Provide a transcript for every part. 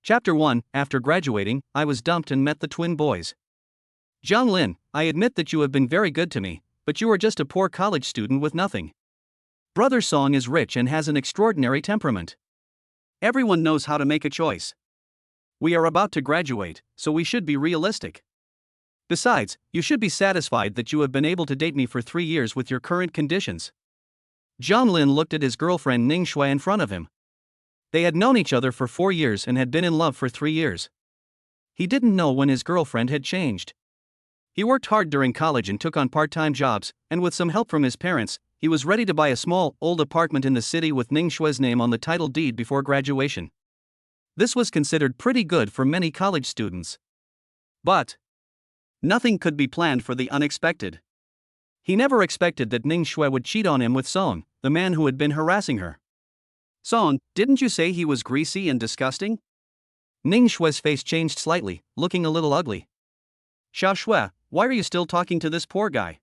Chapter 1. After graduating, I was dumped and met the twin boys. John Lin, I admit that you have been very good to me, but you are just a poor college student with nothing. Brother Song is rich and has an extraordinary temperament. Everyone knows how to make a choice. We are about to graduate, so we should be realistic. Besides, you should be satisfied that you have been able to date me for 3 years with your current conditions. John Lin looked at his girlfriend Ning Shui in front of him. They had known each other for 4 years and had been in love for 3 years. He didn't know when his girlfriend had changed. He worked hard during college and took on part-time jobs, and with some help from his parents, he was ready to buy a small, old apartment in the city with Ning Shui's name on the title deed before graduation. This was considered pretty good for many college students. But nothing could be planned for the unexpected. He never expected that Ning Shui would cheat on him with Song, the man who had been harassing her. Song, didn't you say he was greasy and disgusting? Ning Shui's face changed slightly, looking a little ugly. Xiao Shui, why are you still talking to this poor guy?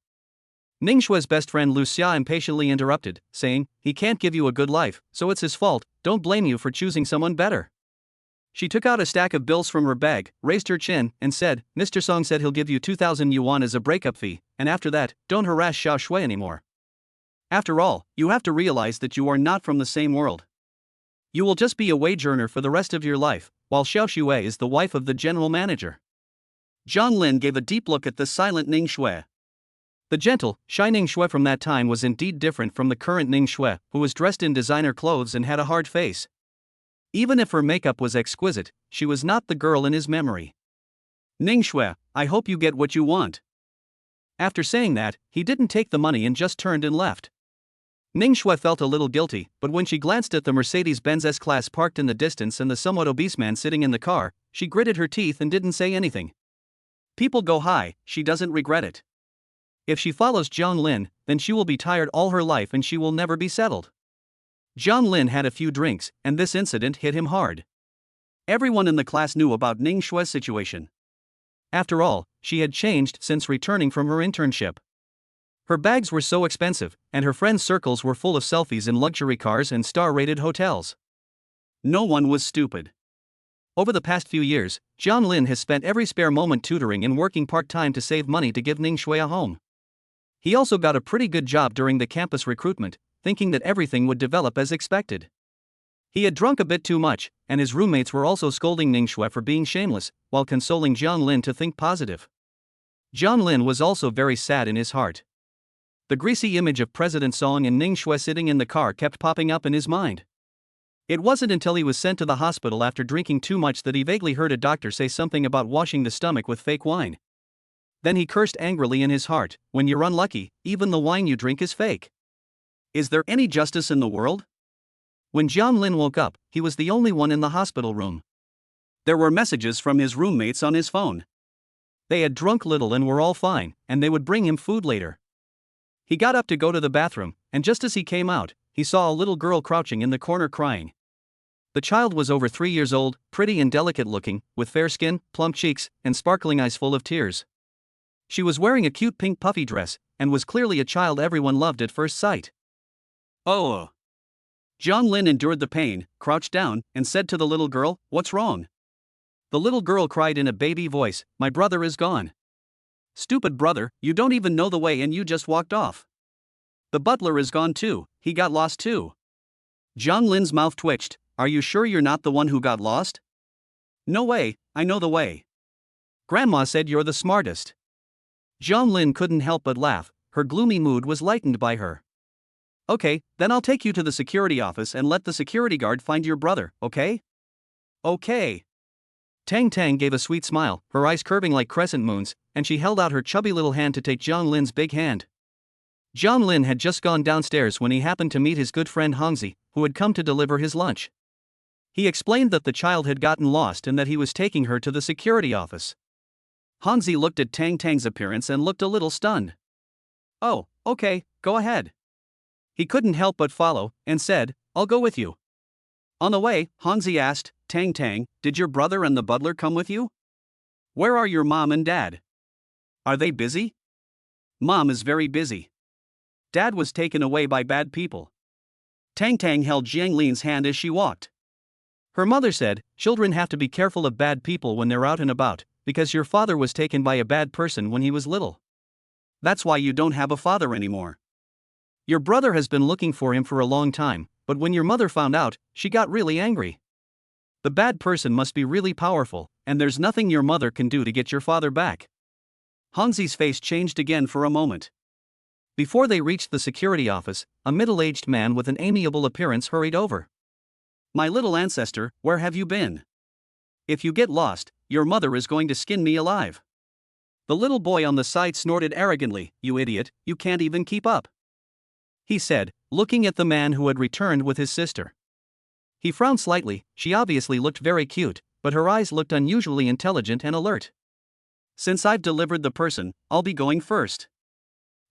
Ning Shui's best friend Lu Xia impatiently interrupted, saying, he can't give you a good life, so it's his fault, don't blame you for choosing someone better. She took out a stack of bills from her bag, raised her chin, and said, Mr. Song said he'll give you 2,000 yuan as a breakup fee, and after that, don't harass Xiao Shui anymore. After all, you have to realize that you are not from the same world. You will just be a wage earner for the rest of your life, while Xiao Shui is the wife of the general manager. John Lin gave a deep look at the silent Ning Shui. The gentle, shy Ning Shui from that time was indeed different from the current Ning Shui, who was dressed in designer clothes and had a hard face. Even if her makeup was exquisite, she was not the girl in his memory. Ning Shui, I hope you get what you want. After saying that, he didn't take the money and just turned and left. Ning Shui felt a little guilty, but when she glanced at the Mercedes-Benz S-Class parked in the distance and the somewhat obese man sitting in the car, she gritted her teeth and didn't say anything. People go high, she doesn't regret it. If she follows John Lin, then she will be tired all her life and she will never be settled. John Lin had a few drinks, and this incident hit him hard. Everyone in the class knew about Ning Shui's situation. After all, she had changed since returning from her internship. Her bags were so expensive, and her friends' circles were full of selfies in luxury cars and star-rated hotels. No one was stupid. Over the past few years, John Lin has spent every spare moment tutoring and working part-time to save money to give Ning Shui a home. He also got a pretty good job during the campus recruitment, thinking that everything would develop as expected. He had drunk a bit too much, and his roommates were also scolding Ning Shui for being shameless, while consoling John Lin to think positive. John Lin was also very sad in his heart. The greasy image of President Song and Ning Shui sitting in the car kept popping up in his mind. It wasn't until he was sent to the hospital after drinking too much that he vaguely heard a doctor say something about washing the stomach with fake wine. Then he cursed angrily in his heart, when you're unlucky, even the wine you drink is fake. Is there any justice in the world? When John Lin woke up, he was the only one in the hospital room. There were messages from his roommates on his phone. They had drunk little and were all fine, and they would bring him food later. He got up to go to the bathroom, and just as he came out, he saw a little girl crouching in the corner crying. The child was over 3 years old, pretty and delicate looking, with fair skin, plump cheeks, and sparkling eyes full of tears. She was wearing a cute pink puffy dress, and was clearly a child everyone loved at first sight. Oh! John Lin endured the pain, crouched down, and said to the little girl, "What's wrong?" The little girl cried in a baby voice, "My brother is gone." "Stupid brother, you don't even know the way and you just walked off." "The butler is gone too, he got lost too." John Lin's mouth twitched. "Are you sure you're not the one who got lost?" "No way, I know the way. Grandma said you're the smartest." John Lin couldn't help but laugh, her gloomy mood was lightened by her. "Okay, then I'll take you to the security office and let the security guard find your brother, okay?" "Okay." Tang Tang gave a sweet smile, her eyes curving like crescent moons, and she held out her chubby little hand to take John Lin's big hand. John Lin had just gone downstairs when he happened to meet his good friend Hongzi, who had come to deliver his lunch. He explained that the child had gotten lost and that he was taking her to the security office. Hongzi looked at Tang Tang's appearance and looked a little stunned. "Oh, okay, go ahead." He couldn't help but follow, and said, "I'll go with you." On the way, Hongzi asked, "Tang Tang, did your brother and the butler come with you? Where are your mom and dad? Are they busy?" "Mom is very busy. Dad was taken away by bad people." Tang Tang held Jiang Lin's hand as she walked. Her mother said, "Children have to be careful of bad people when they're out and about, because your father was taken by a bad person when he was little. That's why you don't have a father anymore. Your brother has been looking for him for a long time, but when your mother found out, she got really angry. The bad person must be really powerful, and there's nothing your mother can do to get your father back." Hansi's face changed again for a moment. Before they reached the security office, a middle-aged man with an amiable appearance hurried over. "My little ancestor, where have you been? If you get lost, your mother is going to skin me alive." The little boy on the side snorted arrogantly. "You idiot, you can't even keep up," he said, looking at the man who had returned with his sister. He frowned slightly. She obviously looked very cute, but her eyes looked unusually intelligent and alert. "Since I've delivered the person, I'll be going first,"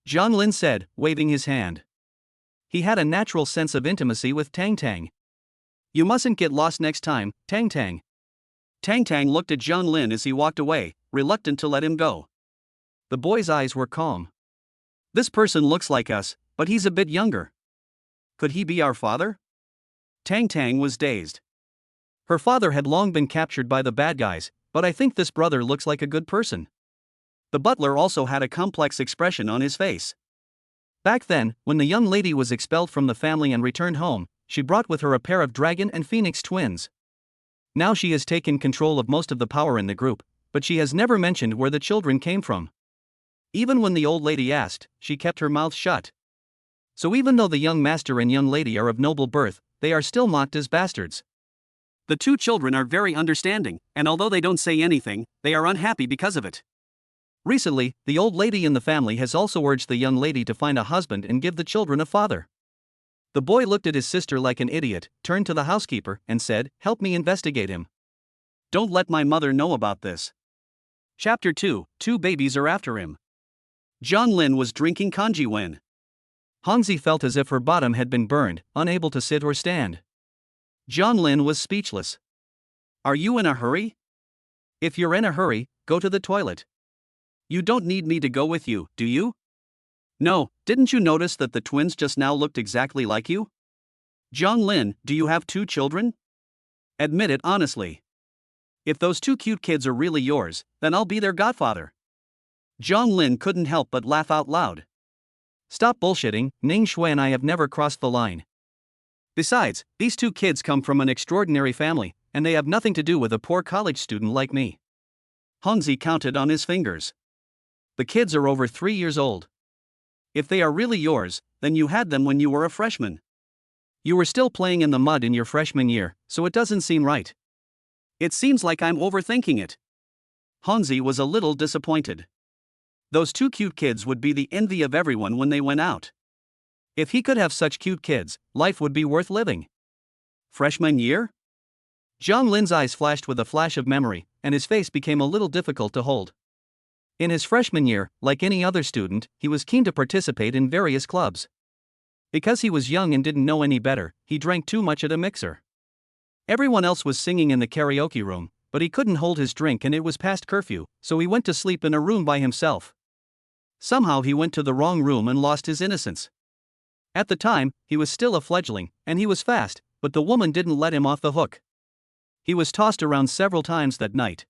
John Lin said, waving his hand. He had a natural sense of intimacy with Tang Tang. "You mustn't get lost next time, Tang Tang." Tang Tang looked at John Lin as he walked away, reluctant to let him go. The boy's eyes were calm. "This person looks like us, but he's a bit younger. Could he be our father?" Tang Tang was dazed. Her father had long been captured by the bad guys, but I think this brother looks like a good person. The butler also had a complex expression on his face. Back then, when the young lady was expelled from the family and returned home, she brought with her a pair of dragon and phoenix twins. Now she has taken control of most of the power in the group, but she has never mentioned where the children came from. Even when the old lady asked, she kept her mouth shut. So even though the young master and young lady are of noble birth, they are still mocked as bastards. The two children are very understanding, and although they don't say anything, they are unhappy because of it. Recently, the old lady in the family has also urged the young lady to find a husband and give the children a father. The boy looked at his sister like an idiot, turned to the housekeeper, and said, "Help me investigate him. Don't let my mother know about this." Chapter 2, Two babies are after him. John Lin was drinking kanji wen. Hansi felt as if her bottom had been burned, unable to sit or stand. John Lin was speechless. "Are you in a hurry? If you're in a hurry, go to the toilet. You don't need me to go with you, do you? No, didn't you notice that the twins just now looked exactly like you? John Lin, do you have two children? Admit it honestly. If those two cute kids are really yours, then I'll be their godfather." John Lin couldn't help but laugh out loud. "Stop bullshitting, Ning Shui and I have never crossed the line. Besides, these two kids come from an extraordinary family, and they have nothing to do with a poor college student like me." Hansi counted on his fingers. "The kids are over 3 years old. If they are really yours, then you had them when you were a freshman. You were still playing in the mud in your freshman year, so it doesn't seem right. It seems like I'm overthinking it." Hansi was a little disappointed. Those two cute kids would be the envy of everyone when they went out. If he could have such cute kids, life would be worth living. Freshman year? John Lin's eyes flashed with a flash of memory, and his face became a little difficult to hold. In his freshman year, like any other student, he was keen to participate in various clubs. Because he was young and didn't know any better, he drank too much at a mixer. Everyone else was singing in the karaoke room, but he couldn't hold his drink and it was past curfew, so he went to sleep in a room by himself. Somehow he went to the wrong room and lost his innocence. At the time, he was still a fledgling, and he was fast, but the woman didn't let him off the hook. He was tossed around several times that night.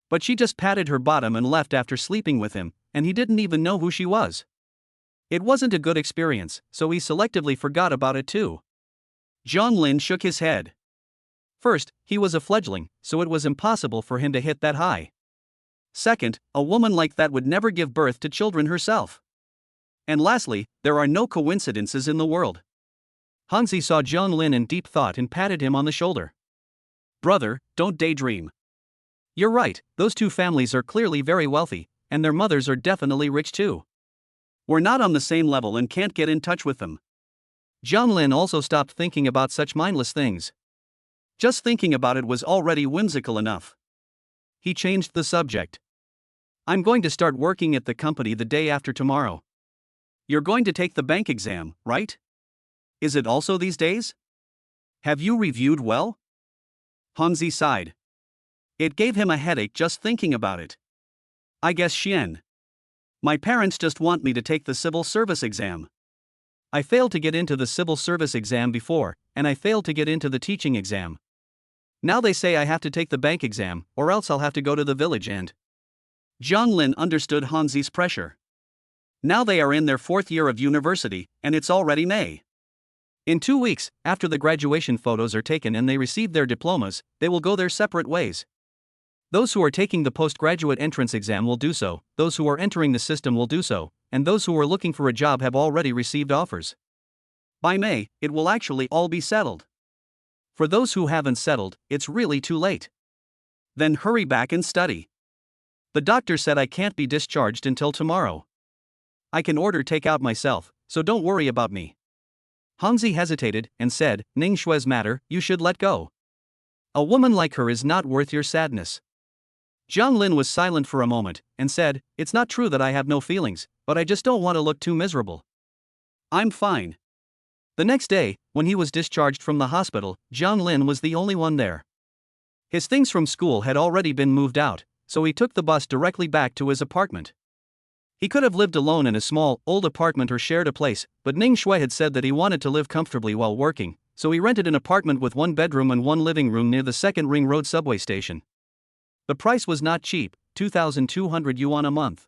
But she just patted her bottom and left after sleeping with him, and he didn't even know who she was. It wasn't a good experience, so he selectively forgot about it too. John Lin shook his head. First, he was a fledgling, so it was impossible for him to hit that high. Second, a woman like that would never give birth to children herself. And lastly, there are no coincidences in the world. Hansi saw John Lin in deep thought and patted him on the shoulder. "Brother, don't daydream. You're right, those two families are clearly very wealthy, and their mothers are definitely rich too. We're not on the same level and can't get in touch with them." John Lin also stopped thinking about such mindless things. Just thinking about it was already whimsical enough. He changed the subject. "I'm going to start working at the company the day after tomorrow. You're going to take the bank exam, right? Is it also these days? Have you reviewed well?" Hansi sighed. It gave him a headache just thinking about it. "I guess Xian. My parents just want me to take the civil service exam. I failed to get into the civil service exam before, and I failed to get into the teaching exam. Now they say I have to take the bank exam, or else I'll have to go to the village and. John Lin understood Hanzi's pressure. Now they are in their 4th year of university, and it's already May. In 2 weeks, after the graduation photos are taken and they receive their diplomas, they will go their separate ways. Those who are taking the postgraduate entrance exam will do so, those who are entering the system will do so, and those who are looking for a job have already received offers. By May, it will actually all be settled. For those who haven't settled, it's really too late. Then hurry back and study. The doctor said I can't be discharged until tomorrow. I can order takeout myself, so don't worry about me. Hanzi hesitated and said, Ning Shue's matter, you should let go. A woman like her is not worth your sadness. Jiang Lin was silent for a moment and said, it's not true that I have no feelings, but I just don't want to look too miserable. I'm fine. The next day, when he was discharged from the hospital, Jiang Lin was the only one there. His things from school had already been moved out, so he took the bus directly back to his apartment. He could have lived alone in a small, old apartment or shared a place, but Ning Shui had said that he wanted to live comfortably while working, so he rented an apartment with 1 bedroom and 1 living room near the 2nd Ring Road subway station. The price was not cheap, 2,200 yuan a month.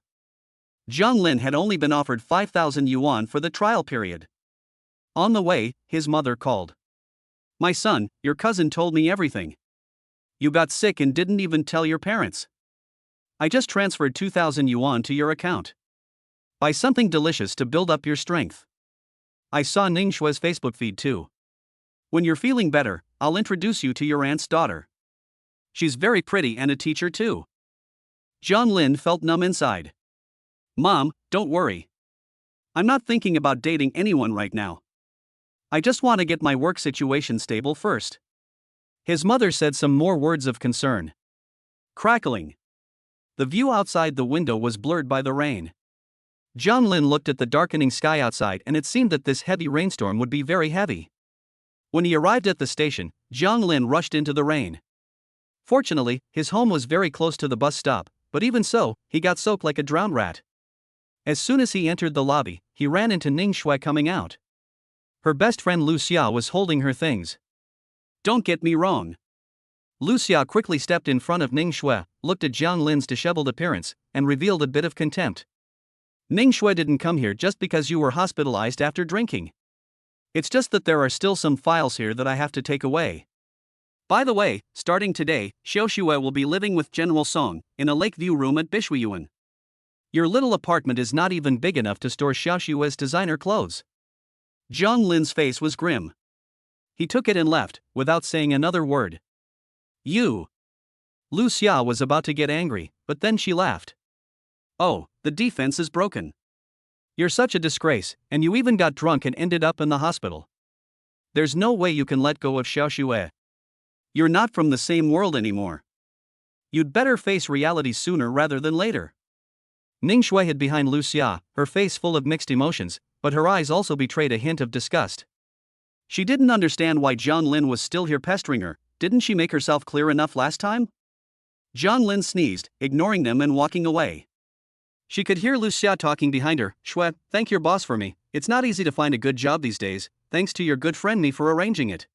Jiang Lin had only been offered 5,000 yuan for the trial period. On the way, his mother called. My son, your cousin told me everything. You got sick and didn't even tell your parents. I just transferred 2,000 yuan to your account. Buy something delicious to build up your strength. I saw Ning Shue's Facebook feed too. When you're feeling better, I'll introduce you to your aunt's daughter. She's very pretty and a teacher too. Jiang Lin felt numb inside. Mom, don't worry. I'm not thinking about dating anyone right now. I just want to get my work situation stable first. His mother said some more words of concern. Crackling. The view outside the window was blurred by the rain. Jiang Lin looked at the darkening sky outside and it seemed that this heavy rainstorm would be very heavy. When he arrived at the station, Jiang Lin rushed into the rain. Fortunately, his home was very close to the bus stop, but even so, he got soaked like a drowned rat. As soon as he entered the lobby, he ran into Ning Shui coming out. Her best friend Lu Xia was holding her things. Don't get me wrong. Lu Xia quickly stepped in front of Ning Shui, looked at Jiang Lin's disheveled appearance, and revealed a bit of contempt. Ning Shui didn't come here just because you were hospitalized after drinking. It's just that there are still some files here that I have to take away. By the way, starting today, Xiao Xue will be living with General Song in a Lakeview room at Bishuiyuan. Your little apartment is not even big enough to store Xiao Xue's designer clothes. Jiang Lin's face was grim. He took it and left, without saying another word. You. Lu Xia was about to get angry, but then she laughed. Oh, the defense is broken. You're such a disgrace, and you even got drunk and ended up in the hospital. There's no way you can let go of Xiao Xue. You're not from the same world anymore. You'd better face reality sooner rather than later. Ning Shui hid behind Lu Xia, her face full of mixed emotions, but her eyes also betrayed a hint of disgust. She didn't understand why Jiang Lin was still here pestering her. Didn't she make herself clear enough last time? Jiang Lin sneezed, ignoring them and walking away. She could hear Lu Xia talking behind her. Shui, thank your boss for me. It's not easy to find a good job these days, thanks to your good friend me for arranging it.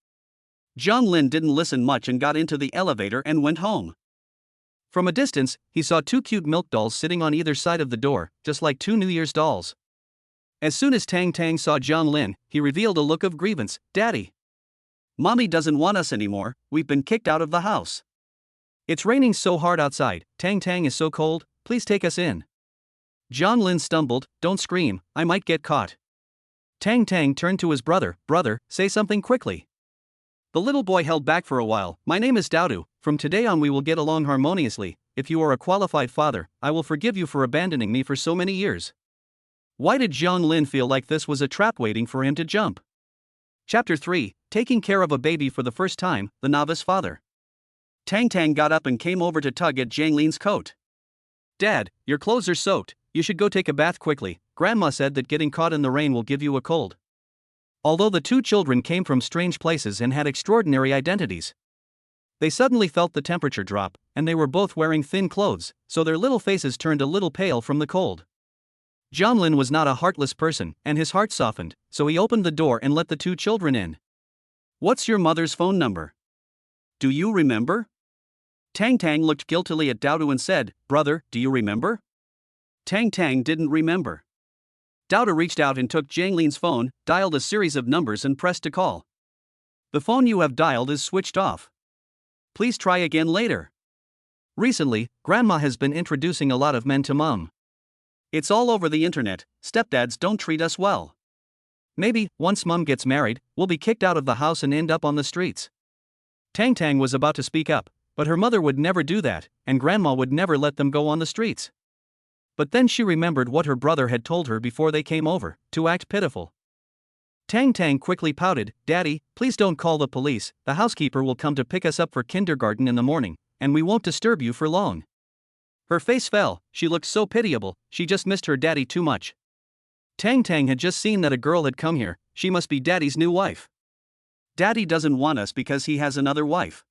Jiang Lin didn't listen much and got into the elevator and went home. From a distance, he saw 2 cute milk dolls sitting on either side of the door, just like 2 New Year's dolls. As soon as Tang Tang saw Jiang Lin, he revealed a look of grievance. Daddy. Mommy doesn't want us anymore, we've been kicked out of the house. It's raining so hard outside, Tang Tang is so cold, please take us in. Jiang Lin stumbled, don't scream, I might get caught. Tang Tang turned to his brother, brother, say something quickly. The little boy held back for a while. My name is Daodu, from today on we will get along harmoniously. If you are a qualified father, I will forgive you for abandoning me for so many years. Why did Jiang Lin feel like this was a trap waiting for him to jump? Chapter 3, Taking Care of a Baby for the First Time, the Novice Father. Tang Tang got up and came over to tug at Jiang Lin's coat. Dad, your clothes are soaked, you should go take a bath quickly. Grandma said that getting caught in the rain will give you a cold. Although the 2 children came from strange places and had extraordinary identities, they suddenly felt the temperature drop, and they were both wearing thin clothes, so their little faces turned a little pale from the cold. Jiang Lin was not a heartless person, and his heart softened, so he opened the door and let the 2 children in. What's your mother's phone number? Do you remember? Tang Tang looked guiltily at Dowdu and said, Brother, do you remember? Tang Tang didn't remember. Dowdu reached out and took Jiang Lin's phone, dialed a series of numbers and pressed to call. The phone you have dialed is switched off. Please try again later. Recently, Grandma has been introducing a lot of men to Mom. It's all over the internet, stepdads don't treat us well. Maybe, once Mom gets married, we'll be kicked out of the house and end up on the streets. Tang Tang was about to speak up, but her mother would never do that, and Grandma would never let them go on the streets. But then she remembered what her brother had told her before they came over, to act pitiful. Tang Tang quickly pouted, Daddy, please don't call the police, the housekeeper will come to pick us up for kindergarten in the morning, and we won't disturb you for long. Her face fell, she looked so pitiable, she just missed her daddy too much. Tang Tang had just seen that a girl had come here, she must be Daddy's new wife. Daddy doesn't want us because he has another wife.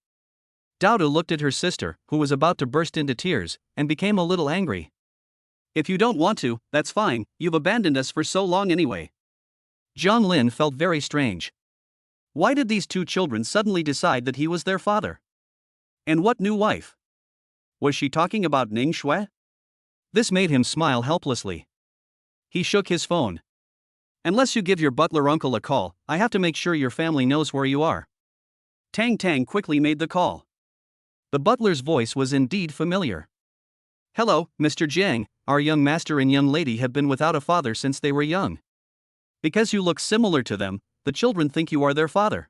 Dowdu looked at her sister, who was about to burst into tears, and became a little angry. If you don't want to, that's fine, you've abandoned us for so long anyway. Jiang Lin felt very strange. Why did these two children suddenly decide that he was their father? And what new wife? Was she talking about Ning Shui? This made him smile helplessly. He shook his phone. Unless you give your butler uncle a call, I have to make sure your family knows where you are. Tang Tang quickly made the call. The butler's voice was indeed familiar. Hello, Mr. Jiang, our young master and young lady have been without a father since they were young. Because you look similar to them, the children think you are their father.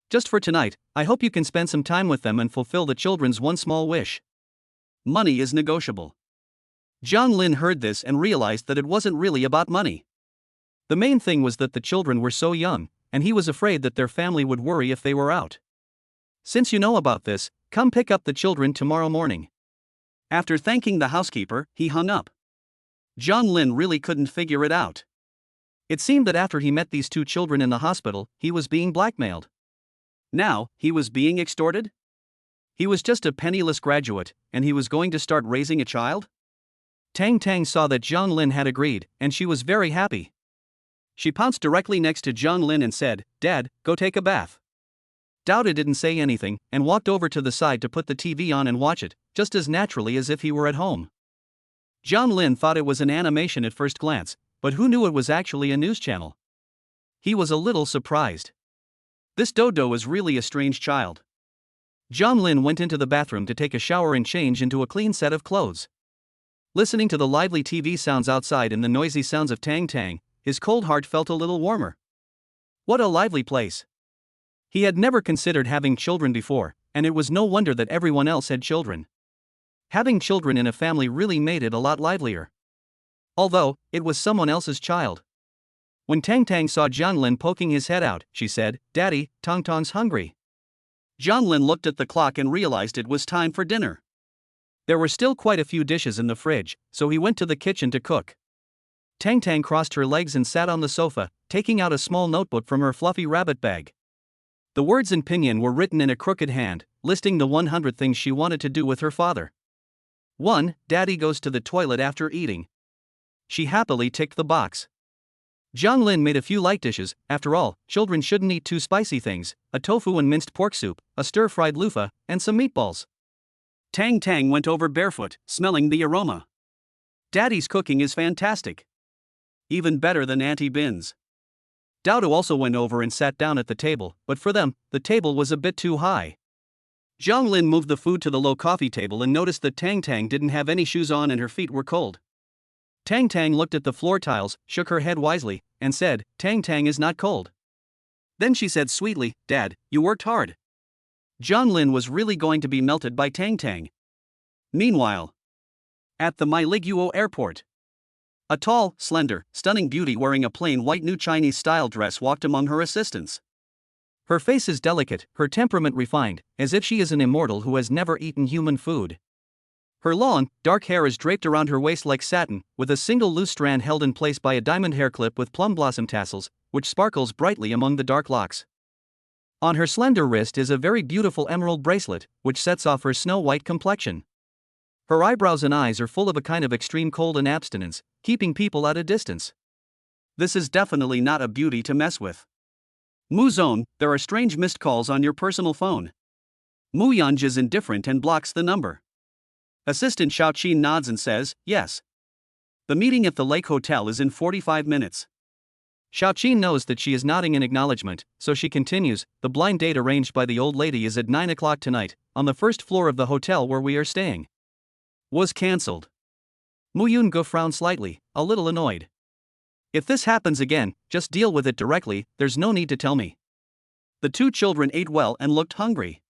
Just for tonight, I hope you can spend some time with them and fulfill the children's one small wish. Money is negotiable. Jiang Lin heard this and realized that it wasn't really about money. The main thing was that the children were so young, and he was afraid that their family would worry if they were out. Since you know about this, come pick up the children tomorrow morning. After thanking the housekeeper, he hung up. Jiang Lin really couldn't figure it out. It seemed that after he met these two children in the hospital, he was being blackmailed. Now, he was being extorted? He was just a penniless graduate, and he was going to start raising a child? Tang Tang saw that Jiang Lin had agreed, and she was very happy. She pounced directly next to Jiang Lin and said, Dad, go take a bath. Dowdu didn't say anything, and walked over to the side to put the TV on and watch it, just as naturally as if he were at home. Jiang Lin thought it was an animation at first glance, but who knew it was actually a news channel? He was a little surprised. This Dodo is really a strange child. Jiang Lin went into the bathroom to take a shower and change into a clean set of clothes. Listening to the lively TV sounds outside and the noisy sounds of Tang Tang, his cold heart felt a little warmer. What a lively place. He had never considered having children before, and it was no wonder that everyone else had children. Having children in a family really made it a lot livelier. Although, it was someone else's child. When Tang Tang saw Jiang Lin poking his head out, she said, Daddy, Tang Tang's hungry. Jiang Lin looked at the clock and realized it was time for dinner. There were still quite a few dishes in the fridge, so he went to the kitchen to cook. Tang Tang crossed her legs and sat on the sofa, taking out a small notebook from her fluffy rabbit bag. The words in pinyin were written in a crooked hand, listing the 100 things she wanted to do with her father. 1. Daddy goes to the toilet after eating. She happily ticked the box. Jiang Lin made a few light dishes, after all, children shouldn't eat too spicy things, a tofu and minced pork soup, a stir-fried loofah, and some meatballs. Tang Tang went over barefoot, smelling the aroma. Daddy's cooking is fantastic. Even better than Auntie Bin's. Dowdu also went over and sat down at the table, but for them, the table was a bit too high. Jiang Lin moved the food to the low coffee table and noticed that Tang Tang didn't have any shoes on and her feet were cold. Tang Tang looked at the floor tiles, shook her head wisely, and said, Tang Tang is not cold. Then she said sweetly, Dad, you worked hard. Jiang Lin was really going to be melted by Tang Tang. Meanwhile, at the Mailiguo airport, a tall, slender, stunning beauty wearing a plain white new Chinese-style dress walked among her assistants. Her face is delicate, her temperament refined, as if she is an immortal who has never eaten human food. Her long, dark hair is draped around her waist like satin, with a single loose strand held in place by a diamond hair clip with plum blossom tassels, which sparkles brightly among the dark locks. On her slender wrist is a very beautiful emerald bracelet, which sets off her snow-white complexion. Her eyebrows and eyes are full of a kind of extreme cold and abstinence, keeping people at a distance. This is definitely not a beauty to mess with. Muzone, there are strange missed calls on your personal phone. Mu Yunj is indifferent and blocks the number. Assistant Xiaoqin nods and says, yes. The meeting at the Lake Hotel is in 45 minutes. Xiaoqin knows that she is nodding in acknowledgement, so she continues, the blind date arranged by the old lady is at 9 o'clock tonight, on the first floor of the hotel where we are staying. Was cancelled. Mu Yungu frowned slightly, a little annoyed. If this happens again, just deal with it directly, there's no need to tell me. The two children ate well and looked hungry.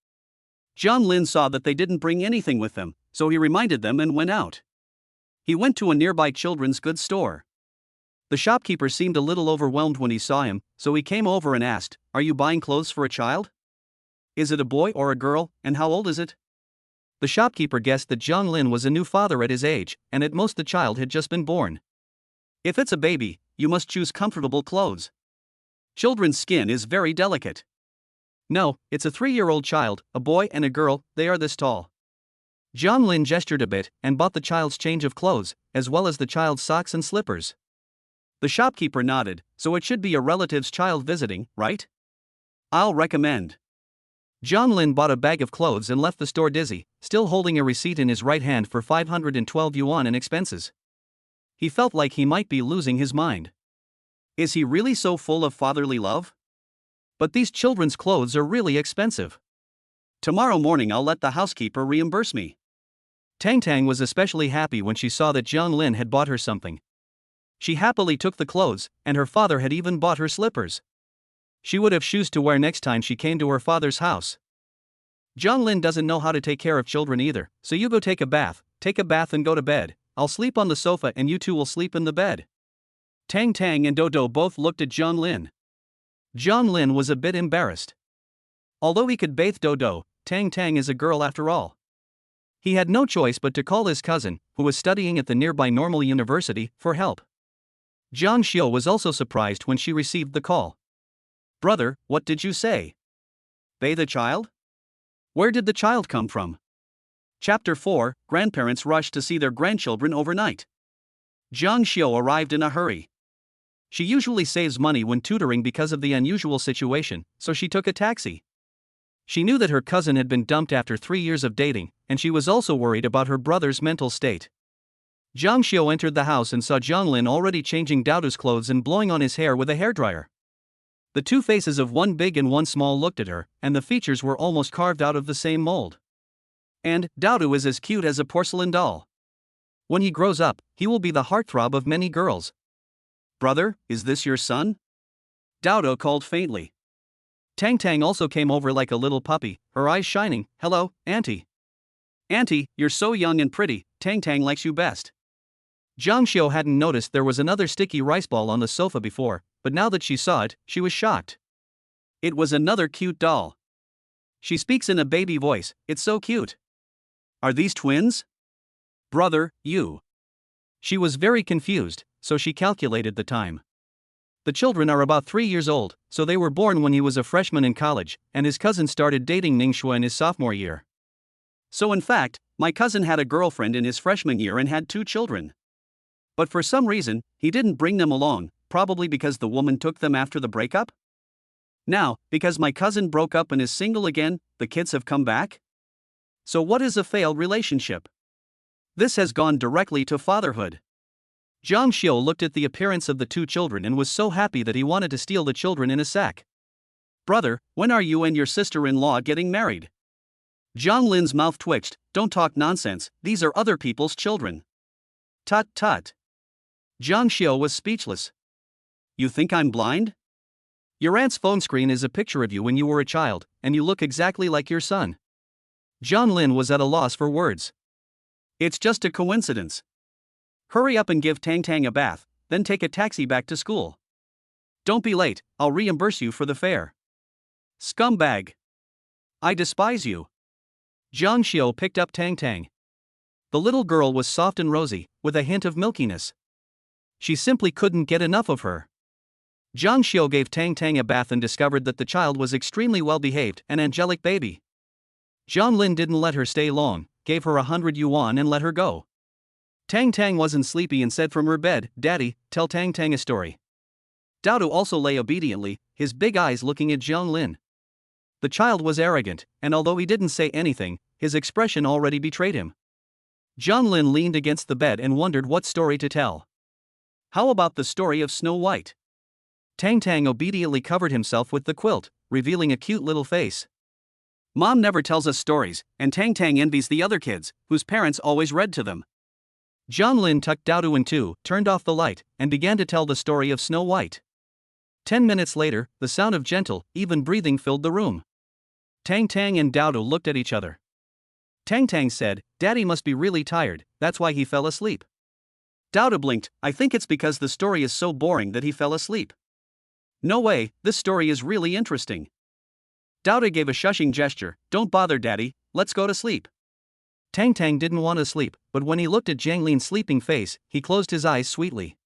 John Lin saw that they didn't bring anything with them, so he reminded them and went out. He went to a nearby children's goods store. The shopkeeper seemed a little overwhelmed when he saw him, so he came over and asked, are you buying clothes for a child? Is it a boy or a girl, and how old is it? The shopkeeper guessed that Zhang Lin was a new father at his age, and at most the child had just been born. If it's a baby, you must choose comfortable clothes. Children's skin is very delicate. No, it's a 3-year-old child, a boy and a girl, they are this tall. Zhang Lin gestured a bit and bought the child's change of clothes, as well as the child's socks and slippers. The shopkeeper nodded, so it should be a relative's child visiting, right? I'll recommend. Zhang Lin bought a bag of clothes and left the store dizzy, still holding a receipt in his right hand for 512 yuan in expenses. He felt like he might be losing his mind. Is he really so full of fatherly love? But these children's clothes are really expensive. Tomorrow morning I'll let the housekeeper reimburse me. Tang Tang was especially happy when she saw that Zhang Lin had bought her something. She happily took the clothes, and her father had even bought her slippers. She would have shoes to wear next time she came to her father's house. Zhang Lin doesn't know how to take care of children either, so you go take a bath and go to bed. I'll sleep on the sofa and you two will sleep in the bed. Tang Tang and Dodo both looked at Zhang Lin. Zhang Lin was a bit embarrassed. Although he could bathe Dodo, Tang Tang is a girl after all. He had no choice but to call his cousin, who was studying at the nearby normal university, for help. Zhang Xiu was also surprised when she received the call. Brother, what did you say? Bathe a child? Where did the child come from? Chapter 4, Grandparents rush to see their grandchildren overnight. Zhang Xiu arrived in a hurry. She usually saves money when tutoring because of the unusual situation, so she took a taxi. She knew that her cousin had been dumped after 3 years of dating, and she was also worried about her brother's mental state. Zhang Xiu entered the house and saw Zhang Lin already changing Daodu's clothes and blowing on his hair with a hairdryer. The two faces of one big and one small looked at her, and the features were almost carved out of the same mold. And Daodu is as cute as a porcelain doll. When he grows up, he will be the heartthrob of many girls. Brother, is this your son? Daodu called faintly. Tang Tang also came over like a little puppy, her eyes shining. Hello, Auntie. Auntie, you're so young and pretty, Tang Tang likes you best. Zhang Xiu hadn't noticed there was another sticky rice ball on the sofa before, but now that she saw it, she was shocked. It was another cute doll. She speaks in a baby voice, it's so cute. Are these twins? Brother, you. She was very confused, so she calculated the time. The children are about 3 years old, so they were born when he was a freshman in college, and his cousin started dating Ningxue in his sophomore year. So in fact, my cousin had a girlfriend in his freshman year and had 2 children. But for some reason, he didn't bring them along, probably because the woman took them after the breakup? Now, because my cousin broke up and is single again, the kids have come back? So what is a failed relationship? This has gone directly to fatherhood. Zhang Xiu looked at the appearance of the 2 children and was so happy that he wanted to steal the children in a sack. Brother, when are you and your sister-in-law getting married? Zhang Lin's mouth twitched. Don't talk nonsense, these are other people's children. Tut tut. Zhang Xiu was speechless. You think I'm blind? Your aunt's phone screen is a picture of you when you were a child, and you look exactly like your son. Zhang Lin was at a loss for words. It's just a coincidence. Hurry up and give Tang Tang a bath, then take a taxi back to school. Don't be late, I'll reimburse you for the fare. Scumbag. I despise you. Zhang Xiu picked up Tang Tang. The little girl was soft and rosy, with a hint of milkiness. She simply couldn't get enough of her. Zhang Xiu gave Tang Tang a bath and discovered that the child was extremely well-behaved, an angelic baby. Zhang Lin didn't let her stay long, gave her 100 yuan and let her go. Tang Tang wasn't sleepy and said from her bed, Daddy, tell Tang Tang a story. Daodu also lay obediently, his big eyes looking at Zhang Lin. The child was arrogant, and although he didn't say anything, his expression already betrayed him. John Lin leaned against the bed and wondered what story to tell. How about the story of Snow White? Tang Tang obediently covered himself with the quilt, revealing a cute little face. Mom never tells us stories, and Tang Tang envies the other kids, whose parents always read to them. John Lin tucked Dowdu in two, turned off the light, and began to tell the story of Snow White. 10 minutes later, the sound of gentle, even breathing filled the room. Tang Tang and Dowdu looked at each other. Tang Tang said, "Daddy must be really tired, that's why he fell asleep." Dowdu blinked, "I think it's because the story is so boring that he fell asleep." "No way, this story is really interesting." Dowdu gave a shushing gesture, "Don't bother Daddy, let's go to sleep." Tang Tang didn't want to sleep, but when he looked at Jiang Lin's sleeping face, he closed his eyes sweetly.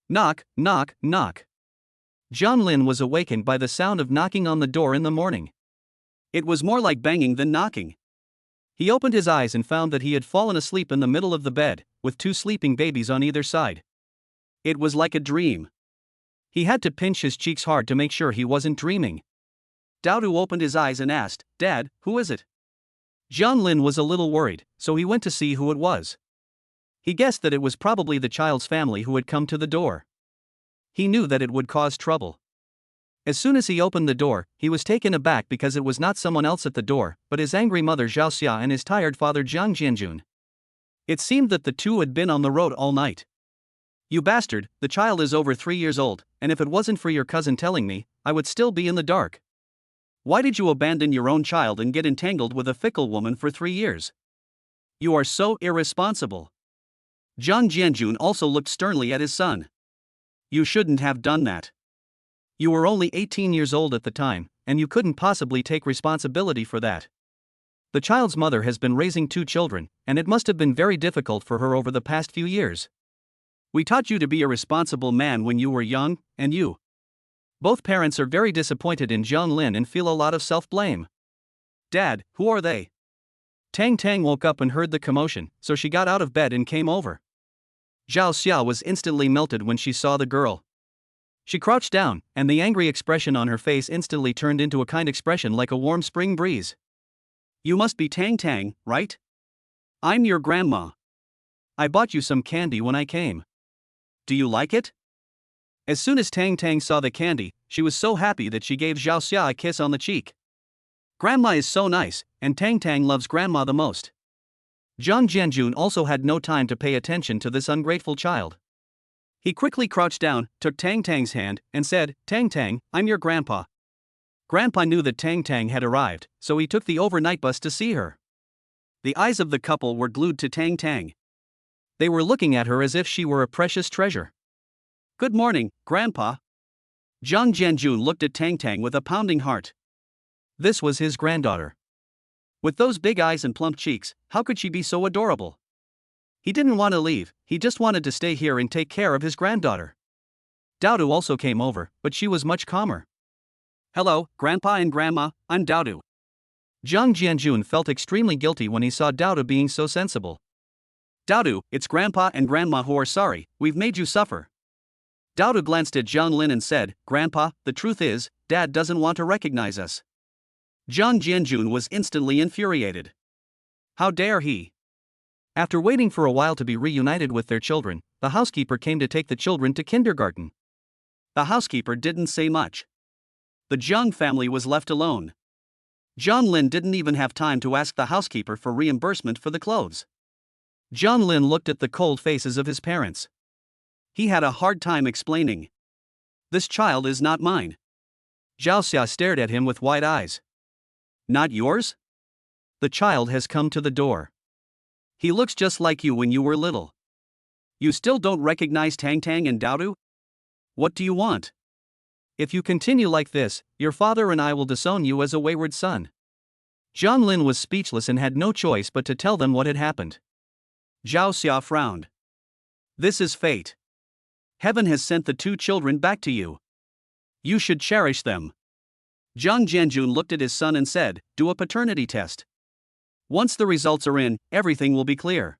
Knock, knock, knock. John Lin was awakened by the sound of knocking on the door in the morning. It was more like banging than knocking. He opened his eyes and found that he had fallen asleep in the middle of the bed, with two sleeping babies on either side. It was like a dream. He had to pinch his cheeks hard to make sure he wasn't dreaming. Dowdu opened his eyes and asked, "Dad, who is it?" John Lin was a little worried, so he went to see who it was. He guessed that it was probably the child's family who had come to the door. He knew that it would cause trouble. As soon as he opened the door, he was taken aback because it was not someone else at the door, but his angry mother Zhao Xia and his tired father Jiang Jianjun. It seemed that the two had been on the road all night. "You bastard, the child is over 3 years old, and if it wasn't for your cousin telling me, I would still be in the dark. Why did you abandon your own child and get entangled with a fickle woman for 3 years? You are so irresponsible." Jiang Jianjun also looked sternly at his son. "You shouldn't have done that. You were only 18 years old at the time, and you couldn't possibly take responsibility for that. The child's mother has been raising 2 children, and it must have been very difficult for her over the past few years. We taught you to be a responsible man when you were young, and you." Both parents are very disappointed in John Lin and feel a lot of self-blame. "Dad, who are they?" Tang Tang woke up and heard the commotion, so she got out of bed and came over. Zhao Xia was instantly melted when she saw the girl. She crouched down, and the angry expression on her face instantly turned into a kind expression like a warm spring breeze. "You must be Tang Tang, right? I'm your grandma. I bought you some candy when I came. Do you like it?" As soon as Tang Tang saw the candy, she was so happy that she gave Zhao Xia a kiss on the cheek. Grandma is so nice, and Tang Tang loves Grandma the most. Jiang Jianjun also had no time to pay attention to this ungrateful child. He quickly crouched down, took Tang Tang's hand, and said, "Tang Tang, I'm your grandpa." Grandpa knew that Tang Tang had arrived, so he took the overnight bus to see her. The eyes of the couple were glued to Tang Tang. They were looking at her as if she were a precious treasure. "Good morning, Grandpa." Jiang Jianjun looked at Tang Tang with a pounding heart. This was his granddaughter. With those big eyes and plump cheeks, how could she be so adorable? He didn't want to leave, he just wanted to stay here and take care of his granddaughter. Dowdu also came over, but she was much calmer. "Hello, Grandpa and Grandma, I'm Dowdu." Jiang Jianjun felt extremely guilty when he saw Dowdu being so sensible. "Dowdu, it's Grandpa and Grandma who are sorry, we've made you suffer." Dowdu glanced at Jiang Lin and said, "Grandpa, the truth is, Dad doesn't want to recognize us." Jiang Jianjun was instantly infuriated. How dare he? After waiting for a while to be reunited with their children, the housekeeper came to take the children to kindergarten. The housekeeper didn't say much. The Jiang family was left alone. Jiang Lin didn't even have time to ask the housekeeper for reimbursement for the clothes. Jiang Lin looked at the cold faces of his parents. He had a hard time explaining. "This child is not mine." Zhao Xia stared at him with wide eyes. "Not yours?" "The child has come to the door. He looks just like you when you were little. You still don't recognize Tang Tang and Dowdu? What do you want? If you continue like this, your father and I will disown you as a wayward son." Jiang Lin was speechless and had no choice but to tell them what had happened. Zhao Xia frowned. "This is fate. Heaven has sent the 2 children back to you. You should cherish them." Jiang Jianjun looked at his son and said, "Do a paternity test. Once the results are in, everything will be clear."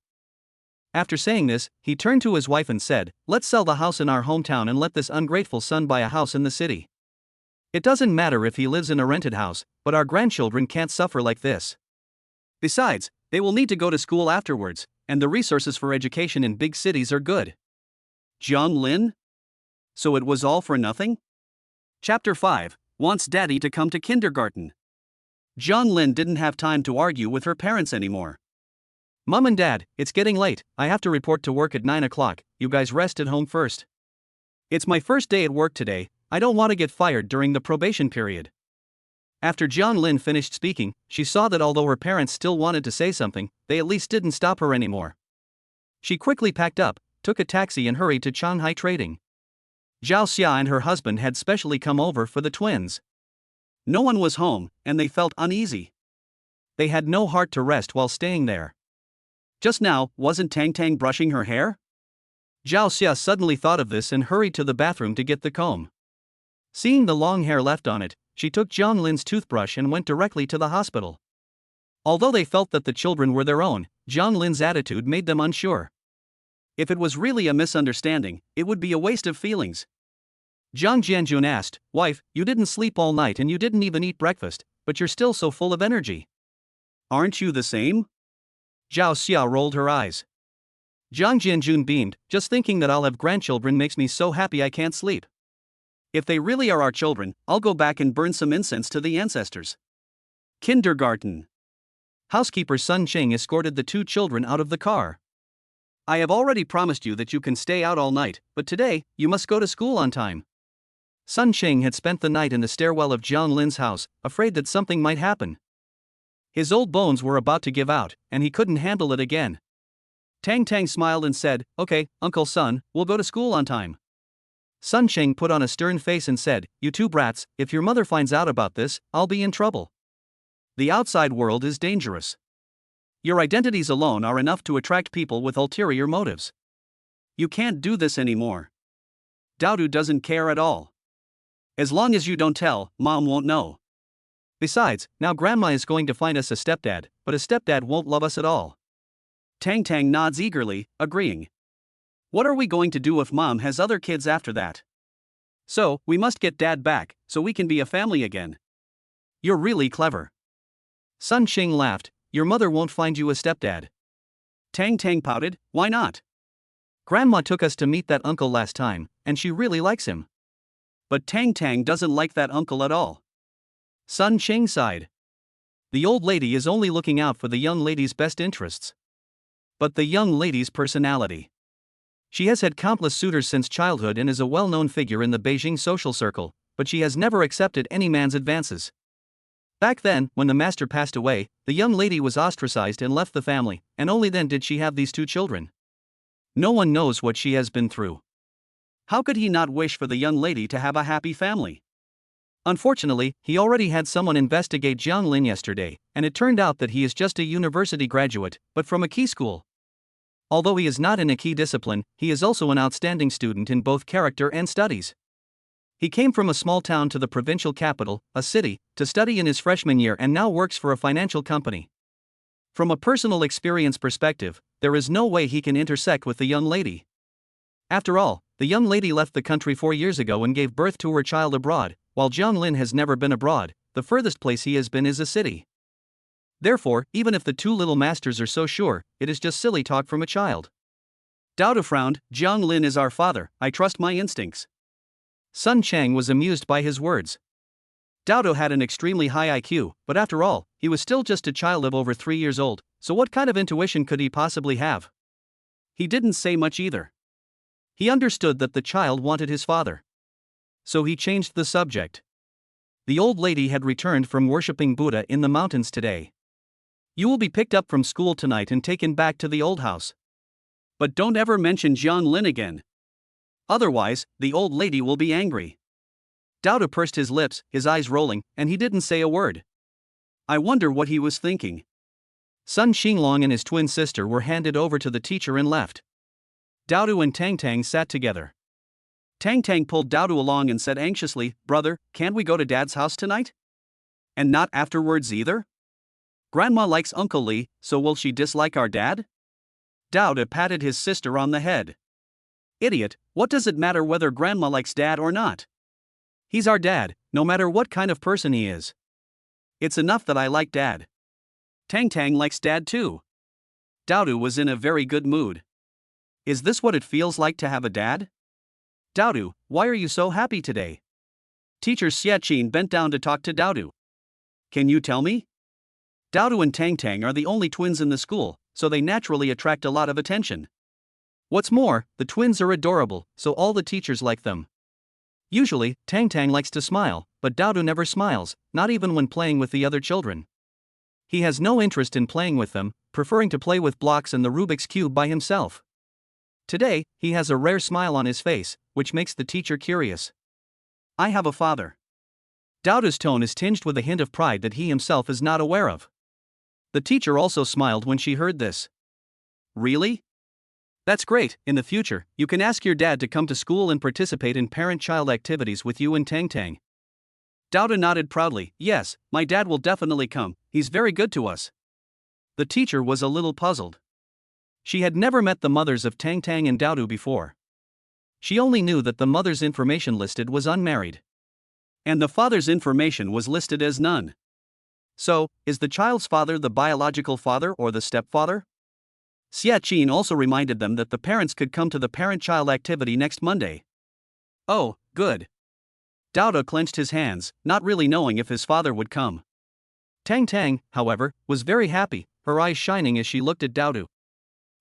After saying this, he turned to his wife and said, "Let's sell the house in our hometown and let this ungrateful son buy a house in the city." It doesn't matter if he lives in a rented house, but our grandchildren can't suffer like this. Besides, they will need to go to school afterwards, and the resources for education in big cities are good. Jiang Lin? So it was all for nothing? Chapter 5 Wants Daddy to Come to Kindergarten. Jiang Lin didn't have time to argue with her parents anymore. Mom and Dad, it's getting late, I have to report to work at 9 o'clock, you guys rest at home first. It's my first day at work today, I don't want to get fired during the probation period. After Jiang Lin finished speaking, she saw that although her parents still wanted to say something, they at least didn't stop her anymore. She quickly packed up, took a taxi and hurried to Shanghai Trading. Zhao Xia and her husband had specially come over for the twins. No one was home, and they felt uneasy. They had no heart to rest while staying there. Just now, wasn't Tang Tang brushing her hair? Zhao Xia suddenly thought of this and hurried to the bathroom to get the comb. Seeing the long hair left on it, she took Jiang Lin's toothbrush and went directly to the hospital. Although they felt that the children were their own, Jiang Lin's attitude made them unsure. If it was really a misunderstanding, it would be a waste of feelings. Jiang Jianjun asked, "Wife, you didn't sleep all night and you didn't even eat breakfast, but you're still so full of energy. Aren't you the same?" Zhao Xia rolled her eyes. Jiang Jianjun beamed, "Just thinking that I'll have grandchildren makes me so happy I can't sleep. If they really are our children, I'll go back and burn some incense to the ancestors." Kindergarten. Housekeeper Sun Ching escorted the two children out of the car. "I have already promised you that you can stay out all night, but today, you must go to school on time." Sun Ching had spent the night in the stairwell of Jiang Lin's house, afraid that something might happen. His old bones were about to give out, and he couldn't handle it again. Tang Tang smiled and said, "Okay, Uncle Sun, we'll go to school on time." Sun Ching put on a stern face and said, "You two brats, if your mother finds out about this, I'll be in trouble. The outside world is dangerous. Your identities alone are enough to attract people with ulterior motives. You can't do this anymore. Daodu doesn't care at all. As long as you don't tell, Mom won't know. Besides, now Grandma is going to find us a stepdad, but a stepdad won't love us at all." Tang Tang nods eagerly, agreeing. "What are we going to do if Mom has other kids after that? So, we must get Dad back, so we can be a family again." "You're really clever." Sun Ching laughed, "Your mother won't find you a stepdad." Tang Tang pouted, "Why not? Grandma took us to meet that uncle last time, and she really likes him." "But Tang Tang doesn't like that uncle at all." Sun Ching sighed. "The old lady is only looking out for the young lady's best interests. But the young lady's personality. She has had countless suitors since childhood and is a well-known figure in the Beijing social circle, but she has never accepted any man's advances. Back then, when the master passed away, the young lady was ostracized and left the family, and only then did she have these two children. No one knows what she has been through. How could he not wish for the young lady to have a happy family? Unfortunately, he already had someone investigate Jiang Lin yesterday, and it turned out that he is just a university graduate, but from a key school. Although he is not in a key discipline, he is also an outstanding student in both character and studies. He came from a small town to the provincial capital, a city, to study in his freshman year and now works for a financial company. From a personal experience perspective, there is no way he can intersect with the young lady. After all, the young lady left the country 4 years ago and gave birth to her child abroad, while Jiang Lin has never been abroad. The furthest place he has been is a city. Therefore, even if the two little masters are so sure, it is just silly talk from a child. Daodu frowned, "Jiang Lin is our father, I trust my instincts." Sun Chang was amused by his words. Daodu had an extremely high IQ, but after all, he was still just a child of over 3 years old, so what kind of intuition could he possibly have? He didn't say much either. He understood that the child wanted his father. So he changed the subject. The old lady had returned from worshipping Buddha in the mountains today. "You will be picked up from school tonight and taken back to the old house. But don't ever mention Jiang Lin again. Otherwise, the old lady will be angry." Daodu pursed his lips, his eyes rolling, and he didn't say a word. I wonder what he was thinking. Sun Xinglong and his twin sister were handed over to the teacher and left. Daodu and Tang Tang sat together. Tang Tang pulled Daodu along and said anxiously, "Brother, can't we go to Dad's house tonight? And not afterwards either? Grandma likes Uncle Li, so will she dislike our dad?" Daodu patted his sister on the head. "Idiot, what does it matter whether Grandma likes Dad or not? He's our dad, no matter what kind of person he is. It's enough that I like Dad. Tang Tang likes Dad too. Daodu was in a very good mood. Is this what it feels like to have a dad? Daodu, why are you so happy today? Teacher Xiaqin bent down to talk to Daodu. Can you tell me? Daodu and Tang Tang are the only twins in the school, so they naturally attract a lot of attention. What's more, the twins are adorable, so all the teachers like them. Usually, Tang Tang likes to smile, but Daodu never smiles, not even when playing with the other children. He has no interest in playing with them, preferring to play with blocks and the Rubik's Cube by himself. Today, he has a rare smile on his face, which makes the teacher curious. I have a father. Daodu's tone is tinged with a hint of pride that he himself is not aware of. The teacher also smiled when she heard this. Really? That's great. In the future, you can ask your dad to come to school and participate in parent-child activities with you and Tang Tang. Daodu nodded proudly. Yes, my dad will definitely come, he's very good to us. The teacher was a little puzzled. She had never met the mothers of Tang Tang and Daodu before. She only knew that the mother's information listed was unmarried. And the father's information was listed as none. So, is the child's father the biological father or the stepfather? Xiaqin also reminded them that the parents could come to the parent-child activity next Monday. Oh, good. Daodu clenched his hands, not really knowing if his father would come. Tang Tang, however, was very happy, her eyes shining as she looked at Daodu.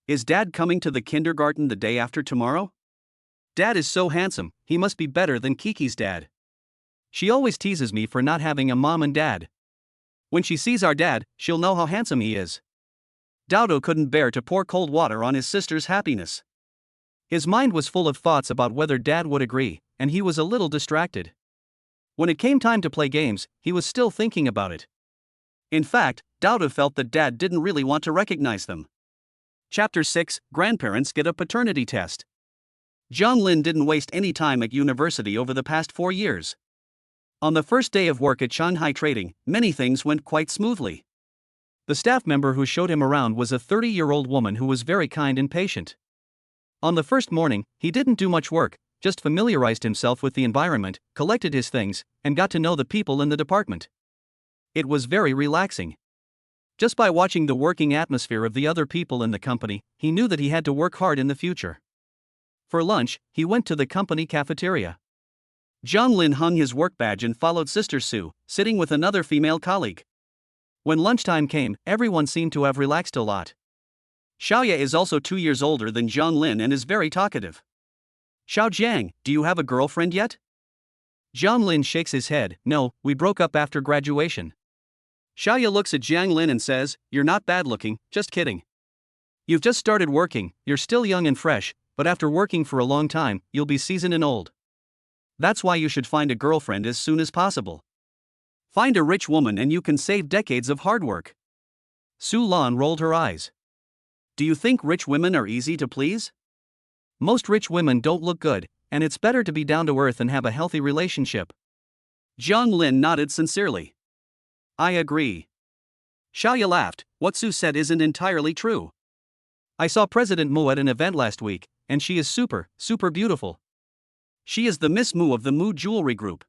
Is Dad coming to the kindergarten the day after tomorrow? Dad is so handsome, he must be better than Kiki's dad. She always teases me for not having a mom and dad. When she sees our dad, she'll know how handsome he is. Daodu couldn't bear to pour cold water on his sister's happiness. His mind was full of thoughts about whether Dad would agree, and he was a little distracted. When it came time to play games, he was still thinking about it. In fact, Daodu felt that Dad didn't really want to recognize them. Chapter 6: Grandparents Get a Paternity Test. Zhang Lin didn't waste any time at university over the past 4 years. On the first day of work at Shanghai Trading, many things went quite smoothly. The staff member who showed him around was a 30-year-old woman who was very kind and patient. On the first morning, he didn't do much work, just familiarized himself with the environment, collected his things, and got to know the people in the department. It was very relaxing. Just by watching the working atmosphere of the other people in the company, he knew that he had to work hard in the future. For lunch, he went to the company cafeteria. Zhang Lin hung his work badge and followed Sister Su, sitting with another female colleague. When lunchtime came, everyone seemed to have relaxed a lot. Xiaoya is also 2 years older than Zhang Lin and is very talkative. Xiao Jiang, do you have a girlfriend yet? Zhang Lin shakes his head. No, we broke up after graduation. Xiaoya looks at Zhang Lin and says, you're not bad looking, just kidding. You've just started working, you're still young and fresh, but after working for a long time, you'll be seasoned and old. That's why you should find a girlfriend as soon as possible. Find a rich woman and you can save decades of hard work. Su Lan rolled her eyes. Do you think rich women are easy to please? Most rich women don't look good, and it's better to be down to earth and have a healthy relationship. Zhang Lin nodded sincerely. I agree. Xiaoya laughed. What Su said isn't entirely true. I saw President Mu at an event last week, and she is super beautiful. She is the Miss Mu of the Mu Jewelry Group.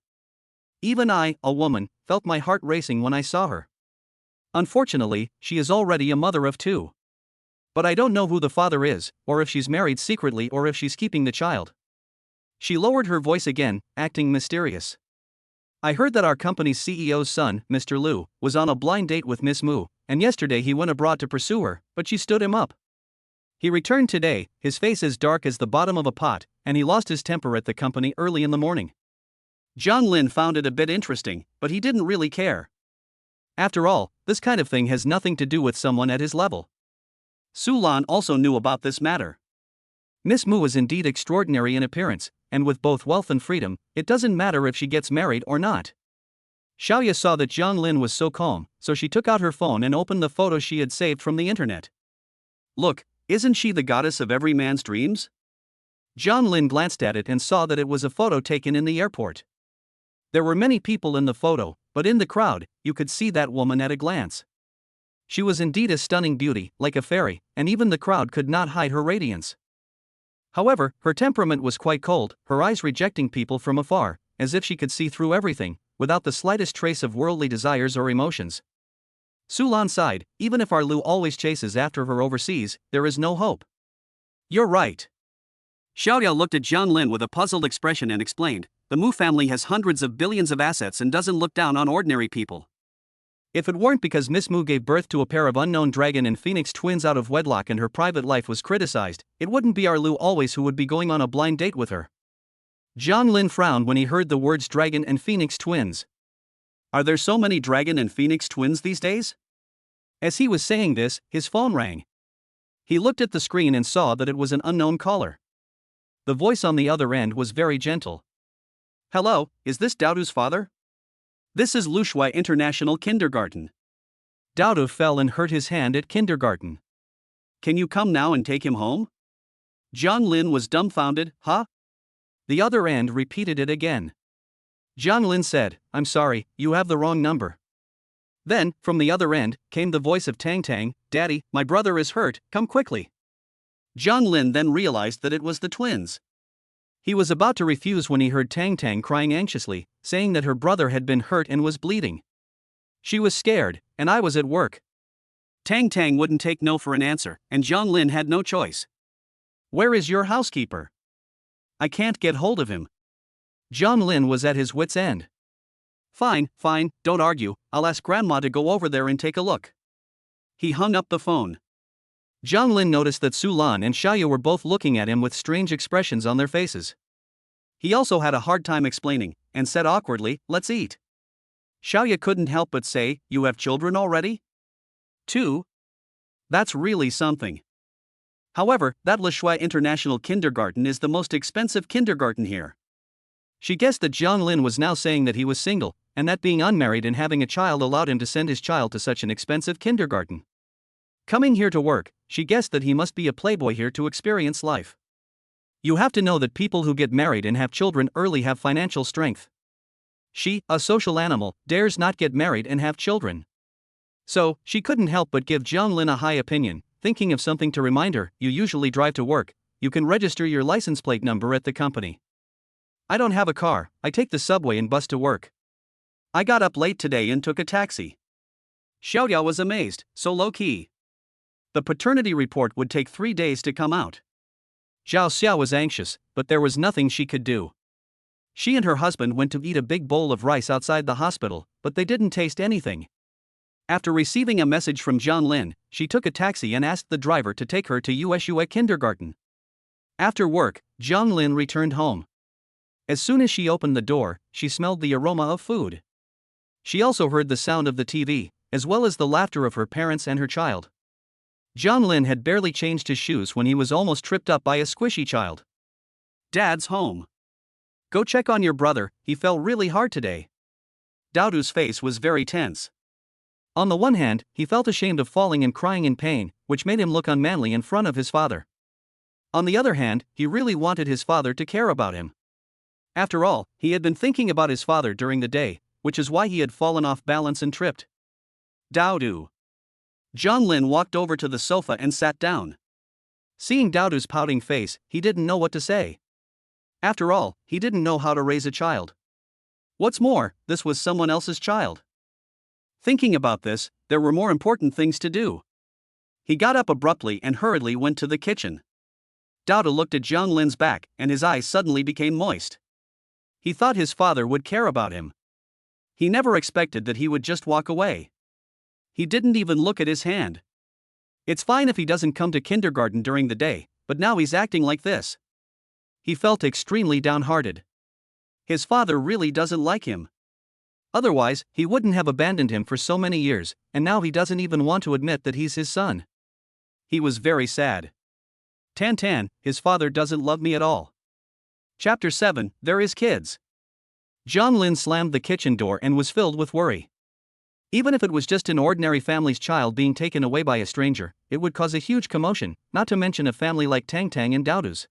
Even I, a woman, felt my heart racing when I saw her. Unfortunately, she is already a mother of 2. But I don't know who the father is, or if she's married secretly or if she's keeping the child. She lowered her voice again, acting mysterious. I heard that our company's CEO's son, Mr. Liu, was on a blind date with Miss Mu, and yesterday he went abroad to pursue her, but she stood him up. He returned today, his face as dark as the bottom of a pot, and he lost his temper at the company early in the morning. Zhang Lin found it a bit interesting, but he didn't really care. After all, this kind of thing has nothing to do with someone at his level. Su Lan also knew about this matter. Miss Mu is indeed extraordinary in appearance, and with both wealth and freedom, it doesn't matter if she gets married or not. Xiaoya saw that Zhang Lin was so calm, so she took out her phone and opened the photo she had saved from the internet. Look, isn't she the goddess of every man's dreams? Zhang Lin glanced at it and saw that it was a photo taken in the airport. There were many people in the photo, but in the crowd, you could see that woman at a glance. She was indeed a stunning beauty, like a fairy, and even the crowd could not hide her radiance. However, her temperament was quite cold, her eyes rejecting people from afar, as if she could see through everything, without the slightest trace of worldly desires or emotions. Sulan sighed, even if our Lu always chases after her overseas, there is no hope. You're right. Xiaoyao looked at Jiang Lin with a puzzled expression and explained, the Mu family has hundreds of billions of assets and doesn't look down on ordinary people. If it weren't because Miss Mu gave birth to a pair of unknown dragon and phoenix twins out of wedlock and her private life was criticized, it wouldn't be our Lu always who would be going on a blind date with her. Jiang Lin frowned when he heard the words dragon and phoenix twins. Are there so many dragon and phoenix twins these days? As he was saying this, his phone rang. He looked at the screen and saw that it was an unknown caller. The voice on the other end was very gentle. Hello, is this Daodu's father? This is Lushui International Kindergarten. Daodu fell and hurt his hand at kindergarten. Can you come now and take him home? Jiang Lin was dumbfounded, huh? The other end repeated it again. Jiang Lin said, I'm sorry, you have the wrong number. Then, from the other end, came the voice of Tang Tang, Daddy, my brother is hurt, come quickly. Jiang Lin then realized that it was the twins. He was about to refuse when he heard Tang Tang crying anxiously, saying that her brother had been hurt and was bleeding. She was scared, and I was at work. Tang Tang wouldn't take no for an answer, and Jiang Lin had no choice. Where is your housekeeper? I can't get hold of him. Jiang Lin was at his wit's end. Fine, don't argue, I'll ask Grandma to go over there and take a look. He hung up the phone. Jiang Lin noticed that Su Lan and Xiaoyu were both looking at him with strange expressions on their faces. He also had a hard time explaining, and said awkwardly, let's eat. Xiaoyu couldn't help but say, you have children already? 2? That's really something. However, that Lushui International Kindergarten is the most expensive kindergarten here. She guessed that Jiang Lin was now saying that he was single, and that being unmarried and having a child allowed him to send his child to such an expensive kindergarten. Coming here to work, she guessed that he must be a playboy here to experience life. You have to know that people who get married and have children early have financial strength. She, a social animal, dares not get married and have children. So, she couldn't help but give Jiang Lin a high opinion, thinking of something to remind her, you usually drive to work, you can register your license plate number at the company. I don't have a car, I take the subway and bus to work. I got up late today and took a taxi. Xiaoyao was amazed, so low-key. The paternity report would take 3 days to come out. Zhao Xiao was anxious, but there was nothing she could do. She and her husband went to eat a big bowl of rice outside the hospital, but they didn't taste anything. After receiving a message from Jiang Lin, she took a taxi and asked the driver to take her to Yueshue Kindergarten. After work, Jiang Lin returned home. As soon as she opened the door, she smelled the aroma of food. She also heard the sound of the TV, as well as the laughter of her parents and her child. Jiang Lin had barely changed his shoes when he was almost tripped up by a squishy child. Dad's home. Go check on your brother, he fell really hard today. Daodu's face was very tense. On the one hand, he felt ashamed of falling and crying in pain, which made him look unmanly in front of his father. On the other hand, he really wanted his father to care about him. After all, he had been thinking about his father during the day, which is why he had fallen off balance and tripped. Daodu. Jiang Lin walked over to the sofa and sat down. Seeing Daodu's pouting face, he didn't know what to say. After all, he didn't know how to raise a child. What's more, this was someone else's child. Thinking about this, there were more important things to do. He got up abruptly and hurriedly went to the kitchen. Daodu looked at Jiang Lin's back, and his eyes suddenly became moist. He thought his father would care about him. He never expected that he would just walk away. He didn't even look at his hand. It's fine if he doesn't come to kindergarten during the day, but now he's acting like this. He felt extremely downhearted. His father really doesn't like him. Otherwise, he wouldn't have abandoned him for so many years, and now he doesn't even want to admit that he's his son. He was very sad. Tan Tan, his father doesn't love me at all. Chapter 7, There is Kids. Jiang Lin slammed the kitchen door and was filled with worry. Even if it was just an ordinary family's child being taken away by a stranger, it would cause a huge commotion, not to mention a family like Tang Tang and Daodu's.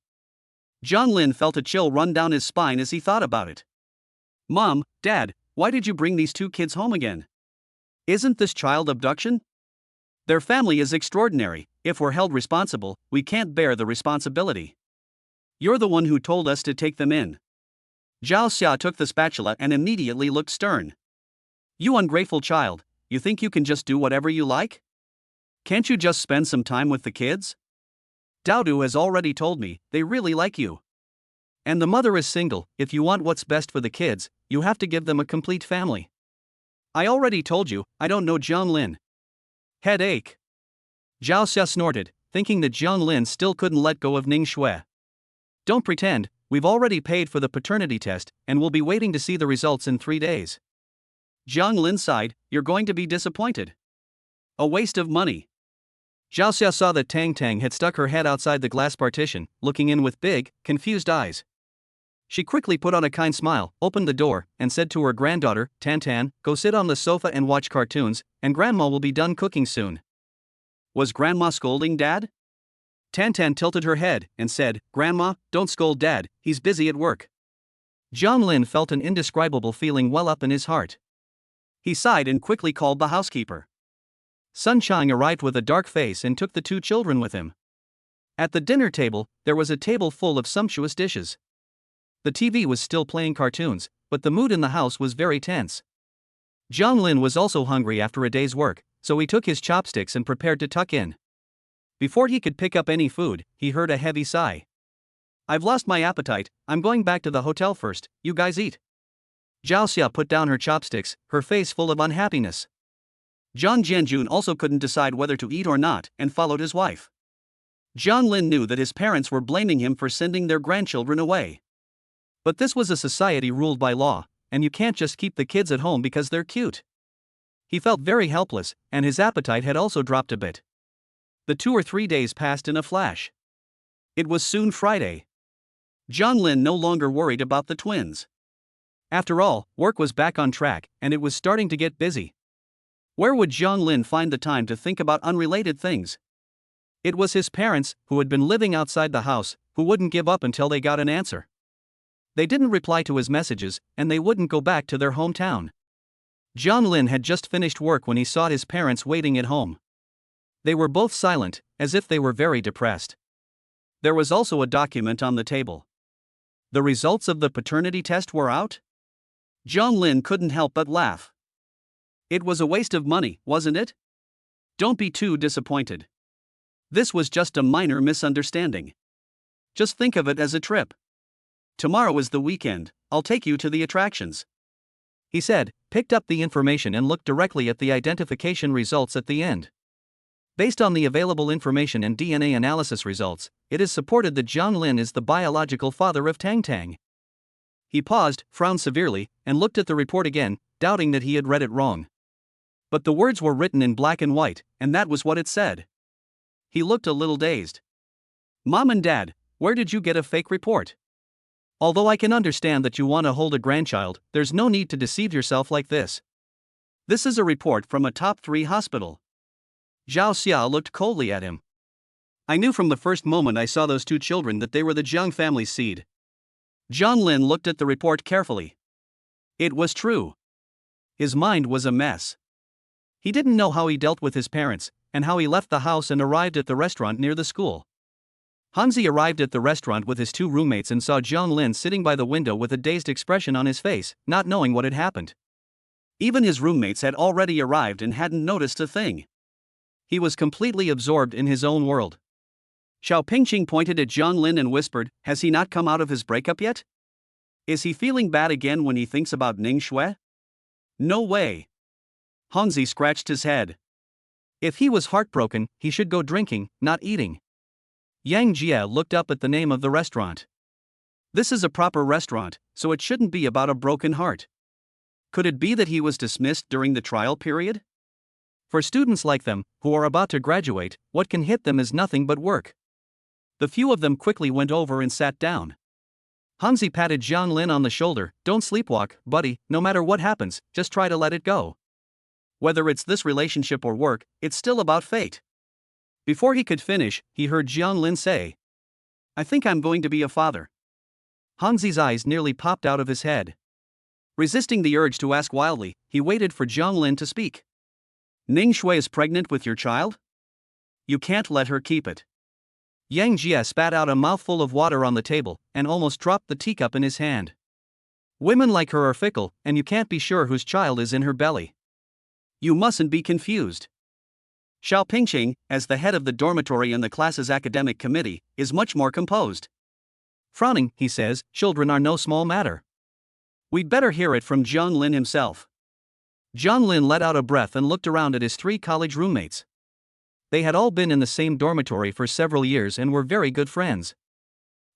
Jiang Lin felt a chill run down his spine as he thought about it. Mom, Dad, why did you bring these 2 kids home again? Isn't this child abduction? Their family is extraordinary. If we're held responsible, we can't bear the responsibility. You're the one who told us to take them in. Zhao Xia took the spatula and immediately looked stern. You ungrateful child, you think you can just do whatever you like? Can't you just spend some time with the kids? Daodu has already told me, they really like you. And the mother is single. If you want what's best for the kids, you have to give them a complete family. I already told you, I don't know Jiang Lin. Headache. Zhao Xia snorted, thinking that Jiang Lin still couldn't let go of Ning Shui. Don't pretend, we've already paid for the paternity test, and we'll be waiting to see the results in 3 days. Jiang Lin sighed, you're going to be disappointed. A waste of money. Zhao Xia saw that Tang Tang had stuck her head outside the glass partition, looking in with big, confused eyes. She quickly put on a kind smile, opened the door, and said to her granddaughter, Tan Tan, go sit on the sofa and watch cartoons, and Grandma will be done cooking soon. Was Grandma scolding Dad? Tan Tan tilted her head and said, Grandma, don't scold Dad, he's busy at work. Jiang Lin felt an indescribable feeling well up in his heart. He sighed and quickly called the housekeeper. Sun Chang arrived with a dark face and took the 2 children with him. At the dinner table, there was a table full of sumptuous dishes. The TV was still playing cartoons, but the mood in the house was very tense. Jiang Lin was also hungry after a day's work, so he took his chopsticks and prepared to tuck in. Before he could pick up any food, he heard a heavy sigh. I've lost my appetite, I'm going back to the hotel first, you guys eat. Zhao Xia put down her chopsticks, her face full of unhappiness. Zhang Jianjun also couldn't decide whether to eat or not, and followed his wife. Jiang Lin knew that his parents were blaming him for sending their grandchildren away. But this was a society ruled by law, and you can't just keep the kids at home because they're cute. He felt very helpless, and his appetite had also dropped a bit. The 2 or 3 days passed in a flash. It was soon Friday. Jiang Lin no longer worried about the twins. After all, work was back on track, and it was starting to get busy. Where would Jiang Lin find the time to think about unrelated things? It was his parents, who had been living outside the house, who wouldn't give up until they got an answer. They didn't reply to his messages, and they wouldn't go back to their hometown. Jiang Lin had just finished work when he saw his parents waiting at home. They were both silent, as if they were very depressed. There was also a document on the table. The results of the paternity test were out? Jiang Lin couldn't help but laugh. It was a waste of money, wasn't it? Don't be too disappointed. This was just a minor misunderstanding. Just think of it as a trip. Tomorrow is the weekend, I'll take you to the attractions. He said, picked up the information and looked directly at the identification results at the end. Based on the available information and DNA analysis results, it is supported that Jiang Lin is the biological father of Tang Tang. He paused, frowned severely, and looked at the report again, doubting that he had read it wrong. But the words were written in black and white, and that was what it said. He looked a little dazed. Mom and Dad, where did you get a fake report? Although I can understand that you want to hold a grandchild, there's no need to deceive yourself like this. This is a report from a top 3 hospital. Zhao Xia looked coldly at him. I knew from the first moment I saw those 2 children that they were the Jiang family's seed. Jiang Lin looked at the report carefully. It was true. His mind was a mess. He didn't know how he dealt with his parents, and how he left the house and arrived at the restaurant near the school. Hanzi arrived at the restaurant with his 2 roommates and saw Jiang Lin sitting by the window with a dazed expression on his face, not knowing what had happened. Even his roommates had already arrived and hadn't noticed a thing. He was completely absorbed in his own world. Xiao Pingqing pointed at Jiang Lin and whispered, has he not come out of his breakup yet? Is he feeling bad again when he thinks about Ning Shui? No way. Hanzi scratched his head. If he was heartbroken, he should go drinking, not eating. Yang Jie looked up at the name of the restaurant. This is a proper restaurant, so it shouldn't be about a broken heart. Could it be that he was dismissed during the trial period? For students like them, who are about to graduate, what can hit them is nothing but work. The few of them quickly went over and sat down. Hanzi patted Jiang Lin on the shoulder, don't sleepwalk, buddy, no matter what happens, just try to let it go. Whether it's this relationship or work, it's still about fate. Before he could finish, he heard Jiang Lin say, I think I'm going to be a father. Hanzi's eyes nearly popped out of his head. Resisting the urge to ask wildly, he waited for Jiang Lin to speak. Ning Shui is pregnant with your child? You can't let her keep it. Yang Jie spat out a mouthful of water on the table, and almost dropped the teacup in his hand. Women like her are fickle, and you can't be sure whose child is in her belly. You mustn't be confused. Xiao Pingqing, as the head of the dormitory and the class's academic committee, is much more composed. Frowning, he says, children are no small matter. We'd better hear it from Jiang Lin himself. Jiang Lin let out a breath and looked around at his 3 college roommates. They had all been in the same dormitory for several years and were very good friends.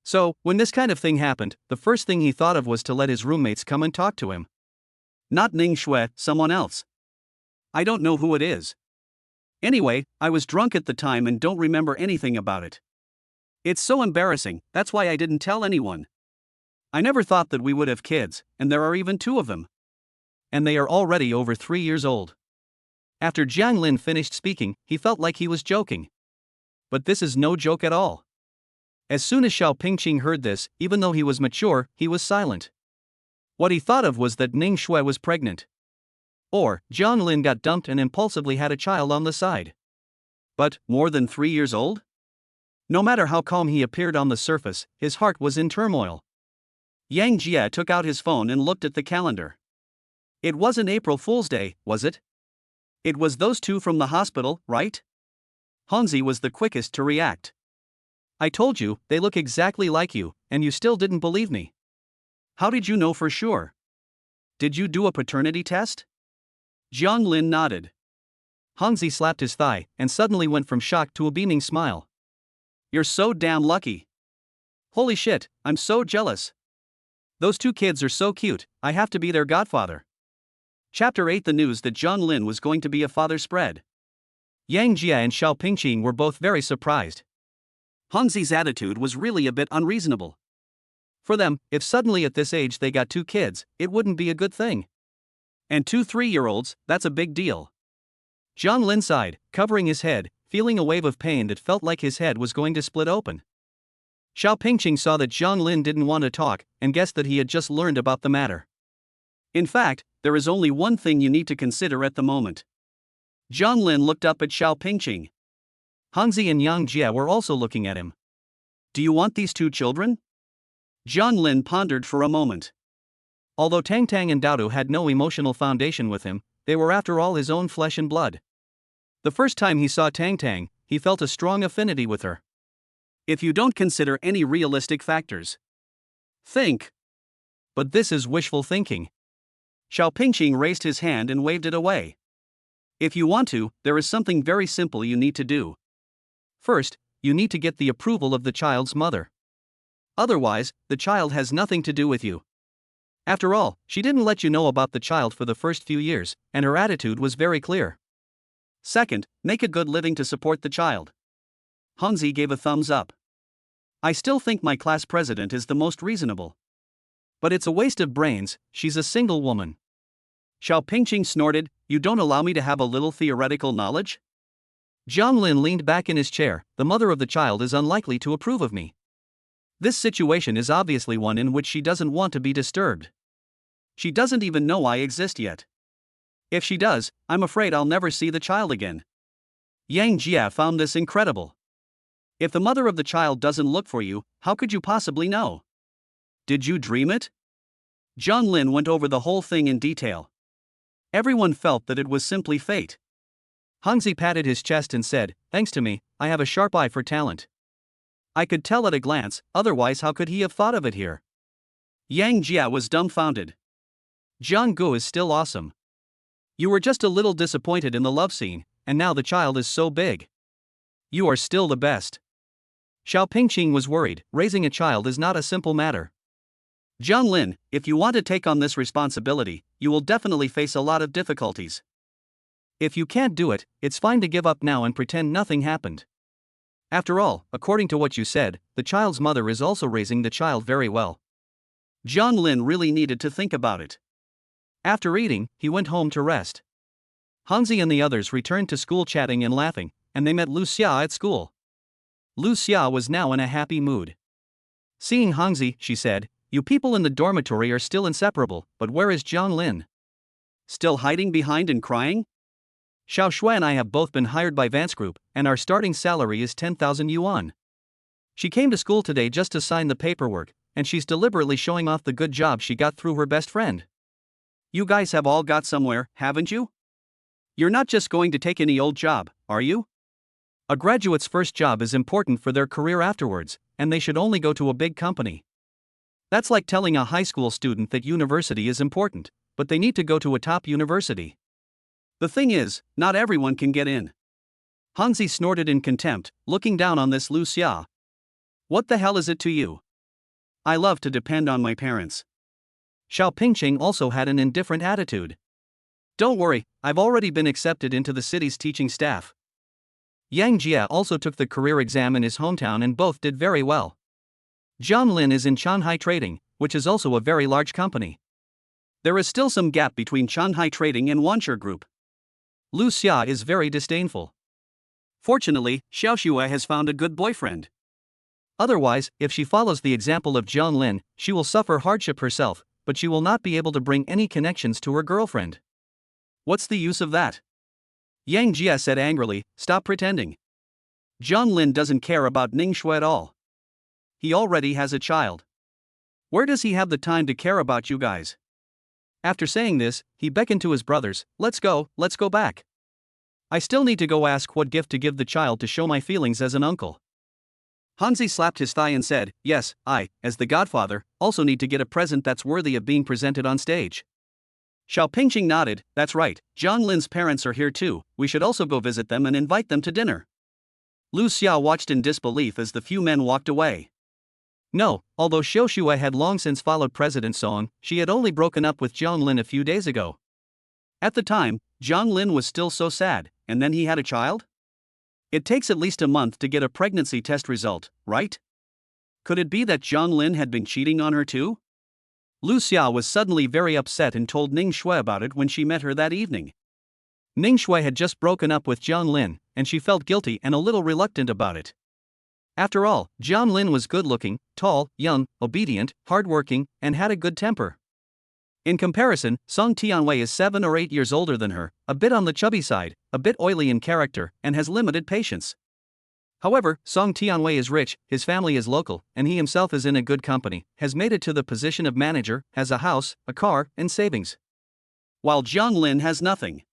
So, when this kind of thing happened, the first thing he thought of was to let his roommates come and talk to him. Not Ning Shui, someone else. I don't know who it is. Anyway, I was drunk at the time and don't remember anything about it. It's so embarrassing, that's why I didn't tell anyone. I never thought that we would have kids, and there are even 2 of them. And they are already over 3 years old. After Jiang Lin finished speaking, he felt like he was joking. But this is no joke at all. As soon as Xiao Pingqing heard this, even though he was mature, he was silent. What he thought of was that Ning Shui was pregnant. Or, Jiang Lin got dumped and impulsively had a child on the side. But, more than 3 years old? No matter how calm he appeared on the surface, his heart was in turmoil. Yang Jie took out his phone and looked at the calendar. It wasn't April Fool's Day, was it? It was those 2 from the hospital, right? Hongzi was the quickest to react. I told you, they look exactly like you, and you still didn't believe me. How did you know for sure? Did you do a paternity test? Jiang Lin nodded. Hongzi slapped his thigh, and suddenly went from shock to a beaming smile. You're so damn lucky. Holy shit, I'm so jealous. Those 2 kids are so cute, I have to be their godfather. Chapter 8. The news that Jiang Lin was going to be a father spread. Yang Jie and Xiao Pingqing were both very surprised. Hongzi's attitude was really a bit unreasonable. For them, if suddenly at this age they got 2 kids, it wouldn't be a good thing. And 2 3-year-olds, that's a big deal. Jiang Lin sighed, covering his head, feeling a wave of pain that felt like his head was going to split open. Xiao Pingqing saw that Jiang Lin didn't want to talk, and guessed that he had just learned about the matter. In fact, there is only one thing you need to consider at the moment. Jiang Lin looked up at Xiao Pingqing. Hongzi and Yang Jie were also looking at him. Do you want these 2 children? Jiang Lin pondered for a moment. Although Tang Tang and Daodu had no emotional foundation with him, they were after all his own flesh and blood. The first time he saw Tang Tang, he felt a strong affinity with her. If you don't consider any realistic factors. Think. But this is wishful thinking. Xiao Pingqing raised his hand and waved it away. If you want to, there is something very simple you need to do. First, you need to get the approval of the child's mother. Otherwise, the child has nothing to do with you. After all, she didn't let you know about the child for the first few years, and her attitude was very clear. Second, make a good living to support the child. Hongzi gave a thumbs up. I still think my class president is the most reasonable. But it's a waste of brains, she's a single woman. Xiao Pingqing snorted, you don't allow me to have a little theoretical knowledge? Jiang Lin leaned back in his chair, the mother of the child is unlikely to approve of me. This situation is obviously one in which she doesn't want to be disturbed. She doesn't even know I exist yet. If she does, I'm afraid I'll never see the child again. Yang Jie found this incredible. If the mother of the child doesn't look for you, how could you possibly know? Did you dream it? Jiang Lin went over the whole thing in detail. Everyone felt that it was simply fate. Hongzi patted his chest and said, thanks to me, I have a sharp eye for talent. I could tell at a glance, otherwise how could he have thought of it here? Yang Jie was dumbfounded. Jiang Gu is still awesome. You were just a little disappointed in the love scene, and now the child is so big. You are still the best. Xiao Pingqing was worried, raising a child is not a simple matter. Jiang Lin, if you want to take on this responsibility, you will definitely face a lot of difficulties. If you can't do it, it's fine to give up now and pretend nothing happened. After all, according to what you said, the child's mother is also raising the child very well. Jiang Lin really needed to think about it. After eating, he went home to rest. Hongzi and the others returned to school chatting and laughing, and they met Lu Xia at school. Lu Xia was now in a happy mood. Seeing Hongzi, she said, you people in the dormitory are still inseparable, but where is Jiang Lin? Still hiding behind and crying? Xiao Shui and I have both been hired by Vance Group, and our starting salary is 10,000 yuan. She came to school today just to sign the paperwork, and she's deliberately showing off the good job she got through her best friend. You guys have all got somewhere, haven't you? You're not just going to take any old job, are you? A graduate's first job is important for their career afterwards, and they should only go to a big company. That's like telling a high school student that university is important, but they need to go to a top university. The thing is, not everyone can get in. Hansi snorted in contempt, looking down on this Lu Xia. What the hell is it to you? I love to depend on my parents. Xiao Pingqing also had an indifferent attitude. Don't worry, I've already been accepted into the city's teaching staff. Yang Jia also took the career exam in his hometown and both did very well. Zhang Lin is in Changhai Trading, which is also a very large company. There is still some gap between Changhai Trading and Wanshur Group. Lu Xia is very disdainful. Fortunately, Xiao Xue has found a good boyfriend. Otherwise, if she follows the example of Zhang Lin, she will suffer hardship herself, but she will not be able to bring any connections to her girlfriend. What's the use of that? Yang Jia said angrily, stop pretending. Zhang Lin doesn't care about Ning Shui at all. He already has a child. Where does he have the time to care about you guys? After saying this, he beckoned to his brothers, let's go back. I still need to go ask what gift to give the child to show my feelings as an uncle. Hansi slapped his thigh and said, yes, I, as the godfather, also need to get a present that's worthy of being presented on stage. Xiao Pingqing nodded, that's right, Zhang Lin's parents are here too, we should also go visit them and invite them to dinner. Lu Xia watched in disbelief as the few men walked away. No, although Xiao Xue had long since followed President Song, she had only broken up with Zhang Lin a few days ago. At the time, Zhang Lin was still so sad, and then he had a child? It takes at least a month to get a pregnancy test result, right? Could it be that Zhang Lin had been cheating on her too? Lu Xia was suddenly very upset and told Ning Shui about it when she met her that evening. Ning Shui had just broken up with Zhang Lin, and she felt guilty and a little reluctant about it. After all, Zhang Lin was good-looking, tall, young, obedient, hard-working, and had a good temper. In comparison, Song Tianwei is 7 or 8 years older than her, a bit on the chubby side, a bit oily in character, and has limited patience. However, Song Tianwei is rich, his family is local, and he himself is in a good company, has made it to the position of manager, has a house, a car, and savings. While Zhang Lin has nothing.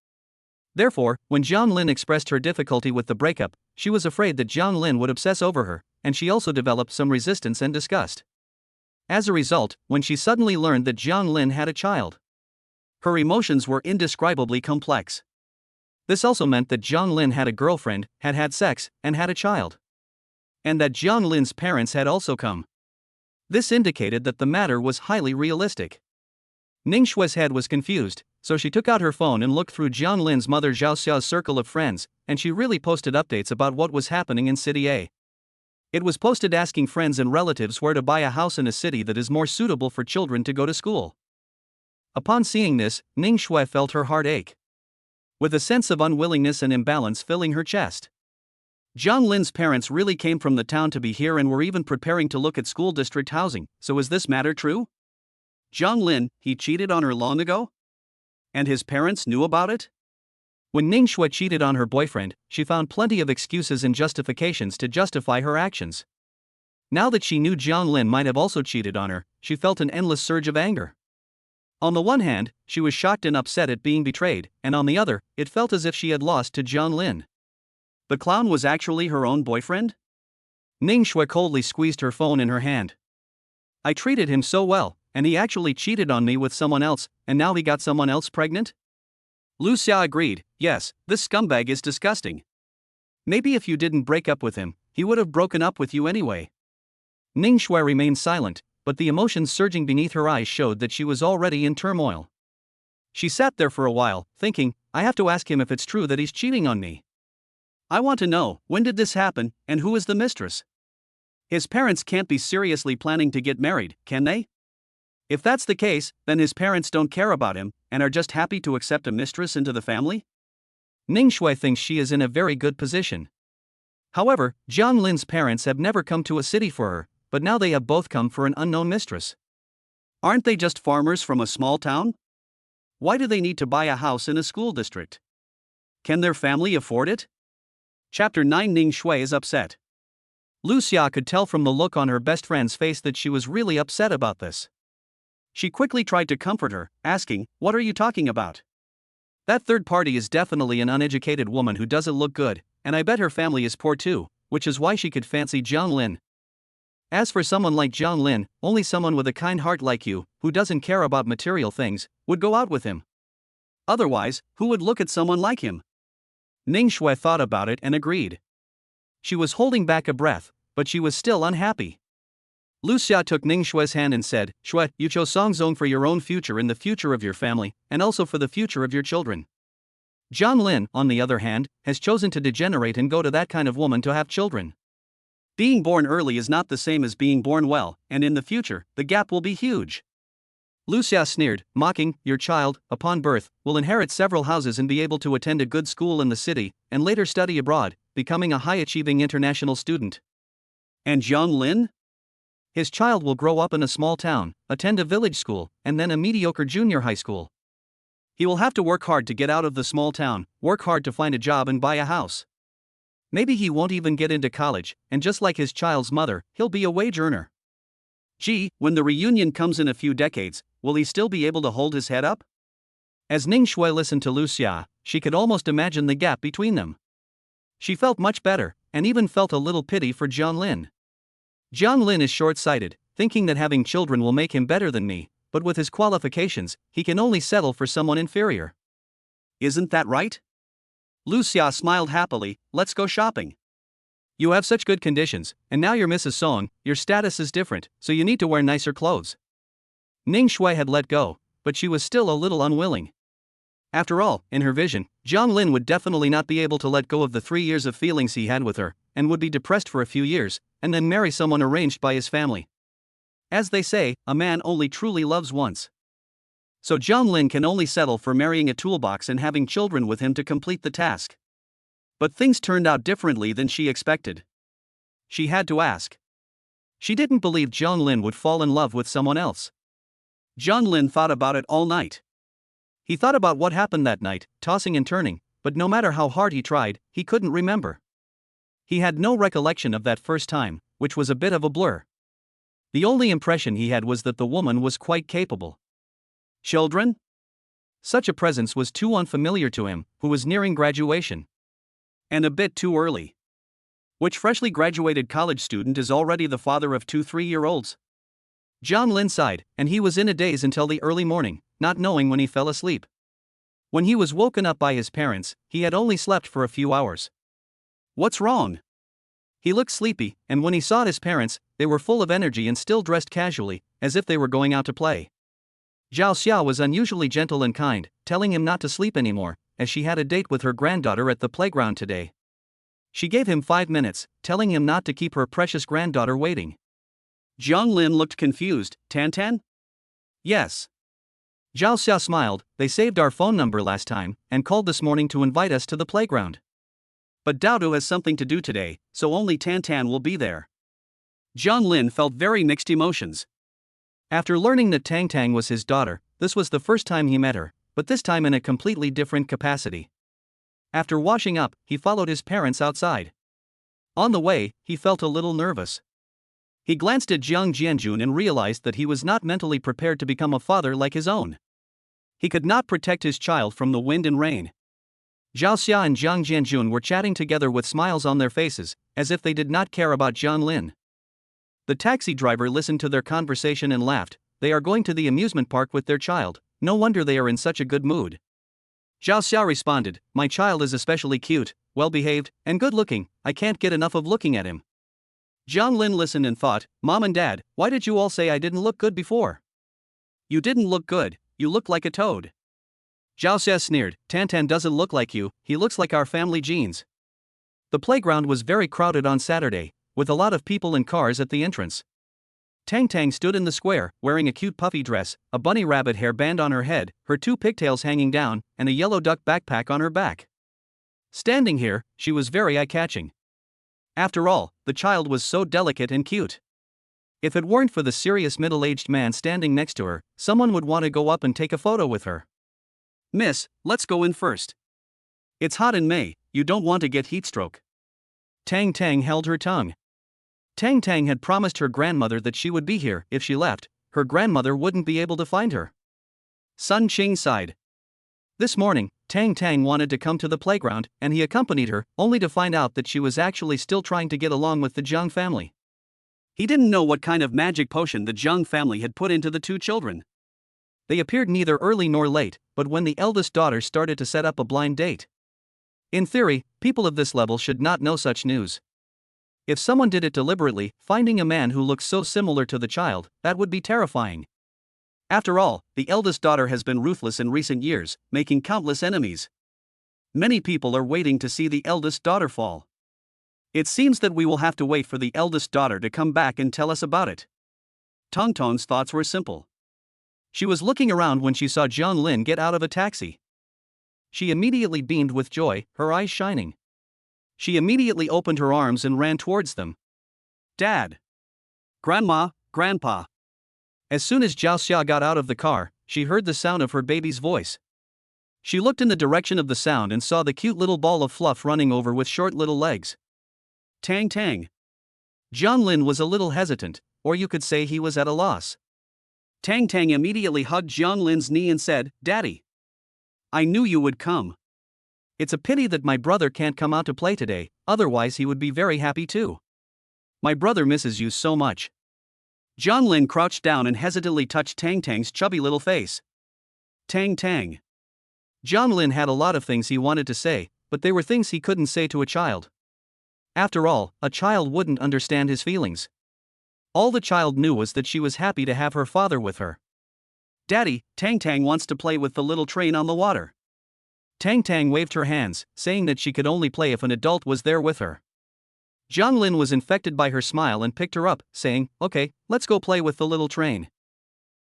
Therefore, when Zhang Lin expressed her difficulty with the breakup, she was afraid that Zhang Lin would obsess over her, and she also developed some resistance and disgust. As a result, when she suddenly learned that Zhang Lin had a child, her emotions were indescribably complex. This also meant that Zhang Lin had a girlfriend, had had sex, and had a child. And that Zhang Lin's parents had also come. This indicated that the matter was highly realistic. Ning Shui's head was confused, so she took out her phone and looked through Zhang Lin's mother Zhao Xiao's circle of friends, and she really posted updates about what was happening in City A. It was posted asking friends and relatives where to buy a house in a city that is more suitable for children to go to school. Upon seeing this, Ning Shui felt her heart ache, with a sense of unwillingness and imbalance filling her chest. Zhang Lin's parents really came from the town to be here and were even preparing to look at school district housing, so is this matter true? Zhang Lin, he cheated on her long ago? And his parents knew about it? When Ning Shui cheated on her boyfriend, she found plenty of excuses and justifications to justify her actions. Now that she knew Zhang Lin might have also cheated on her, she felt an endless surge of anger. On the one hand, she was shocked and upset at being betrayed, and on the other, it felt as if she had lost to Zhang Lin. The clown was actually her own boyfriend? Ning Shui coldly squeezed her phone in her hand. I treated him so well, and he actually cheated on me with someone else, and now he got someone else pregnant? Lu Xia agreed, yes, this scumbag is disgusting. Maybe if you didn't break up with him, he would have broken up with you anyway. Ning Shui remained silent, but the emotions surging beneath her eyes showed that she was already in turmoil. She sat there for a while, thinking, I have to ask him if it's true that he's cheating on me. I want to know, when did this happen, and who is the mistress? His parents can't be seriously planning to get married, can they? If that's the case, then his parents don't care about him, and are just happy to accept a mistress into the family? Ning Shui thinks she is in a very good position. However, Zhang Lin's parents have never come to a city for her, but now they have both come for an unknown mistress. Aren't they just farmers from a small town? Why do they need to buy a house in a school district? Can their family afford it? Chapter 9 Ning Shui is upset. Lu Xia could tell from the look on her best friend's face that she was really upset about this. She quickly tried to comfort her, asking, "What are you talking about? That third party is definitely an uneducated woman who doesn't look good, and I bet her family is poor too, which is why she could fancy Jiang Lin. As for someone like Jiang Lin, only someone with a kind heart like you, who doesn't care about material things, would go out with him. Otherwise, who would look at someone like him?" Ning Shui thought about it and agreed. She was holding back a breath, but she was still unhappy. Lu Xia took Ning Shui's hand and said, "Shui, you chose Song Zong for your own future and the future of your family, and also for the future of your children. Jiang Lin, on the other hand, has chosen to degenerate and go to that kind of woman to have children. Being born early is not the same as being born well, and in the future, the gap will be huge." Lu Xia sneered, mocking, "Your child, upon birth, will inherit several houses and be able to attend a good school in the city, and later study abroad, becoming a high-achieving international student. And Jiang Lin? His child will grow up in a small town, attend a village school, and then a mediocre junior high school. He will have to work hard to get out of the small town, work hard to find a job and buy a house. Maybe he won't even get into college, and just like his child's mother, he'll be a wage earner. Gee, when the reunion comes in a few decades, will he still be able to hold his head up?" As Ning Shui listened to Lu Xia, she could almost imagine the gap between them. She felt much better, and even felt a little pity for Jiang Lin. Jiang Lin is short-sighted, thinking that having children will make him better than me, but with his qualifications, he can only settle for someone inferior. Isn't that right? Lu Xia smiled happily. "Let's go shopping. You have such good conditions, and now you're Mrs. Song, your status is different, so you need to wear nicer clothes." Ning Shui had let go, but she was still a little unwilling. After all, in her vision, Jiang Lin would definitely not be able to let go of the 3 years of feelings he had with her, and would be depressed for a few years, and then marry someone arranged by his family. As they say, a man only truly loves once. So Jiang Lin can only settle for marrying a toolbox and having children with him to complete the task. But things turned out differently than she expected. She had to ask. She didn't believe Jiang Lin would fall in love with someone else. Jiang Lin thought about it all night. He thought about what happened that night, tossing and turning, but no matter how hard he tried, he couldn't remember. He had no recollection of that first time, which was a bit of a blur. The only impression he had was that the woman was quite capable. Children? Such a presence was too unfamiliar to him, who was nearing graduation. And a bit too early. Which freshly graduated college student is already the father of 2 3-year-olds? Jiang Lin sighed, and he was in a daze until the early morning, not knowing when he fell asleep. When he was woken up by his parents, he had only slept for a few hours. What's wrong? He looked sleepy, and when he saw his parents, they were full of energy and still dressed casually, as if they were going out to play. Zhao Xia was unusually gentle and kind, telling him not to sleep anymore, as she had a date with her granddaughter at the playground today. She gave him 5 minutes, telling him not to keep her precious granddaughter waiting. Jiang Lin looked confused. "Tan? Yes." Zhao Xia smiled. "They saved our phone number last time, and called this morning to invite us to the playground. But Daodu has something to do today, so only Tan will be there." Jiang Lin felt very mixed emotions. After learning that Tang was his daughter, this was the first time he met her, but this time in a completely different capacity. After washing up, he followed his parents outside. On the way, he felt a little nervous. He glanced at Jiang Jianjun and realized that he was not mentally prepared to become a father like his own. He could not protect his child from the wind and rain. Zhao Xia and Jiang Jianjun were chatting together with smiles on their faces, as if they did not care about Jiang Lin. The taxi driver listened to their conversation and laughed. They are going to the amusement park with their child, no wonder they are in such a good mood. Zhao Xia responded, "My child is especially cute, well-behaved, and good-looking, I can't get enough of looking at him." Jiang Lin listened and thought, "Mom and Dad, why did you all say I didn't look good before? You didn't look good, you looked like a toad." Zhao Xia sneered, Tan doesn't look like you, he looks like our family genes." The playground was very crowded on Saturday, with a lot of people and cars at the entrance. Tang stood in the square, wearing a cute puffy dress, a bunny rabbit hair band on her head, her 2 pigtails hanging down, and a yellow duck backpack on her back. Standing here, she was very eye-catching. After all, the child was so delicate and cute. If it weren't for the serious middle-aged man standing next to her, someone would want to go up and take a photo with her. "Miss, let's go in first. It's hot in May, you don't want to get heatstroke." Tang held her tongue. Tang Tang had promised her grandmother that she would be here. If she left, her grandmother wouldn't be able to find her. Sun Qing sighed. This morning, Tang Tang wanted to come to the playground, and he accompanied her, only to find out that she was actually still trying to get along with the Jiang family. He didn't know what kind of magic potion the Jiang family had put into the two children. They appeared neither early nor late, but when the eldest daughter started to set up a blind date. In theory, people of this level should not know such news. If someone did it deliberately, finding a man who looks so similar to the child, that would be terrifying. After all, the eldest daughter has been ruthless in recent years, making countless enemies. Many people are waiting to see the eldest daughter fall. It seems that we will have to wait for the eldest daughter to come back and tell us about it. Tong Tong's thoughts were simple. She was looking around when she saw Jiang Lin get out of a taxi. She immediately beamed with joy, her eyes shining. She immediately opened her arms and ran towards them. Dad! Grandma, Grandpa! As soon as Zhao Xia got out of the car, she heard the sound of her baby's voice. She looked in the direction of the sound and saw the cute little ball of fluff running over with short little legs. Tang Tang. Jiang Lin was a little hesitant, or you could say he was at a loss. Tang Tang immediately hugged Jiang Lin's knee and said, Daddy! I knew you would come. It's a pity that my brother can't come out to play today, otherwise he would be very happy too. My brother misses you so much. Jiang Lin crouched down and hesitantly touched Tang Tang's chubby little face. Tang Tang. Jiang Lin had a lot of things he wanted to say, but they were things he couldn't say to a child. After all, a child wouldn't understand his feelings. All the child knew was that she was happy to have her father with her. Daddy, Tang Tang wants to play with the little train on the water. Tang Tang waved her hands, saying that she could only play if an adult was there with her. Jiang Lin was infected by her smile and picked her up, saying, Okay, let's go play with the little train.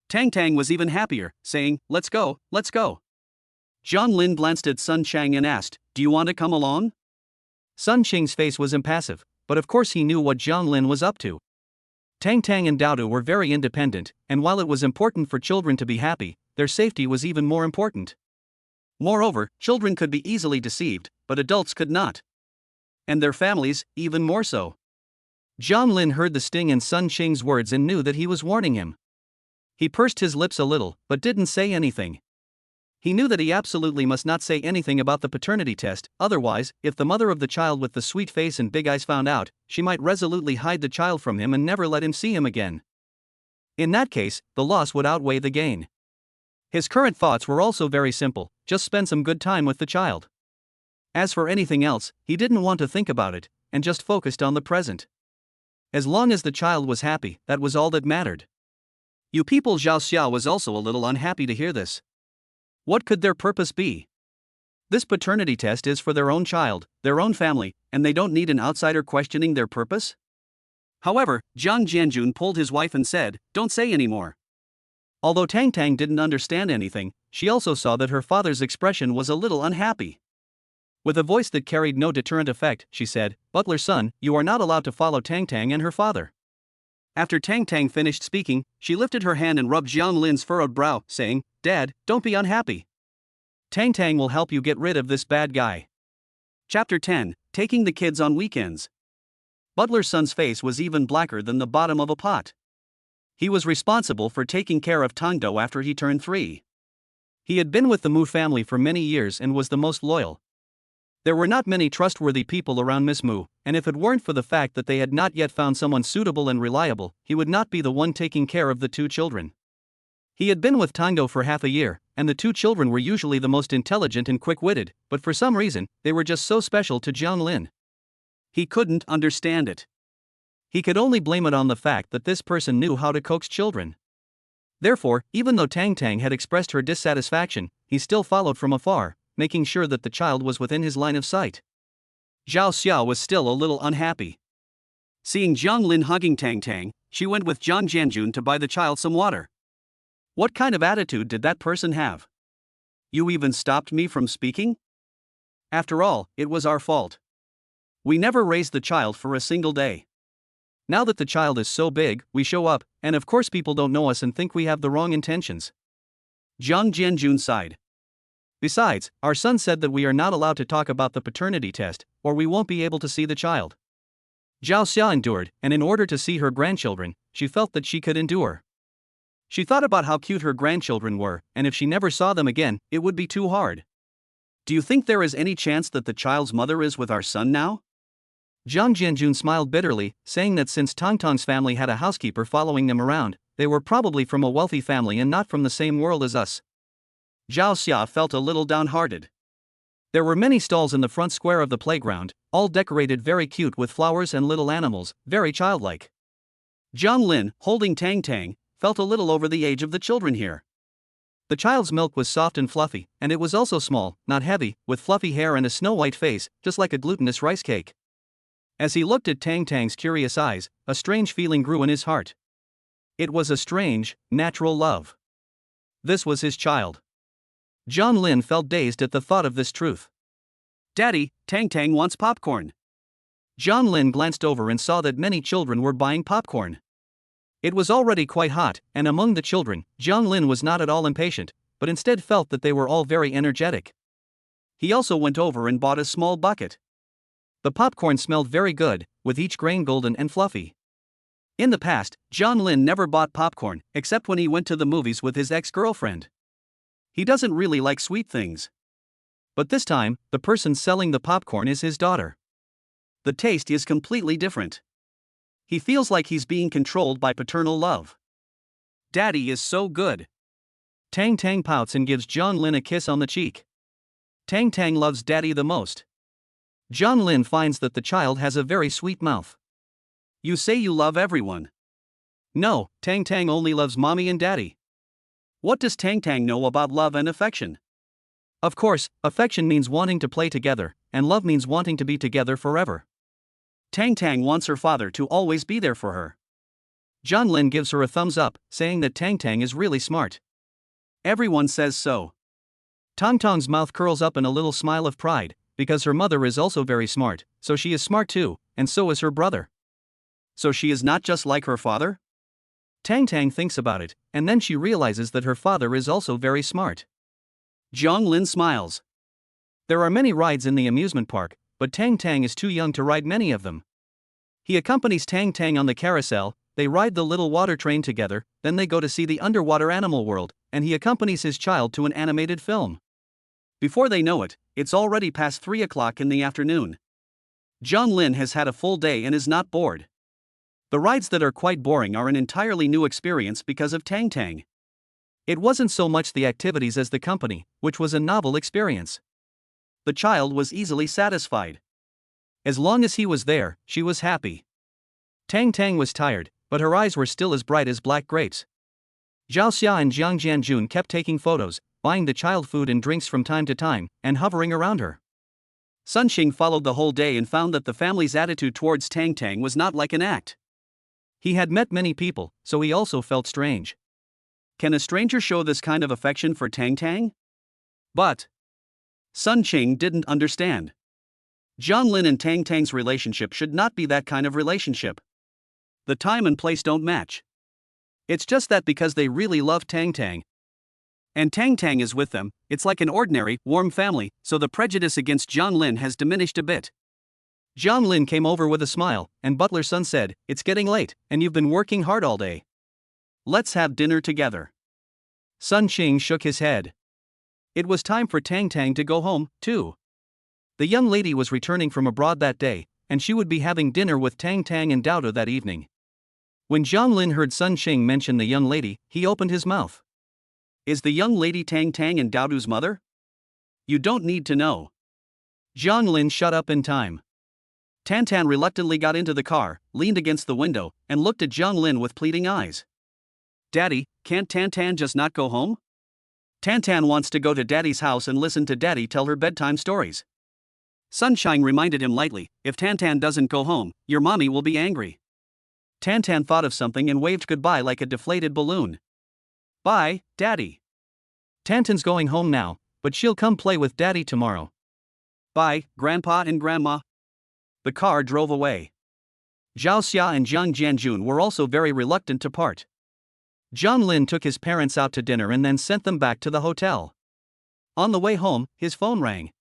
Tang Tang was even happier, saying, Let's go, let's go. Jiang Lin glanced at Sun Chang and asked, Do you want to come along? Sun Qing's face was impassive, but of course he knew what Jiang Lin was up to. Tang Tang and Dao Du were very independent, and while it was important for children to be happy, their safety was even more important. Moreover, children could be easily deceived, but adults could not. And their families, even more so. Jiang Lin heard the sting in Sun Qing's words and knew that he was warning him. He pursed his lips a little, but didn't say anything. He knew that he absolutely must not say anything about the paternity test, otherwise, if the mother of the child with the sweet face and big eyes found out, she might resolutely hide the child from him and never let him see him again. In that case, the loss would outweigh the gain. His current thoughts were also very simple, just spend some good time with the child. As for anything else, he didn't want to think about it, and just focused on the present. As long as the child was happy, that was all that mattered. You people. Zhao Xia was also a little unhappy to hear this. What could their purpose be? This paternity test is for their own child, their own family, and they don't need an outsider questioning their purpose? However, Jiang Jianjun pulled his wife and said, Don't say any more. Although Tang Tang didn't understand anything, she also saw that her father's expression was a little unhappy. With a voice that carried no deterrent effect, she said, Butler's son, you are not allowed to follow Tang Tang and her father. After Tang Tang finished speaking, she lifted her hand and rubbed Jiang Lin's furrowed brow, saying, Dad, don't be unhappy. Tang Tang will help you get rid of this bad guy. Chapter 10, Taking the Kids on Weekends. Butler's son's face was even blacker than the bottom of a pot. He was responsible for taking care of Tangdo after he turned 3. He had been with the Mu family for many years and was the most loyal. There were not many trustworthy people around Miss Mu, and if it weren't for the fact that they had not yet found someone suitable and reliable, he would not be the one taking care of the two children. He had been with Tangdo for half a year, and the two children were usually the most intelligent and quick-witted, but for some reason, they were just so special to Jiang Lin. He couldn't understand it. He could only blame it on the fact that this person knew how to coax children. Therefore, even though Tang Tang had expressed her dissatisfaction, he still followed from afar, making sure that the child was within his line of sight. Zhao Xia was still a little unhappy. Seeing Jiang Lin hugging Tang Tang, she went with Jiang Jianjun to buy the child some water. What kind of attitude did that person have? You even stopped me from speaking? After all, it was our fault. We never raised the child for a single day. Now that the child is so big, we show up, and of course people don't know us and think we have the wrong intentions. Jiang Jianjun sighed. Besides, our son said that we are not allowed to talk about the paternity test, or we won't be able to see the child. Zhao Xia endured, and in order to see her grandchildren, she felt that she could endure. She thought about how cute her grandchildren were, and if she never saw them again, it would be too hard. Do you think there is any chance that the child's mother is with our son now? Jiang Jianjun smiled bitterly, saying that since Tongtong's family had a housekeeper following them around, they were probably from a wealthy family and not from the same world as us. Zhao Xia felt a little downhearted. There were many stalls in the front square of the playground, all decorated very cute with flowers and little animals, very childlike. Zhang Lin, holding Tang Tang, felt a little over the age of the children here. The child's milk was soft and fluffy, and it was also small, not heavy, with fluffy hair and a snow-white face, just like a glutinous rice cake. As he looked at Tang Tang's curious eyes, a strange feeling grew in his heart. It was a strange, natural love. This was his child. Zhang Lin felt dazed at the thought of this truth. Daddy, Tang Tang wants popcorn. Zhang Lin glanced over and saw that many children were buying popcorn. It was already quite hot, and among the children, Zhang Lin was not at all impatient, but instead felt that they were all very energetic. He also went over and bought a small bucket. The popcorn smelled very good, with each grain golden and fluffy. In the past, Zhang Lin never bought popcorn, except when he went to the movies with his ex-girlfriend. He doesn't really like sweet things. But this time, the person selling the popcorn is his daughter. The taste is completely different. He feels like he's being controlled by paternal love. Daddy is so good. Tang Tang pouts and gives Zhang Lin a kiss on the cheek. Tang Tang loves Daddy the most. Zhang Lin finds that the child has a very sweet mouth. You say you love everyone. No, Tang Tang only loves Mommy and Daddy. What does Tang Tang know about love and affection? Of course, affection means wanting to play together, and love means wanting to be together forever. Tang Tang wants her father to always be there for her. Zhang Lin gives her a thumbs up, saying that Tang Tang is really smart. Everyone says so. Tongtong's mouth curls up in a little smile of pride, because her mother is also very smart, so she is smart too, and so is her brother. So she is not just like her father? Tang Tang thinks about it, and then she realizes that her father is also very smart. Zhang Lin smiles. There are many rides in the amusement park, but Tang Tang is too young to ride many of them. He accompanies Tang Tang on the carousel, they ride the little water train together, then they go to see the underwater animal world, and he accompanies his child to an animated film. Before they know it, it's already past 3 o'clock in the afternoon. Zhang Lin has had a full day and is not bored. The rides that are quite boring are an entirely new experience because of Tang Tang. It wasn't so much the activities as the company, which was a novel experience. The child was easily satisfied. As long as he was there, she was happy. Tang Tang was tired, but her eyes were still as bright as black grapes. Zhao Xia and Jiang Jianjun kept taking photos, buying the child food and drinks from time to time, and hovering around her. Sun Xing followed the whole day and found that the family's attitude towards Tang Tang was not like an act. He had met many people, so he also felt strange. Can a stranger show this kind of affection for Tang Tang? But Sun Qing didn't understand. Zhang Lin and Tang Tang's relationship should not be that kind of relationship. The time and place don't match. It's just that because they really love Tang Tang, and Tang Tang is with them, it's like an ordinary, warm family, so the prejudice against Zhang Lin has diminished a bit. Zhang Lin came over with a smile, and Butler Sun said, "It's getting late, and you've been working hard all day. Let's have dinner together." Sun Qing shook his head. It was time for Tang Tang to go home, too. The young lady was returning from abroad that day, and she would be having dinner with Tang Tang and Dao that evening. When Zhang Lin heard Sun Qing mention the young lady, he opened his mouth. Is the young lady Tang Tang and Daodu's mother? You don't need to know. Zhang Lin shut up in time. Tan Tan reluctantly got into the car, leaned against the window, and looked at Zhang Lin with pleading eyes. Daddy, can't Tan Tan just not go home? Tan Tan wants to go to Daddy's house and listen to Daddy tell her bedtime stories. Sunshine reminded him lightly, if Tan Tan doesn't go home, your mommy will be angry. Tan Tan thought of something and waved goodbye like a deflated balloon. Bye, Daddy. Tantan's going home now, but she'll come play with Daddy tomorrow. Bye, Grandpa and Grandma. The car drove away. Zhao Xia and Jiang Jianjun were also very reluctant to part. Zhang Lin took his parents out to dinner and then sent them back to the hotel. On the way home, his phone rang.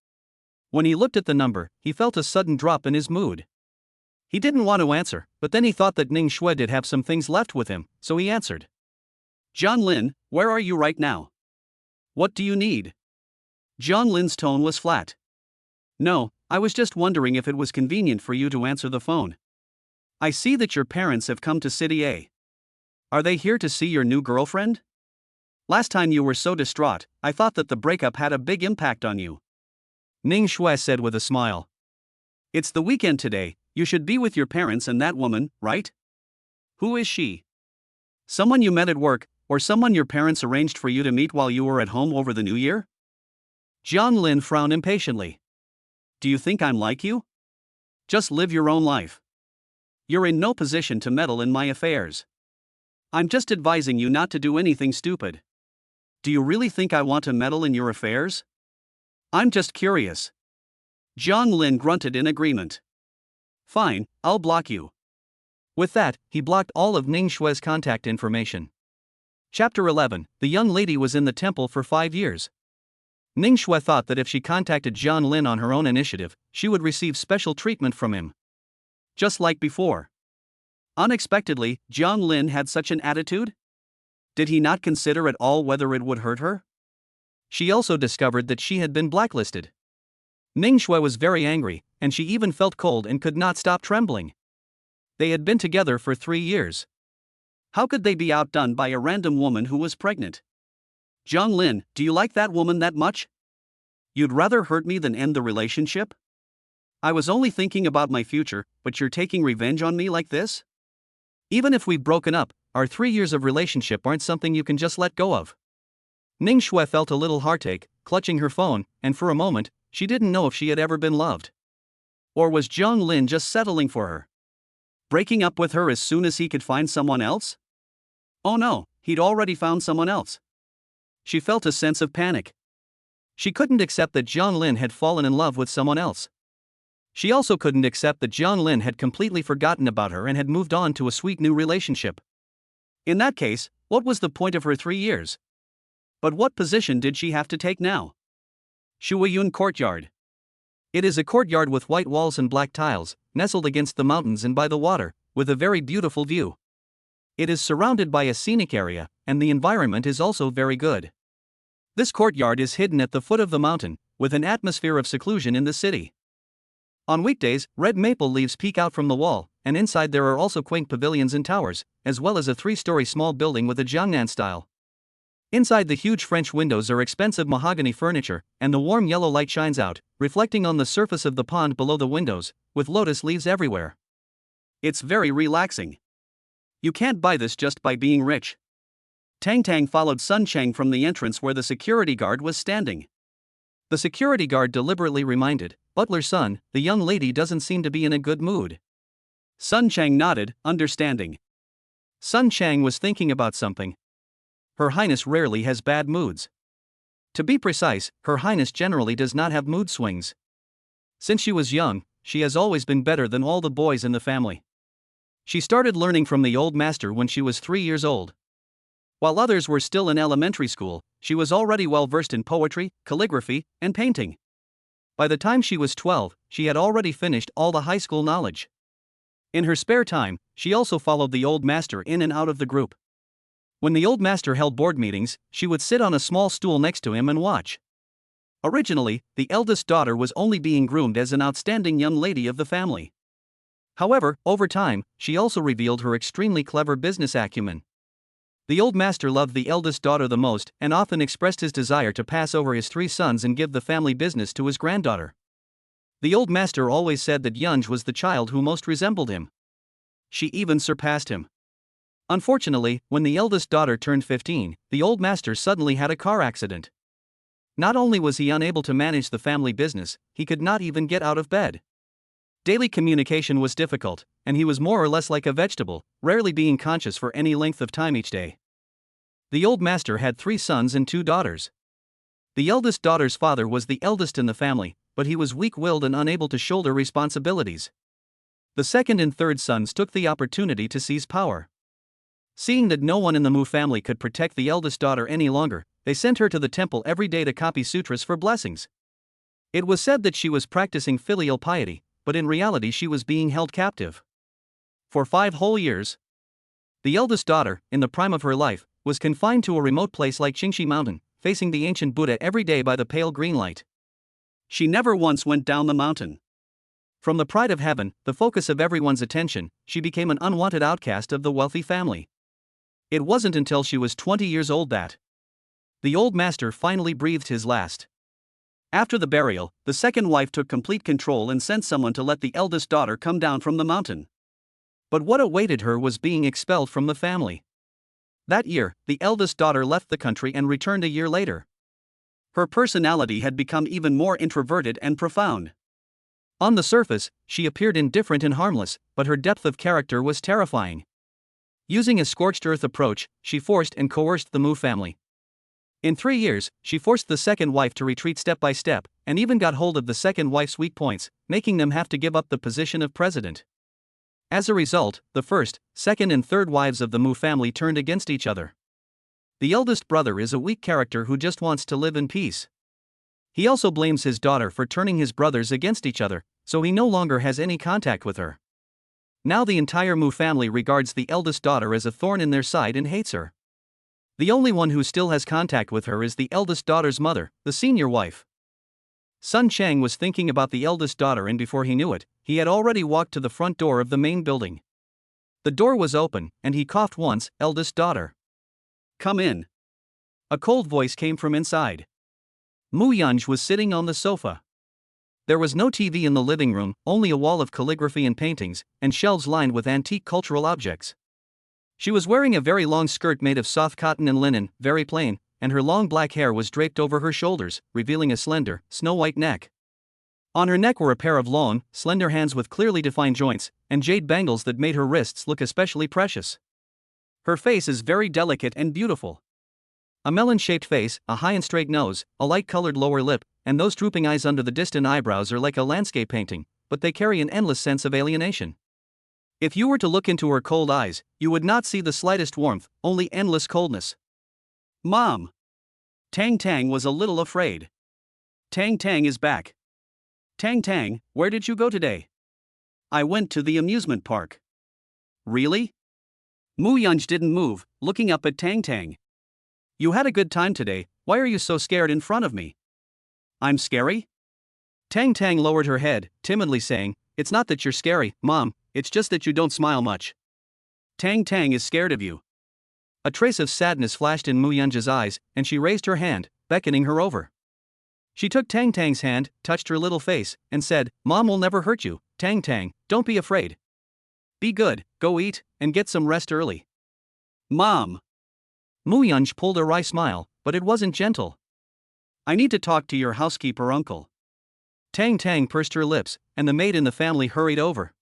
When he looked at the number, he felt a sudden drop in his mood. He didn't want to answer, but then he thought that Ning Shui did have some things left with him, so he answered. John Lin, where are you right now? What do you need? John Lin's tone was flat. No, I was just wondering if it was convenient for you to answer the phone. I see that your parents have come to City A. Are they here to see your new girlfriend? Last time you were so distraught, I thought that the breakup had a big impact on you. Ning Shui said with a smile. It's the weekend today, you should be with your parents and that woman, right? Who is she? Someone you met at work, or someone your parents arranged for you to meet while you were at home over the New Year? John Lin frowned impatiently. Do you think I'm like you? Just live your own life. You're in no position to meddle in my affairs. I'm just advising you not to do anything stupid. Do you really think I want to meddle in your affairs? I'm just curious. John Lin grunted in agreement. Fine, I'll block you. With that, he blocked all of Ning Shui's contact information. Chapter 11. The young lady was in the temple for 5 years. Ning Shui thought that if she contacted John Lin on her own initiative, she would receive special treatment from him. Just like before. Unexpectedly, John Lin had such an attitude? Did he not consider at all whether it would hurt her? She also discovered that she had been blacklisted. Ning Shui was very angry, and she even felt cold and could not stop trembling. They had been together for 3 years. How could they be outdone by a random woman who was pregnant? John Lin, do you like that woman that much? You'd rather hurt me than end the relationship? I was only thinking about my future, but you're taking revenge on me like this? Even if we've broken up, our 3 years of relationship aren't something you can just let go of. Ning Shui felt a little heartache, clutching her phone, and for a moment, she didn't know if she had ever been loved. Or was John Lin just settling for her? Breaking up with her as soon as he could find someone else? Oh no, he'd already found someone else. She felt a sense of panic. She couldn't accept that John Lin had fallen in love with someone else. She also couldn't accept that John Lin had completely forgotten about her and had moved on to a sweet new relationship. In that case, what was the point of her 3 years? But what position did she have to take now? Shuiyun Courtyard. It is a courtyard with white walls and black tiles, nestled against the mountains and by the water, with a very beautiful view. It is surrounded by a scenic area, and the environment is also very good. This courtyard is hidden at the foot of the mountain, with an atmosphere of seclusion in the city. On weekdays, red maple leaves peek out from the wall, and inside there are also quaint pavilions and towers, as well as a 3-story small building with a Jiangnan style. Inside the huge French windows are expensive mahogany furniture, and the warm yellow light shines out, reflecting on the surface of the pond below the windows, with lotus leaves everywhere. It's very relaxing. You can't buy this just by being rich. Tang Tang followed Sun Cheng from the entrance where the security guard was standing. The security guard deliberately reminded, "Butler Sun, the young lady doesn't seem to be in a good mood." Sun Cheng nodded, understanding. Sun Cheng was thinking about something. Her Highness rarely has bad moods. To be precise, Her Highness generally does not have mood swings. Since she was young, she has always been better than all the boys in the family. She started learning from the old master when she was 3 years old. While others were still in elementary school, she was already well versed in poetry, calligraphy, and painting. By the time she was 12, she had already finished all the high school knowledge. In her spare time, she also followed the old master in and out of the group. When the old master held board meetings, she would sit on a small stool next to him and watch. Originally, the eldest daughter was only being groomed as an outstanding young lady of the family. However, over time, she also revealed her extremely clever business acumen. The old master loved the eldest daughter the most and often expressed his desire to pass over his 3 sons and give the family business to his granddaughter. The old master always said that Yunj was the child who most resembled him. She even surpassed him. Unfortunately, when the eldest daughter turned 15, the old master suddenly had a car accident. Not only was he unable to manage the family business, he could not even get out of bed. Daily communication was difficult, and he was more or less like a vegetable, rarely being conscious for any length of time each day. The old master had 3 sons and 2 daughters. The eldest daughter's father was the eldest in the family, but he was weak-willed and unable to shoulder responsibilities. The second and third sons took the opportunity to seize power. Seeing that no one in the Mu family could protect the eldest daughter any longer, they sent her to the temple every day to copy sutras for blessings. It was said that she was practicing filial piety, but in reality she was being held captive. For 5 whole years. The eldest daughter, in the prime of her life, was confined to a remote place like Qingxi Mountain, facing the ancient Buddha every day by the pale green light. She never once went down the mountain. From the pride of heaven, the focus of everyone's attention, she became an unwanted outcast of the wealthy family. It wasn't until she was 20 years old that the old master finally breathed his last. After the burial, the second wife took complete control and sent someone to let the eldest daughter come down from the mountain. But what awaited her was being expelled from the family. That year, the eldest daughter left the country and returned a year later. Her personality had become even more introverted and profound. On the surface, she appeared indifferent and harmless, but her depth of character was terrifying. Using a scorched earth approach, she forced and coerced the Mu family. In 3 years, she forced the second wife to retreat step by step, and even got hold of the second wife's weak points, making them have to give up the position of president. As a result, the first, second and third wives of the Mu family turned against each other. The eldest brother is a weak character who just wants to live in peace. He also blames his daughter for turning his brothers against each other, so he no longer has any contact with her. Now the entire Mu family regards the eldest daughter as a thorn in their side and hates her. The only one who still has contact with her is the eldest daughter's mother, the senior wife. Sun Chang was thinking about the eldest daughter, and before he knew it, he had already walked to the front door of the main building. The door was open, and he coughed once. "Eldest daughter, Come in." a cold voice came from inside. Mu Yunj was sitting on the sofa. There was no TV in the living room, only a wall of calligraphy and paintings, and shelves lined with antique cultural objects. She was wearing a very long skirt made of soft cotton and linen, very plain, and her long black hair was draped over her shoulders, revealing a slender, snow-white neck. On her neck were a pair of long, slender hands with clearly defined joints, and jade bangles that made her wrists look especially precious. Her face is very delicate and beautiful. A melon-shaped face, a high and straight nose, a light-colored lower lip, and those drooping eyes under the distant eyebrows are like a landscape painting, but they carry an endless sense of alienation. If you were to look into her cold eyes, you would not see the slightest warmth, only endless coldness. "Mom." Tang Tang was a little afraid. "Tang Tang is back." "Tang Tang, where did you go today?" "I went to the amusement park." "Really?" Mu Yunj didn't move, looking up at Tang Tang. "You had a good time today, why are you so scared in front of me?" "I'm scary?" Tang Tang lowered her head, timidly saying, "It's not that you're scary, Mom, it's just that you don't smile much." "Tang Tang is scared of you." A trace of sadness flashed in Mu Yunj's eyes, and she raised her hand, beckoning her over. She took Tang Tang's hand, touched her little face, and said, "Mom will never hurt you, Tang Tang, don't be afraid. Be good, go eat, and get some rest early." "Mom." Mu Yunj pulled a wry smile, but it wasn't gentle. "I need to talk to your housekeeper uncle." Tang Tang pursed her lips, and the maid in the family hurried over.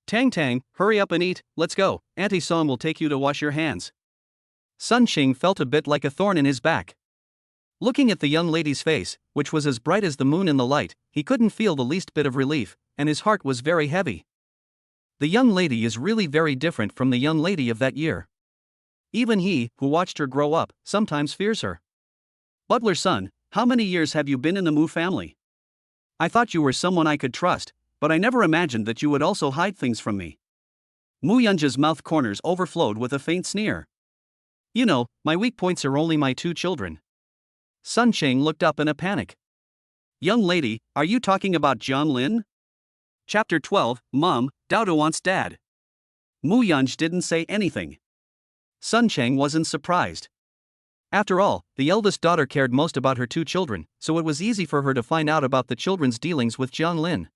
"Tang Tang, hurry up and eat, let's go, Auntie Song will take you to wash your hands." Sun Qing felt a bit like a thorn in his back. Looking at the young lady's face, which was as bright as the moon in the light, he couldn't feel the least bit of relief, and his heart was very heavy. The young lady is really very different from the young lady of that year. Even he, who watched her grow up, sometimes fears her. "Butler's son, how many years have you been in the Mu family? I thought you were someone I could trust, but I never imagined that you would also hide things from me." Mu Yunja's mouth corners overflowed with a faint sneer. "You know, my weak points are only my 2 children." Sun Cheng looked up in a panic. "Young lady, are you talking about Jiang Lin?" Chapter 12, Mom, Dao wants Dad. Mu Yunj didn't say anything. Sun Cheng wasn't surprised. After all, the eldest daughter cared most about her 2 children, so it was easy for her to find out about the children's dealings with Jiang Lin.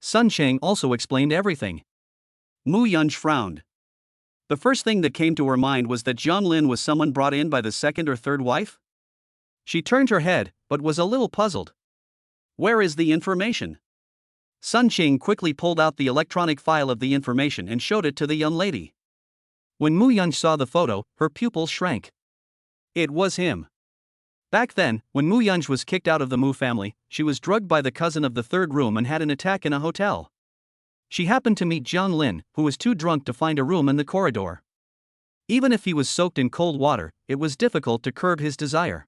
Sun Cheng also explained everything. Mu Yunj frowned. The first thing that came to her mind was that Jiang Lin was someone brought in by the second or third wife? She turned her head, but was a little puzzled. "Where is the information?" Sun Qing quickly pulled out the electronic file of the information and showed it to the young lady. When Mu Yunj saw the photo, her pupils shrank. It was him. Back then, when Mu Yunj was kicked out of the Mu family, she was drugged by the cousin of the third room and had an attack in a hotel. She happened to meet Jiang Lin, who was too drunk to find a room in the corridor. Even if he was soaked in cold water, it was difficult to curb his desire.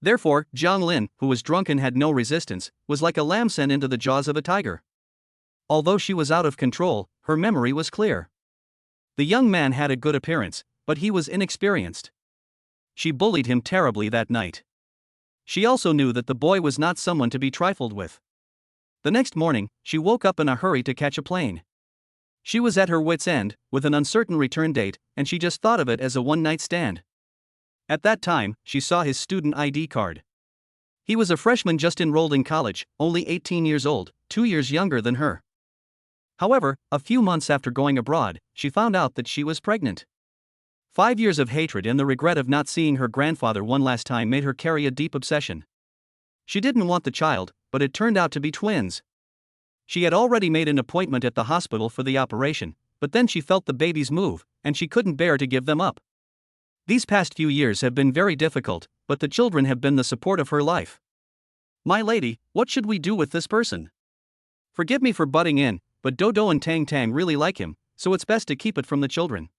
Therefore, Jiang Lin, who was drunk and had no resistance, was like a lamb sent into the jaws of a tiger. Although she was out of control, her memory was clear. The young man had a good appearance, but he was inexperienced. She bullied him terribly that night. She also knew that the boy was not someone to be trifled with. The next morning, she woke up in a hurry to catch a plane. She was at her wit's end, with an uncertain return date, and she just thought of it as a one-night stand. At that time, she saw his student ID card. He was a freshman just enrolled in college, only 18 years old, 2 years younger than her. However, a few months after going abroad, she found out that she was pregnant. 5 years of hatred and the regret of not seeing her grandfather one last time made her carry a deep obsession. She didn't want the child, but it turned out to be twins. She had already made an appointment at the hospital for the operation, but then she felt the babies move, and she couldn't bear to give them up. These past few years have been very difficult, but the children have been the support of her life. My lady, what should we do with this person? Forgive me for butting in, but Dodo and Tang Tang really like him, so it's best to keep it from the children.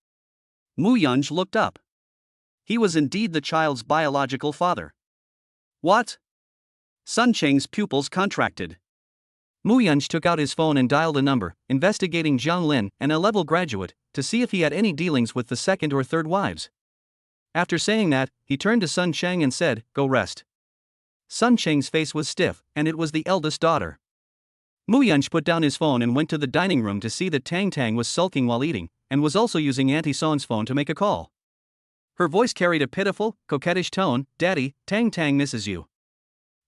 Mu Yunj looked up. He was indeed the child's biological father. What? Sun Cheng's pupils contracted. Mu Yunj took out his phone and dialed a number, investigating Zhang Lin, an A-level graduate, to see if he had any dealings with the second or third wives. After saying that, he turned to Sun Cheng and said, "Go rest." Sun Cheng's face was stiff, and it was the eldest daughter. Mu Yunj put down his phone and went to the dining room to see that Tang Tang was sulking while eating, and was also using Auntie Song's phone to make a call. Her voice carried a pitiful, coquettish tone. "Daddy, Tang Tang misses you.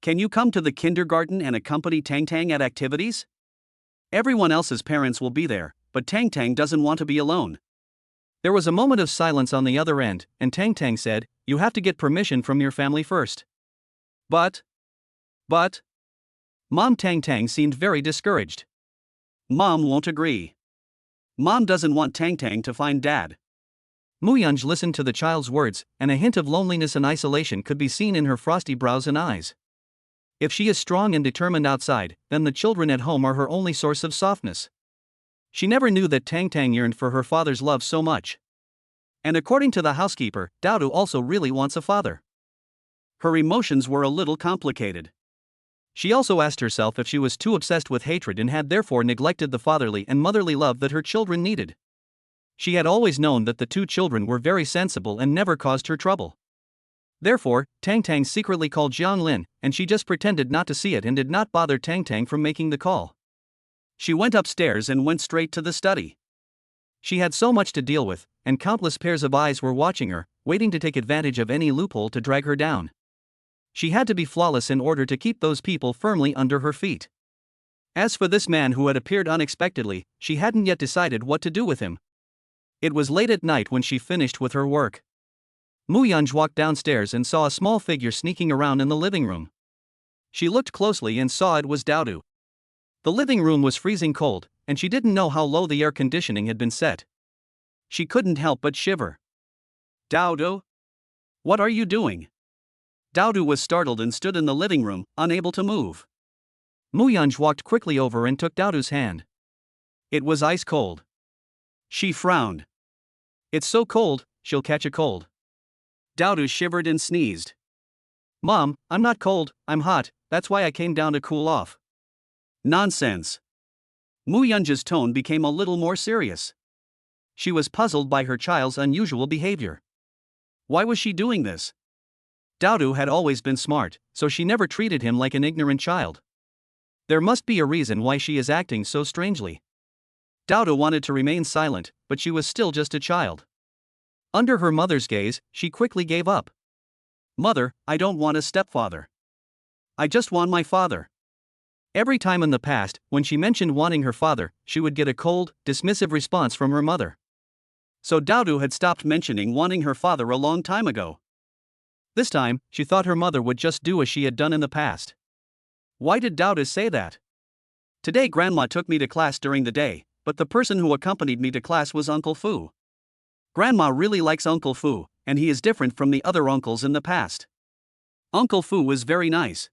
Can you come to the kindergarten and accompany Tang Tang at activities? Everyone else's parents will be there, but Tang Tang doesn't want to be alone." There was a moment of silence on the other end, and Tang Tang said, "You have to get permission from your family first." But. Mom Tang Tang seemed very discouraged. Mom won't agree. Mom doesn't want Tang Tang to find Dad. Mu Yunj listened to the child's words, and a hint of loneliness and isolation could be seen in her frosty brows and eyes. If she is strong and determined outside, then the children at home are her only source of softness. She never knew that Tang Tang yearned for her father's love so much. And according to the housekeeper, Daodu also really wants a father. Her emotions were a little complicated. She also asked herself if she was too obsessed with hatred and had therefore neglected the fatherly and motherly love that her children needed. She had always known that the two children were very sensible and never caused her trouble. Therefore, Tang Tang secretly called Zhang Lin, and she just pretended not to see it and did not bother Tang Tang from making the call. She went upstairs and went straight to the study. She had so much to deal with, and countless pairs of eyes were watching her, waiting to take advantage of any loophole to drag her down. She had to be flawless in order to keep those people firmly under her feet. As for this man who had appeared unexpectedly, she hadn't yet decided what to do with him. It was late at night when she finished with her work. Mu Yunj walked downstairs and saw a small figure sneaking around in the living room. She looked closely and saw it was Daodu. The living room was freezing cold, and she didn't know how low the air conditioning had been set. She couldn't help but shiver. "Daodu? What are you doing?" Daodu was startled and stood in the living room, unable to move. Mu Yunj walked quickly over and took Daodu's hand. It was ice cold. She frowned. "It's so cold, she'll catch a cold." Daodu shivered and sneezed. "Mom, I'm not cold, I'm hot, that's why I came down to cool off." "Nonsense." Mu Yunj's tone became a little more serious. She was puzzled by her child's unusual behavior. Why was she doing this? Daodu had always been smart, so she never treated him like an ignorant child. There must be a reason why she is acting so strangely. Daodu wanted to remain silent, but she was still just a child. Under her mother's gaze, she quickly gave up. "Mother, I don't want a stepfather. I just want my father." Every time in the past, when she mentioned wanting her father, she would get a cold, dismissive response from her mother. So Daodu had stopped mentioning wanting her father a long time ago. This time, she thought her mother would just do as she had done in the past. Why did Daodu say that? "Today Grandma took me to class during the day, but the person who accompanied me to class was Uncle Fu. Grandma really likes Uncle Fu, and he is different from the other uncles in the past. Uncle Fu was very nice.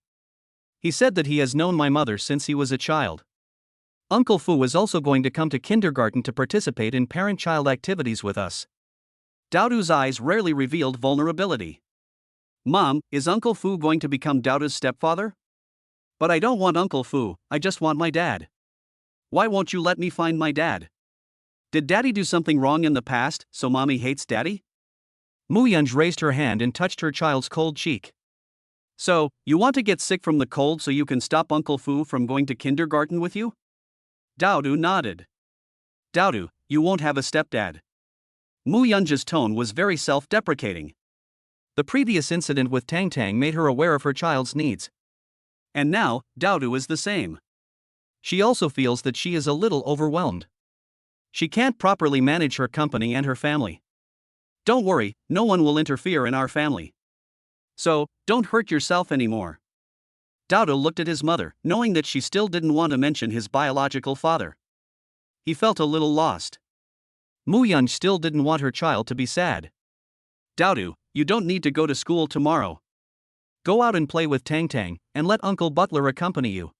He said that he has known my mother since he was a child. Uncle Fu is also going to come to kindergarten to participate in parent-child activities with us." Daodu's eyes rarely revealed vulnerability. "Mom, is Uncle Fu going to become Daodu's stepfather?" "But I don't want Uncle Fu, I just want my dad." Why won't you let me find my dad? Did daddy do something wrong in the past, so mommy hates daddy? Muyunj raised her hand and touched her child's cold cheek. So, you want to get sick from the cold so you can stop Uncle Fu from going to kindergarten with you? Daodu nodded. Daodu, you won't have a stepdad. Muyunj's tone was very self-deprecating. The previous incident with Tang Tang made her aware of her child's needs. And now, Daodu is the same. She also feels that she is a little overwhelmed. She can't properly manage her company and her family. Don't worry, no one will interfere in our family. So, don't hurt yourself anymore. Daodu looked at his mother, knowing that she still didn't want to mention his biological father. He felt a little lost. Muyunj still didn't want her child to be sad. Daodu, you don't need to go to school tomorrow. Go out and play with Tang Tang, and let Uncle Butler accompany you.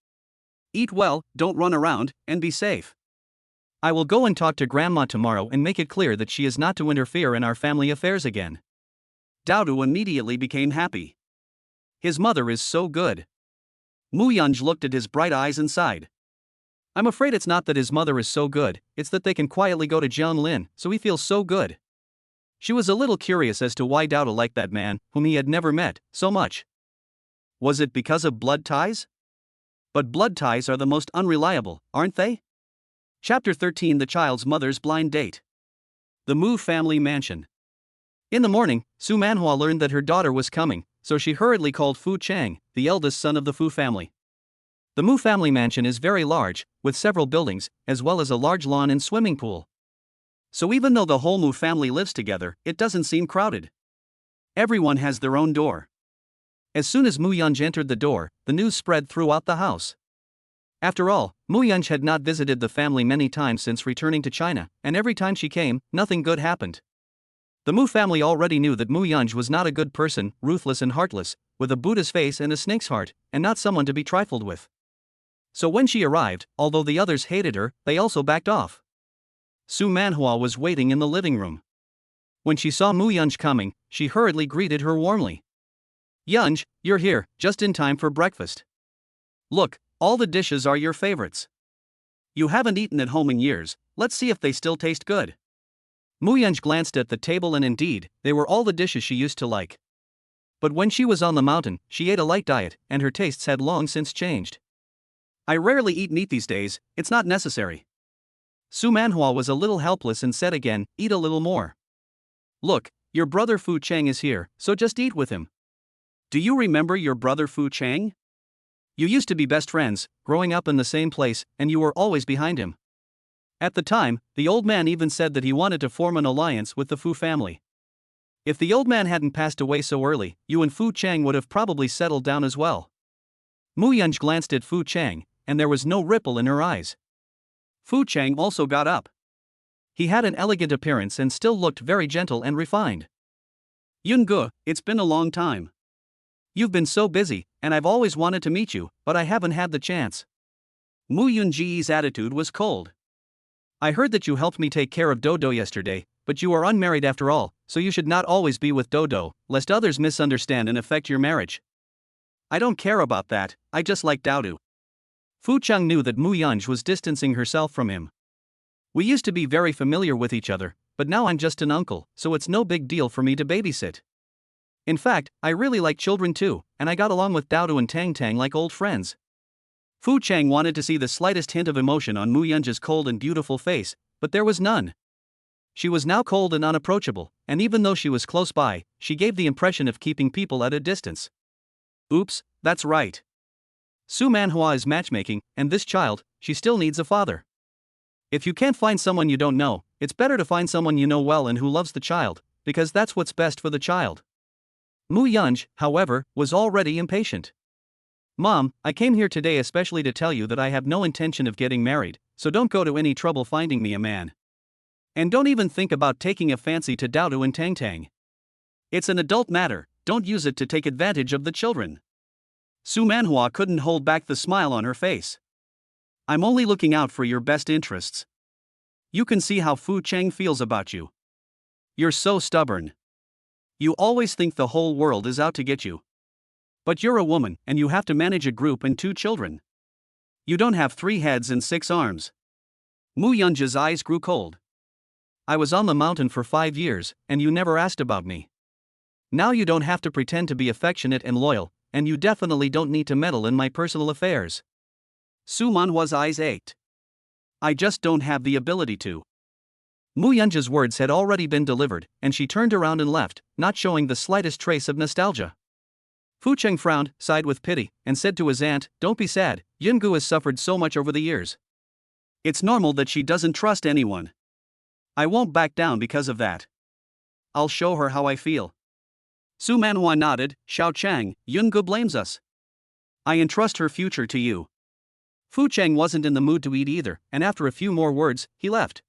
Eat well, don't run around, and be safe. I will go and talk to Grandma tomorrow and make it clear that she is not to interfere in our family affairs again. Daodu immediately became happy. His mother is so good. Muyunj looked at his bright eyes and sighed. I'm afraid it's not that his mother is so good, it's that they can quietly go to Jiang Lin, so he feels so good. She was a little curious as to why Daodu liked that man, whom he had never met, so much. Was it because of blood ties? But blood ties are the most unreliable, aren't they? Chapter 13: The Child's Mother's Blind Date. The Mu family mansion. In the morning, Su Manhua learned that her daughter was coming, so she hurriedly called Fu Chang, the eldest son of the Fu family. The Mu family mansion is very large, with several buildings, as well as a large lawn and swimming pool. So even though the whole Mu family lives together, it doesn't seem crowded. Everyone has their own door. As soon as Muyunj entered the door, the news spread throughout the house. After all, Muyunj had not visited the family many times since returning to China, and every time she came, nothing good happened. The Mu family already knew that Muyunj was not a good person, ruthless and heartless, with a Buddha's face and a snake's heart, and not someone to be trifled with. So when she arrived, although the others hated her, they also backed off. Su Manhua was waiting in the living room. When she saw Muyunj coming, she hurriedly greeted her warmly. Yunj, you're here, just in time for breakfast. Look, all the dishes are your favorites. You haven't eaten at home in years, let's see if they still taste good. Muyunj glanced at the table and indeed, they were all the dishes she used to like. But when she was on the mountain, she ate a light diet, and her tastes had long since changed. I rarely eat meat these days, it's not necessary. Su Manhua was a little helpless and said again, eat a little more. Look, your brother Fu Chang is here, so just eat with him. Do you remember your brother Fu Chang? You used to be best friends, growing up in the same place, and you were always behind him. At the time, the old man even said that he wanted to form an alliance with the Fu family. If the old man hadn't passed away so early, you and Fu Chang would have probably settled down as well. Muyunj glanced at Fu Chang, and there was no ripple in her eyes. Fu Chang also got up. He had an elegant appearance and still looked very gentle and refined. Yunge, it's been a long time. You've been so busy, and I've always wanted to meet you, but I haven't had the chance. Muyunji's attitude was cold. I heard that you helped me take care of Dodo yesterday, but you are unmarried after all, so you should not always be with Dodo, lest others misunderstand and affect your marriage. I don't care about that, I just like Daodu. Fu Chang knew that Muyunj was distancing herself from him. We used to be very familiar with each other, but now I'm just an uncle, so it's no big deal for me to babysit. In fact, I really like children too, and I got along with Daodu and Tang Tang like old friends. Fu Chang wanted to see the slightest hint of emotion on Muyunj's cold and beautiful face, but there was none. She was now cold and unapproachable, and even though she was close by, she gave the impression of keeping people at a distance. Oops, that's right. Su Manhua is matchmaking, and this child, she still needs a father. If you can't find someone you don't know, it's better to find someone you know well and who loves the child, because that's what's best for the child. Muyunj, however, was already impatient. Mom, I came here today especially to tell you that I have no intention of getting married, so don't go to any trouble finding me a man. And don't even think about taking a fancy to Daodu and Tang Tang. It's an adult matter, don't use it to take advantage of the children. Su Manhua couldn't hold back the smile on her face. I'm only looking out for your best interests. You can see how Fu Chang feels about you. You're so stubborn. You always think the whole world is out to get you. But you're a woman, and you have to manage a group and 2 children. You don't have 3 heads and 6 arms. Mu Yunja's eyes grew cold. I was on the mountain for 5 years, and you never asked about me. Now you don't have to pretend to be affectionate and loyal, and you definitely don't need to meddle in my personal affairs. Su Manhua's eyes ached. I just don't have the ability to. Mu Yunja's words had already been delivered, and she turned around and left, not showing the slightest trace of nostalgia. Fu Cheng frowned, sighed with pity, and said to his aunt, "Don't be sad, Yungu has suffered so much over the years. It's normal that she doesn't trust anyone. I won't back down because of that. I'll show her how I feel." Su Manhua nodded. "Xiao Chang, Yungu blames us. I entrust her future to you." Fu Cheng wasn't in the mood to eat either, and after a few more words, he left.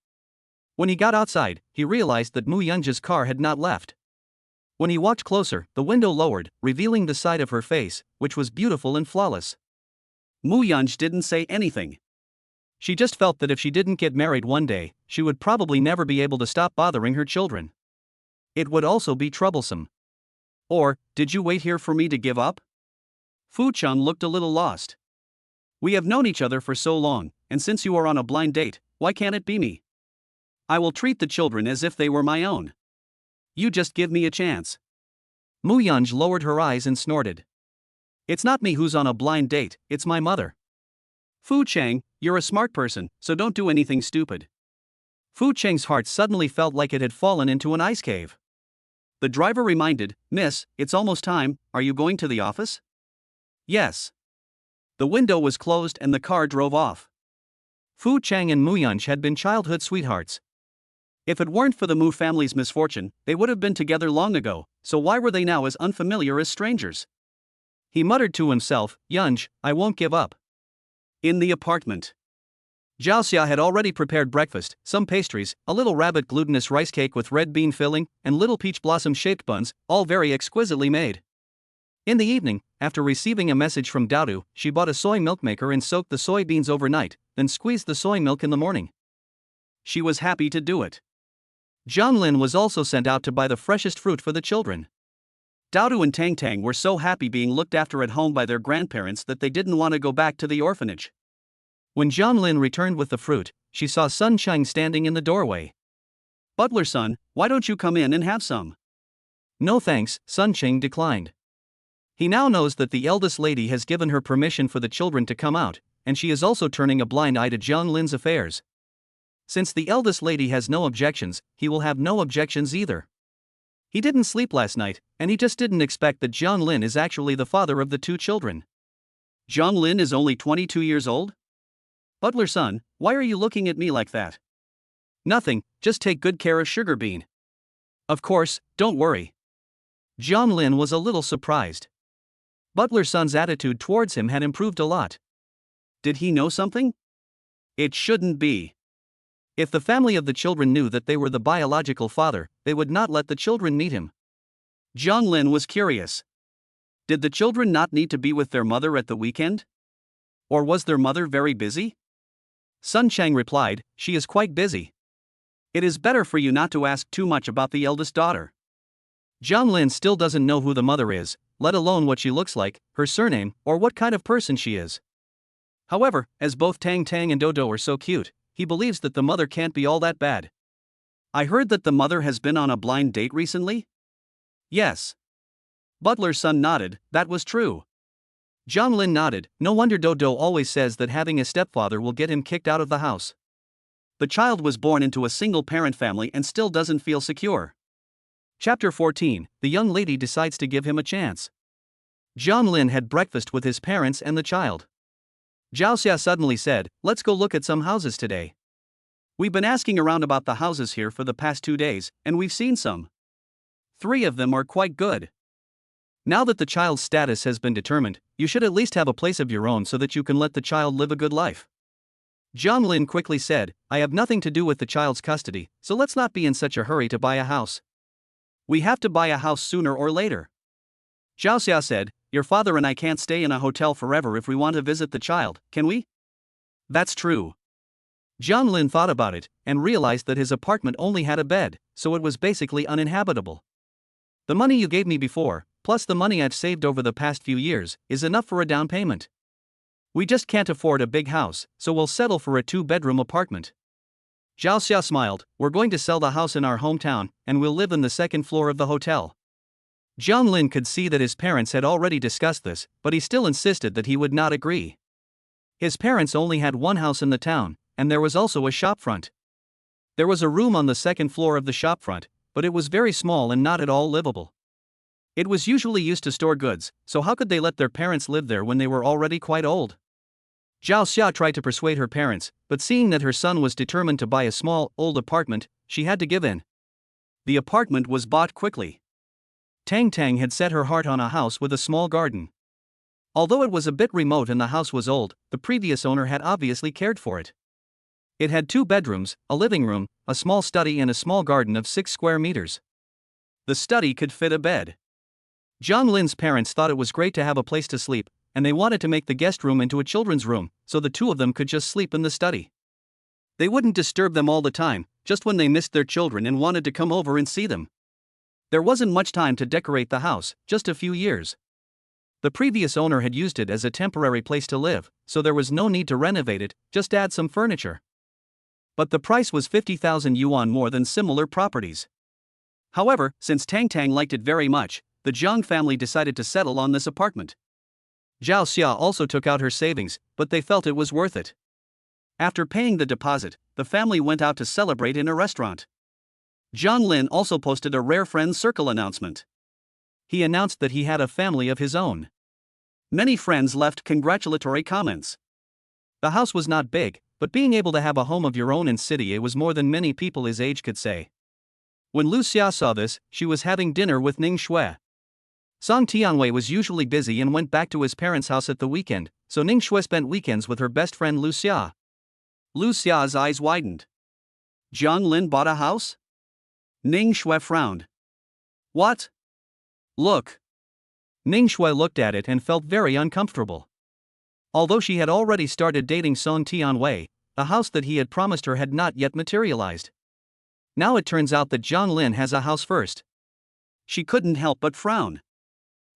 When he got outside, he realized that Mu Yunja's car had not left. When he walked closer, the window lowered, revealing the side of her face, which was beautiful and flawless. Mu Yunj didn't say anything. She just felt that if she didn't get married one day, she would probably never be able to stop bothering her children. It would also be troublesome. Or, did you wait here for me to give up? Fu Cheng looked a little lost. We have known each other for so long, and since you are on a blind date, why can't it be me? I will treat the children as if they were my own. You just give me a chance. Mu Yunj lowered her eyes and snorted. It's not me who's on a blind date, it's my mother. Fu Cheng, you're a smart person, so don't do anything stupid. Fu Cheng's heart suddenly felt like it had fallen into an ice cave. The driver reminded, "Miss, it's almost time, are you going to the office?" Yes. The window was closed and the car drove off. Fu Cheng and Mu Yunj had been childhood sweethearts. If it weren't for the Mu family's misfortune, they would have been together long ago, so why were they now as unfamiliar as strangers? He muttered to himself, "Yunj, I won't give up." In the apartment, Zhao Xia had already prepared breakfast, some pastries, a little rabbit glutinous rice cake with red bean filling, and little peach blossom shaped buns, all very exquisitely made. In the evening, after receiving a message from Daodu, she bought a soy milk maker and soaked the soybeans overnight, then squeezed the soy milk in the morning. She was happy to do it. Zhang Lin was also sent out to buy the freshest fruit for the children. Daodu and Tang Tang were so happy being looked after at home by their grandparents that they didn't want to go back to the orphanage. When Zhang Lin returned with the fruit, she saw Sun Cheng standing in the doorway. "Butler son, why don't you come in and have some?" "No thanks," Sun Cheng declined. He now knows that the eldest lady has given her permission for the children to come out, and she is also turning a blind eye to Zhang Lin's affairs. Since the eldest lady has no objections, he will have no objections either. He didn't sleep last night, and he just didn't expect that Zhang Lin is actually the father of the 2 children. Zhang Lin is only 22 years old? Butler son, why are you looking at me like that? Nothing, just take good care of Sugar Bean. Of course, don't worry. Zhang Lin was a little surprised. Butler son's attitude towards him had improved a lot. Did he know something? It shouldn't be. If the family of the children knew that they were the biological father, they would not let the children meet him. Zhang Lin was curious. Did the children not need to be with their mother at the weekend? Or was their mother very busy? Sun Cheng replied, "She is quite busy. It is better for you not to ask too much about the eldest daughter." Zhang Lin still doesn't know who the mother is, let alone what she looks like, her surname, or what kind of person she is. However, as both Tang Tang and Dodo are so cute, he believes that the mother can't be all that bad. I heard that the mother has been on a blind date recently? Yes. Butler's son nodded, that was true. Zhang Lin nodded, no wonder Dodo always says that having a stepfather will get him kicked out of the house. The child was born into a single-parent family and still doesn't feel secure. Chapter 14, the young lady decides to give him a chance. Zhang Lin had breakfast with his parents and the child. Zhao Xia suddenly said, "Let's go look at some houses today." We've been asking around about the houses here for the past 2 days, and we've seen some. 3 of them are quite good. Now that the child's status has been determined, you should at least have a place of your own so that you can let the child live a good life. Zhang Lin quickly said, "I have nothing to do with the child's custody, so let's not be in such a hurry to buy a house." We have to buy a house sooner or later. Zhao Xia said, "Your father and I can't stay in a hotel forever if we want to visit the child, can we?" That's true. Zhang Lin thought about it, and realized that his apartment only had a bed, so it was basically uninhabitable. "The money you gave me before, plus the money I've saved over the past few years, is enough for a down payment. We just can't afford a big house, so we'll settle for a 2-bedroom apartment." Zhao Xia smiled, we're going to sell the house in our hometown, and we'll live in the second floor of the hotel. Zhang Lin could see that his parents had already discussed this, but he still insisted that he would not agree. His parents only had one house in the town, and there was also a shopfront. There was a room on the second floor of the shopfront, but it was very small and not at all livable. It was usually used to store goods, so how could they let their parents live there when they were already quite old? Zhao Xia tried to persuade her parents, but seeing that her son was determined to buy a small, old apartment, she had to give in. The apartment was bought quickly. Tang Tang had set her heart on a house with a small garden. Although it was a bit remote and the house was old, the previous owner had obviously cared for it. It had 2 bedrooms, a living room, a small study and a small garden of 6 square meters. The study could fit a bed. Zhang Lin's parents thought it was great to have a place to sleep, and they wanted to make the guest room into a children's room, so the 2 of them could just sleep in the study. They wouldn't disturb them all the time, just when they missed their children and wanted to come over and see them. There wasn't much time to decorate the house, just a few years. The previous owner had used it as a temporary place to live, so there was no need to renovate it, just add some furniture. But the price was 50,000 yuan more than similar properties. However, since Tang Tang liked it very much, the Zhang family decided to settle on this apartment. Zhao Xia also took out her savings, but they felt it was worth it. After paying the deposit, the family went out to celebrate in a restaurant. Zhang Lin also posted a rare friends circle announcement. He announced that he had a family of his own. Many friends left congratulatory comments. The house was not big, but being able to have a home of your own in city it was more than many people his age could say. When Lu Xia saw this, she was having dinner with Ning Shui. Song Tianwei was usually busy and went back to his parents' house at the weekend, so Ning Shui spent weekends with her best friend Lu Xia. Lu Xia's eyes widened. Zhang Lin bought a house? Ning Shui frowned. What? Look. Ning Shui looked at it and felt very uncomfortable. Although she had already started dating Song Tianwei, the house that he had promised her had not yet materialized. Now it turns out that Zhang Lin has a house first. She couldn't help but frown.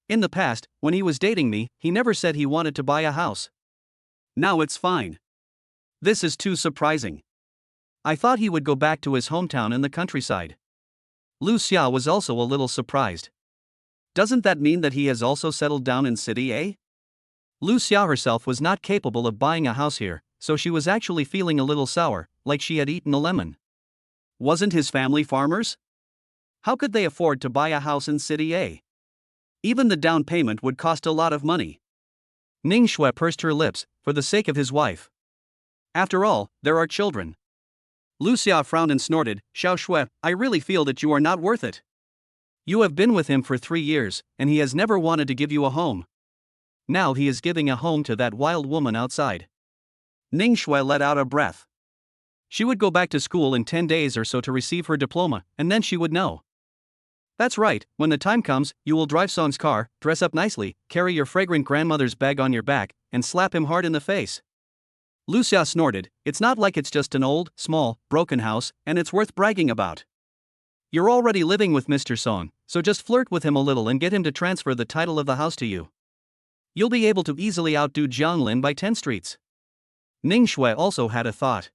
In the past, when he was dating me, he never said he wanted to buy a house. Now it's fine. This is too surprising. I thought he would go back to his hometown in the countryside. Lu Xia was also a little surprised. Doesn't that mean that he has also settled down in city, eh? Lu Xia herself was not capable of buying a house here, so she was actually feeling a little sour, like she had eaten a lemon. Wasn't his family farmers? How could they afford to buy a house in city A? Even the down payment would cost a lot of money. Ning Shui pursed her lips, for the sake of his wife. After all, there are children. Lu Xia frowned and snorted, Xiao Shui, I really feel that you are not worth it. You have been with him for 3 years, and he has never wanted to give you a home. Now he is giving a home to that wild woman outside. Ning Shui let out a breath. She would go back to school in 10 days or so to receive her diploma, and then she would know. That's right, when the time comes, you will drive Song's car, dress up nicely, carry your fragrant grandmother's bag on your back, and slap him hard in the face. Lu Xia snorted, it's not like it's just an old, small, broken house, and it's worth bragging about. You're already living with Mr. Song, so just flirt with him a little and get him to transfer the title of the house to you. You'll be able to easily outdo Zhang Lin by 10 streets. Ning Shui also had a thought.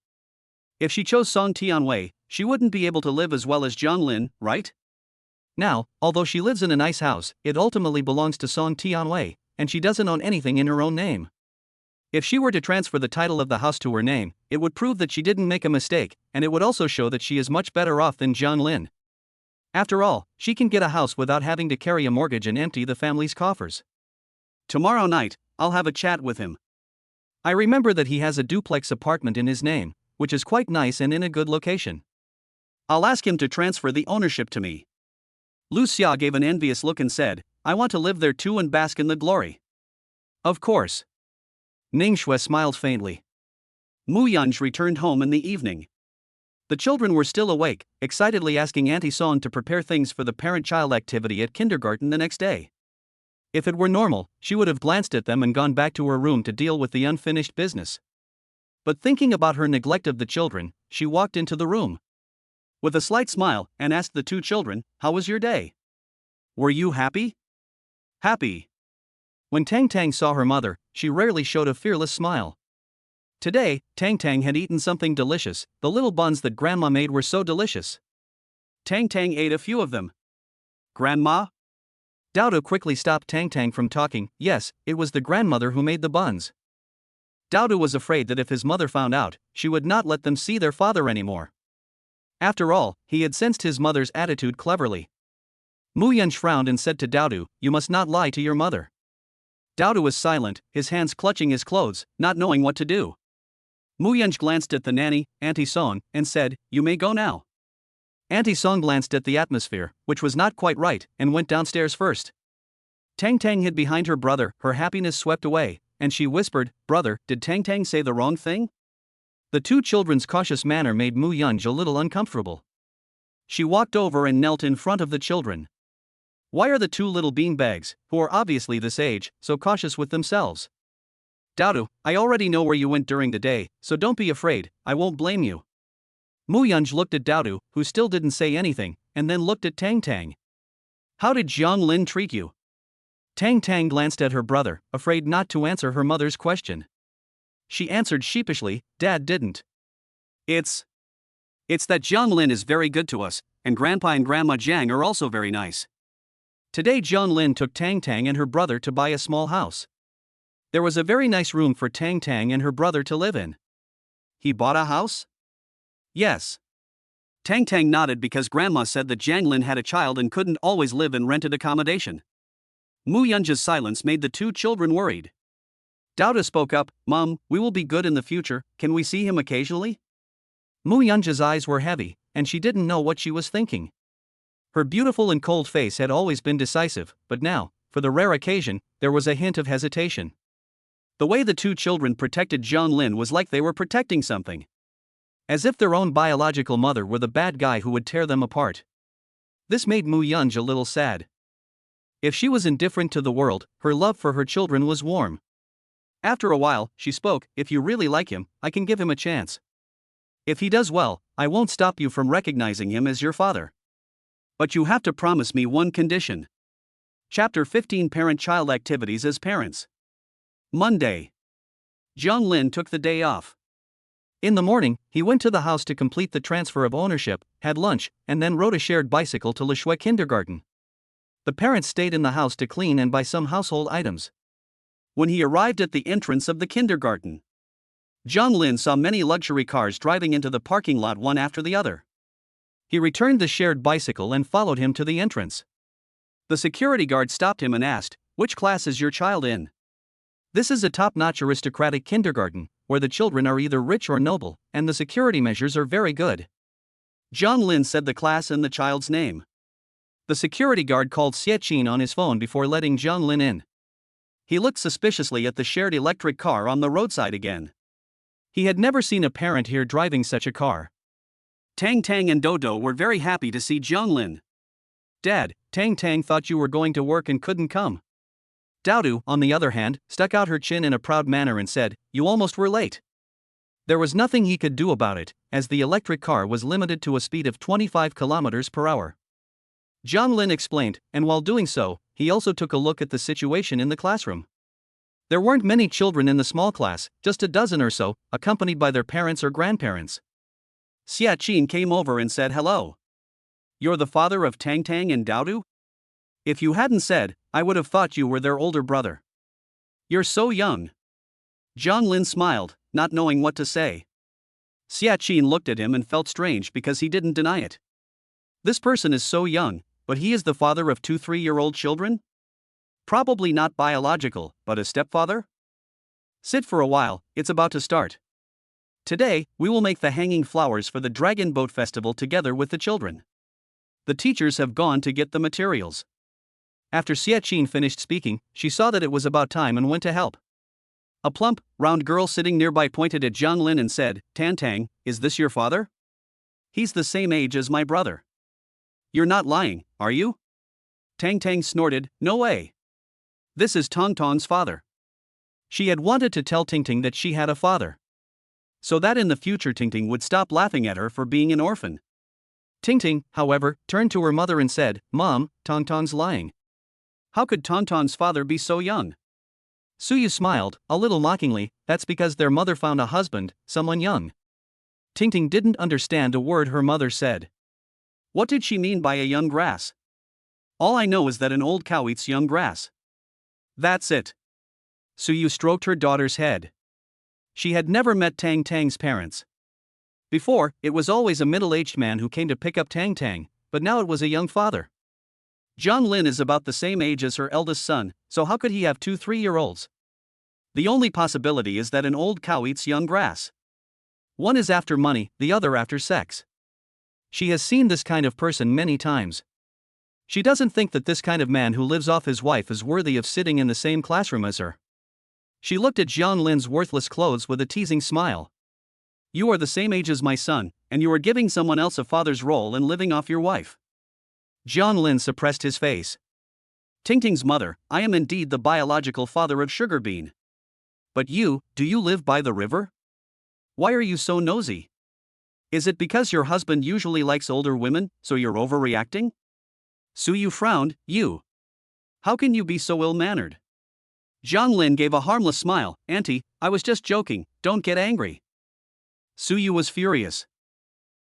If she chose Song Tianwei, she wouldn't be able to live as well as Zhang Lin, right? Now, although she lives in a nice house, it ultimately belongs to Song Tianwei, and she doesn't own anything in her own name. If she were to transfer the title of the house to her name, it would prove that she didn't make a mistake, and it would also show that she is much better off than Zhang Lin. After all, she can get a house without having to carry a mortgage and empty the family's coffers. Tomorrow night, I'll have a chat with him. I remember that he has a duplex apartment in his name, which is quite nice and in a good location. I'll ask him to transfer the ownership to me. Lu Xia gave an envious look and said, I want to live there too and bask in the glory. Of course. Ning Shui smiled faintly. Mu Yanj returned home in the evening. The children were still awake, excitedly asking Auntie Song to prepare things for the parent-child activity at kindergarten the next day. If it were normal, she would have glanced at them and gone back to her room to deal with the unfinished business. But thinking about her neglect of the children, she walked into the room. With a slight smile, and asked the 2 children, how was your day? Were you happy? Happy. When Tang Tang saw her mother, she rarely showed a fearless smile. Today, Tang Tang had eaten something delicious. The little buns that Grandma made were so delicious. Tang Tang ate a few of them. Grandma? Dowdo quickly stopped Tang Tang from talking. Yes, it was the grandmother who made the buns. Dowdo was afraid that if his mother found out, she would not let them see their father anymore. After all, he had sensed his mother's attitude cleverly. Mu Yunj frowned and said to Dowdo, "You must not lie to your mother." Dowdo was silent, his hands clutching his clothes, not knowing what to do. Mu Yunj glanced at the nanny, Auntie Song, and said, "You may go now." Auntie Song glanced at the atmosphere, which was not quite right, and went downstairs first. Tang Tang hid behind her brother, her happiness swept away, and she whispered, "Brother, did Tang Tang say the wrong thing?" The two children's cautious manner made Mu Yunj a little uncomfortable. She walked over and knelt in front of the children. Why are the two little beanbags, who are obviously this age, so cautious with themselves? Dowdo, I already know where you went during the day, so don't be afraid, I won't blame you. Mu Yunj looked at Dowdo, who still didn't say anything, and then looked at Tang Tang. How did Jiang Lin treat you? Tang Tang glanced at her brother, afraid not to answer her mother's question. She answered sheepishly, Dad didn't. It's that Jiang Lin is very good to us, and Grandpa and Grandma Jiang are also very nice. Today Jiang Lin took Tang Tang and her brother to buy a small house. There was a very nice room for Tang Tang and her brother to live in. He bought a house? Yes. Tang Tang nodded because Grandma said that Jiang Lin had a child and couldn't always live in rented accommodation. Mu Yunja's silence made the two children worried. Dowdo spoke up, Mom, we will be good in the future, can we see him occasionally? Mu Yunja's eyes were heavy, and she didn't know what she was thinking. Her beautiful and cold face had always been decisive, but now, for the rare occasion, there was a hint of hesitation. The way the two children protected Jiang Lin was like they were protecting something. As if their own biological mother were the bad guy who would tear them apart. This made Mu Yunj a little sad. If she was indifferent to the world, her love for her children was warm. After a while, she spoke, if you really like him, I can give him a chance. If he does well, I won't stop you from recognizing him as your father. But you have to promise me one condition. Chapter 15 Parent-Child Activities as Parents. Monday. Jiang Lin took the day off. In the morning, he went to the house to complete the transfer of ownership, had lunch, and then rode a shared bicycle to Lishui Kindergarten. The parents stayed in the house to clean and buy some household items. When he arrived at the entrance of the kindergarten, Jiang Lin saw many luxury cars driving into the parking lot one after the other. He returned the shared bicycle and followed him to the entrance. The security guard stopped him and asked, "Which class is your child in?" This is a top-notch aristocratic kindergarten, where the children are either rich or noble, and the security measures are very good. Jiang Lin said the class and the child's name. The security guard called Xiaqin on his phone before letting Jiang Lin in. He looked suspiciously at the shared electric car on the roadside again. He had never seen a parent here driving such a car. Tang Tang and Dodo were very happy to see Jiang Lin. Dad, Tang Tang thought you were going to work and couldn't come. Dowdo, on the other hand, stuck out her chin in a proud manner and said, You almost were late. There was nothing he could do about it, as the electric car was limited to a speed of 25 kilometers per hour. Jiang Lin explained, and while doing so, he also took a look at the situation in the classroom. There weren't many children in the small class, just a dozen or so, accompanied by their parents or grandparents. Xiaqin came over and said hello. You're the father of Tang Tang and Dowdo? If you hadn't said, I would have thought you were their older brother. You're so young. Jiang Lin smiled, not knowing what to say. Xiaqin looked at him and felt strange because he didn't deny it. This person is so young, but he is the father of 2 3-year-old children? Probably not biological, but a stepfather? Sit for a while, it's about to start. Today, we will make the hanging flowers for the Dragon Boat Festival together with the children. The teachers have gone to get the materials. After Xiaqin finished speaking, she saw that it was about time and went to help. A plump, round girl sitting nearby pointed at Jiang Lin and said, Tan Tang, is this your father? He's the same age as my brother. You're not lying, are you? Tang Tang snorted, no way. This is Tong Tong's father. She had wanted to tell Ting Ting that she had a father, so that in the future Ting Ting would stop laughing at her for being an orphan. Ting Ting, however, turned to her mother and said, Mom, Tong Tong's lying. How could Tong Tong's father be so young? Suyu smiled, a little mockingly, that's because their mother found a husband, someone young. Tingting didn't understand a word her mother said. What did she mean by a young grass? All I know is that an old cow eats young grass. That's it. Suyu stroked her daughter's head. She had never met Tang Tang's parents. Before, it was always a middle-aged man who came to pick up Tang Tang, but now it was a young father. Zhang Lin is about the same age as her eldest son, so how could he have two 3-year-olds? The only possibility is that an old cow eats young grass. One is after money, the other after sex. She has seen this kind of person many times. She doesn't think that this kind of man who lives off his wife is worthy of sitting in the same classroom as her. She looked at Zhang Lin's worthless clothes with a teasing smile. You are the same age as my son, and you are giving someone else a father's role and living off your wife. Zhang Lin suppressed his face. Tingting's mother, I am indeed the biological father of Sugar Bean. But you, do you live by the river? Why are you so nosy? Is it because your husband usually likes older women, so you're overreacting? Suyu frowned, you. How can you be so ill-mannered? Zhang Lin gave a harmless smile, Auntie, I was just joking, don't get angry. Suyu was furious.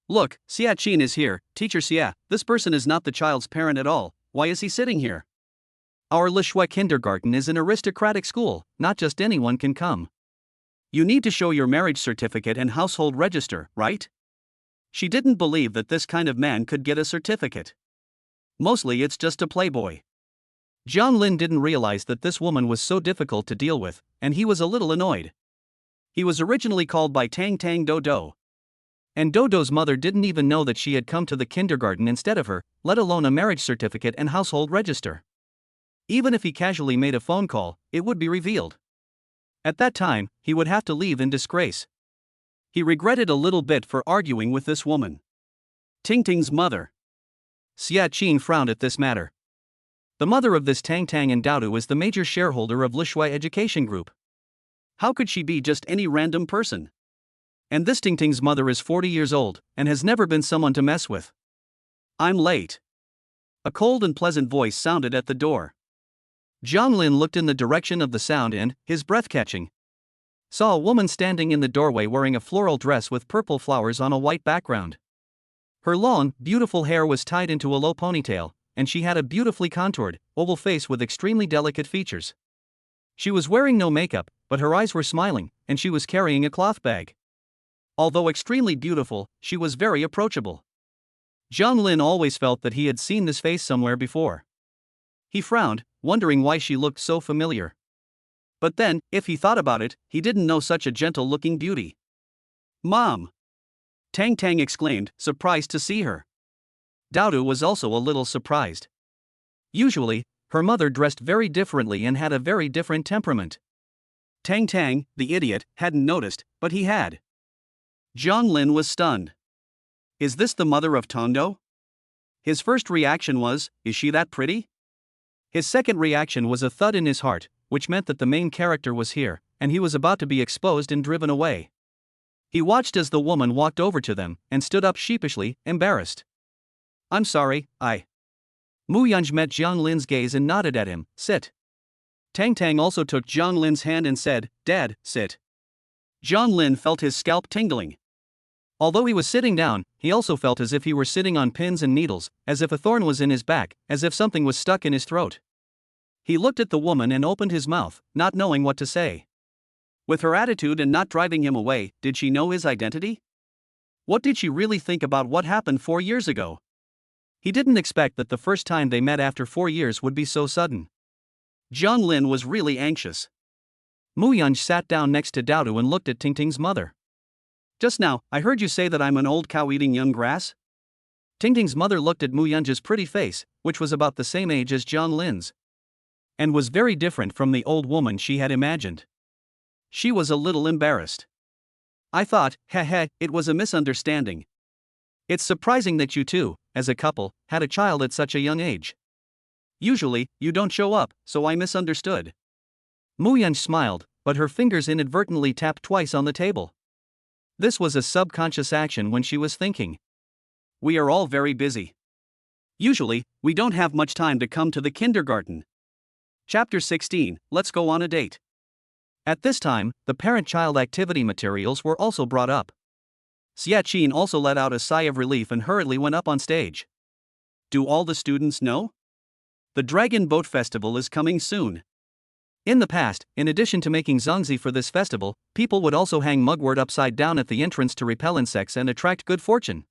Look, Xia Qin is here, Teacher Xia, this person is not the child's parent at all, why is he sitting here? Our Lishui kindergarten is an aristocratic school, not just anyone can come. You need to show your marriage certificate and household register, right? She didn't believe that this kind of man could get a certificate. Mostly it's just a playboy. Zhang Lin didn't realize that this woman was so difficult to deal with, and he was a little annoyed. He was originally called by Tang Tang Dodo. And Dodo's mother didn't even know that she had come to the kindergarten instead of her, let alone a marriage certificate and household register. Even if he casually made a phone call, it would be revealed. At that time, he would have to leave in disgrace. He regretted a little bit for arguing with this woman. Tingting's mother. Xia Qin frowned at this matter. The mother of this Tang Tang and Daodu is the major shareholder of Lishui Education Group. How could she be just any random person? And this Tingting's mother is 40 years old, and has never been someone to mess with. I'm late. A cold and pleasant voice sounded at the door. Zhang Lin looked in the direction of the sound and, his breath catching, saw a woman standing in the doorway wearing a floral dress with purple flowers on a white background. Her long, beautiful hair was tied into a low ponytail, and she had a beautifully contoured, oval face with extremely delicate features. She was wearing no makeup, but her eyes were smiling, and she was carrying a cloth bag. Although extremely beautiful, she was very approachable. Zhang Lin always felt that he had seen this face somewhere before. He frowned, wondering why she looked so familiar. But then, if he thought about it, he didn't know such a gentle-looking beauty. Mom! Tang Tang exclaimed, surprised to see her. Daodu was also a little surprised. Usually, her mother dressed very differently and had a very different temperament. Tang Tang, the idiot, hadn't noticed, but he had. Zhang Lin was stunned. Is this the mother of Tondo? His first reaction was, is she that pretty? His second reaction was a thud in his heart, which meant that the main character was here, and he was about to be exposed and driven away. He watched as the woman walked over to them, and stood up sheepishly, embarrassed. I'm sorry, Mu Yunj met Zhang Lin's gaze and nodded at him, sit. Tang Tang also took Zhang Lin's hand and said, Dad, sit. Zhang Lin felt his scalp tingling. Although he was sitting down, he also felt as if he were sitting on pins and needles, as if a thorn was in his back, as if something was stuck in his throat. He looked at the woman and opened his mouth, not knowing what to say. With her attitude and not driving him away, did she know his identity? What did she really think about what happened 4 years ago? He didn't expect that the first time they met after 4 years would be so sudden. Zhang Lin was really anxious. Mu Yunj sat down next to Daodu and looked at Tingting's mother. Just now, I heard you say that I'm an old cow eating young grass? Tingting's mother looked at Mu Yunj's pretty face, which was about the same age as Zhang Lin's, and was very different from the old woman she had imagined. She was a little embarrassed. I thought, it was a misunderstanding. It's surprising that you two, as a couple, had a child at such a young age. Usually, you don't show up, so I misunderstood. Mu Yunj smiled, but her fingers inadvertently tapped twice on the table. This was a subconscious action when she was thinking. We are all very busy. Usually, we don't have much time to come to the kindergarten. Chapter 16, Let's Go on a Date. At this time, the parent-child activity materials were also brought up. Xiaqin also let out a sigh of relief and hurriedly went up on stage. Do all the students know? The Dragon Boat Festival is coming soon. In the past, in addition to making zongzi for this festival, people would also hang mugwort upside down at the entrance to repel insects and attract good fortune.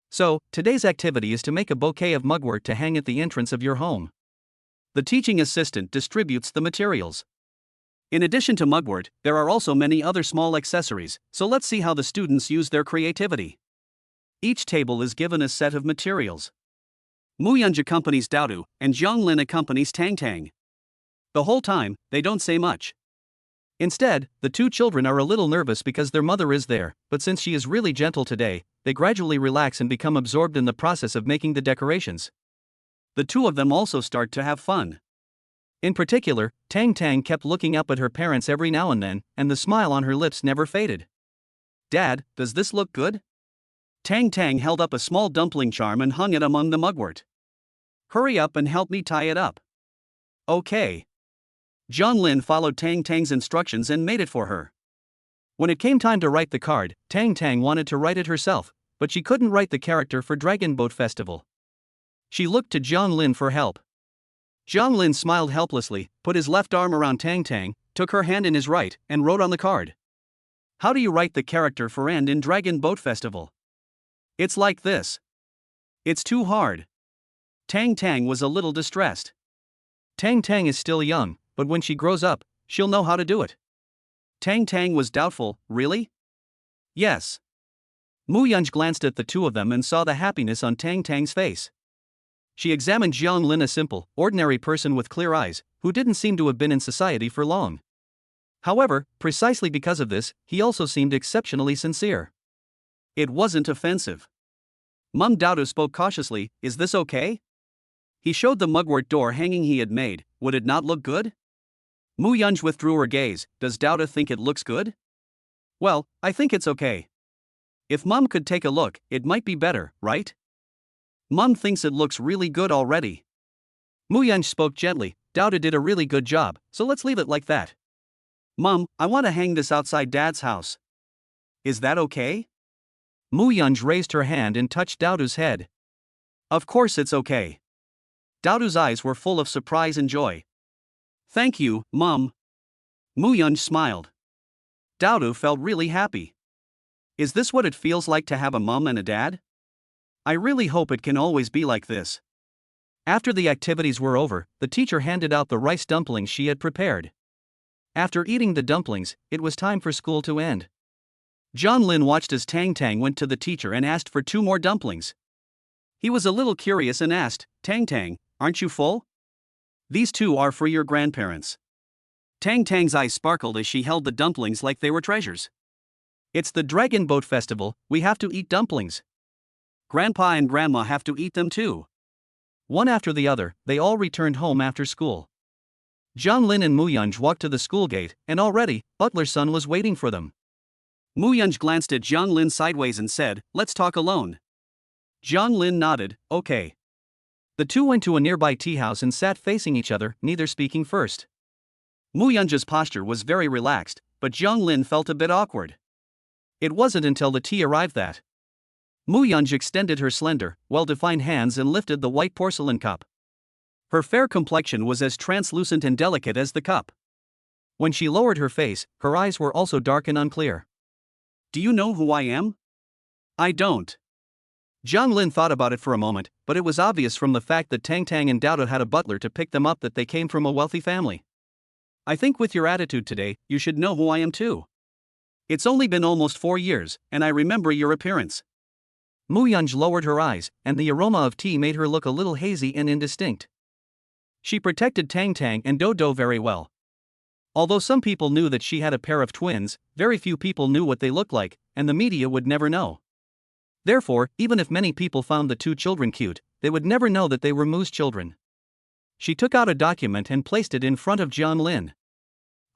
So, today's activity is to make a bouquet of mugwort to hang at the entrance of your home. The teaching assistant distributes the materials. In addition to mugwort, there are also many other small accessories, so let's see how the students use their creativity. Each table is given a set of materials. Muyunj accompanies Daodu, and Zhonglin accompanies Tang Tang. The whole time, they don't say much. Instead, the two children are a little nervous because their mother is there, but since she is really gentle today, they gradually relax and become absorbed in the process of making the decorations. The two of them also start to have fun. In particular, Tang Tang kept looking up at her parents every now and then, and the smile on her lips never faded. Dad, does this look good? Tang Tang held up a small dumpling charm and hung it among the mugwort. Hurry up and help me tie it up. Okay. Zhonglin followed Tang Tang's instructions and made it for her. When it came time to write the card, Tang Tang wanted to write it herself, but she couldn't write the character for Dragon Boat Festival. She looked to Zhonglin for help. Zhonglin smiled helplessly, put his left arm around Tang Tang, took her hand in his right, and wrote on the card. How do you write the character for End in Dragon Boat Festival? It's like this. It's too hard. Tang Tang was a little distressed. Tang Tang is still young, but when she grows up, she'll know how to do it. Tang Tang was doubtful. Really? Yes. Muyunj glanced at the two of them and saw the happiness on Tang Tang's face. She examined Zhonglin, a simple, ordinary person with clear eyes, who didn't seem to have been in society for long. However, precisely because of this, he also seemed exceptionally sincere. It wasn't offensive. Mum Daodu spoke cautiously, is this okay? He showed the mugwort door hanging he had made, would it not look good? Muyunj withdrew her gaze, does Daodu think it looks good? Well, I think it's okay. If Mum could take a look, it might be better, right? Mum thinks it looks really good already. Muyunj spoke gently, Daodu did a really good job, so let's leave it like that. Mum, I want to hang this outside Dad's house. Is that okay? Muyunj raised her hand and touched Daodu's head. Of course it's okay. Daodu's eyes were full of surprise and joy. Thank you, Mum. Muyunj smiled. Daodu felt really happy. Is this what it feels like to have a mum and a dad? I really hope it can always be like this. After the activities were over, the teacher handed out the rice dumplings she had prepared. After eating the dumplings, it was time for school to end. Zhonglin watched as Tang Tang went to the teacher and asked for 2 more dumplings. He was a little curious and asked, Tang Tang, aren't you full? These 2 are for your grandparents. Tang Tang's eyes sparkled as she held the dumplings like they were treasures. It's the Dragon Boat Festival, we have to eat dumplings. Grandpa and Grandma have to eat them too. One after the other, they all returned home after school. Zhonglin and Muyunj walked to the school gate, and already, Butler's son was waiting for them. Muyunj glanced at Zhonglin sideways and said, let's talk alone. Zhonglin nodded, okay. The two went to a nearby tea house and sat facing each other, neither speaking first. Muyunj's posture was very relaxed, but Zhonglin felt a bit awkward. It wasn't until the tea arrived that Muyunj extended her slender, well-defined hands and lifted the white porcelain cup. Her fair complexion was as translucent and delicate as the cup. When she lowered her face, her eyes were also dark and unclear. Do you know who I am? I don't. Zhonglin thought about it for a moment, but it was obvious from the fact that Tang Tang and Daodu had a butler to pick them up that they came from a wealthy family. I think with your attitude today, you should know who I am too. It's only been almost 4 years, and I remember your appearance. Muyunj lowered her eyes, and the aroma of tea made her look a little hazy and indistinct. She protected Tang Tang and Dodo very well. Although some people knew that she had a pair of twins, very few people knew what they looked like, and the media would never know. Therefore, even if many people found the 2 children cute, they would never know that they were Mu's children. She took out a document and placed it in front of Zhonglin.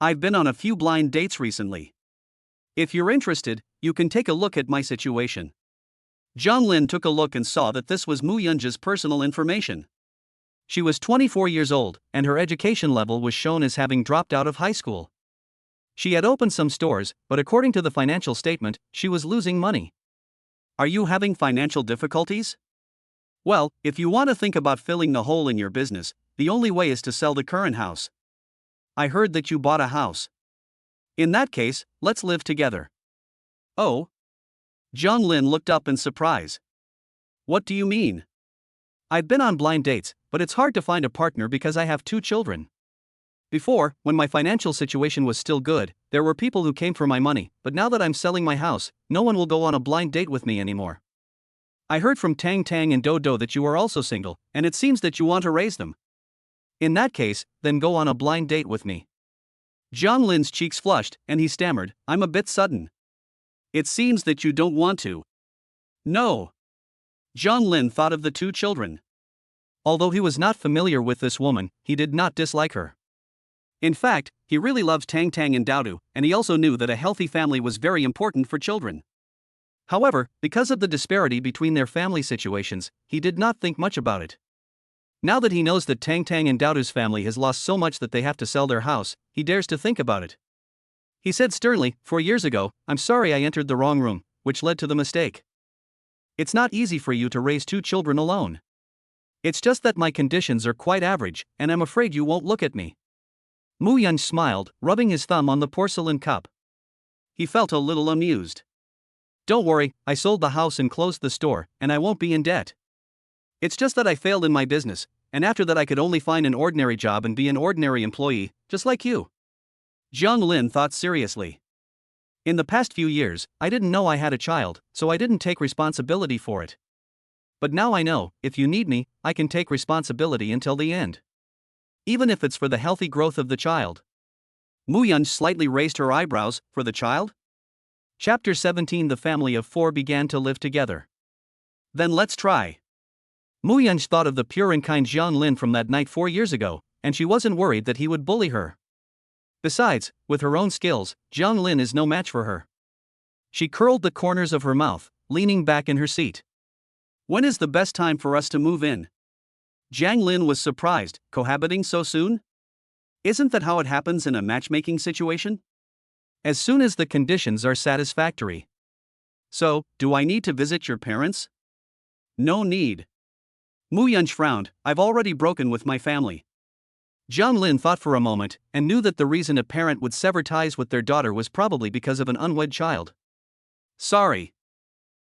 I've been on a few blind dates recently. If you're interested, you can take a look at my situation. Zhonglin took a look and saw that this was Muyunj's personal information. She was 24 years old, and her education level was shown as having dropped out of high school. She had opened some stores, but according to the financial statement, she was losing money. Are you having financial difficulties? Well, if you want to think about filling the hole in your business, the only way is to sell the current house. I heard that you bought a house. In that case, let's live together. Oh? Zhang Lin looked up in surprise. What do you mean? I've been on blind dates, but it's hard to find a partner because I have 2 children. Before, when my financial situation was still good, there were people who came for my money, but now that I'm selling my house, no one will go on a blind date with me anymore. I heard from Tang Tang and Do Do that you are also single, and it seems that you want to raise them. In that case, then go on a blind date with me. Zhang Lin's cheeks flushed, and he stammered, I'm a bit sudden. It seems that you don't want to. No. Zhang Lin thought of the 2 children. Although he was not familiar with this woman, he did not dislike her. In fact, he really loves Tang Tang and Dao, and he also knew that a healthy family was very important for children. However, because of the disparity between their family situations, he did not think much about it. Now that he knows that Tang Tang and Daodu's family has lost so much that they have to sell their house, he dares to think about it. He said sternly, 4 years ago, I'm sorry I entered the wrong room, which led to the mistake. It's not easy for you to raise 2 children alone. It's just that my conditions are quite average, and I'm afraid you won't look at me. Mu Yun smiled, rubbing his thumb on the porcelain cup. He felt a little amused. Don't worry, I sold the house and closed the store, and I won't be in debt. It's just that I failed in my business, and after that I could only find an ordinary job and be an ordinary employee, just like you. Zhang Lin thought seriously. In the past few years, I didn't know I had a child, so I didn't take responsibility for it. But now I know, if you need me, I can take responsibility until the end. Even if it's for the healthy growth of the child. Mu Yun slightly raised her eyebrows. For the child? Chapter 17. The family of 4 began to live together. Then let's try. Mu Yun thought of the pure and kind Zhang Lin from that night 4 years ago, and she wasn't worried that he would bully her. Besides, with her own skills, Zhang Lin is no match for her. She curled the corners of her mouth, leaning back in her seat. When is the best time for us to move in? Zhang Lin was surprised. Cohabiting so soon? Isn't that how it happens in a matchmaking situation? As soon as the conditions are satisfactory. So, do I need to visit your parents? No need. Mu Yun frowned. I've already broken with my family. Zhang Lin thought for a moment, and knew that the reason a parent would sever ties with their daughter was probably because of an unwed child. Sorry.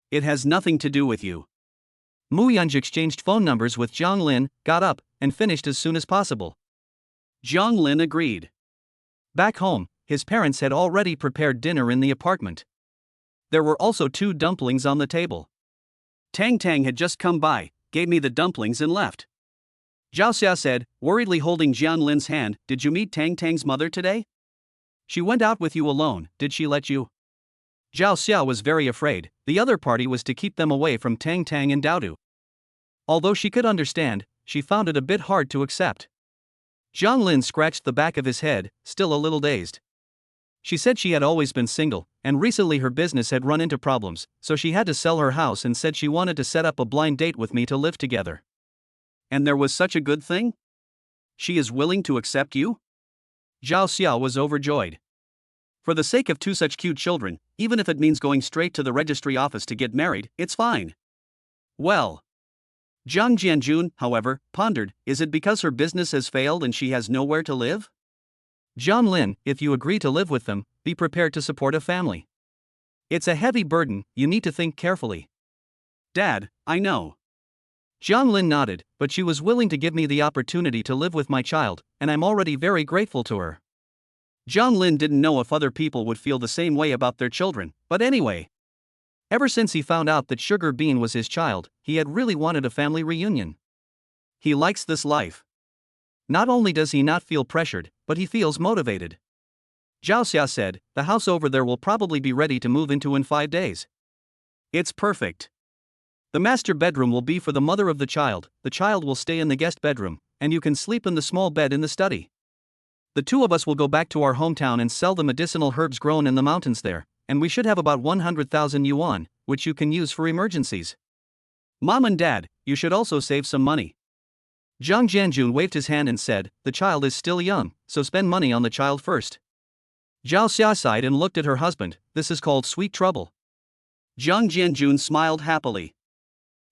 It has nothing to do with you. Mu Yun exchanged phone numbers with Zhang Lin, got up, and finished as soon as possible. Zhang Lin agreed. Back home, his parents had already prepared dinner in the apartment. There were also 2 dumplings on the table. Tang Tang had just come by, gave me the dumplings and left. Zhao Xia said, worriedly holding Zhang Lin's hand, did you meet Tang Tang's mother today? She went out with you alone, did she let you? Zhao Xia was very afraid. The other party was to keep them away from Tang Tang and Daodu. Although she could understand, she found it a bit hard to accept. Zhang Lin scratched the back of his head, still a little dazed. She said she had always been single, and recently her business had run into problems, so she had to sell her house and said she wanted to set up a blind date with me to live together. And there was such a good thing? She is willing to accept you? Zhao Xia was overjoyed. For the sake of 2 such cute children, even if it means going straight to the registry office to get married, it's fine. Well. Zhang Jianjun, however, pondered, is it because her business has failed and she has nowhere to live? Zhang Lin, if you agree to live with them, be prepared to support a family. It's a heavy burden, you need to think carefully. Dad, I know. Zhang Lin nodded, but she was willing to give me the opportunity to live with my child, and I'm already very grateful to her. Zhang Lin didn't know if other people would feel the same way about their children, but anyway. Ever since he found out that Sugar Bean was his child, he had really wanted a family reunion. He likes this life. Not only does he not feel pressured, but he feels motivated. Zhao Xia said, the house over there will probably be ready to move into in 5 days. It's perfect. The master bedroom will be for the mother of the child will stay in the guest bedroom, and you can sleep in the small bed in the study. The 2 of us will go back to our hometown and sell the medicinal herbs grown in the mountains there, and we should have about 100,000 yuan, which you can use for emergencies. Mom and Dad, you should also save some money. Zhang Jianjun waved his hand and said, the child is still young, so spend money on the child first. Zhao Xia sighed and looked at her husband. This is called sweet trouble. Zhang Jianjun smiled happily.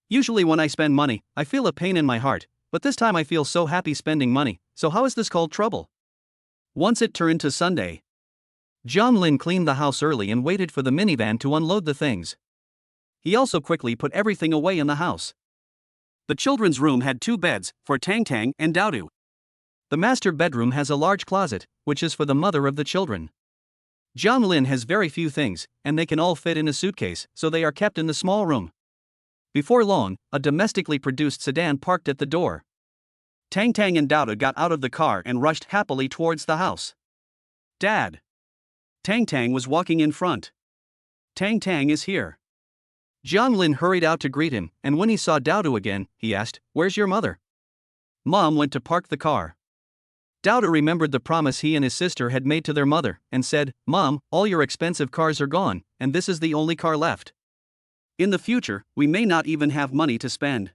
Usually when I spend money, I feel a pain in my heart, but this time I feel so happy spending money, so how is this called trouble? Once it turned to Sunday. Zhang Lin cleaned the house early and waited for the minivan to unload the things. He also quickly put everything away in the house. The children's room had 2 beds, for Tang Tang and Daodu. The master bedroom has a large closet, which is for the mother of the children. Zhang Lin has very few things, and they can all fit in a suitcase, so they are kept in the small room. Before long, a domestically produced sedan parked at the door. Tang Tang and Daodu got out of the car and rushed happily towards the house. Dad. Tang Tang was walking in front. Tang Tang is here. Zhang Lin hurried out to greet him, and when he saw Daodu again, he asked, "Where's your mother?" Mom went to park the car. Daodu remembered the promise he and his sister had made to their mother, and said, "Mom, all your expensive cars are gone, and this is the only car left. In the future, we may not even have money to spend."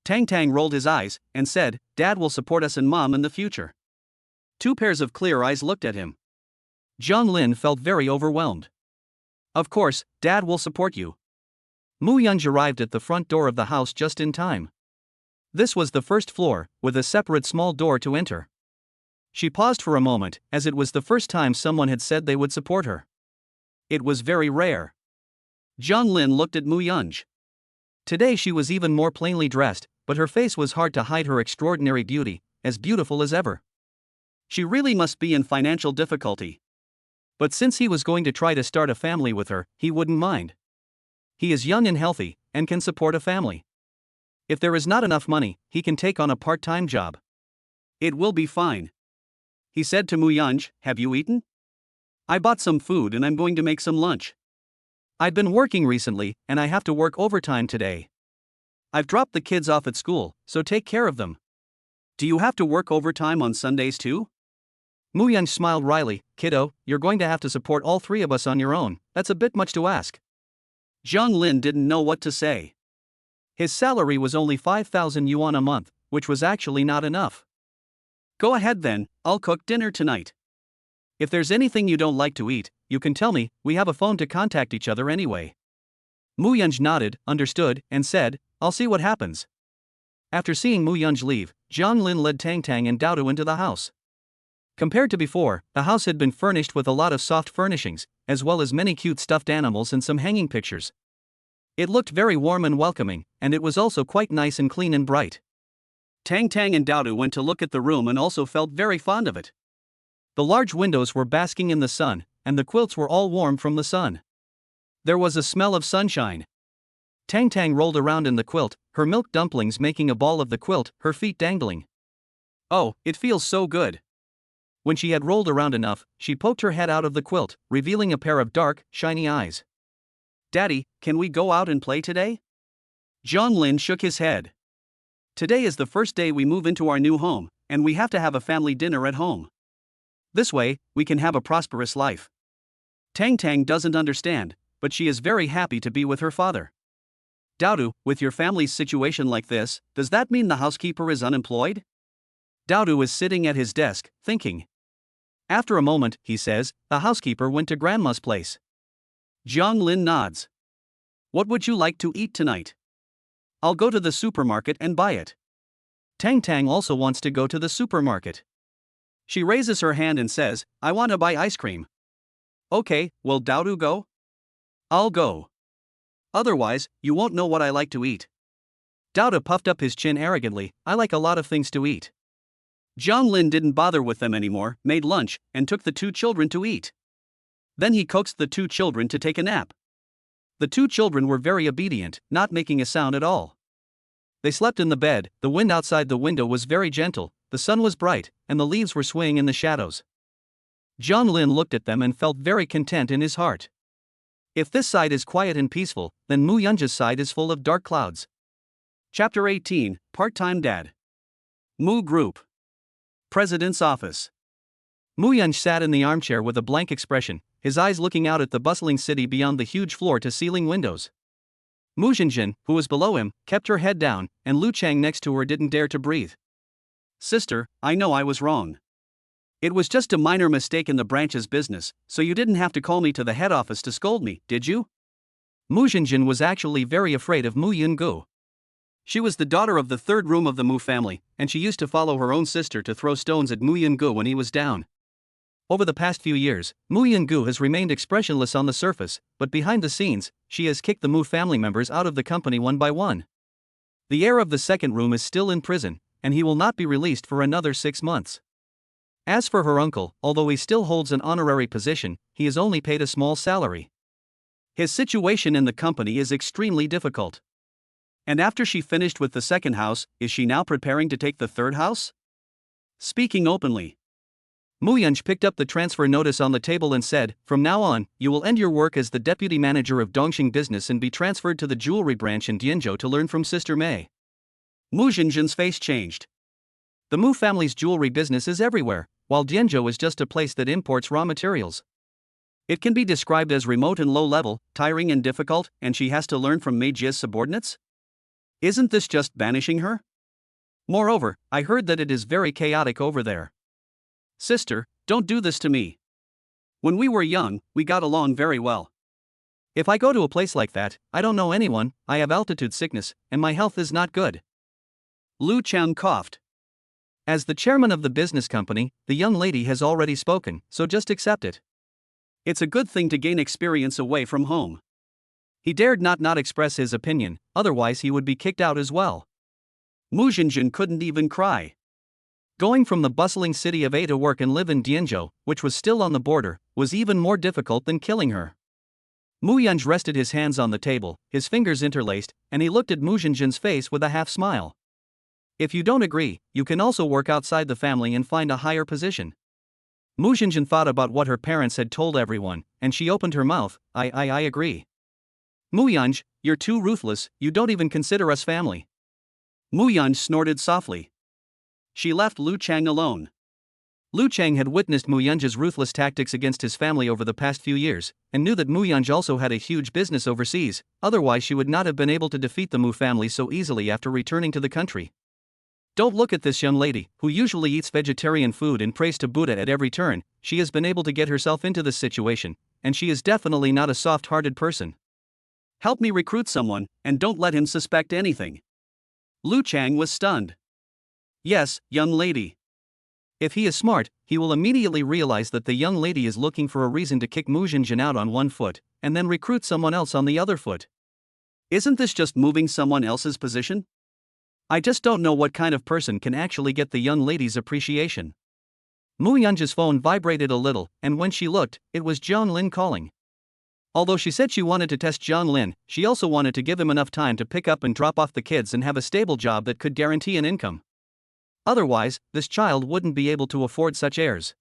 Tang Tang rolled his eyes, and said, "Dad will support us and Mom in the future." 2 pairs of clear eyes looked at him. Zhang Lin felt very overwhelmed. "Of course, Dad will support you." Mu Yunj arrived at the front door of the house just in time. This was the first floor, with a separate small door to enter. She paused for a moment, as it was the first time someone had said they would support her. It was very rare. Zhang Lin looked at Mu Yunj. Today she was even more plainly dressed, but her face was hard to hide her extraordinary beauty, as beautiful as ever. She really must be in financial difficulty. But since he was going to try to start a family with her, he wouldn't mind. He is young and healthy, and can support a family. If there is not enough money, he can take on a part-time job. It will be fine. He said to Mu Yunj, "Have you eaten? I bought some food and I'm going to make some lunch. I've been working recently, and I have to work overtime today. I've dropped the kids off at school, so take care of them. Do you have to work overtime on Sundays too?" Mu Yunj smiled wryly. "Kiddo, you're going to have to support all 3 of us on your own. That's a bit much to ask." Zhang Lin didn't know what to say. His salary was only 5,000 yuan a month, which was actually not enough. "Go ahead then, I'll cook dinner tonight. If there's anything you don't like to eat, you can tell me, we have a phone to contact each other anyway." Mu Yunj nodded, understood, and said, "I'll see what happens." After seeing Mu Yunj leave, Zhang Lin led Tang Tang and Daodu into the house. Compared to before, the house had been furnished with a lot of soft furnishings, as well as many cute stuffed animals and some hanging pictures. It looked very warm and welcoming, and it was also quite nice and clean and bright. Tang Tang and Daodu went to look at the room and also felt very fond of it. The large windows were basking in the sun, and the quilts were all warm from the sun. There was a smell of sunshine. Tang Tang rolled around in the quilt, her milk dumplings making a ball of the quilt, her feet dangling. "Oh, it feels so good." When she had rolled around enough, she poked her head out of the quilt, revealing a pair of dark, shiny eyes. "Daddy, can we go out and play today?" Zhang Lin shook his head. "Today is the first day we move into our new home, and we have to have a family dinner at home. This way, we can have a prosperous life." Tang Tang doesn't understand, but she is very happy to be with her father. "Daodu, with your family's situation like this, does that mean the housekeeper is unemployed?" Daodu is sitting at his desk, thinking. After a moment, he says, "The housekeeper went to Grandma's place." Zhang Lin nods. "What would you like to eat tonight?" "I'll go to the supermarket and buy it." Tang Tang also wants to go to the supermarket. She raises her hand and says, "I want to buy ice cream." "Okay, will Daodu go?" "I'll go. Otherwise, you won't know what I like to eat." Daodu puffed up his chin arrogantly. "I like a lot of things to eat." Zhang Lin didn't bother with them anymore, made lunch, and took the 2 children to eat. Then he coaxed the 2 children to take a nap. The 2 children were very obedient, not making a sound at all. They slept in the bed, the wind outside the window was very gentle, the sun was bright, and the leaves were swaying in the shadows. Zhang Lin looked at them and felt very content in his heart. If this side is quiet and peaceful, then Mu Yunja's side is full of dark clouds. Chapter 18, Part-Time Dad. Mu Group. President's Office. Mu Yunj sat in the armchair with a blank expression, his eyes looking out at the bustling city beyond the huge floor-to-ceiling windows. Mu Zhenjin, who was below him, kept her head down, and Lu Chang next to her didn't dare to breathe. "Sister, I know I was wrong. It was just a minor mistake in the branch's business, so you didn't have to call me to the head office to scold me, did you? Mu Jinjin was actually very afraid of Mu Yungu. She was the daughter of the third room of the Mu family, and she used to follow her own sister to throw stones at Mu Yungu when he was down. Over the past few years, Mu Yungu has remained expressionless on the surface, but behind the scenes, she has kicked the Mu family members out of the company one by one. The heir of the second room is still in prison, and he will not be released for another 6 months. As for her uncle, although he still holds an honorary position, he is only paid a small salary. His situation in the company is extremely difficult. And after she finished with the second house, is she now preparing to take the third house? Speaking openly, Mu Yunj picked up the transfer notice on the table and said, "From now on, you will end your work as the deputy manager of Dongxing business and be transferred to the jewelry branch in Dianzhou to learn from Sister Mei." Mu Jinjin's face changed. The Mu family's jewelry business is everywhere, while Dianzhou is just a place that imports raw materials. It can be described as remote and low-level, tiring and difficult, and she has to learn from Mei Jie's subordinates? Isn't this just banishing her? Moreover, I heard that it is very chaotic over there. Sister, don't do this to me. When we were young, we got along very well. If I go to a place like that, I don't know anyone, I have altitude sickness, and my health is not good. Lu Qiang coughed. As the chairman of the business company, the young lady has already spoken, so just accept it. It's a good thing to gain experience away from home. He dared not express his opinion, otherwise he would be kicked out as well. Mu Jinjin couldn't even cry. Going from the bustling city of A to work and live in Dianzhou, which was still on the border, was even more difficult than killing her. Mu Yunj rested his hands on the table, his fingers interlaced, and he looked at Mu Jinjin's face with a half smile. If you don't agree, you can also work outside the family and find a higher position. Mu Jinjin thought about what her parents had told everyone, and she opened her mouth. I agree. Mu Yunj, you're too ruthless, you don't even consider us family. Mu Yunj snorted softly. She left Lu Qiang alone. Lu Qiang had witnessed Mu Yunj's ruthless tactics against his family over the past few years, and knew that Mu Yunj also had a huge business overseas, otherwise she would not have been able to defeat the Mu family so easily after returning to the country. Don't look at this young lady, who usually eats vegetarian food and prays to Buddha at every turn. She has been able to get herself into this situation, and she is definitely not a soft-hearted person. Help me recruit someone, and don't let him suspect anything. Lu Qiang was stunned. Yes, young lady. If he is smart, he will immediately realize that the young lady is looking for a reason to kick Mu Jinjin out on one foot, and then recruit someone else on the other foot. Isn't this just moving someone else's position? I just don't know what kind of person can actually get the young lady's appreciation. Mu Yunj's phone vibrated a little, and when she looked, it was Zhang Lin calling. Although she said she wanted to test Zhang Lin, she also wanted to give him enough time to pick up and drop off the kids and have a stable job that could guarantee an income. Otherwise, this child wouldn't be able to afford such heirs.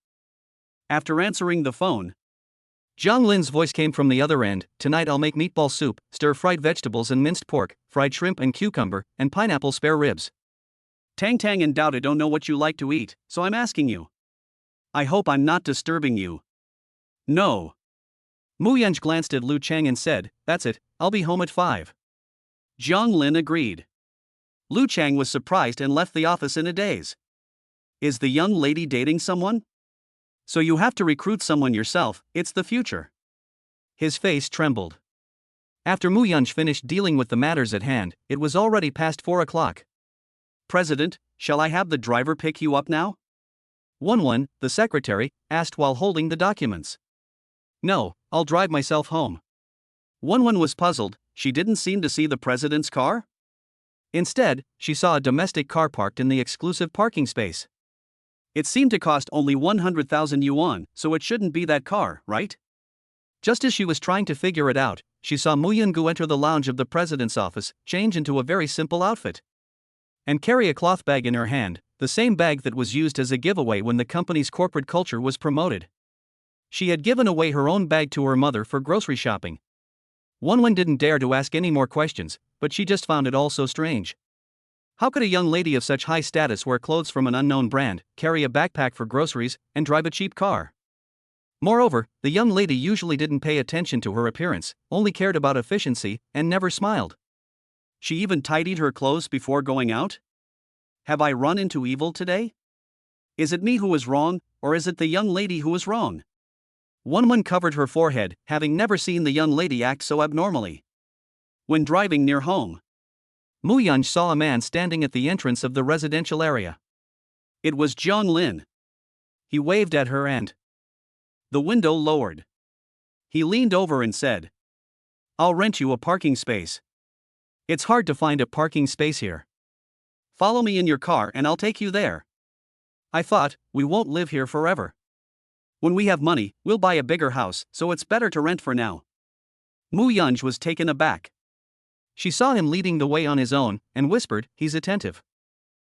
After answering the phone, Zhang Lin's voice came from the other end. Tonight I'll make meatball soup, stir-fried vegetables and minced pork, fried shrimp and cucumber, and pineapple spare ribs. Tang Tang and Douda don't know what you like to eat, so I'm asking you. I hope I'm not disturbing you. No. Mu Yunj glanced at Lu Qiang and said, "That's it, I'll be home at 5. Zhang Lin agreed. Lu Qiang was surprised and left the office in a daze. Is the young lady dating someone? So you have to recruit someone yourself, it's the future. His face trembled. After Mu Yunj finished dealing with the matters at hand, it was already past 4 o'clock. President, shall I have the driver pick you up now? Wenwen, the secretary, asked while holding the documents. No, I'll drive myself home. Wenwen was puzzled, she didn't seem to see the president's car? Instead, she saw a domestic car parked in the exclusive parking space. It seemed to cost only 100,000 yuan, so it shouldn't be that car, right? Just as she was trying to figure it out, she saw Mu Yungu enter the lounge of the president's office, change into a very simple outfit, and carry a cloth bag in her hand, the same bag that was used as a giveaway when the company's corporate culture was promoted. She had given away her own bag to her mother for grocery shopping. Wenwen didn't dare to ask any more questions, but she just found it all so strange. How could a young lady of such high status wear clothes from an unknown brand, carry a backpack for groceries, and drive a cheap car? Moreover, the young lady usually didn't pay attention to her appearance, only cared about efficiency, and never smiled. She even tidied her clothes before going out? Have I run into evil today? Is it me who is wrong, or is it the young lady who is wrong? Wonmun covered her forehead, having never seen the young lady act so abnormally. When driving near home, Muyunj saw a man standing at the entrance of the residential area. It was Jiang Lin. He waved at her and the window lowered. He leaned over and said, "I'll rent you a parking space. It's hard to find a parking space here. Follow me in your car and I'll take you there. I thought, we won't live here forever. When we have money, we'll buy a bigger house, so it's better to rent for now." Muyunj was taken aback. She saw him leading the way on his own, and whispered, "He's attentive.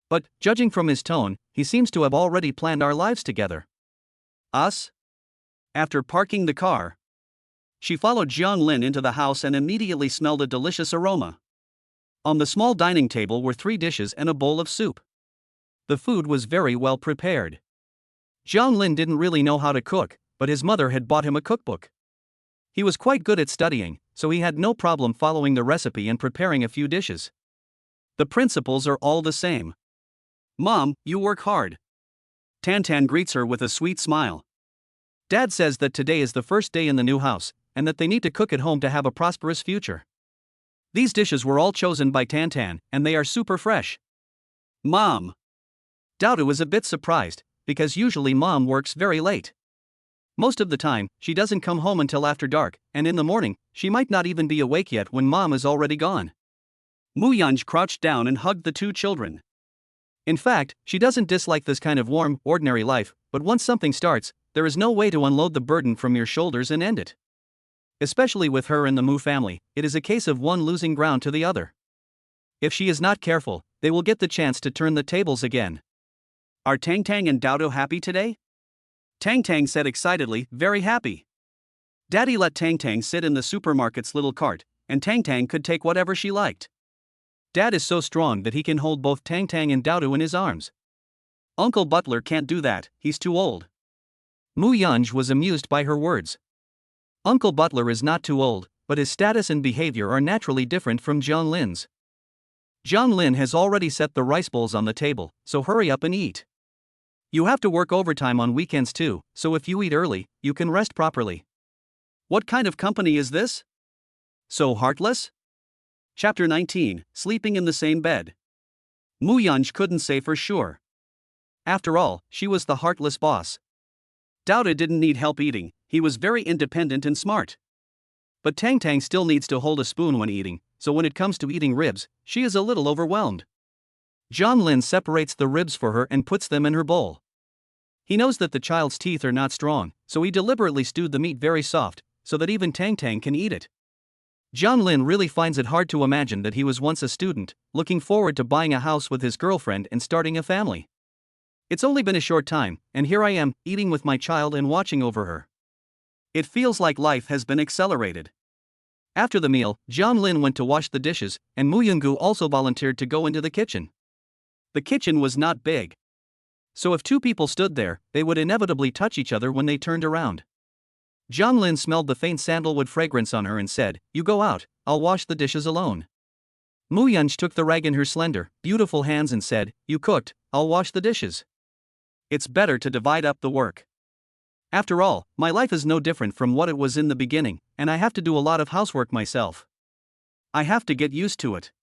But, judging from his tone, he seems to have already planned our lives together." Us? After parking the car, she followed Jiang Lin into the house and immediately smelled a delicious aroma. On the small dining table were 3 dishes and a bowl of soup. The food was very well prepared. Jiang Lin didn't really know how to cook, but his mother had bought him a cookbook. He was quite good at studying, so he had no problem following the recipe and preparing a few dishes. The principles are all the same. "Mom, you work hard." Tantan greets her with a sweet smile. Dad says that today is the first day in the new house, and that they need to cook at home to have a prosperous future. These dishes were all chosen by Tantan, and they are super fresh. "Mom." Dodo is a bit surprised, because usually Mom works very late. Most of the time, she doesn't come home until after dark, and in the morning, she might not even be awake yet when Mom is already gone. Muyunj crouched down and hugged the 2 children. In fact, she doesn't dislike this kind of warm, ordinary life, but once something starts, there is no way to unload the burden from your shoulders and end it. Especially with her and the Mu family, it is a case of one losing ground to the other. If she is not careful, they will get the chance to turn the tables again. "Are Tang Tang and Dodo happy today?" Tang Tang said excitedly, "Very happy." Daddy let Tang Tang sit in the supermarket's little cart, and Tang Tang could take whatever she liked. Dad is so strong that he can hold both Tang Tang and Dodo in his arms. Uncle Butler can't do that, he's too old. Muyunj was amused by her words. Uncle Butler is not too old, but his status and behavior are naturally different from Jiang Lin's. Jiang Lin has already set the rice bowls on the table, so hurry up and eat. You have to work overtime on weekends too, so if you eat early, you can rest properly. What kind of company is this? So heartless? Chapter 19, Sleeping in the Same Bed. Muyunj couldn't say for sure. After all, she was the heartless boss. Dodo didn't need help eating, he was very independent and smart. But Tang Tang still needs to hold a spoon when eating, so when it comes to eating ribs, she is a little overwhelmed. Jiang Lin separates the ribs for her and puts them in her bowl. He knows that the child's teeth are not strong, so he deliberately stewed the meat very soft, so that even Tang Tang can eat it. Jiang Lin really finds it hard to imagine that he was once a student, looking forward to buying a house with his girlfriend and starting a family. It's only been a short time, and here I am, eating with my child and watching over her. It feels like life has been accelerated. After the meal, Jiang Lin went to wash the dishes, and Muyungu also volunteered to go into the kitchen. The kitchen was not big. So if 2 people stood there, they would inevitably touch each other when they turned around. Jiang Lin smelled the faint sandalwood fragrance on her and said, "You go out, I'll wash the dishes alone." Muyunj took the rag in her slender, beautiful hands and said, "You cooked, I'll wash the dishes. It's better to divide up the work. After all, my life is no different from what it was in the beginning, and I have to do a lot of housework myself. I have to get used to it."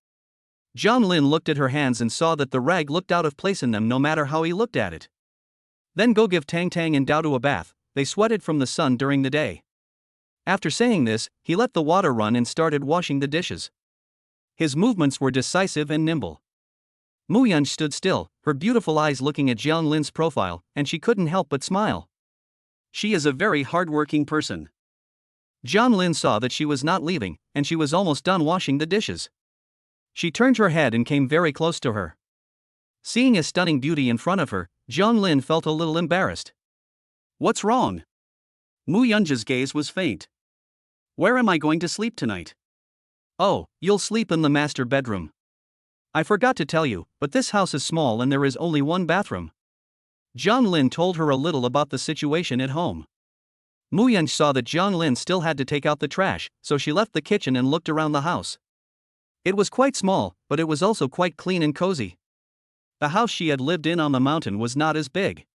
Jiang Lin looked at her hands and saw that the rag looked out of place in them no matter how he looked at it. "Then go give Tang Tang and Dodo a bath, they sweated from the sun during the day." After saying this, he let the water run and started washing the dishes. His movements were decisive and nimble. Muyunj stood still, her beautiful eyes looking at Jiang Lin's profile, and she couldn't help but smile. She is a very hard-working person. Jiang Lin saw that she was not leaving, and she was almost done washing the dishes. She turned her head and came very close to her. Seeing a stunning beauty in front of her, Jiang Lin felt a little embarrassed. "What's wrong?" Muyunj's gaze was faint. "Where am I going to sleep tonight?" "Oh, you'll sleep in the master bedroom. I forgot to tell you, but this house is small and there is only 1 bathroom." Jiang Lin told her a little about the situation at home. Muyunj saw that Jiang Lin still had to take out the trash, so she left the kitchen and looked around the house. It was quite small, but it was also quite clean and cozy. The house she had lived in on the mountain was not as big.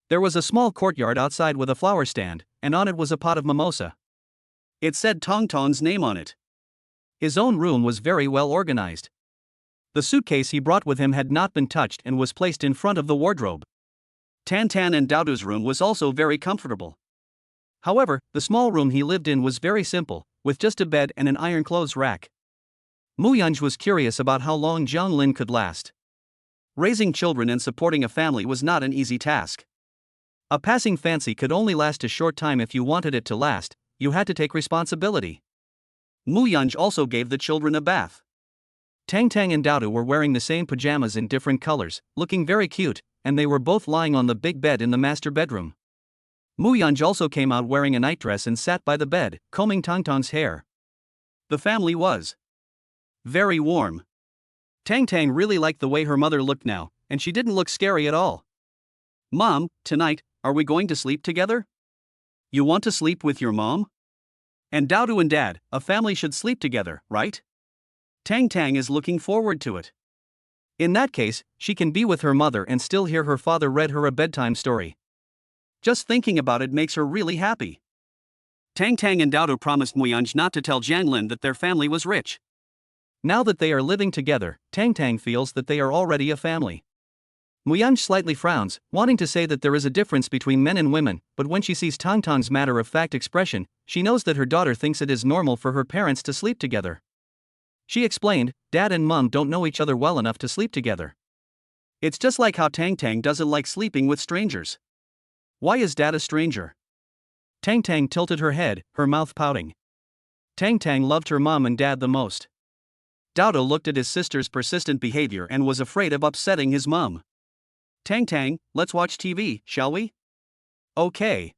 There was a small courtyard outside with a flower stand, and on it was a pot of mimosa. It said Tong Tong's name on it. His own room was very well organized. The suitcase he brought with him had not been touched and was placed in front of the wardrobe. Tan Tan and Daodu's room was also very comfortable. However, the small room he lived in was very simple, with just a bed and an iron clothes rack. Muyunj was curious about how long Zhang Lin could last. Raising children and supporting a family was not an easy task. A passing fancy could only last a short time. If you wanted it to last, you had to take responsibility. Muyunj also gave the children a bath. Tang Tang and Daodu were wearing the same pajamas in different colors, looking very cute, and they were both lying on the big bed in the master bedroom. Muyunj also came out wearing a nightdress and sat by the bed, combing Tang Tang's hair. The family was very warm. Tang Tang really liked the way her mother looked now, and she didn't look scary at all. "Mom, tonight, are we going to sleep together? You want to sleep with your mom? And Daodu and Dad, a family should sleep together, right? Tang Tang is looking forward to it. In that case, she can be with her mother and still hear her father read her a bedtime story. Just thinking about it makes her really happy." Tang Tang and Daodu promised Muyunj not to tell Zhang Lin that their family was rich. Now that they are living together, Tang Tang feels that they are already a family. Muyunj slightly frowns, wanting to say that there is a difference between men and women, but when she sees Tang Tang's matter-of-fact expression, she knows that her daughter thinks it is normal for her parents to sleep together. She explained, "Dad and Mom don't know each other well enough to sleep together. It's just like how Tang Tang doesn't like sleeping with strangers. Why is Dad a stranger?" Tang Tang tilted her head, her mouth pouting. Tang Tang loved her mom and dad the most. Daodu looked at his sister's persistent behavior and was afraid of upsetting his mom. "Tang Tang, let's watch TV, shall we?" "Okay."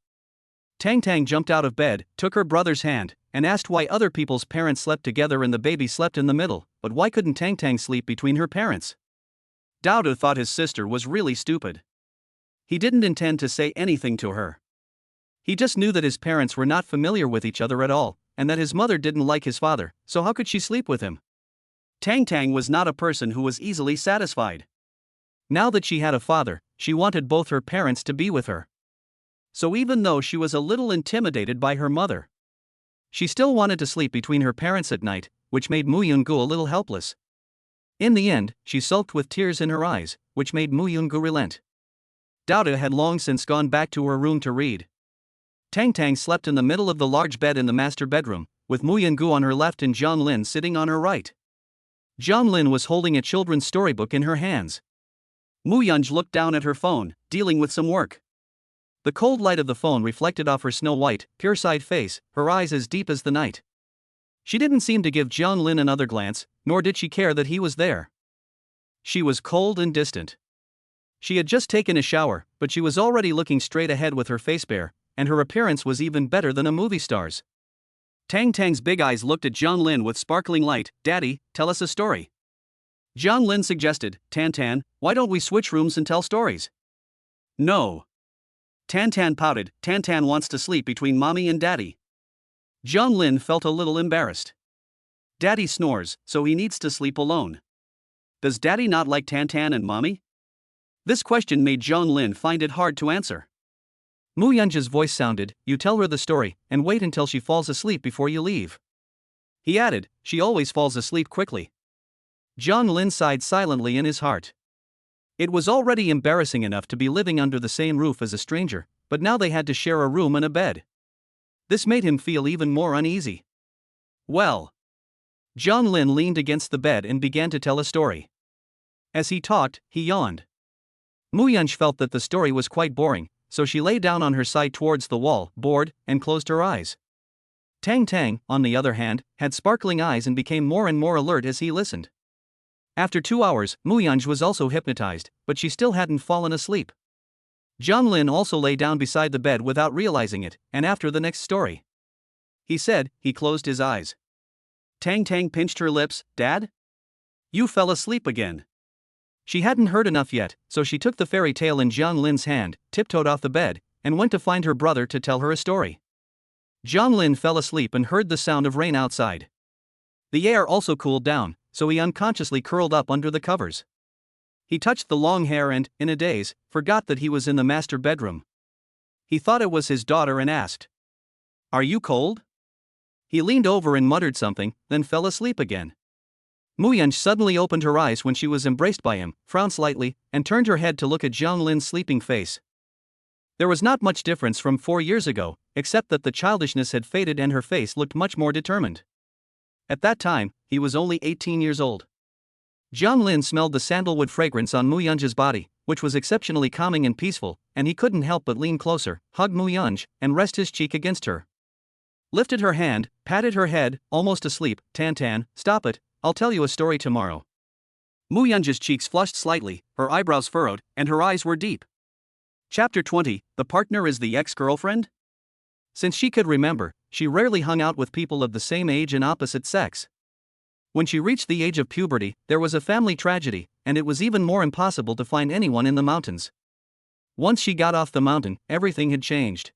Tang Tang jumped out of bed, took her brother's hand, and asked why other people's parents slept together and the baby slept in the middle, but why couldn't Tang Tang sleep between her parents? Daodu thought his sister was really stupid. He didn't intend to say anything to her. He just knew that his parents were not familiar with each other at all, and that his mother didn't like his father, so how could she sleep with him? Tang Tang was not a person who was easily satisfied. Now that she had a father, she wanted both her parents to be with her. So even though she was a little intimidated by her mother, she still wanted to sleep between her parents at night, which made Muyungu a little helpless. In the end, she sulked with tears in her eyes, which made Muyungu relent. Daodu had long since gone back to her room to read. Tang Tang slept in the middle of the large bed in the master bedroom, with Muyungu on her left and Zhang Lin sitting on her right. Zhang Lin was holding a children's storybook in her hands. Muyunj looked down at her phone, dealing with some work. The cold light of the phone reflected off her snow-white, pure-side face, her eyes as deep as the night. She didn't seem to give Zhang Lin another glance, nor did she care that he was there. She was cold and distant. She had just taken a shower, but she was already looking straight ahead with her face bare, and her appearance was even better than a movie star's. Tang Tang's big eyes looked at Zhang Lin with sparkling light. "Daddy, tell us a story." Zhang Lin suggested, "Tan Tan, why don't we switch rooms and tell stories?" "No." Tan Tan pouted. Tan Tan wants to sleep between Mommy and Daddy. Zhang Lin felt a little embarrassed. Daddy snores, so he needs to sleep alone. Does Daddy not like Tan Tan and Mommy? This question made Zhang Lin find it hard to answer. Muyunj's voice sounded, "You tell her the story, and wait until she falls asleep before you leave." He added, "She always falls asleep quickly." Zhang Lin sighed silently in his heart. It was already embarrassing enough to be living under the same roof as a stranger, but now they had to share a room and a bed. This made him feel even more uneasy. "Well." Zhang Lin leaned against the bed and began to tell a story. As he talked, he yawned. Muyunj felt that the story was quite boring, so she lay down on her side towards the wall, bored, and closed her eyes. Tang Tang, on the other hand, had sparkling eyes and became more and more alert as he listened. After 2 hours, Muyunj was also hypnotized, but she still hadn't fallen asleep. Zhang Lin also lay down beside the bed without realizing it, and after the next story, he said, he closed his eyes. Tang Tang pinched her lips. "Dad? You fell asleep again." She hadn't heard enough yet, so she took the fairy tale in Zhang Lin's hand, tiptoed off the bed, and went to find her brother to tell her a story. Zhang Lin fell asleep and heard the sound of rain outside. The air also cooled down, so he unconsciously curled up under the covers. He touched the long hair and, in a daze, forgot that he was in the master bedroom. He thought it was his daughter and asked, "Are you cold?" He leaned over and muttered something, then fell asleep again. Muyunj suddenly opened her eyes when she was embraced by him, frowned slightly, and turned her head to look at Jiang Lin's sleeping face. There was not much difference from 4 years ago, except that the childishness had faded and her face looked much more determined. At that time, he was only 18 years old. Jiang Lin smelled the sandalwood fragrance on Muyunj's body, which was exceptionally calming and peaceful, and he couldn't help but lean closer, hug Muyunj, and rest his cheek against her. Lifted her hand, patted her head, almost asleep. "Tan, stop it, I'll tell you a story tomorrow." Muyunj's cheeks flushed slightly, her eyebrows furrowed, and her eyes were deep. Chapter 20, The Partner is the Ex-Girlfriend? Since she could remember, she rarely hung out with people of the same age and opposite sex. When she reached the age of puberty, there was a family tragedy, and it was even more impossible to find anyone in the mountains. Once she got off the mountain, everything had changed.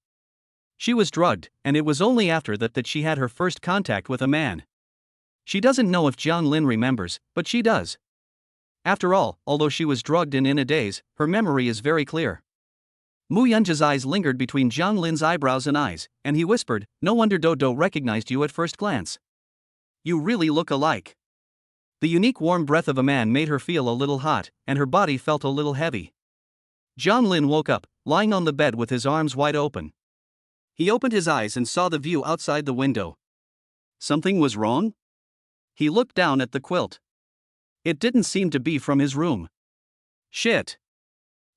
She was drugged, and it was only after that she had her first contact with a man. She doesn't know if Jiang Lin remembers, but she does. After all, although she was drugged and in a daze, her memory is very clear. Muyunj's eyes lingered between Jiang Lin's eyebrows and eyes, and he whispered, "No wonder Dodo recognized you at first glance. You really look alike." The unique warm breath of a man made her feel a little hot, and her body felt a little heavy. Jiang Lin woke up, lying on the bed with his arms wide open. He opened his eyes and saw the view outside the window. Something was wrong? He looked down at the quilt. It didn't seem to be from his room. Shit!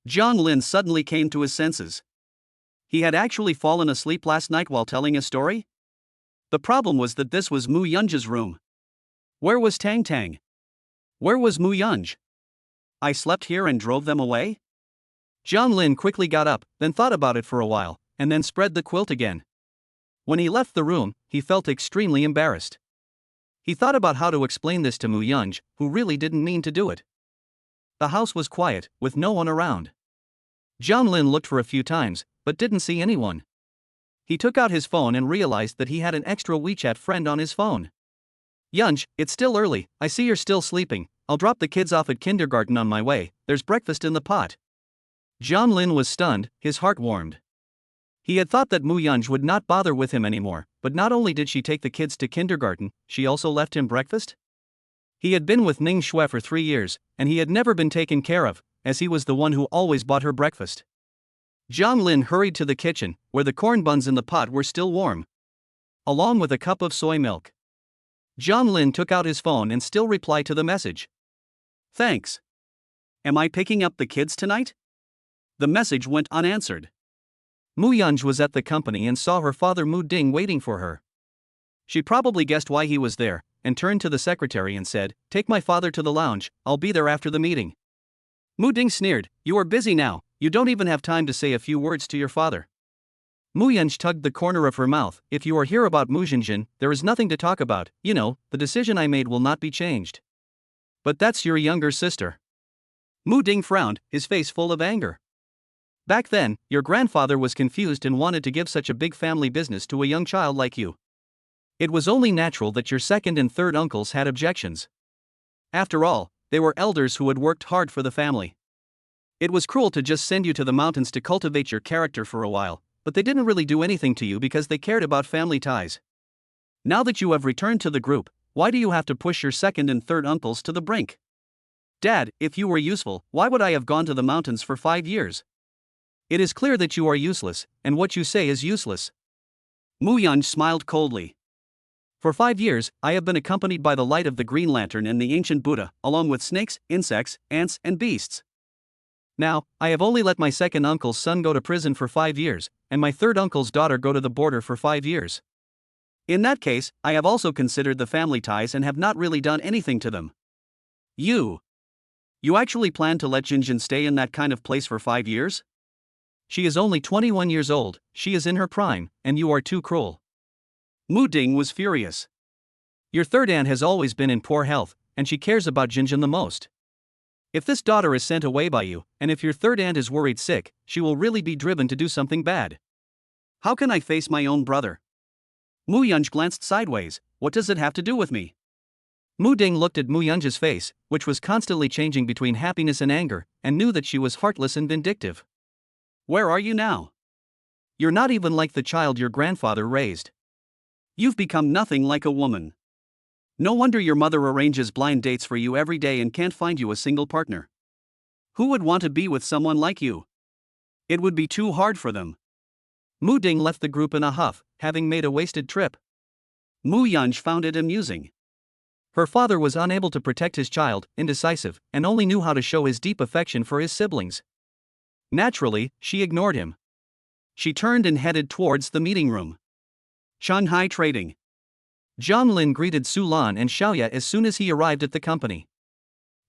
Jiang Lin suddenly came to his senses. He had actually fallen asleep last night while telling a story? The problem was that this was Muyunj's room. Where was Tang? Where was Muyunj? I slept here and drove them away? Jiang Lin quickly got up, then thought about it for a while, and then spread the quilt again. When he left the room, he felt extremely embarrassed. He thought about how to explain this to Muyunj, who really didn't mean to do it. The house was quiet, with no one around. Jiang Lin looked for a few times, but didn't see anyone. He took out his phone and realized that he had an extra WeChat friend on his phone. "Yunj, it's still early, I see you're still sleeping. I'll drop the kids off at kindergarten on my way, there's breakfast in the pot." Jiang Lin was stunned, his heart warmed. He had thought that Muyunj would not bother with him anymore, but not only did she take the kids to kindergarten, she also left him breakfast? He had been with Ning Shui for 3 years, and he had never been taken care of, as he was the one who always bought her breakfast. Jiang Lin hurried to the kitchen, where the corn buns in the pot were still warm, along with a cup of soy milk. Jiang Lin took out his phone and still replied to the message. "Thanks. Am I picking up the kids tonight?" The message went unanswered. Muyunj was at the company and saw her father Mu Ding waiting for her. She probably guessed why he was there, and turned to the secretary and said, "Take my father to the lounge, I'll be there after the meeting." Mu Ding sneered, "You are busy now, you don't even have time to say a few words to your father." Muyunj tugged the corner of her mouth. "If you are here about Mujinjin, there is nothing to talk about, you know, the decision I made will not be changed." "But that's your younger sister." Mu Ding frowned, his face full of anger. "Back then, your grandfather was confused and wanted to give such a big family business to a young child like you. It was only natural that your second and third uncles had objections. After all, they were elders who had worked hard for the family. It was cruel to just send you to the mountains to cultivate your character for a while, but they didn't really do anything to you because they cared about family ties. Now that you have returned to the group, why do you have to push your second and third uncles to the brink? Dad, if you were useful, why would I have gone to the mountains for 5 years? It is clear that you are useless, and what you say is useless." Muyunj smiled coldly. "For 5 years, I have been accompanied by the light of the Green Lantern and the ancient Buddha, along with snakes, insects, ants, and beasts. Now, I have only let my second uncle's son go to prison for 5 years, and my third uncle's daughter go to the border for 5 years. In that case, I have also considered the family ties and have not really done anything to them. You actually plan to let Jinjin stay in that kind of place for 5 years? She is only 21 years old, she is in her prime, and you are too cruel." Mu Ding was furious. "Your third aunt has always been in poor health, and she cares about Jinjin the most. If this daughter is sent away by you, and if your third aunt is worried sick, she will really be driven to do something bad. How can I face my own brother?" Muyunj glanced sideways. "What does it have to do with me?" Mu Ding looked at Mu Yunji's face, which was constantly changing between happiness and anger, and knew that she was heartless and vindictive. Where are you now? You're not even like the child your grandfather raised. You've become nothing like a woman. No wonder your mother arranges blind dates for you every day and can't find you a single partner. Who would want to be with someone like you? It would be too hard for them. Mu Ding left the group in a huff, having made a wasted trip. Mu Yunji found it amusing. Her father was unable to protect his child, indecisive, and only knew how to show his deep affection for his siblings. Naturally, she ignored him. She turned and headed towards the meeting room. Shanghai Trading. Zhang Lin greeted Su Lan and Xiaoya as soon as he arrived at the company.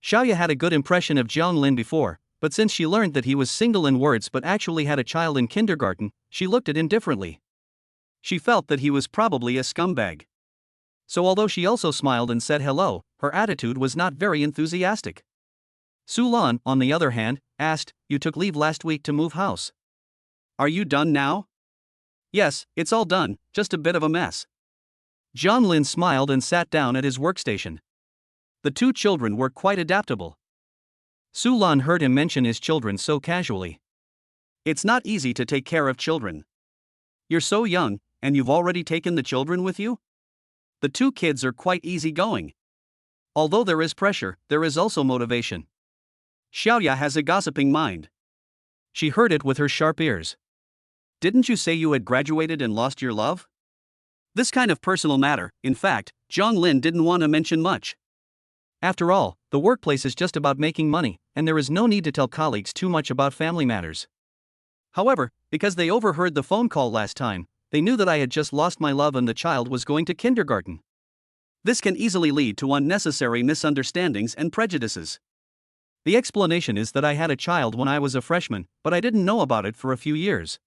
Xiaoya had a good impression of Zhang Lin before, but since she learned that he was single in words but actually had a child in kindergarten, she looked at him differently. She felt that he was probably a scumbag. So although she also smiled and said hello, her attitude was not very enthusiastic. Su Lan, on the other hand, asked, "You took leave last week to move house. Are you done now?" "Yes, it's all done, just a bit of a mess." Zhang Lin smiled and sat down at his workstation. The two children were quite adaptable. Su Lan heard him mention his children so casually. "It's not easy to take care of children. You're so young, and you've already taken the children with you?" The two kids are quite easygoing. Although there is pressure, there is also motivation. Xiaoya has a gossiping mind. She heard it with her sharp ears. "Didn't you say you had graduated and lost your love?" This kind of personal matter, in fact, Zhang Lin didn't want to mention much. After all, the workplace is just about making money, and there is no need to tell colleagues too much about family matters. However, because they overheard the phone call last time, they knew that I had just lost my love and the child was going to kindergarten. This can easily lead to unnecessary misunderstandings and prejudices. The explanation is that I had a child when I was a freshman, but I didn't know about it for a few years.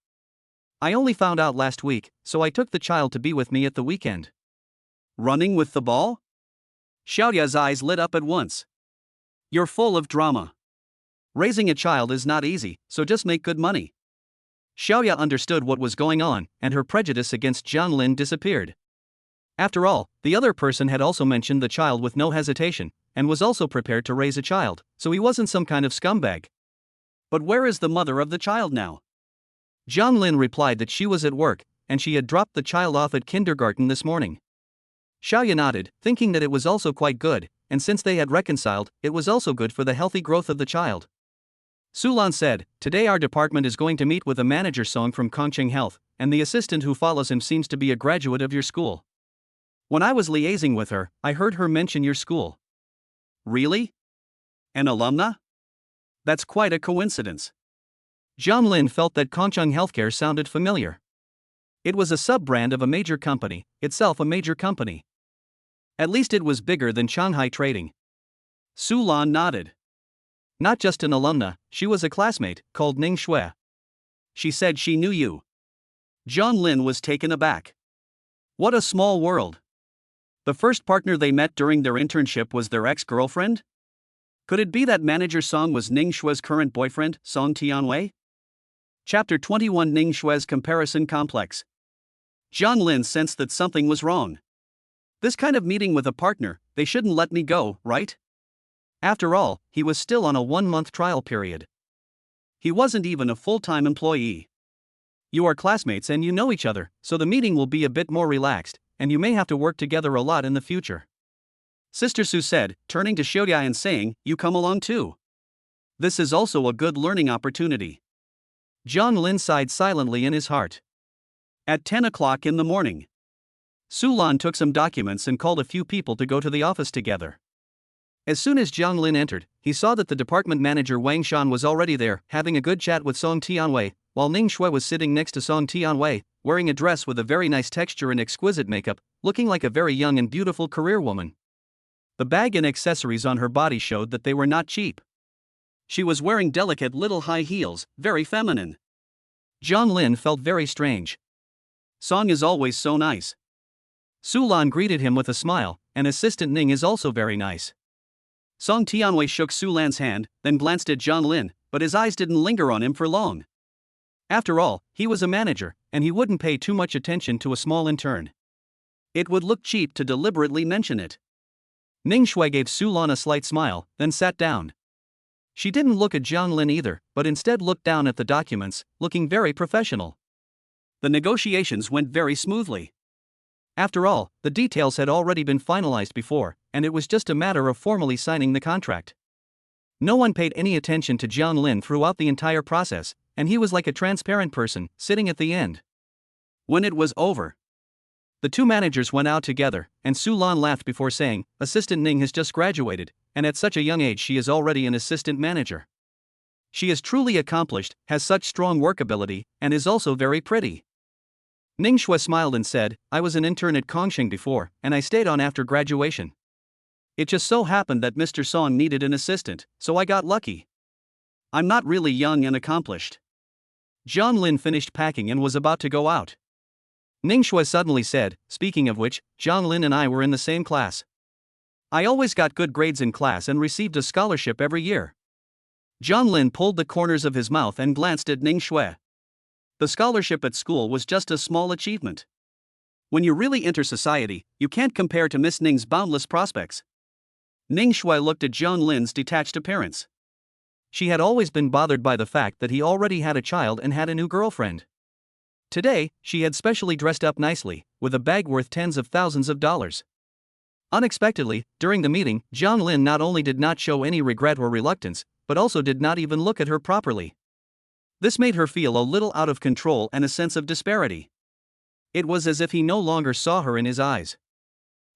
I only found out last week, so I took the child to be with me at the weekend. Running with the ball? Xiaoya's eyes lit up at once. You're full of drama. Raising a child is not easy, so just make good money. Xiaoya understood what was going on, and her prejudice against Zhang Lin disappeared. After all, the other person had also mentioned the child with no hesitation, and was also prepared to raise a child, so he wasn't some kind of scumbag. But where is the mother of the child now? Zhang Lin replied that she was at work, and she had dropped the child off at kindergarten this morning. Xiaoya nodded, thinking that it was also quite good, and since they had reconciled, it was also good for the healthy growth of the child. Su Lan said, "Today our department is going to meet with a manager Song from Kongqing Health, and the assistant who follows him seems to be a graduate of your school. When I was liaising with her, I heard her mention your school." Really? An alumna? That's quite a coincidence. Zhang Lin felt that Kongqing Healthcare sounded familiar. It was a sub-brand of a major company, itself a major company. At least it was bigger than Shanghai Trading. Su Lan nodded. Not just an alumna, she was a classmate, called Ning Shui. She said she knew you. Zhang Lin was taken aback. What a small world. The first partner they met during their internship was their ex-girlfriend? Could it be that manager Song was Ning Shui's current boyfriend, Song Tianwei? Chapter 21 Ning Shui's Comparison Complex. Zhang Lin sensed that something was wrong. This kind of meeting with a partner, they shouldn't let me go, right? After all, he was still on a 1-month trial period. He wasn't even a full-time employee. You are classmates and you know each other, so the meeting will be a bit more relaxed, and you may have to work together a lot in the future. Sister Su said, turning to Xiaoya and saying, "You come along too. This is also a good learning opportunity." Zhang Lin sighed silently in his heart. At 10 o'clock in the morning, Su Lan took some documents and called a few people to go to the office together. As soon as Zhang Lin entered, he saw that the department manager Wang Shan was already there, having a good chat with Song Tianwei, while Ning Shui was sitting next to Song Tianwei, wearing a dress with a very nice texture and exquisite makeup, looking like a very young and beautiful career woman. The bag and accessories on her body showed that they were not cheap. She was wearing delicate little high heels, very feminine. Zhang Lin felt very strange. Song is always so nice. Su Lan greeted him with a smile, and Assistant Ning is also very nice. Song Tianwei shook Su Lan's hand, then glanced at Zhang Lin, but his eyes didn't linger on him for long. After all, he was a manager, and he wouldn't pay too much attention to a small intern. It would look cheap to deliberately mention it. Ning Shui gave Su Lan a slight smile, then sat down. She didn't look at Jiang Lin either, but instead looked down at the documents, looking very professional. The negotiations went very smoothly. After all, the details had already been finalized before, and it was just a matter of formally signing the contract. No one paid any attention to Jiang Lin throughout the entire process, and he was like a transparent person, sitting at the end. When it was over, the two managers went out together, and Su Lan laughed before saying, "Assistant Ning has just graduated, and at such a young age she is already an assistant manager. She is truly accomplished, has such strong work ability, and is also very pretty." Ning Shui smiled and said, "I was an intern at Kongsheng before, and I stayed on after graduation. It just so happened that Mr. Song needed an assistant, so I got lucky. I'm not really young and accomplished." Jiang Lin finished packing and was about to go out. Ning Shui suddenly said, "Speaking of which, Jiang Lin and I were in the same class. I always got good grades in class and received a scholarship every year." Jiang Lin pulled the corners of his mouth and glanced at Ning Shui. The scholarship at school was just a small achievement. When you really enter society, you can't compare to Miss Ning's boundless prospects. Ning Shui looked at Jiang Lin's detached appearance. She had always been bothered by the fact that he already had a child and had a new girlfriend. Today, she had specially dressed up nicely, with a bag worth tens of thousands of dollars. Unexpectedly, during the meeting, Jiang Lin not only did not show any regret or reluctance, but also did not even look at her properly. This made her feel a little out of control and a sense of disparity. It was as if he no longer saw her in his eyes.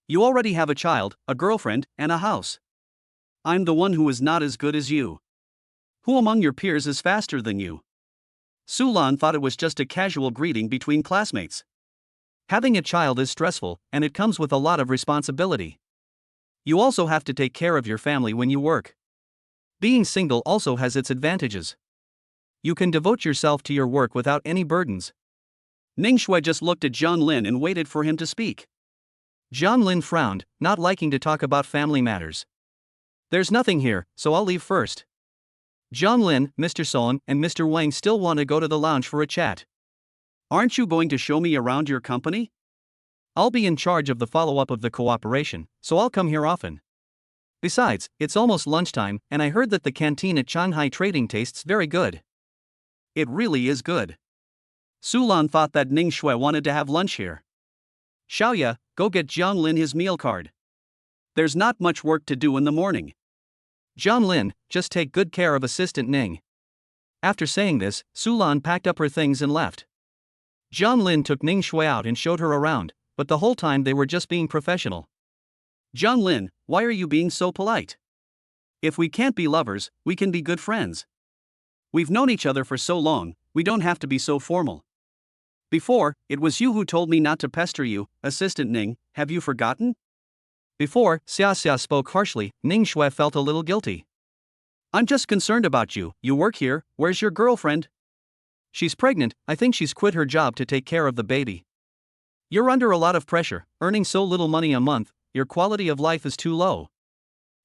"You already have a child, a girlfriend, and a house. I'm the one who is not as good as you. Who among your peers is faster than you?" Su Lan thought it was just a casual greeting between classmates. Having a child is stressful, and it comes with a lot of responsibility. You also have to take care of your family when you work. Being single also has its advantages. You can devote yourself to your work without any burdens. Ning Shui just looked at Jiang Lin and waited for him to speak. Jiang Lin frowned, not liking to talk about family matters. "There's nothing here, so I'll leave first. Jiang Lin, Mr. Song, and Mr. Wang still want to go to the lounge for a chat." "Aren't you going to show me around your company?" "I'll be in charge of the follow-up of the cooperation, so I'll come here often. Besides, it's almost lunchtime, and I heard that the canteen at Shanghai Trading tastes very good." "It really is good." Su Lan thought that Ning Shui wanted to have lunch here. "Xiaoya, go get Jiang Lin his meal card. There's not much work to do in the morning." "Jiang Lin, just take good care of Assistant Ning." After saying this, Su Lan packed up her things and left. Jiang Lin took Ning Shui out and showed her around, but the whole time they were just being professional. "Jiang Lin, why are you being so polite? If we can't be lovers, we can be good friends. We've known each other for so long, we don't have to be so formal. Before, it was you who told me not to pester you, Assistant Ning, have you forgotten?" Before Xia Xia spoke harshly, Ning Shui felt a little guilty. "I'm just concerned about you, you work here, where's your girlfriend?" "She's pregnant, I think she's quit her job to take care of the baby." "You're under a lot of pressure, earning so little money a month, your quality of life is too low."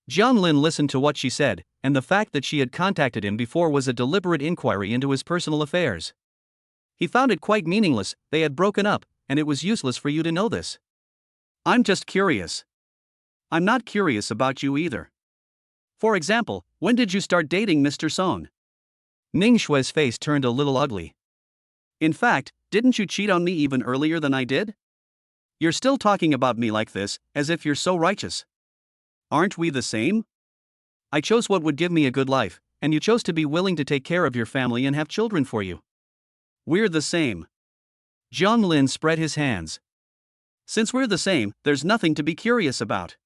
Jiang Lin listened to what she said, and the fact that she had contacted him before was a deliberate inquiry into his personal affairs. He found it quite meaningless, they had broken up, and it was useless for you to know this. "I'm just curious." "I'm not curious about you either. For example, when did you start dating Mr. Song?" Ning Shui's face turned a little ugly. "In fact, didn't you cheat on me even earlier than I did? You're still talking about me like this, as if you're so righteous. Aren't we the same? I chose what would give me a good life, and you chose to be willing to take care of your family and have children for you." "We're the same." Jiang Lin spread his hands. "Since we're the same, there's nothing to be curious about.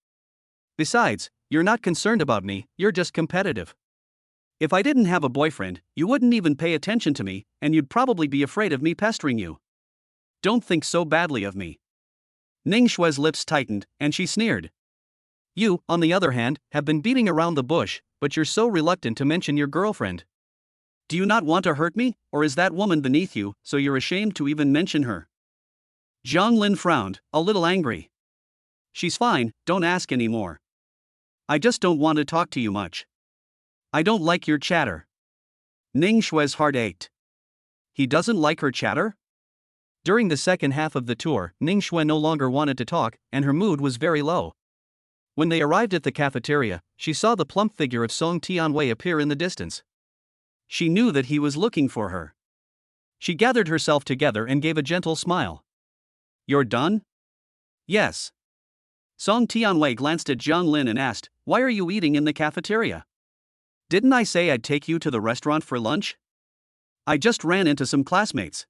Besides, you're not concerned about me, you're just competitive. If I didn't have a boyfriend, you wouldn't even pay attention to me, and you'd probably be afraid of me pestering you. Don't think so badly of me." Ning Shui's lips tightened, and she sneered. "You, on the other hand, have been beating around the bush, but you're so reluctant to mention your girlfriend. Do you not want to hurt me, or is that woman beneath you, so you're ashamed to even mention her?" Jiang Lin frowned, a little angry. "She's fine, don't ask any more. I just don't want to talk to you much. I don't like your chatter." Ning Shui's heart ached. He doesn't like her chatter? During the second half of the tour, Ning Shui no longer wanted to talk, and her mood was very low. When they arrived at the cafeteria, she saw the plump figure of Song Tianwei appear in the distance. She knew that he was looking for her. She gathered herself together and gave a gentle smile. "You're done?" "Yes." Song Tianwei glanced at Zhang Lin and asked, "Why are you eating in the cafeteria? Didn't I say I'd take you to the restaurant for lunch?" "I just ran into some classmates.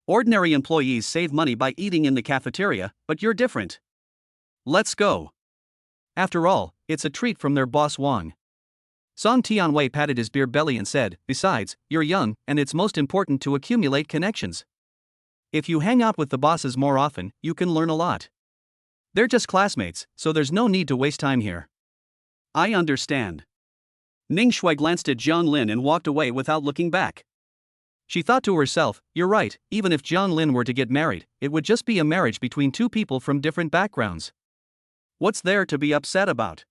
Ordinary employees save money by eating in the cafeteria, but you're different. Let's go. After all, it's a treat from their boss Wang." Song Tianwei patted his beer belly and said, "Besides, you're young, and it's most important to accumulate connections. If you hang out with the bosses more often, you can learn a lot. They're just classmates, so there's no need to waste time here." "I understand." Ning Shui glanced at Zhang Lin and walked away without looking back. She thought to herself, "You're right, even if Zhang Lin were to get married, it would just be a marriage between two people from different backgrounds. What's there to be upset about?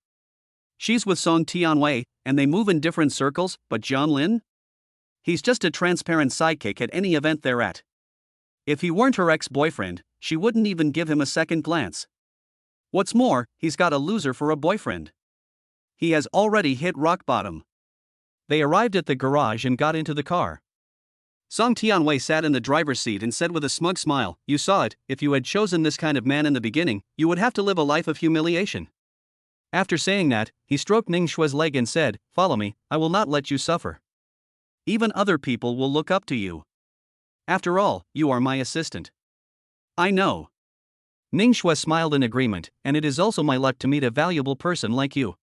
She's with Song Tianwei, and they move in different circles, but Zhang Lin? He's just a transparent sidekick at any event they're at. If he weren't her ex-boyfriend, she wouldn't even give him a second glance. What's more, he's got a loser for a boyfriend. He has already hit rock bottom." They arrived at the garage and got into the car. Song Tianwei sat in the driver's seat and said with a smug smile, "You saw it, if you had chosen this kind of man in the beginning, you would have to live a life of humiliation." After saying that, he stroked Ning Shui's leg and said, "Follow me, I will not let you suffer. Even other people will look up to you. After all, you are my assistant." "I know." Ning Shui smiled in agreement, "And it is also my luck to meet a valuable person like you."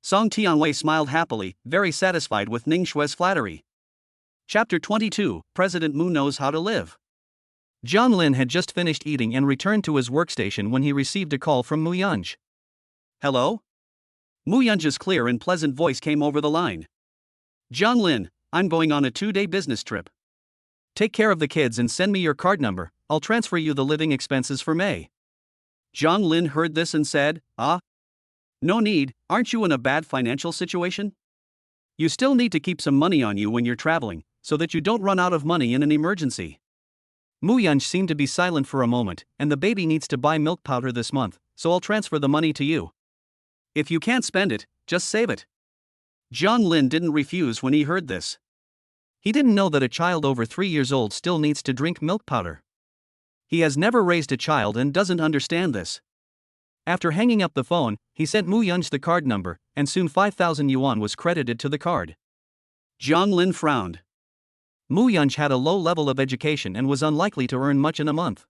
Song Tianwei smiled happily, very satisfied with Ning Shui's flattery. Chapter 22, President Mu Knows How to Live. Zhang Lin had just finished eating and returned to his workstation when he received a call from Mu Yunj. "Hello?" Mu Yunj's clear and pleasant voice came over the line. "Zhang Lin, I'm going on a 2-day business trip. Take care of the kids and send me your card number, I'll transfer you the living expenses for May." Zhang Lin heard this and said, "No need, aren't you in a bad financial situation? You still need to keep some money on you when you're traveling, so that you don't run out of money in an emergency." Mu Yunj seemed to be silent for a moment, "And the baby needs to buy milk powder this month, so I'll transfer the money to you. If you can't spend it, just save it." Zhang Lin didn't refuse when he heard this. He didn't know that a child over 3 years old still needs to drink milk powder. He has never raised a child and doesn't understand this. After hanging up the phone, he sent Mu Yunj the card number, and soon 5,000 yuan was credited to the card. Zhang Lin frowned. Mu Yunj had a low level of education and was unlikely to earn much in a month.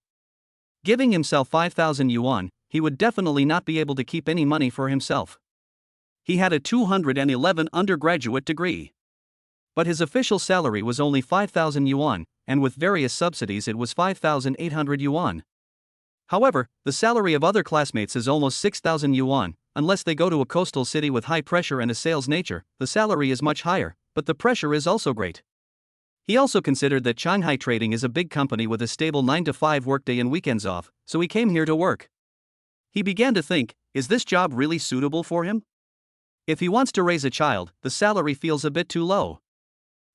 Giving himself 5,000 yuan, he would definitely not be able to keep any money for himself. He had a 211 undergraduate degree. But his official salary was only 5,000 yuan, and with various subsidies it was 5,800 yuan. However, the salary of other classmates is almost 6,000 yuan. Unless they go to a coastal city with high pressure and a sales nature, the salary is much higher, but the pressure is also great. He also considered that Shanghai Trading is a big company with a stable 9-to-5 workday and weekends off, so he came here to work. He began to think, is this job really suitable for him? If he wants to raise a child, the salary feels a bit too low.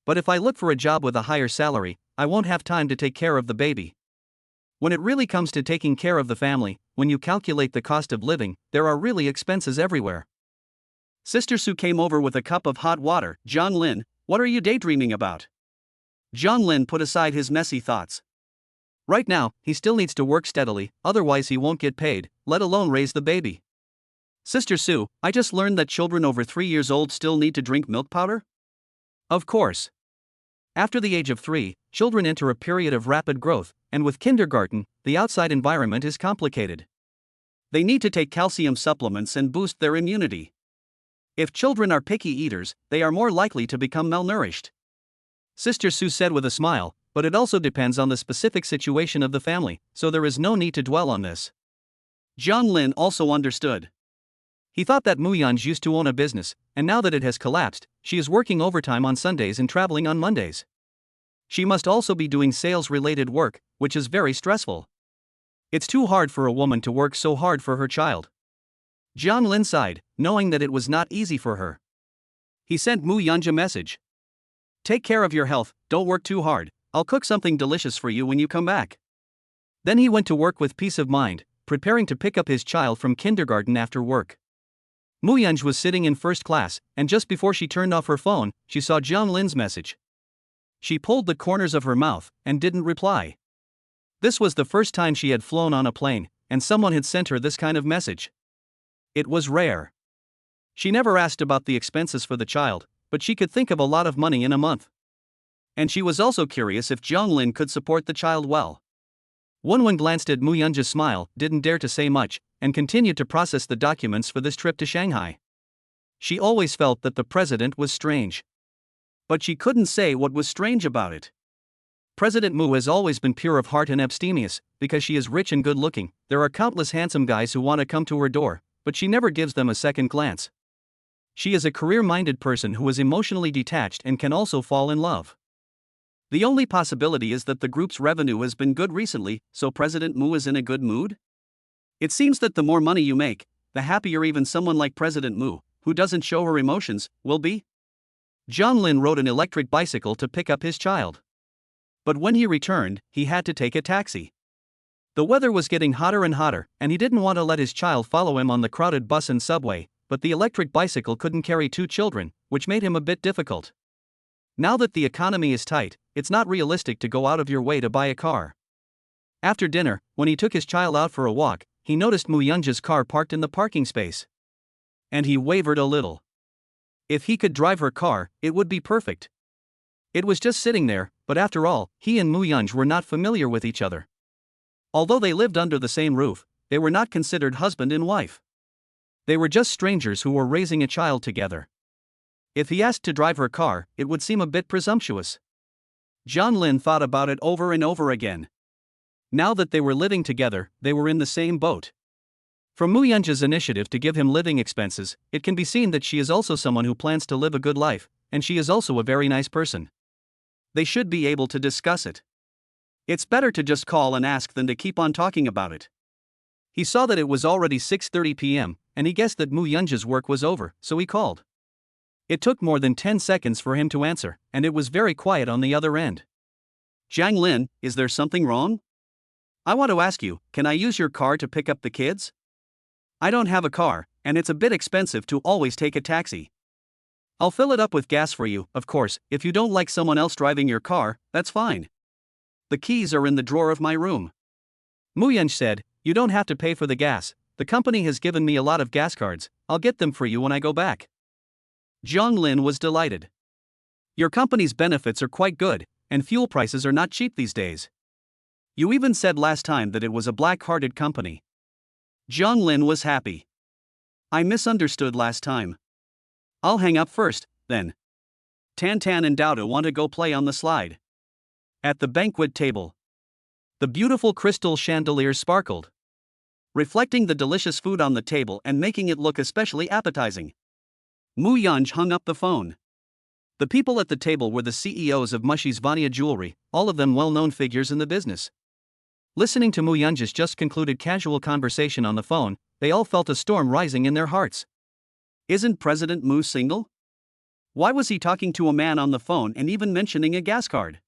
But if I look for a job with a higher salary, I won't have time to take care of the baby. When it really comes to taking care of the family, when you calculate the cost of living, there are really expenses everywhere. Sister Su came over with a cup of hot water. "Zhang Lin, what are you daydreaming about?" Zhang Lin put aside his messy thoughts. Right now, he still needs to work steadily, otherwise he won't get paid, let alone raise the baby. "Sister Su, I just learned that children over 3 years old still need to drink milk powder?" Of course. After the age of 3, children enter a period of rapid growth, and with kindergarten, the outside environment is complicated. They need to take calcium supplements and boost their immunity. If children are picky eaters, they are more likely to become malnourished. Sister Su said with a smile, but it also depends on the specific situation of the family, so there is no need to dwell on this. Zhang Lin also understood. He thought that Mu Yunj used to own a business, and now that it has collapsed, she is working overtime on Sundays and traveling on Mondays. She must also be doing sales-related work, which is very stressful. It's too hard for a woman to work so hard for her child. Zhang Lin sighed, knowing that it was not easy for her. He sent Mu Yunj a message. "Take care of your health, don't work too hard, I'll cook something delicious for you when you come back." Then he went to work with peace of mind, preparing to pick up his child from kindergarten after work. Muyunj was sitting in first class, and just before she turned off her phone, she saw Zhang Lin's message. She pulled the corners of her mouth and didn't reply. This was the first time she had flown on a plane, and someone had sent her this kind of message. It was rare. She never asked about the expenses for the child, but she could think of a lot of money in a month. And she was also curious if Zhang Lin could support the child well. Wenwen glanced at Muyunj's smile, didn't dare to say much, and continued to process the documents for this trip to Shanghai. She always felt that the president was strange. But she couldn't say what was strange about it. President Mu has always been pure of heart and abstemious, because she is rich and good-looking. There are countless handsome guys who want to come to her door, but she never gives them a second glance. She is a career-minded person who is emotionally detached and can also fall in love. The only possibility is that the group's revenue has been good recently, so President Mu is in a good mood? It seems that the more money you make, the happier even someone like President Mu, who doesn't show her emotions, will be. Zhang Lin rode an electric bicycle to pick up his child. But when he returned, he had to take a taxi. The weather was getting hotter and hotter, and he didn't want to let his child follow him on the crowded bus and subway, but the electric bicycle couldn't carry 2 children, which made him a bit difficult. Now that the economy is tight, it's not realistic to go out of your way to buy a car. After dinner, when he took his child out for a walk, he noticed Muyunj's car parked in the parking space. And he wavered a little. If he could drive her car, it would be perfect. It was just sitting there, but after all, he and Muyunj were not familiar with each other. Although they lived under the same roof, they were not considered husband and wife. They were just strangers who were raising a child together. If he asked to drive her car, it would seem a bit presumptuous. Zhang Lin thought about it over and over again. Now that they were living together, they were in the same boat. From Muyunj's initiative to give him living expenses, it can be seen that she is also someone who plans to live a good life, and she is also a very nice person. They should be able to discuss it. It's better to just call and ask than to keep on talking about it. He saw that it was already 6:30 p.m., and he guessed that Muyunj's work was over, so he called. It took more than 10 seconds for him to answer, and it was very quiet on the other end. Zhang Lin, is there something wrong? I want to ask you, can I use your car to pick up the kids? I don't have a car, and it's a bit expensive to always take a taxi. I'll fill it up with gas for you, of course. If you don't like someone else driving your car, that's fine. The keys are in the drawer of my room. Muyunj said, you don't have to pay for the gas. The company has given me a lot of gas cards. I'll get them for you when I go back. Zhang Lin was delighted. Your company's benefits are quite good, and fuel prices are not cheap these days. You even said last time that it was a black-hearted company. Zhang Lin was happy. I misunderstood last time. I'll hang up first, then. Tan and Douda want to go play on the slide. At the banquet table, the beautiful crystal chandeliers sparkled, reflecting the delicious food on the table and making it look especially appetizing. Muyunj hung up the phone. The people at the table were the CEOs of Mushi's Vania Jewelry, all of them well-known figures in the business. Listening to Muyunj's just concluded casual conversation on the phone, they all felt a storm rising in their hearts. Isn't President Mu single? Why was he talking to a man on the phone and even mentioning a gas card?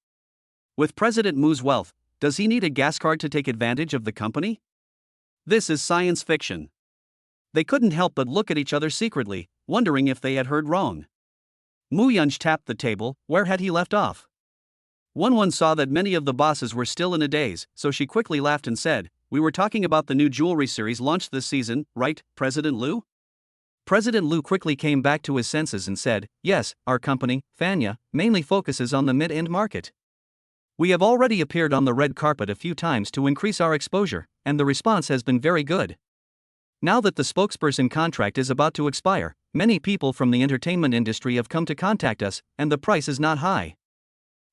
With President Mu's wealth, does he need a gas card to take advantage of the company? This is science fiction. They couldn't help but look at each other secretly, wondering if they had heard wrong. Muyunj tapped the table. Where had he left off? Wenwen saw that many of the bosses were still in a daze, so she quickly laughed and said, we were talking about the new jewelry series launched this season, right, President Liu? President Liu quickly came back to his senses and said, yes, our company, Fanya, mainly focuses on the mid-end market. We have already appeared on the red carpet a few times to increase our exposure, and the response has been very good. Now that the spokesperson contract is about to expire, many people from the entertainment industry have come to contact us, and the price is not high.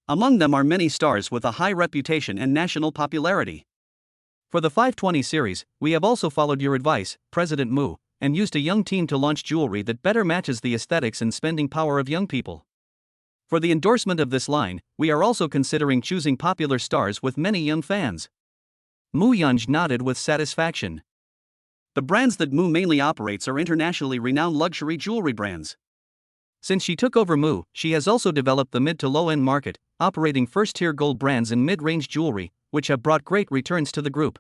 Among them are many stars with a high reputation and national popularity. For the 520 series, we have also followed your advice, President Mu, and used a young team to launch jewelry that better matches the aesthetics and spending power of young people. For the endorsement of this line, we are also considering choosing popular stars with many young fans. Muyunj nodded with satisfaction. The brands that Mu mainly operates are internationally renowned luxury jewelry brands. Since she took over Mu, she has also developed the mid to low-end market, operating first-tier gold brands and mid-range jewelry, which have brought great returns to the group.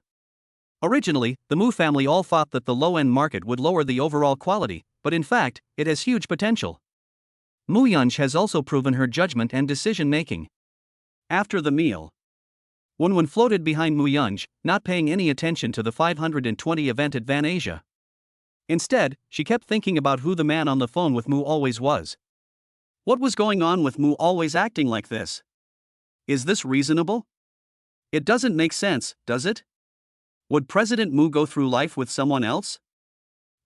Originally, the Mu family all thought that the low-end market would lower the overall quality, but in fact, it has huge potential. Mu Yunj has also proven her judgment and decision-making. After the meal, Wenwen floated behind Mu Yunj, not paying any attention to the 520 event at Van Asia. Instead, she kept thinking about who the man on the phone with Mu always was. What was going on with Mu always acting like this? Is this reasonable? It doesn't make sense, does it? Would President Mu go through life with someone else?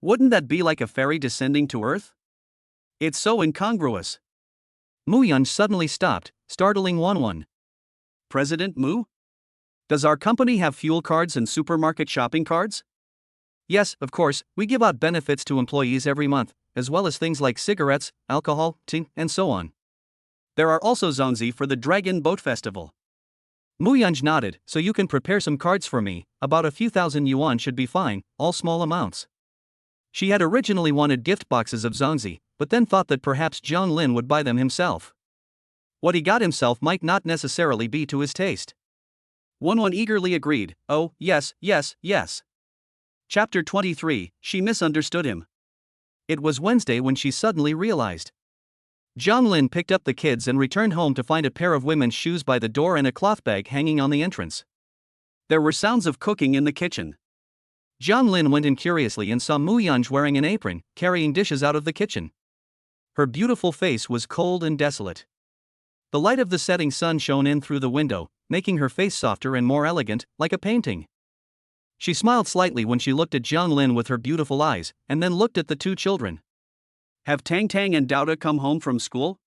Wouldn't that be like a fairy descending to Earth? It's so incongruous. Mu Yunj suddenly stopped, startling Wenwen. President Mu? Does our company have fuel cards and supermarket shopping cards? Yes, of course, we give out benefits to employees every month, as well as things like cigarettes, alcohol, tea, and so on. There are also zonzi for the Dragon Boat Festival. Mu Yunj nodded. So you can prepare some cards for me, about a few thousand yuan should be fine, all small amounts. She had originally wanted gift boxes of zonzi, but then thought that perhaps Jiang Lin would buy them himself. What he got himself might not necessarily be to his taste. Wenwen eagerly agreed. Oh, yes, yes, yes. Chapter 23, She misunderstood him. It was Wednesday when she suddenly realized. Jiang Lin picked up the kids and returned home to find a pair of women's shoes by the door and a cloth bag hanging on the entrance. There were sounds of cooking in the kitchen. Jiang Lin went in curiously and saw Mu Yunj wearing an apron, carrying dishes out of the kitchen. Her beautiful face was cold and desolate. The light of the setting sun shone in through the window, making her face softer and more elegant, like a painting. She smiled slightly when she looked at Jiang Lin with her beautiful eyes, and then looked at the two children. Have Tang Tang and Dauda come home from school?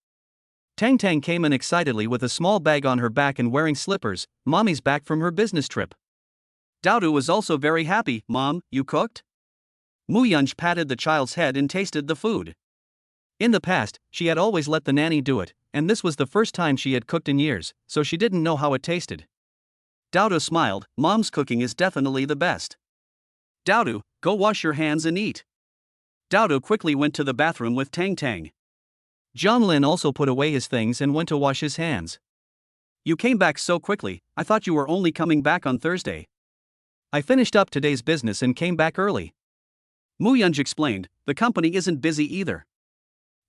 Tang Tang came in excitedly with a small bag on her back and wearing slippers. Mommy's back from her business trip. Dauda was also very happy. Mom, you cooked? Mu Yunj patted the child's head and tasted the food. In the past, she had always let the nanny do it, and this was the first time she had cooked in years, so she didn't know how it tasted. Dauda smiled. Mom's cooking is definitely the best. Dauda, go wash your hands and eat. Dauda quickly went to the bathroom with Tang Tang. Jiang Lin also put away his things and went to wash his hands. You came back so quickly. I thought you were only coming back on Thursday. I finished up today's business and came back early. Mu Yunj explained. The company isn't busy either.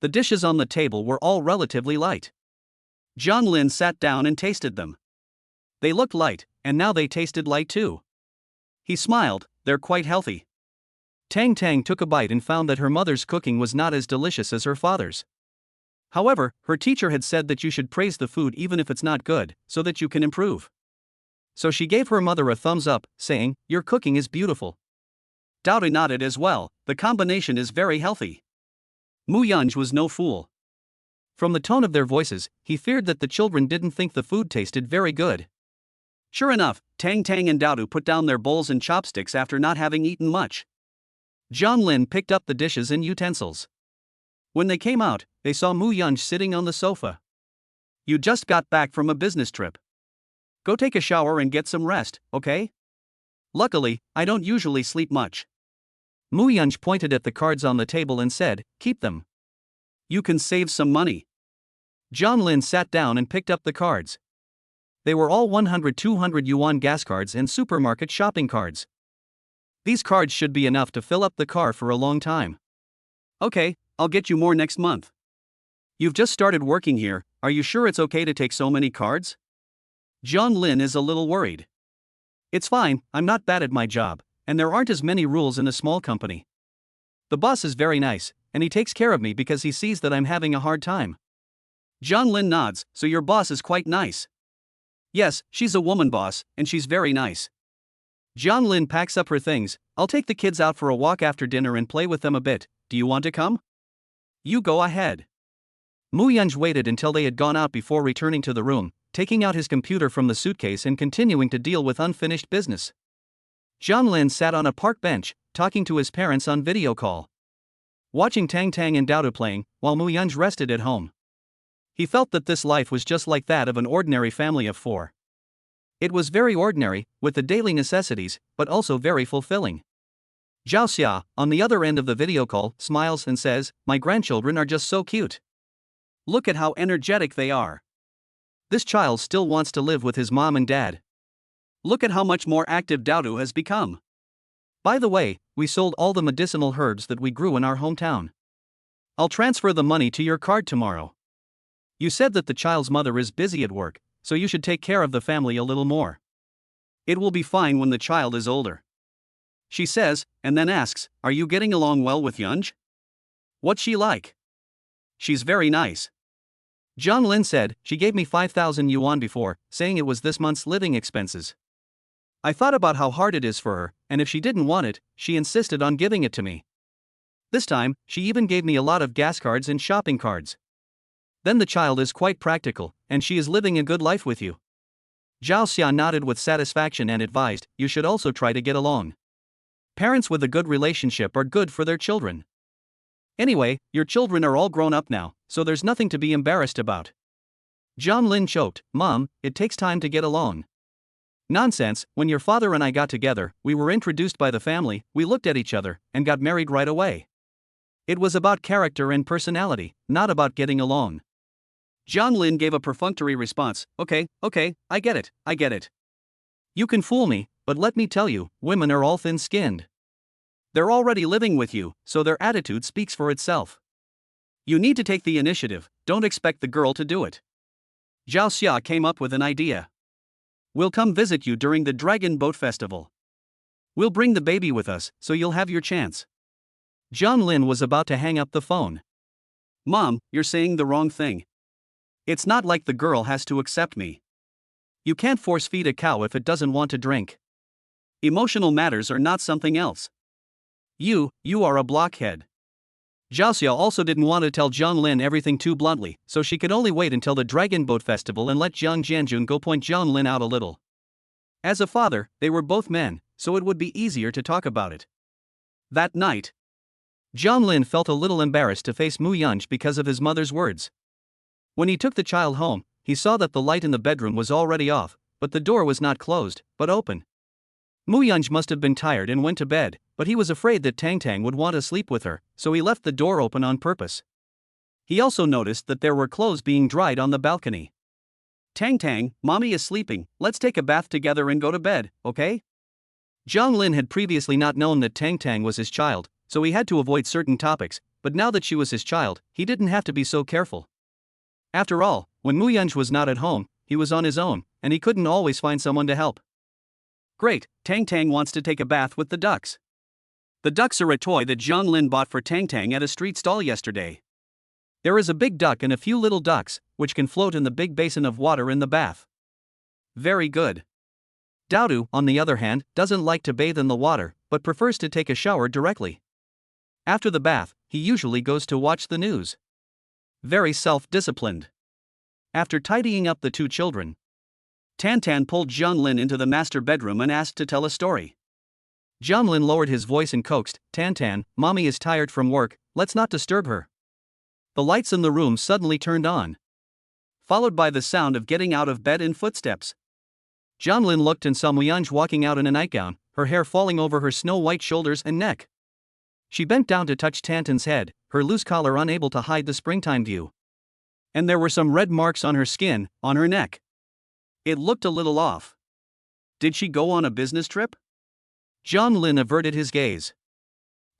The dishes on the table were all relatively light. Jiang Lin sat down and tasted them. They looked light, and now they tasted light too. He smiled. They're quite healthy. Tang Tang took a bite and found that her mother's cooking was not as delicious as her father's. However, her teacher had said that you should praise the food even if it's not good, so that you can improve. So she gave her mother a thumbs up, saying, "Your cooking is beautiful." Dauda nodded as well. The combination is very healthy. Mu Yunj was no fool. From the tone of their voices, he feared that the children didn't think the food tasted very good. Sure enough, Tang Tang and Dauda put down their bowls and chopsticks after not having eaten much. Jiang Lin picked up the dishes and utensils. When they came out, they saw Mu Yunj sitting on the sofa. You just got back from a business trip. Go take a shower and get some rest, okay? Luckily, I don't usually sleep much. Mu Yunj pointed at the cards on the table and said, "Keep them. You can save some money." Jiang Lin sat down and picked up the cards. They were all 100-200 yuan gas cards and supermarket shopping cards. These cards should be enough to fill up the car for a long time. Okay, I'll get you more next month. You've just started working here, are you sure it's okay to take so many cards? Jiang Lin is a little worried. It's fine, I'm not bad at my job, and there aren't as many rules in a small company. The boss is very nice, and he takes care of me because he sees that I'm having a hard time. Jiang Lin nods. So your boss is quite nice. Yes, she's a woman boss, and she's very nice. Jiang Lin packs up her things. I'll take the kids out for a walk after dinner and play with them a bit. Do you want to come? You go ahead. Mu Yunj waited until they had gone out before returning to the room, taking out his computer from the suitcase and continuing to deal with unfinished business. Jiang Lin sat on a park bench, talking to his parents on video call. Watching Tang Tang and Dauda playing, while Mu Yunj rested at home. He felt that this life was just like that of an ordinary family of four. It was very ordinary, with the daily necessities, but also very fulfilling. Zhao Xia, on the other end of the video call, smiles and says, "My grandchildren are just so cute. Look at how energetic they are. This child still wants to live with his mom and dad. Look at how much more active Dauda has become. By the way, we sold all the medicinal herbs that we grew in our hometown. I'll transfer the money to your card tomorrow. You said that the child's mother is busy at work, so you should take care of the family a little more. It will be fine when the child is older. She says, and then asks, are you getting along well with Yunj? What's she like? She's very nice. Zhang Lin said, she gave me 5,000 yuan before, saying it was this month's living expenses. I thought about how hard it is for her, and if she didn't want it, she insisted on giving it to me. This time, she even gave me a lot of gas cards and shopping cards. Then the child is quite practical, and she is living a good life with you. Zhao Xia nodded with satisfaction and advised, you should also try to get along. Parents with a good relationship are good for their children. Anyway, your children are all grown up now, so there's nothing to be embarrassed about. Zhang Lin choked, Mom, it takes time to get along. Nonsense, when your father and I got together, we were introduced by the family, we looked at each other, and got married right away. It was about character and personality, not about getting along. Zhang Lin gave a perfunctory response, okay, I get it. You can fool me, but let me tell you, women are all thin-skinned. They're already living with you, so their attitude speaks for itself. You need to take the initiative, don't expect the girl to do it. Zhao Xia came up with an idea. We'll come visit you during the Dragon Boat Festival. We'll bring the baby with us, so you'll have your chance. Zhang Lin was about to hang up the phone. Mom, you're saying the wrong thing. It's not like the girl has to accept me. You can't force feed a cow if it doesn't want to drink. Emotional matters are not something else. You are a blockhead. Zhao Xia also didn't want to tell Zhang Lin everything too bluntly, so she could only wait until the Dragon Boat Festival and let Jiang Jianjun go point Zhang Lin out a little. As a father, they were both men, so it would be easier to talk about it. That night, Zhang Lin felt a little embarrassed to face Mu Yunj because of his mother's words. When he took the child home, he saw that the light in the bedroom was already off, but the door was not closed, but open. Mu Yunj must have been tired and went to bed, but he was afraid that Tang Tang would want to sleep with her, so he left the door open on purpose. He also noticed that there were clothes being dried on the balcony. Tang Tang, mommy is sleeping, let's take a bath together and go to bed, okay? Zhang Lin had previously not known that Tang Tang was his child, so he had to avoid certain topics, but now that she was his child, he didn't have to be so careful. After all, when Mu Yunj was not at home, he was on his own, and he couldn't always find someone to help. Great, Tang Tang wants to take a bath with the ducks. The ducks are a toy that Zhang Lin bought for Tang Tang at a street stall yesterday. There is a big duck and a few little ducks, which can float in the big basin of water in the bath. Very good. Daodu, on the other hand, doesn't like to bathe in the water, but prefers to take a shower directly. After the bath, he usually goes to watch the news. Very self-disciplined. After tidying up the two children, Tan Tan pulled Zhang Lin into the master bedroom and asked to tell a story. Zhang Lin lowered his voice and coaxed, Tan Tan, mommy is tired from work, let's not disturb her. The lights in the room suddenly turned on, followed by the sound of getting out of bed and footsteps. Zhang Lin looked and saw Mu Yunj walking out in a nightgown, her hair falling over her snow-white shoulders and neck. She bent down to touch Tan Tan's head, her loose collar unable to hide the springtime view. And there were some red marks on her skin, on her neck. It looked a little off. Did she go on a business trip? Zhang Lin averted his gaze.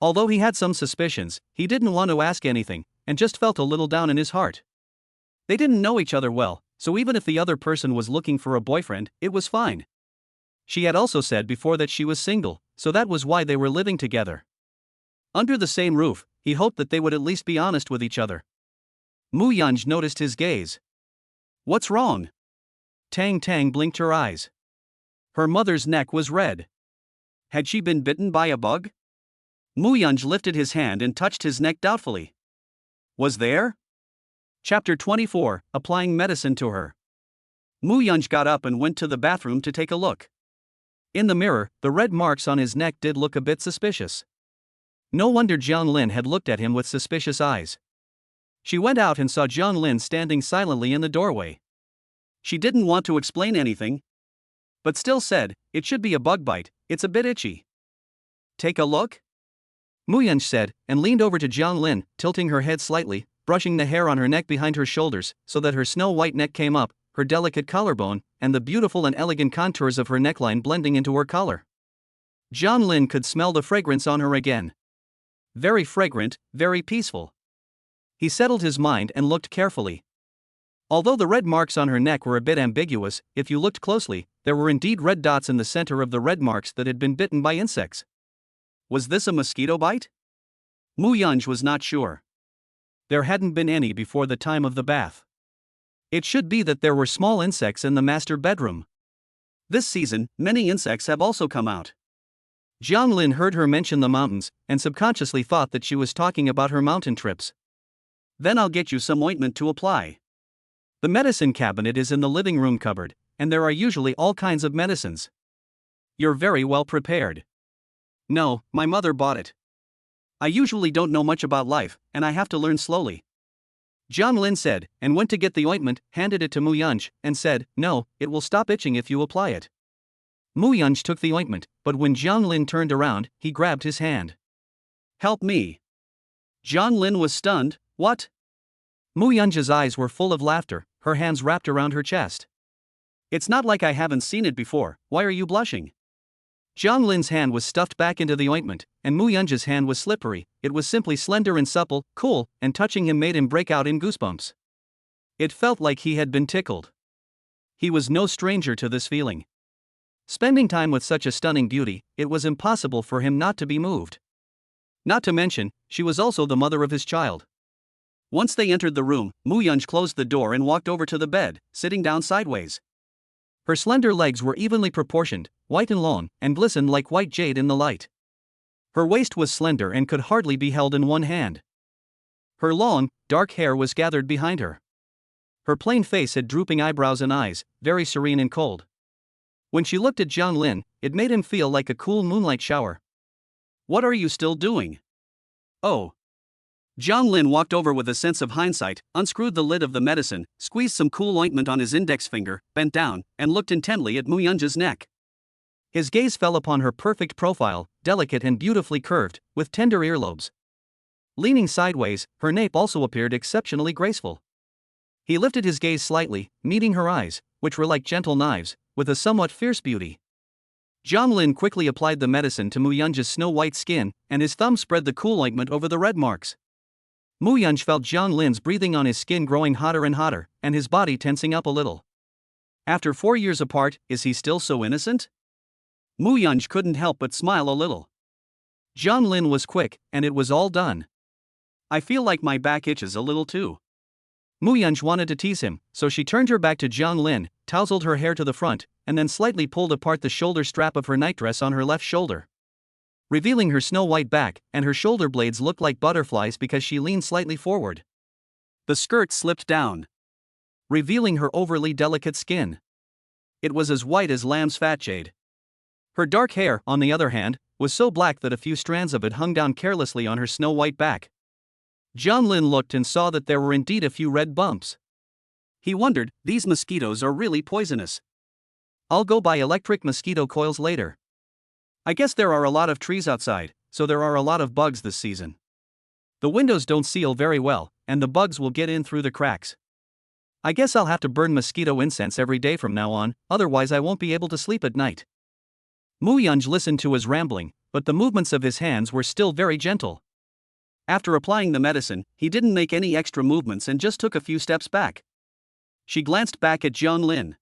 Although he had some suspicions, he didn't want to ask anything, and just felt a little down in his heart. They didn't know each other well, so even if the other person was looking for a boyfriend, it was fine. She had also said before that she was single, so that was why they were living together. Under the same roof, he hoped that they would at least be honest with each other. Mu Yunj noticed his gaze. What's wrong? Tang Tang blinked her eyes. Her mother's neck was red. Had she been bitten by a bug? Mu Yunj lifted his hand and touched his neck doubtfully. Was there? Chapter 24, Applying Medicine to Her. Mu Yunj got up and went to the bathroom to take a look. In the mirror, the red marks on his neck did look a bit suspicious. No wonder Zhang Lin had looked at him with suspicious eyes. She went out and saw Zhang Lin standing silently in the doorway. She didn't want to explain anything, but still said, it should be a bug bite, it's a bit itchy. Take a look? Mu Yunj said, and leaned over to Zhang Lin, tilting her head slightly, brushing the hair on her neck behind her shoulders, so that her snow-white neck came up, her delicate collarbone, and the beautiful and elegant contours of her neckline blending into her collar. John Lin could smell the fragrance on her again. Very fragrant, very peaceful. He settled his mind and looked carefully. Although the red marks on her neck were a bit ambiguous, if you looked closely, there were indeed red dots in the center of the red marks that had been bitten by insects. Was this a mosquito bite? Mu Yunj was not sure. There hadn't been any before the time of the bath. It should be that there were small insects in the master bedroom. This season, many insects have also come out. Jiang Lin heard her mention the mountains, and subconsciously thought that she was talking about her mountain trips. Then I'll get you some ointment to apply. The medicine cabinet is in the living room cupboard, and there are usually all kinds of medicines. You're very well prepared. No, my mother bought it. I usually don't know much about life, and I have to learn slowly. Jiang Lin said, and went to get the ointment, handed it to Mu Yunj, and said, no, it will stop itching if you apply it. Mu Yunj took the ointment, but when Jiang Lin turned around, he grabbed his hand. Help me. Jiang Lin was stunned. What? Mu Yunj's eyes were full of laughter, her hands wrapped around her chest. It's not like I haven't seen it before, why are you blushing? Jiang Lin's hand was stuffed back into the ointment, and Mu Yunj's hand was slippery. It was simply slender and supple, cool, and touching him made him break out in goosebumps. It felt like he had been tickled. He was no stranger to this feeling. Spending time with such a stunning beauty, it was impossible for him not to be moved. Not to mention, she was also the mother of his child. Once they entered the room, Mu Yunj closed the door and walked over to the bed, sitting down sideways. Her slender legs were evenly proportioned, white and long, and glistened like white jade in the light. Her waist was slender and could hardly be held in one hand. Her long, dark hair was gathered behind her. Her plain face had drooping eyebrows and eyes, very serene and cold. When she looked at Jiang Lin, it made him feel like a cool moonlight shower. What are you still doing? Oh. Jiang Lin walked over with a sense of hindsight, unscrewed the lid of the medicine, squeezed some cool ointment on his index finger, bent down, and looked intently at Mu Yunj's neck. His gaze fell upon her perfect profile, delicate and beautifully curved, with tender earlobes. Leaning sideways, her nape also appeared exceptionally graceful. He lifted his gaze slightly, meeting her eyes, which were like gentle knives, with a somewhat fierce beauty. Jiang Lin quickly applied the medicine to Mu Yunj's snow-white skin, and his thumb spread the cool ointment over the red marks. Mu Yunj felt Jiang Lin's breathing on his skin growing hotter and hotter, and his body tensing up a little. After 4 years apart, is he still so innocent? Mu Yunj couldn't help but smile a little. Jiang Lin was quick, and it was all done. I feel like my back itches a little too. Mu Yunj wanted to tease him, so she turned her back to Jiang Lin, tousled her hair to the front, and then slightly pulled apart the shoulder strap of her nightdress on her left shoulder, revealing her snow-white back, and her shoulder blades looked like butterflies because she leaned slightly forward. The skirt slipped down, revealing her overly delicate skin. It was as white as lamb's fat jade. Her dark hair, on the other hand, was so black that a few strands of it hung down carelessly on her snow-white back. Jiang Lin looked and saw that there were indeed a few red bumps. He wondered, these mosquitoes are really poisonous. I'll go buy electric mosquito coils later. I guess there are a lot of trees outside, so there are a lot of bugs this season. The windows don't seal very well, and the bugs will get in through the cracks. I guess I'll have to burn mosquito incense every day from now on, otherwise I won't be able to sleep at night. Mu Yunj listened to his rambling, but the movements of his hands were still very gentle. After applying the medicine, he didn't make any extra movements and just took a few steps back. She glanced back at Jiang Lin.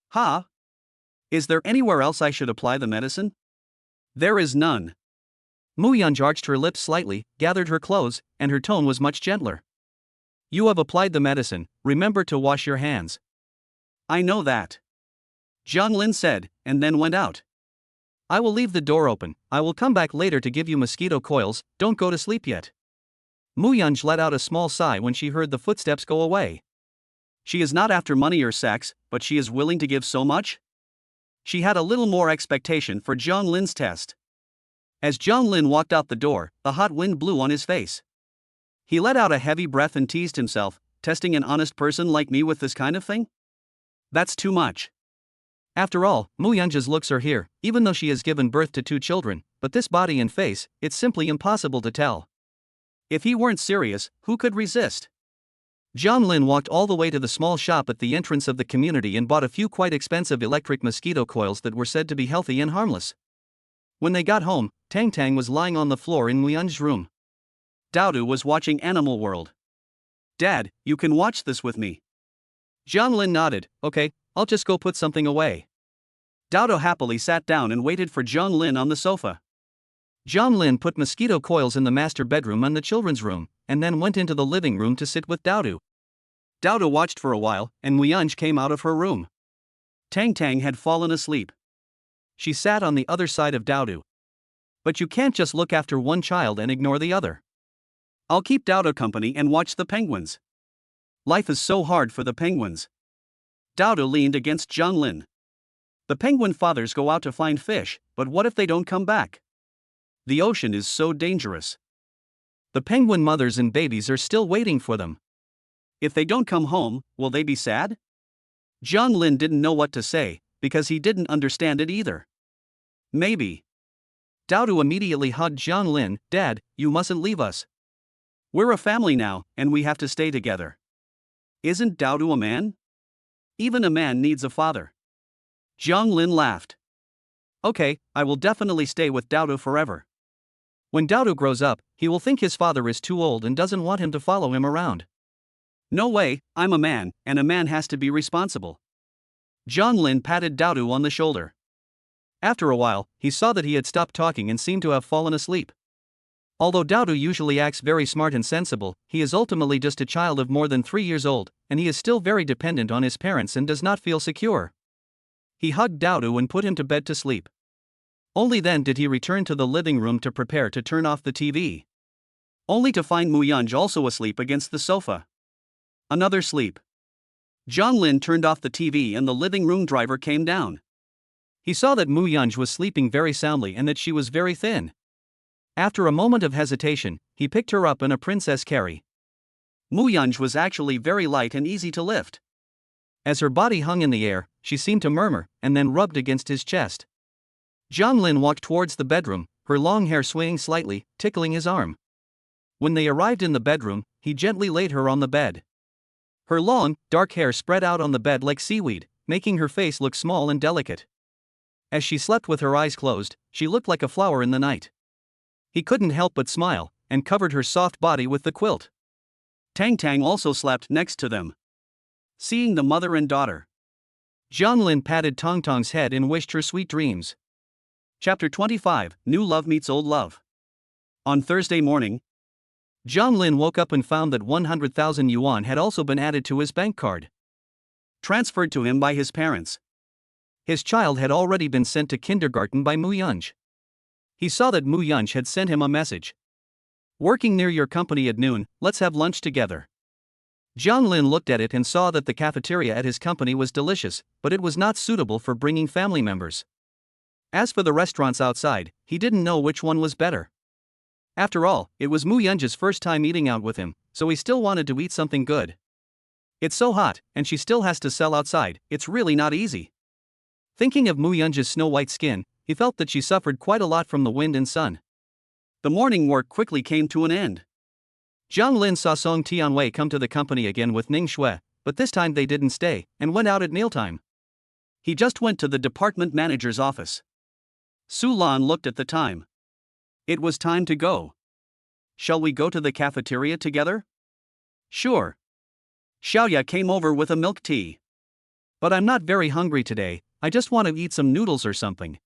Huh? Is there anywhere else I should apply the medicine? There is none. Mu Yunj arched her lips slightly, gathered her clothes, and her tone was much gentler. You have applied the medicine, remember to wash your hands. I know that. Jiang Lin said, and then went out. I will leave the door open, I will come back later to give you mosquito coils, don't go to sleep yet. Mu Yunj let out a small sigh when she heard the footsteps go away. She is not after money or sex, but she is willing to give so much? She had a little more expectation for Jiang Lin's test. As Jiang Lin walked out the door, the hot wind blew on his face. He let out a heavy breath and teased himself, testing an honest person like me with this kind of thing? That's too much. After all, Mu Yunj's looks are here, even though she has given birth to 2 children, but this body and face, it's simply impossible to tell. If he weren't serious, who could resist? Jiang Lin walked all the way to the small shop at the entrance of the community and bought a few quite expensive electric mosquito coils that were said to be healthy and harmless. When they got home, Tang Tang was lying on the floor in Muyun's room. Daodu was watching Animal World. Dad, you can watch this with me. Jiang Lin nodded. Okay, I'll just go put something away. Daodu happily sat down and waited for Jiang Lin on the sofa. Jiang Lin put mosquito coils in the master bedroom and the children's room, and then went into the living room to sit with Daodu. Daodu watched for a while, and Muyunj came out of her room. Tang Tang had fallen asleep. She sat on the other side of Daodu. But you can't just look after one child and ignore the other. I'll keep Daodu company and watch the penguins. Life is so hard for the penguins. Daodu leaned against Jiang Lin. The penguin fathers go out to find fish, but what if they don't come back? The ocean is so dangerous. The penguin mothers and babies are still waiting for them. If they don't come home, will they be sad? Jiang Lin didn't know what to say, because he didn't understand it either. Maybe. Daodu immediately hugged Jiang Lin. Dad, you mustn't leave us. We're a family now, and we have to stay together. Isn't Daodu a man? Even a man needs a father. Jiang Lin laughed. Okay, I will definitely stay with Daodu forever. When Daodu grows up, he will think his father is too old and doesn't want him to follow him around. No way, I'm a man, and a man has to be responsible. Jiang Lin patted Daodu on the shoulder. After a while, he saw that he had stopped talking and seemed to have fallen asleep. Although Daodu usually acts very smart and sensible, he is ultimately just a child of more than 3 years old, and he is still very dependent on his parents and does not feel secure. He hugged Daodu and put him to bed to sleep. Only then did he return to the living room to prepare to turn off the TV. Only to find Muyunj also asleep against the sofa. Another sleep. Jiang Lin turned off the TV and the living room driver came down. He saw that Muyunj was sleeping very soundly and that she was very thin. After a moment of hesitation, he picked her up in a princess carry. Muyunj was actually very light and easy to lift. As her body hung in the air, she seemed to murmur, and then rubbed against his chest. Jiang Lin walked towards the bedroom, her long hair swaying slightly, tickling his arm. When they arrived in the bedroom, he gently laid her on the bed. Her long, dark hair spread out on the bed like seaweed, making her face look small and delicate. As she slept with her eyes closed, she looked like a flower in the night. He couldn't help but smile, and covered her soft body with the quilt. Tang Tang also slept next to them. Seeing the mother and daughter, Jiang Lin patted Tong Tong's head and wished her sweet dreams. Chapter 25, New Love Meets Old Love. On Thursday morning, Jiang Lin woke up and found that 100,000 yuan had also been added to his bank card. Transferred to him by his parents. His child had already been sent to kindergarten by Muyunj. He saw that Muyunj had sent him a message. Working near your company at noon, let's have lunch together. Jiang Lin looked at it and saw that the cafeteria at his company was delicious, but it was not suitable for bringing family members. As for the restaurants outside, he didn't know which one was better. After all, it was Muyunj's first time eating out with him, so he still wanted to eat something good. It's so hot, and she still has to sell outside, it's really not easy. Thinking of Muyunj's snow-white skin, he felt that she suffered quite a lot from the wind and sun. The morning work quickly came to an end. Jiang Lin saw Song Tianwei come to the company again with Ning Shui, but this time they didn't stay, and went out at mealtime. He just went to the department manager's office. Su Lan looked at the time. It was time to go. Shall we go to the cafeteria together? Sure. Xiaoya came over with a milk tea. But I'm not very hungry today, I just want to eat some noodles or something.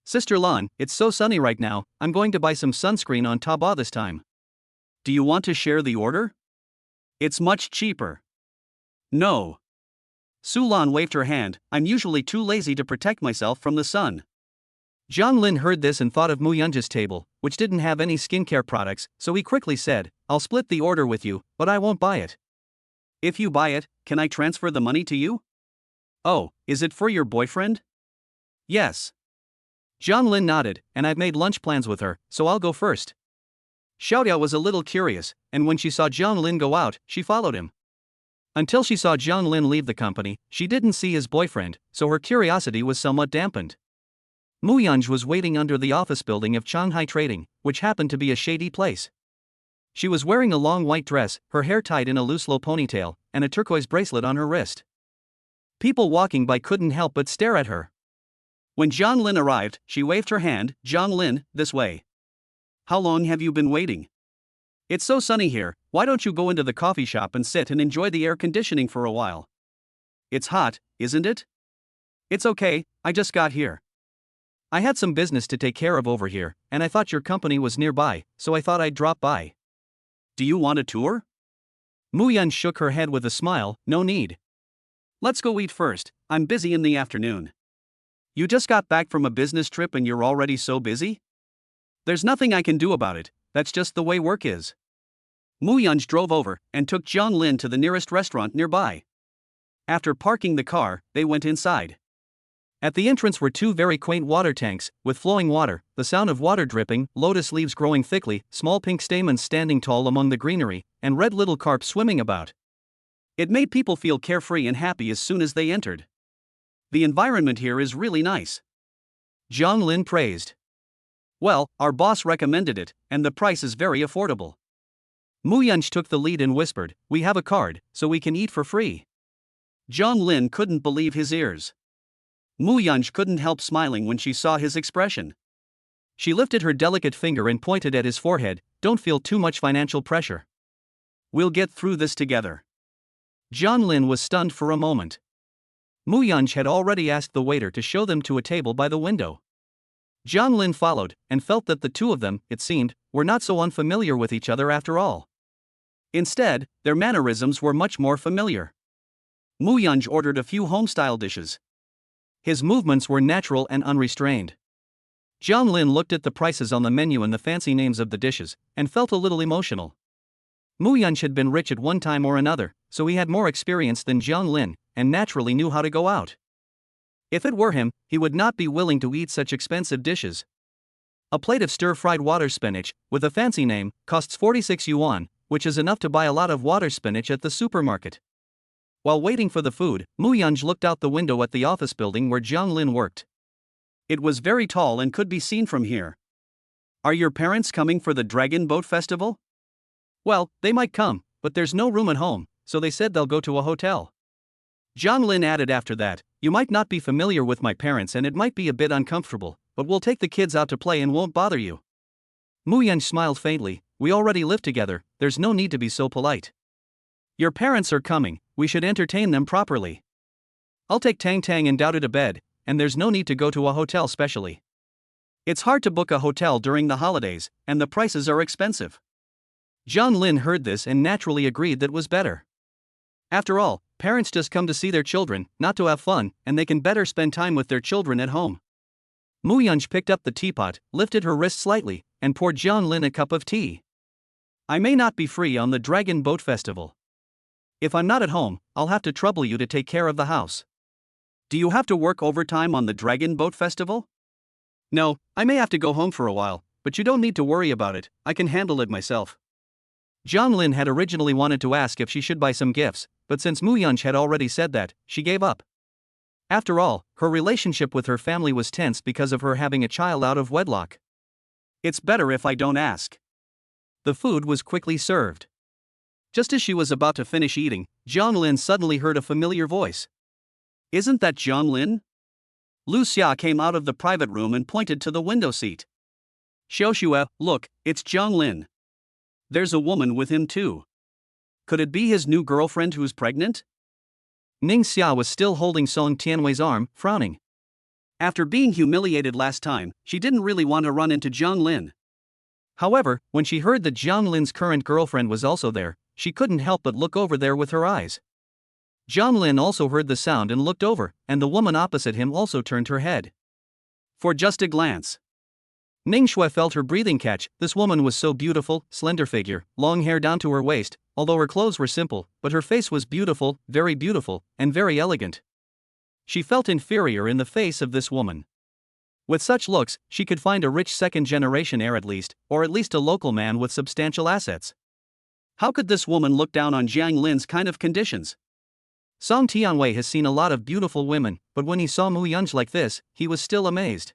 Sister Lan, it's so sunny right now, I'm going to buy some sunscreen on Taobao this time. Do you want to share the order? It's much cheaper. No. Su Lan waved her hand, I'm usually too lazy to protect myself from the sun. Jiang Lin heard this and thought of Muyunj's table, which didn't have any skincare products, so he quickly said, I'll split the order with you, but I won't buy it. If you buy it, can I transfer the money to you? Oh, is it for your boyfriend? Yes. Jiang Lin nodded, and I've made lunch plans with her, so I'll go first. Xiaoya was a little curious, and when she saw Jiang Lin go out, she followed him. Until she saw Jiang Lin leave the company, she didn't see his boyfriend, so her curiosity was somewhat dampened. Muyunj was waiting under the office building of Shanghai Trading, which happened to be a shady place. She was wearing a long white dress, her hair tied in a loose low ponytail, and a turquoise bracelet on her wrist. People walking by couldn't help but stare at her. When Zhang Lin arrived, she waved her hand. Zhang Lin, this way. How long have you been waiting? It's so sunny here, why don't you go into the coffee shop and sit and enjoy the air conditioning for a while? It's hot, isn't it? It's okay, I just got here. I had some business to take care of over here, and I thought your company was nearby, so I thought I'd drop by. Do you want a tour? Mu Yun shook her head with a smile. No need. Let's go eat first, I'm busy in the afternoon. You just got back from a business trip and you're already so busy? There's nothing I can do about it, that's just the way work is. Mu Yun drove over and took Zhang Lin to the nearest restaurant nearby. After parking the car, they went inside. At the entrance were two very quaint water tanks, with flowing water, the sound of water dripping, lotus leaves growing thickly, small pink stamens standing tall among the greenery, and red little carp swimming about. It made people feel carefree and happy as soon as they entered. The environment here is really nice. Zhang Lin praised. Well, our boss recommended it, and the price is very affordable. Mu Yunj took the lead and whispered, we have a card, so we can eat for free. Zhang Lin couldn't believe his ears. Mu Yunj couldn't help smiling when she saw his expression. She lifted her delicate finger and pointed at his forehead, don't feel too much financial pressure. We'll get through this together. Zhang Lin was stunned for a moment. Mu Yunj had already asked the waiter to show them to a table by the window. Zhang Lin followed, and felt that the two of them, it seemed, were not so unfamiliar with each other after all. Instead, their mannerisms were much more familiar. Mu Yunj ordered a few home-style dishes. His movements were natural and unrestrained. Zhang Lin looked at the prices on the menu and the fancy names of the dishes, and felt a little emotional. Mu Yunj had been rich at one time or another, so he had more experience than Zhang Lin, and naturally knew how to go out. If it were him, he would not be willing to eat such expensive dishes. A plate of stir-fried water spinach, with a fancy name, costs 46 yuan, which is enough to buy a lot of water spinach at the supermarket. While waiting for the food, Mu Yunj looked out the window at the office building where Zhang Lin worked. It was very tall and could be seen from here. Are your parents coming for the Dragon Boat Festival? Well, they might come, but there's no room at home, so they said they'll go to a hotel. Zhang Lin added after that, you might not be familiar with my parents and it might be a bit uncomfortable, but we'll take the kids out to play and won't bother you. Mu Yunj smiled faintly, we already live together, there's no need to be so polite. Your parents are coming, we should entertain them properly. I'll take Tang Tang and Dao to bed, and there's no need to go to a hotel specially. It's hard to book a hotel during the holidays, and the prices are expensive. Zhang Lin heard this and naturally agreed that was better. After all, parents just come to see their children, not to have fun, and they can better spend time with their children at home. Mu Yunj picked up the teapot, lifted her wrist slightly, and poured Zhang Lin a cup of tea. I may not be free on the Dragon Boat Festival. If I'm not at home, I'll have to trouble you to take care of the house. Do you have to work overtime on the Dragon Boat Festival? No, I may have to go home for a while, but you don't need to worry about it, I can handle it myself. Zhang Lin had originally wanted to ask if she should buy some gifts, but since Mu Yunj had already said that, she gave up. After all, her relationship with her family was tense because of her having a child out of wedlock. It's better if I don't ask. The food was quickly served. Just as she was about to finish eating, Zhang Lin suddenly heard a familiar voice. Isn't that Zhang Lin? Lu Xia came out of the private room and pointed to the window seat. Xiao Xue, look, it's Zhang Lin. There's a woman with him too. Could it be his new girlfriend who's pregnant? Ning Xia was still holding Song Tianwei's arm, frowning. After being humiliated last time, she didn't really want to run into Zhang Lin. However, when she heard that Zhang Lin's current girlfriend was also there, she couldn't help but look over there with her eyes. Zhang Lin also heard the sound and looked over, and the woman opposite him also turned her head. For just a glance. Ning Xue felt her breathing catch. This woman was so beautiful, slender figure, long hair down to her waist, although her clothes were simple, but her face was beautiful, and very elegant. She felt inferior in the face of this woman. With such looks, she could find a rich second-generation heir at least a local man with substantial assets. How could this woman look down on Zhang Lin's kind of conditions? Song Tianwei has seen a lot of beautiful women, but when he saw Mu Yunj like this, he was still amazed.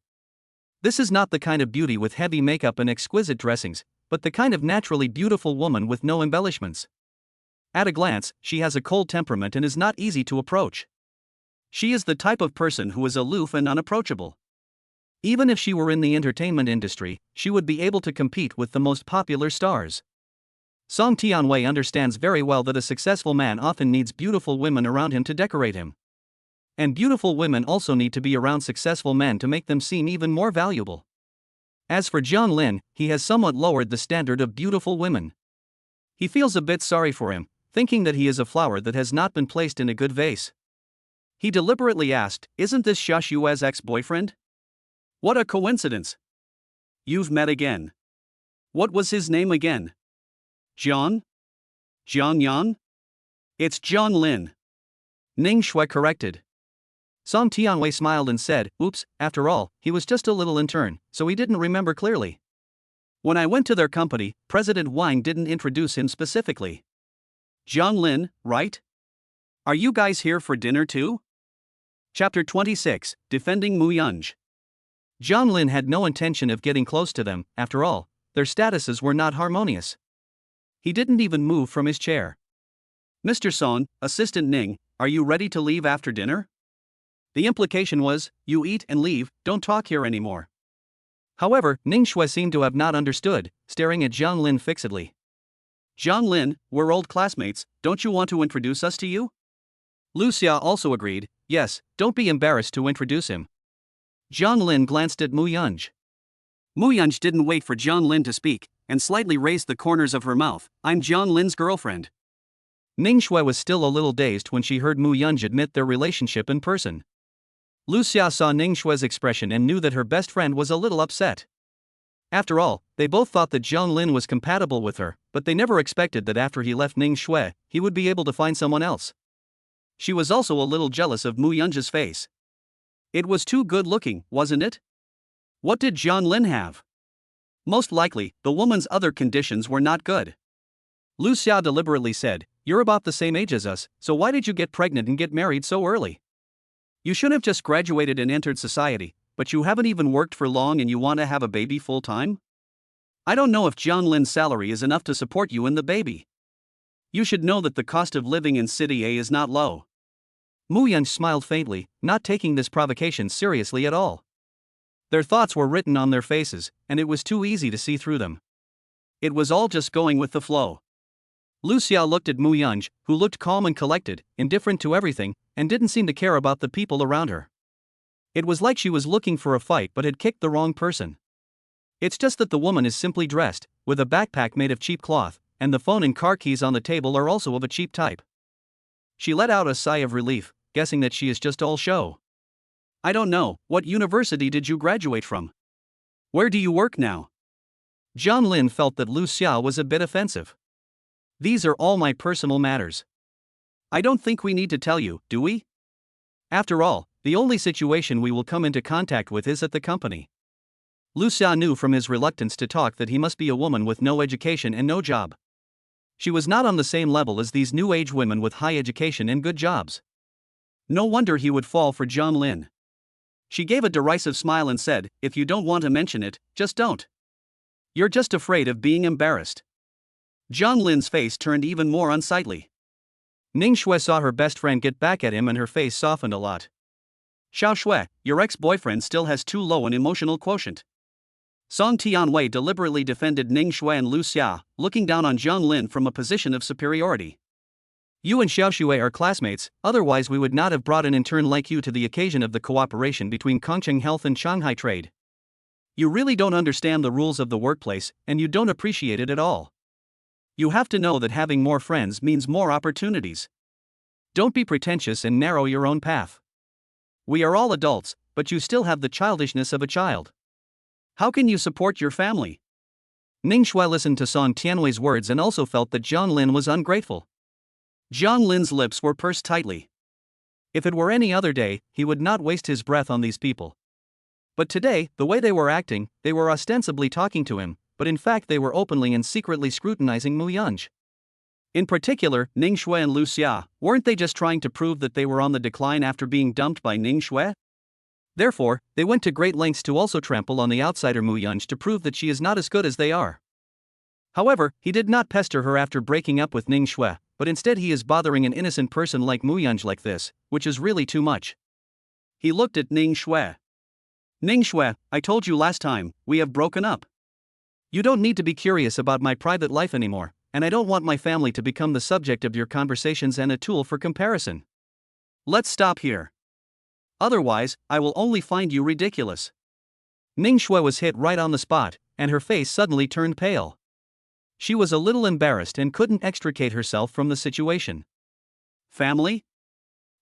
This is not the kind of beauty with heavy makeup and exquisite dressings, but the kind of naturally beautiful woman with no embellishments. At a glance, she has a cold temperament and is not easy to approach. She is the type of person who is aloof and unapproachable. Even if she were in the entertainment industry, she would be able to compete with the most popular stars. Song Tianwei understands very well that a successful man often needs beautiful women around him to decorate him. And beautiful women also need to be around successful men to make them seem even more valuable. As for John Lin, he has somewhat lowered the standard of beautiful women. He feels a bit sorry for him, thinking that he is a flower that has not been placed in a good vase. He deliberately asked, "Isn't this Xia Xue's ex-boyfriend? What a coincidence. You've met again. What was his name again? Jiang? Jiang Yan? It's John Lin." Ning Shui corrected. Song Tianwei smiled and said, "Oops, after all, he was just a little intern, so he didn't remember clearly. When I went to their company, President Wang didn't introduce him specifically. Jiang Lin, right? Are you guys here for dinner too?" Chapter 26, Defending Mu Yunj. Jiang Lin had no intention of getting close to them. After all, their statuses were not harmonious. He didn't even move from his chair. "Mr. Song, Assistant Ning, are you ready to leave after dinner?" The implication was, you eat and leave, don't talk here anymore. However, Ning Shui seemed to have not understood, staring at Jiang Lin fixedly. "Jiang Lin, we're old classmates, don't you want to introduce us to you?" Lu Xia also agreed, "Yes, don't be embarrassed to introduce him." Jiang Lin glanced at Mu Yunj. Mu Yunj didn't wait for Jiang Lin to speak, and slightly raised the corners of her mouth. "I'm Jiang Lin's girlfriend." Ning Shui was still a little dazed when she heard Mu Yunj admit their relationship in person. Lu Xia saw Ning Shui's expression and knew that her best friend was a little upset. After all, they both thought that Jiang Lin was compatible with her, but they never expected that after he left Ning Shui, he would be able to find someone else. She was also a little jealous of Mu Yunj's face. It was too good looking, wasn't it? What did Jiang Lin have? Most likely, the woman's other conditions were not good. Lu Xia deliberately said, "You're about the same age as us, so why did you get pregnant and get married so early? You should have just graduated and entered society, but you haven't even worked for long and you want to have a baby full time? I don't know if Jiang Lin's salary is enough to support you and the baby. You should know that the cost of living in City A is not low." Mu Yunj smiled faintly, not taking this provocation seriously at all. Their thoughts were written on their faces, and it was too easy to see through them. It was all just going with the flow. Lu Xia looked at Mu Yunj, who looked calm and collected, indifferent to everything, and didn't seem to care about the people around her. It was like she was looking for a fight but had kicked the wrong person. It's just that the woman is simply dressed, with a backpack made of cheap cloth, and the phone and car keys on the table are also of a cheap type. She let out a sigh of relief, guessing that she is just all show. "I don't know, what university did you graduate from? Where do you work now?" Jiang Lin felt that Lu Xia was a bit offensive. "These are all my personal matters. I don't think we need to tell you, do we? After all, the only situation we will come into contact with is at the company." Lu Xia knew from his reluctance to talk that he must be a woman with no education and no job. She was not on the same level as these new age women with high education and good jobs. No wonder he would fall for Jiang Lin. She gave a derisive smile and said, "If you don't want to mention it, just don't. You're just afraid of being embarrassed." Jiang Lin's face turned even more unsightly. Ning Shui saw her best friend get back at him and her face softened a lot. "Xiao Shui, your ex-boyfriend still has too low an emotional quotient." Song Tianwei deliberately defended Ning Shui and Lu Xia, looking down on Jiang Lin from a position of superiority. "You and Xiao Shui are classmates, otherwise we would not have brought an intern like you to the occasion of the cooperation between Kongqing Health and Shanghai Trade. You really don't understand the rules of the workplace, and you don't appreciate it at all. You have to know that having more friends means more opportunities. Don't be pretentious and narrow your own path. We are all adults, but you still have the childishness of a child. How can you support your family?" Ning Shui listened to Song Tianwei's words and also felt that Jiang Lin was ungrateful. Jiang Lin's lips were pursed tightly. If it were any other day, he would not waste his breath on these people. But today, the way they were acting, they were ostensibly talking to him, but in fact they were openly and secretly scrutinizing Mu Yunj. In particular, Ning Shui and Lu Xia, weren't they just trying to prove that they were on the decline after being dumped by Ning Shui? Therefore, they went to great lengths to also trample on the outsider Mu Yunj to prove that she is not as good as they are. However, he did not pester her after breaking up with Ning Shui, but instead he is bothering an innocent person like Mu Yunj like this, which is really too much. He looked at Ning Shui. Ning Shui, I told you last time, we have broken up. You don't need to be curious about my private life anymore, and I don't want my family to become the subject of your conversations and a tool for comparison. Let's stop here. Otherwise, I will only find you ridiculous. Ning Shui was hit right on the spot, and her face suddenly turned pale. She was a little embarrassed and couldn't extricate herself from the situation. Family?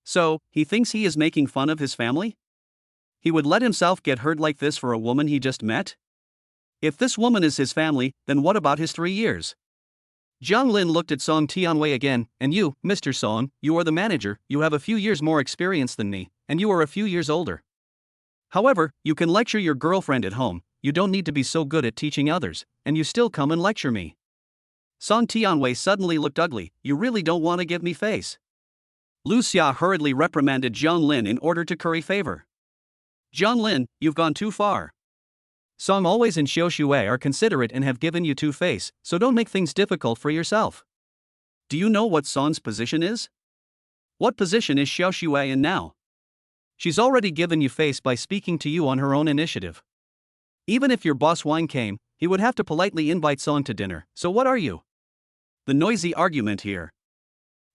So, he thinks he is making fun of his family? He would let himself get hurt like this for a woman he just met? If this woman is his family, then what about his 3 years? Jiang Lin looked at Song Tianwei again. And you, Mr. Song, you are the manager, you have a few years more experience than me, and you are a few years older. However, you can lecture your girlfriend at home, you don't need to be so good at teaching others, and you still come and lecture me. Song Tianwei suddenly looked ugly. You really don't want to give me face. Lu Xia hurriedly reprimanded Jiang Lin in order to curry favor. Jiang Lin, you've gone too far. Song always and Xiao Shui are considerate and have given you two face, so don't make things difficult for yourself. Do you know what Song's position is? What position is Xiao Shui in now? She's already given you face by speaking to you on her own initiative. Even if your boss Wang came, he would have to politely invite Song to dinner, so what are you? The noisy argument here.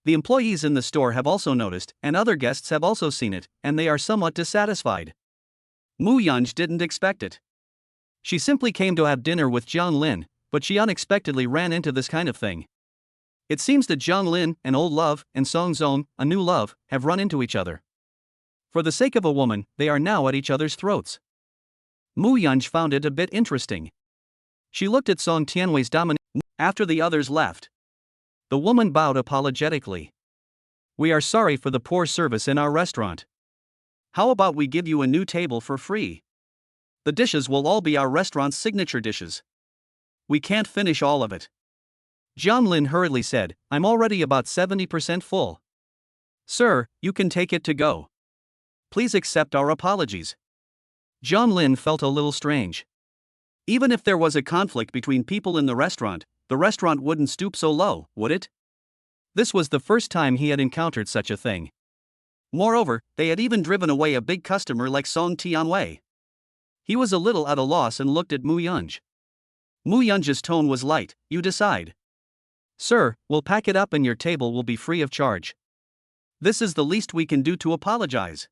The employees in the store have also noticed, and other guests have also seen it, and they are somewhat dissatisfied. Mu Yanj didn't expect it. She simply came to have dinner with Jiang Lin, but she unexpectedly ran into this kind of thing. It seems that Jiang Lin, an old love, and Song Zong, a new love, have run into each other. For the sake of a woman, they are now at each other's throats. Mu Yanj found it a bit interesting. She looked at Song Tianwei's dominant. After the others left, the woman bowed apologetically. We are sorry for the poor service in our restaurant. How about we give you a new table for free? The dishes will all be our restaurant's signature dishes. We can't finish all of it. Jiang Lin hurriedly said, I'm already about 70% full. Sir, you can take it to go. Please accept our apologies. Jiang Lin felt a little strange. Even if there was a conflict between people in the restaurant wouldn't stoop so low, would it? This was the first time he had encountered such a thing. Moreover, they had even driven away a big customer like Song Tianwei. He was a little at a loss and looked at Mu Yanj. Mu Yanj's tone was light. You decide. Sir, we'll pack it up and your table will be free of charge. This is the least we can do to apologize.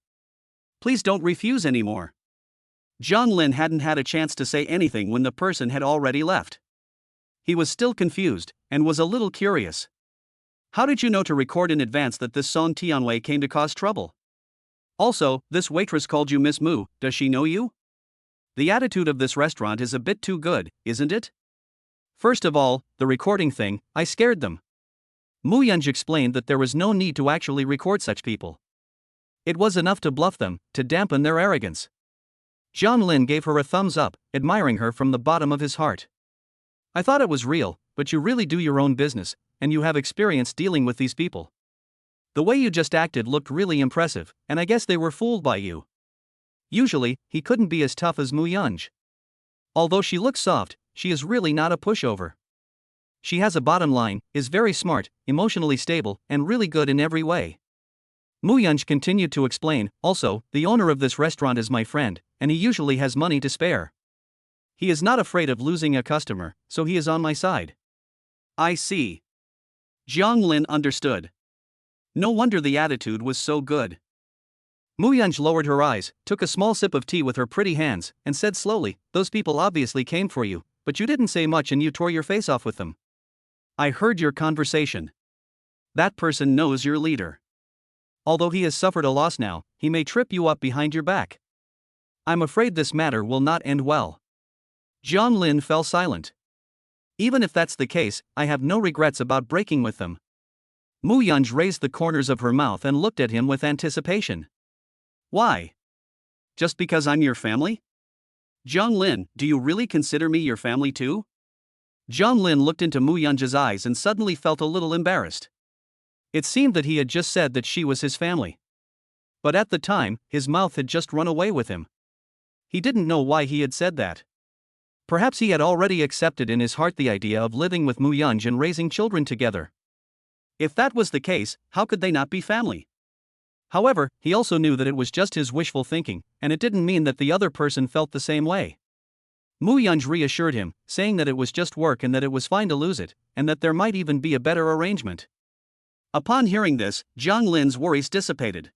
Please don't refuse anymore. Jiang Lin hadn't had a chance to say anything when the person had already left. He was still confused, and was a little curious. How did you know to record in advance that this Song Tianwei came to cause trouble? Also, this waitress called you Miss Mu, does she know you? The attitude of this restaurant is a bit too good, isn't it? First of all, the recording thing, I scared them. Mu Yanj explained that there was no need to actually record such people. It was enough to bluff them, to dampen their arrogance. Jiang Lin gave her a thumbs up, admiring her from the bottom of his heart. I thought it was real, but you really do your own business, and you have experience dealing with these people. The way you just acted looked really impressive, and I guess they were fooled by you. Usually, he couldn't be as tough as Mu Yanj. Although she looks soft, she is really not a pushover. She has a bottom line, is very smart, emotionally stable, and really good in every way. Mu Yanj continued to explain, also, the owner of this restaurant is my friend, and he usually has money to spare. He is not afraid of losing a customer, so he is on my side. I see. Jiang Lin understood. No wonder the attitude was so good. Mu Yanj lowered her eyes, took a small sip of tea with her pretty hands, and said slowly, those people obviously came for you, but you didn't say much and you tore your face off with them. I heard your conversation. That person knows your leader. Although he has suffered a loss now, he may trip you up behind your back. I'm afraid this matter will not end well. Jiang Lin fell silent. Even if that's the case, I have no regrets about breaking with them. Mu Yanj raised the corners of her mouth and looked at him with anticipation. Why? Just because I'm your family? Jiang Lin, do you really consider me your family too? Jiang Lin looked into Mu Yanj's eyes and suddenly felt a little embarrassed. It seemed that he had just said that she was his family. But at the time, his mouth had just run away with him. He didn't know why he had said that. Perhaps he had already accepted in his heart the idea of living with Mu Yanj and raising children together. If that was the case, how could they not be family? However, he also knew that it was just his wishful thinking, and it didn't mean that the other person felt the same way. Mu Yunj reassured him, saying that it was just work and that it was fine to lose it, and that there might even be a better arrangement. Upon hearing this, Zhang Lin's worries dissipated.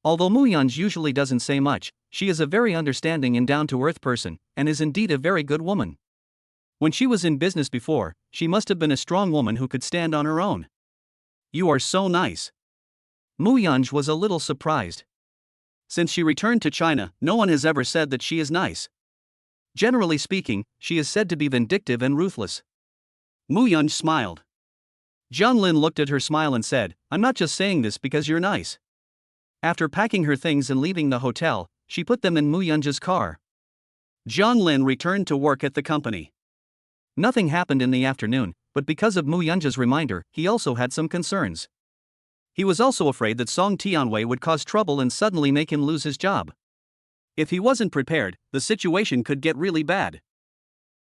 Although Mu Yunj usually doesn't say much, she is a very understanding and down-to-earth person, and is indeed a very good woman. When she was in business before, she must have been a strong woman who could stand on her own. You are so nice. Mu Yunj was a little surprised. Since she returned to China, no one has ever said that she is nice. Generally speaking, she is said to be vindictive and ruthless. Mu Yunj smiled. Zhang Lin looked at her smile and said, "I'm not just saying this because you're nice." After packing her things and leaving the hotel, she put them in Mu Yunj's car. Zhang Lin returned to work at the company. Nothing happened in the afternoon, but because of Mu Yunj's reminder, he also had some concerns. He was also afraid that Song Tianwei would cause trouble and suddenly make him lose his job. If he wasn't prepared, the situation could get really bad.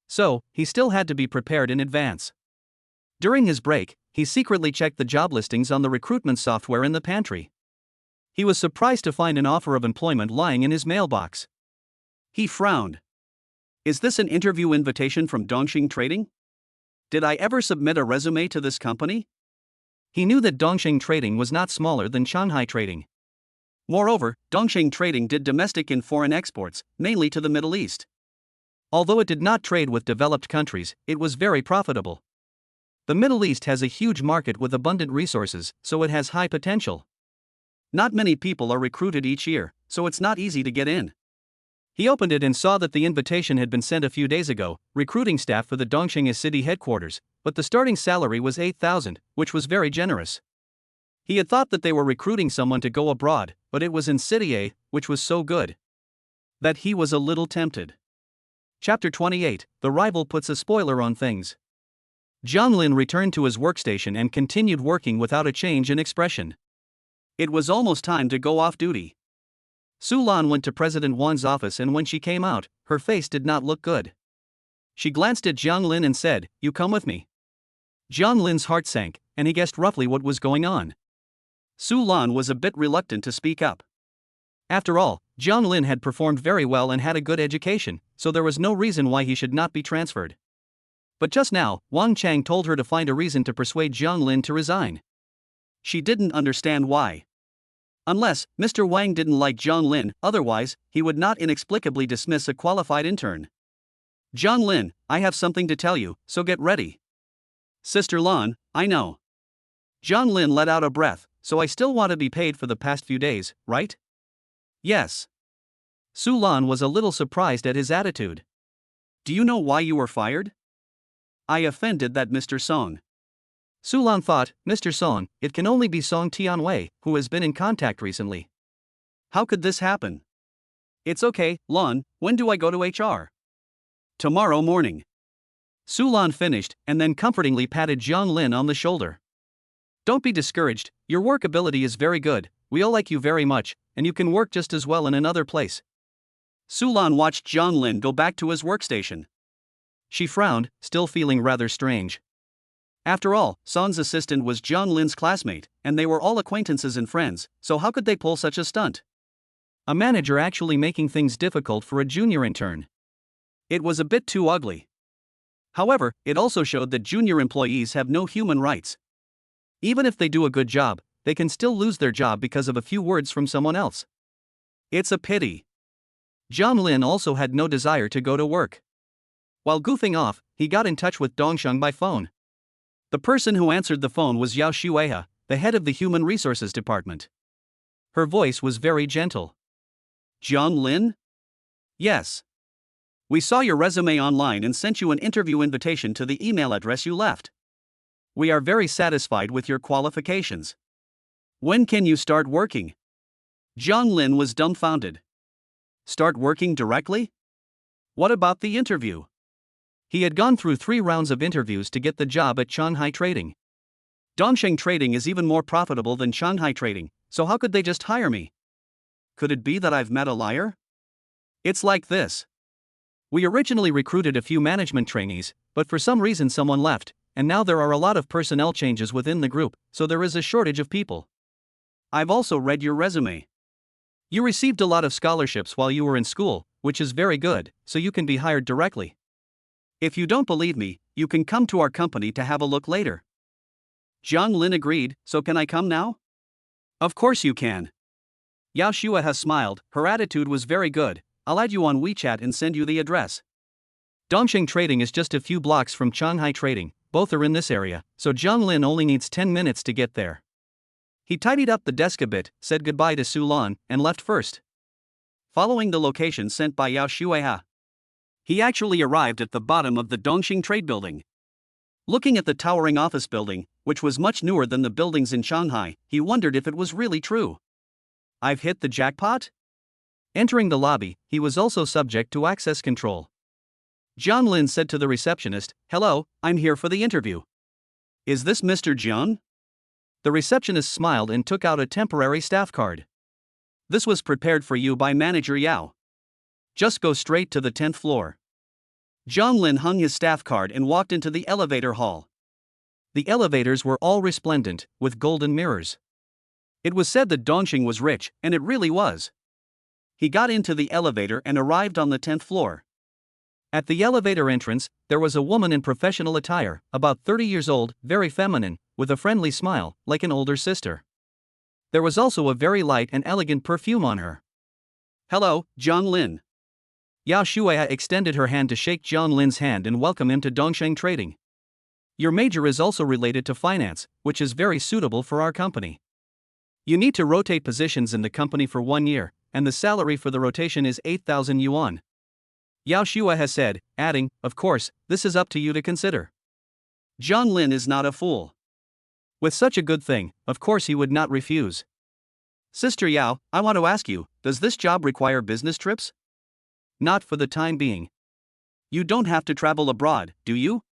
So, he still had to be prepared in advance. During his break, he secretly checked the job listings on the recruitment software in the pantry. He was surprised to find an offer of employment lying in his mailbox. He frowned. Is this an interview invitation from Dongxing Trading? Did I ever submit a resume to this company? He knew that Dongxing Trading was not smaller than Shanghai Trading. Moreover, Dongxing Trading did domestic and foreign exports, mainly to the Middle East. Although it did not trade with developed countries, it was very profitable. The Middle East has a huge market with abundant resources, so it has high potential. Not many people are recruited each year, so it's not easy to get in. He opened it and saw that the invitation had been sent a few days ago, recruiting staff for the Dongxing city headquarters, but the starting salary was 8,000, which was very generous. He had thought that they were recruiting someone to go abroad, but it was in City A, which was so good that he was a little tempted. Chapter 28, The Rival Puts a Spoiler on Things. Zhang Lin returned to his workstation and continued working without a change in expression. It was almost time to go off duty. Su Lan went to President Wan's office, and when she came out, her face did not look good. She glanced at Zhang Lin and said, "You come with me." Zhang Lin's heart sank, and he guessed roughly what was going on. Su Lan was a bit reluctant to speak up. After all, Zhang Lin had performed very well and had a good education, so there was no reason why he should not be transferred. But just now, Wang Chang told her to find a reason to persuade Zhang Lin to resign. She didn't understand why. Unless Mr. Wang didn't like Zhang Lin, otherwise, he would not inexplicably dismiss a qualified intern. Zhang Lin, I have something to tell you, so get ready. Sister Lan, I know. Zhang Lin let out a breath. So I still want to be paid for the past few days, right? Yes. Su Lan was a little surprised at his attitude. Do you know why you were fired? I offended that Mr. Song. Su Lan thought, Mr. Song, it can only be Song Tianwei, who has been in contact recently. How could this happen? It's okay, Lan, when do I go to HR? Tomorrow morning. Su Lan finished, and then comfortingly patted Zhang Lin on the shoulder. Don't be discouraged, your work ability is very good, we all like you very much, and you can work just as well in another place. Su Lan watched Zhang Lin go back to his workstation. She frowned, still feeling rather strange. After all, Song's assistant was Zhang Lin's classmate, and they were all acquaintances and friends, so how could they pull such a stunt? A manager actually making things difficult for a junior intern. It was a bit too ugly. However, it also showed that junior employees have no human rights. Even if they do a good job, they can still lose their job because of a few words from someone else. It's a pity. Zhang Lin also had no desire to go to work. While goofing off, he got in touch with Dongsheng by phone. The person who answered the phone was Yao Shueha, the head of the Human Resources Department. Her voice was very gentle. Zhang Lin? Yes. We saw your resume online and sent you an interview invitation to the email address you left. We are very satisfied with your qualifications. When can you start working? Zhang Lin was dumbfounded. Start working directly? What about the interview? He had gone through 3 rounds of interviews to get the job at Shanghai Trading. Dongsheng Trading is even more profitable than Shanghai Trading, so how could they just hire me? Could it be that I've met a liar? It's like this. We originally recruited a few management trainees, but for some reason someone left, and now there are a lot of personnel changes within the group, so there is a shortage of people. I've also read your resume. You received a lot of scholarships while you were in school, which is very good, so you can be hired directly. If you don't believe me, you can come to our company to have a look later. Zhang Lin agreed, so can I come now? Of course you can. Yao Shua has smiled, her attitude was very good. I'll add you on WeChat and send you the address. Dongsheng Trading is just a few blocks from Shanghai Trading, both are in this area, so Zhang Lin only needs 10 minutes to get there. He tidied up the desk a bit, said goodbye to Su Lan, and left first. Following the location sent by Yao Shueha, he actually arrived at the bottom of the Dongxing Trade Building. Looking at the towering office building, which was much newer than the buildings in Shanghai, he wondered if it was really true. I've hit the jackpot? Entering the lobby, he was also subject to access control. Zhang Lin said to the receptionist, "Hello, I'm here for the interview. Is this Mr. Jian?" The receptionist smiled and took out a temporary staff card. "This was prepared for you by Manager Yao. Just go straight to the 10th floor." Zhang Lin hung his staff card and walked into the elevator hall. The elevators were all resplendent, with golden mirrors. It was said that Dongxing was rich, and it really was. He got into the elevator and arrived on the 10th floor. At the elevator entrance, there was a woman in professional attire, about 30 years old, very feminine, with a friendly smile, like an older sister. There was also a very light and elegant perfume on her. "Hello, Zhang Lin." Yao Shueha extended her hand to shake Zhang Lin's hand and welcome him to Dongsheng Trading. Your major is also related to finance, which is very suitable for our company. You need to rotate positions in the company for 1 year, and the salary for the rotation is 8,000 yuan. Yao Shua has said, adding, "Of course, this is up to you to consider." Zhang Lin is not a fool. With such a good thing, of course he would not refuse. "Sister Yao, I want to ask you, does this job require business trips?" Not for the time being. You don't have to travel abroad, do you?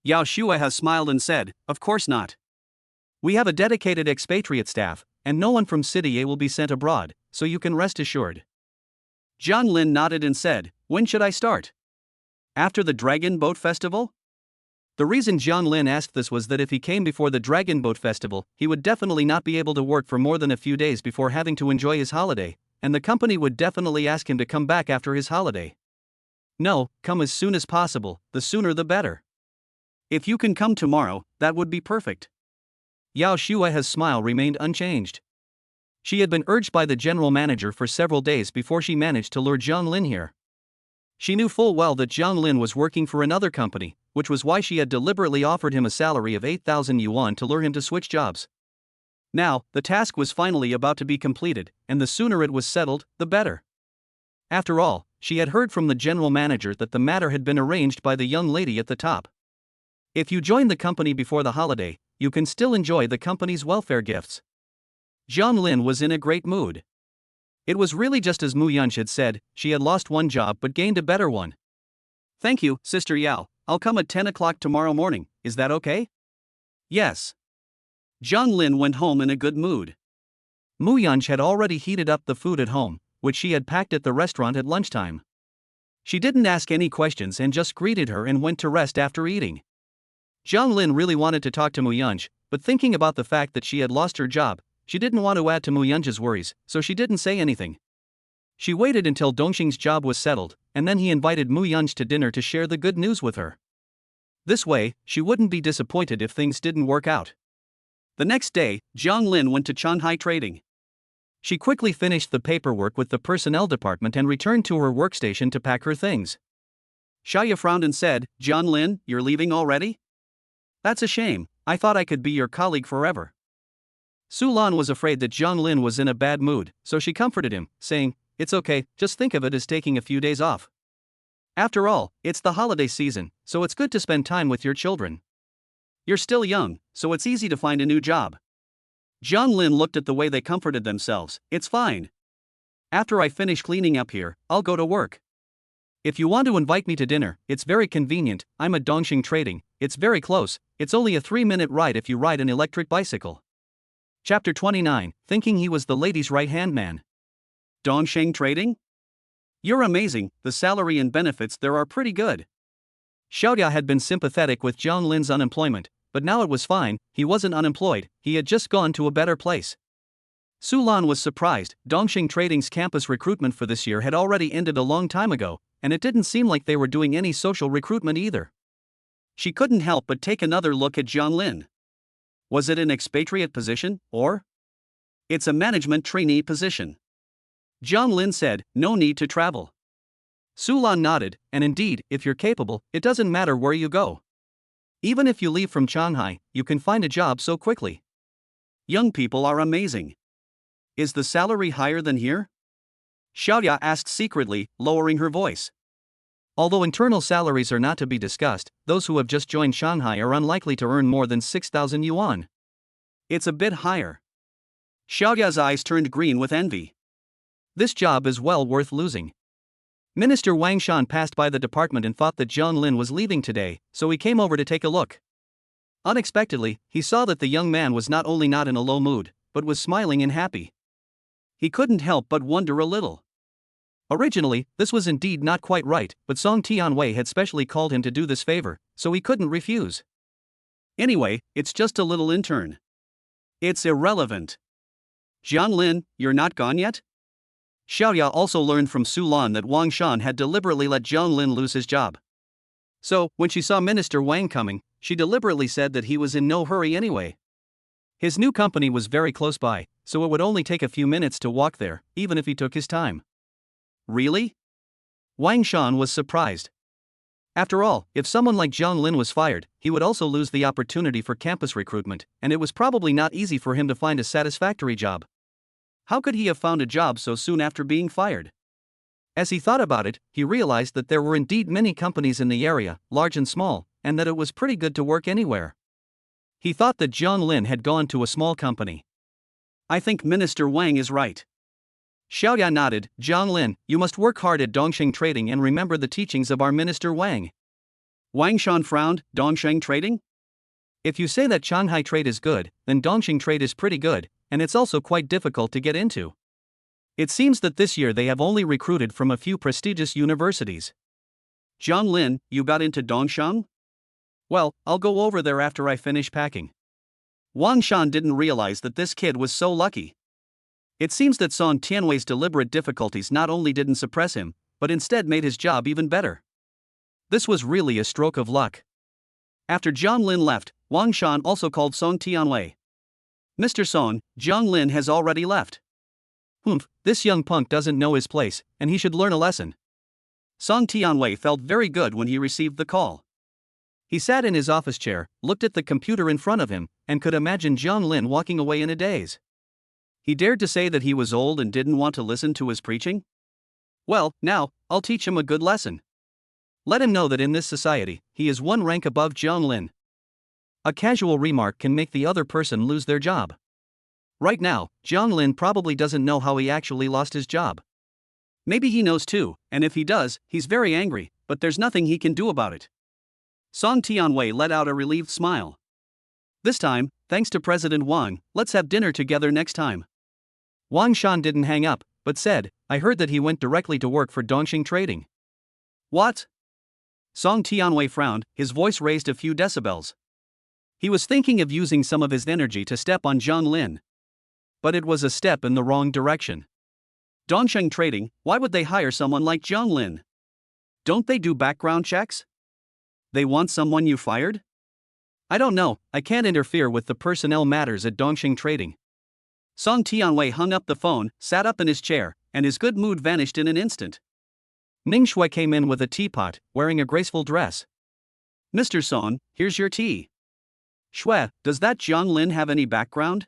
Yao Shua has smiled and said, "Of course not. We have a dedicated expatriate staff, and no one from City A will be sent abroad, so you can rest assured." Zhang Lin nodded and said, "When should I start? After the Dragon Boat Festival?" The reason Zhang Lin asked this was that if he came before the Dragon Boat Festival, he would definitely not be able to work for more than a few days before having to enjoy his holiday, and the company would definitely ask him to come back after his holiday. No, come as soon as possible, the sooner the better. If you can come tomorrow, that would be perfect. Yao Shueha's smile remained unchanged. She had been urged by the general manager for several days before she managed to lure Zhang Lin here. She knew full well that Zhang Lin was working for another company, which was why she had deliberately offered him a salary of 8,000 yuan to lure him to switch jobs. Now, the task was finally about to be completed, and the sooner it was settled, the better. After all, she had heard from the general manager that the matter had been arranged by the young lady at the top. If you join the company before the holiday, you can still enjoy the company's welfare gifts. Zhang Lin was in a great mood. It was really just as Mu Yunch had said, she had lost one job but gained a better one. "Thank you, Sister Yao, I'll come at 10 o'clock tomorrow morning, is that okay?" "Yes." Zhang Lin went home in a good mood. Mu Yunch had already heated up the food at home, which she had packed at the restaurant at lunchtime. She didn't ask any questions and just greeted her and went to rest after eating. Zhang Lin really wanted to talk to Mu Yunch, but thinking about the fact that she had lost her job, she didn't want to add to Mu Yunch's worries, so she didn't say anything. She waited until Dongxing's job was settled, and then he invited Mu Yunch to dinner to share the good news with her. This way, she wouldn't be disappointed if things didn't work out. The next day, Zhang Lin went to Shanghai Trading. She quickly finished the paperwork with the personnel department and returned to her workstation to pack her things. Shaya frowned and said, "Zhang Lin, you're leaving already? That's a shame, I thought I could be your colleague forever." Su Lan was afraid that Zhang Lin was in a bad mood, so she comforted him, saying, "It's okay, just think of it as taking a few days off. After all, it's the holiday season, so it's good to spend time with your children. You're still young, so it's easy to find a new job." Zhang Lin looked at the way they comforted themselves. "It's fine. After I finish cleaning up here, I'll go to work. If you want to invite me to dinner, it's very convenient, I'm at Dongxing Trading, it's very close, it's only a 3-minute ride if you ride an electric bicycle." Chapter 29, thinking he was the lady's right-hand man. "Dongsheng Trading? You're amazing, the salary and benefits there are pretty good." Xiaodia had been sympathetic with Zhang Lin's unemployment, but now it was fine, he wasn't unemployed, he had just gone to a better place. Su Lan was surprised. Dongxing Trading's campus recruitment for this year had already ended a long time ago, and it didn't seem like they were doing any social recruitment either. She couldn't help but take another look at Zhang Lin. Was it an expatriate position, or? It's a management trainee position. Zhang Lin said, no need to travel. Su Lan nodded, and indeed, if you're capable, it doesn't matter where you go. Even if you leave from Shanghai, you can find a job so quickly. Young people are amazing. Is the salary higher than here? Xiaoya asked secretly, lowering her voice. Although internal salaries are not to be discussed, those who have just joined Shanghai are unlikely to earn more than 6,000 yuan. It's a bit higher. Xiaoya's eyes turned green with envy. This job is well worth losing. Minister Wang Shan passed by the department and thought that Zhang Lin was leaving today, so he came over to take a look. Unexpectedly, he saw that the young man was not only not in a low mood, but was smiling and happy. He couldn't help but wonder a little. Originally, this was indeed not quite right, but Song Tianwei had specially called him to do this favor, so he couldn't refuse. Anyway, it's just a little intern. It's irrelevant. Zhang Lin, you're not gone yet? Xiaoya also learned from Su Lan that Wang Shan had deliberately let Zhang Lin lose his job. So, when she saw Minister Wang coming, she deliberately said that he was in no hurry anyway. His new company was very close by, so it would only take a few minutes to walk there, even if he took his time. Really? Wang Shan was surprised. After all, if someone like Zhang Lin was fired, he would also lose the opportunity for campus recruitment, and it was probably not easy for him to find a satisfactory job. How could he have found a job so soon after being fired? As he thought about it, he realized that there were indeed many companies in the area, large and small, and that it was pretty good to work anywhere. He thought that Zhang Lin had gone to a small company. I think Minister Wang is right. Xiaoya nodded. Zhang Lin, you must work hard at Dongxing Trading and remember the teachings of our Minister Wang. Wang Shan frowned. Dongxing Trading? If you say that Shanghai trade is good, then Dongxing trade is pretty good, and it's also quite difficult to get into. It seems that this year they have only recruited from a few prestigious universities. Zhang Lin, you got into Dongsheng? Well, I'll go over there after I finish packing. Wang Shan didn't realize that this kid was so lucky. It seems that Song Tianwei's deliberate difficulties not only didn't suppress him, but instead made his job even better. This was really a stroke of luck. After Zhang Lin left, Wang Shan also called Song Tianwei. Mr. Song, Zhang Lin has already left. This young punk doesn't know his place, and he should learn a lesson. Song Tianwei felt very good when he received the call. He sat in his office chair, looked at the computer in front of him, and could imagine Zhang Lin walking away in a daze. He dared to say that he was old and didn't want to listen to his preaching? Well, now, I'll teach him a good lesson. Let him know that in this society, he is one rank above Zhang Lin. A casual remark can make the other person lose their job. Right now, Zhang Lin probably doesn't know how he actually lost his job. Maybe he knows too, and if he does, he's very angry, but there's nothing he can do about it. Song Tianwei let out a relieved smile. This time, thanks to President Wang, let's have dinner together next time. Wang Shan didn't hang up, but said, I heard that he went directly to work for Dongxing Trading. What? Song Tianwei frowned, his voice raised a few decibels. He was thinking of using some of his energy to step on Zhang Lin. But it was a step in the wrong direction. Dongxing Trading, why would they hire someone like Zhang Lin? Don't they do background checks? They want someone you fired? I don't know, I can't interfere with the personnel matters at Dongxing Trading. Song Tianwei hung up the phone, sat up in his chair, and his good mood vanished in an instant. Ning Shui came in with a teapot, wearing a graceful dress. Mr. Song, here's your tea. Shui, does that Zhang Lin have any background?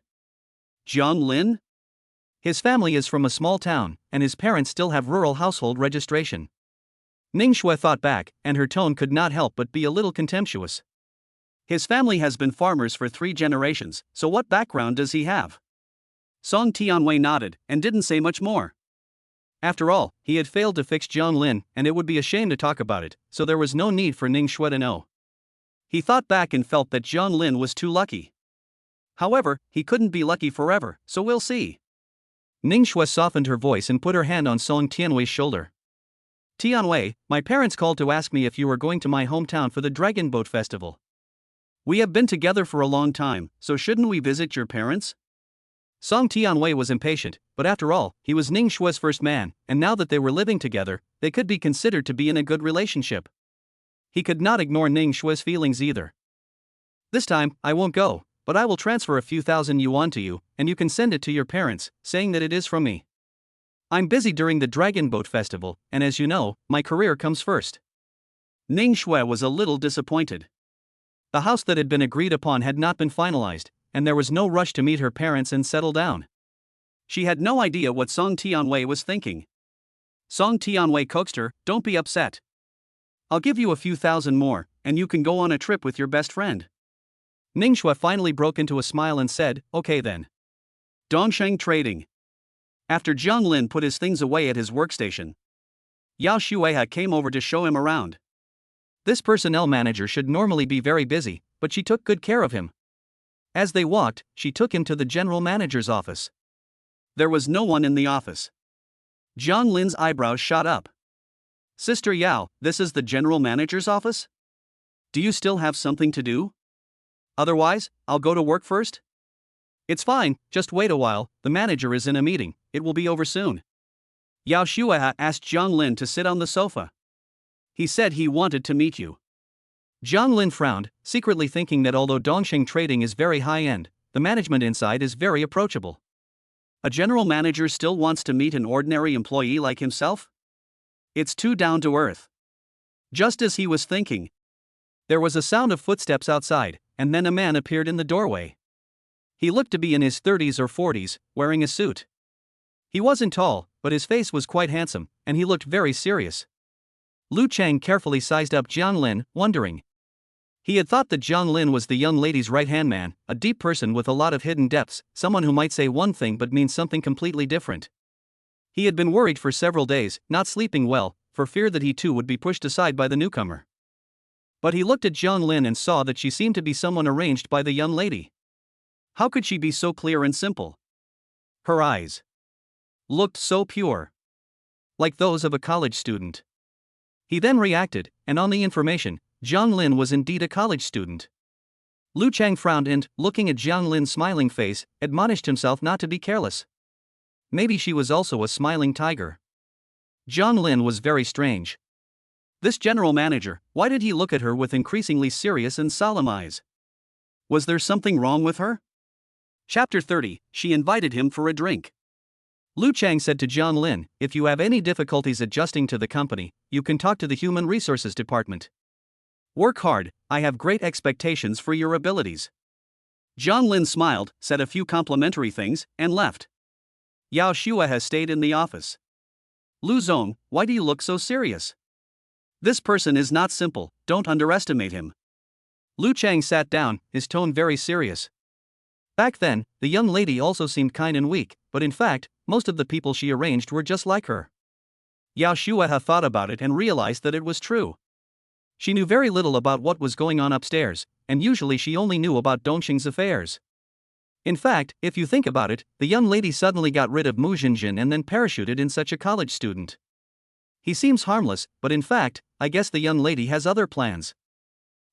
Zhang Lin? His family is from a small town, and his parents still have rural household registration. Ning Shui thought back, and her tone could not help but be a little contemptuous. His family has been farmers for 3 generations, so what background does he have? Song Tianwei nodded, and didn't say much more. After all, he had failed to fix Zhang Lin, and it would be a shame to talk about it, so there was no need for Ning Shui to know. He thought back and felt that Zhang Lin was too lucky. However, he couldn't be lucky forever, so we'll see. Ning Shui softened her voice and put her hand on Song Tianwei's shoulder. Tianwei, my parents called to ask me if you were going to my hometown for the Dragon Boat Festival. We have been together for a long time, so shouldn't we visit your parents? Song Tianwei was impatient, but after all, he was Ning Shue's first man, and now that they were living together, they could be considered to be in a good relationship. He could not ignore Ning Shue's feelings either. This time, I won't go, but I will transfer a few thousand yuan to you, and you can send it to your parents, saying that it is from me. I'm busy during the Dragon Boat Festival, and as you know, my career comes first. Ning Shue was a little disappointed. The house that had been agreed upon had not been finalized, and there was no rush to meet her parents and settle down. She had no idea what Song Tianwei was thinking. Song Tianwei coaxed her, "Don't be upset. I'll give you a few thousand more, and you can go on a trip with your best friend." Ning Shue finally broke into a smile and said, "Okay then." Dongsheng Trading. After Zhang Lin put his things away at his workstation, Yao Shueha came over to show him around. This personnel manager should normally be very busy, but she took good care of him. As they walked, she took him to the general manager's office. There was no one in the office. Zhang Lin's eyebrows shot up. "Sister Yao, this is the general manager's office? Do you still have something to do? Otherwise, I'll go to work first." "It's fine, just wait a while, the manager is in a meeting, it will be over soon." Yao Shueha asked Zhang Lin to sit on the sofa. "He said he wanted to meet you." Zhang Lin frowned, secretly thinking that although Dongsheng Trading is very high-end, the management inside is very approachable. A general manager still wants to meet an ordinary employee like himself? It's too down to earth. Just as he was thinking, there was a sound of footsteps outside, and then a man appeared in the doorway. He looked to be in his 30s or 40s, wearing a suit. He wasn't tall, but his face was quite handsome, and he looked very serious. Lu Chang carefully sized up Jiang Lin, wondering. He had thought that Jiang Lin was the young lady's right-hand man, a deep person with a lot of hidden depths, someone who might say one thing but mean something completely different. He had been worried for several days, not sleeping well, for fear that he too would be pushed aside by the newcomer. But he looked at Jiang Lin and saw that she seemed to be someone arranged by the young lady. How could she be so clear and simple? Her eyes looked so pure, like those of a college student. He then reacted, and on the information, Jiang Lin was indeed a college student. Lu Chang frowned and, looking at Jiang Lin's smiling face, admonished himself not to be careless. Maybe she was also a smiling tiger. Jiang Lin was very strange. This general manager, why did he look at her with increasingly serious and solemn eyes? Was there something wrong with her? Chapter 30, she invited him for a drink. Lu Chang said to Jiang Lin, "If you have any difficulties adjusting to the company, you can talk to the Human Resources Department. Work hard, I have great expectations for your abilities." Jiang Lin smiled, said a few complimentary things, and left. Yao Shueha stayed in the office. "Lu Zong, why do you look so serious? This person is not simple, don't underestimate him." Lu Chang sat down, his tone very serious. Back then, the young lady also seemed kind and weak, but in fact, most of the people she arranged were just like her. Yao Shueha thought about it and realized that it was true. She knew very little about what was going on upstairs, and usually she only knew about Dongsheng's affairs. In fact, if you think about it, the young lady suddenly got rid of Mu Jinjin and then parachuted in such a college student. He seems harmless, but in fact, I guess the young lady has other plans.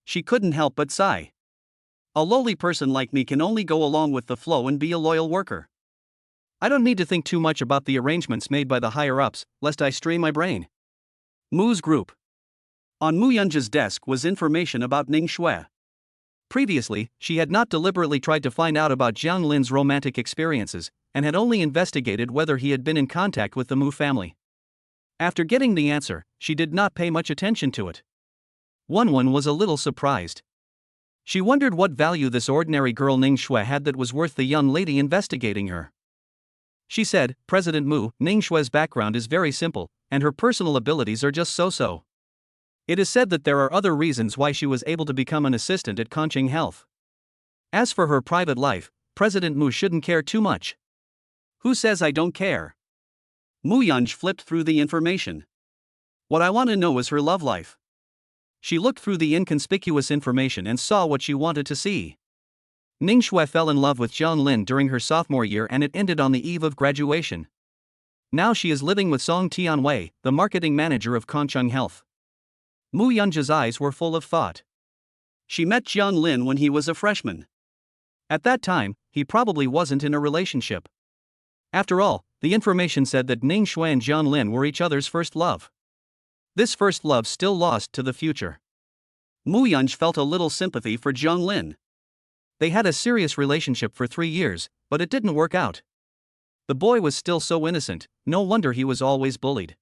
She couldn't help but sigh. A lowly person like me can only go along with the flow and be a loyal worker. I don't need to think too much about the arrangements made by the higher-ups, lest I strain my brain. Mu's group. On Mu Yunji's desk was information about Ning Shue. Previously, she had not deliberately tried to find out about Jiang Lin's romantic experiences, and had only investigated whether he had been in contact with the Mu family. After getting the answer, she did not pay much attention to it. One was a little surprised. She wondered what value this ordinary girl Ning Shue had that was worth the young lady investigating her. She said, "President Mu, Ning Shue's background is very simple, and her personal abilities are just so-so. It is said that there are other reasons why she was able to become an assistant at Concheng Health. As for her private life, President Mu shouldn't care too much." "Who says I don't care?" Mu Yunj flipped through the information. "What I want to know is her love life." She looked through the inconspicuous information and saw what she wanted to see. Ning Shue fell in love with Jiang Lin during her sophomore year and it ended on the eve of graduation. Now she is living with Song Tianwei, the marketing manager of Concheng Health. Mu Yunja's eyes were full of thought. She met Jiang Lin when he was a freshman. At that time, he probably wasn't in a relationship. After all, the information said that Ning Shui and Jiang Lin were each other's first love. This first love still lost to the future. Mu Yunj felt a little sympathy for Jiang Lin. They had a serious relationship for 3 years, but it didn't work out. The boy was still so innocent, no wonder he was always bullied.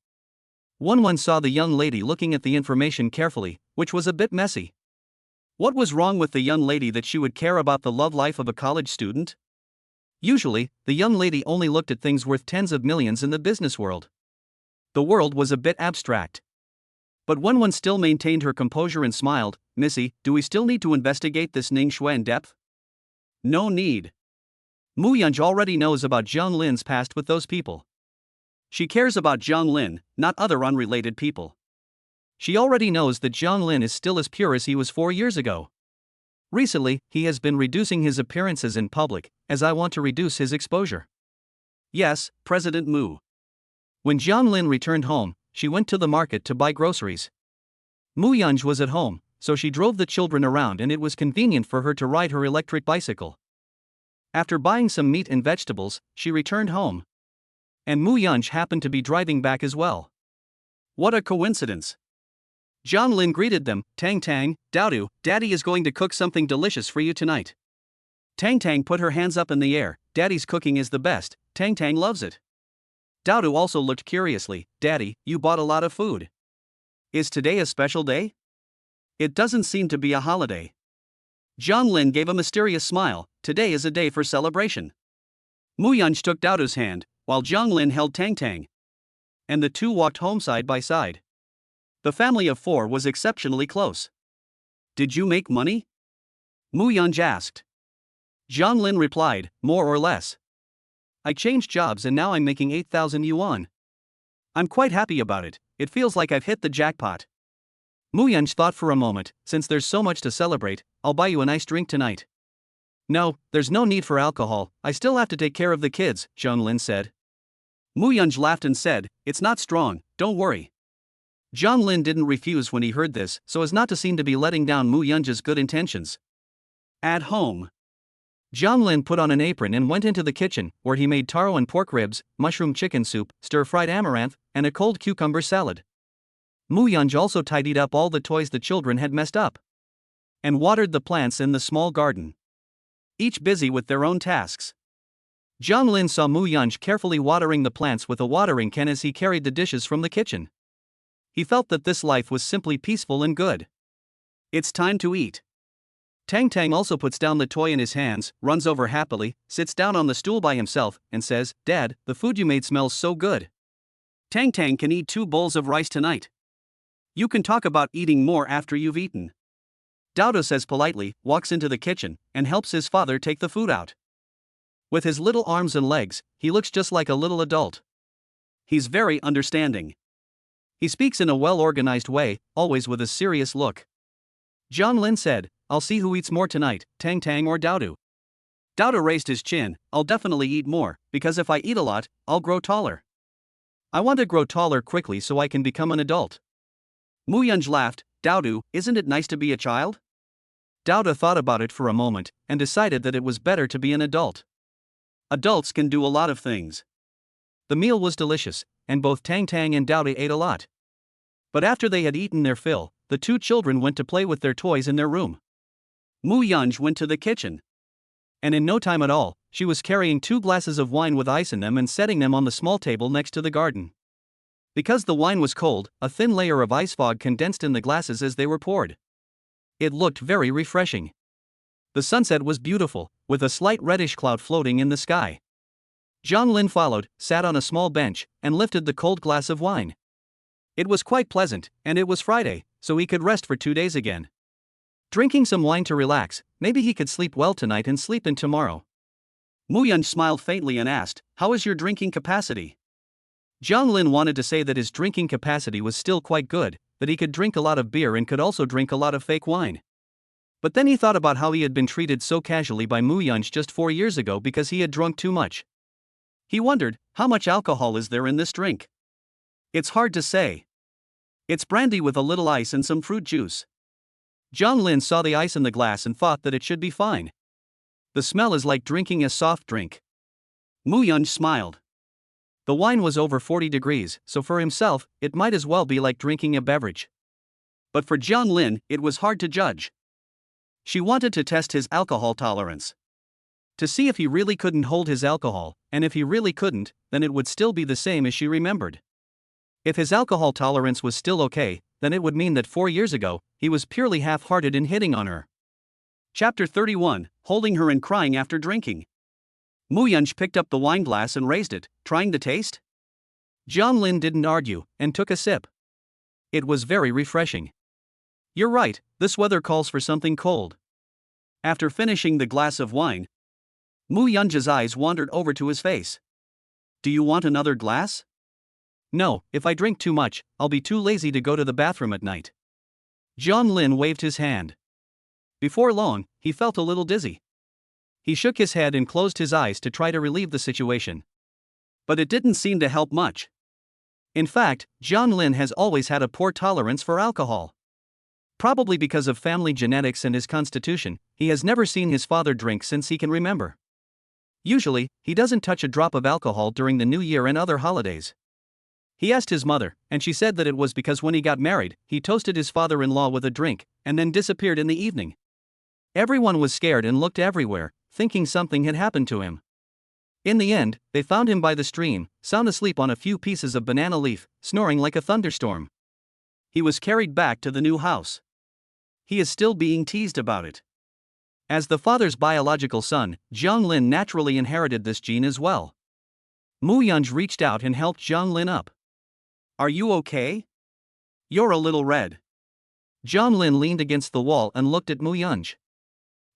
Wen saw the young lady looking at the information carefully, which was a bit messy. What was wrong with the young lady that she would care about the love life of a college student? Usually, the young lady only looked at things worth tens of millions in the business world. The world was a bit abstract. But Wen still maintained her composure and smiled. Missy, do we still need to investigate this Ning Shui in depth? No need. Mu Yunj already knows about Jiang Lin's past with those people. She cares about Jiang Lin, not other unrelated people. She already knows that Jiang Lin is still as pure as he was 4 years ago. Recently, he has been reducing his appearances in public, as I want to reduce his exposure. Yes, President Mu. When Jiang Lin returned home, she went to the market to buy groceries. Mu Yunj was at home, so she drove the children around and it was convenient for her to ride her electric bicycle. After buying some meat and vegetables, she returned home. And Mu Yunj happened to be driving back as well. What a coincidence! Jiang Lin greeted them. Tang Tang, Daodu, Daddy is going to cook something delicious for you tonight. Tang Tang put her hands up in the air. Daddy's cooking is the best, Tang Tang loves it. Daodu also looked curiously. Daddy, you bought a lot of food. Is today a special day? It doesn't seem to be a holiday. Jiang Lin gave a mysterious smile. Today is a day for celebration. Mu Yunj took Daodu's hand, while Jiang Lin held Tang Tang. And the two walked home side by side. The family of 4 was exceptionally close. Did you make money? Mu Yunj asked. Jiang Lin replied, more or less. I changed jobs and now I'm making 8,000 yuan. I'm quite happy about it, it feels like I've hit the jackpot. Mu Yunj thought for a moment. Since there's so much to celebrate, I'll buy you a nice drink tonight. No, there's no need for alcohol, I still have to take care of the kids, Jiang Lin said. Mu Yunj laughed and said, it's not strong, don't worry. Jiang Lin didn't refuse when he heard this, so as not to seem to be letting down Mu Yunj's good intentions. At home. Jiang Lin put on an apron and went into the kitchen, where he made taro and pork ribs, mushroom chicken soup, stir-fried amaranth, and a cold cucumber salad. Mu Yunj also tidied up all the toys the children had messed up. And watered the plants in the small garden. Each busy with their own tasks. Jiang Lin saw Mu Yunj carefully watering the plants with a watering can as he carried the dishes from the kitchen. He felt that this life was simply peaceful and good. It's time to eat. Tang Tang also puts down the toy in his hands, runs over happily, sits down on the stool by himself, and says, Dad, the food you made smells so good. Tang Tang can eat 2 bowls of rice tonight. You can talk about eating more after you've eaten. Daodu says politely, walks into the kitchen, and helps his father take the food out. With his little arms and legs, he looks just like a little adult. He's very understanding. He speaks in a well-organized way, always with a serious look. Jiang Lin said, I'll see who eats more tonight, Tang Tang or Daodu. Daodu raised his chin. I'll definitely eat more, because if I eat a lot, I'll grow taller. I want to grow taller quickly so I can become an adult. Mu Yunj laughed. Daodu, isn't it nice to be a child? Daodu thought about it for a moment, and decided that it was better to be an adult. Adults can do a lot of things. The meal was delicious, and both Tang Tang and Daodu ate a lot. But after they had eaten their fill, the 2 children went to play with their toys in their room. Mu Yunj went to the kitchen. And in no time at all, she was carrying 2 glasses of wine with ice in them and setting them on the small table next to the garden. Because the wine was cold, a thin layer of ice fog condensed in the glasses as they were poured. It looked very refreshing. The sunset was beautiful, with a slight reddish cloud floating in the sky. Jiang Lin followed, sat on a small bench, and lifted the cold glass of wine. It was quite pleasant, and it was Friday, so he could rest for 2 days again. Drinking some wine to relax, maybe he could sleep well tonight and sleep in tomorrow. Mu Yunj smiled faintly and asked, how is your drinking capacity? Jiang Lin wanted to say that his drinking capacity was still quite good, that he could drink a lot of beer and could also drink a lot of fake wine. But then he thought about how he had been treated so casually by Mu Yunj just 4 years ago because he had drunk too much. He wondered, how much alcohol is there in this drink? It's hard to say. It's brandy with a little ice and some fruit juice. Jiang Lin saw the ice in the glass and thought that it should be fine. The smell is like drinking a soft drink. Muyunj smiled. The wine was over 40 degrees, so for himself, it might as well be like drinking a beverage. But for Jiang Lin, it was hard to judge. She wanted to test his alcohol tolerance. To see if he really couldn't hold his alcohol, and if he really couldn't, then it would still be the same as she remembered. If his alcohol tolerance was still okay, then it would mean that 4 years ago, he was purely half-hearted in hitting on her. Chapter 31, Holding Her and Crying After Drinking. Muyunj picked up the wine glass and raised it, trying to taste. Jiang Lin didn't argue, and took a sip. It was very refreshing. You're right, this weather calls for something cold. After finishing the glass of wine, Muyunj's eyes wandered over to his face. Do you want another glass? No, if I drink too much, I'll be too lazy to go to the bathroom at night. Jiang Lin waved his hand. Before long, he felt a little dizzy. He shook his head and closed his eyes to try to relieve the situation. But it didn't seem to help much. In fact, Jiang Lin has always had a poor tolerance for alcohol. Probably because of family genetics and his constitution, he has never seen his father drink since he can remember. Usually, he doesn't touch a drop of alcohol during the New Year and other holidays. He asked his mother, and she said that it was because when he got married, he toasted his father-in-law with a drink, and then disappeared in the evening. Everyone was scared and looked everywhere, thinking something had happened to him. In the end, they found him by the stream, sound asleep on a few pieces of banana leaf, snoring like a thunderstorm. He was carried back to the new house. He is still being teased about it. As the father's biological son, Jiang Lin naturally inherited this gene as well. Muyunj reached out and helped Jiang Lin up. Are you okay? You're a little red. Jiang Lin leaned against the wall and looked at Muyunj.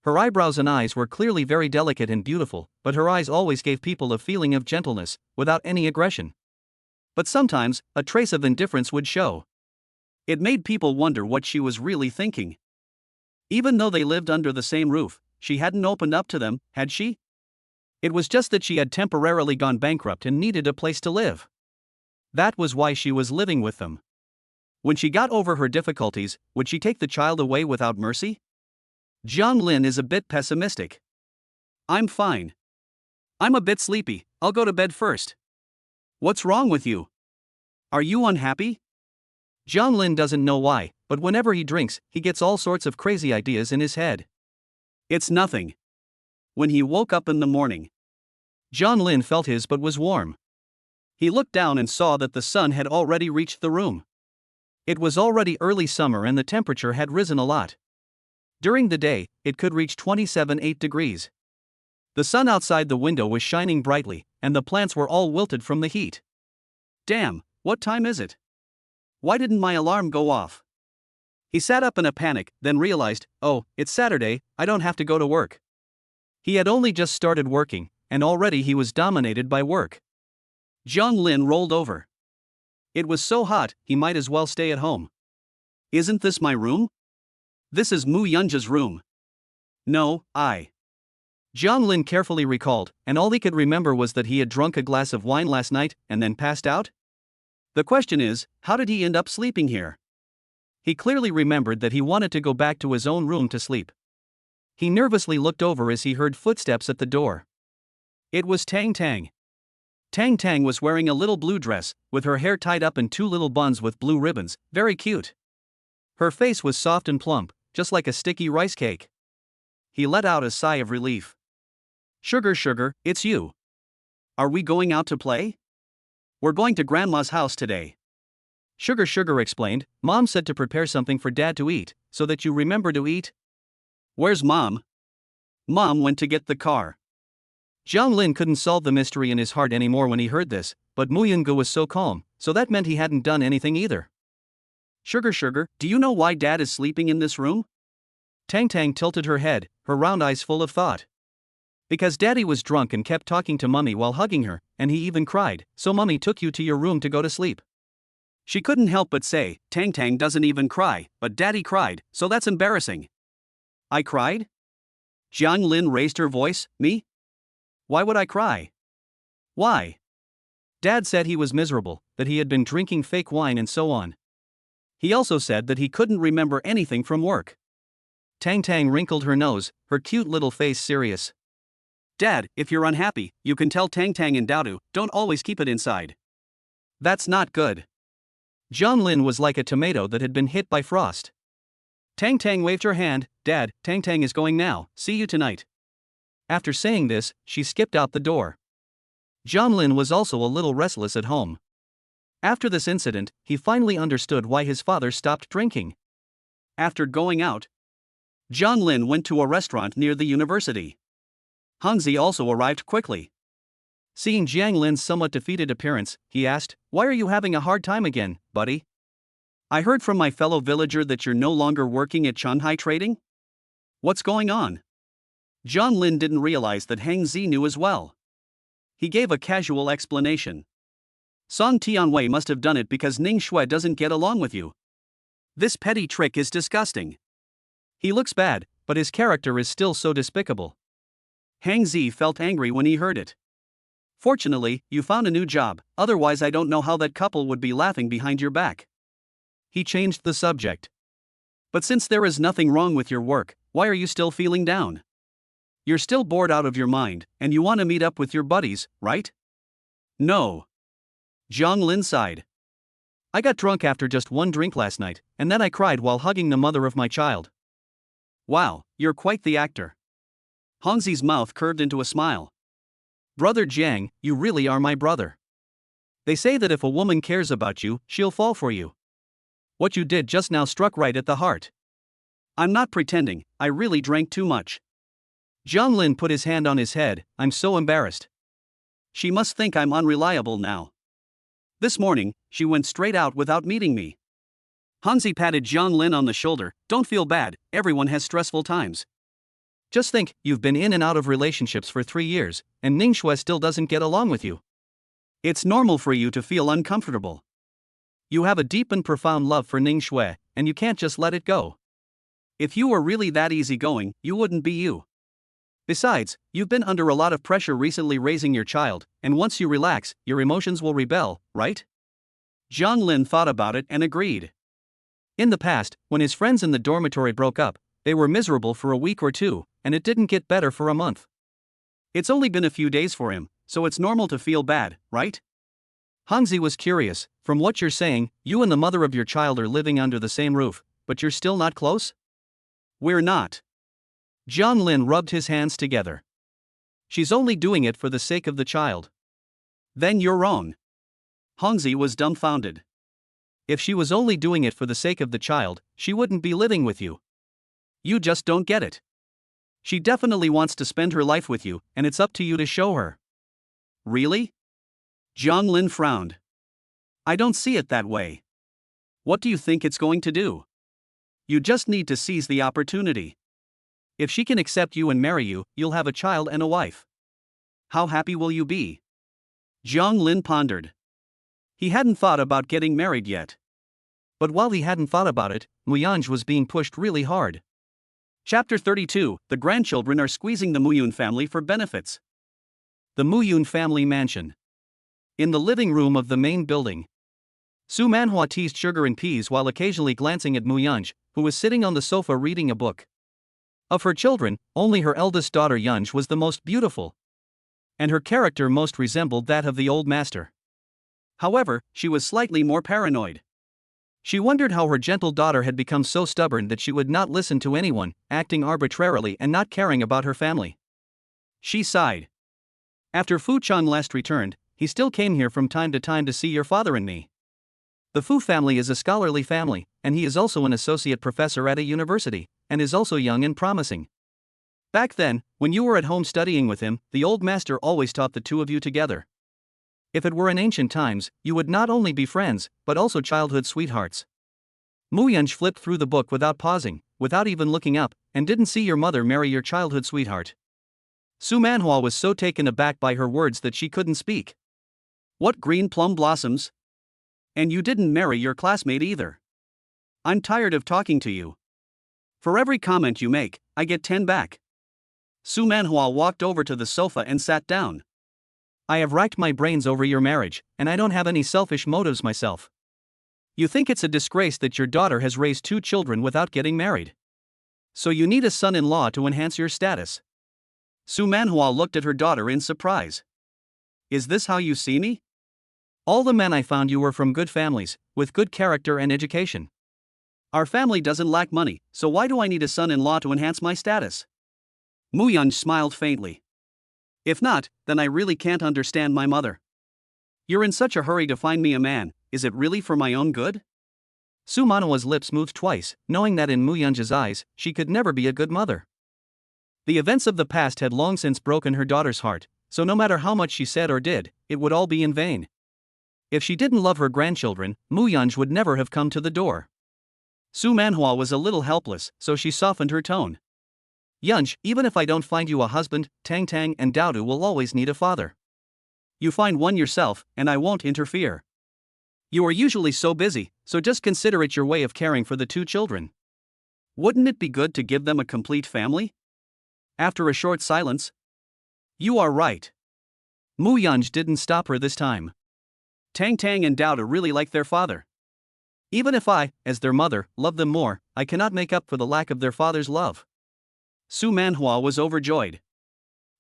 Her eyebrows and eyes were clearly very delicate and beautiful, but her eyes always gave people a feeling of gentleness, without any aggression. But sometimes, a trace of indifference would show. It made people wonder what she was really thinking. Even though they lived under the same roof, she hadn't opened up to them, had she? It was just that she had temporarily gone bankrupt and needed a place to live. That was why she was living with them. When she got over her difficulties, would she take the child away without mercy? Jiang Lin is a bit pessimistic. I'm fine. I'm a bit sleepy, I'll go to bed first. What's wrong with you? Are you unhappy? Jiang Lin doesn't know why, but whenever he drinks, he gets all sorts of crazy ideas in his head. It's nothing. When he woke up in the morning, Jiang Lin felt his butt was warm. He looked down and saw that the sun had already reached the room. It was already early summer and the temperature had risen a lot. During the day, it could reach 27.8 degrees. The sun outside the window was shining brightly, and the plants were all wilted from the heat. Damn, what time is it? Why didn't my alarm go off? He sat up in a panic, then realized, oh, it's Saturday, I don't have to go to work. He had only just started working, and already he was dominated by work. Jiang Lin rolled over. It was so hot, he might as well stay at home. Isn't this my room? This is Muyunj's room. No, Jiang Lin carefully recalled, and all he could remember was that he had drunk a glass of wine last night, and then passed out? The question is, how did he end up sleeping here? He clearly remembered that he wanted to go back to his own room to sleep. He nervously looked over as he heard footsteps at the door. It was Tang Tang. Tang Tang was wearing a little blue dress, with her hair tied up in 2 little buns with blue ribbons, very cute. Her face was soft and plump, just like a sticky rice cake. He let out a sigh of relief. Sugar, it's you. Are we going out to play? We're going to Grandma's house today. Sugar explained, Mom said to prepare something for Dad to eat, so that you remember to eat. Where's Mom? Mom went to get the car. Jiang Lin couldn't solve the mystery in his heart anymore when he heard this, but Muyungu was so calm, so that meant he hadn't done anything either. Sugar, do you know why Dad is sleeping in this room? Tang Tang tilted her head, her round eyes full of thought. Because Daddy was drunk and kept talking to Mummy while hugging her, and he even cried, so Mummy took you to your room to go to sleep. She couldn't help but say, Tang Tang doesn't even cry, but Daddy cried, so that's embarrassing. I cried? Jiang Lin raised her voice, me? Why would I cry? Why? Dad said he was miserable, that he had been drinking fake wine and so on. He also said that he couldn't remember anything from work. Tang Tang wrinkled her nose, her cute little face serious. Dad, if you're unhappy, you can tell Tang Tang and Daodu, don't always keep it inside. That's not good. Zhang Lin was like a tomato that had been hit by frost. Tang Tang waved her hand. Dad, Tang Tang is going now, see you tonight. After saying this, she skipped out the door. Zhang Lin was also a little restless at home. After this incident, he finally understood why his father stopped drinking. After going out, Zhang Lin went to a restaurant near the university. Hangzi also arrived quickly. Seeing Jiang Lin's somewhat defeated appearance, he asked, "Why are you having a hard time again, buddy?" I heard from my fellow villager that you're no longer working at Shanghai Trading? What's going on? Zhang Lin didn't realize that Hang Zi knew as well. He gave a casual explanation. Song Tianwei must have done it because Ning Shui doesn't get along with you. This petty trick is disgusting. He looks bad, but his character is still so despicable. Hang Zi felt angry when he heard it. Fortunately, you found a new job, otherwise I don't know how that couple would be laughing behind your back. He changed the subject. But since there is nothing wrong with your work, why are you still feeling down? You're still bored out of your mind, and you want to meet up with your buddies, right? No. Zhang Lin sighed. I got drunk after just one drink last night, and then I cried while hugging the mother of my child. Wow, you're quite the actor. Hangzi's mouth curved into a smile. Brother Jiang, you really are my brother. They say that if a woman cares about you, she'll fall for you. What you did just now struck right at the heart. I'm not pretending, I really drank too much. Zhang Lin put his hand on his head. I'm so embarrassed. She must think I'm unreliable now. This morning, she went straight out without meeting me. Hangzi patted Zhang Lin on the shoulder. Don't feel bad, everyone has stressful times. Just think, you've been in and out of relationships for 3 years, and Ning Shui still doesn't get along with you. It's normal for you to feel uncomfortable. You have a deep and profound love for Ning Shui, and you can't just let it go. If you were really that easygoing, you wouldn't be you. Besides, you've been under a lot of pressure recently raising your child, and once you relax, your emotions will rebel, right? Zhang Lin thought about it and agreed. In the past, when his friends in the dormitory broke up, they were miserable for a week or two, and it didn't get better for a month. It's only been a few days for him, so it's normal to feel bad, right? Hangzi was curious. From what you're saying, you and the mother of your child are living under the same roof, but you're still not close? We're not. Zhang Lin rubbed his hands together. She's only doing it for the sake of the child. Then you're wrong. Hangzi was dumbfounded. If she was only doing it for the sake of the child, she wouldn't be living with you. You just don't get it. She definitely wants to spend her life with you, and it's up to you to show her. Really? Zhang Lin frowned. I don't see it that way. What do you think it's going to do? You just need to seize the opportunity. If she can accept you and marry you, you'll have a child and a wife. How happy will you be? Zhang Lin pondered. He hadn't thought about getting married yet. But while he hadn't thought about it, Muyang was being pushed really hard. Chapter 32, the grandchildren are squeezing the Muyun family for benefits. The Muyun family mansion. In the living room of the main building, Su Manhua teased Sugar and Peas while occasionally glancing at Muyang, who was sitting on the sofa reading a book. Of her children, only her eldest daughter Yunj was the most beautiful, and her character most resembled that of the old master. However, she was slightly more paranoid. She wondered how her gentle daughter had become so stubborn that she would not listen to anyone, acting arbitrarily and not caring about her family. She sighed. After Fu Chang last returned, he still came here from time to see your father and me. The Fu family is a scholarly family, and he is also an associate professor at a university, and is also young and promising. Back then, when you were at home studying with him, the old master always taught the two of you together. If it were in ancient times, you would not only be friends, but also childhood sweethearts. Muyang flipped through the book without pausing, without even looking up, and didn't see your mother marry your childhood sweetheart. Su Manhua was so taken aback by her words that she couldn't speak. What green plum blossoms? And you didn't marry your classmate either. I'm tired of talking to you. For every comment you make, I get 10 back. Su Manhua walked over to the sofa and sat down. I have racked my brains over your marriage, and I don't have any selfish motives myself. You think it's a disgrace that your daughter has raised 2 children without getting married. So you need a son-in-law to enhance your status. Su Manhua looked at her daughter in surprise. Is this how you see me? All the men I found you were from good families, with good character and education. Our family doesn't lack money, so why do I need a son-in-law to enhance my status? Mu Yunj smiled faintly. If not, then I really can't understand my mother. You're in such a hurry to find me a man, is it really for my own good? Su Manhua's lips moved twice, knowing that in Mu Yunj's eyes, she could never be a good mother. The events of the past had long since broken her daughter's heart, so no matter how much she said or did, it would all be in vain. If she didn't love her grandchildren, Mu Yunj would never have come to the door. Su Manhua was a little helpless, so she softened her tone. Yunj, even if I don't find you a husband, Tang Tang and Daodu will always need a father. You find one yourself, and I won't interfere. You are usually so busy, so just consider it your way of caring for the two children. Wouldn't it be good to give them a complete family? After a short silence, you are right. Mu Yunj didn't stop her this time. Tang Tang and Daodu really like their father. Even if I, as their mother, love them more, I cannot make up for the lack of their father's love. Su Manhua was overjoyed.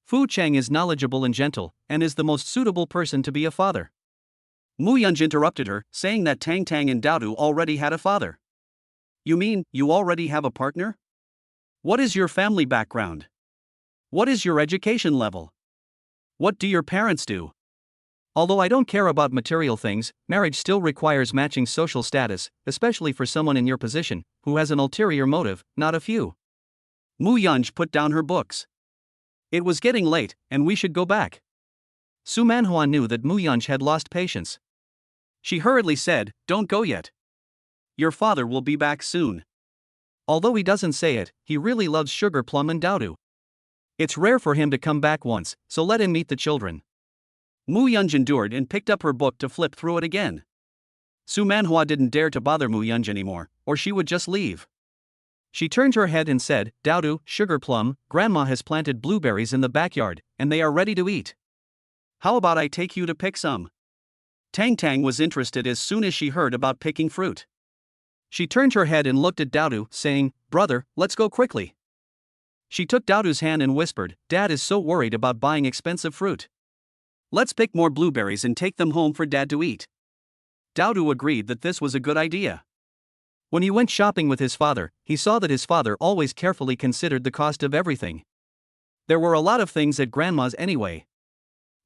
Fu Cheng is knowledgeable and gentle, and is the most suitable person to be a father. Mu Yunj interrupted her, saying that Tang Tang and Daodu already had a father. You mean, you already have a partner? What is your family background? What is your education level? What do your parents do? Although I don't care about material things, marriage still requires matching social status, especially for someone in your position, who has an ulterior motive, not a few. Mu Yunj put down her books. It was getting late, and we should go back. Su Manhua knew that Mu Yunj had lost patience. She hurriedly said, Don't go yet. Your father will be back soon. Although he doesn't say it, he really loves Sugar Plum and Daodu. It's rare for him to come back once, so let him meet the children. Mu Yunj endured and picked up her book to flip through it again. Su Manhua didn't dare to bother Mu Yunj anymore, or she would just leave. She turned her head and said, Daodu, Sugar Plum, Grandma has planted blueberries in the backyard, and they are ready to eat. How about I take you to pick some? Tang Tang was interested as soon as she heard about picking fruit. She turned her head and looked at Daodu, saying, Brother, let's go quickly. She took Daodu's hand and whispered, Dad is so worried about buying expensive fruit. Let's pick more blueberries and take them home for Dad to eat. Daodu agreed that this was a good idea. When he went shopping with his father, he saw that his father always carefully considered the cost of everything. There were a lot of things at Grandma's anyway.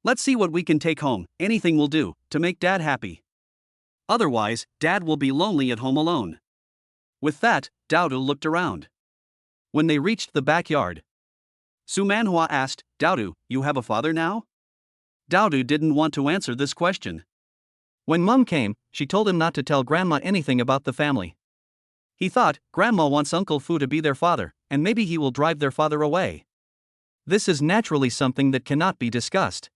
Let's see what we can take home, anything will do, to make Dad happy. Otherwise, Dad will be lonely at home alone. With that, Daodu looked around. When they reached the backyard, Su Manhua asked, Daodu, you have a father now? Daodu didn't want to answer this question. When Mum came, she told him not to tell Grandma anything about the family. He thought, Grandma wants Uncle Fu to be their father, and maybe he will drive their father away. This is naturally something that cannot be discussed.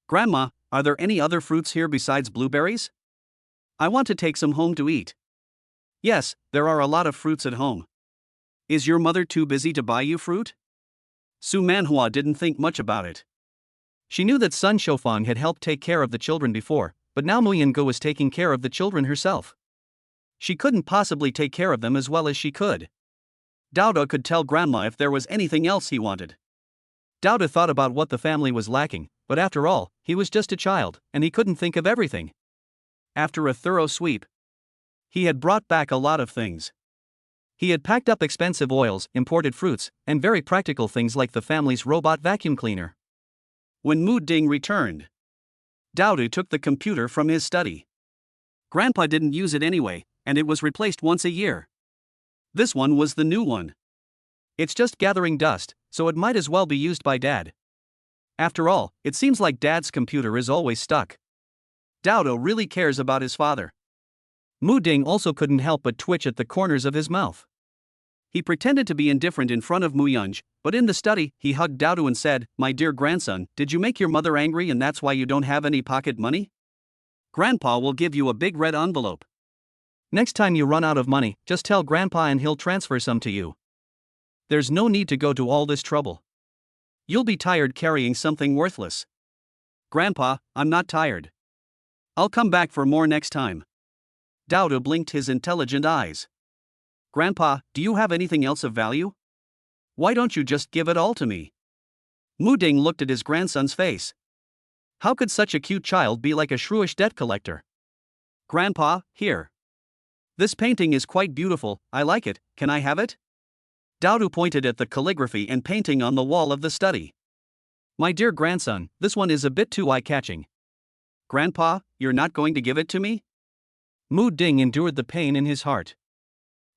Grandma, are there any other fruits here besides blueberries? I want to take some home to eat. Yes, there are a lot of fruits at home. Is your mother too busy to buy you fruit? Su Manhua didn't think much about it. She knew that Sun Shofang had helped take care of the children before, but now Mu Yungu was taking care of the children herself. She couldn't possibly take care of them as well as she could. Daodu could tell Grandma if there was anything else he wanted. Daodu thought about what the family was lacking, but after all, he was just a child, and he couldn't think of everything. After a thorough sweep, he had brought back a lot of things. He had packed up expensive oils, imported fruits, and very practical things like the family's robot vacuum cleaner. When Mu Ding returned, Daodu took the computer from his study. Grandpa didn't use it anyway, and it was replaced once a year. This one was the new one. It's just gathering dust, so it might as well be used by Dad. After all, it seems like Dad's computer is always stuck. Daodu really cares about his father. Mu Ding also couldn't help but twitch at the corners of his mouth. He pretended to be indifferent in front of Mu Yunj, but in the study, he hugged Daodu and said, My dear grandson, did you make your mother angry and that's why you don't have any pocket money? Grandpa will give you a big red envelope. Next time you run out of money, just tell Grandpa and he'll transfer some to you. There's no need to go to all this trouble. You'll be tired carrying something worthless. Grandpa, I'm not tired. I'll come back for more next time. Daodu blinked his intelligent eyes. Grandpa, do you have anything else of value? Why don't you just give it all to me? Mu Ding looked at his grandson's face. How could such a cute child be like a shrewish debt collector? Grandpa, here. This painting is quite beautiful, I like it, can I have it? Daodu pointed at the calligraphy and painting on the wall of the study. My dear grandson, this one is a bit too eye-catching. Grandpa, you're not going to give it to me? Mu Ding endured the pain in his heart.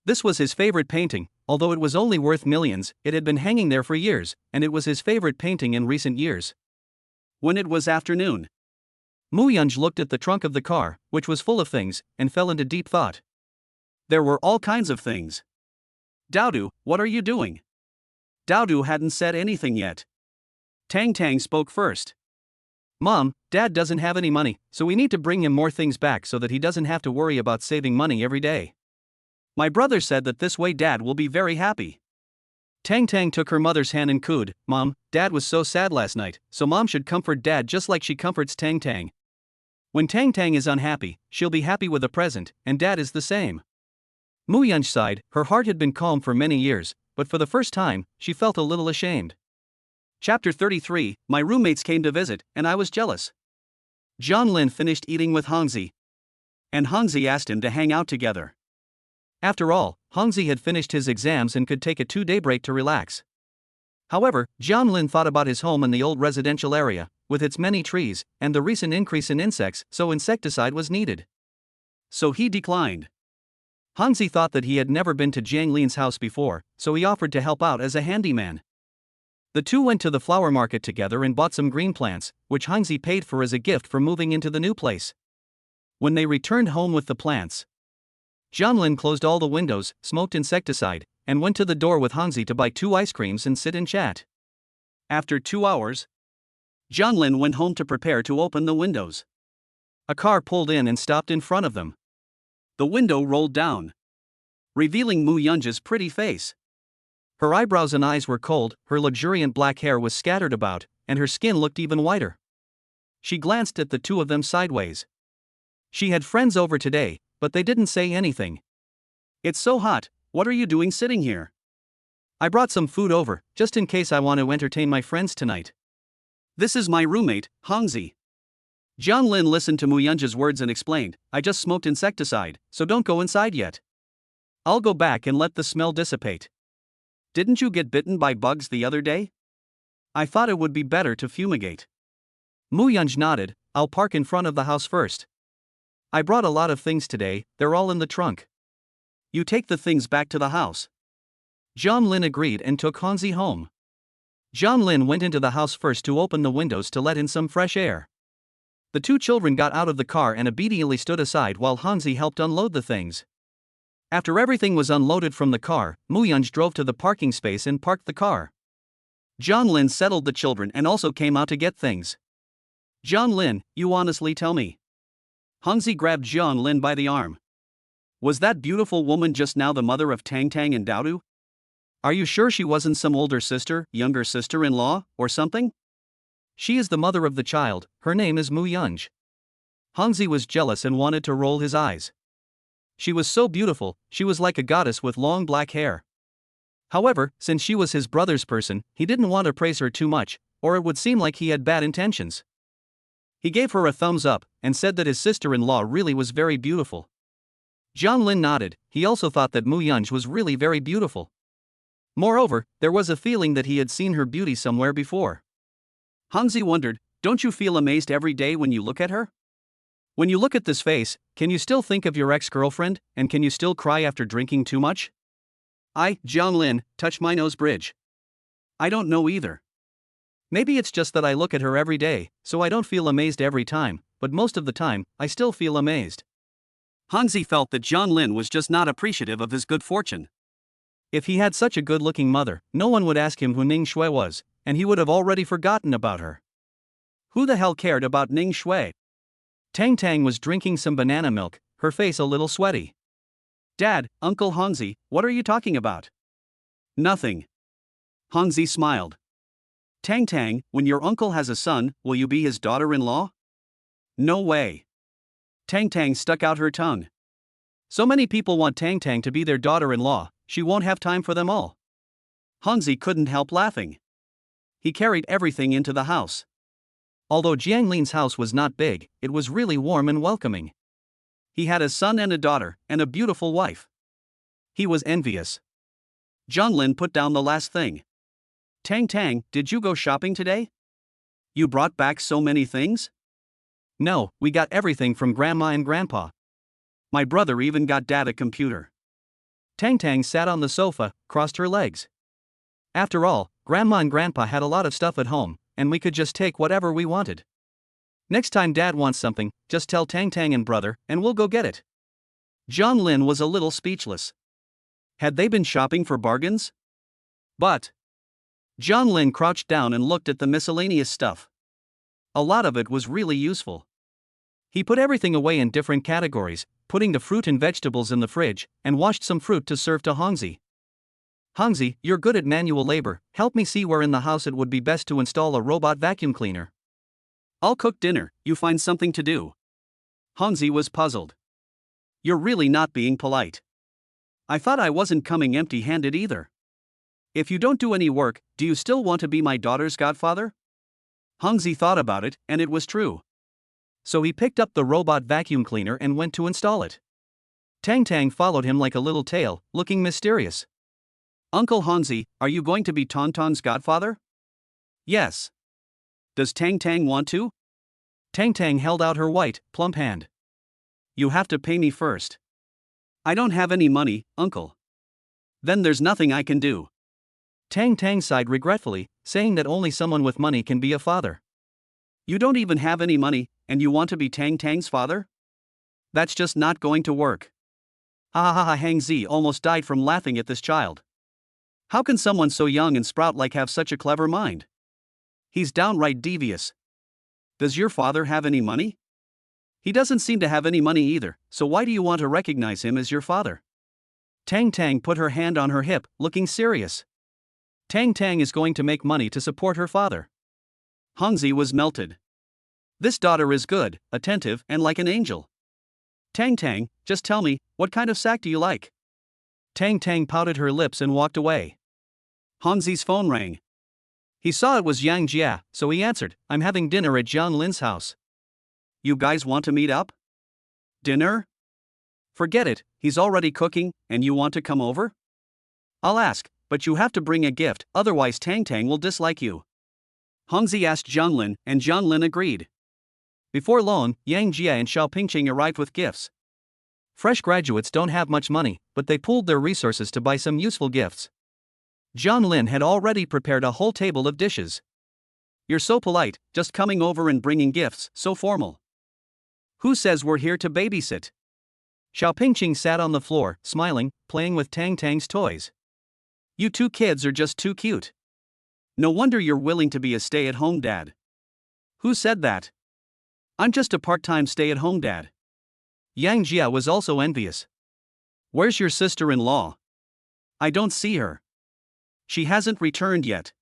This was his favorite painting, although it was only worth millions, it had been hanging there for years, and it was his favorite painting in recent years. When it was afternoon, Mu Yunj looked at the trunk of the car, which was full of things, and fell into deep thought. There were all kinds of things. Daodu, what are you doing? Daodu hadn't said anything yet. Tang Tang spoke first. Mom, Dad doesn't have any money, so we need to bring him more things back so that he doesn't have to worry about saving money every day. My brother said that this way Dad will be very happy. Tang Tang took her mother's hand and cooed, Mom, Dad was so sad last night, so Mom should comfort Dad just like she comforts Tang Tang. When Tang Tang is unhappy, she'll be happy with a present, and Dad is the same. Mu Yunj sighed, her heart had been calm for many years, but for the first time, she felt a little ashamed. Chapter 33, My roommates came to visit, and I was jealous. John Lin finished eating with Hongzi. And Hongzi asked him to hang out together. After all, Hongzi had finished his exams and could take a 2-day break to relax. However, John Lin thought about his home in the old residential area, with its many trees, and the recent increase in insects, so insecticide was needed. So he declined. Hongzi thought that he had never been to Jiang Lin's house before, so he offered to help out as a handyman. The two went to the flower market together and bought some green plants, which Hongzi paid for as a gift for moving into the new place. When they returned home with the plants, John Lin closed all the windows, smoked insecticide, and went to the door with Hongzi to buy 2 ice creams and sit and chat. After 2 hours, John Lin went home to prepare to open the windows. A car pulled in and stopped in front of them. The window rolled down, revealing Mu Yunj's pretty face. Her eyebrows and eyes were cold, her luxuriant black hair was scattered about, and her skin looked even whiter. She glanced at the two of them sideways. She had friends over today, but they didn't say anything. It's so hot, what are you doing sitting here? I brought some food over, just in case I want to entertain my friends tonight. This is my roommate, Hongzi. John Lin listened to Mu Yunj's words and explained, I just smoked insecticide, so don't go inside yet. I'll go back and let the smell dissipate. Didn't you get bitten by bugs the other day? I thought it would be better to fumigate. Mu Yunj nodded, I'll park in front of the house first. I brought a lot of things today, they're all in the trunk. You take the things back to the house. John Lin agreed and took Hongzi home. John Lin went into the house first to open the windows to let in some fresh air. The two children got out of the car and obediently stood aside while Hongzi helped unload the things. After everything was unloaded from the car, Mu Yunj drove to the parking space and parked the car. John Lin settled the children and also came out to get things. John Lin, you honestly tell me. Hongzi grabbed John Lin by the arm. Was that beautiful woman just now the mother of Tang Tang and Daodu? Are you sure she wasn't some older sister, younger sister-in-law, or something? She is the mother of the child, her name is Mu Yunj. Hongzi was jealous and wanted to roll his eyes. She was so beautiful, she was like a goddess with long black hair. However, since she was his brother's person, he didn't want to praise her too much, or it would seem like he had bad intentions. He gave her a thumbs up, and said that his sister-in-law really was very beautiful. John Lin nodded, he also thought that Mu Yunj was really very beautiful. Moreover, there was a feeling that he had seen her beauty somewhere before. Hongzi wondered, don't you feel amazed every day when you look at her? When you look at this face, can you still think of your ex-girlfriend, and can you still cry after drinking too much? John Lin, touch my nose bridge. I don't know either. Maybe it's just that I look at her every day, so I don't feel amazed every time, but most of the time, I still feel amazed. Hongzi felt that John Lin was just not appreciative of his good fortune. If he had such a good-looking mother, no one would ask him who Ning Shui was, and he would have already forgotten about her. Who the hell cared about Ning Shui? Tang Tang was drinking some banana milk, her face a little sweaty. Dad, Uncle Hongzi, what are you talking about? Nothing. Hongzi smiled. Tang Tang, when your uncle has a son, will you be his daughter-in-law? No way. Tang Tang stuck out her tongue. So many people want Tang Tang to be their daughter-in-law, she won't have time for them all. Hongzi couldn't help laughing. He carried everything into the house. Although Jiang Lin's house was not big, it was really warm and welcoming. He had a son and a daughter, and a beautiful wife. He was envious. John Lin put down the last thing. Tang Tang, did you go shopping today? You brought back so many things? No, we got everything from Grandma and Grandpa. My brother even got Dad a computer. Tang Tang sat on the sofa, crossed her legs. After all, Grandma and Grandpa had a lot of stuff at home, and we could just take whatever we wanted. Next time Dad wants something, just tell Tang Tang and brother, and we'll go get it. John Lin was a little speechless. Had they been shopping for bargains? But John Lin crouched down and looked at the miscellaneous stuff. A lot of it was really useful. He put everything away in different categories, putting the fruit and vegetables in the fridge, and washed some fruit to serve to Hongzi. Hongzi, you're good at manual labor, help me see where in the house it would be best to install a robot vacuum cleaner. I'll cook dinner, you find something to do. Hongzi was puzzled. You're really not being polite. I thought I wasn't coming empty-handed either. If you don't do any work, do you still want to be my daughter's godfather? Hongzi thought about it, and it was true. So he picked up the robot vacuum cleaner and went to install it. Tang Tang followed him like a little tail, looking mysterious. Uncle Hongzi, are you going to be Tonton's godfather? Yes. Does Tang Tang want to? Tang Tang held out her white, plump hand. You have to pay me first. I don't have any money, uncle. Then there's nothing I can do. Tang Tang sighed regretfully, saying that only someone with money can be a father. You don't even have any money, and you want to be Tang Tang's father? That's just not going to work. Ha ha ha! Hang Zi almost died from laughing at this child. How can someone so young and sprout like have such a clever mind? He's downright devious. Does your father have any money? He doesn't seem to have any money either, so why do you want to recognize him as your father? Tang Tang put her hand on her hip, looking serious. Tang Tang is going to make money to support her father. Hongzi was melted. This daughter is good, attentive, and like an angel. Tang Tang, just tell me, what kind of sack do you like? Tang Tang pouted her lips and walked away. Hongzi's phone rang. He saw it was Yang Jia, so he answered, I'm having dinner at Jiang Lin's house. You guys want to meet up? Dinner? Forget it, he's already cooking, and you want to come over? I'll ask, but you have to bring a gift, otherwise Tang Tang will dislike you. Hongzi asked Jiang Lin, and Jiang Lin agreed. Before long, Yang Jia and Xiao Pingqing arrived with gifts. Fresh graduates don't have much money, but they pooled their resources to buy some useful gifts. Jiang Lin had already prepared a whole table of dishes. You're so polite, just coming over and bringing gifts, so formal. Who says we're here to babysit? Xiao Pingqing sat on the floor, smiling, playing with Tang Tang's toys. You two kids are just too cute. No wonder you're willing to be a stay-at-home dad. Who said that? I'm just a part-time stay-at-home dad. Yang Jia was also envious. Where's your sister-in-law? I don't see her. She hasn't returned yet.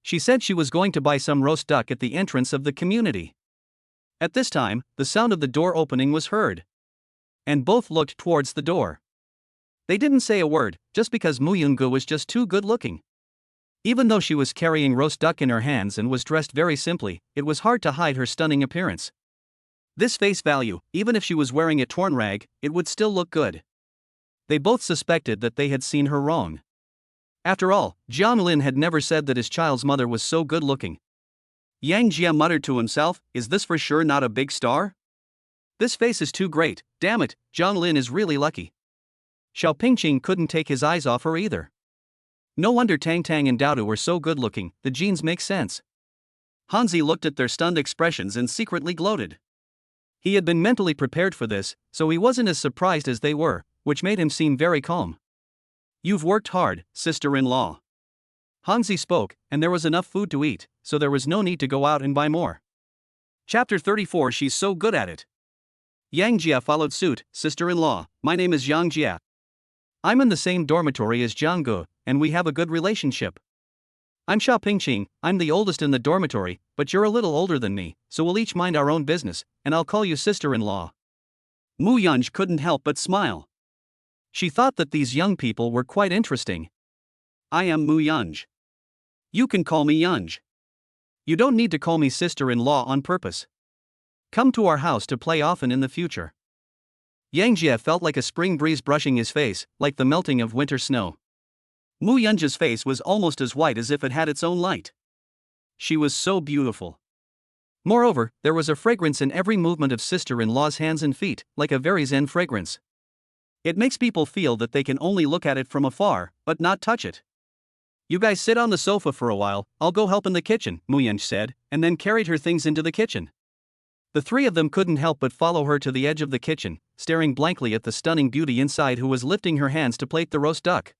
She said she was going to buy some roast duck at the entrance of the community. At this time, the sound of the door opening was heard. And both looked towards the door. They didn't say a word, just because Mu Yungu was just too good-looking. Even though she was carrying roast duck in her hands and was dressed very simply, it was hard to hide her stunning appearance. This face value, even if she was wearing a torn rag, it would still look good. They both suspected that they had seen her wrong. After all, Jiang Lin had never said that his child's mother was so good-looking. Yang Jia muttered to himself, is this for sure not a big star? This face is too great, damn it, Jiang Lin is really lucky. Xiao Pingqing couldn't take his eyes off her either. No wonder Tang Tang and Daodu were so good-looking, the genes make sense. Hongzi looked at their stunned expressions and secretly gloated. He had been mentally prepared for this, so he wasn't as surprised as they were, which made him seem very calm. You've worked hard, sister-in-law. Hongzi spoke, and there was enough food to eat, so there was no need to go out and buy more. Chapter 34. She's so good at it. Yang Jia followed suit, sister-in-law, my name is Yang Jia. I'm in the same dormitory as Jiang Gu, and we have a good relationship. I'm Xiao Pingqing, I'm the oldest in the dormitory, but you're a little older than me, so we'll each mind our own business, and I'll call you sister-in-law. Mu Yunj couldn't help but smile. She thought that these young people were quite interesting. I am Mu Yunj. You can call me Yunj. You don't need to call me sister-in-law on purpose. Come to our house to play often in the future. Yang Jie felt like a spring breeze brushing his face, like the melting of winter snow. Mu Yunj's face was almost as white as if it had its own light. She was so beautiful. Moreover, there was a fragrance in every movement of sister-in-law's hands and feet, like a very zen fragrance. It makes people feel that they can only look at it from afar, but not touch it. You guys sit on the sofa for a while, I'll go help in the kitchen, Mu Yunj said, and then carried her things into the kitchen. The three of them couldn't help but follow her to the edge of the kitchen, staring blankly at the stunning beauty inside who was lifting her hands to plate the roast duck.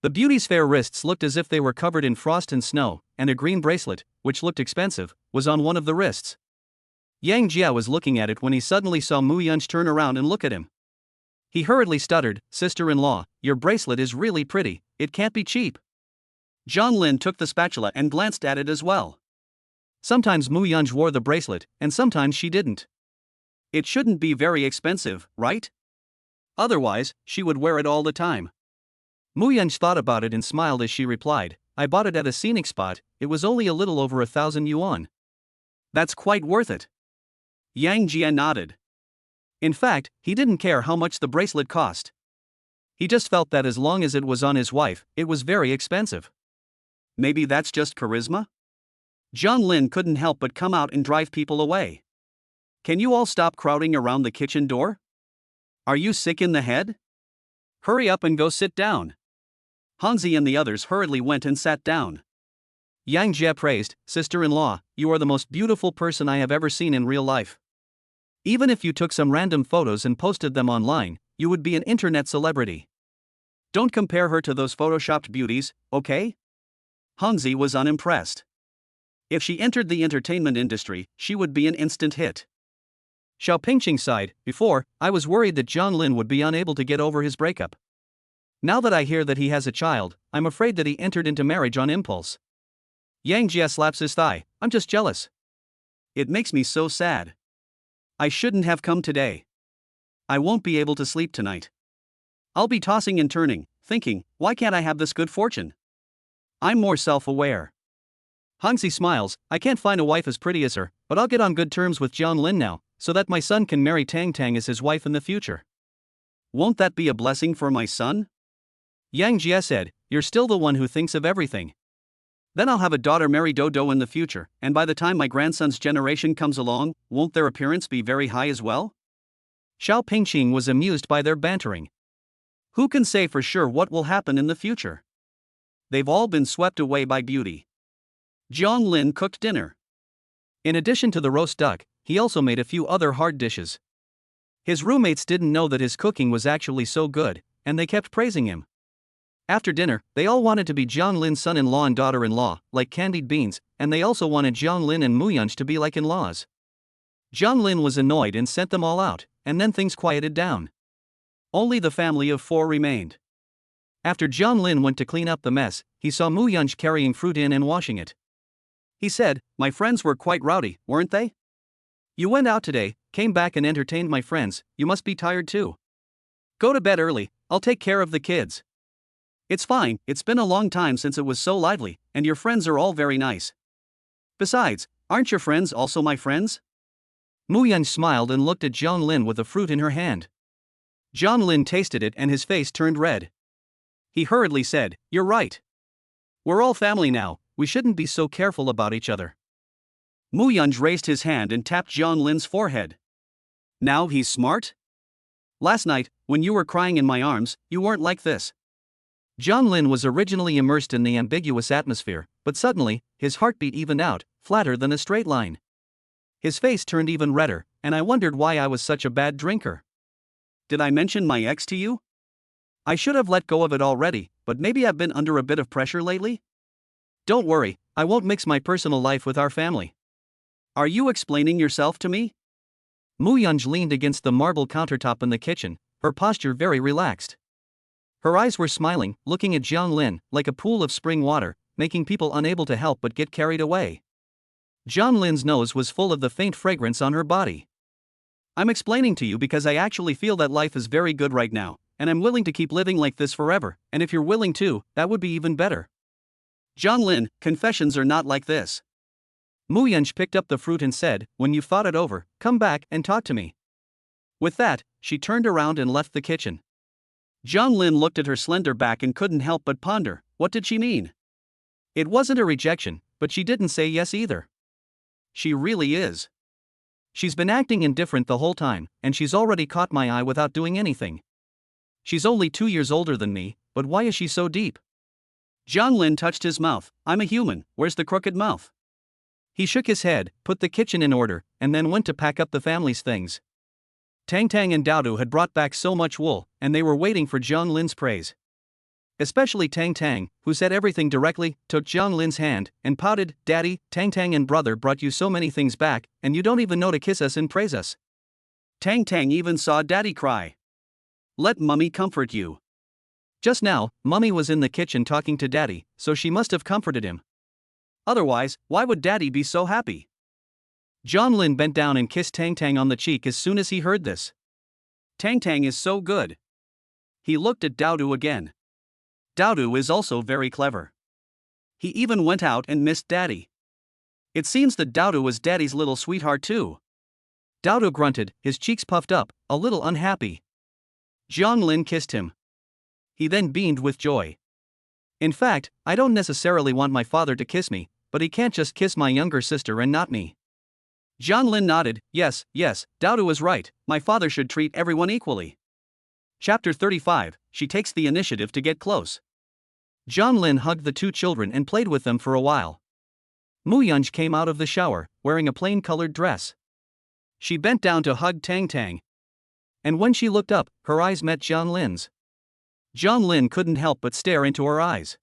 The beauty's fair wrists looked as if they were covered in frost and snow, and a green bracelet, which looked expensive, was on one of the wrists. Yang Jie was looking at it when he suddenly saw Mu Yunj turn around and look at him. He hurriedly stuttered, "Sister-in-law, your bracelet is really pretty, it can't be cheap." Zhang Lin took the spatula and glanced at it as well. Sometimes Mu Yunj wore the bracelet, and sometimes she didn't. It shouldn't be very expensive, right? Otherwise, she would wear it all the time. Mu Yunj thought about it and smiled as she replied, "I bought it at a scenic spot, it was only a little over 1,000 yuan. That's quite worth it." Yang Jie nodded. In fact, he didn't care how much the bracelet cost. He just felt that as long as it was on his wife, it was very expensive. Maybe that's just charisma? Zhang Lin couldn't help but come out and drive people away. Can you all stop crowding around the kitchen door? Are you sick in the head? Hurry up and go sit down. Hanzi and the others hurriedly went and sat down. Yang Jie praised, "Sister-in-law, you are the most beautiful person I have ever seen in real life. Even if you took some random photos and posted them online, you would be an internet celebrity. Don't compare her to those photoshopped beauties, okay?" Hanzi was unimpressed. If she entered the entertainment industry, she would be an instant hit. Xiao Pingqing sighed, "Before, I was worried that Zhang Lin would be unable to get over his breakup. Now that I hear that he has a child, I'm afraid that he entered into marriage on impulse." Yang Jie slaps his thigh, "I'm just jealous. It makes me so sad. I shouldn't have come today. I won't be able to sleep tonight. I'll be tossing and turning, thinking, why can't I have this good fortune? I'm more self-aware." Hangzi smiles, "I can't find a wife as pretty as her, but I'll get on good terms with Zhang Lin now, so that my son can marry Tang Tang as his wife in the future." "Won't that be a blessing for my son?" Yang Jie said, "You're still the one who thinks of everything. Then I'll have a daughter marry Dodo in the future, and by the time my grandson's generation comes along, won't their appearance be very high as well?" Xiao Pingqing was amused by their bantering. Who can say for sure what will happen in the future? They've all been swept away by beauty. Zhang Lin cooked dinner. In addition to the roast duck, he also made a few other hard dishes. His roommates didn't know that his cooking was actually so good, and they kept praising him. After dinner, they all wanted to be Zhang Lin's son-in-law and daughter-in-law, like candied beans, and they also wanted Zhang Lin and Mu Yunj to be like in-laws. Zhang Lin was annoyed and sent them all out, and then things quieted down. Only the family of four remained. After Zhang Lin went to clean up the mess, he saw Mu Yunj carrying fruit in and washing it. He said, "My friends were quite rowdy, weren't they? You went out today, came back and entertained my friends, you must be tired too. Go to bed early, I'll take care of the kids." "It's fine, it's been a long time since it was so lively, and your friends are all very nice. Besides, aren't your friends also my friends?" Mu Yunj smiled and looked at Zhang Lin with a fruit in her hand. Zhang Lin tasted it and his face turned red. He hurriedly said, "You're right. We're all family now, we shouldn't be so careful about each other." Mu Yunj raised his hand and tapped Zhang Lin's forehead. "Now he's smart? Last night, when you were crying in my arms, you weren't like this." Zhang Lin was originally immersed in the ambiguous atmosphere, but suddenly, his heartbeat evened out, flatter than a straight line. His face turned even redder, and I wondered why I was such a bad drinker. "Did I mention my ex to you? I should have let go of it already, but maybe I've been under a bit of pressure lately?" "Don't worry, I won't mix my personal life with our family." "Are you explaining yourself to me?" Mu Yunj leaned against the marble countertop in the kitchen, her posture very relaxed. Her eyes were smiling, looking at Zhang Lin, like a pool of spring water, making people unable to help but get carried away. Zhang Lin's nose was full of the faint fragrance on her body. "I'm explaining to you because I actually feel that life is very good right now, and I'm willing to keep living like this forever, and if you're willing to, that would be even better." Zhonglin, confessions are not like this. Muyunj picked up the fruit and said, when you've thought it over, come back and talk to me. With that, she turned around and left the kitchen. Zhonglin looked at her slender back and couldn't help but ponder, what did she mean? It wasn't a rejection, but she didn't say yes either. She really is. She's been acting indifferent the whole time, and she's already caught my eye without doing anything. She's only 2 years older than me, but why is she so deep? Zhonglin touched his mouth. I'm a human, where's the crooked mouth? He shook his head, put the kitchen in order, and then went to pack up the family's things. Tang Tang and Dowdu had brought back so much wool, and they were waiting for Zhonglin's praise. Especially Tang Tang, who said everything directly, took Zhonglin's hand, and pouted, Daddy, Tang Tang and brother brought you so many things back, and you don't even know to kiss us and praise us. Tang Tang even saw Daddy cry. Let Mummy comfort you. Just now, Mummy was in the kitchen talking to Daddy, so she must have comforted him. Otherwise, why would Daddy be so happy? Zhonglin bent down and kissed Tang Tang on the cheek as soon as he heard this. Tang Tang is so good. He looked at Dowdu again. Dowdu is also very clever. He even went out and missed Daddy. It seems that Dowdu was Daddy's little sweetheart too. Dowdu grunted, his cheeks puffed up, a little unhappy. Zhonglin kissed him. He then beamed with joy. In fact, I don't necessarily want my father to kiss me, but he can't just kiss my younger sister and not me. Zhonglin nodded, yes, Dowdu is right, my father should treat everyone equally. Chapter 35, she takes the initiative to get close. Zhonglin hugged the 2 children and played with them for a while. Muyunj came out of the shower, wearing a plain-colored dress. She bent down to hug Tang Tang. And when she looked up, her eyes met Zhonglin's. Zhonglin couldn't help but stare into her eyes.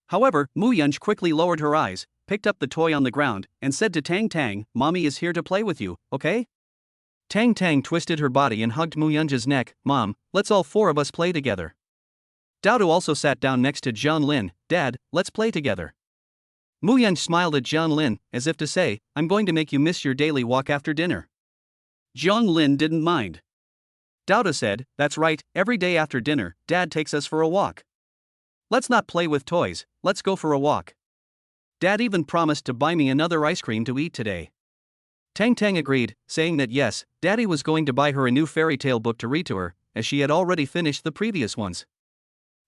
However, Muyunj quickly lowered her eyes, picked up the toy on the ground, and said to Tang Tang, Mommy is here to play with you, okay? Tang Tang twisted her body and hugged Muyunj's neck. Mom, let's all 4 of us play together. Dowdu also sat down next to Zhonglin. Dad, let's play together. Muyunj smiled at Zhonglin, as if to say, I'm going to make you miss your daily walk after dinner. Zhonglin didn't mind. Dowdu said, that's right, every day after dinner, Dad takes us for a walk. Let's not play with toys, let's go for a walk. Dad even promised to buy me another ice cream to eat today. Tang Tang agreed, saying that yes, Daddy was going to buy her a new fairy tale book to read to her, as she had already finished the previous ones.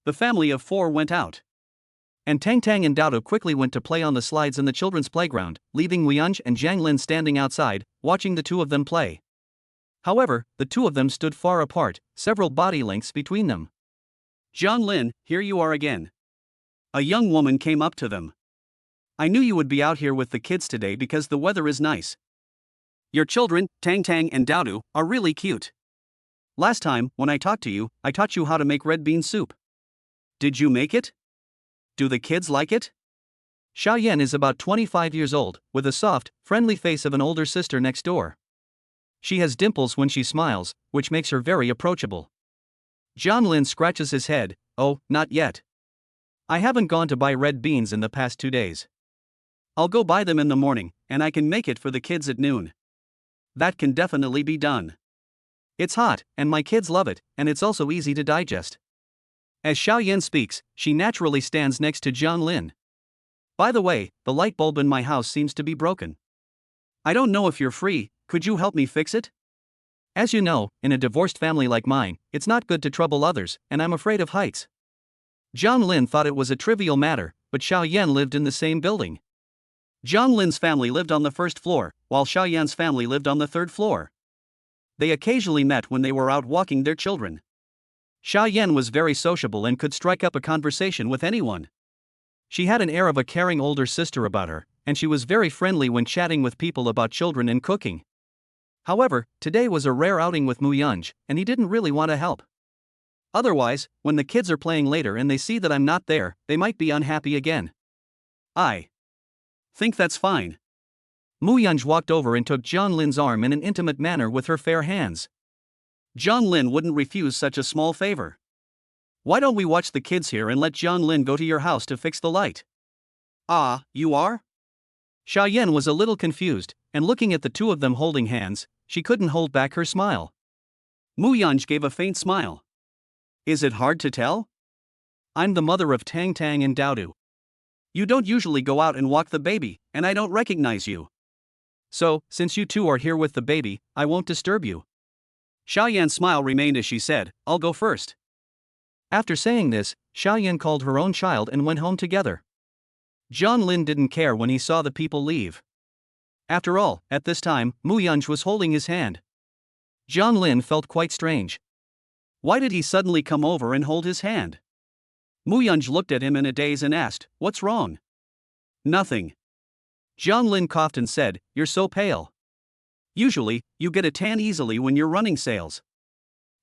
The family of 4 went out. And Tang Tang and Dowdu quickly went to play on the slides in the children's playground, leaving Muyunj and Zhonglin standing outside, watching the 2 of them play. However, the 2 of them stood far apart, several body lengths between them. Zhonglin, here you are again. A young woman came up to them. I knew you would be out here with the kids today because the weather is nice. Your children, Tang Tang and Dowdu, are really cute. Last time, when I talked to you, I taught you how to make red bean soup. Did you make it? Do the kids like it? Xiaoyan is about 25 years old, with a soft, friendly face of an older sister next door. She has dimples when she smiles, which makes her very approachable. Zhonglin scratches his head. Oh, not yet. I haven't gone to buy red beans in the past 2 days. I'll go buy them in the morning, and I can make it for the kids at noon. That can definitely be done. It's hot, and my kids love it, and it's also easy to digest. As Xiaoyan speaks, she naturally stands next to Zhonglin. By the way, the light bulb in my house seems to be broken. I don't know if you're free, could you help me fix it? As you know, in a divorced family like mine, it's not good to trouble others, and I'm afraid of heights. Zhonglin thought it was a trivial matter, but Xiaoyan lived in the same building. Zhonglin's family lived on the 1st floor, while Xiaoyan's family lived on the 3rd floor. They occasionally met when they were out walking their children. Xiaoyan was very sociable and could strike up a conversation with anyone. She had an air of a caring older sister about her, and she was very friendly when chatting with people about children and cooking. However, today was a rare outing with Muyunj, and he didn't really want to help. Otherwise, when the kids are playing later and they see that I'm not there, they might be unhappy again. I think that's fine. Muyunj walked over and took Zhonglin's arm in an intimate manner with her fair hands. Zhonglin wouldn't refuse such a small favor. Why don't we watch the kids here and let Zhonglin go to your house to fix the light? Ah, you are? Xiaoyan was a little confused, and looking at the 2 of them holding hands, she couldn't hold back her smile. Muyunj gave a faint smile. Is it hard to tell? I'm the mother of Tang Tang and Dowdu. You don't usually go out and walk the baby, and I don't recognize you. So, since you two are here with the baby, I won't disturb you. Xiaoyan's smile remained as she said, I'll go first. After saying this, Xiaoyan called her own child and went home together. John Lin didn't care when he saw the people leave. After all, at this time, Mu Yunj was holding his hand. John Lin felt quite strange. Why did he suddenly come over and hold his hand? Mu Yunj looked at him in a daze and asked, What's wrong? Nothing. John Lin coughed and said, You're so pale. Usually, you get a tan easily when you're running sales.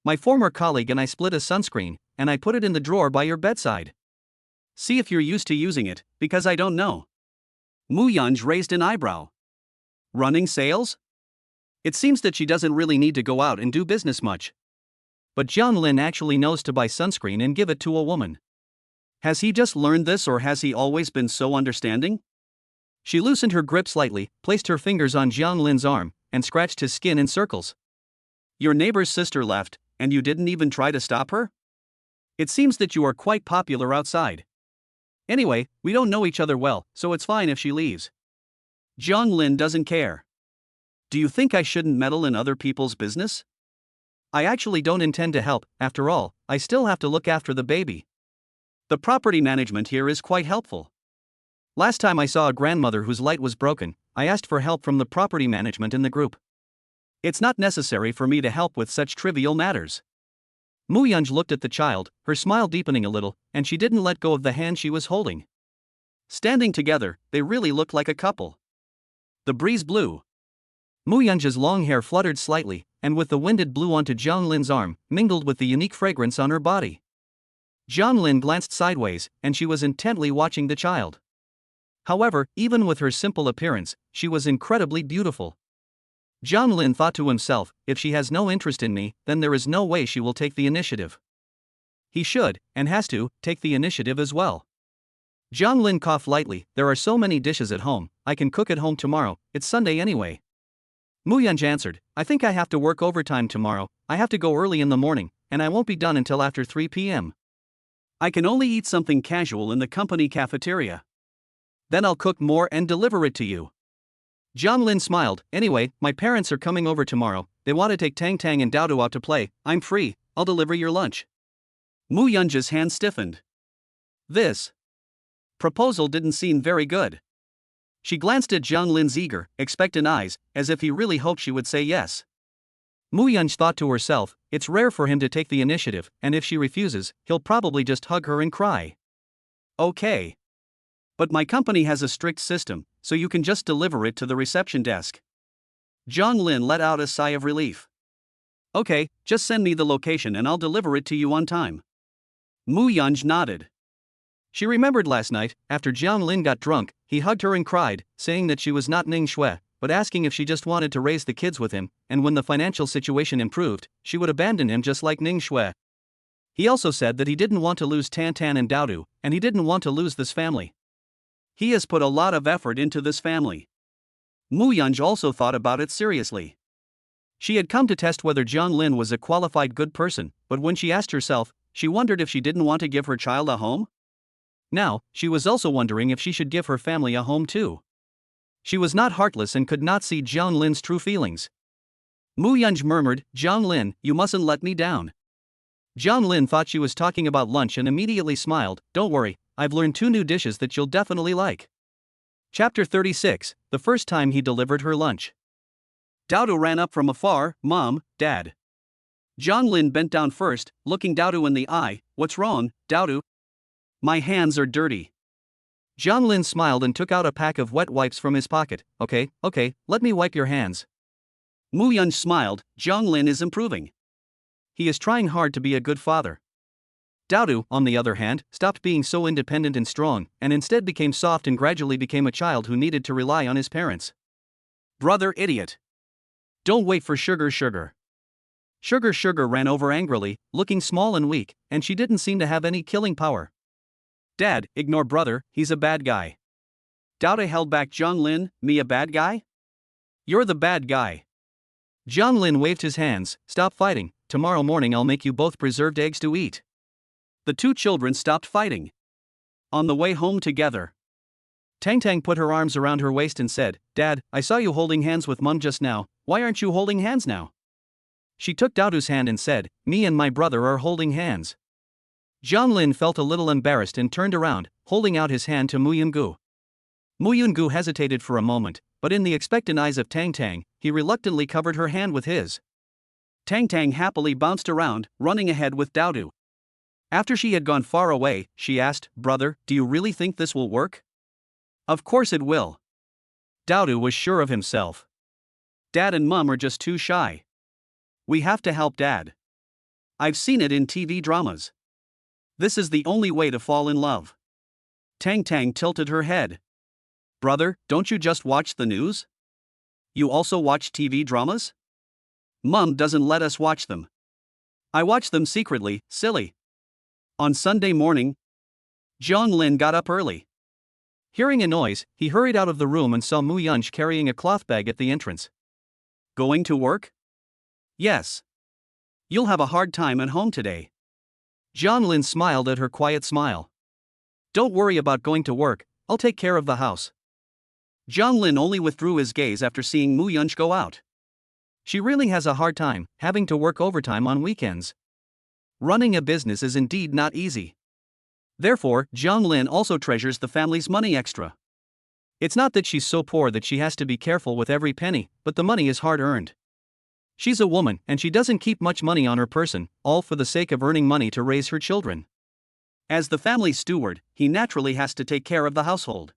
My former colleague and I split a sunscreen, and I put it in the drawer by your bedside. See if you're used to using it, because I don't know. Mu Yunj raised an eyebrow. Running sales? It seems that she doesn't really need to go out and do business much. But John Lin actually knows to buy sunscreen and give it to a woman. Has he just learned this or has he always been so understanding? She loosened her grip slightly, placed her fingers on John Lin's arm, and scratched his skin in circles. Your neighbor's sister left, and you didn't even try to stop her? It seems that you are quite popular outside. Anyway, we don't know each other well, so it's fine if she leaves. John Lin doesn't care. Do you think I shouldn't meddle in other people's business? I actually don't intend to help, after all, I still have to look after the baby. The property management here is quite helpful. Last time I saw a grandmother whose light was broken, I asked for help from the property management in the group. It's not necessary for me to help with such trivial matters. Mu Yunj looked at the child, her smile deepening a little, and she didn't let go of the hand she was holding. Standing together, they really looked like a couple. The breeze blew. Mu Yunj's long hair fluttered slightly, and with the wind it blew onto John Lin's arm, mingled with the unique fragrance on her body. John Lin glanced sideways, and she was intently watching the child. However, even with her simple appearance, she was incredibly beautiful. John Lin thought to himself, if she has no interest in me, then there is no way she will take the initiative. He should, and has to, take the initiative as well. John Lin coughed lightly, there are so many dishes at home, I can cook at home tomorrow, it's Sunday anyway. Mu Yunj answered, I think I have to work overtime tomorrow, I have to go early in the morning, and I won't be done until after 3 p.m. I can only eat something casual in the company cafeteria. Then I'll cook more and deliver it to you. John Lin smiled, anyway, my parents are coming over tomorrow, they want to take Tang Tang and Dao Dao out to play, I'm free, I'll deliver your lunch. Mu Yunj's hand stiffened. This proposal didn't seem very good. She glanced at John Lin's eager, expectant eyes, as if he really hoped she would say yes. Mu Yunj thought to herself, it's rare for him to take the initiative, and if she refuses, he'll probably just hug her and cry. Okay. But my company has a strict system, so you can just deliver it to the reception desk. John Lin let out a sigh of relief. Okay, just send me the location and I'll deliver it to you on time. Mu Yunj nodded. She remembered last night, after John Lin got drunk, he hugged her and cried, saying that she was not Ning Shui, but asking if she just wanted to raise the kids with him, and when the financial situation improved, she would abandon him just like Ning Shui. He also said that he didn't want to lose Tan Tan and Dao Dao, and he didn't want to lose this family. He has put a lot of effort into this family. Mu Yunj also thought about it seriously. She had come to test whether John Lin was a qualified good person, but when she asked herself, she wondered if she didn't want to give her child a home. Now, she was also wondering if she should give her family a home too. She was not heartless and could not see John Lin's true feelings. Mu Yunj murmured, John Lin, you mustn't let me down. John Lin thought she was talking about lunch and immediately smiled, don't worry, I've learned 2 new dishes that you'll definitely like. Chapter 36, the first time he delivered her lunch. Dao Dao ran up from afar, Mom, Dad. John Lin bent down first, looking Dao Dao in the eye, what's wrong, Dao Dao? My hands are dirty. John Lin smiled and took out a pack of wet wipes from his pocket, okay, let me wipe your hands. Mu Yunj smiled, John Lin is improving. He is trying hard to be a good father. Dao Dao, on the other hand, stopped being so independent and strong, and instead became soft and gradually became a child who needed to rely on his parents. Brother idiot. Don't wait for Sugar. Sugar ran over angrily, looking small and weak, and she didn't seem to have any killing power. Dad, ignore brother, he's a bad guy. Dao Dao held back John Lin, me a bad guy? You're the bad guy. John Lin waved his hands, stop fighting, tomorrow morning I'll make you both preserved eggs to eat. The 2 children stopped fighting. On the way home together, Tang Tang put her arms around her waist and said, "Dad, I saw you holding hands with Mum just now, why aren't you holding hands now?" She took Daodu's hand and said, "Me and my brother are holding hands." Zhang Lin felt a little embarrassed and turned around, holding out his hand to Mu Yungu. Mu Yungu hesitated for a moment, but in the expectant eyes of Tang Tang, he reluctantly covered her hand with his. Tang Tang happily bounced around, running ahead with Daodu. After she had gone far away, she asked, "Brother, do you really think this will work?" "Of course it will." Daodu was sure of himself. "Dad and Mum are just too shy. We have to help Dad. I've seen it in TV dramas. This is the only way to fall in love." Tang Tang tilted her head. "Brother, don't you just watch the news? You also watch TV dramas?" "Mum doesn't let us watch them. I watch them secretly, silly." On Sunday morning, Zhang Lin got up early. Hearing a noise, he hurried out of the room and saw Mu Yunj carrying a cloth bag at the entrance. "Going to work?" "Yes. You'll have a hard time at home today." Zhang Lin smiled at her quiet smile. "Don't worry about going to work, I'll take care of the house." Zhang Lin only withdrew his gaze after seeing Mu Yunj go out. She really has a hard time, having to work overtime on weekends. Running a business is indeed not easy. Therefore, Zhang Lin also treasures the family's money extra. It's not that she's so poor that she has to be careful with every penny, but the money is hard earned. She's a woman and she doesn't keep much money on her person, all for the sake of earning money to raise her children. As the family steward, he naturally has to take care of the household.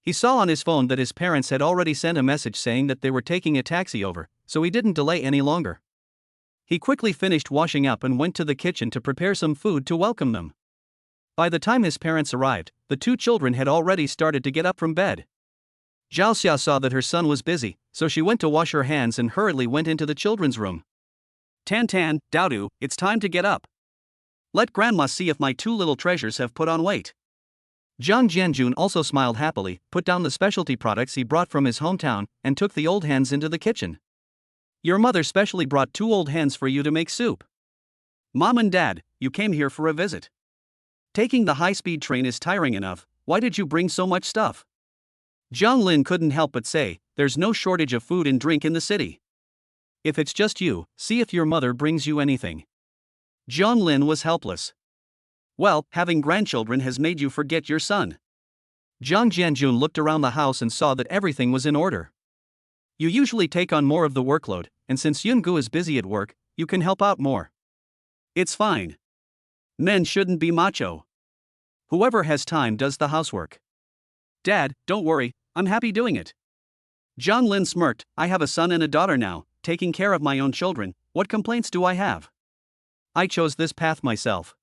He saw on his phone that his parents had already sent a message saying that they were taking a taxi over, so he didn't delay any longer. He quickly finished washing up and went to the kitchen to prepare some food to welcome them. By the time his parents arrived, the two children had already started to get up from bed. Zhao Xia saw that her son was busy, so she went to wash her hands and hurriedly went into the children's room. "Tan Tan, Daodu, it's time to get up. Let Grandma see if my two little treasures have put on weight." Zhang Jianjun also smiled happily, put down the specialty products he brought from his hometown, and took the old hens into the kitchen. "Your mother specially brought 2 old hens for you to make soup. Mom and Dad, you came here for a visit. Taking the high-speed train is tiring enough, why did you bring so much stuff?" Zhang Lin couldn't help but say, "There's no shortage of food and drink in the city. If it's just you, see if your mother brings you anything." Zhang Lin was helpless. "Well, having grandchildren has made you forget your son." Zhang Jianjun looked around the house and saw that everything was in order. "You usually take on more of the workload, and since Yungu is busy at work, you can help out more. It's fine. Men shouldn't be macho. Whoever has time does the housework." "Dad, don't worry, I'm happy doing it." Zhang Lin smirked, "I have a son and a daughter now, taking care of my own children, what complaints do I have? I chose this path myself."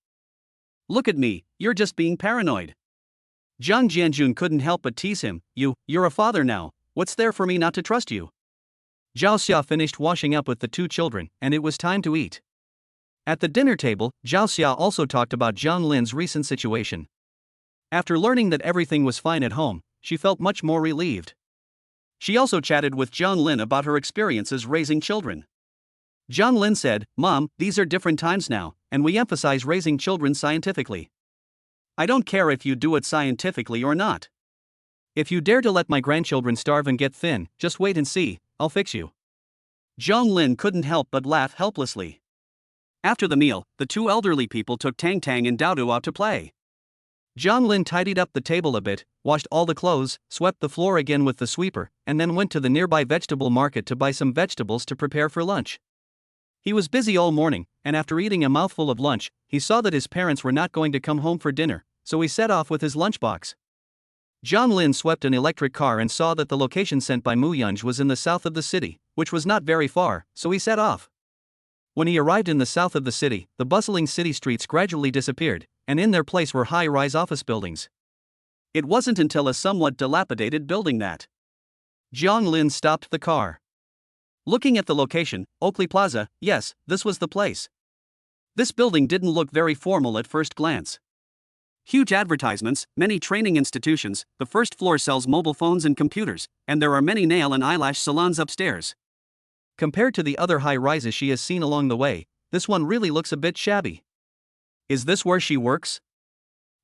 "Look at me, you're just being paranoid." Zhang Jianjun couldn't help but tease him, You're a father now, what's there for me not to trust you?" Zhao Xia finished washing up with the two children, and it was time to eat. At the dinner table, Zhao Xia also talked about Zhang Lin's recent situation. After learning that everything was fine at home, she felt much more relieved. She also chatted with Zhang Lin about her experiences raising children. Zhang Lin said, "Mom, these are different times now, and we emphasize raising children scientifically. I don't care if you do it scientifically or not. If you dare to let my grandchildren starve and get thin, just wait and see, I'll fix you." Zhang Lin couldn't help but laugh helplessly. After the meal, the two elderly people took Tang Tang and Daodu out to play. Zhang Lin tidied up the table a bit, washed all the clothes, swept the floor again with the sweeper, and then went to the nearby vegetable market to buy some vegetables to prepare for lunch. He was busy all morning, and after eating a mouthful of lunch, he saw that his parents were not going to come home for dinner, so he set off with his lunchbox. Zhang Lin swept an electric car and saw that the location sent by Mu Yunj was in the south of the city, which was not very far, so he set off. When he arrived in the south of the city, the bustling city streets gradually disappeared, and in their place were high-rise office buildings. It wasn't until a somewhat dilapidated building that Zhang Lin stopped the car. Looking at the location, Oakley Plaza, yes, this was the place. This building didn't look very formal at first glance. Huge advertisements, many training institutions, the first floor sells mobile phones and computers, and there are many nail and eyelash salons upstairs. Compared to the other high-rises she has seen along the way, this one really looks a bit shabby. Is this where she works?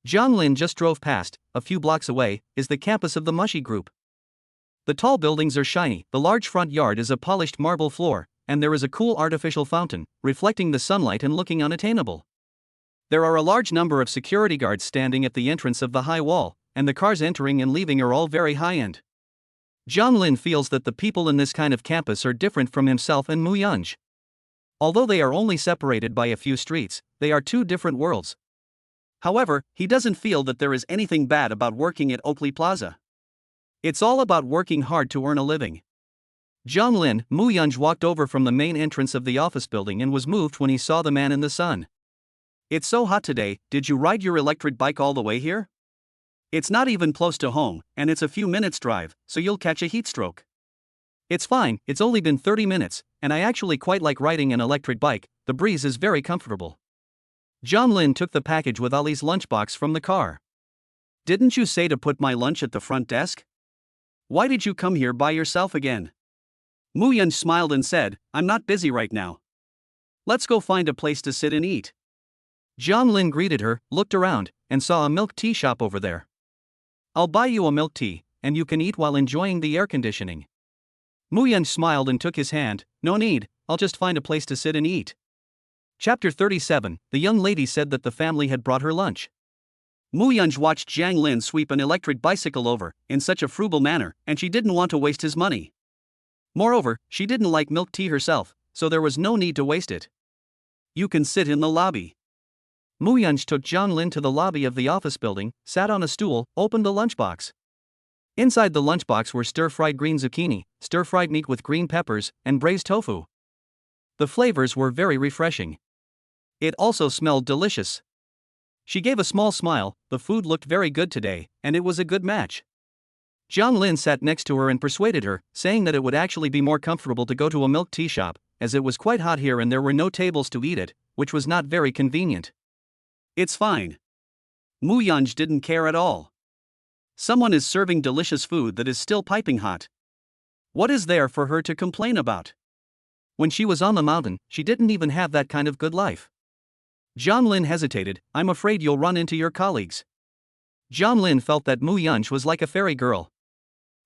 Lin just drove past. A few blocks away is the campus of the Mushy Group. The tall buildings are shiny, the large front yard is a polished marble floor, and there is a cool artificial fountain, reflecting the sunlight and looking unattainable. There are a large number of security guards standing at the entrance of the high wall, and the cars entering and leaving are all very high-end. Lin feels that the people in this kind of campus are different from himself and Mu Yunj. Although they are only separated by a few streets, they are two different worlds. However, he doesn't feel that there is anything bad about working at Oakley Plaza. It's all about working hard to earn a living. Lin, Mu Yunj walked over from the main entrance of the office building and was moved when he saw the man in the sun. It's so hot today, did you ride your electric bike all the way here? It's not even close to home, and it's a few minutes drive, so you'll catch a heat stroke. It's fine, it's only been 30 minutes, and I actually quite like riding an electric bike, the breeze is very comfortable. Lin took the package with Ali's lunchbox from the car. Didn't you say to put my lunch at the front desk? Why did you come here by yourself again? Mu Yunj smiled and said, I'm not busy right now. Let's go find a place to sit and eat. Lin greeted her, looked around, and saw a milk tea shop over there. I'll buy you a milk tea, and you can eat while enjoying the air conditioning. Mu Yunj smiled and took his hand. No need, I'll just find a place to sit and eat. Chapter 37, the young lady said that the family had brought her lunch. Mu Yunj watched Lin sweep an electric bicycle over, in such a frugal manner, and she didn't want to waste his money. Moreover, she didn't like milk tea herself, so there was no need to waste it. You can sit in the lobby. Mu Yunj took Lin to the lobby of the office building, sat on a stool, opened the lunchbox. Inside the lunchbox were stir-fried green zucchini, stir-fried meat with green peppers, and braised tofu. The flavors were very refreshing. It also smelled delicious. She gave a small smile. The food looked very good today, and it was a good match. Lin sat next to her and persuaded her, saying that it would actually be more comfortable to go to a milk tea shop, as it was quite hot here and there were no tables to eat at, which was not very convenient. It's fine. Mu Yunj didn't care at all. Someone is serving delicious food that is still piping hot. What is there for her to complain about? When she was on the mountain, she didn't even have that kind of good life. Lin hesitated. I'm afraid you'll run into your colleagues. Lin felt that Mu Yunj was like a fairy girl.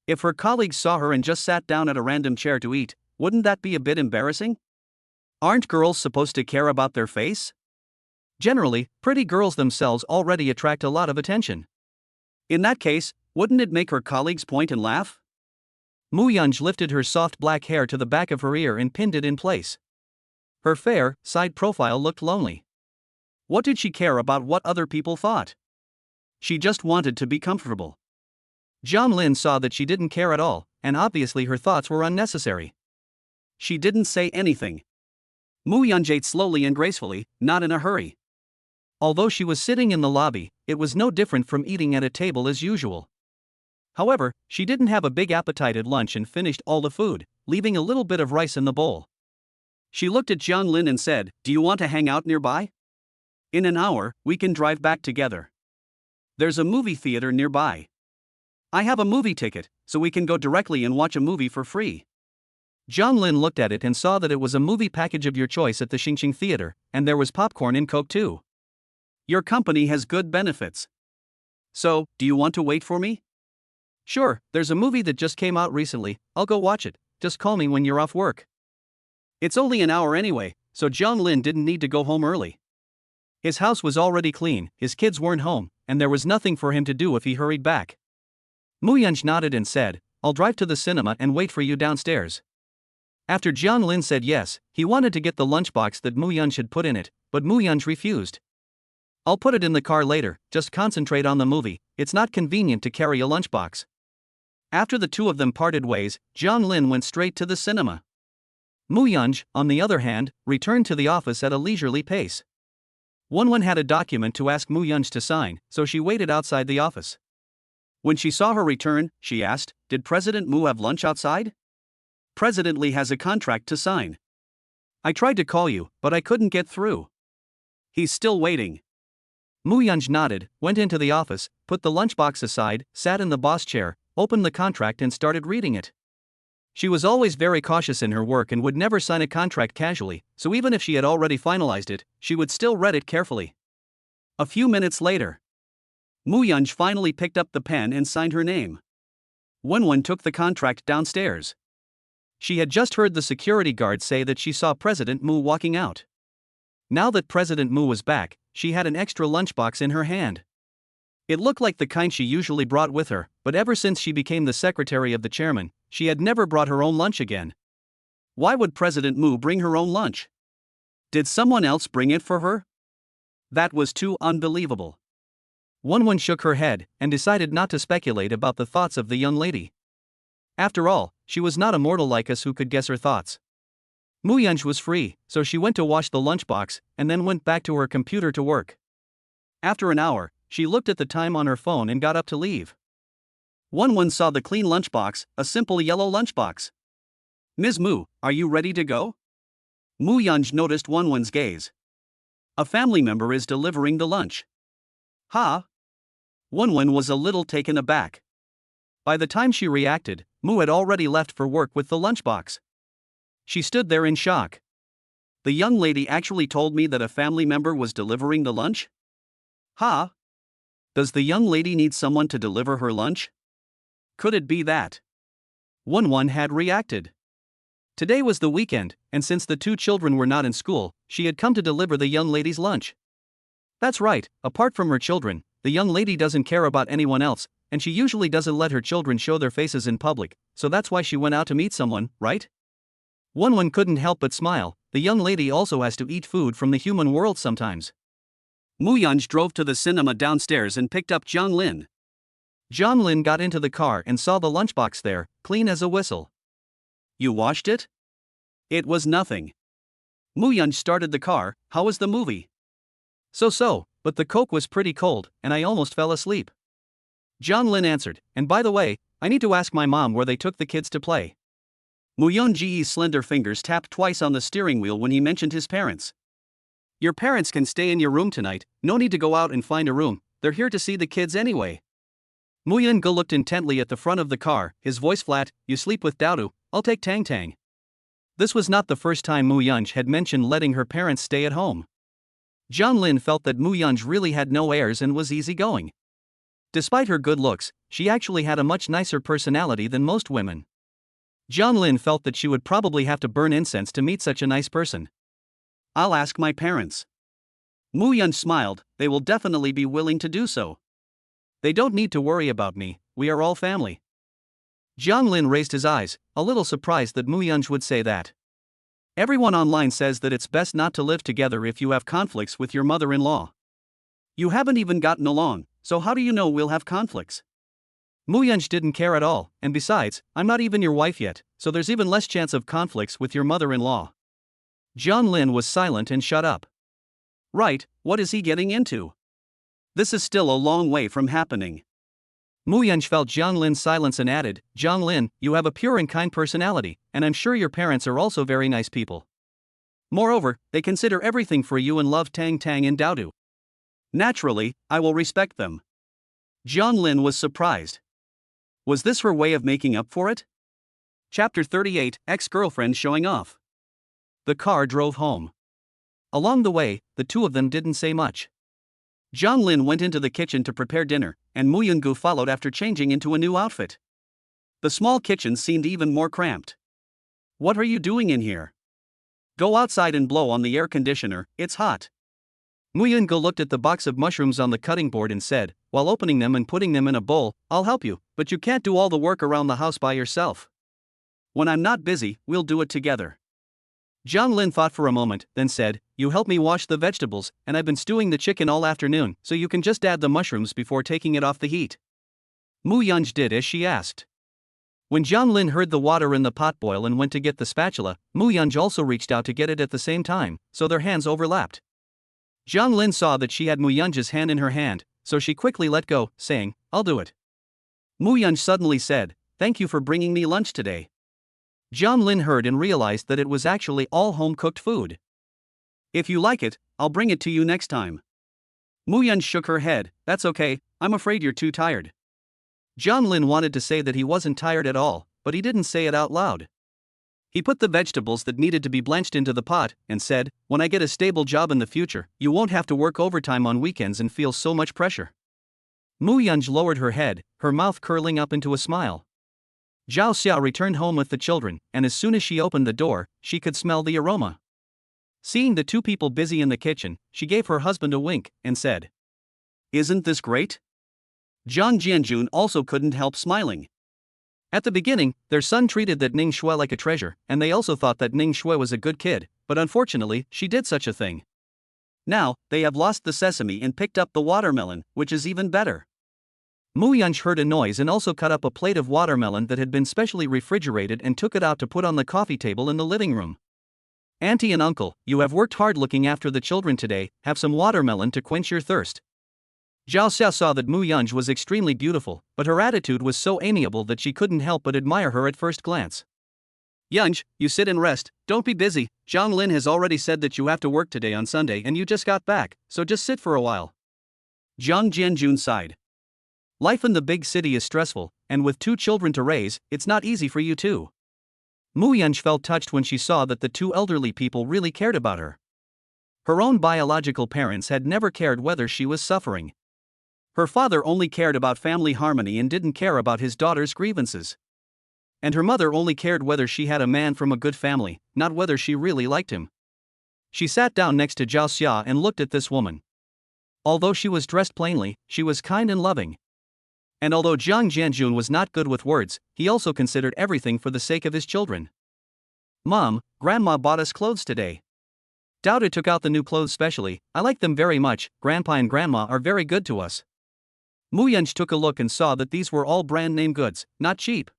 If her colleagues saw her and just sat down at a random chair to eat, wouldn't that be a bit embarrassing? Aren't girls supposed to care about their face? Generally, pretty girls themselves already attract a lot of attention. In that case, wouldn't it make her colleagues point and laugh? Mu Yunj lifted her soft black hair to the back of her ear and pinned it in place. Her fair, side profile looked lonely. What did she care about what other people thought? She just wanted to be comfortable. Lin saw that she didn't care at all, and obviously her thoughts were unnecessary. She didn't say anything. Mu Yunj ate slowly and gracefully, not in a hurry. Although she was sitting in the lobby, it was no different from eating at a table as usual. However, she didn't have a big appetite at lunch and finished all the food, leaving a little bit of rice in the bowl. She looked at Lin and said, Do you want to hang out nearby? In an hour, we can drive back together. There's a movie theater nearby. I have a movie ticket, so we can go directly and watch a movie for free. Lin looked at it and saw that it was a movie package of your choice at the Xingqing Theater, and there was popcorn and Coke too. Your company has good benefits. So, do you want to wait for me? Sure, there's a movie that just came out recently, I'll go watch it, just call me when you're off work. It's only an hour anyway, so Lin didn't need to go home early. His house was already clean, his kids weren't home, and there was nothing for him to do if he hurried back. Mu Yunj nodded and said, I'll drive to the cinema and wait for you downstairs. After Lin said yes, he wanted to get the lunchbox that Mu Yunj had put in it, but Mu Yunj refused. I'll put it in the car later, just concentrate on the movie, it's not convenient to carry a lunchbox. After the two of them parted ways, Lin went straight to the cinema. Mu Yunj, on the other hand, returned to the office at a leisurely pace. Wen had a document to ask Mu Yunj to sign, so she waited outside the office. When she saw her return, she asked, Did President Mu have lunch outside? President Lee has a contract to sign. I tried to call you, but I couldn't get through. He's still waiting. Mu Yunj nodded, went into the office, put the lunchbox aside, sat in the boss chair, opened the contract and started reading it. She was always very cautious in her work and would never sign a contract casually, so even if she had already finalized it, she would still read it carefully. A few minutes later, Mu Yunj finally picked up the pen and signed her name. Wenwen took the contract downstairs. She had just heard the security guard say that she saw President Mu walking out. Now that President Mu was back, she had an extra lunchbox in her hand. It looked like the kind she usually brought with her, but ever since she became the secretary of the chairman, she had never brought her own lunch again. Why would President Mu bring her own lunch? Did someone else bring it for her? That was too unbelievable. Wenwen shook her head and decided not to speculate about the thoughts of the young lady. After all, she was not a mortal like us who could guess her thoughts. Mu Yunj was free, so she went to wash the lunchbox and then went back to her computer to work. After an hour, she looked at the time on her phone and got up to leave. Wenwen saw the clean lunchbox, a simple yellow lunchbox. Ms. Mu, are you ready to go? Mu Yunj noticed Wenwen's gaze. A family member is delivering the lunch. Huh? Wenwen was a little taken aback. By the time she reacted, Mu had already left for work with the lunchbox. She stood there in shock. The young lady actually told me that a family member was delivering the lunch? Huh? Does the young lady need someone to deliver her lunch? Could it be that? Wenwen had reacted. Today was the weekend, and since the two children were not in school, she had come to deliver the young lady's lunch. That's right, apart from her children, the young lady doesn't care about anyone else, and she usually doesn't let her children show their faces in public, so that's why she went out to meet someone, right? Wenwen couldn't help but smile. The young lady also has to eat food from the human world sometimes. Mu Yunj drove to the cinema downstairs and picked up Jiang Lin. Jiang Lin got into the car and saw the lunchbox there, clean as a whistle. You washed it? It was nothing. Mu Yunj started the car. How was the movie? So, but the Coke was pretty cold, and I almost fell asleep. Jiang Lin answered, and by the way, I need to ask my mom where they took the kids to play. Mu Yunji's slender fingers tapped twice on the steering wheel when he mentioned his parents. Your parents can stay in your room tonight, no need to go out and find a room, they're here to see the kids anyway. Mu Yunge looked intently at the front of the car, his voice flat. You sleep with Daodu, I'll take Tang Tang. This was not the first time Mu Yunge had mentioned letting her parents stay at home. Jiang Lin felt that Mu Yunge really had no airs and was easygoing. Despite her good looks, she actually had a much nicer personality than most women. Jiang Lin felt that she would probably have to burn incense to meet such a nice person. I'll ask my parents. Mu Yunge smiled. They will definitely be willing to do so. They don't need to worry about me, we are all family. Jiang Lin raised his eyes, a little surprised that Mu Yunge would say that. Everyone online says that it's best not to live together if you have conflicts with your mother-in-law. You haven't even gotten along, so how do you know we'll have conflicts? Mu Yunge didn't care at all, and besides, I'm not even your wife yet, so there's even less chance of conflicts with your mother-in-law. Jiang Lin was silent and shut up. Right, what is he getting into? This is still a long way from happening. Mu Yunge felt Jiang Lin's silence and added, Jiang Lin, you have a pure and kind personality, and I'm sure your parents are also very nice people. Moreover, they consider everything for you and love Tang Tang and Daodu. Naturally, I will respect them. Jiang Lin was surprised. Was this her way of making up for it? Chapter 38, Ex-Girlfriend Showing Off. The car drove home. Along the way, the two of them didn't say much. Jiang Lin went into the kitchen to prepare dinner, and Mu Yungu followed after changing into a new outfit. The small kitchen seemed even more cramped. What are you doing in here? Go outside and blow on the air conditioner, it's hot. Mu Yungu looked at the box of mushrooms on the cutting board and said, while opening them and putting them in a bowl, I'll help you, but you can't do all the work around the house by yourself. When I'm not busy, we'll do it together. Jiang Lin thought for a moment, then said, you help me wash the vegetables, and I've been stewing the chicken all afternoon, so you can just add the mushrooms before taking it off the heat. Mu Yunge did as she asked. When Jiang Lin heard the water in the pot boil and went to get the spatula, Mu Yunge also reached out to get it at the same time, so their hands overlapped. Jiang Lin saw that she had Mu Yunge's hand in her hand, so she quickly let go, saying, I'll do it. Mu Yunge suddenly said, thank you for bringing me lunch today. Jiang Lin heard and realized that it was actually all home-cooked food. If you like it, I'll bring it to you next time. Mu Yunge shook her head, that's okay, I'm afraid you're too tired. Jiang Lin wanted to say that he wasn't tired at all, but he didn't say it out loud. He put the vegetables that needed to be blanched into the pot, and said, when I get a stable job in the future, you won't have to work overtime on weekends and feel so much pressure. Mu Yunj lowered her head, her mouth curling up into a smile. Zhao Xia returned home with the children, and as soon as she opened the door, she could smell the aroma. Seeing the two people busy in the kitchen, she gave her husband a wink and said, "Isn't this great?" Jiang Jianjun also couldn't help smiling. At the beginning, their son treated that Ning Shui like a treasure, and they also thought that Ning Shui was a good kid, but unfortunately, she did such a thing. Now, they have lost the sesame and picked up the watermelon, which is even better. Mu Yunj heard a noise and also cut up a plate of watermelon that had been specially refrigerated and took it out to put on the coffee table in the living room. "Auntie and uncle, you have worked hard looking after the children today, have some watermelon to quench your thirst." Zhao Xia saw that Mu Yunj was extremely beautiful, but her attitude was so amiable that she couldn't help but admire her at first glance. "Yunj, you sit and rest, don't be busy. Zhang Lin has already said that you have to work today on Sunday and you just got back, so just sit for a while." Jiang Jianjun sighed. "Life in the big city is stressful, and with 2 children to raise, it's not easy for you too." Mu Yunj felt touched when she saw that the 2 elderly people really cared about her. Her own biological parents had never cared whether she was suffering. Her father only cared about family harmony and didn't care about his daughter's grievances. And her mother only cared whether she had a man from a good family, not whether she really liked him. She sat down next to Zhao Xia and looked at this woman. Although she was dressed plainly, she was kind and loving. And although Jiang Jianjun was not good with words, he also considered everything for the sake of his children. "Mom, Grandma bought us clothes today. Daughter took out the new clothes specially, I like them very much, Grandpa and Grandma are very good to us." Mu Yunj took a look and saw that these were all brand-name goods, not cheap.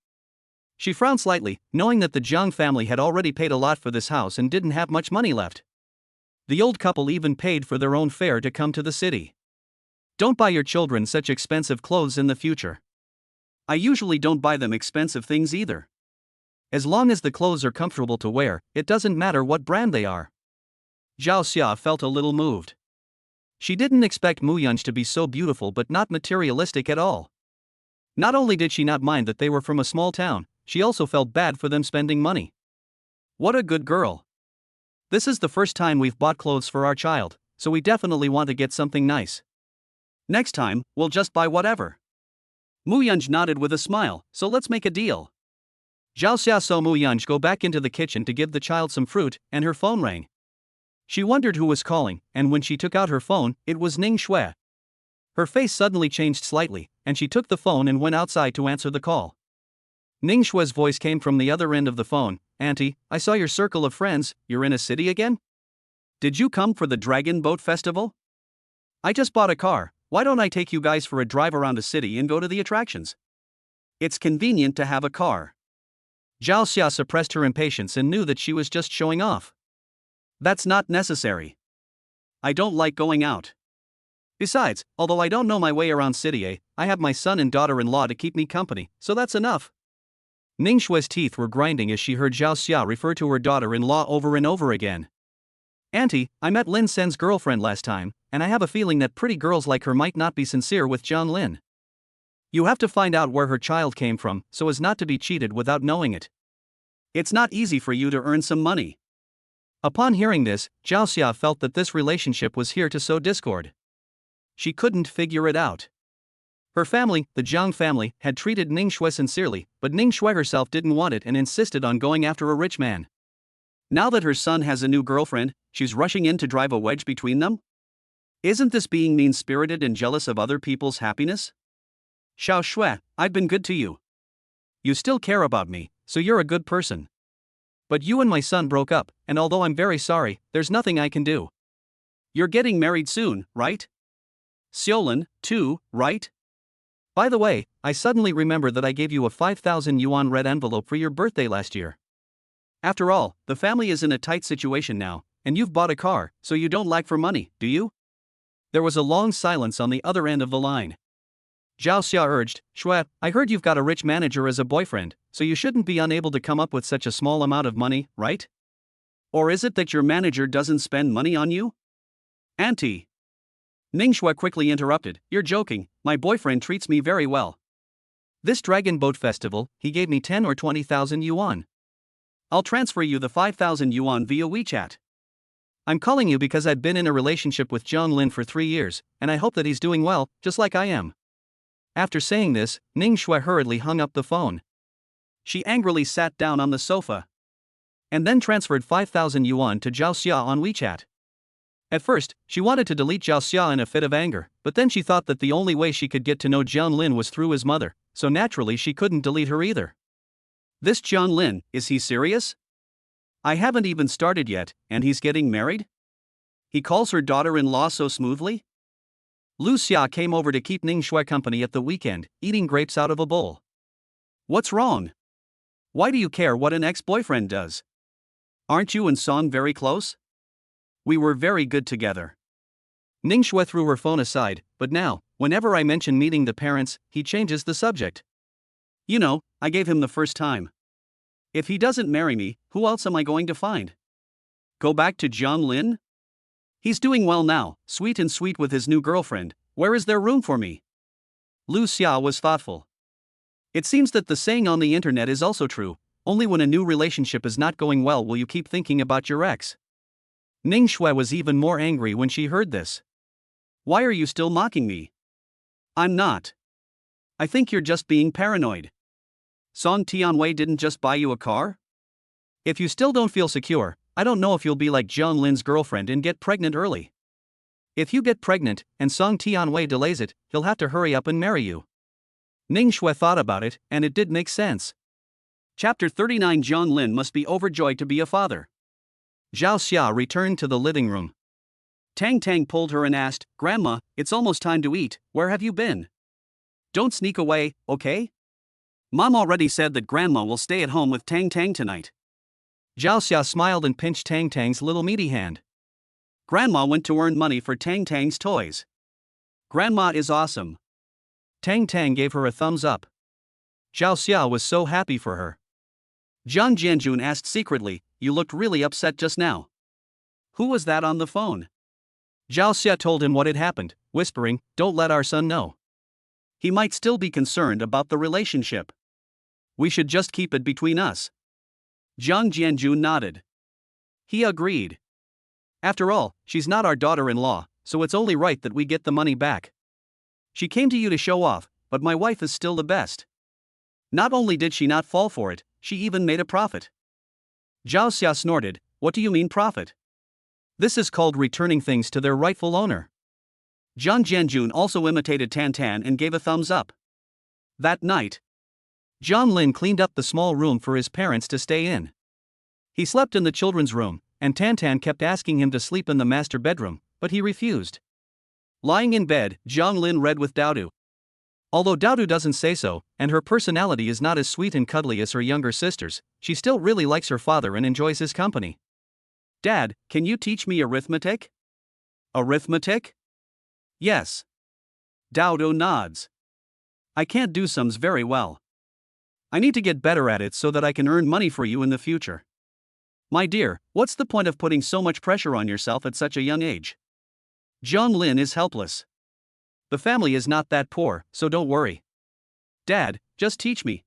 She frowned slightly, knowing that the Jiang family had already paid a lot for this house and didn't have much money left. The old couple even paid for their own fare to come to the city. "Don't buy your children such expensive clothes in the future." "I usually don't buy them expensive things either. As long as the clothes are comfortable to wear, it doesn't matter what brand they are." Zhao Xia felt a little moved. She didn't expect Mu Yunj to be so beautiful but not materialistic at all. Not only did she not mind that they were from a small town, she also felt bad for them spending money. What a good girl. "This is the first time we've bought clothes for our child, so we definitely want to get something nice. Next time, we'll just buy whatever." Mu Yunj nodded with a smile, "So let's make a deal." Zhao Xia saw Mu Yunj go back into the kitchen to give the child some fruit, and her phone rang. She wondered who was calling, and when she took out her phone, it was Ning Shui. Her face suddenly changed slightly, and she took the phone and went outside to answer the call. Ning Shui's voice came from the other end of the phone. "Auntie, I saw your circle of friends, you're in a city again? Did you come for the Dragon Boat Festival? I just bought a car, why don't I take you guys for a drive around the city and go to the attractions?" "It's convenient to have a car." Zhao Xia suppressed her impatience and knew that she was just showing off. "That's not necessary. I don't like going out. Besides, although I don't know my way around city, I have my son and daughter-in-law to keep me company, so that's enough." Ning Shui's teeth were grinding as she heard Zhao Xia refer to her daughter-in-law over and over again. "Auntie, I met Lin Sen's girlfriend last time, and I have a feeling that pretty girls like her might not be sincere with Zhang Lin. You have to find out where her child came from, so as not to be cheated without knowing it. It's not easy for you to earn some money." Upon hearing this, Zhao Xia felt that this relationship was here to sow discord. She couldn't figure it out. Her family, the Jiang family, had treated Ning Shui sincerely, but Ning Shui herself didn't want it and insisted on going after a rich man. Now that her son has a new girlfriend, she's rushing in to drive a wedge between them? Isn't this being mean-spirited and jealous of other people's happiness? Xiao Shui, I've been good to you. You still care about me, so you're a good person. But you and my son broke up, and although I'm very sorry, there's nothing I can do. You're getting married soon, right? Xiaolin, too, right? By the way, I suddenly remember that I gave you a 5,000 yuan red envelope for your birthday last year. After all, the family is in a tight situation now, and you've bought a car, so you don't lack for money, do you?" There was a long silence on the other end of the line. Zhao Xia urged, "Shui, I heard you've got a rich manager as a boyfriend, so you shouldn't be unable to come up with such a small amount of money, right? Or is it that your manager doesn't spend money on you?" "Auntie." Ning Shui quickly interrupted, "You're joking, my boyfriend treats me very well. This Dragon Boat Festival, he gave me 10 or 20,000 yuan. I'll transfer you the 5,000 yuan via WeChat. I'm calling you because I've been in a relationship with Zhang Lin for 3 years, and I hope that he's doing well, just like I am. After saying this, Ning Shui hurriedly hung up the phone. She angrily sat down on the sofa and then transferred 5,000 yuan to Zhao Xia on WeChat. At first, she wanted to delete Zhao Xia in a fit of anger, but then she thought that the only way she could get to know Jiang Lin was through his mother, so naturally she couldn't delete her either. This Jiang Lin, is he serious? I haven't even started yet, and he's getting married? He calls her daughter-in-law so smoothly? Lu Xia came over to keep Ning Shui company at the weekend, eating grapes out of a bowl. What's wrong? Why do you care what an ex-boyfriend does? Aren't you and Song very close? We were very good together. Ning Shui threw her phone aside, but now, whenever I mention meeting the parents, he changes the subject. You know, I gave him the first time. If he doesn't marry me, who else am I going to find? Go back to Jiang Lin? He's doing well now, sweet and sweet with his new girlfriend. Where is there room for me? Lu Xia was thoughtful. It seems that the saying on the internet is also true: only when a new relationship is not going well will you keep thinking about your ex. Ning Shui was even more angry when she heard this. Why are you still mocking me? I'm not. I think you're just being paranoid. Song Tianwei didn't just buy you a car? If you still don't feel secure, I don't know if you'll be like Jiang Lin's girlfriend and get pregnant early. If you get pregnant, and Song Tianwei delays it, he'll have to hurry up and marry you. Ning Shui thought about it, and it did make sense. Chapter 39. Jiang Lin must be overjoyed to be a father. Zhao Xia returned to the living room. Tang Tang pulled her and asked, Grandma, it's almost time to eat, where have you been? Don't sneak away, okay? Mom already said that Grandma will stay at home with Tang Tang tonight. Zhao Xia smiled and pinched Tang Tang's little meaty hand. Grandma went to earn money for Tang Tang's toys. Grandma is awesome. Tang Tang gave her a thumbs up. Zhao Xia was so happy for her. Zhang Jianjun asked secretly, you looked really upset just now. Who was that on the phone? Zhao Xia told him what had happened, whispering, don't let our son know. He might still be concerned about the relationship. We should just keep it between us. Zhang Jianjun nodded. He agreed. After all, she's not our daughter-in-law, so it's only right that we get the money back. She came to you to show off, but my wife is still the best. Not only did she not fall for it, she even made a profit. Zhao Xia snorted, what do you mean profit? This is called returning things to their rightful owner. Zhang Jianjun also imitated Tan Tan and gave a thumbs up. That night, Jiang Lin cleaned up the small room for his parents to stay in. He slept in the children's room, and Tan Tan kept asking him to sleep in the master bedroom, but he refused. Lying in bed, Jiang Lin read with Daodu. Although Daodu doesn't say so, and her personality is not as sweet and cuddly as her younger sisters, she still really likes her father and enjoys his company. Dad, can you teach me arithmetic? Arithmetic? Yes. Daodu nods. I can't do sums very well. I need to get better at it so that I can earn money for you in the future. My dear, what's the point of putting so much pressure on yourself at such a young age? Jiang Lin is helpless. The family is not that poor, so don't worry. Dad, just teach me.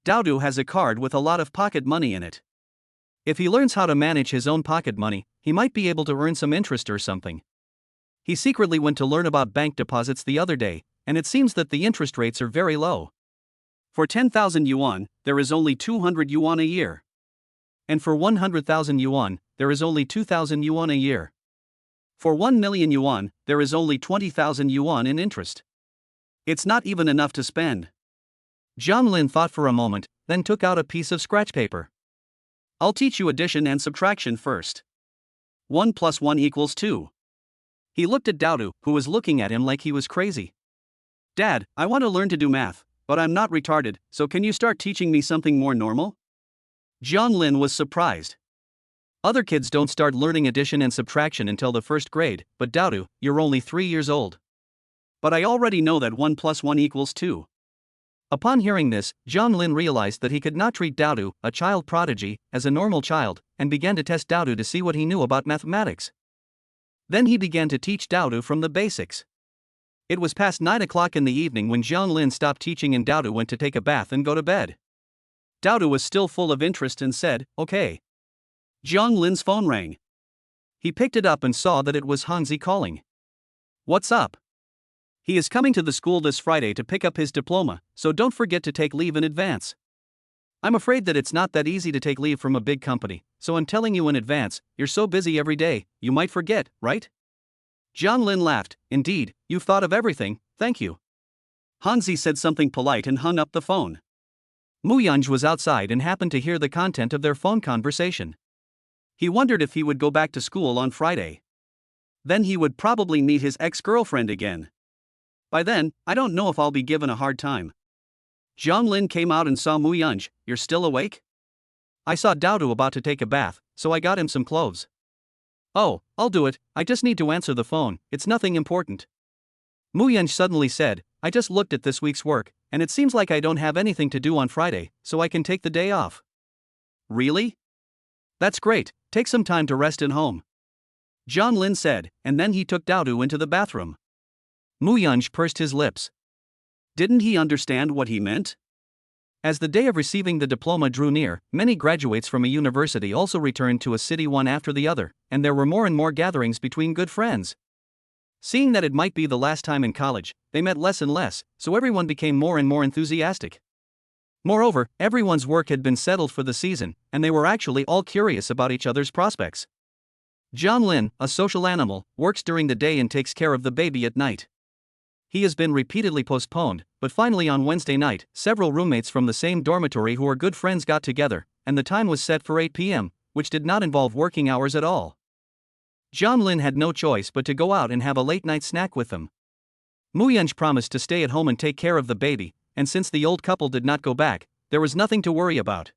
Daodu has a card with a lot of pocket money in it. If he learns how to manage his own pocket money, he might be able to earn some interest or something. He secretly went to learn about bank deposits the other day, and it seems that the interest rates are very low. For 10,000 yuan, there is only 200 yuan a year. And for 100,000 yuan, there is only 2,000 yuan a year. For 1 million yuan, there is only 20,000 yuan in interest. It's not even enough to spend. Jiang Lin thought for a moment, then took out a piece of scratch paper. I'll teach you addition and subtraction first. 1 plus 1 equals 2. He looked at Daodu, who was looking at him like he was crazy. Dad, I want to learn to do math, but I'm not retarded, so can you start teaching me something more normal? Jiang Lin was surprised. Other kids don't start learning addition and subtraction until the first grade, but Daodu, you're only 3 years old. But I already know that 1 plus 1 equals 2. Upon hearing this, Jiang Lin realized that he could not treat Daodu, a child prodigy, as a normal child, and began to test Daodu to see what he knew about mathematics. Then he began to teach Daodu from the basics. It was past 9 o'clock in the evening when Jiang Lin stopped teaching and Daodu went to take a bath and go to bed. Daodu was still full of interest and said, okay. Jiang Lin's phone rang. He picked it up and saw that it was Hanzi calling. What's up? He is coming to the school this Friday to pick up his diploma, so don't forget to take leave in advance. I'm afraid that it's not that easy to take leave from a big company, so I'm telling you in advance, you're so busy every day, you might forget, right? Zhang Lin laughed. Indeed, you've thought of everything, thank you. Hanzi said something polite and hung up the phone. Mu Yunj was outside and happened to hear the content of their phone conversation. He wondered if he would go back to school on Friday. Then he would probably meet his ex-girlfriend again. By then, I don't know if I'll be given a hard time. Zhang Lin came out and saw Mu Yunj. You're still awake? I saw Daodu about to take a bath, so I got him some clothes. Oh, I'll do it, I just need to answer the phone, it's nothing important. Mu Yunj suddenly said, I just looked at this week's work, and it seems like I don't have anything to do on Friday, so I can take the day off. Really? That's great, take some time to rest at home. Zhang Lin said, and then he took Daodu into the bathroom. Mu Yunj pursed his lips. Didn't he understand what he meant? As the day of receiving the diploma drew near, many graduates from a university also returned to a city one after the other, and there were more and more gatherings between good friends. Seeing that it might be the last time in college, they met less and less, so everyone became more and more enthusiastic. Moreover, everyone's work had been settled for the season, and they were actually all curious about each other's prospects. Zhang Lin, a social animal, works during the day and takes care of the baby at night. He has been repeatedly postponed, but finally on Wednesday night, several roommates from the same dormitory who are good friends got together, and the time was set for 8 p.m., which did not involve working hours at all. Zhang Lin had no choice but to go out and have a late-night snack with them. Mu Yunj promised to stay at home and take care of the baby, and since the old couple did not go back, there was nothing to worry about.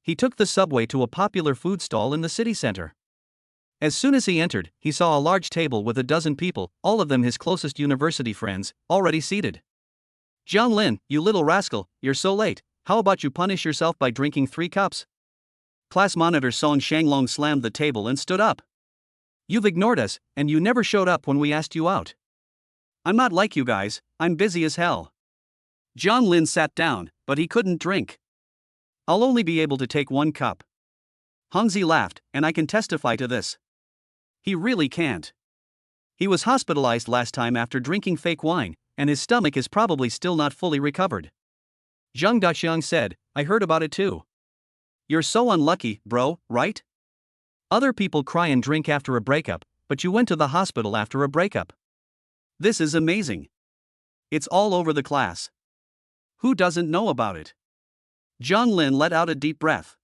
He took the subway to a popular food stall in the city center. As soon as he entered, he saw a large table with a dozen people, all of them his closest university friends, already seated. Zhang Lin, you little rascal, you're so late, how about you punish yourself by drinking 3 cups? Class monitor Song Shanglong slammed the table and stood up. You've ignored us, and you never showed up when we asked you out. I'm not like you guys, I'm busy as hell. Zhang Lin sat down, but he couldn't drink. I'll only be able to take 1 cup. Hongzi laughed, and I can testify to this. He really can't. He was hospitalized last time after drinking fake wine, and his stomach is probably still not fully recovered. Zhang Daxiang said, I heard about it too. You're so unlucky, bro, right? Other people cry and drink after a breakup, but you went to the hospital after a breakup. This is amazing. It's all over the class. Who doesn't know about it? Zhang Lin let out a deep breath.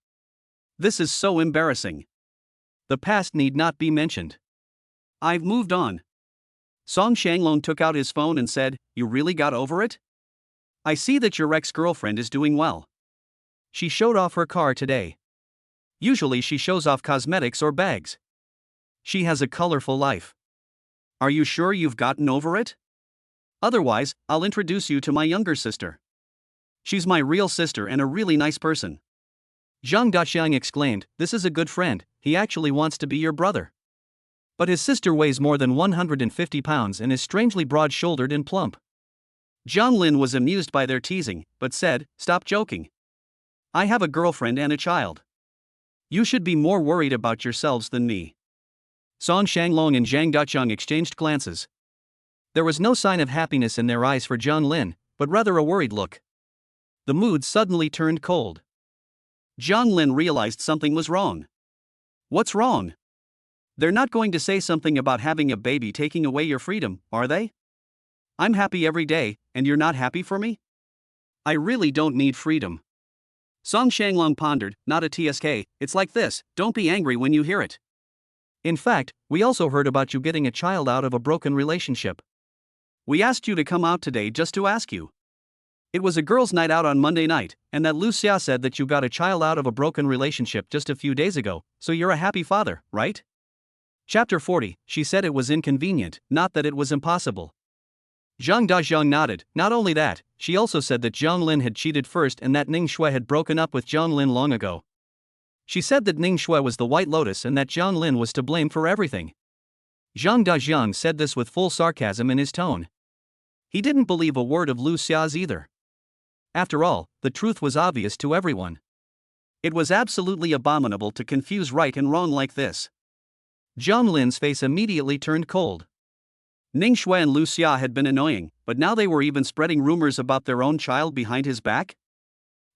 This is so embarrassing. The past need not be mentioned. I've moved on. Song Shanglong took out his phone and said, You really got over it? I see that your ex-girlfriend is doing well. She showed off her car today. Usually she shows off cosmetics or bags. She has a colorful life. Are you sure you've gotten over it? Otherwise, I'll introduce you to my younger sister. She's my real sister and a really nice person. Zhang Daxiang exclaimed, This is a good friend, he actually wants to be your brother. But his sister weighs more than 150 pounds and is strangely broad-shouldered and plump. Zhang Lin was amused by their teasing, but said, Stop joking. I have a girlfriend and a child. You should be more worried about yourselves than me. Song Shanglong and Zhang Daqiang exchanged glances. There was no sign of happiness in their eyes for Zhang Lin, but rather a worried look. The mood suddenly turned cold. Zhang Lin realized something was wrong. What's wrong? They're not going to say something about having a baby taking away your freedom, are they? I'm happy every day, and you're not happy for me? I really don't need freedom. Song Shanglong pondered, not a TSK, it's like this, don't be angry when you hear it. In fact, we also heard about you getting a child out of a broken relationship. We asked you to come out today just to ask you. It was a girls' night out on Monday night, and that Lu Xia said that you got a child out of a broken relationship just a few days ago, so you're a happy father, right? Chapter 40, she said it was inconvenient, not that it was impossible. Zhang Daxiang nodded. Not only that, she also said that Zhang Lin had cheated first and that Ning Shui had broken up with Zhang Lin long ago. She said that Ning Shui was the White Lotus and that Zhang Lin was to blame for everything. Zhang Daxiang said this with full sarcasm in his tone. He didn't believe a word of Lu Xia's either. After all, the truth was obvious to everyone. It was absolutely abominable to confuse right and wrong like this. Zhang Lin's face immediately turned cold. Ning Shui and Lu Xia had been annoying, but now they were even spreading rumors about their own child behind his back?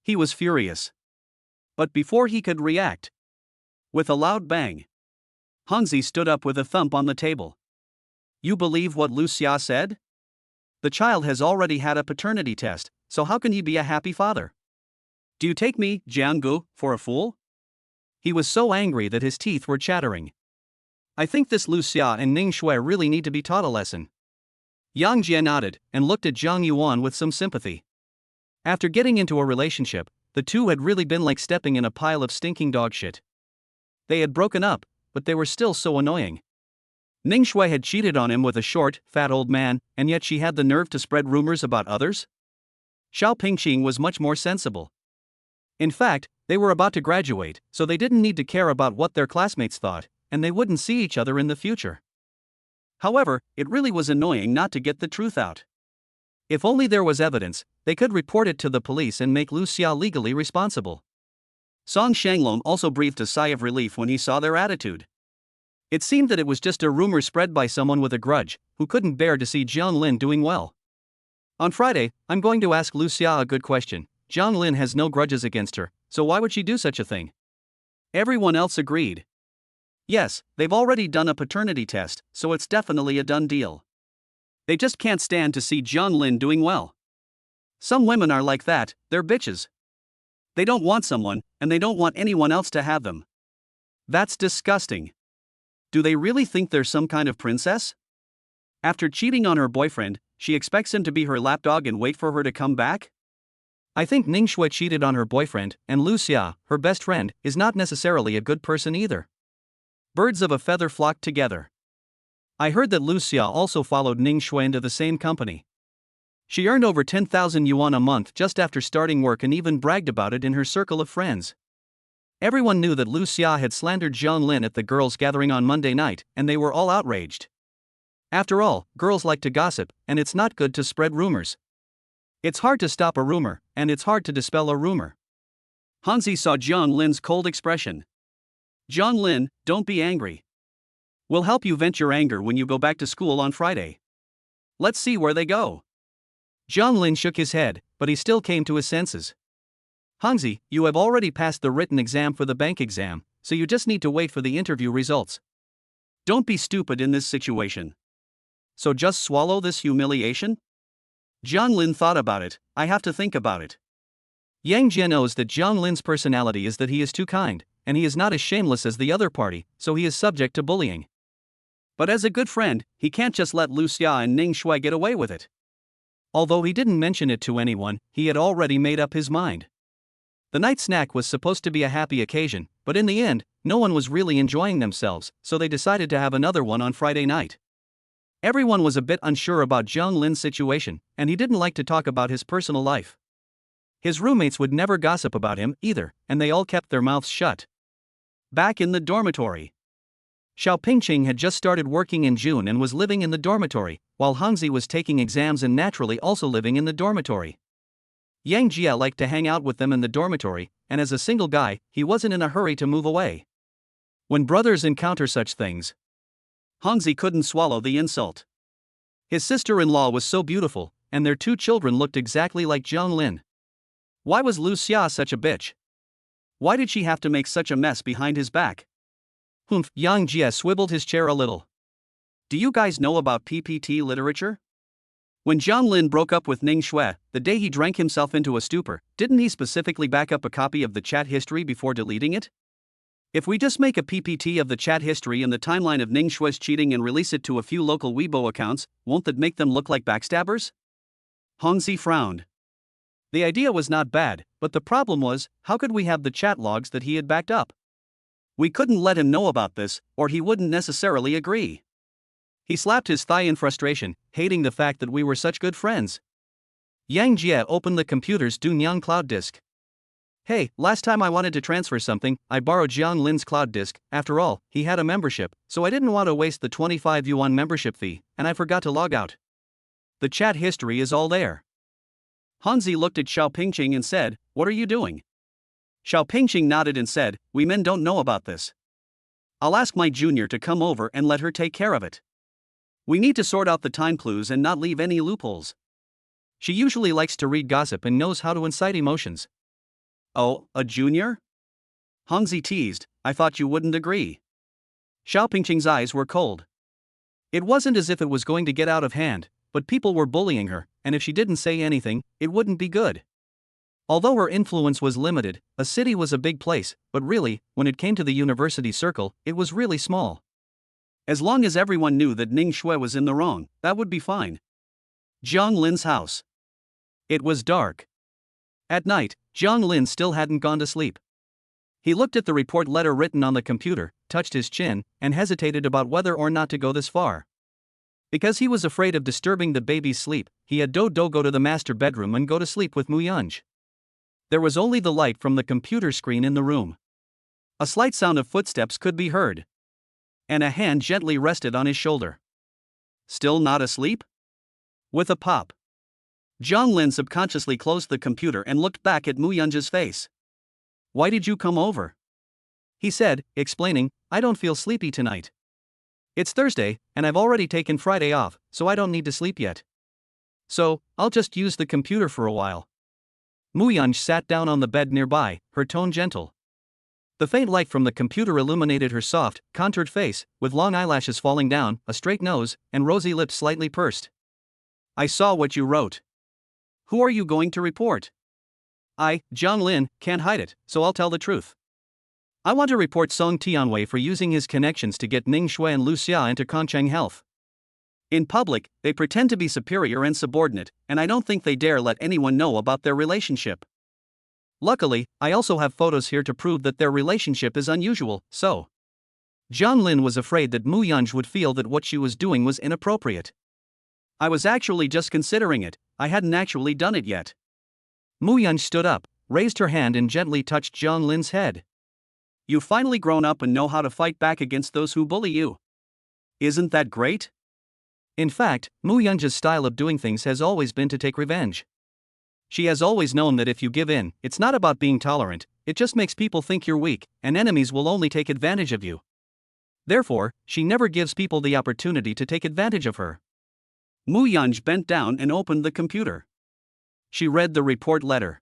He was furious. But before he could react, with a loud bang, Hongzi stood up with a thump on the table. You believe what Lu Xia said? The child has already had a paternity test, so how can he be a happy father? Do you take me, Jianggu, for a fool? He was so angry that his teeth were chattering. I think this Lu Xia and Ning Shui really need to be taught a lesson. Yang Jie nodded and looked at Zhang Yuan with some sympathy. After getting into a relationship, the two had really been like stepping in a pile of stinking dog shit. They had broken up, but they were still so annoying. Ning Shui had cheated on him with a short, fat old man, and yet she had the nerve to spread rumors about others? Xiao Pingqing was much more sensible. In fact, they were about to graduate, so they didn't need to care about what their classmates thought, and they wouldn't see each other in the future. However, it really was annoying not to get the truth out. If only there was evidence, they could report it to the police and make Lu Xia legally responsible. Song Shanglong also breathed a sigh of relief when he saw their attitude. It seemed that it was just a rumor spread by someone with a grudge, who couldn't bear to see Jiang Lin doing well. On Friday, I'm going to ask Lu Xia a good question. Jiang Lin has no grudges against her, so why would she do such a thing? Everyone else agreed. Yes, they've already done a paternity test, so it's definitely a done deal. They just can't stand to see Jiang Lin doing well. Some women are like that, they're bitches. They don't want someone, and they don't want anyone else to have them. That's disgusting. Do they really think they're some kind of princess? After cheating on her boyfriend, she expects him to be her lapdog and wait for her to come back? I think Ning Shui cheated on her boyfriend, and Lu Xia, her best friend, is not necessarily a good person either. Birds of a feather flock together. I heard that Lu Xia also followed Ning Shui into the same company. She earned over 10,000 yuan a month just after starting work and even bragged about it in her circle of friends. Everyone knew that Lu Xia had slandered Jiang Lin at the girls' gathering on Monday night, and they were all outraged. After all, girls like to gossip, and it's not good to spread rumors. It's hard to stop a rumor, and it's hard to dispel a rumor. Hanzi saw Jiang Lin's cold expression. Jiang Lin, don't be angry. We'll help you vent your anger when you go back to school on Friday. Let's see where they go. Jiang Lin shook his head, but he still came to his senses. Hongzi, you have already passed the written exam for the bank exam, so you just need to wait for the interview results. Don't be stupid in this situation. So just swallow this humiliation? Jiang Lin thought about it. I have to think about it. Yang Jie knows that Jiang Lin's personality is that he is too kind, and he is not as shameless as the other party, so he is subject to bullying. But as a good friend, he can't just let Lu Xia and Ning Shui get away with it. Although he didn't mention it to anyone, he had already made up his mind. The night snack was supposed to be a happy occasion, but in the end, no one was really enjoying themselves, so they decided to have another one on Friday night. Everyone was a bit unsure about Jiang Lin's situation, and he didn't like to talk about his personal life. His roommates would never gossip about him either, and they all kept their mouths shut. Back in the dormitory, Xiao Pingqing had just started working in June and was living in the dormitory, while Hongzi was taking exams and naturally also living in the dormitory. Yang Jie liked to hang out with them in the dormitory, and as a single guy, he wasn't in a hurry to move away. When brothers encounter such things, Hongzi couldn't swallow the insult. His sister-in-law was so beautiful, and their two children looked exactly like Jiang Lin. Why was Lu Xia such a bitch? Why did she have to make such a mess behind his back? Humph, Yang Jie swiveled his chair a little. Do you guys know about PPT literature? When Jiang Lin broke up with Ning Shui, the day he drank himself into a stupor, didn't he specifically back up a copy of the chat history before deleting it? If we just make a PPT of the chat history and the timeline of Ning Shui's cheating and release it to a few local Weibo accounts, won't that make them look like backstabbers? Hongzi frowned. The idea was not bad, but the problem was, how could we have the chat logs that he had backed up? We couldn't let him know about this, or he wouldn't necessarily agree. He slapped his thigh in frustration, hating the fact that we were such good friends. Yang Jie opened the computer's Dunyang cloud disk. Hey, last time I wanted to transfer something, I borrowed Jiang Lin's cloud disk. After all, he had a membership, so I didn't want to waste the 25 yuan membership fee, and I forgot to log out. The chat history is all there. Hanzi looked at Xiao Pingqing and said, "What are you doing?" Xiao Pingqing nodded and said, "We men don't know about this. I'll ask my junior to come over and let her take care of it." We need to sort out the time clues and not leave any loopholes. She usually likes to read gossip and knows how to incite emotions. Oh, a junior? Hongzi teased, I thought you wouldn't agree. Xiao Pingqing's eyes were cold. It wasn't as if it was going to get out of hand, but people were bullying her, and if she didn't say anything, it wouldn't be good. Although her influence was limited, a city was a big place, but really, when it came to the university circle, it was really small. As long as everyone knew that Ning Shui was in the wrong, that would be fine. Jiang Lin's house. It was dark. At night, Jiang Lin still hadn't gone to sleep. He looked at the report letter written on the computer, touched his chin, and hesitated about whether or not to go this far. Because he was afraid of disturbing the baby's sleep, he had Do go to the master bedroom and go to sleep with Mu Yunj. There was only the light from the computer screen in the room. A slight sound of footsteps could be heard. And a hand gently rested on his shoulder. Still not asleep? With a pop, Jiang Lin subconsciously closed the computer and looked back at Mu Yunj's face. Why did you come over? He said, explaining, I don't feel sleepy tonight. It's Thursday, and I've already taken Friday off, so I don't need to sleep yet. So, I'll just use the computer for a while. Mu Yunj sat down on the bed nearby, her tone gentle. The faint light from the computer illuminated her soft, contoured face, with long eyelashes falling down, a straight nose, and rosy lips slightly pursed. I saw what you wrote. Who are you going to report? I, Jiang Lin, can't hide it, so I'll tell the truth. I want to report Song Tianwei for using his connections to get Ning Shui and Lu Xia into Concheng Health. In public, they pretend to be superior and subordinate, and I don't think they dare let anyone know about their relationship. Luckily, I also have photos here to prove that their relationship is unusual, so. Jiang Lin was afraid that Mu Yunj would feel that what she was doing was inappropriate. I was actually just considering it, I hadn't actually done it yet. Mu Yunj stood up, raised her hand and gently touched Jiang Lin's head. You've finally grown up and know how to fight back against those who bully you. Isn't that great? In fact, Mu Yunj's style of doing things has always been to take revenge. She has always known that if you give in, it's not about being tolerant, it just makes people think you're weak, and enemies will only take advantage of you. Therefore, she never gives people the opportunity to take advantage of her. Mu Yunj bent down and opened the computer. She read the report letter.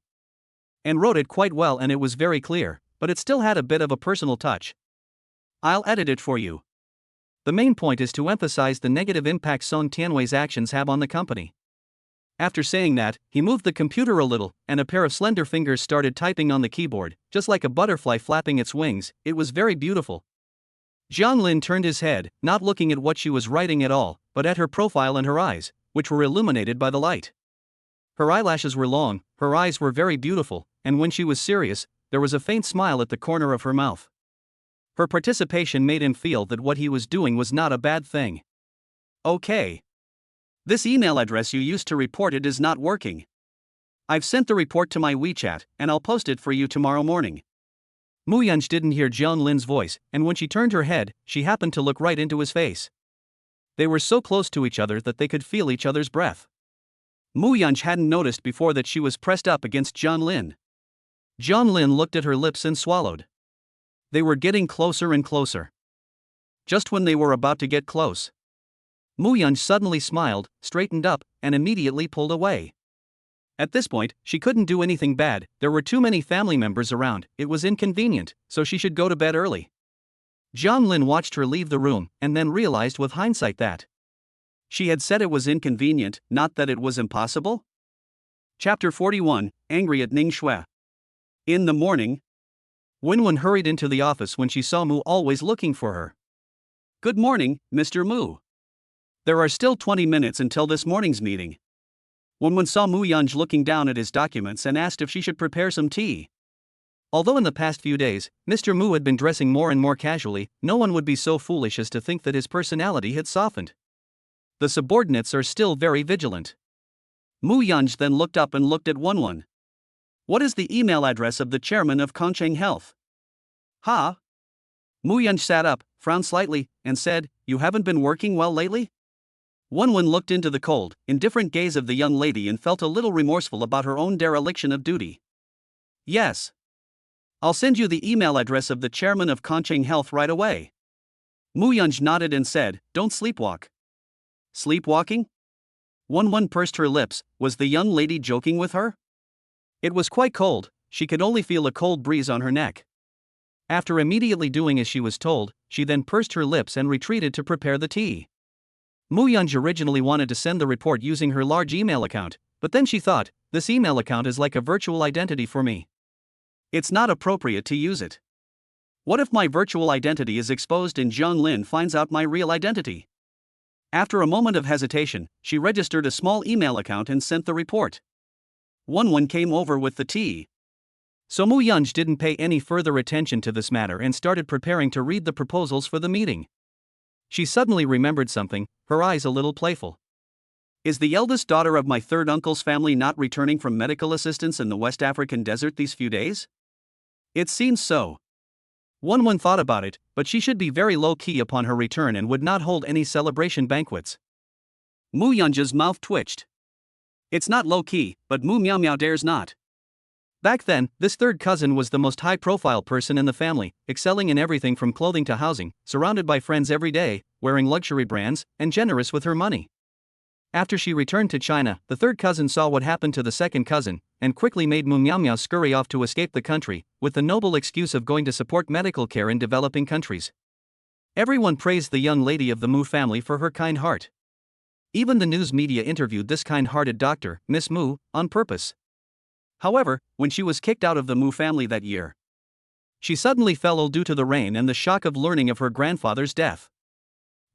And wrote it quite well, and it was very clear, but it still had a bit of a personal touch. I'll edit it for you. The main point is to emphasize the negative impact Song Tianwei's actions have on the company. After saying that, he moved the computer a little, and a pair of slender fingers started typing on the keyboard, just like a butterfly flapping its wings. It was very beautiful. Jiang Lin turned his head, not looking at what she was writing at all, but at her profile and her eyes, which were illuminated by the light. Her eyelashes were long, her eyes were very beautiful, and when she was serious, there was a faint smile at the corner of her mouth. Her participation made him feel that what he was doing was not a bad thing. Okay. This email address you used to report it is not working. I've sent the report to my WeChat, and I'll post it for you tomorrow morning. Mu Yunj didn't hear Jiang Lin's voice, and when she turned her head, she happened to look right into his face. They were so close to each other that they could feel each other's breath. Mu Yunj hadn't noticed before that she was pressed up against Jiang Lin. Jiang Lin looked at her lips and swallowed. They were getting closer and closer. Just when they were about to get close, Mu Yunj suddenly smiled, straightened up, and immediately pulled away. At this point, she couldn't do anything bad, there were too many family members around, it was inconvenient, so she should go to bed early. Jiang Lin watched her leave the room, and then realized with hindsight that she had said it was inconvenient, not that it was impossible. Chapter 41, Angry at Ning Shui. In the morning, Wenwen hurried into the office when she saw Mu always looking for her. Good morning, Mr. Mu. There are still 20 minutes until this morning's meeting. Wenwen saw Mu Yunj looking down at his documents and asked if she should prepare some tea. Although in the past few days, Mr. Mu had been dressing more and more casually, no one would be so foolish as to think that his personality had softened. The subordinates are still very vigilant. Mu Yunj then looked up and looked at Wenwen. What is the email address of the chairman of Concheng Health? Ha? Mu Yunj sat up, frowned slightly, and said, You haven't been working well lately? Wenwen looked into the cold, indifferent gaze of the young lady and felt a little remorseful about her own dereliction of duty. Yes. I'll send you the email address of the chairman of Concheng Health right away. Mu Yunj nodded and said, Don't sleepwalk. Sleepwalking? One pursed her lips. Was the young lady joking with her? It was quite cold, she could only feel a cold breeze on her neck. After immediately doing as she was told, she then pursed her lips and retreated to prepare the tea. Muyunj originally wanted to send the report using her large email account, but then she thought, this email account is like a virtual identity for me. It's not appropriate to use it. What if my virtual identity is exposed and Zhang Lin finds out my real identity? After a moment of hesitation, she registered a small email account and sent the report. One came over with the tea. So Muyunj didn't pay any further attention to this matter and started preparing to read the proposals for the meeting. She suddenly remembered something, her eyes a little playful. Is the eldest daughter of my third uncle's family not returning from medical assistance in the West African desert these few days? It seems so. One thought about it, but she should be very low-key upon her return and would not hold any celebration banquets. Muyunj's mouth twitched. It's not low-key, but Mu Miao Miao dares not. Back then, this third cousin was the most high-profile person in the family, excelling in everything from clothing to housing, surrounded by friends every day, wearing luxury brands, and generous with her money. After she returned to China, the third cousin saw what happened to the second cousin, and quickly made Mu Miao Miao scurry off to escape the country, with the noble excuse of going to support medical care in developing countries. Everyone praised the young lady of the Mu family for her kind heart. Even the news media interviewed this kind-hearted doctor, Miss Mu, on purpose. However, when she was kicked out of the Mu family that year, she suddenly fell ill due to the rain and the shock of learning of her grandfather's death.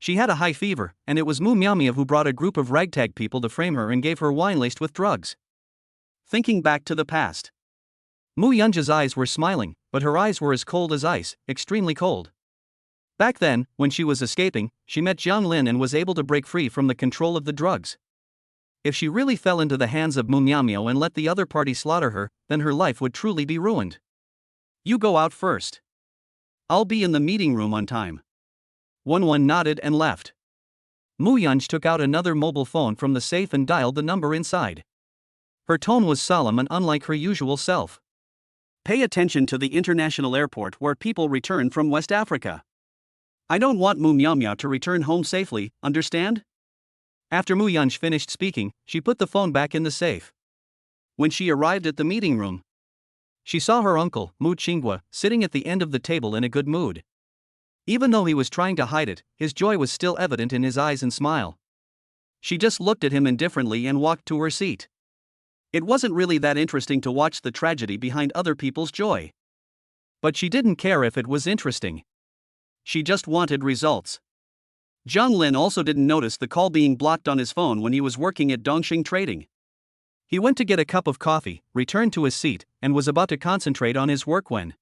She had a high fever, and it was Mu Miao Miao who brought a group of ragtag people to frame her and gave her wine laced with drugs. Thinking back to the past, Muyunj's eyes were smiling, but her eyes were as cold as ice, extremely cold. Back then, when she was escaping, she met Zhang Lin and was able to break free from the control of the drugs. If she really fell into the hands of Mu Miao Miao and let the other party slaughter her, then her life would truly be ruined. You go out first. I'll be in the meeting room on time. One nodded and left. Muyunj took out another mobile phone from the safe and dialed the number inside. Her tone was solemn and unlike her usual self. Pay attention to the international airport where people return from West Africa. I don't want Mu Miao Miao to return home safely, understand? After Muyunj finished speaking, she put the phone back in the safe. When she arrived at the meeting room, she saw her uncle, Mu Qinghua, sitting at the end of the table in a good mood. Even though he was trying to hide it, his joy was still evident in his eyes and smile. She just looked at him indifferently and walked to her seat. It wasn't really that interesting to watch the tragedy behind other people's joy. But she didn't care if it was interesting. She just wanted results. Zhang Lin also didn't notice the call being blocked on his phone when he was working at Dongxing Trading. He went to get a cup of coffee, returned to his seat, and was about to concentrate on his work when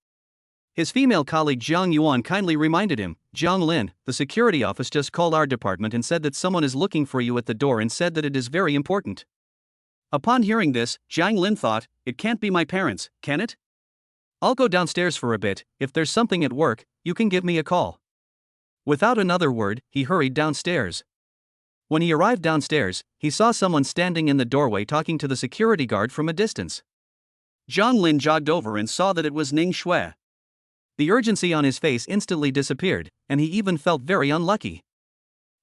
his female colleague Zhang Yuan kindly reminded him, Zhang Lin, the security office just called our department and said that someone is looking for you at the door and said that it is very important. Upon hearing this, Zhang Lin thought, it can't be my parents, can it? I'll go downstairs for a bit. If there's something at work, you can give me a call. Without another word, he hurried downstairs. When he arrived downstairs, he saw someone standing in the doorway talking to the security guard from a distance. Zhang Lin jogged over and saw that it was Ning Shui. The urgency on his face instantly disappeared, and he even felt very unlucky.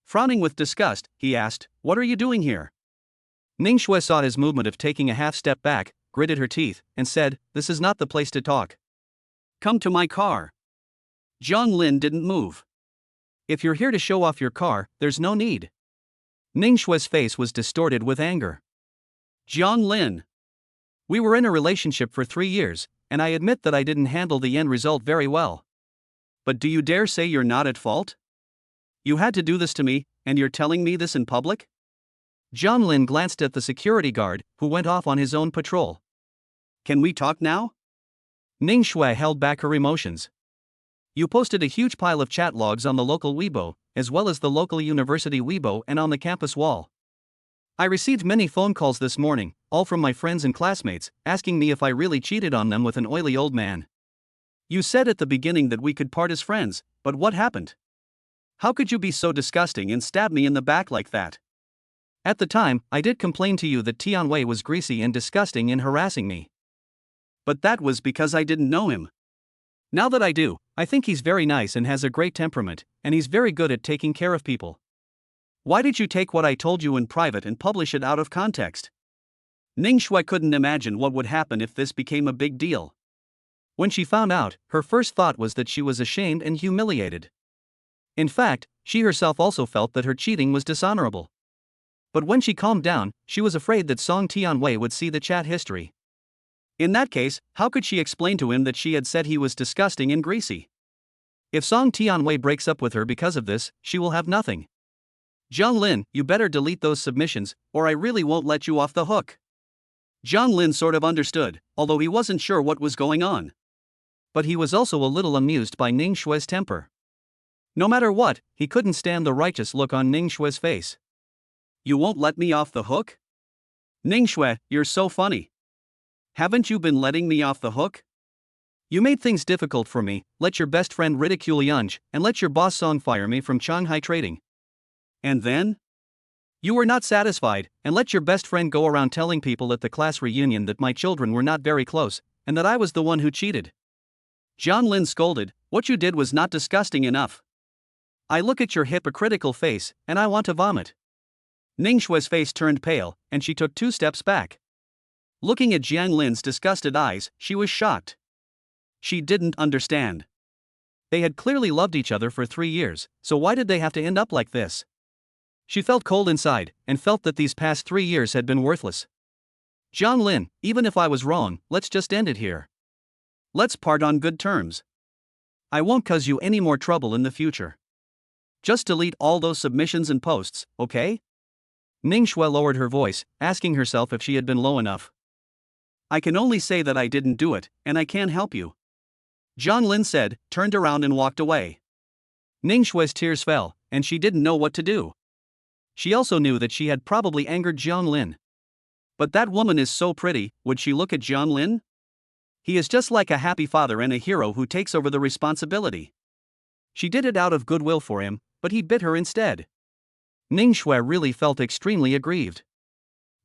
Frowning with disgust, he asked, "What are you doing here?" Ning Shui saw his movement of taking a half step back, gritted her teeth, and said, "This is not the place to talk. Come to my car." Zhang Lin didn't move. "If you're here to show off your car, there's no need." Ning Shui's face was distorted with anger. "Zhang Lin, we were in a relationship for 3 years, and I admit that I didn't handle the end result very well. But do you dare say you're not at fault? You had to do this to me, and you're telling me this in public?" Zhang Lin glanced at the security guard, who went off on his own patrol. "Can we talk now?" Ning Shui held back her emotions. "You posted a huge pile of chat logs on the local Weibo, as well as the local university Weibo and on the campus wall. I received many phone calls this morning, all from my friends and classmates, asking me if I really cheated on them with an oily old man. You said at the beginning that we could part as friends, but what happened? How could you be so disgusting and stab me in the back like that? At the time, I did complain to you that Tianwei was greasy and disgusting in harassing me. But that was because I didn't know him. Now that I do, I think he's very nice and has a great temperament, and he's very good at taking care of people. Why did you take what I told you in private and publish it out of context? Ning Shui couldn't imagine what would happen if this became a big deal. When she found out, her first thought was that she was ashamed and humiliated. In fact, she herself also felt that her cheating was dishonorable. But when she calmed down, she was afraid that Song Tianwei would see the chat history. In that case, how could she explain to him that she had said he was disgusting and greasy? If Song Tianwei breaks up with her because of this, she will have nothing. Zhang Lin, you better delete those submissions, or I really won't let you off the hook. Zhang Lin sort of understood, although he wasn't sure what was going on. But he was also a little amused by Ning Shui's temper. No matter what, he couldn't stand the righteous look on Ning Shui's face. You won't let me off the hook? Ning Shui, you're so funny. Haven't you been letting me off the hook? You made things difficult for me, let your best friend ridicule Yunj, and let your boss Song fire me from Shanghai Trading. And then? You were not satisfied, and let your best friend go around telling people at the class reunion that my children were not very close, and that I was the one who cheated. Zhang Lin scolded, what you did was not disgusting enough. I look at your hypocritical face, and I want to vomit. Ning Shui's face turned pale, and she took 2 steps back. Looking at Zhang Lin's disgusted eyes, she was shocked. She didn't understand. They had clearly loved each other for 3 years, so why did they have to end up like this? She felt cold inside, and felt that these past 3 years had been worthless. Zhang Lin, even if I was wrong, let's just end it here. Let's part on good terms. I won't cause you any more trouble in the future. Just delete all those submissions and posts, okay? Ning Shui lowered her voice, asking herself if she had been low enough. I can only say that I didn't do it, and I can't help you. Zhang Lin said, turned around and walked away. Ning Shui's tears fell, and she didn't know what to do. She also knew that she had probably angered Zhang Lin. But that woman is so pretty, would she look at Zhang Lin? He is just like a happy father and a hero who takes over the responsibility. She did it out of goodwill for him, but he bit her instead. Ning Shui really felt extremely aggrieved.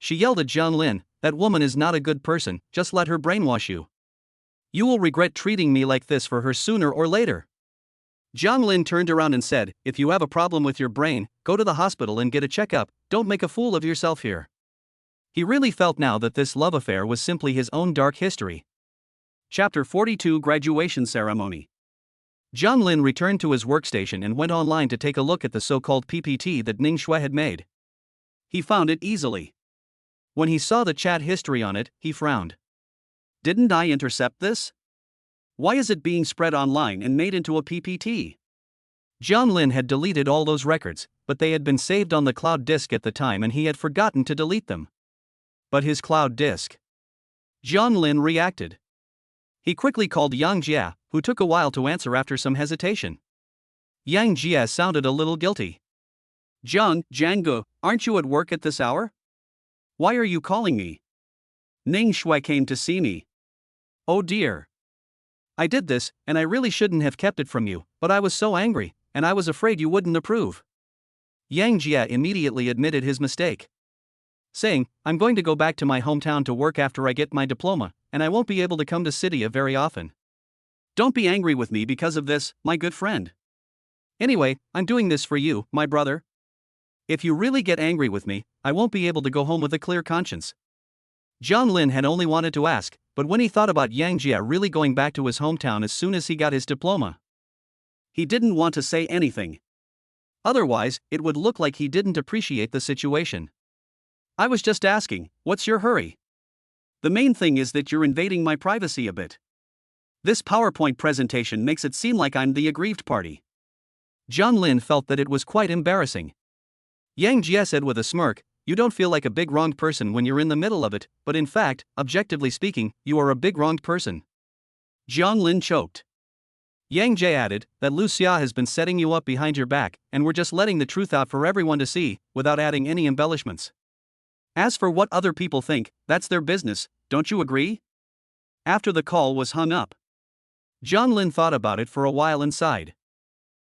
She yelled at Zhang Lin, that woman is not a good person, just let her brainwash you. You will regret treating me like this for her sooner or later. Zhang Lin turned around and said, if you have a problem with your brain, go to the hospital and get a checkup, don't make a fool of yourself here. He really felt now that this love affair was simply his own dark history. Chapter 42 Graduation Ceremony. Zhang Lin returned to his workstation and went online to take a look at the so-called PPT that Ning Shui had made. He found it easily. When he saw the chat history on it, he frowned. Didn't I intercept this? Why is it being spread online and made into a PPT? Zhang Lin had deleted all those records, but they had been saved on the cloud disk at the time and he had forgotten to delete them. But his cloud disk. Zhang Lin reacted. He quickly called Yang Jia, who took a while to answer after some hesitation. Yang Jia sounded a little guilty. Jianggu, aren't you at work at this hour? Why are you calling me? Ning Shui came to see me. Oh dear. I did this, and I really shouldn't have kept it from you, but I was so angry, and I was afraid you wouldn't approve. Yang Jia immediately admitted his mistake, saying, I'm going to go back to my hometown to work after I get my diploma, and I won't be able to come to Citya very often. Don't be angry with me because of this, my good friend. Anyway, I'm doing this for you, my brother. If you really get angry with me, I won't be able to go home with a clear conscience. Zhang Lin had only wanted to ask, but when he thought about Yang Jia really going back to his hometown as soon as he got his diploma, he didn't want to say anything. Otherwise, it would look like he didn't appreciate the situation. I was just asking, what's your hurry? The main thing is that you're invading my privacy a bit. This PowerPoint presentation makes it seem like I'm the aggrieved party. Zhang Lin felt that it was quite embarrassing. Yang Jia said with a smirk, you don't feel like a big wronged person when you're in the middle of it, but in fact, objectively speaking, you are a big wronged person. Zhang Lin choked. Yang Jia added, that Lu Xia has been setting you up behind your back, and we're just letting the truth out for everyone to see, without adding any embellishments. As for what other people think, that's their business, don't you agree? After the call was hung up, Zhang Lin thought about it for a while and sighed.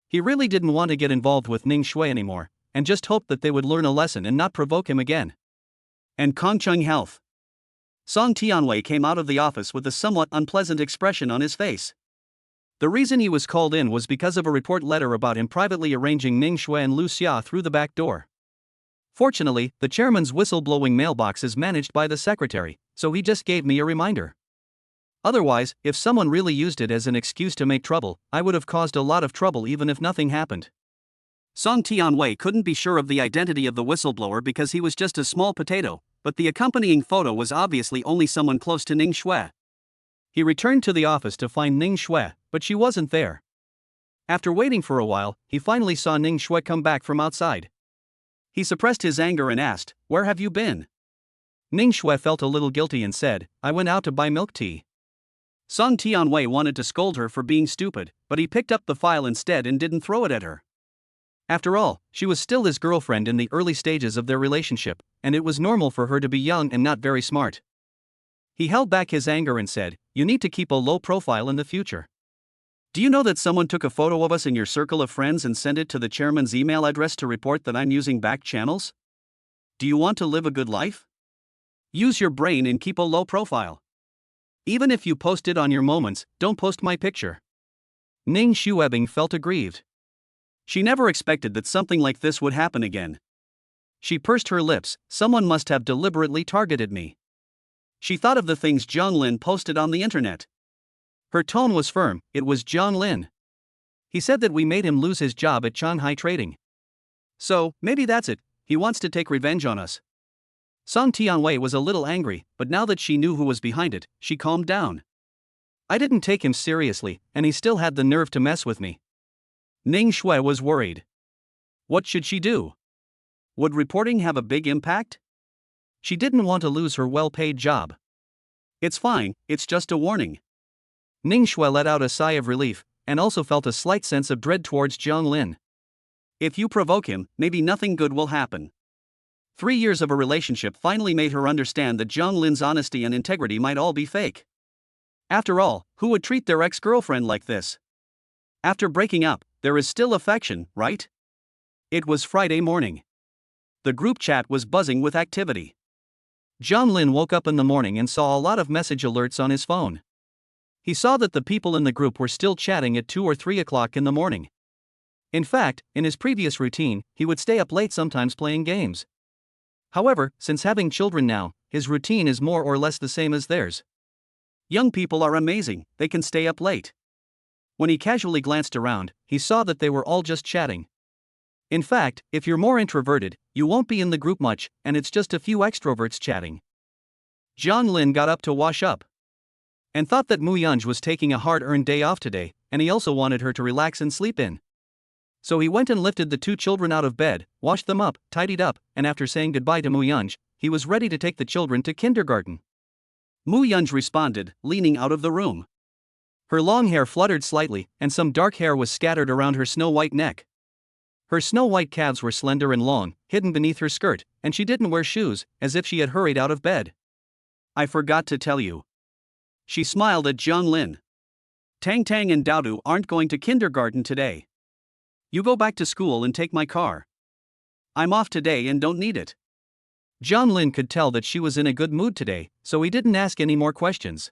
He really didn't want to get involved with Ning Shui anymore, and just hoped that they would learn a lesson and not provoke him again. And Kongcheng Health. Song Tianwei came out of the office with a somewhat unpleasant expression on his face. The reason he was called in was because of a report letter about him privately arranging Ning Shui and Lu Xia through the back door. Fortunately, the chairman's whistleblowing mailbox is managed by the secretary, so he just gave me a reminder. Otherwise, if someone really used it as an excuse to make trouble, I would have caused a lot of trouble even if nothing happened. Song Tianwei couldn't be sure of the identity of the whistleblower because he was just a small potato, but the accompanying photo was obviously only someone close to Ning Shui. He returned to the office to find Ning Shui, but she wasn't there. After waiting for a while, he finally saw Ning Shui come back from outside. He suppressed his anger and asked, "Where have you been?" Ning Shui felt a little guilty and said, "I went out to buy milk tea." Song Tianwei wanted to scold her for being stupid, but he picked up the file instead and didn't throw it at her. After all, she was still his girlfriend in the early stages of their relationship, and it was normal for her to be young and not very smart. He held back his anger and said, "You need to keep a low profile in the future. Do you know that someone took a photo of us in your circle of friends and sent it to the chairman's email address to report that I'm using back channels? Do you want to live a good life? Use your brain and keep a low profile. Even if you post it on your moments, don't post my picture." Ning Shuebing felt aggrieved. She never expected that something like this would happen again. She pursed her lips. Someone must have deliberately targeted me. She thought of the things Zhang Lin posted on the internet. Her tone was firm. It was Zhang Lin. He said that we made him lose his job at Shanghai Trading. So, maybe that's it, he wants to take revenge on us. Song Tianwei was a little angry, but now that she knew who was behind it, she calmed down. I didn't take him seriously, and he still had the nerve to mess with me. Ning Shui was worried. What should she do? Would reporting have a big impact? She didn't want to lose her well-paid job. It's fine, it's just a warning. Ning Shui let out a sigh of relief, and also felt a slight sense of dread towards Zhang Lin. If you provoke him, maybe nothing good will happen. 3 years of a relationship finally made her understand that Zhang Lin's honesty and integrity might all be fake. After all, who would treat their ex-girlfriend like this? After breaking up, there is still affection, right? It was Friday morning. The group chat was buzzing with activity. Zhang Lin woke up in the morning and saw a lot of message alerts on his phone. He saw that the people in the group were still chatting at 2 or 3 o'clock in the morning. In fact, in his previous routine, he would stay up late sometimes playing games. However, since having children now, his routine is more or less the same as theirs. Young people are amazing, they can stay up late. When he casually glanced around, he saw that they were all just chatting. In fact, if you're more introverted, you won't be in the group much, and it's just a few extroverts chatting. Zhang Lin got up to wash up and thought that Mu Yunj was taking a hard-earned day off today, and he also wanted her to relax and sleep in. So he went and lifted the 2 children out of bed, washed them up, tidied up, and after saying goodbye to Mu Yunj, he was ready to take the children to kindergarten. Mu Yunj responded, leaning out of the room. Her long hair fluttered slightly, and some dark hair was scattered around her snow-white neck. Her snow-white calves were slender and long, hidden beneath her skirt, and she didn't wear shoes, as if she had hurried out of bed. I forgot to tell you. She smiled at Zhang Lin. Tang Tang and Daodu aren't going to kindergarten today. You go back to school and take my car. I'm off today and don't need it. Zhang Lin could tell that she was in a good mood today, so he didn't ask any more questions.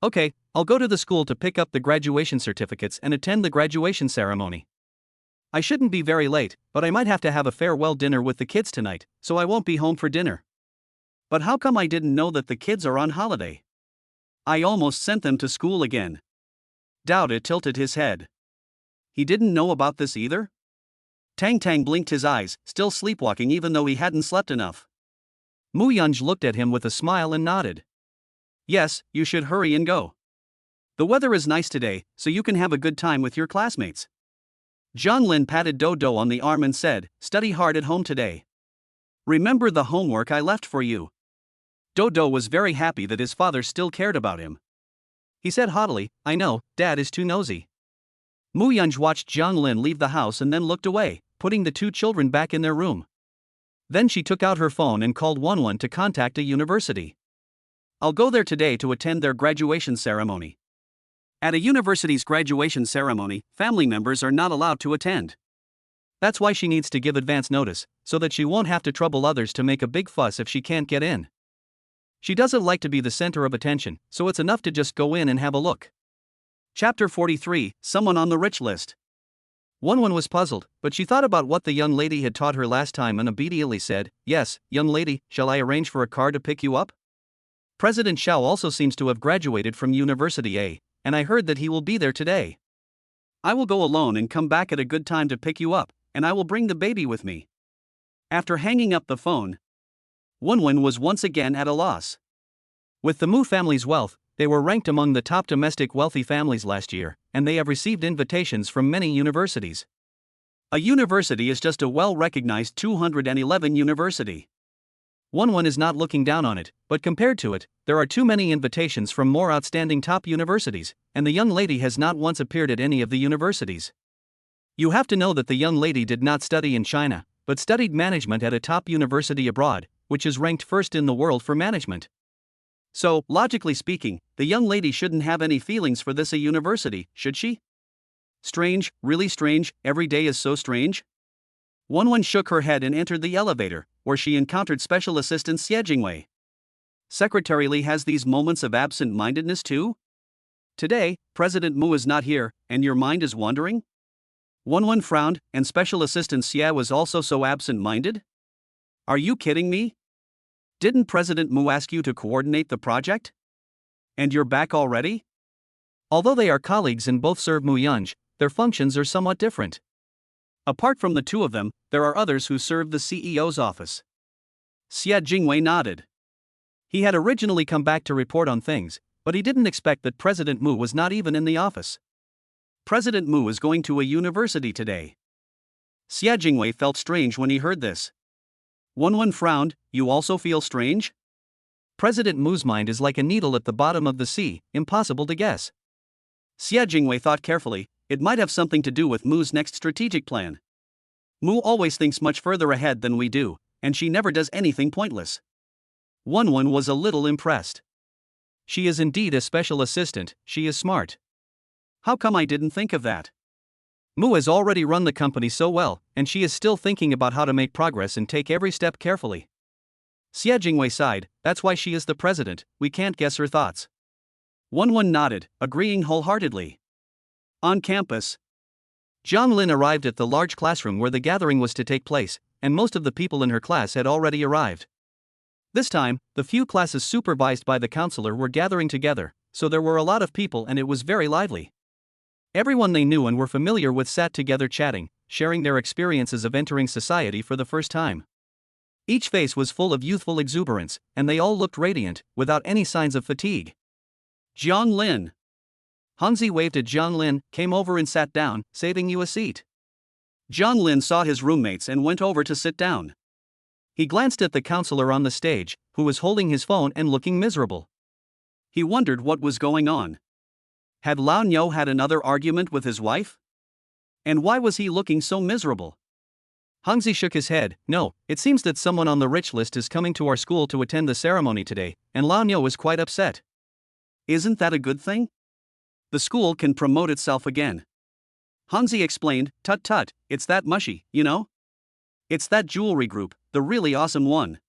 Okay, I'll go to the school to pick up the graduation certificates and attend the graduation ceremony. I shouldn't be very late, but I might have to have a farewell dinner with the kids tonight, so I won't be home for dinner. But how come I didn't know that the kids are on holiday? I almost sent them to school again. Daoda tilted his head. He didn't know about this either? Tang Tang blinked his eyes, still sleepwalking even though he hadn't slept enough. Mu Yunj looked at him with a smile and nodded. Yes, you should hurry and go. The weather is nice today, so you can have a good time with your classmates. Zhang Lin patted Dodo on the arm and said, study hard at home today. Remember the homework I left for you. Dodo was very happy that his father still cared about him. He said haughtily, I know, Dad is too nosy. Mu Yunj watched Zhang Lin leave the house and then looked away, putting the 2 children back in their room. Then she took out her phone and called 11 to contact a university. I'll go there today to attend their graduation ceremony. At a university's graduation ceremony, family members are not allowed to attend. That's why she needs to give advance notice, so that she won't have to trouble others to make a big fuss if she can't get in. She doesn't like to be the center of attention, so it's enough to just go in and have a look. Chapter 43, Someone on the Rich List. Wen was puzzled, but she thought about what the young lady had taught her last time and obediently said, "Yes, young lady, shall I arrange for a car to pick you up? President Xiao also seems to have graduated from University A, and I heard that he will be there today. I will go alone and come back at a good time to pick you up, and I will bring the baby with me." After hanging up the phone, Wen was once again at a loss. With the Mu family's wealth, they were ranked among the top domestic wealthy families last year, and they have received invitations from many universities. A university is just a well-recognized 211 university. Wen is not looking down on it, but compared to it, there are too many invitations from more outstanding top universities, and the young lady has not once appeared at any of the universities. You have to know that the young lady did not study in China, but studied management at a top university abroad, which is ranked first in the world for management. So, logically speaking, the young lady shouldn't have any feelings for this a university, should she? Strange, really strange, every day is so strange. Wen shook her head and entered the elevator, where she encountered Special Assistant Xie Jingwei. Secretary Li has these moments of absent-mindedness too? Today, President Mu is not here, and your mind is wandering? Wen frowned, and Special Assistant Xie was also so absent-minded? Are you kidding me? Didn't President Mu ask you to coordinate the project? And you're back already? Although they are colleagues and both serve Mu Yunj, their functions are somewhat different. Apart from the two of them, there are others who serve the CEO's office. Xie Jingwei nodded. He had originally come back to report on things, but he didn't expect that President Mu was not even in the office. President Mu is going to a university today. Xie Jingwei felt strange when he heard this. Wen frowned. You also feel strange? President Mu's mind is like a needle at the bottom of the sea, impossible to guess. Xie Jingwei thought carefully. It might have something to do with Mu's next strategic plan. Mu always thinks much further ahead than we do, and she never does anything pointless. Wen was a little impressed. She is indeed a special assistant, she is smart. How come I didn't think of that? Mu has already run the company so well, and she is still thinking about how to make progress and take every step carefully. Xie Jingwei sighed. That's why she is the president, we can't guess her thoughts. Wen nodded, agreeing wholeheartedly. On campus, Zhang Lin arrived at the large classroom where the gathering was to take place, and most of the people in her class had already arrived. This time, the few classes supervised by the counselor were gathering together, so there were a lot of people and it was very lively. Everyone they knew and were familiar with sat together chatting, sharing their experiences of entering society for the first time. Each face was full of youthful exuberance, and they all looked radiant, without any signs of fatigue. Zhang Lin. Hangzi waved at Zhang Lin, came over and sat down, saving you a seat. Zhang Lin saw his roommates and went over to sit down. He glanced at the counselor on the stage, who was holding his phone and looking miserable. He wondered what was going on. Had Lao Niu had another argument with his wife? And why was he looking so miserable? Hangzi shook his head. No, it seems that someone on the rich list is coming to our school to attend the ceremony today, and Lao Niu is quite upset. Isn't that a good thing? The school can promote itself again. Hangzi explained, tut, it's that mushy, you know? It's that jewelry group, the really awesome one.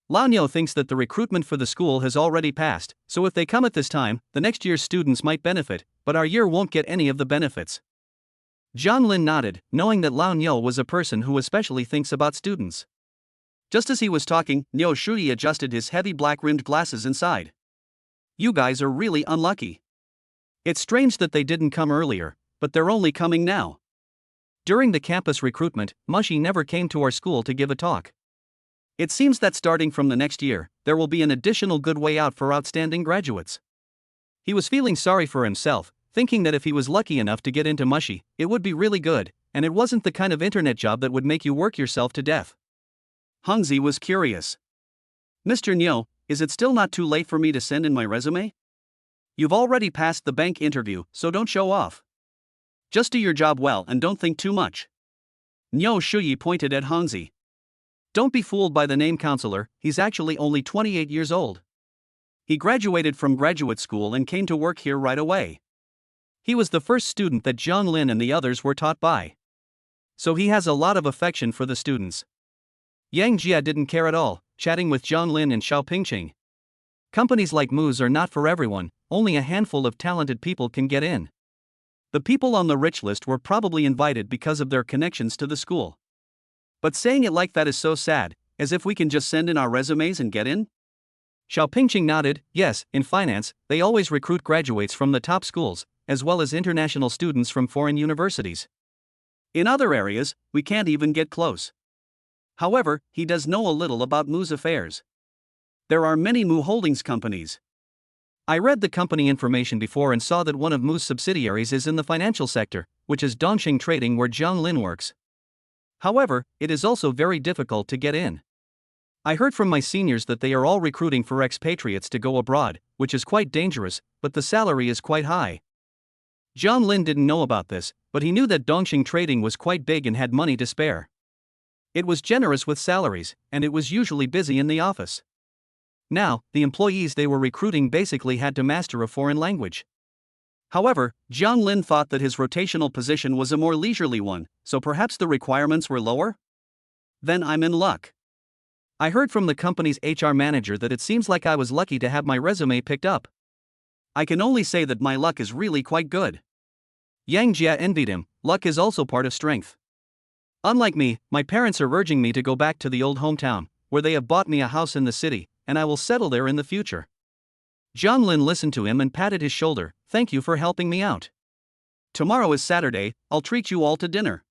Lao Niu thinks that the recruitment for the school has already passed, so if they come at this time, the next year's students might benefit, but our year won't get any of the benefits. Zhang Lin nodded, knowing that Lao Niu was a person who especially thinks about students. Just as he was talking, Niu Shuyi adjusted his heavy black-rimmed glasses and sighed. You guys are really unlucky. It's strange that they didn't come earlier, but they're only coming now. During the campus recruitment, Mushi never came to our school to give a talk. It seems that starting from the next year, there will be an additional good way out for outstanding graduates. He was feeling sorry for himself, thinking that if he was lucky enough to get into Mushi, it would be really good, and it wasn't the kind of internet job that would make you work yourself to death. Hangzi was curious. Mr. Niu, is it still not too late for me to send in my resume? You've already passed the bank interview, so don't show off. Just do your job well and don't think too much. Niu Shuyi pointed at Hangzi. Don't be fooled by the name counselor, he's actually only 28 years old. He graduated from graduate school and came to work here right away. He was the first student that Zhang Lin and the others were taught by. So he has a lot of affection for the students. Yang Jia didn't care at all, chatting with Zhang Lin and Xiao Pingqing. Companies like Mu's are not for everyone, only a handful of talented people can get in. The people on the rich list were probably invited because of their connections to the school. But saying it like that is so sad, as if we can just send in our resumes and get in? Xiao Pingqing nodded. Yes, in finance, they always recruit graduates from the top schools, as well as international students from foreign universities. In other areas, we can't even get close. However, he does know a little about Mu's affairs. There are many Mu Holdings companies. I read the company information before and saw that one of Mu's subsidiaries is in the financial sector, which is Dongxing Trading, where Zhang Lin works. However, it is also very difficult to get in. I heard from my seniors that they are all recruiting for expatriates to go abroad, which is quite dangerous, but the salary is quite high. Zhang Lin didn't know about this, but he knew that Dongxing Trading was quite big and had money to spare. It was generous with salaries, and it was usually busy in the office. Now, the employees they were recruiting basically had to master a foreign language. However, Zhang Lin thought that his rotational position was a more leisurely one, so perhaps the requirements were lower? Then I'm in luck. I heard from the company's HR manager that it seems like I was lucky to have my resume picked up. I can only say that my luck is really quite good. Yang Jia envied him. Luck is also part of strength. Unlike me, my parents are urging me to go back to the old hometown, where they have bought me a house in the city, and I will settle there in the future. Zhang Lin listened to him and patted his shoulder. Thank you for helping me out. Tomorrow is Saturday, I'll treat you all to dinner.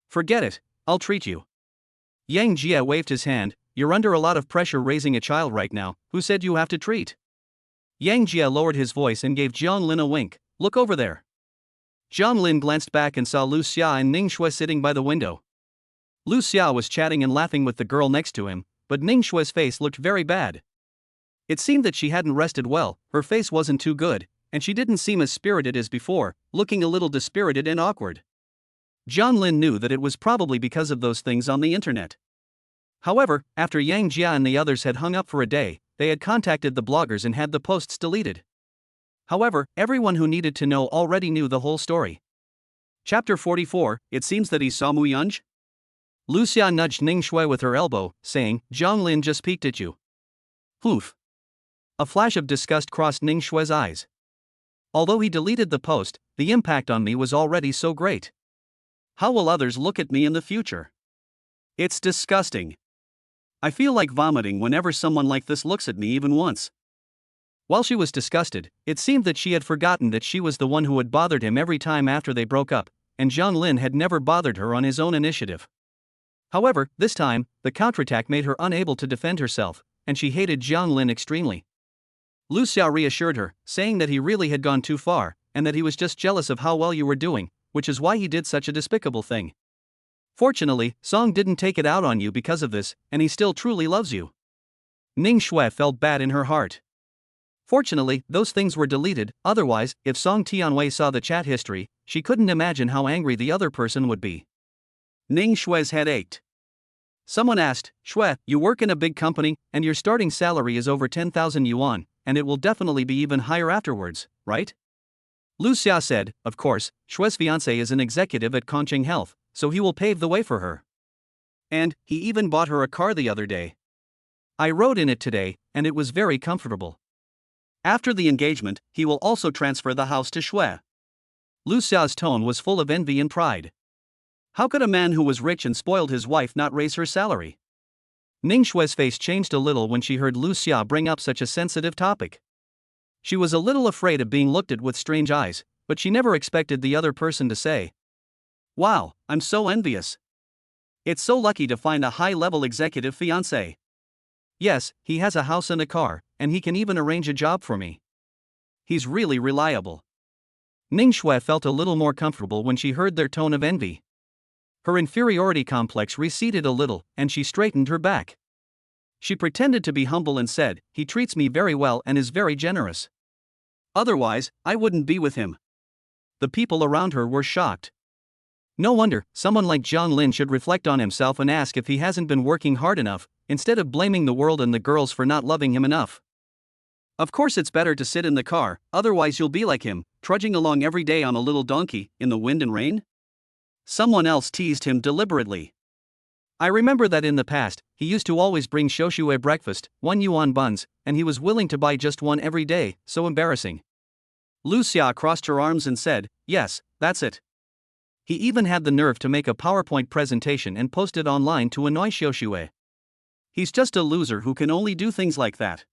Forget it, I'll treat you. Yang Jia waved his hand. You're under a lot of pressure raising a child right now. Who said you have to treat? Yang Jia lowered his voice and gave Zhang Lin a wink. Look over there. Zhang Lin glanced back and saw Lu Xia and Ning Shui sitting by the window. Lu Xia was chatting and laughing with the girl next to him, but Ning Shui's face looked very bad. It seemed that she hadn't rested well, her face wasn't too good, and she didn't seem as spirited as before, looking a little dispirited and awkward. Zhang Lin knew that it was probably because of those things on the internet. However, after Yang Jia and the others had hung up for a day, they had contacted the bloggers and had the posts deleted. However, everyone who needed to know already knew the whole story. Chapter 44, It seems that he saw Mu Yunj? Lu Xia nudged Ning Shui with her elbow, saying, Zhang Lin just peeked at you. Poof. A flash of disgust crossed Ning Shui's eyes. Although he deleted the post, the impact on me was already so great. How will others look at me in the future? It's disgusting. I feel like vomiting whenever someone like this looks at me even once. While she was disgusted, it seemed that she had forgotten that she was the one who had bothered him every time after they broke up, and Zhang Lin had never bothered her on his own initiative. However, this time, the counterattack made her unable to defend herself, and she hated Zhang Lin extremely. Lu Xia reassured her, saying that he really had gone too far, and that he was just jealous of how well you were doing, which is why he did such a despicable thing. Fortunately, Song didn't take it out on you because of this, and he still truly loves you. Ning Shui felt bad in her heart. Fortunately, those things were deleted, otherwise, if Song Tianwei saw the chat history, she couldn't imagine how angry the other person would be. Ning Shui's head ached. Someone asked, Shui, you work in a big company, and your starting salary is over 10,000 yuan, and it will definitely be even higher afterwards, right? Lu Xia said, of course, Shui's fiancé is an executive at Kongqing Health, so he will pave the way for her. And he even bought her a car the other day. I rode in it today, and it was very comfortable. After the engagement, he will also transfer the house to Shui. Lu Xia's tone was full of envy and pride. How could a man who was rich and spoiled his wife not raise her salary? Ning Shui's face changed a little when she heard Lu Xia bring up such a sensitive topic. She was a little afraid of being looked at with strange eyes, but she never expected the other person to say, Wow, I'm so envious. It's so lucky to find a high-level executive fiancé. Yes, he has a house and a car, and he can even arrange a job for me. He's really reliable. Ning Shui felt a little more comfortable when she heard their tone of envy. Her inferiority complex receded a little, and she straightened her back. She pretended to be humble and said, he treats me very well and is very generous. Otherwise, I wouldn't be with him. The people around her were shocked. No wonder, someone like Zhang Lin should reflect on himself and ask if he hasn't been working hard enough, instead of blaming the world and the girls for not loving him enough. Of course it's better to sit in the car, otherwise you'll be like him, trudging along every day on a little donkey, in the wind and rain? Someone else teased him deliberately. I remember that in the past, he used to always bring shoshue breakfast, 1 yuan buns, and he was willing to buy just one every day, so embarrassing. Lu Xia crossed her arms and said, "Yes, that's it." He even had the nerve to make a PowerPoint presentation and post it online to annoy Xiaoxue. He's just a loser who can only do things like that.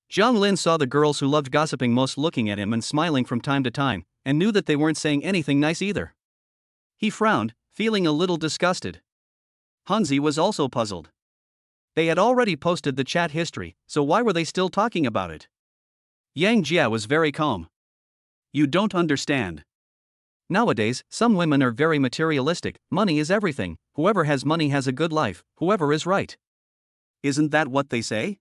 Zhang Lin saw the girls who loved gossiping most looking at him and smiling from time to time, and knew that they weren't saying anything nice either. He frowned, feeling a little disgusted. Hanzi was also puzzled. They had already posted the chat history, so why were they still talking about it? Yang Jia was very calm. "You don't understand. Nowadays, some women are very materialistic. Money is everything. Whoever has money has a good life, whoever is right. Isn't that what they say?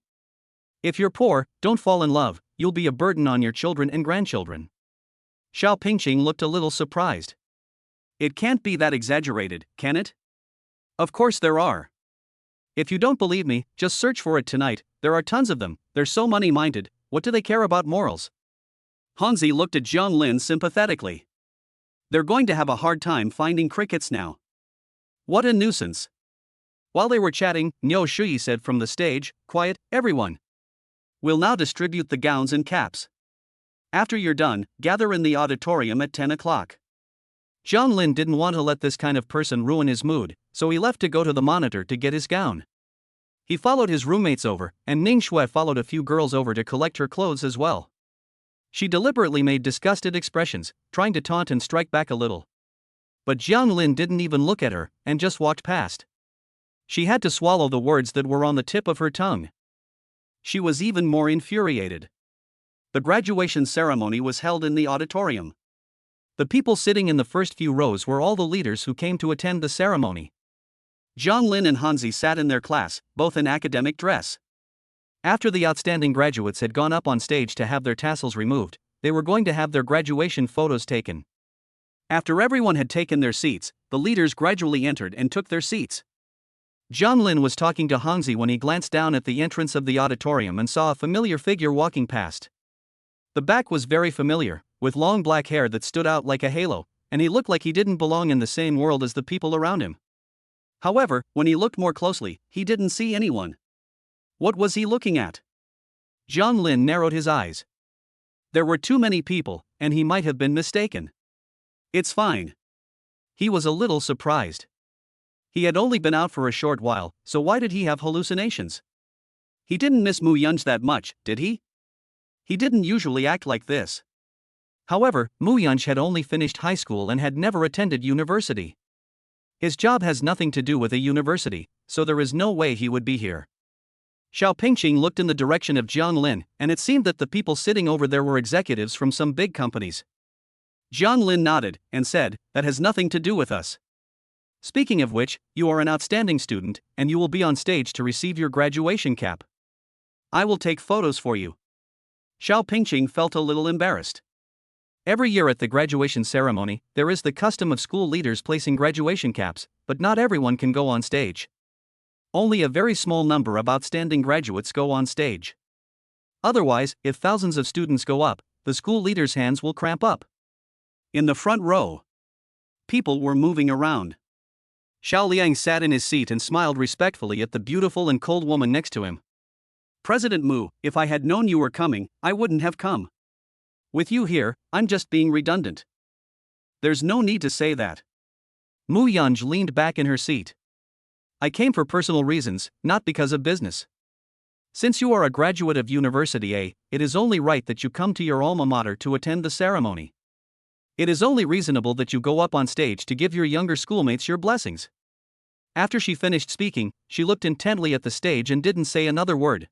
If you're poor, don't fall in love, you'll be a burden on your children and grandchildren." Xiao Pingqing looked a little surprised. It can't be that exaggerated, can it? Of course there are. If you don't believe me, just search for it tonight. There are tons of them. They're so money-minded. What do they care about morals? Hanzi looked at Zhang Lin sympathetically. They're going to have a hard time finding crickets now. What a nuisance. While they were chatting, Niu Shui said from the stage, "Quiet, everyone. We'll now distribute the gowns and caps. After you're done, gather in the auditorium at 10 o'clock. Zhang Lin didn't want to let this kind of person ruin his mood, so he left to go to the monitor to get his gown. He followed his roommates over, and Ning Shui followed a few girls over to collect her clothes as well. She deliberately made disgusted expressions, trying to taunt and strike back a little. But Zhang Lin didn't even look at her, and just walked past. She had to swallow the words that were on the tip of her tongue. She was even more infuriated. The graduation ceremony was held in the auditorium. The people sitting in the first few rows were all the leaders who came to attend the ceremony. Zhang Lin and Hanzi sat in their class, both in academic dress. After the outstanding graduates had gone up on stage to have their tassels removed, they were going to have their graduation photos taken. After everyone had taken their seats, the leaders gradually entered and took their seats. Zhang Lin was talking to Hanzi when he glanced down at the entrance of the auditorium and saw a familiar figure walking past. The back was very familiar, with long black hair that stood out like a halo, and he looked like he didn't belong in the same world as the people around him. However, when he looked more closely, he didn't see anyone. What was he looking at? Zhang Lin narrowed his eyes. There were too many people, and he might have been mistaken. It's fine. He was a little surprised. He had only been out for a short while, so why did he have hallucinations? He didn't miss Mu Yunj that much, did he? He didn't usually act like this. However, Mu Yunj had only finished high school and had never attended university. His job has nothing to do with a university, so there is no way he would be here. Xiao Pingqing looked in the direction of Zhang Lin, and it seemed that the people sitting over there were executives from some big companies. Zhang Lin nodded and said, "That has nothing to do with us. Speaking of which, you are an outstanding student, and you will be on stage to receive your graduation cap. I will take photos for you." Xiao Pingqing felt a little embarrassed. Every year at the graduation ceremony, there is the custom of school leaders placing graduation caps, but not everyone can go on stage. Only a very small number of outstanding graduates go on stage. Otherwise, if thousands of students go up, the school leaders' hands will cramp up. In the front row, people were moving around. Xiao Liang sat in his seat and smiled respectfully at the beautiful and cold woman next to him. "President Mu, if I had known you were coming, I wouldn't have come. With you here, I'm just being redundant." "There's no need to say that." Mu Yunj leaned back in her seat. "I came for personal reasons, not because of business. Since you are a graduate of University A, it is only right that you come to your alma mater to attend the ceremony. It is only reasonable that you go up on stage to give your younger schoolmates your blessings." After she finished speaking, she looked intently at the stage and didn't say another word.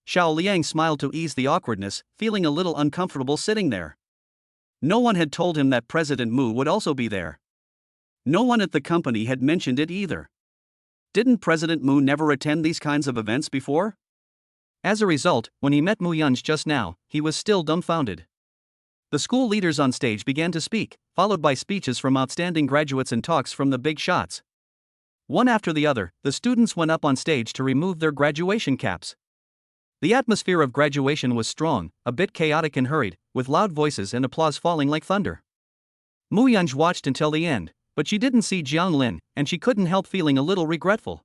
Xiao Liang smiled to ease the awkwardness, feeling a little uncomfortable sitting there. No one had told him that President Mu would also be there. No one at the company had mentioned it either. Didn't President Mu never attend these kinds of events before? As a result, when he met Mu Yunj just now, he was still dumbfounded. The school leaders on stage began to speak, followed by speeches from outstanding graduates and talks from the big shots. One after the other, the students went up on stage to remove their graduation caps. The atmosphere of graduation was strong, a bit chaotic and hurried, with loud voices and applause falling like thunder. Mu Yunj watched until the end, but she didn't see Zhang Lin, and she couldn't help feeling a little regretful.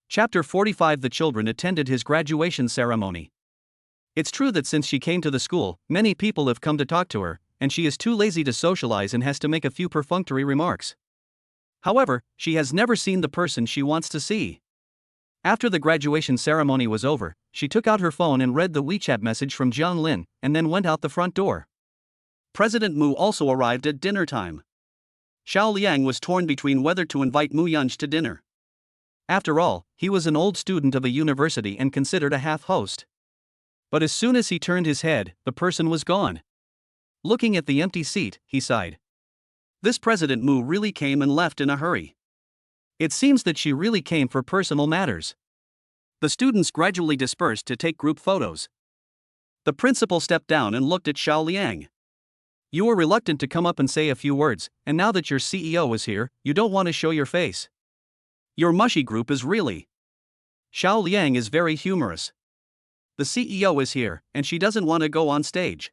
Chapter 45. The children attended his graduation ceremony. It's true that since she came to the school, many people have come to talk to her, and she is too lazy to socialize and has to make a few perfunctory remarks. However, she has never seen the person she wants to see. After the graduation ceremony was over, she took out her phone and read the WeChat message from Jiang Lin, and then went out the front door. President Mu also arrived at dinner time. Xiao Liang was torn between whether to invite Mu Yunj to dinner. After all, he was an old student of a university and considered a half-host. But as soon as he turned his head, the person was gone. Looking at the empty seat, he sighed. This President Mu really came and left in a hurry. It seems that she really came for personal matters. The students gradually dispersed to take group photos. The principal stepped down and looked at Xiao Liang. You were reluctant to come up and say a few words, and now that your CEO is here, you don't want to show your face. Your mushy group is really. Xiao Liang is very humorous. The CEO is here, and she doesn't want to go on stage.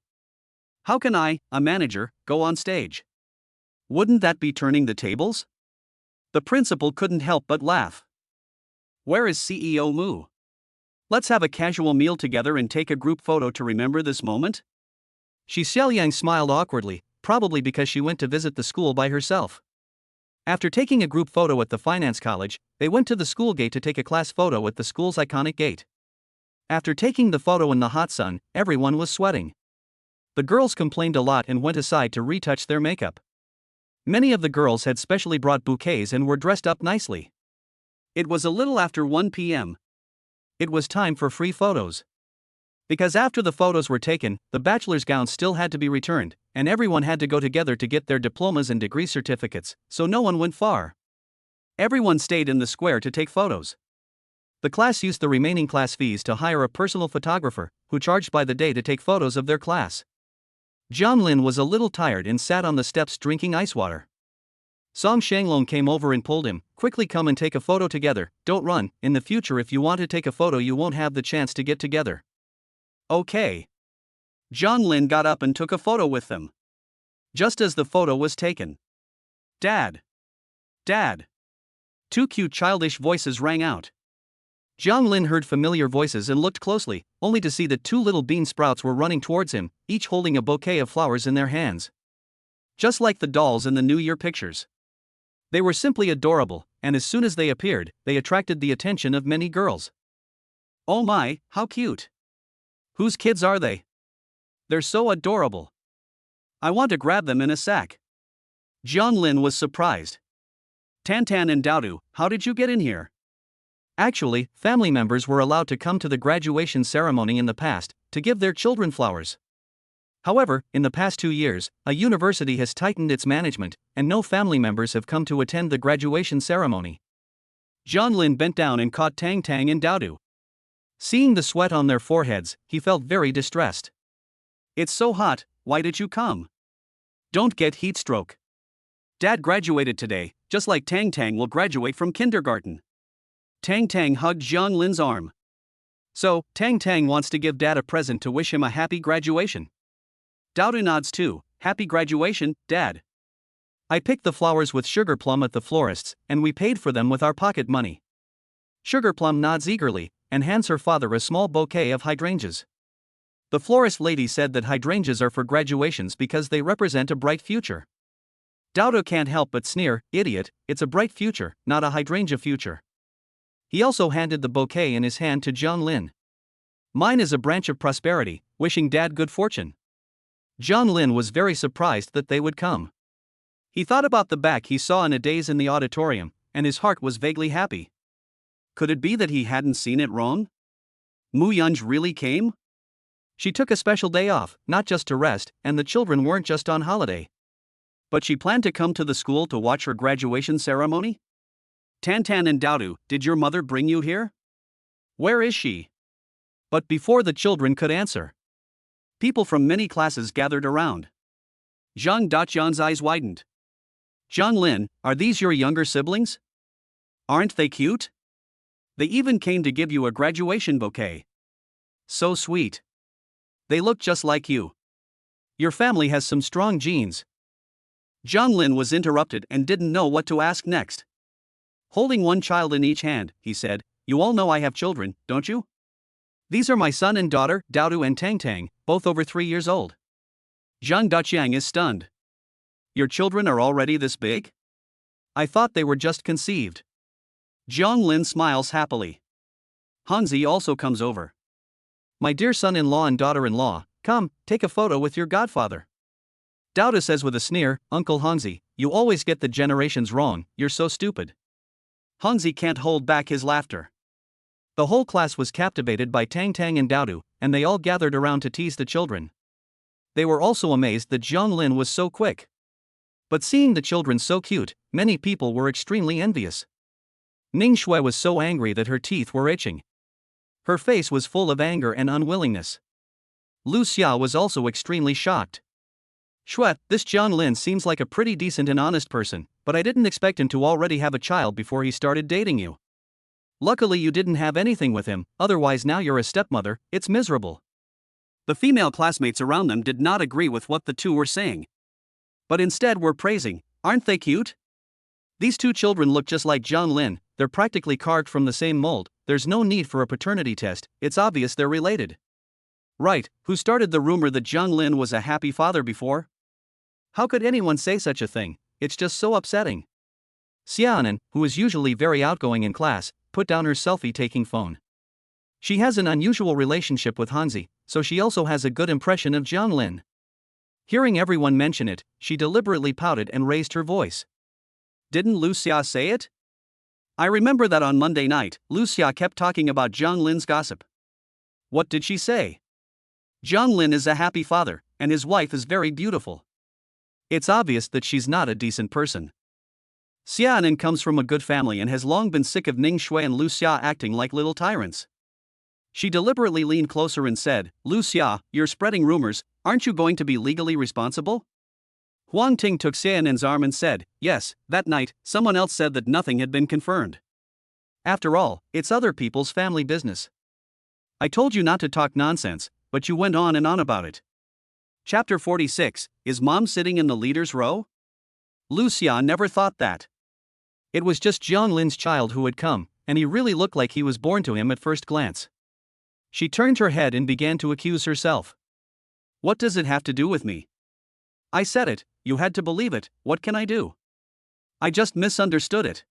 How can I, a manager, go on stage? Wouldn't that be turning the tables? The principal couldn't help but laugh. Where is CEO Mu? Let's have a casual meal together and take a group photo to remember this moment? Xiao Liang smiled awkwardly, probably because she went to visit the school by herself. After taking a group photo at the finance college, they went to the school gate to take a class photo at the school's iconic gate. After taking the photo in the hot sun, everyone was sweating. The girls complained a lot and went aside to retouch their makeup. Many of the girls had specially brought bouquets and were dressed up nicely. It was a little after 1 p.m. It was time for free photos. Because after the photos were taken, the bachelor's gowns still had to be returned, and everyone had to go together to get their diplomas and degree certificates, so no one went far. Everyone stayed in the square to take photos. The class used the remaining class fees to hire a personal photographer, who charged by the day to take photos of their class. Jiang Lin was a little tired and sat on the steps drinking ice water. Song Shanglong came over and pulled him, "Quickly come and take a photo together, don't run, in the future if you want to take a photo you won't have the chance to get together." Okay. Jiang Lin got up and took a photo with them. Just as the photo was taken, "Dad! Dad!" Two cute childish voices rang out. Jiang Lin heard familiar voices and looked closely, only to see that two little bean sprouts were running towards him, each holding a bouquet of flowers in their hands. Just like the dolls in the New Year pictures. They were simply adorable, and as soon as they appeared, they attracted the attention of many girls. Oh my, how cute! Whose kids are they? They're so adorable. I want to grab them in a sack. Jiang Lin was surprised. Tantan and Daodu, how did you get in here? Actually, family members were allowed to come to the graduation ceremony in the past, to give their children flowers. However, in the past 2 years, a university has tightened its management, and no family members have come to attend the graduation ceremony. Jiang Lin bent down and caught Tang Tang and Daodu. Seeing the sweat on their foreheads, he felt very distressed. It's so hot, why did you come? Don't get heat stroke. Dad graduated today, just like Tang Tang will graduate from kindergarten. Tang Tang hugged Jiang Lin's arm. So, Tang Tang wants to give Dad a present to wish him a happy graduation. Daodu nods too. Happy graduation, Dad. I picked the flowers with Sugar Plum at the florist's, and we paid for them with our pocket money. Sugar Plum nods eagerly, and hands her father a small bouquet of hydrangeas. The florist lady said that hydrangeas are for graduations because they represent a bright future. Daodu can't help but sneer, "Idiot, it's a bright future, not a hydrangea future." He also handed the bouquet in his hand to Jiang Lin. "Mine is a branch of prosperity, wishing Dad good fortune." Jiang Lin was very surprised that they would come. He thought about the back he saw in a daze in the auditorium, and his heart was vaguely happy. Could it be that he hadn't seen it wrong? Mu Yunj really came? She took a special day off, not just to rest, and the children weren't just on holiday. But she planned to come to the school to watch her graduation ceremony? Tantan and Daodu, did your mother bring you here? Where is she? But before the children could answer, people from many classes gathered around. Zhang Daqian's eyes widened. Jiang Lin, are these your younger siblings? Aren't they cute? They even came to give you a graduation bouquet. So sweet. They look just like you. Your family has some strong genes. Jiang Lin was interrupted and didn't know what to ask next. Holding one child in each hand, he said, "You all know I have children, don't you?" These are my son and daughter, Daodu and Tang Tang, both over 3 years old. Zhang Daqiang is stunned. Your children are already this big? I thought they were just conceived. Zhang Lin smiles happily. Hanzi also comes over. My dear son-in-law and daughter-in-law, come, take a photo with your godfather. Daodu says with a sneer, Uncle Hanzi, you always get the generations wrong, you're so stupid. Hanzi can't hold back his laughter. The whole class was captivated by Tang Tang and Daodu, and they all gathered around to tease the children. They were also amazed that Zhang Lin was so quick. But seeing the children so cute, many people were extremely envious. Ning Shui was so angry that her teeth were itching. Her face was full of anger and unwillingness. Lu Xia was also extremely shocked. Shui, this Zhang Lin seems like a pretty decent and honest person, but I didn't expect him to already have a child before he started dating you. Luckily you didn't have anything with him, otherwise now you're a stepmother, it's miserable. The female classmates around them did not agree with what the two were saying, but instead were praising, aren't they cute? These two children look just like Zhang Lin, they're practically carved from the same mold, there's no need for a paternity test, it's obvious they're related. Right, who started the rumor that Zhang Lin was a happy father before? How could anyone say such a thing? It's just so upsetting. Xiaonan, who is usually very outgoing in class, put down her selfie-taking phone. She has an unusual relationship with Hanzi, so she also has a good impression of Zhang Lin. Hearing everyone mention it, she deliberately pouted and raised her voice. Didn't Lu Xia say it? I remember that on Monday night, Lu Xia kept talking about Zhang Lin's gossip. What did she say? Zhang Lin is a happy father, and his wife is very beautiful. It's obvious that she's not a decent person. Xiaonan comes from a good family and has long been sick of Ning Shui and Lu Xia acting like little tyrants. She deliberately leaned closer and said, Lu Xia, you're spreading rumors, aren't you going to be legally responsible? Huang Ting took Xiaonan's arm and said, yes, that night, someone else said that nothing had been confirmed. After all, it's other people's family business. I told you not to talk nonsense, but you went on and on about it. Chapter 46, Is Mom sitting in the leader's row? Lu Xia never thought that. It was just Zhang Lin's child who had come, and he really looked like he was born to him at first glance. She turned her head and began to accuse herself. What does it have to do with me? I said it, you had to believe it, what can I do? I just misunderstood it.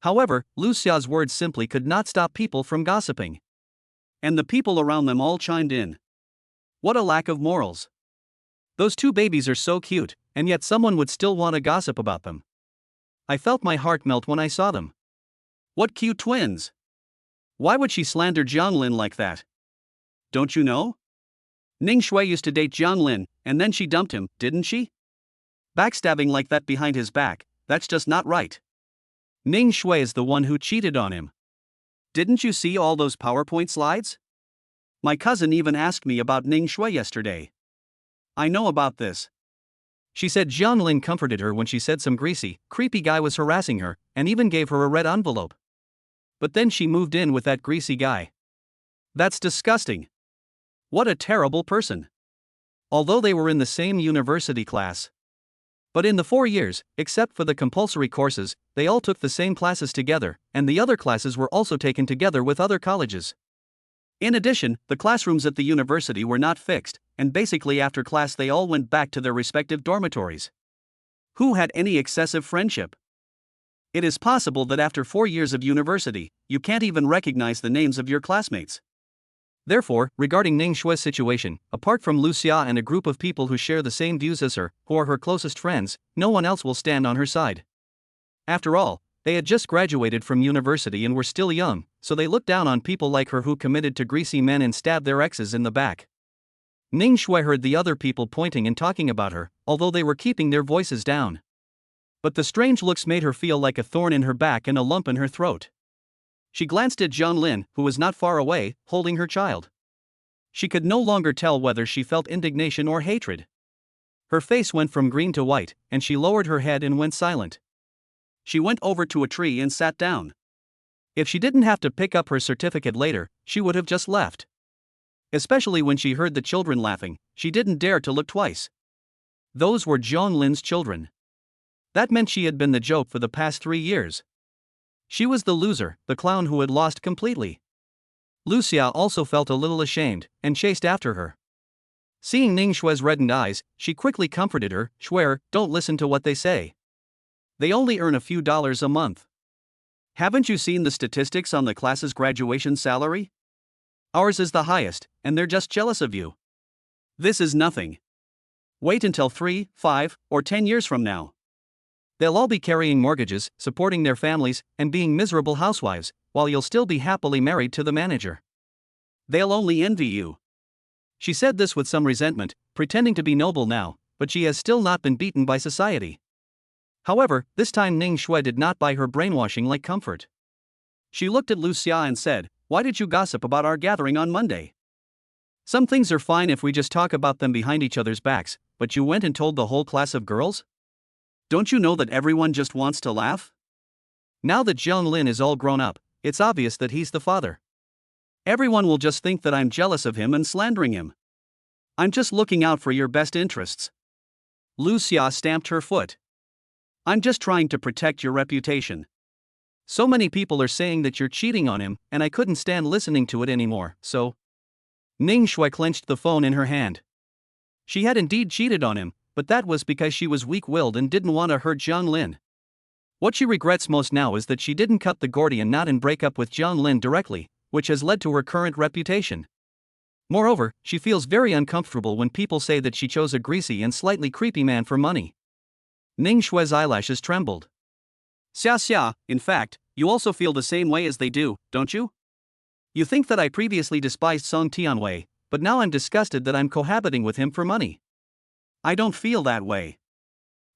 However, Lu Xia's words simply could not stop people from gossiping. And the people around them all chimed in. What a lack of morals. Those two babies are so cute, and yet someone would still want to gossip about them. I felt my heart melt when I saw them. What cute twins! Why would she slander Zhang Lin like that? Don't you know? Ning Shui used to date Zhang Lin, and then she dumped him, didn't she? Backstabbing like that behind his back, that's just not right. Ning Shui is the one who cheated on him. Didn't you see all those PowerPoint slides? My cousin even asked me about Ning Shui yesterday. I know about this. She said Zhang Lin comforted her when she said some greasy, creepy guy was harassing her, and even gave her a red envelope. But then she moved in with that greasy guy. That's disgusting. What a terrible person. Although they were in the same university class. But in the 4 years, except for the compulsory courses, they all took the same classes together, and the other classes were also taken together with other colleges. In addition, the classrooms at the university were not fixed, and basically after class they all went back to their respective dormitories. Who had any excessive friendship? It is possible that after 4 years of university, you can't even recognize the names of your classmates. Therefore, regarding Ning Shui's situation, apart from Lu Xia and a group of people who share the same views as her, who are her closest friends, no one else will stand on her side. After all, they had just graduated from university and were still young, so they looked down on people like her who committed to greasy men and stabbed their exes in the back. Ning Shui heard the other people pointing and talking about her, although they were keeping their voices down. But the strange looks made her feel like a thorn in her back and a lump in her throat. She glanced at Zhang Lin, who was not far away, holding her child. She could no longer tell whether she felt indignation or hatred. Her face went from green to white, and she lowered her head and went silent. She went over to a tree and sat down. If she didn't have to pick up her certificate later, she would have just left. Especially when she heard the children laughing, she didn't dare to look twice. Those were Zhang Lin's children. That meant she had been the joke for the past 3 years. She was the loser, the clown who had lost completely. Lu Xia also felt a little ashamed, and chased after her. Seeing Ning Xue's reddened eyes, she quickly comforted her. Xuer, don't listen to what they say. They only earn a few dollars a month. Haven't you seen the statistics on the class's graduation salary? Ours is the highest, and they're just jealous of you. This is nothing. Wait until 3, 5, or 10 years from now. They'll all be carrying mortgages, supporting their families, and being miserable housewives, while you'll still be happily married to the manager. They'll only envy you. She said this with some resentment, pretending to be noble now, but she has still not been beaten by society. However, this time Ning Xue did not buy her brainwashing like comfort. She looked at Lu Xia and said, "Why did you gossip about our gathering on Monday? Some things are fine if we just talk about them behind each other's backs, but you went and told the whole class of girls? Don't you know that everyone just wants to laugh? Now that Zhang Lin is all grown up, it's obvious that he's the father. Everyone will just think that I'm jealous of him and slandering him. I'm just looking out for your best interests." Lu Xia stamped her foot. "I'm just trying to protect your reputation. So many people are saying that you're cheating on him, and I couldn't stand listening to it anymore, so..." Ning Xue clenched the phone in her hand. She had indeed cheated on him, but that was because she was weak-willed and didn't want to hurt Zhang Lin. What she regrets most now is that she didn't cut the Gordian knot and break up with Zhang Lin directly, which has led to her current reputation. Moreover, she feels very uncomfortable when people say that she chose a greasy and slightly creepy man for money. Ning Xue's eyelashes trembled. "Xia Xia, in fact, you also feel the same way as they do, don't you? You think that I previously despised Song Tianwei, but now I'm disgusted that I'm cohabiting with him for money. I don't feel that way."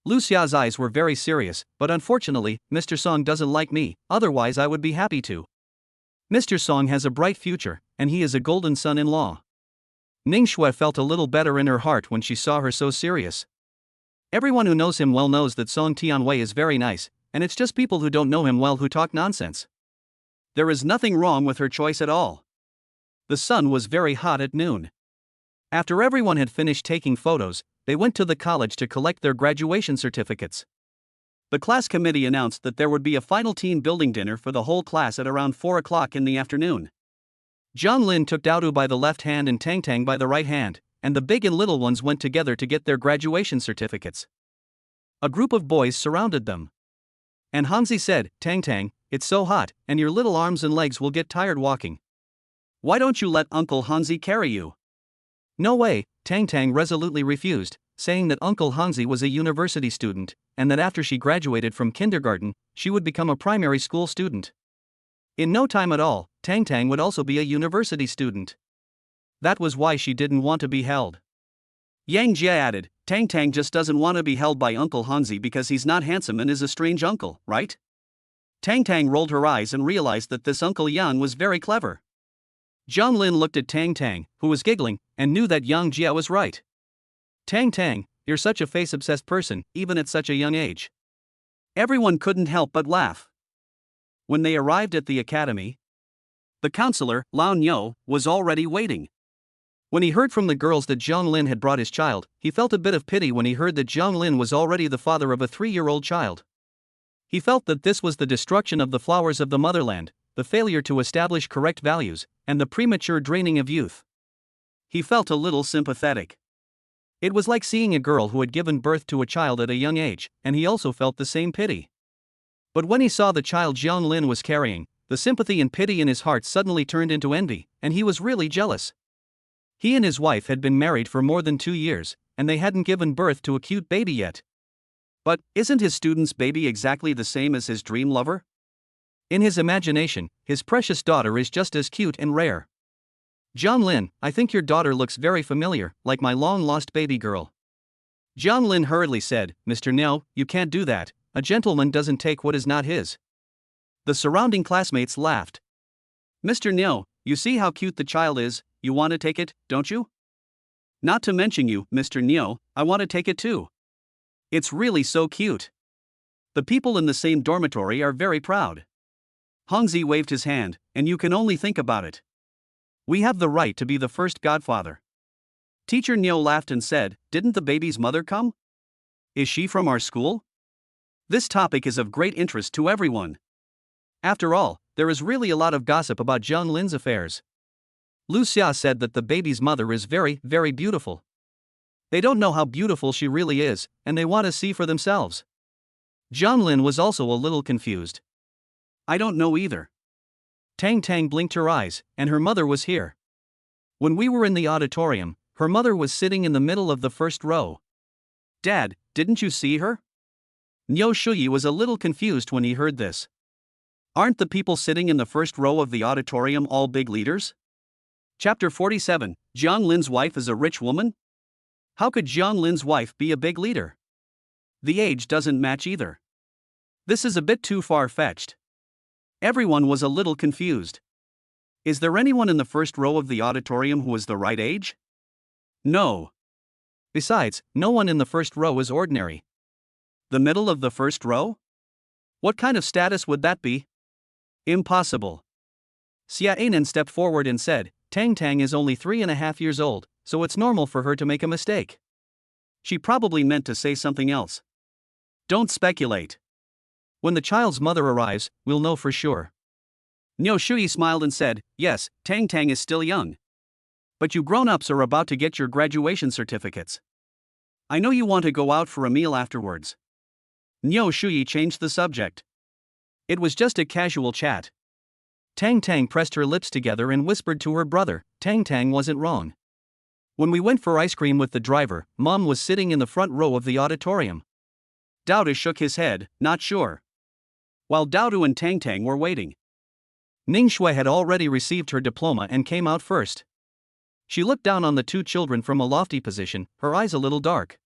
Lu Xia's eyes were very serious, but unfortunately, Mr. Song doesn't like me, otherwise I would be happy to. Mr. Song has a bright future, and he is a golden son-in-law. Ning Xue felt a little better in her heart when she saw her so serious. Everyone who knows him well knows that Song Tianwei is very nice, and it's just people who don't know him well who talk nonsense. There is nothing wrong with her choice at all. The sun was very hot at noon. After everyone had finished taking photos, they went to the college to collect their graduation certificates. The class committee announced that there would be a final team building dinner for the whole class at around 4 o'clock in the afternoon. Zhang Lin took Daodu by the left hand and Tang Tang by the right hand, and the big and little ones went together to get their graduation certificates. A group of boys surrounded them. And Hanzi said, "Tang Tang, it's so hot, and your little arms and legs will get tired walking. Why don't you let Uncle Hanzi carry you?" "No way," Tang Tang resolutely refused, saying that Uncle Hanzi was a university student, and that after she graduated from kindergarten, she would become a primary school student. In no time at all, Tang Tang would also be a university student. That was why she didn't want to be held. Yang Jie added, "Tang Tang just doesn't want to be held by Uncle Hanzi because he's not handsome and is a strange uncle, right?" Tang Tang rolled her eyes and realized that this Uncle Yang was very clever. Zhang Lin looked at Tang Tang, who was giggling, and knew that Yang Jie was right. "Tang Tang, you're such a face-obsessed person, even at such a young age." Everyone couldn't help but laugh. When they arrived at the academy, the counselor, Lao Niu, was already waiting. When he heard from the girls that Zhang Lin had brought his child, he felt a bit of pity when he heard that Zhang Lin was already the father of a 3-year-old child. He felt that this was the destruction of the flowers of the motherland, the failure to establish correct values, and the premature draining of youth. He felt a little sympathetic. It was like seeing a girl who had given birth to a child at a young age, and he also felt the same pity. But when he saw the child Zhang Lin was carrying, the sympathy and pity in his heart suddenly turned into envy, and he was really jealous. He and his wife had been married for more than 2 years, and they hadn't given birth to a cute baby yet. But isn't his student's baby exactly the same as his dream lover? In his imagination, his precious daughter is just as cute and rare. "Zhang Lin, I think your daughter looks very familiar, like my long-lost baby girl." Zhang Lin hurriedly said, "Mr. Niu, you can't do that, a gentleman doesn't take what is not his." The surrounding classmates laughed. "Mr. Niu, you see how cute the child is, you want to take it, don't you?" "Not to mention you, Mr. Niu, I want to take it too. It's really so cute. The people in the same dormitory are very proud." Hongzi waved his hand, "And you can only think about it. We have the right to be the first godfather." Teacher Niu laughed and said, "Didn't the baby's mother come? Is she from our school?" This topic is of great interest to everyone. After all, there is really a lot of gossip about Zhang Lin's affairs. Lu Xia said that the baby's mother is very, very beautiful. They don't know how beautiful she really is, and they want to see for themselves. Zhang Lin was also a little confused. I don't know either. Tang Tang blinked her eyes, and her mother was here. When we were in the auditorium, her mother was sitting in the middle of the first row. Dad, didn't you see her? Niu Shuyi was a little confused when he heard this. Aren't the people sitting in the first row of the auditorium all big leaders? Chapter 47, Zhang Lin's wife is a rich woman? How could Zhang Lin's wife be a big leader? The age doesn't match either. This is a bit too far-fetched. Everyone was a little confused. Is there anyone in the first row of the auditorium who is the right age? No. Besides, no one in the first row is ordinary. The middle of the first row? What kind of status would that be? Impossible. Xia Anan stepped forward and said, Tang Tang is only 3.5 years old, so it's normal for her to make a mistake. She probably meant to say something else. Don't speculate. When the child's mother arrives, we'll know for sure. Niu Shuyi smiled and said, yes, Tang Tang is still young. But you grown-ups are about to get your graduation certificates. I know you want to go out for a meal afterwards. Niu Shuyi changed the subject. It was just a casual chat. Tang Tang pressed her lips together and whispered to her brother, Tang Tang wasn't wrong. When we went for ice cream with the driver, Mom was sitting in the front row of the auditorium. Daodu shook his head, not sure. While Daodu and Tang Tang were waiting. Ning Shui had already received her diploma and came out first. She looked down on the two children from a lofty position, her eyes a little dark.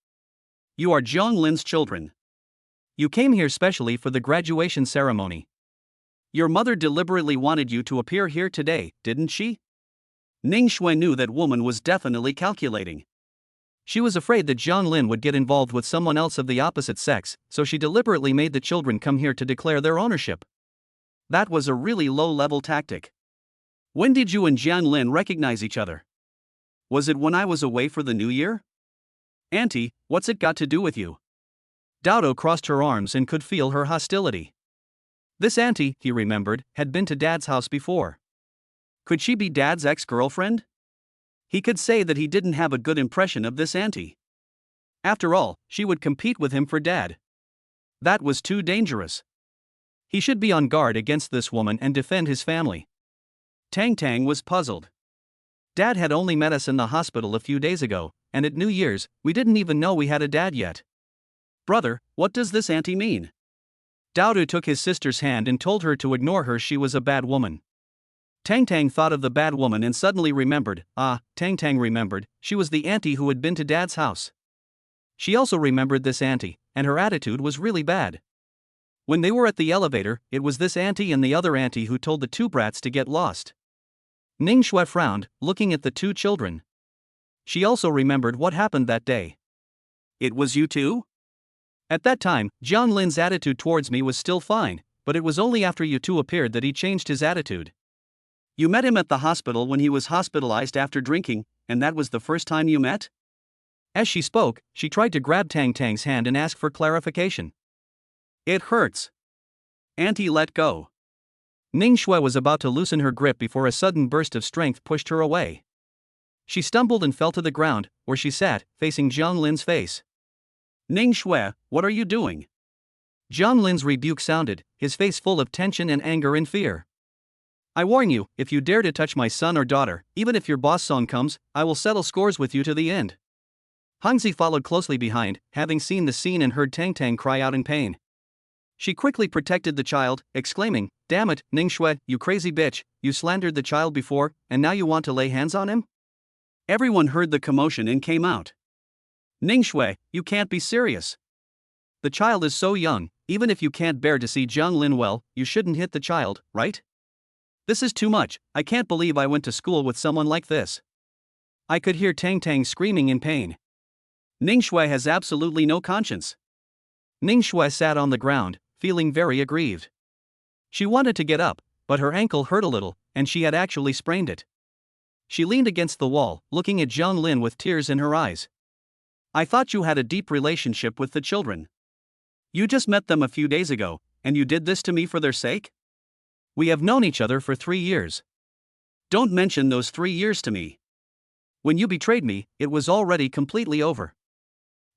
You are Zhang Lin's children. You came here specially for the graduation ceremony. Your mother deliberately wanted you to appear here today, didn't she? Ning Shui knew that woman was definitely calculating. She was afraid that Zhang Lin would get involved with someone else of the opposite sex, so she deliberately made the children come here to declare their ownership. That was a really low-level tactic. When did you and Zhang Lin recognize each other? Was it when I was away for the New Year? Auntie, what's it got to do with you? Daodu crossed her arms and could feel her hostility. This auntie, he remembered, had been to Dad's house before. Could she be Dad's ex-girlfriend? He could say that he didn't have a good impression of this auntie. After all, she would compete with him for Dad. That was too dangerous. He should be on guard against this woman and defend his family. Tang Tang was puzzled. Dad had only met us in the hospital a few days ago, and at New Year's, we didn't even know we had a dad yet. Brother, what does this auntie mean? Daodu took his sister's hand and told her to ignore her, she was a bad woman. Tang Tang thought of the bad woman and suddenly remembered, Tang Tang remembered, she was the auntie who had been to Dad's house. She also remembered this auntie, and her attitude was really bad. When they were at the elevator, it was this auntie and the other auntie who told the two brats to get lost. Ning Shui frowned, looking at the two children. She also remembered what happened that day. It was you two? At that time, Zhang Lin's attitude towards me was still fine, but it was only after you two appeared that he changed his attitude. You met him at the hospital when he was hospitalized after drinking, and that was the first time you met? As she spoke, she tried to grab Tang Tang's hand and ask for clarification. It hurts. Auntie, let go. Ning Shui was about to loosen her grip before a sudden burst of strength pushed her away. She stumbled and fell to the ground, where she sat, facing Zhang Lin's face. Ning Shui, what are you doing? Zhang Lin's rebuke sounded, his face full of tension and anger and fear. I warn you, if you dare to touch my son or daughter, even if your boss Song comes, I will settle scores with you to the end. Hangzi followed closely behind, having seen the scene and heard Tang Tang cry out in pain. She quickly protected the child, exclaiming, Damn it, Ning Shui, you crazy bitch, you slandered the child before, and now you want to lay hands on him? Everyone heard the commotion and came out. Ning Shui, you can't be serious. The child is so young, even if you can't bear to see Zhang Lin well, you shouldn't hit the child, right? This is too much, I can't believe I went to school with someone like this. I could hear Tang Tang screaming in pain. Ning Shui has absolutely no conscience. Ning Shui sat on the ground, feeling very aggrieved. She wanted to get up, but her ankle hurt a little, and she had actually sprained it. She leaned against the wall, looking at Zhang Lin with tears in her eyes. I thought you had a deep relationship with the children. You just met them a few days ago, and you did this to me for their sake? We have known each other for 3 years. Don't mention those 3 years to me. When you betrayed me, it was already completely over.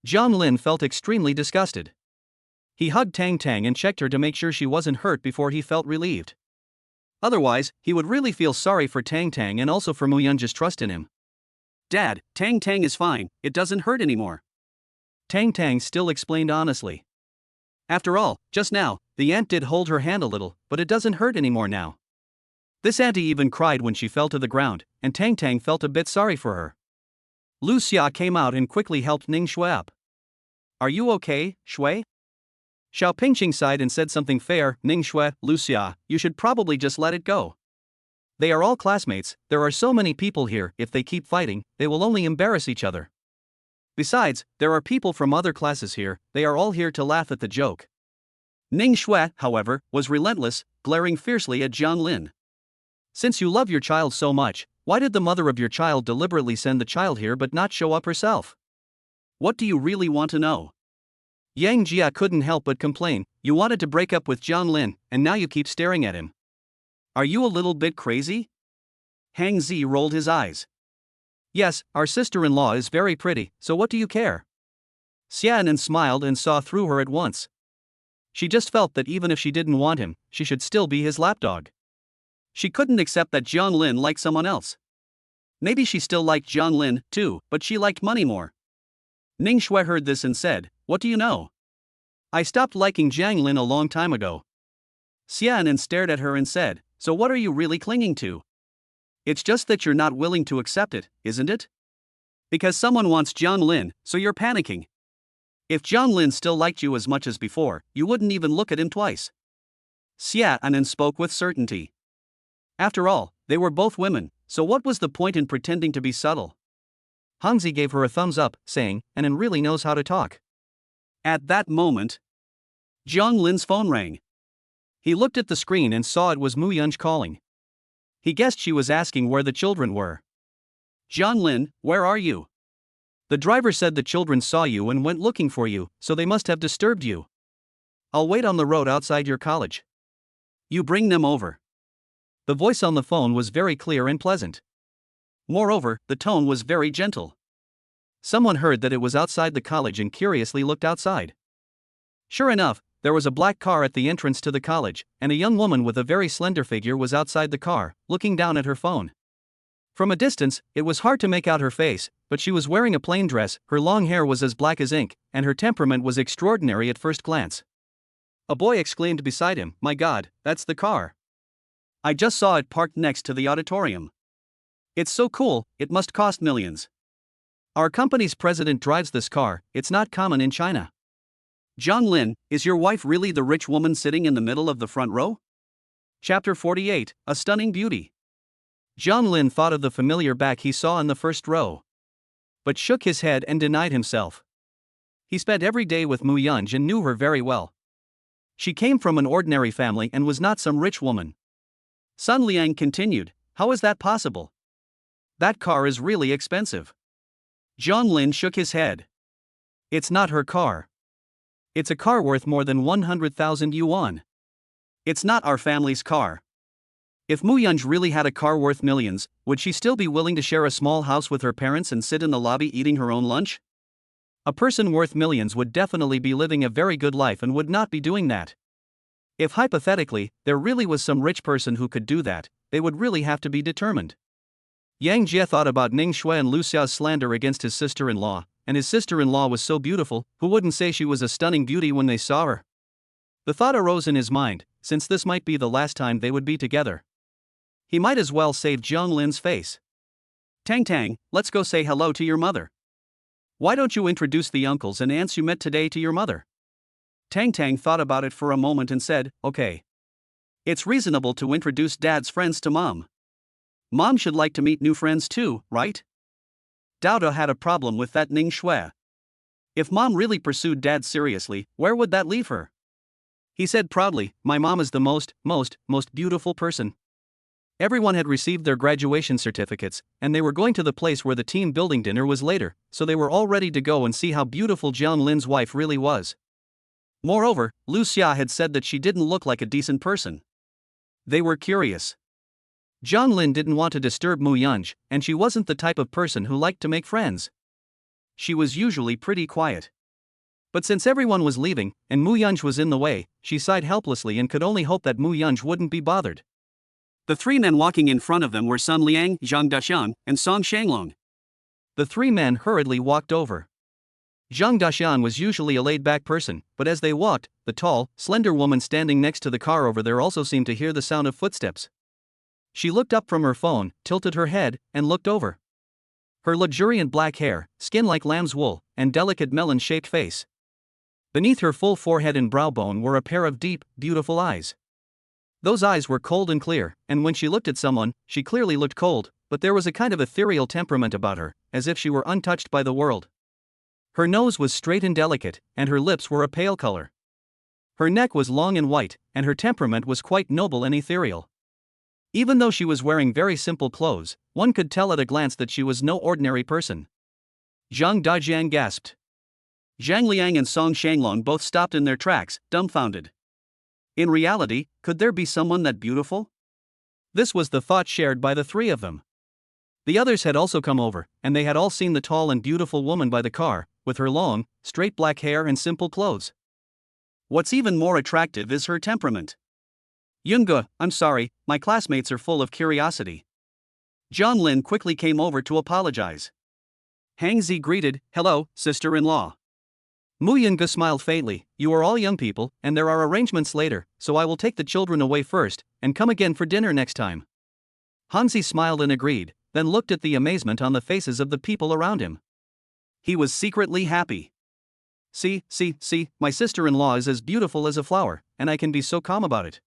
Jiang Lin felt extremely disgusted. He hugged Tang Tang and checked her to make sure she wasn't hurt before he felt relieved. Otherwise, he would really feel sorry for Tang Tang and also for Mu Yunji's trust in him. Dad, Tang Tang is fine, it doesn't hurt anymore. Tang Tang still explained honestly. After all, just now, the aunt did hold her hand a little, but it doesn't hurt anymore now. This auntie even cried when she fell to the ground, and Tang Tang felt a bit sorry for her. Lu Xia came out and quickly helped Ning Shui up. Are you okay, Shui? Xiao Pingqing sighed and said something fair. Ning Shui, Lu Xia, you should probably just let it go. They are all classmates, there are so many people here, if they keep fighting, they will only embarrass each other. Besides, there are people from other classes here, they are all here to laugh at the joke. Ning Shui, however, was relentless, glaring fiercely at Jiang Lin. Since you love your child so much, why did the mother of your child deliberately send the child here but not show up herself? What do you really want to know? Yang Jia couldn't help but complain. You wanted to break up with Jiang Lin, and now you keep staring at him. Are you a little bit crazy? Hang Zi rolled his eyes. Yes, our sister-in-law is very pretty, so what do you care? Xianan smiled and saw through her at once. She just felt that even if she didn't want him, she should still be his lapdog. She couldn't accept that Jiang Lin liked someone else. Maybe she still liked Jiang Lin, too, but she liked money more. Ning Shui heard this and said, what do you know? I stopped liking Jiang Lin a long time ago. Xianan stared at her and said, so what are you really clinging to? It's just that you're not willing to accept it, isn't it? Because someone wants Jiang Lin, so you're panicking. If Jiang Lin still liked you as much as before, you wouldn't even look at him twice. Xianan spoke with certainty. After all, they were both women, so what was the point in pretending to be subtle? Hangzi gave her a thumbs up, saying, Anan really knows how to talk. At that moment, Jiang Lin's phone rang. He looked at the screen and saw it was Mu Yunji calling. He guessed she was asking where the children were. Jiang Lin, where are you? The driver said the children saw you and went looking for you, so they must have disturbed you. I'll wait on the road outside your college. You bring them over. The voice on the phone was very clear and pleasant. Moreover, the tone was very gentle. Someone heard that it was outside the college and curiously looked outside. Sure enough, there was a black car at the entrance to the college, and a young woman with a very slender figure was outside the car, looking down at her phone. From a distance, it was hard to make out her face, but she was wearing a plain dress, her long hair was as black as ink, and her temperament was extraordinary at first glance. A boy exclaimed beside him, My God, that's the car. I just saw it parked next to the auditorium. It's so cool, it must cost millions. Our company's president drives this car, it's not common in China. Jiang Lin, is your wife really the rich woman sitting in the middle of the front row? Chapter 48, A Stunning Beauty. Jiang Lin thought of the familiar back he saw in the first row, but shook his head and denied himself. He spent every day with Mu Yunji and knew her very well. She came from an ordinary family and was not some rich woman. Sun Liang continued, how is that possible? That car is really expensive. Jiang Lin shook his head. It's not her car. It's a car worth more than 100,000 yuan. It's not our family's car. If Mu Yunji really had a car worth millions, would she still be willing to share a small house with her parents and sit in the lobby eating her own lunch? A person worth millions would definitely be living a very good life and would not be doing that. If hypothetically, there really was some rich person who could do that, they would really have to be determined. Yang Jie thought about Ning Shui and Lu Xiao's slander against his sister-in-law, and his sister-in-law was so beautiful, who wouldn't say she was a stunning beauty when they saw her? The thought arose in his mind, since this might be the last time they would be together. He might as well save Jiang Lin's face. Tang Tang, let's go say hello to your mother. Why don't you introduce the uncles and aunts you met today to your mother? Tang Tang thought about it for a moment and said, okay. It's reasonable to introduce Dad's friends to Mom. Mom should like to meet new friends too, right? Dao had a problem with that Ning Shui. If Mom really pursued Dad seriously, where would that leave her? He said proudly, my mom is the most beautiful person. Everyone had received their graduation certificates, and they were going to the place where the team building dinner was later, so they were all ready to go and see how beautiful Jiang Lin's wife really was. Moreover, Lu Xia had said that she didn't look like a decent person. They were curious. Zhang Lin didn't want to disturb Mu Yunj, and she wasn't the type of person who liked to make friends. She was usually pretty quiet. But since everyone was leaving, and Mu Yunj was in the way, she sighed helplessly and could only hope that Mu Yunj wouldn't be bothered. The three men walking in front of them were Sun Liang, Zhang Daxian, and Song Shanglong. The three men hurriedly walked over. Zhang Daxian was usually a laid-back person, but as they walked, the tall, slender woman standing next to the car over there also seemed to hear the sound of footsteps. She looked up from her phone, tilted her head, and looked over. Her luxuriant black hair, skin like lamb's wool, and delicate melon-shaped face. Beneath her full forehead and brow bone were a pair of deep, beautiful eyes. Those eyes were cold and clear, and when she looked at someone, she clearly looked cold, but there was a kind of ethereal temperament about her, as if she were untouched by the world. Her nose was straight and delicate, and her lips were a pale color. Her neck was long and white, and her temperament was quite noble and ethereal. Even though she was wearing very simple clothes, one could tell at a glance that she was no ordinary person. Zhang Dajiang gasped. Zhang Liang and Song Shanglong both stopped in their tracks, dumbfounded. In reality, could there be someone that beautiful? This was the thought shared by the three of them. The others had also come over, and they had all seen the tall and beautiful woman by the car, with her long, straight black hair and simple clothes. What's even more attractive is her temperament. Yunge, I'm sorry, my classmates are full of curiosity. Zhang Lin quickly came over to apologize. Hang Zi greeted, hello, sister-in-law. Mu Yunge smiled faintly, you are all young people, and there are arrangements later, so I will take the children away first, and come again for dinner next time. Hanzi smiled and agreed, then looked at the amazement on the faces of the people around him. He was secretly happy. See, my sister-in-law is as beautiful as a flower, and I can be so calm about it.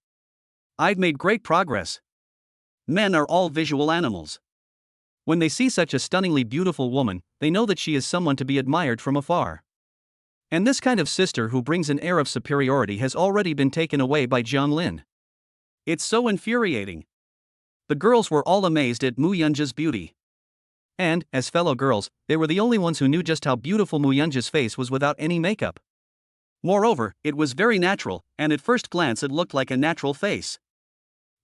I've made great progress. Men are all visual animals. When they see such a stunningly beautiful woman, they know that she is someone to be admired from afar. And this kind of sister who brings an air of superiority has already been taken away by Zhang Lin. It's so infuriating. The girls were all amazed at Mu Yunja's beauty. And, as fellow girls, they were the only ones who knew just how beautiful Mu Yunja's face was without any makeup. Moreover, it was very natural, and at first glance it looked like a natural face.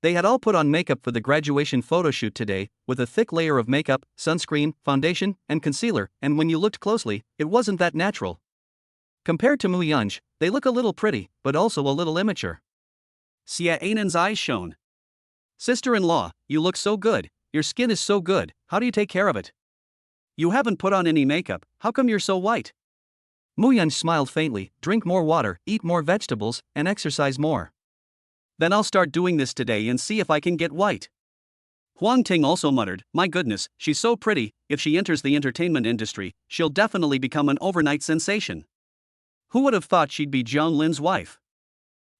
They had all put on makeup for the graduation photo shoot today, with a thick layer of makeup, sunscreen, foundation, and concealer, and when you looked closely, it wasn't that natural. Compared to Mu Yunj, they look a little pretty, but also a little immature. Xia Ainan's eyes shone. Sister-in-law, you look so good, your skin is so good, how do you take care of it? You haven't put on any makeup, how come you're so white? Mu Yunj smiled faintly, drink more water, eat more vegetables, and exercise more. Then I'll start doing this today and see if I can get white. Huang Ting also muttered, my goodness, she's so pretty, if she enters the entertainment industry, she'll definitely become an overnight sensation. Who would have thought she'd be Zhang Lin's wife?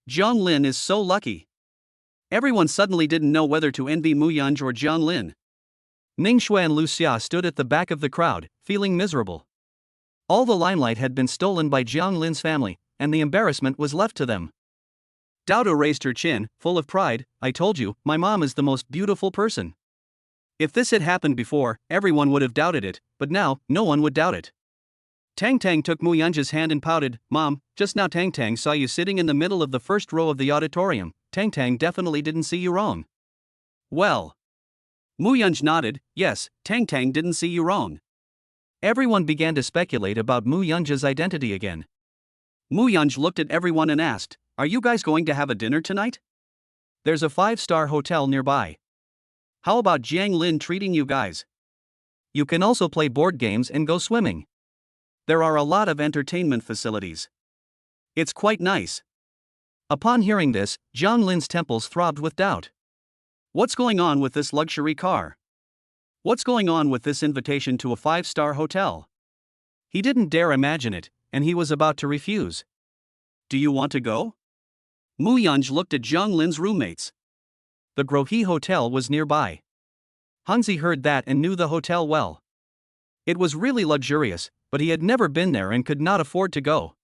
Zhang Lin is so lucky. Everyone suddenly didn't know whether to envy Mu Yunj or Zhang Lin. Ning Shui and Lu Xia stood at the back of the crowd, feeling miserable. All the limelight had been stolen by Zhang Lin's family, and the embarrassment was left to them. Dodo raised her chin, full of pride, I told you, my mom is the most beautiful person. If this had happened before, everyone would have doubted it, but now, no one would doubt it. Tang Tang took Mu Yunja's hand and pouted, Mom, just now Tang Tang saw you sitting in the middle of the first row of the auditorium. Tang Tang definitely didn't see you wrong. Well. Mu Yunj nodded, yes, Tang Tang didn't see you wrong. Everyone began to speculate about Mu Yunja's identity again. Mu Yunj looked at everyone and asked, are you guys going to have a dinner tonight? There's a 5-star hotel nearby. How about Jiang Lin treating you guys? You can also play board games and go swimming. There are a lot of entertainment facilities. It's quite nice. Upon hearing this, Zhang Lin's temples throbbed with doubt. What's going on with this luxury car? What's going on with this invitation to a 5-star hotel? He didn't dare imagine it, and he was about to refuse. Do you want to go? Mu Yunj looked at Zhang Lin's roommates. The Grohe Hotel was nearby. Hanzi heard that and knew the hotel well. It was really luxurious, but he had never been there and could not afford to go.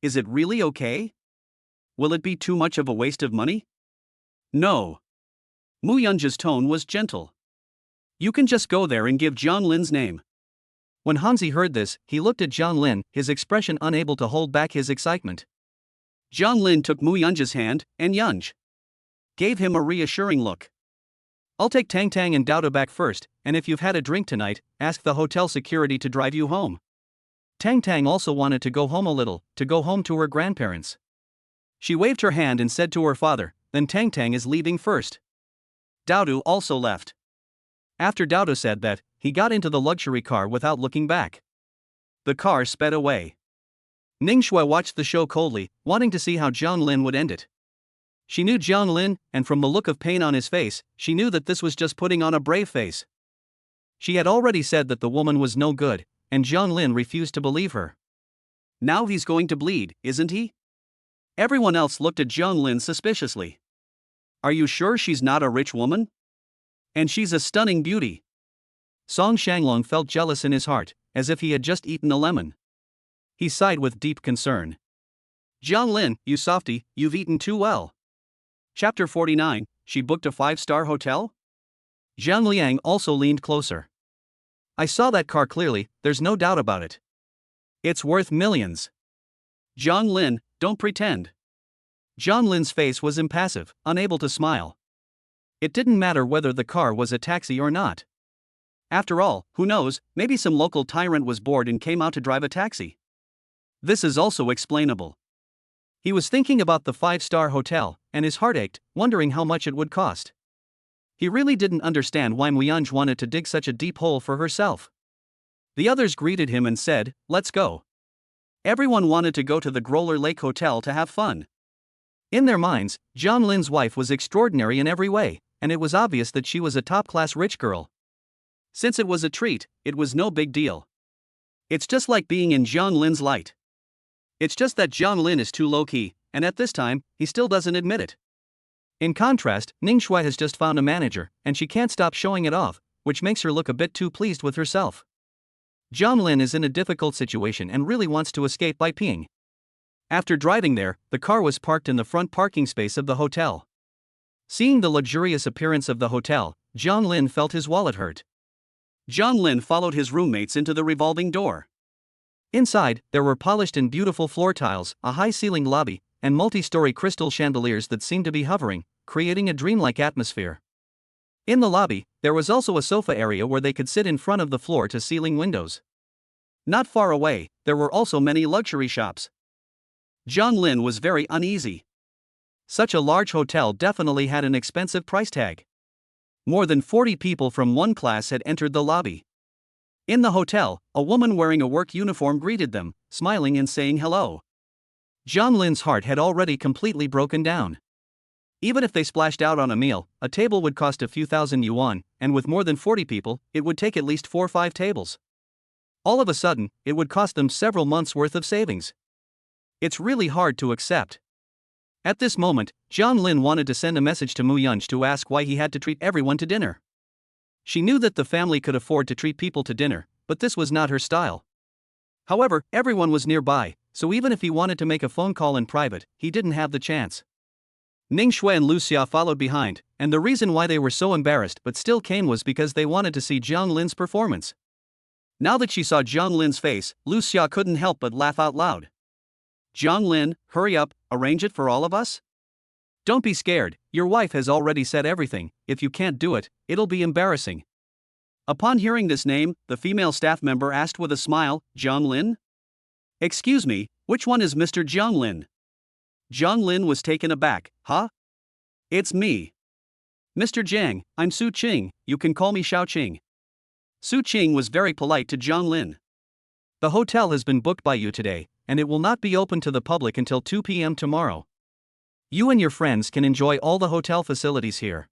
Is it really okay? Will it be too much of a waste of money? No. Mu Yunja's tone was gentle. You can just go there and give Zhang Lin's name. When Hanzi heard this, he looked at Zhang Lin, his expression unable to hold back his excitement. Zhang Lin took Mu Yunja's hand, and Yunj gave him a reassuring look. I'll take Tang Tang and Dodo back first, and if you've had a drink tonight, ask the hotel security to drive you home. Tang Tang also wanted to go home a little, to go home to her grandparents. She waved her hand and said to her father, then Tang Tang is leaving first. Dodo also left. After Dodo said that, he got into the luxury car without looking back. The car sped away. Ning Shui watched the show coldly, wanting to see how Jiang Lin would end it. She knew Jiang Lin, and from the look of pain on his face, she knew that this was just putting on a brave face. She had already said that the woman was no good, and Jiang Lin refused to believe her. Now he's going to bleed, isn't he? Everyone else looked at Jiang Lin suspiciously. Are you sure she's not a rich woman? And she's a stunning beauty. Song Shanglong felt jealous in his heart, as if he had just eaten a lemon. He sighed with deep concern. Jiang Lin, you softy, you've eaten too well. Chapter 49, she booked a 5-star hotel? Zhang Liang also leaned closer. I saw that car clearly, there's no doubt about it. It's worth millions. Jiang Lin, don't pretend. Jiang Lin's face was impassive, unable to smile. It didn't matter whether the car was a taxi or not. After all, who knows, maybe some local tyrant was bored and came out to drive a taxi. This is also explainable. He was thinking about the 5-star hotel, and his heart ached, wondering how much it would cost. He really didn't understand why Muyunj wanted to dig such a deep hole for herself. The others greeted him and said, let's go. Everyone wanted to go to the Growler Lake Hotel to have fun. In their minds, Jiang Lin's wife was extraordinary in every way, and it was obvious that she was a top-class rich girl. Since it was a treat, it was no big deal. It's just like being in Jiang Lin's light. It's just that Jiang Lin is too low-key, and at this time, he still doesn't admit it. In contrast, Ning Shui has just found a manager, and she can't stop showing it off, which makes her look a bit too pleased with herself. Jiang Lin is in a difficult situation and really wants to escape by peeing. After driving there, the car was parked in the front parking space of the hotel. Seeing the luxurious appearance of the hotel, Jiang Lin felt his wallet hurt. Jiang Lin followed his roommates into the revolving door. Inside, there were polished and beautiful floor tiles, a high-ceiling lobby, and multi-story crystal chandeliers that seemed to be hovering, creating a dreamlike atmosphere. In the lobby, there was also a sofa area where they could sit in front of the floor-to-ceiling windows. Not far away, there were also many luxury shops. Jiang Lin was very uneasy. Such a large hotel definitely had an expensive price tag. More than 40 people from one class had entered the lobby. In the hotel, a woman wearing a work uniform greeted them, smiling and saying hello. Jiang Lin's heart had already completely broken down. Even if they splashed out on a meal, a table would cost a few thousand yuan, and with more than 40 people, it would take at least 4 or 5 tables. All of a sudden, it would cost them several months' worth of savings. It's really hard to accept. At this moment, Jiang Lin wanted to send a message to Muyunj to ask why he had to treat everyone to dinner. She knew that the family could afford to treat people to dinner, but this was not her style. However, everyone was nearby, so even if he wanted to make a phone call in private, he didn't have the chance. Ning Shui and Lu Xia followed behind, and the reason why they were so embarrassed but still came was because they wanted to see Jiang Lin's performance. Now that she saw Jiang Lin's face, Lu Xia couldn't help but laugh out loud. Jiang Lin, hurry up, arrange it for all of us? Don't be scared, your wife has already said everything, if you can't do it, it'll be embarrassing. Upon hearing this name, the female staff member asked with a smile, Jiang Lin? Excuse me, which one is Mr. Jiang Lin? Jiang Lin was taken aback, huh? It's me. Mr. Jiang, I'm Su Qing, you can call me Xiao Qing. Su Qing was very polite to Jiang Lin. The hotel has been booked by you today, and it will not be open to the public until 2 p.m. tomorrow. You and your friends can enjoy all the hotel facilities here.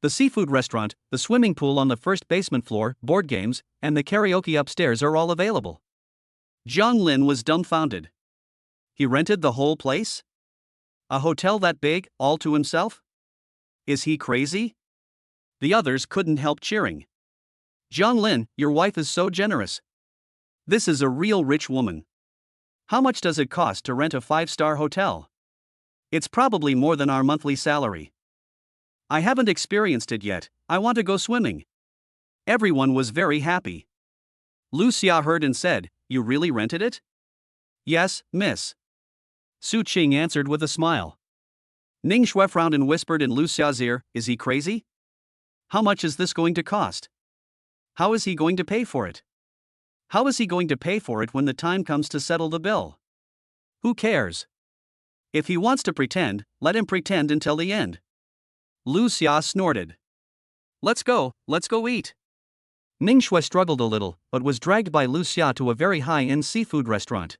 The seafood restaurant, the swimming pool on the first basement floor, board games, and the karaoke upstairs are all available. Jiang Lin was dumbfounded. He rented the whole place? A hotel that big, all to himself? Is he crazy? The others couldn't help cheering. Jiang Lin, your wife is so generous. This is a real rich woman. How much does it cost to rent a 5-star hotel? It's probably more than our monthly salary. I haven't experienced it yet, I want to go swimming. Everyone was very happy. Lu Xia heard and said, you really rented it? Yes, miss. Su Qing answered with a smile. Ning Shui frowned and whispered in Lu Xia's ear, is he crazy? How much is this going to cost? How is he going to pay for it? How is he going to pay for it when the time comes to settle the bill? Who cares? If he wants to pretend, let him pretend until the end. Lu Xia snorted. Let's go eat. Ning Shui struggled a little, but was dragged by Lu Xia to a very high-end seafood restaurant.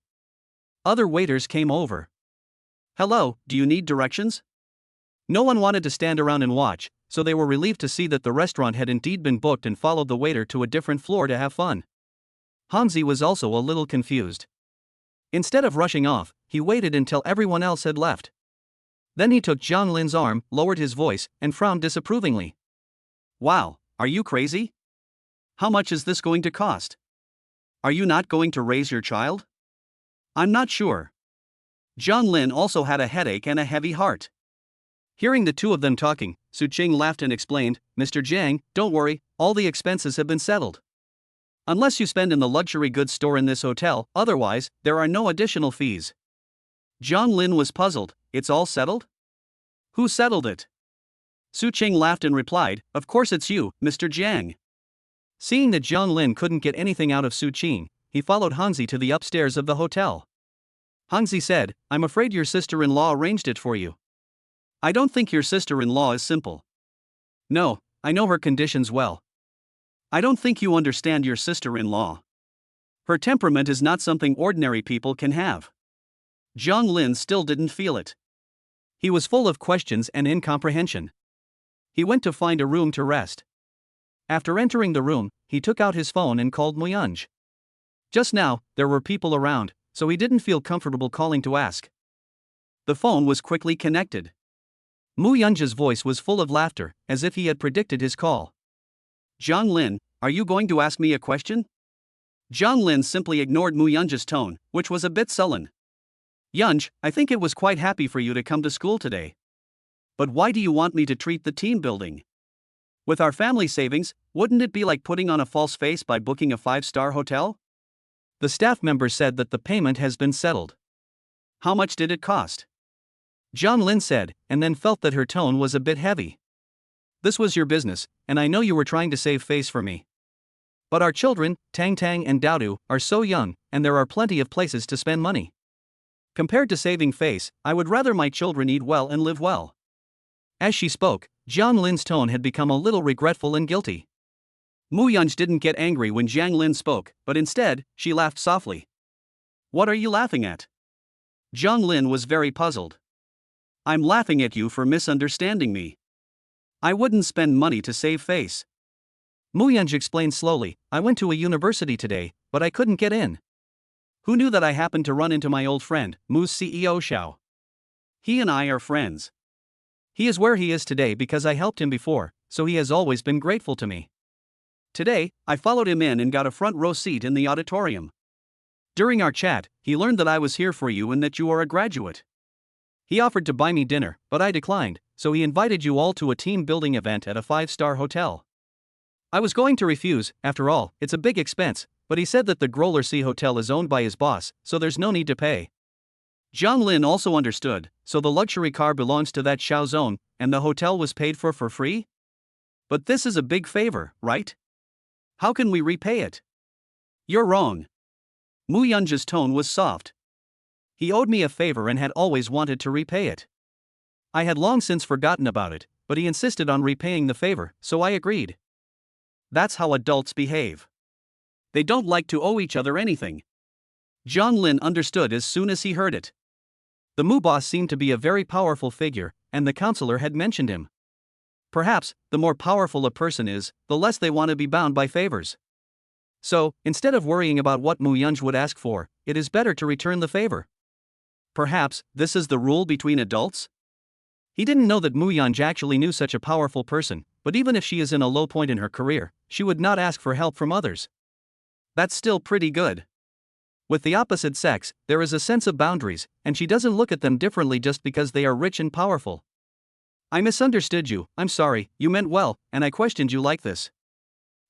Other waiters came over. Hello, do you need directions? No one wanted to stand around and watch, so they were relieved to see that the restaurant had indeed been booked and followed the waiter to a different floor to have fun. Hanzi was also a little confused. Instead of rushing off, he waited until everyone else had left. Then he took Zhang Lin's arm, lowered his voice, and frowned disapprovingly. Wow, are you crazy? How much is this going to cost? Are you not going to raise your child? I'm not sure. Zhang Lin also had a headache and a heavy heart. Hearing the two of them talking, Su Qing laughed and explained, Mr. Jiang, don't worry, all the expenses have been settled. Unless you spend in the luxury goods store in this hotel, otherwise, there are no additional fees. Zhang Lin was puzzled. It's all settled? Who settled it? Su Qing laughed and replied, of course it's you, Mr. Jiang. Seeing that Zhang Lin couldn't get anything out of Su Qing, he followed Hanzi to the upstairs of the hotel. Hanzi said, I'm afraid your sister-in-law arranged it for you. I don't think your sister-in-law is simple. No, I know her conditions well. I don't think you understand your sister-in-law. Her temperament is not something ordinary people can have. Zhang Lin still didn't feel it. He was full of questions and incomprehension. He went to find a room to rest. After entering the room, he took out his phone and called Muyunj. Just now, there were people around, so he didn't feel comfortable calling to ask. The phone was quickly connected. Muyunj's voice was full of laughter, as if he had predicted his call. Zhang Lin, are you going to ask me a question? Zhang Lin simply ignored Muyunj's tone, which was a bit sullen. Yunj, I think it was quite happy for you to come to school today. But why do you want me to treat the team building? With our family savings, wouldn't it be like putting on a false face by booking a 5-star hotel? The staff member said that the payment has been settled. How much did it cost? Zhang Lin said, and then felt that her tone was a bit heavy. This was your business, and I know you were trying to save face for me. But our children, Tang Tang and Daodu, are so young, and there are plenty of places to spend money. Compared to saving face, I would rather my children eat well and live well. As she spoke, Zhang Lin's tone had become a little regretful and guilty. Muyunj didn't get angry when Zhang Lin spoke, but instead, she laughed softly. What are you laughing at? Zhang Lin was very puzzled. I'm laughing at you for misunderstanding me. I wouldn't spend money to save face. Muyunj explained slowly, I went to a university today, but I couldn't get in. Who knew that I happened to run into my old friend, Mu's CEO Xiao? He and I are friends. He is where he is today because I helped him before, so he has always been grateful to me. Today, I followed him in and got a front row seat in the auditorium. During our chat, he learned that I was here for you and that you are a graduate. He offered to buy me dinner, but I declined, so he invited you all to a team-building event at a 5-star hotel. I was going to refuse, after all, it's a big expense, but he said that the Growler Sea Hotel is owned by his boss, so there's no need to pay. Zhang Lin also understood, so the luxury car belongs to that Xiao Zone, and the hotel was paid for free? But this is a big favor, right? How can we repay it? You're wrong. Muyunj's tone was soft. He owed me a favor and had always wanted to repay it. I had long since forgotten about it, but he insisted on repaying the favor, so I agreed. That's how adults behave. They don't like to owe each other anything. Zhang Lin understood as soon as he heard it. The Mu boss seemed to be a very powerful figure, and the counselor had mentioned him. Perhaps, the more powerful a person is, the less they want to be bound by favors. So, instead of worrying about what Muyunj would ask for, it is better to return the favor. Perhaps, this is the rule between adults? He didn't know that Muyunj actually knew such a powerful person, but even if she is in a low point in her career, she would not ask for help from others. That's still pretty good. With the opposite sex, there is a sense of boundaries, and she doesn't look at them differently just because they are rich and powerful. I misunderstood you, I'm sorry, you meant well, and I questioned you like this.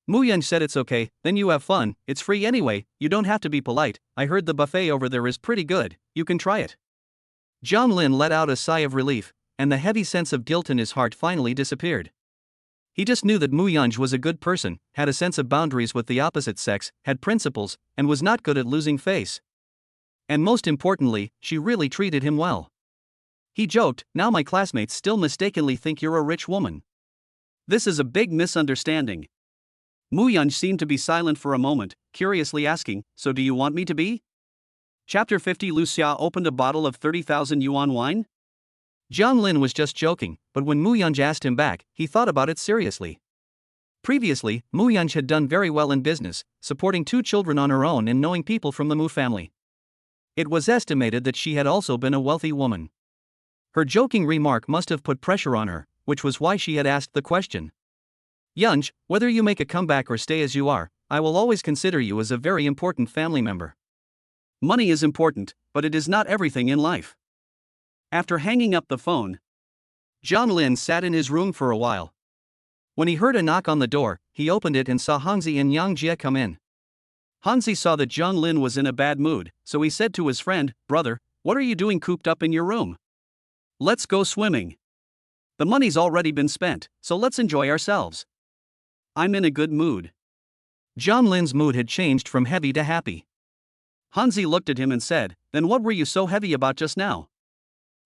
Muyunj said it's okay, then you have fun, it's free anyway, you don't have to be polite, I heard the buffet over there is pretty good, you can try it. Zhang Lin let out a sigh of relief, and the heavy sense of guilt in his heart finally disappeared. He just knew that Mu Yunj was a good person, had a sense of boundaries with the opposite sex, had principles, and was not good at losing face. And most importantly, she really treated him well. He joked, "Now my classmates still mistakenly think you're a rich woman. This is a big misunderstanding." Mu Yunj seemed to be silent for a moment, curiously asking, "So do you want me to be?" Chapter 50. Lu Xia opened a bottle of 30,000 yuan wine? Jiang Lin was just joking, but when Mu Yunj asked him back, he thought about it seriously. Previously, Mu Yunj had done very well in business, supporting 2 children on her own and knowing people from the Mu family. It was estimated that she had also been a wealthy woman. Her joking remark must have put pressure on her, which was why she had asked the question. "Yunj, whether you make a comeback or stay as you are, I will always consider you as a very important family member. Money is important, but it is not everything in life." After hanging up the phone, Jiang Lin sat in his room for a while. When he heard a knock on the door, he opened it and saw Hanzi and Yang Jie come in. Hanzi saw that Jiang Lin was in a bad mood, so he said to his friend, "Brother, what are you doing cooped up in your room? Let's go swimming. The money's already been spent, so let's enjoy ourselves. I'm in a good mood." Jiang Lin's mood had changed from heavy to happy. Hanzi looked at him and said, "Then what were you so heavy about just now?"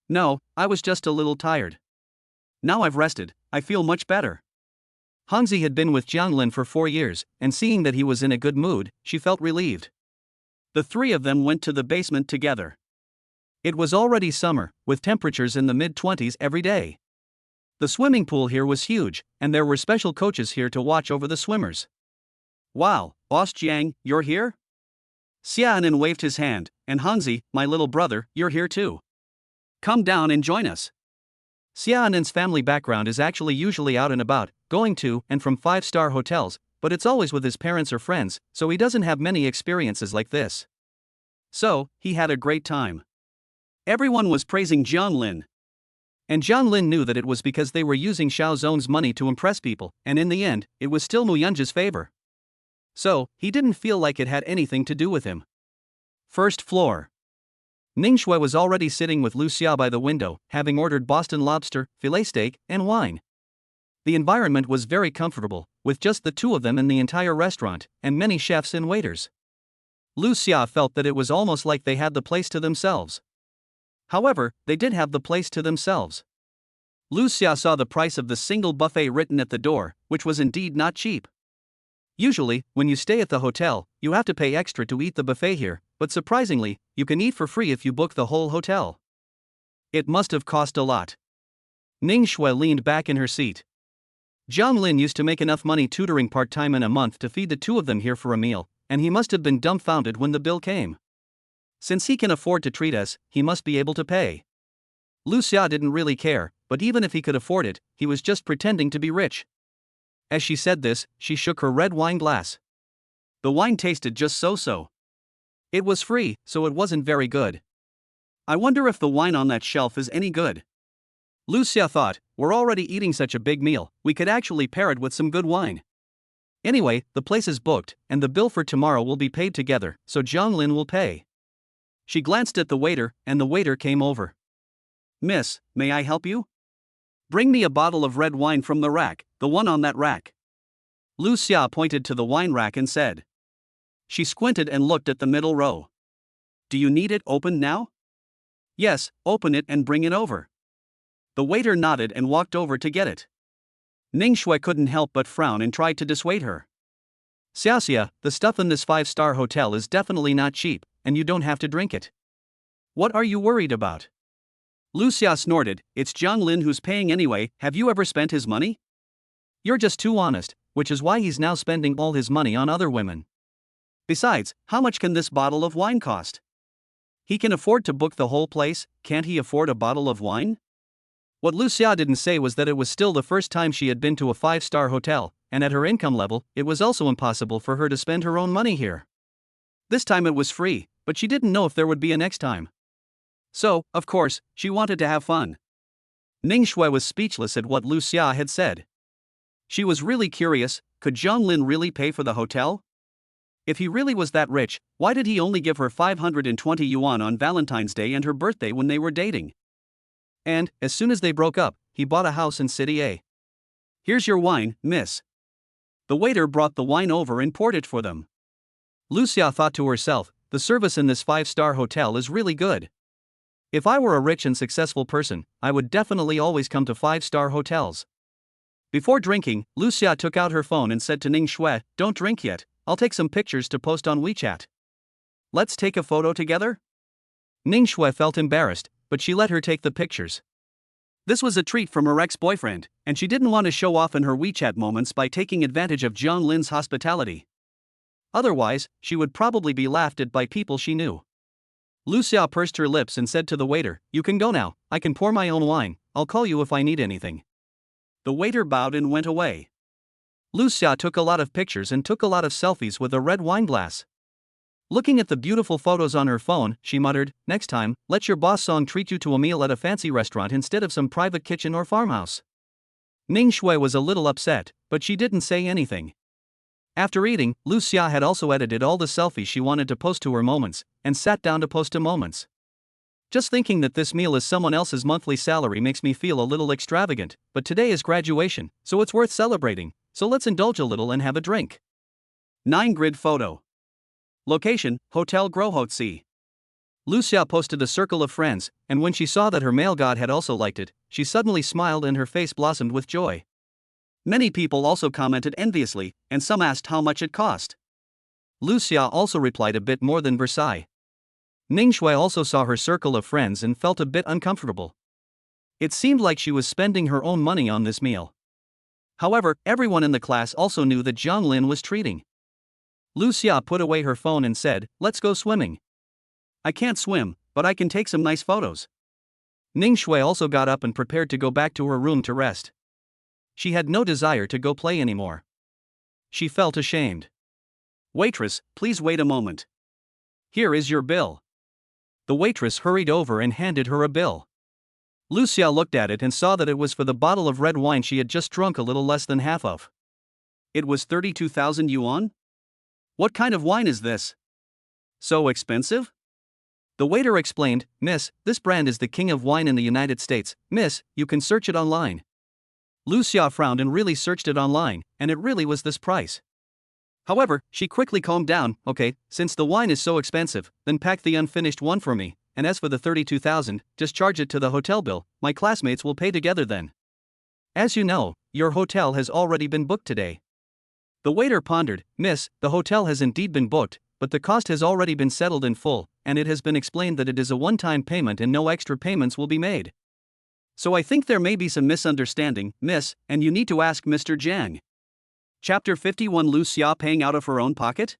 "No, I was just a little tired. Now I've rested, I feel much better." Hanzi had been with Jiang Lin for 4 years, and seeing that he was in a good mood, she felt relieved. The 3 of them went to the basement together. It was already summer, with temperatures in the mid-20s every day. The swimming pool here was huge, and there were special coaches here to watch over the swimmers. "Wow, Boss Jiang, you're here?" Xiaonan waved his hand, and "Hanzi, my little brother, you're here too. Come down and join us." Xiaonan's family background is actually usually out and about, going to and from 5-star hotels, but it's always with his parents or friends, so he doesn't have many experiences like this. So, he had a great time. Everyone was praising Jiang Lin. And Jiang Lin knew that it was because they were using Xiao Zong's money to impress people, and in the end, it was still Mu Yunj's favor. So, he didn't feel like it had anything to do with him. First floor. Ning Shui was already sitting with Lu Xia by the window, having ordered Boston lobster, filet steak, and wine. The environment was very comfortable, with just the 2 of them in the entire restaurant, and many chefs and waiters. Lu Xia felt that it was almost like they had the place to themselves. However, they did have the place to themselves. Lu Xia saw the price of the single buffet written at the door, which was indeed not cheap. Usually, when you stay at the hotel, you have to pay extra to eat the buffet here, but surprisingly, you can eat for free if you book the whole hotel. It must have cost a lot. Ning Shui leaned back in her seat. Jiang Lin used to make enough money tutoring part-time in a month to feed the 2 of them here for a meal, and he must have been dumbfounded when the bill came. Since he can afford to treat us, he must be able to pay. Lu Xia didn't really care, but even if he could afford it, he was just pretending to be rich. As she said this, she shook her red wine glass. The wine tasted just so-so. It was free, so it wasn't very good. I wonder if the wine on that shelf is any good. Lu Xia thought, we're already eating such a big meal, we could actually pair it with some good wine. Anyway, the place is booked, and the bill for tomorrow will be paid together, so Jiang Lin will pay. She glanced at the waiter, and the waiter came over. "Miss, may I help you? Bring me a bottle of red wine from the rack, the one on that rack." Lu Xia pointed to the wine rack and said. She squinted and looked at the middle row. "Do you need it opened now?" "Yes, open it and bring it over." The waiter nodded and walked over to get it. Ning Shui couldn't help but frown and tried to dissuade her. "Xiaoxia, the stuff in this 5-star hotel is definitely not cheap, and you don't have to drink it. What are you worried about?" Lu Xia snorted, "It's Jiang Lin who's paying anyway, have you ever spent his money? You're just too honest, which is why he's now spending all his money on other women. Besides, how much can this bottle of wine cost? He can afford to book the whole place, can't he afford a bottle of wine?" What Lu Xia didn't say was that it was still the first time she had been to a 5-star hotel, and at her income level, it was also impossible for her to spend her own money here. This time it was free, but she didn't know if there would be a next time. So, of course, she wanted to have fun. Ning Shui was speechless at what Lu Xia had said. She was really curious, could Jiang Lin really pay for the hotel? If he really was that rich, why did he only give her 520 yuan on Valentine's Day and her birthday when they were dating? And, as soon as they broke up, he bought a house in City A. Here's your wine, miss. The waiter brought the wine over and poured it for them. Lucia thought to herself, the service in this 5-star hotel is really good. If I were a rich and successful person, I would definitely always come to 5-star hotels. Before drinking, Lucia took out her phone and said to Ning Shui, "Don't drink yet, I'll take some pictures to post on WeChat. Let's take a photo together?" Ning Shui felt embarrassed, but she let her take the pictures. This was a treat from her ex-boyfriend, and she didn't want to show off in her WeChat moments by taking advantage of Zhang Lin's hospitality. Otherwise, she would probably be laughed at by people she knew. Lucia pursed her lips and said to the waiter, "You can go now, I can pour my own wine, I'll call you if I need anything." The waiter bowed and went away. Lucia took a lot of pictures and took a lot of selfies with a red wine glass. Looking at the beautiful photos on her phone, she muttered, "Next time, let your boss Song treat you to a meal at a fancy restaurant instead of some private kitchen or farmhouse." Ning Shui was a little upset, but she didn't say anything. After eating, Lucia had also edited all the selfies she wanted to post to her moments, and sat down to post to moments. Just thinking that this meal is someone else's monthly salary makes me feel a little extravagant, but today is graduation, so it's worth celebrating, so let's indulge a little and have a drink. 9-grid photo. Location, Hotel Grohotsi. Lucia posted a circle of friends, and when she saw that her male god had also liked it, she suddenly smiled and her face blossomed with joy. Many people also commented enviously, and some asked how much it cost. Lucia also replied a bit more than Versailles. Ning Shui also saw her circle of friends and felt a bit uncomfortable. It seemed like she was spending her own money on this meal. However, everyone in the class also knew that Zhang Lin was treating. Lucia put away her phone and said, "Let's go swimming." "I can't swim, but I can take some nice photos." Ning Shui also got up and prepared to go back to her room to rest. She had no desire to go play anymore. She felt ashamed. "Waitress, please wait a moment. Here is your bill." The waitress hurried over and handed her a bill. Lucia looked at it and saw that it was for the bottle of red wine she had just drunk a little less than half of. It was 32,000 yuan? What kind of wine is this? So expensive? The waiter explained, "Miss, this brand is the king of wine in the United States. Miss, you can search it online." Lucia frowned and really searched it online, and it really was this price. However, she quickly calmed down. "Okay, since the wine is so expensive, then pack the unfinished one for me, and as for the 32,000, just charge it to the hotel bill, my classmates will pay together then. As you know, your hotel has already been booked today." The waiter pondered, "Miss, the hotel has indeed been booked, but the cost has already been settled in full, and it has been explained that it is a one-time payment and no extra payments will be made. So I think there may be some misunderstanding, miss, and you need to ask Mr. Jiang." Chapter 51. Lucia paying out of her own pocket?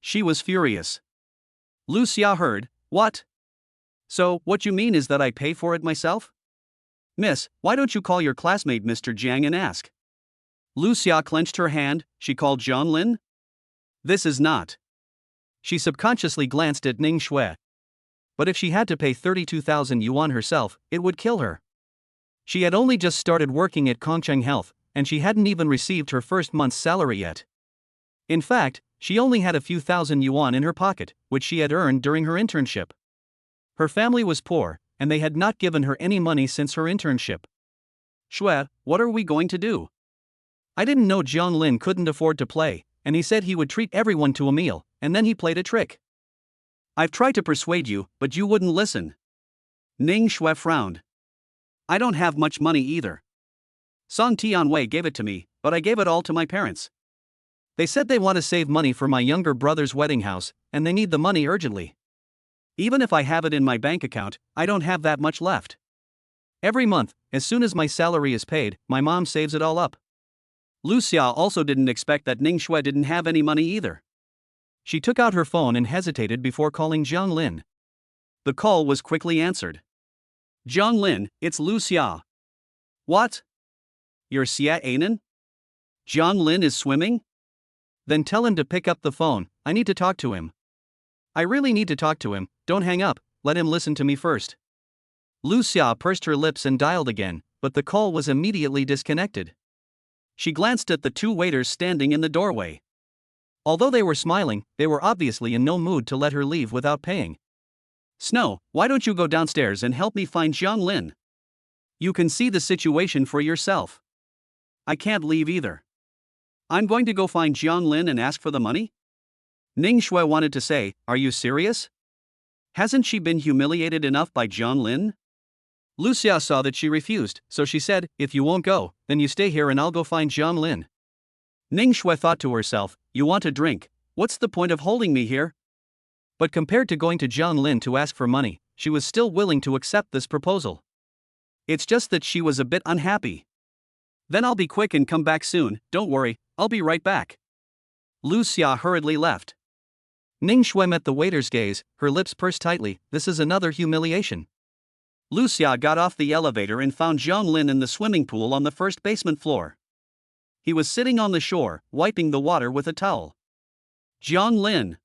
She was furious. Lucia heard, "What? So, what you mean is that I pay for it myself?" "Miss, why don't you call your classmate Mr. Jiang and ask?" Lucia clenched her hand. She called Zhang Lin? This is not. She subconsciously glanced at Ning Shui. But if she had to pay 32,000 yuan herself, it would kill her. She had only just started working at Kongcheng Health, and she hadn't even received her first month's salary yet. In fact, she only had a few thousand yuan in her pocket, which she had earned during her internship. Her family was poor, and they had not given her any money since her internship. "Shui, what are we going to do?" "I didn't know Zhang Lin couldn't afford to play, and he said he would treat everyone to a meal, and then he played a trick." "I've tried to persuade you, but you wouldn't listen." Ning Shui frowned. "I don't have much money either. Song Tianwei gave it to me, but I gave it all to my parents. They said they want to save money for my younger brother's wedding house, and they need the money urgently. Even if I have it in my bank account, I don't have that much left. Every month, as soon as my salary is paid, my mom saves it all up." Lucia also didn't expect that Ning Shui didn't have any money either. She took out her phone and hesitated before calling Zhang Lin. The call was quickly answered. "Zhang Lin, it's Lucia." "What? You're Xia Anan? Zhang Lin is swimming?" "Then tell him to pick up the phone, I need to talk to him." "I really need to talk to him, don't hang up, let him listen to me first." Lucia pursed her lips and dialed again, but the call was immediately disconnected. She glanced at the two waiters standing in the doorway. Although they were smiling, they were obviously in no mood to let her leave without paying. "Snow, why don't you go downstairs and help me find Zhang Lin? You can see the situation for yourself." I can't leave either. I'm going to go find Jiang Lin and ask for the money? Ning Shui wanted to say, are you serious? Hasn't she been humiliated enough by Jiang Lin? Lu Xia saw that she refused, so she said, if you won't go, then you stay here and I'll go find Jiang Lin. Ning Shui thought to herself, you want a drink, what's the point of holding me here? But compared to going to Jiang Lin to ask for money, she was still willing to accept this proposal. It's just that she was a bit unhappy. Then I'll be quick and come back soon, don't worry, I'll be right back. Lu Xia hurriedly left. Ning Shui met the waiter's gaze, her lips pursed tightly, this is another humiliation. Lu Xia got off the elevator and found Jiang Lin in the swimming pool on the first basement floor. He was sitting on the shore, wiping the water with a towel. Jiang Lin.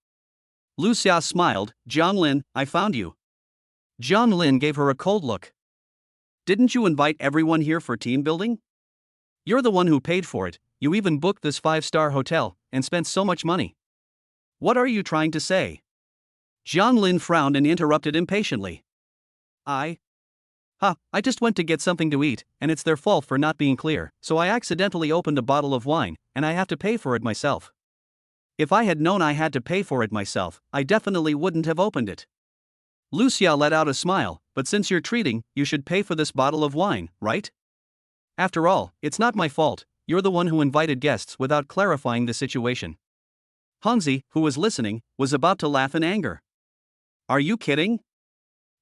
Lu Xia smiled, Jiang Lin, I found you. Jiang Lin gave her a cold look. Didn't you invite everyone here for team building? You're the one who paid for it, you even booked this 5-star hotel, and spent so much money. What are you trying to say? Jiang Lin frowned and interrupted impatiently. I just went to get something to eat, and it's their fault for not being clear, so I accidentally opened a bottle of wine, and I have to pay for it myself. If I had known I had to pay for it myself, I definitely wouldn't have opened it. Lu Xia let out a smile, but since you're treating, you should pay for this bottle of wine, right? After all, it's not my fault, you're the one who invited guests without clarifying the situation. Hongzi, who was listening, was about to laugh in anger. Are you kidding?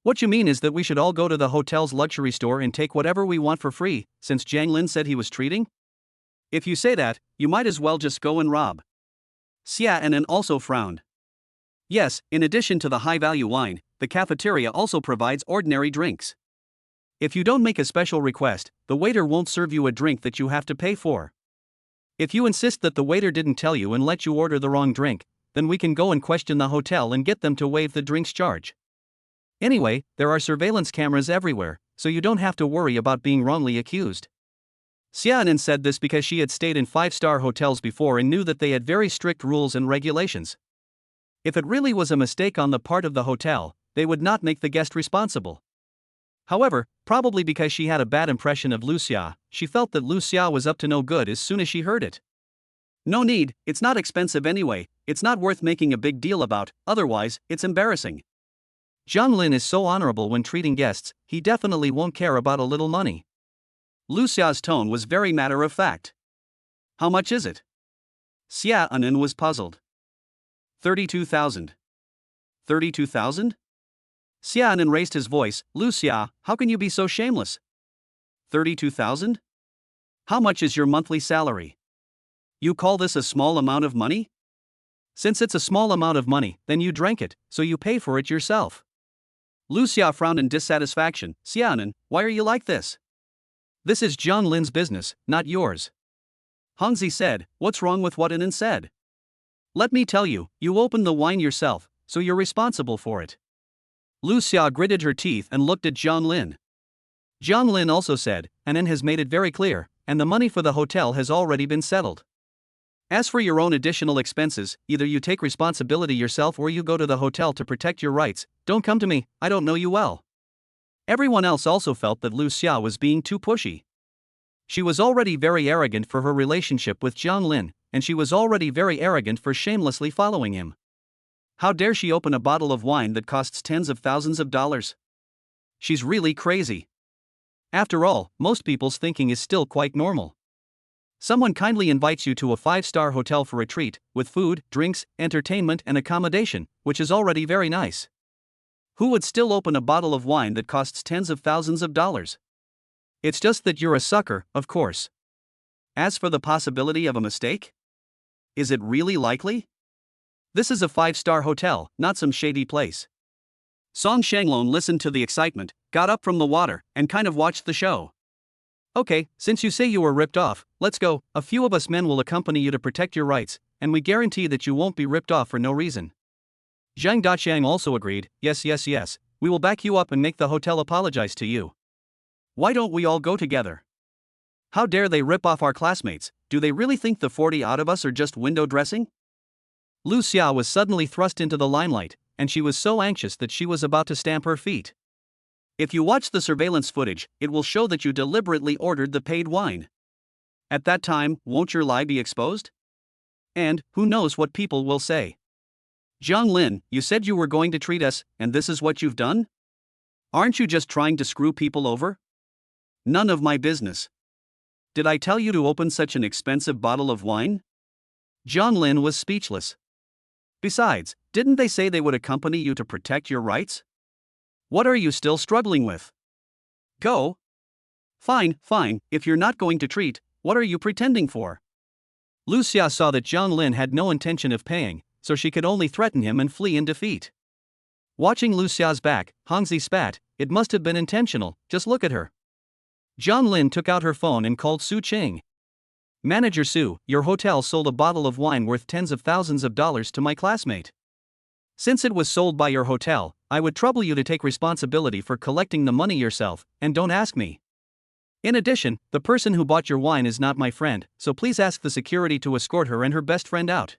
What you mean is that we should all go to the hotel's luxury store and take whatever we want for free, since Jiang Lin said he was treating? If you say that, you might as well just go and rob. Xia Anan also frowned. Yes, in addition to the high-value wine, the cafeteria also provides ordinary drinks. If you don't make a special request, the waiter won't serve you a drink that you have to pay for. If you insist that the waiter didn't tell you and let you order the wrong drink, then we can go and question the hotel and get them to waive the drink's charge. Anyway, there are surveillance cameras everywhere, so you don't have to worry about being wrongly accused. Xiaonan said this because she had stayed in 5-star hotels before and knew that they had very strict rules and regulations. If it really was a mistake on the part of the hotel, they would not make the guest responsible. However, probably because she had a bad impression of Lu Xia, she felt that Lu Xia was up to no good as soon as she heard it. No need, it's not expensive anyway, it's not worth making a big deal about, otherwise, it's embarrassing. Jiang Lin is so honorable when treating guests, he definitely won't care about a little money. Lu Xia's tone was very matter-of-fact. How much is it? Xia Anan was puzzled. 32,000. 32,000? Xia Anan raised his voice, Lu Xia, how can you be so shameless? 32,000? How much is your monthly salary? You call this a small amount of money? Since it's a small amount of money, then you drank it, so you pay for it yourself. Lu Xia frowned in dissatisfaction, Xiaonan, why are you like this? This is Jiang Lin's business, not yours. Hongzi said, what's wrong with what Anan said? Let me tell you, you opened the wine yourself, so you're responsible for it. Lu Xia gritted her teeth and looked at Jiang Lin. Jiang Lin also said, Anan has made it very clear, and the money for the hotel has already been settled. As for your own additional expenses, either you take responsibility yourself or you go to the hotel to protect your rights, don't come to me, I don't know you well. Everyone else also felt that Lu Xia was being too pushy. She was already very arrogant for her relationship with Jiang Lin, and she was already very arrogant for shamelessly following him. How dare she open a bottle of wine that costs tens of thousands of dollars? She's really crazy. After all, most people's thinking is still quite normal. Someone kindly invites you to a 5-star hotel for a treat, with food, drinks, entertainment and accommodation, which is already very nice. Who would still open a bottle of wine that costs tens of thousands of dollars? It's just that you're a sucker, of course. As for the possibility of a mistake? Is it really likely? This is a 5-star hotel, not some shady place. Song Shanglong listened to the excitement, got up from the water, and kind of watched the show. Okay, since you say you were ripped off, let's go, a few of us men will accompany you to protect your rights, and we guarantee that you won't be ripped off for no reason. Zhang Daqiang also agreed, yes, we will back you up and make the hotel apologize to you. Why don't we all go together? How dare they rip off our classmates, do they really think the 40 odd of us are just window dressing? Lu Xia was suddenly thrust into the limelight, and she was so anxious that she was about to stamp her feet. If you watch the surveillance footage, it will show that you deliberately ordered the paid wine. At that time, won't your lie be exposed? And, who knows what people will say. Zhang Lin, you said you were going to treat us, and this is what you've done? Aren't you just trying to screw people over? None of my business. Did I tell you to open such an expensive bottle of wine? Zhang Lin was speechless. Besides, didn't they say they would accompany you to protect your rights? What are you still struggling with? Go. Fine, if you're not going to treat, what are you pretending for? Lu Xia saw that Zhang Lin had no intention of paying, so she could only threaten him and flee in defeat. Watching Lu Xia's back, Hongzi spat, it must have been intentional, just look at her. Zhang Lin took out her phone and called Su Qing. Manager Su, your hotel sold a bottle of wine worth tens of thousands of dollars to my classmate. Since it was sold by your hotel, I would trouble you to take responsibility for collecting the money yourself, and don't ask me. In addition, the person who bought your wine is not my friend, so please ask the security to escort her and her best friend out.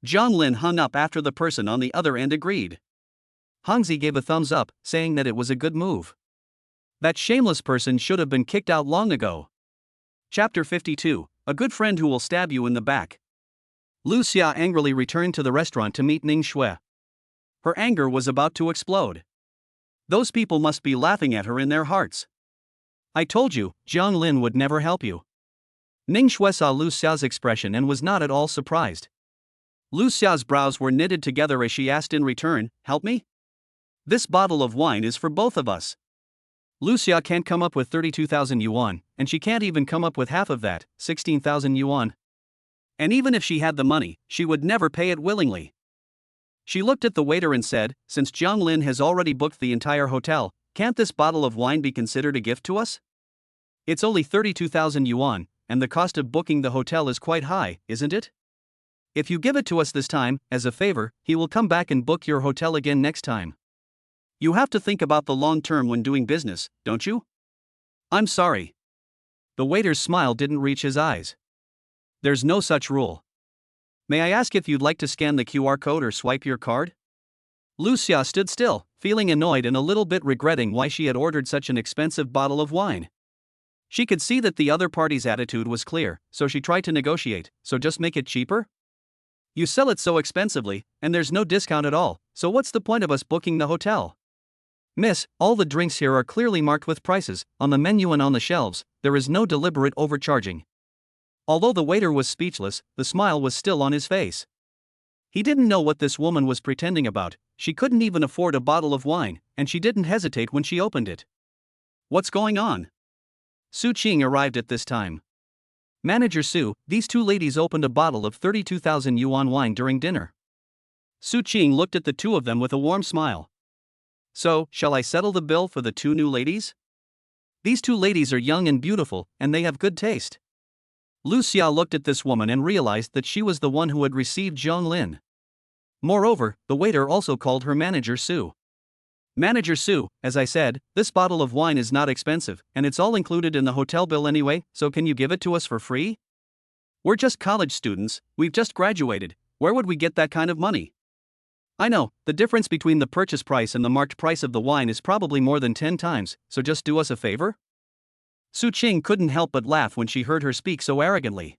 Zhang Lin hung up after the person on the other end agreed. Hongzi gave a thumbs up, saying that it was a good move. That shameless person should have been kicked out long ago. Chapter 52, A Good Friend Who Will Stab You in the Back. Lu Xia angrily returned to the restaurant to meet Ning Shui. Her anger was about to explode. Those people must be laughing at her in their hearts. I told you, Zhang Lin would never help you. Ning Shui saw Lu Xia's expression and was not at all surprised. Lu Xia's brows were knitted together as she asked in return, help me? This bottle of wine is for both of us. Lu Xia can't come up with 32,000 yuan, and she can't even come up with half of that, 16,000 yuan. And even if she had the money, she would never pay it willingly. She looked at the waiter and said, since Zhang Lin has already booked the entire hotel, can't this bottle of wine be considered a gift to us? It's only 32,000 yuan, and the cost of booking the hotel is quite high, isn't it? If you give it to us this time, as a favor, he will come back and book your hotel again next time. You have to think about the long term when doing business, don't you? I'm sorry. The waiter's smile didn't reach his eyes. There's no such rule. May I ask if you'd like to scan the QR code or swipe your card? Lu Xia stood still, feeling annoyed and a little bit regretting why she had ordered such an expensive bottle of wine. She could see that the other party's attitude was clear, so she tried to negotiate, so just make it cheaper? You sell it so expensively, and there's no discount at all, so what's the point of us booking the hotel? Miss, all the drinks here are clearly marked with prices, on the menu and on the shelves, there is no deliberate overcharging. Although the waiter was speechless, the smile was still on his face. He didn't know what this woman was pretending about, she couldn't even afford a bottle of wine, and she didn't hesitate when she opened it. What's going on? Su Qing arrived at this time. Manager Su, these two ladies opened a bottle of 32,000 yuan wine during dinner. Su Qing looked at the two of them with a warm smile. So, shall I settle the bill for the two new ladies? These two ladies are young and beautiful, and they have good taste. Lu Xia looked at this woman and realized that she was the one who had received Zhang Lin. Moreover, the waiter also called her Manager Su. Manager Su, as I said, this bottle of wine is not expensive, and it's all included in the hotel bill anyway, so can you give it to us for free? We're just college students, we've just graduated, where would we get that kind of money? I know, the difference between the purchase price and the marked price of the wine is probably more than 10 times, so just do us a favor? Su Qing couldn't help but laugh when she heard her speak so arrogantly.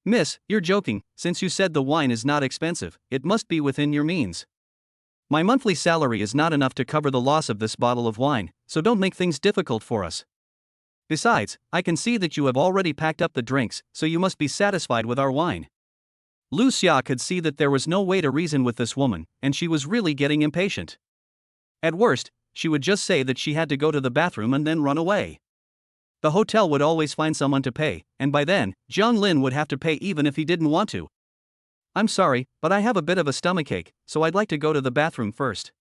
Miss, you're joking, since you said the wine is not expensive, it must be within your means. My monthly salary is not enough to cover the loss of this bottle of wine, so don't make things difficult for us. Besides, I can see that you have already packed up the drinks, so you must be satisfied with our wine. Lu Xia could see that there was no way to reason with this woman, and she was really getting impatient. At worst, she would just say that she had to go to the bathroom and then run away. The hotel would always find someone to pay, and by then, Zhang Lin would have to pay even if he didn't want to. I'm sorry, but I have a bit of a stomachache, so I'd like to go to the bathroom first.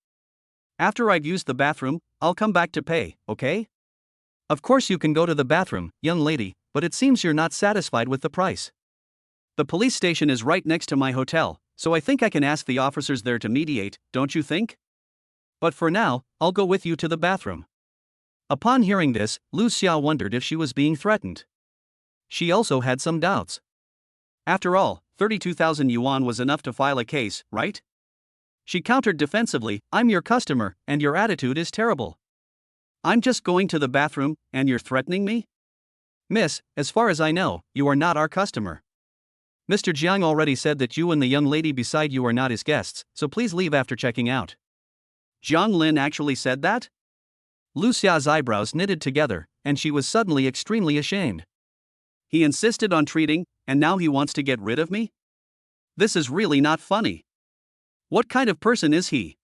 After I've used the bathroom, I'll come back to pay, okay? Of course you can go to the bathroom, young lady, but it seems you're not satisfied with the price. The police station is right next to my hotel, so I think I can ask the officers there to mediate, don't you think? But for now, I'll go with you to the bathroom. Upon hearing this, Lu Xia wondered if she was being threatened. She also had some doubts. After all, 32,000 yuan was enough to file a case, right? She countered defensively, I'm your customer, and your attitude is terrible. I'm just going to the bathroom, and you're threatening me? Miss, as far as I know, you are not our customer. Mr. Jiang already said that you and the young lady beside you are not his guests, so please leave after checking out. Zhang Lin actually said that? Lu Xia's eyebrows knitted together, and she was suddenly extremely ashamed. He insisted on treating, and now he wants to get rid of me? This is really not funny. What kind of person is he?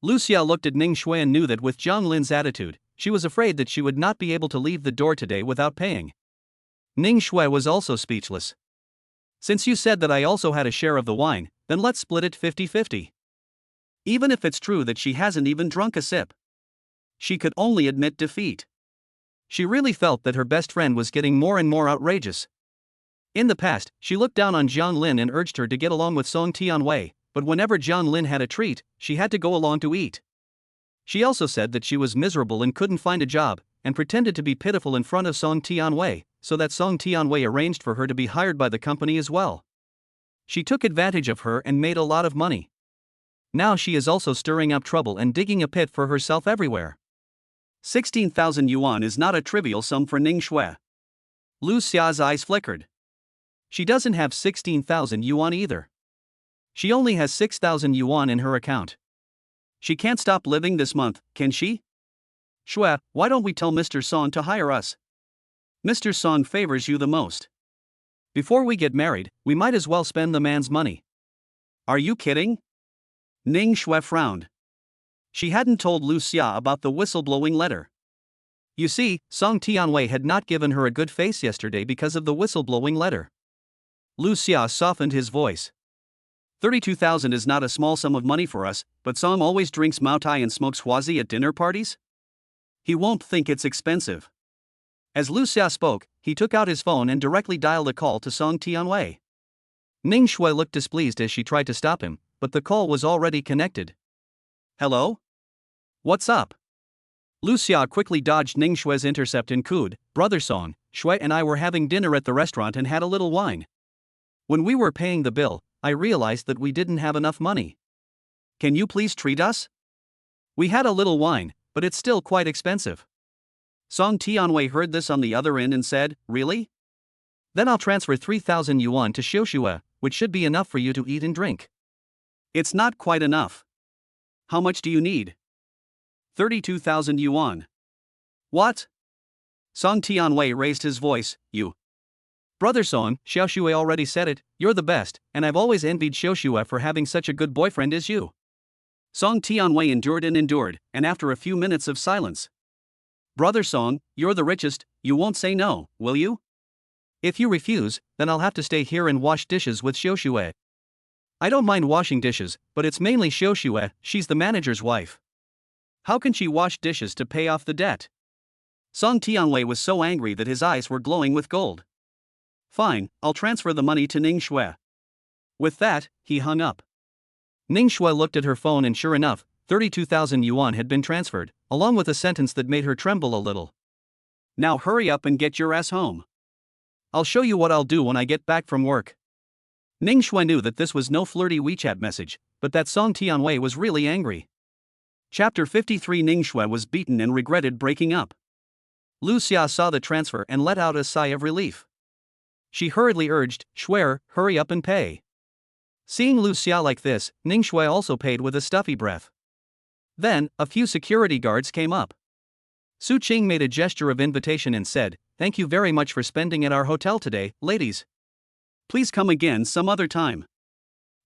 Lu Xia looked at Ning Shui and knew that with Zhang Lin's attitude, she was afraid that she would not be able to leave the door today without paying. Ning Shui was also speechless. Since you said that I also had a share of the wine, then let's split it 50-50. Even if it's true that she hasn't even drunk a sip. She could only admit defeat. She really felt that her best friend was getting more and more outrageous. In the past, she looked down on Jiang Lin and urged her to get along with Song Tianwei, but whenever Jiang Lin had a treat, she had to go along to eat. She also said that she was miserable and couldn't find a job, and pretended to be pitiful in front of Song Tianwei, so that Song Tianwei arranged for her to be hired by the company as well. She took advantage of her and made a lot of money. Now she is also stirring up trouble and digging a pit for herself everywhere. 16,000 yuan is not a trivial sum for Ning Shui. Lu Xia's eyes flickered. She doesn't have 16,000 yuan either. She only has 6,000 yuan in her account. She can't stop living this month, can she? Shui, why don't we tell Mr. Song to hire us? Mr. Song favors you the most. Before we get married, we might as well spend the man's money. Are you kidding? Ning Shui frowned. She hadn't told Lu Xia about the whistleblowing letter. You see, Song Tianwei had not given her a good face yesterday because of the whistleblowing letter. Lu Xia softened his voice. 32,000 is not a small sum of money for us, but Song always drinks Mao Tai and smokes Huazi at dinner parties? He won't think it's expensive. As Lu Xia spoke, he took out his phone and directly dialed a call to Song Tianwei. Ning Shui looked displeased as she tried to stop him, but the call was already connected. Hello? What's up? Lu Xia quickly dodged Ning Shui's intercept and cooed, Brother Song, Shui and I were having dinner at the restaurant and had a little wine. When we were paying the bill, I realized that we didn't have enough money. Can you please treat us? We had a little wine, but it's still quite expensive. Song Tianwei heard this on the other end and said, Really? Then I'll transfer 3,000 yuan to Xiuxue, which should be enough for you to eat and drink. It's not quite enough. How much do you need? 32,000 yuan. What? Song Tianwei raised his voice, You. Brother Song, Xiuxue already said it, you're the best, and I've always envied Xiuxue for having such a good boyfriend as you. Song Tianwei endured, and after a few minutes of silence. Brother Song, you're the richest, you won't say no, will you? If you refuse, then I'll have to stay here and wash dishes with Xiuxue. I don't mind washing dishes, but it's mainly Xiuxue, she's the manager's wife. How can she wash dishes to pay off the debt? Song Tianwei was so angry that his eyes were glowing with gold. Fine, I'll transfer the money to Ning Shui. With that, he hung up. Ning Shui looked at her phone and sure enough, 32,000 yuan had been transferred, along with a sentence that made her tremble a little. Now hurry up and get your ass home. I'll show you what I'll do when I get back from work. Ning Shui knew that this was no flirty WeChat message, but that Song Tianwei was really angry. Chapter 53 Ning Shui was beaten and regretted breaking up. Lu Xia saw the transfer and let out a sigh of relief. She hurriedly urged, Shui, hurry up and pay. Seeing Lu Xia like this, Ning Shui also paid with a stuffy breath. Then, a few security guards came up. Su Qing made a gesture of invitation and said, Thank you very much for spending at our hotel today, ladies. Please come again some other time.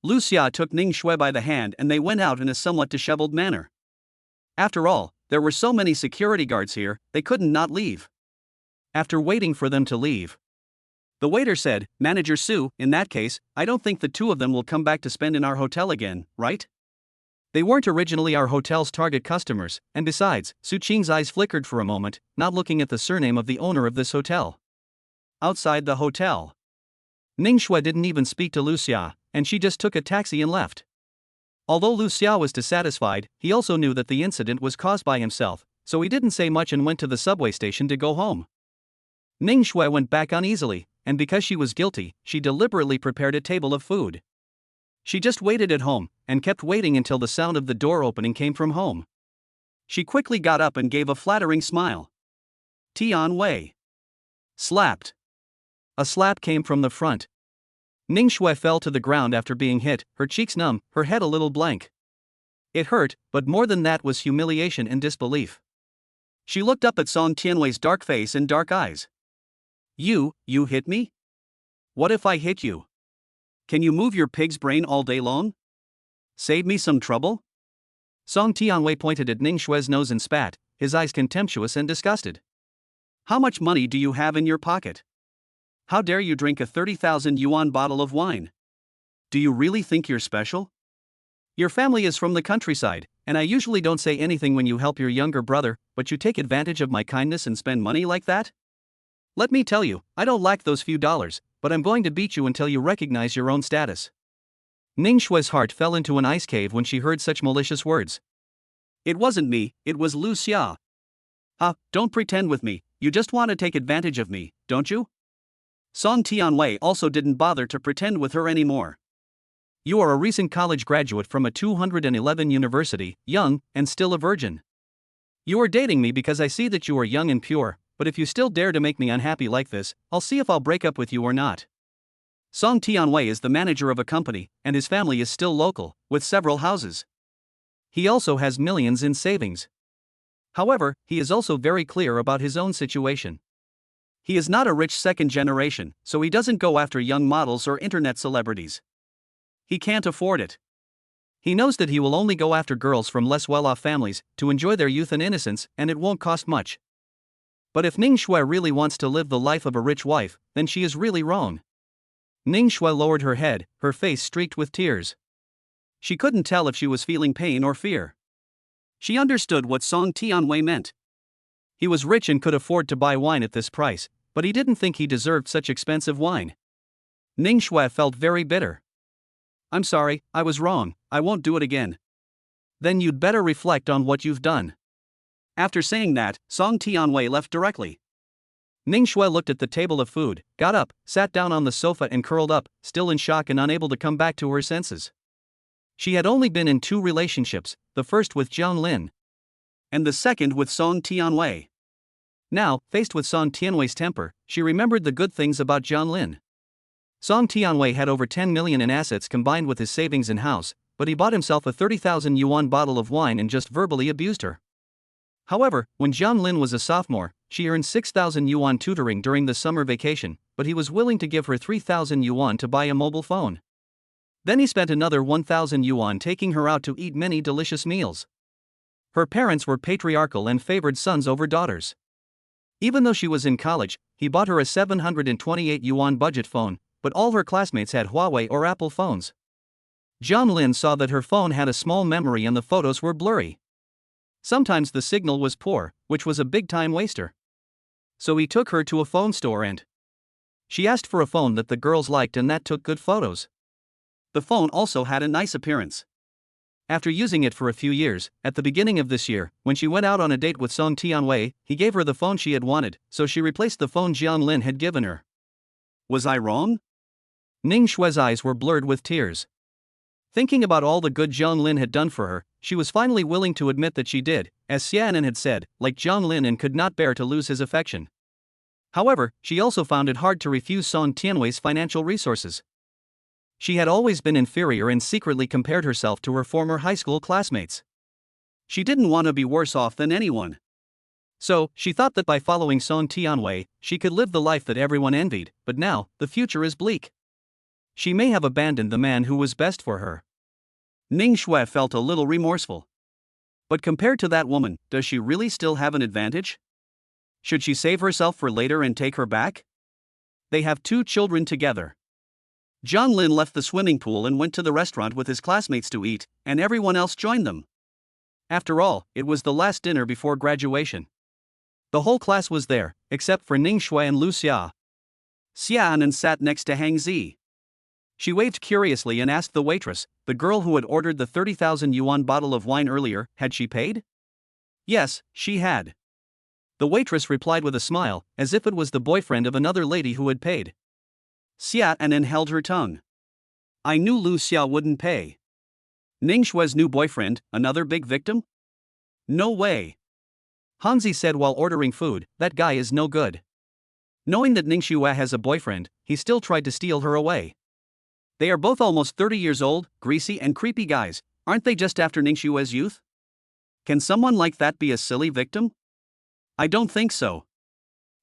Lu Xia took Ning Shui by the hand and they went out in a somewhat disheveled manner. After all, there were so many security guards here, they couldn't not leave. After waiting for them to leave, the waiter said, Manager Su, in that case, I don't think the two of them will come back to spend in our hotel again, right? They weren't originally our hotel's target customers, and besides, Su Qing's eyes flickered for a moment, not looking at the surname of the owner of this hotel. Outside the hotel, Ning Shui didn't even speak to Lu Xia, and she just took a taxi and left. Although Lu Xia was dissatisfied, he also knew that the incident was caused by himself, so he didn't say much and went to the subway station to go home. Ning Shui went back uneasily, and because she was guilty, she deliberately prepared a table of food. She just waited at home, and kept waiting until the sound of the door opening came from home. She quickly got up and gave a flattering smile. Tianwei. Slapped. A slap came from the front. Ning Shui fell to the ground after being hit, her cheeks numb, her head a little blank. It hurt, but more than that was humiliation and disbelief. She looked up at Song Tianwei's dark face and dark eyes. You hit me? What if I hit you? Can you move your pig's brain all day long? Save me some trouble? Song Tianwei pointed at Ning Shui's nose and spat, his eyes contemptuous and disgusted. How much money do you have in your pocket? How dare you drink a 30,000 yuan bottle of wine? Do you really think you're special? Your family is from the countryside, and I usually don't say anything when you help your younger brother, but you take advantage of my kindness and spend money like that? Let me tell you, I don't lack those few dollars, but I'm going to beat you until you recognize your own status. Ning Shui's heart fell into an ice cave when she heard such malicious words. It wasn't me, it was Lu Xia. Don't pretend with me, you just want to take advantage of me, don't you? Song Tianwei also didn't bother to pretend with her anymore. You are a recent college graduate from a 211 university, young, and still a virgin. You are dating me because I see that you are young and pure, but if you still dare to make me unhappy like this, I'll see if I'll break up with you or not. Song Tianwei is the manager of a company, and his family is still local, with several houses. He also has millions in savings. However, he is also very clear about his own situation. He is not a rich second generation, so he doesn't go after young models or internet celebrities. He can't afford it. He knows that he will only go after girls from less well-off families to enjoy their youth and innocence, and it won't cost much. But if Ning Shui really wants to live the life of a rich wife, then she is really wrong. Ning Shui lowered her head, her face streaked with tears. She couldn't tell if she was feeling pain or fear. She understood what Song Tianwei meant. He was rich and could afford to buy wine at this price, but he didn't think he deserved such expensive wine. Ning Shui felt very bitter. I'm sorry, I was wrong, I won't do it again. Then you'd better reflect on what you've done. After saying that, Song Tianwei left directly. Ning Shui looked at the table of food, got up, sat down on the sofa and curled up, still in shock and unable to come back to her senses. She had only been in 2 relationships, the first with Jiang Lin, and the second with Song Tianwei. Now, faced with Song Tianwei's temper, she remembered the good things about Jiang Lin. Song Tianwei had over 10 million in assets combined with his savings and house, but he bought himself a 30,000 yuan bottle of wine and just verbally abused her. However, when Jiang Lin was a sophomore, she earned 6,000 yuan tutoring during the summer vacation, but he was willing to give her 3,000 yuan to buy a mobile phone. Then he spent another 1,000 yuan taking her out to eat many delicious meals. Her parents were patriarchal and favored sons over daughters. Even though she was in college, he bought her a 728 yuan budget phone, but all her classmates had Huawei or Apple phones. Jiang Lin saw that her phone had a small memory and the photos were blurry. Sometimes the signal was poor, which was a big time waster. So he took her to a phone store and she asked for a phone that the girls liked and that took good photos. The phone also had a nice appearance. After using it for a few years, at the beginning of this year, when she went out on a date with Song Tianwei, he gave her the phone she had wanted, so she replaced the phone Jiang Lin had given her. Was I wrong? Ning Shui's eyes were blurred with tears. Thinking about all the good Jiang Lin had done for her, she was finally willing to admit that she did, as Xianan had said, like Jiang Lin and could not bear to lose his affection. However, she also found it hard to refuse Song Tianwei's financial resources. She had always been inferior and secretly compared herself to her former high school classmates. She didn't want to be worse off than anyone. So, she thought that by following Song Tianwei, she could live the life that everyone envied, but now, the future is bleak. She may have abandoned the man who was best for her. Ning Shui felt a little remorseful. But compared to that woman, does she really still have an advantage? Should she save herself for later and take her back? They have 2 children together. Jiang Lin left the swimming pool and went to the restaurant with his classmates to eat, and everyone else joined them. After all, it was the last dinner before graduation. The whole class was there, except for Ning Shui and Lu Xia. Xianan sat next to Hang Zi. She waved curiously and asked the waitress, the girl who had ordered the 30,000 yuan bottle of wine earlier, had she paid? Yes, she had. The waitress replied with a smile, as if it was the boyfriend of another lady who had paid. Xianan held her tongue. I knew Lu Xia wouldn't pay. Ning Shui's new boyfriend, another big victim? No way. Hanzi said while ordering food, that guy is no good. Knowing that Ning Shue has a boyfriend, he still tried to steal her away. They are both almost 30 years old, greasy and creepy guys, aren't they just after Ning Shue's youth? Can someone like that be a silly victim? I don't think so.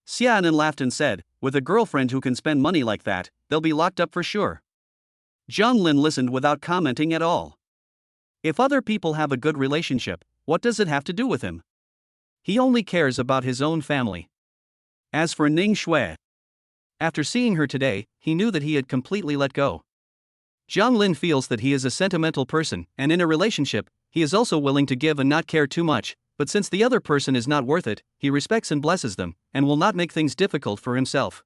Xiaonan laughed and said, with a girlfriend who can spend money like that, they'll be locked up for sure. Zhang Lin listened without commenting at all. If other people have a good relationship, what does it have to do with him? He only cares about his own family. As for Ning Shue, after seeing her today, he knew that he had completely let go. Zhang Lin feels that he is a sentimental person, and in a relationship, he is also willing to give and not care too much, but since the other person is not worth it, he respects and blesses them, and will not make things difficult for himself.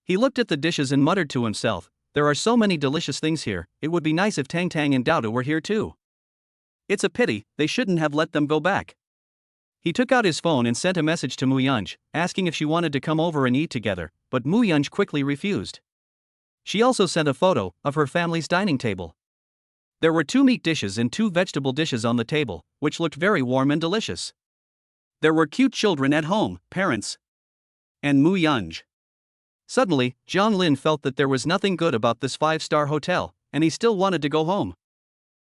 He looked at the dishes and muttered to himself, there are so many delicious things here, it would be nice if Tang Tang and Dao were here too. It's a pity, they shouldn't have let them go back. He took out his phone and sent a message to Mu Yunj, asking if she wanted to come over and eat together, but Mu Yunj quickly refused. She also sent a photo of her family's dining table. There were 2 meat dishes and 2 vegetable dishes on the table, which looked very warm and delicious. There were cute children at home, parents, and Mu Yunj. Suddenly, Zhang Lin felt that there was nothing good about this 5-star hotel, and he still wanted to go home.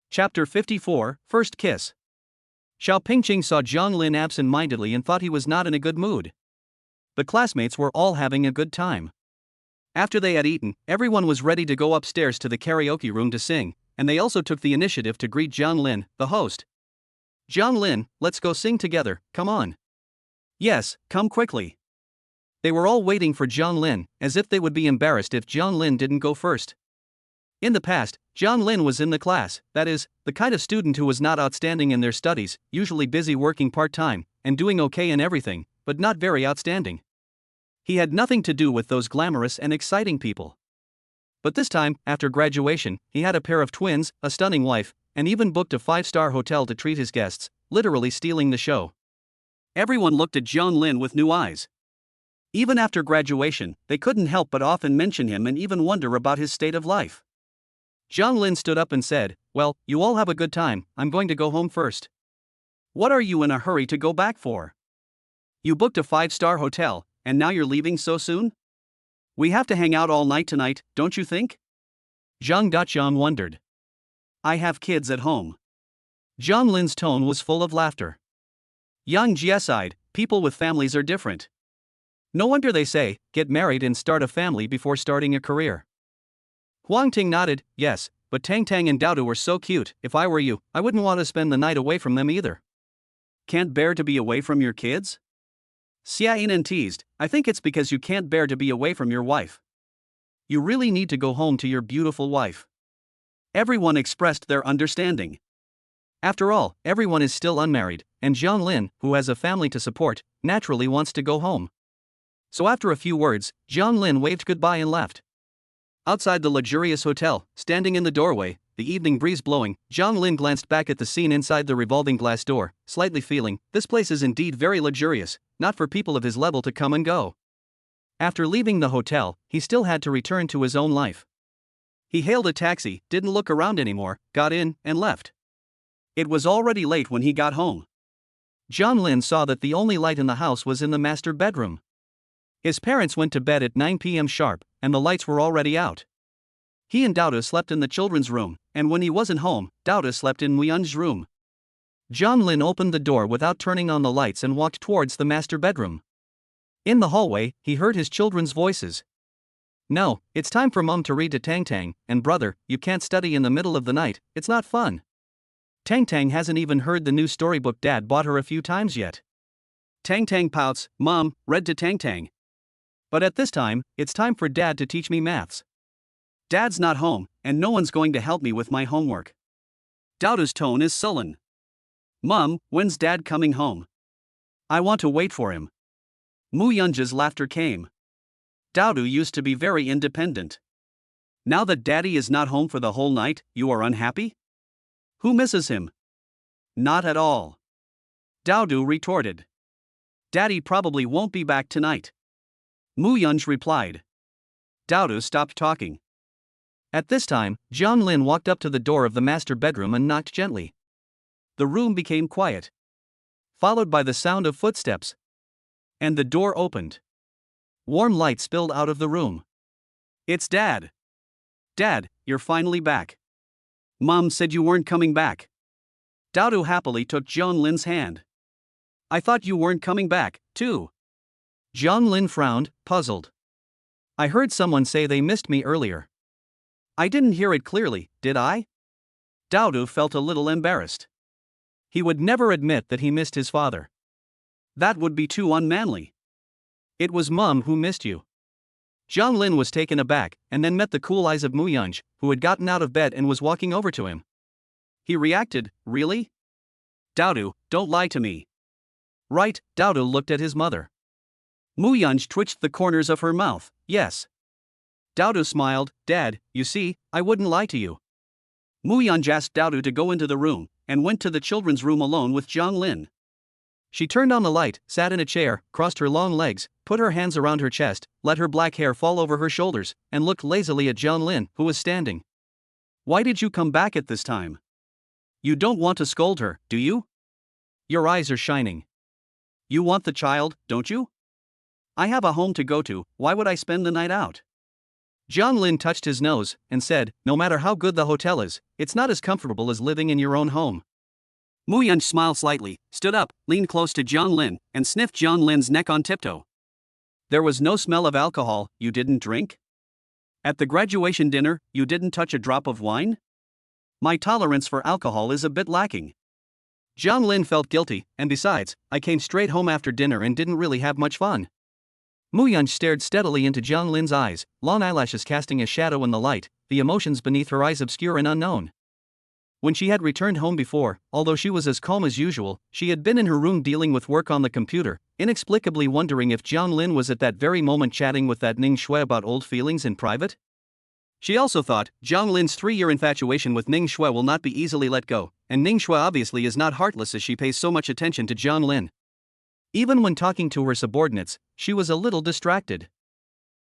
Chapter 54, First Kiss. Xiao Pingqing saw Zhang Lin absent-mindedly and thought he was not in a good mood. The classmates were all having a good time. After they had eaten, everyone was ready to go upstairs to the karaoke room to sing, and they also took the initiative to greet Zhang Lin, the host. Zhang Lin, let's go sing together, come on. Yes, come quickly. They were all waiting for Zhang Lin, as if they would be embarrassed if Zhang Lin didn't go first. In the past, Zhang Lin was in the class, that is, the kind of student who was not outstanding in their studies, usually busy working part-time, and doing okay in everything, but not very outstanding. He had nothing to do with those glamorous and exciting people. But this time, after graduation, he had a pair of twins, a stunning wife, and even booked a 5-star hotel to treat his guests, literally stealing the show. Everyone looked at Zhang Lin with new eyes. Even after graduation, they couldn't help but often mention him and even wonder about his state of life. Zhang Lin stood up and said, well, you all have a good time, I'm going to go home first. What are you in a hurry to go back for? You booked a 5-star hotel, and now you're leaving so soon? We have to hang out all night tonight, don't you think? Zhang Daqiang wondered. I have kids at home. Zhang Lin's tone was full of laughter. Yang Jie sighed, people with families are different. No wonder they say, get married and start a family before starting a career. Huang Ting nodded, yes, but Tang Tang and Dao were so cute, if I were you, I wouldn't want to spend the night away from them either. Can't bear to be away from your kids? Xia Yinan teased, I think it's because you can't bear to be away from your wife. You really need to go home to your beautiful wife. Everyone expressed their understanding. After all, everyone is still unmarried, and Zhang Lin, who has a family to support, naturally wants to go home. So after a few words, Zhang Lin waved goodbye and left. Outside the luxurious hotel, standing in the doorway, the evening breeze blowing, Zhang Lin glanced back at the scene inside the revolving glass door, slightly feeling, this place is indeed very luxurious, not for people of his level to come and go. After leaving the hotel, he still had to return to his own life. He hailed a taxi, didn't look around anymore, got in, and left. It was already late when he got home. Zhang Lin saw that the only light in the house was in the master bedroom. His parents went to bed at 9 p.m. sharp, and the lights were already out. He and Dao slept in the children's room, and when he wasn't home, Dao slept in Muyun's room. Zhang Lin opened the door without turning on the lights and walked towards the master bedroom. In the hallway, he heard his children's voices. No, it's time for Mum to read to Tang Tang, and brother, you can't study in the middle of the night, it's not fun. Tang Tang hasn't even heard the new storybook Dad bought her a few times yet. Tang Tang pouts, Mom, read to Tang Tang. But at this time, it's time for Dad to teach me maths. Dad's not home, and no one's going to help me with my homework. Dao's tone is sullen. Mom, when's Dad coming home? I want to wait for him. Mu Yunja's laughter came. Dao used to be very independent. Now that Daddy is not home for the whole night, you are unhappy? Who misses him? Not at all. Dao retorted. Daddy probably won't be back tonight. Mu Yunj replied. Dao stopped talking. At this time, Zhang Lin walked up to the door of the master bedroom and knocked gently. The room became quiet, followed by the sound of footsteps. And the door opened. Warm light spilled out of the room. It's Dad. Dad, you're finally back. Mom said you weren't coming back. Dodo happily took John Lin's hand. I thought you weren't coming back, too. John Lin frowned, puzzled. I heard someone say they missed me earlier. I didn't hear it clearly, did I? Dodo felt a little embarrassed. He would never admit that he missed his father. That would be too unmanly. It was Mom who missed you. John Lin was taken aback, and then met the cool eyes of Mu Yunj, who had gotten out of bed and was walking over to him. He reacted, really? Dodo, don't lie to me. Right, Dodo looked at his mother. Mu Yunj twitched the corners of her mouth, yes. Dodo smiled, Dad, you see, I wouldn't lie to you. Mu Yunj asked Dodo to go into the room, and went to the children's room alone with John Lin. She turned on the light, sat in a chair, crossed her long legs, put her hands around her chest, let her black hair fall over her shoulders, and looked lazily at John Lin, who was standing. Why did you come back at this time? You don't want to scold her, do you? Your eyes are shining. You want the child, don't you? I have a home to go to, why would I spend the night out? John Lin touched his nose, and said, no matter how good the hotel is, it's not as comfortable as living in your own home. Mu Yunj smiled slightly, stood up, leaned close to John Lin, and sniffed John Lin's neck on tiptoe. There was no smell of alcohol, you didn't drink? At the graduation dinner, you didn't touch a drop of wine? My tolerance for alcohol is a bit lacking. John Lin felt guilty, and besides, I came straight home after dinner and didn't really have much fun. Mu Yunj stared steadily into John Lin's eyes, long eyelashes casting a shadow in the light, the emotions beneath her eyes obscure and unknown. When she had returned home before, although she was as calm as usual, she had been in her room dealing with work on the computer, inexplicably wondering if John Lin was at that very moment chatting with that Ning Shui about old feelings in private. She also thought, John Lin's 3-year infatuation with Ning Shui will not be easily let go, and Ning Shui obviously is not heartless as she pays so much attention to John Lin. Even when talking to her subordinates, she was a little distracted.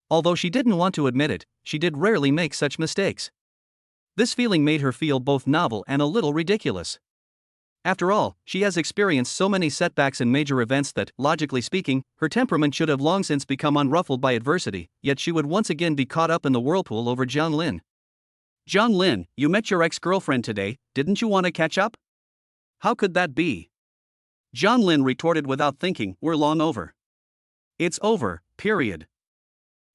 Although she didn't want to admit it, she did rarely make such mistakes. This feeling made her feel both novel and a little ridiculous. After all, she has experienced so many setbacks and major events that, logically speaking, her temperament should have long since become unruffled by adversity, yet she would once again be caught up in the whirlpool over John Lin. John Lin, you met your ex-girlfriend today, didn't you want to catch up? How could that be? John Lin retorted without thinking, we're long over. It's over, period.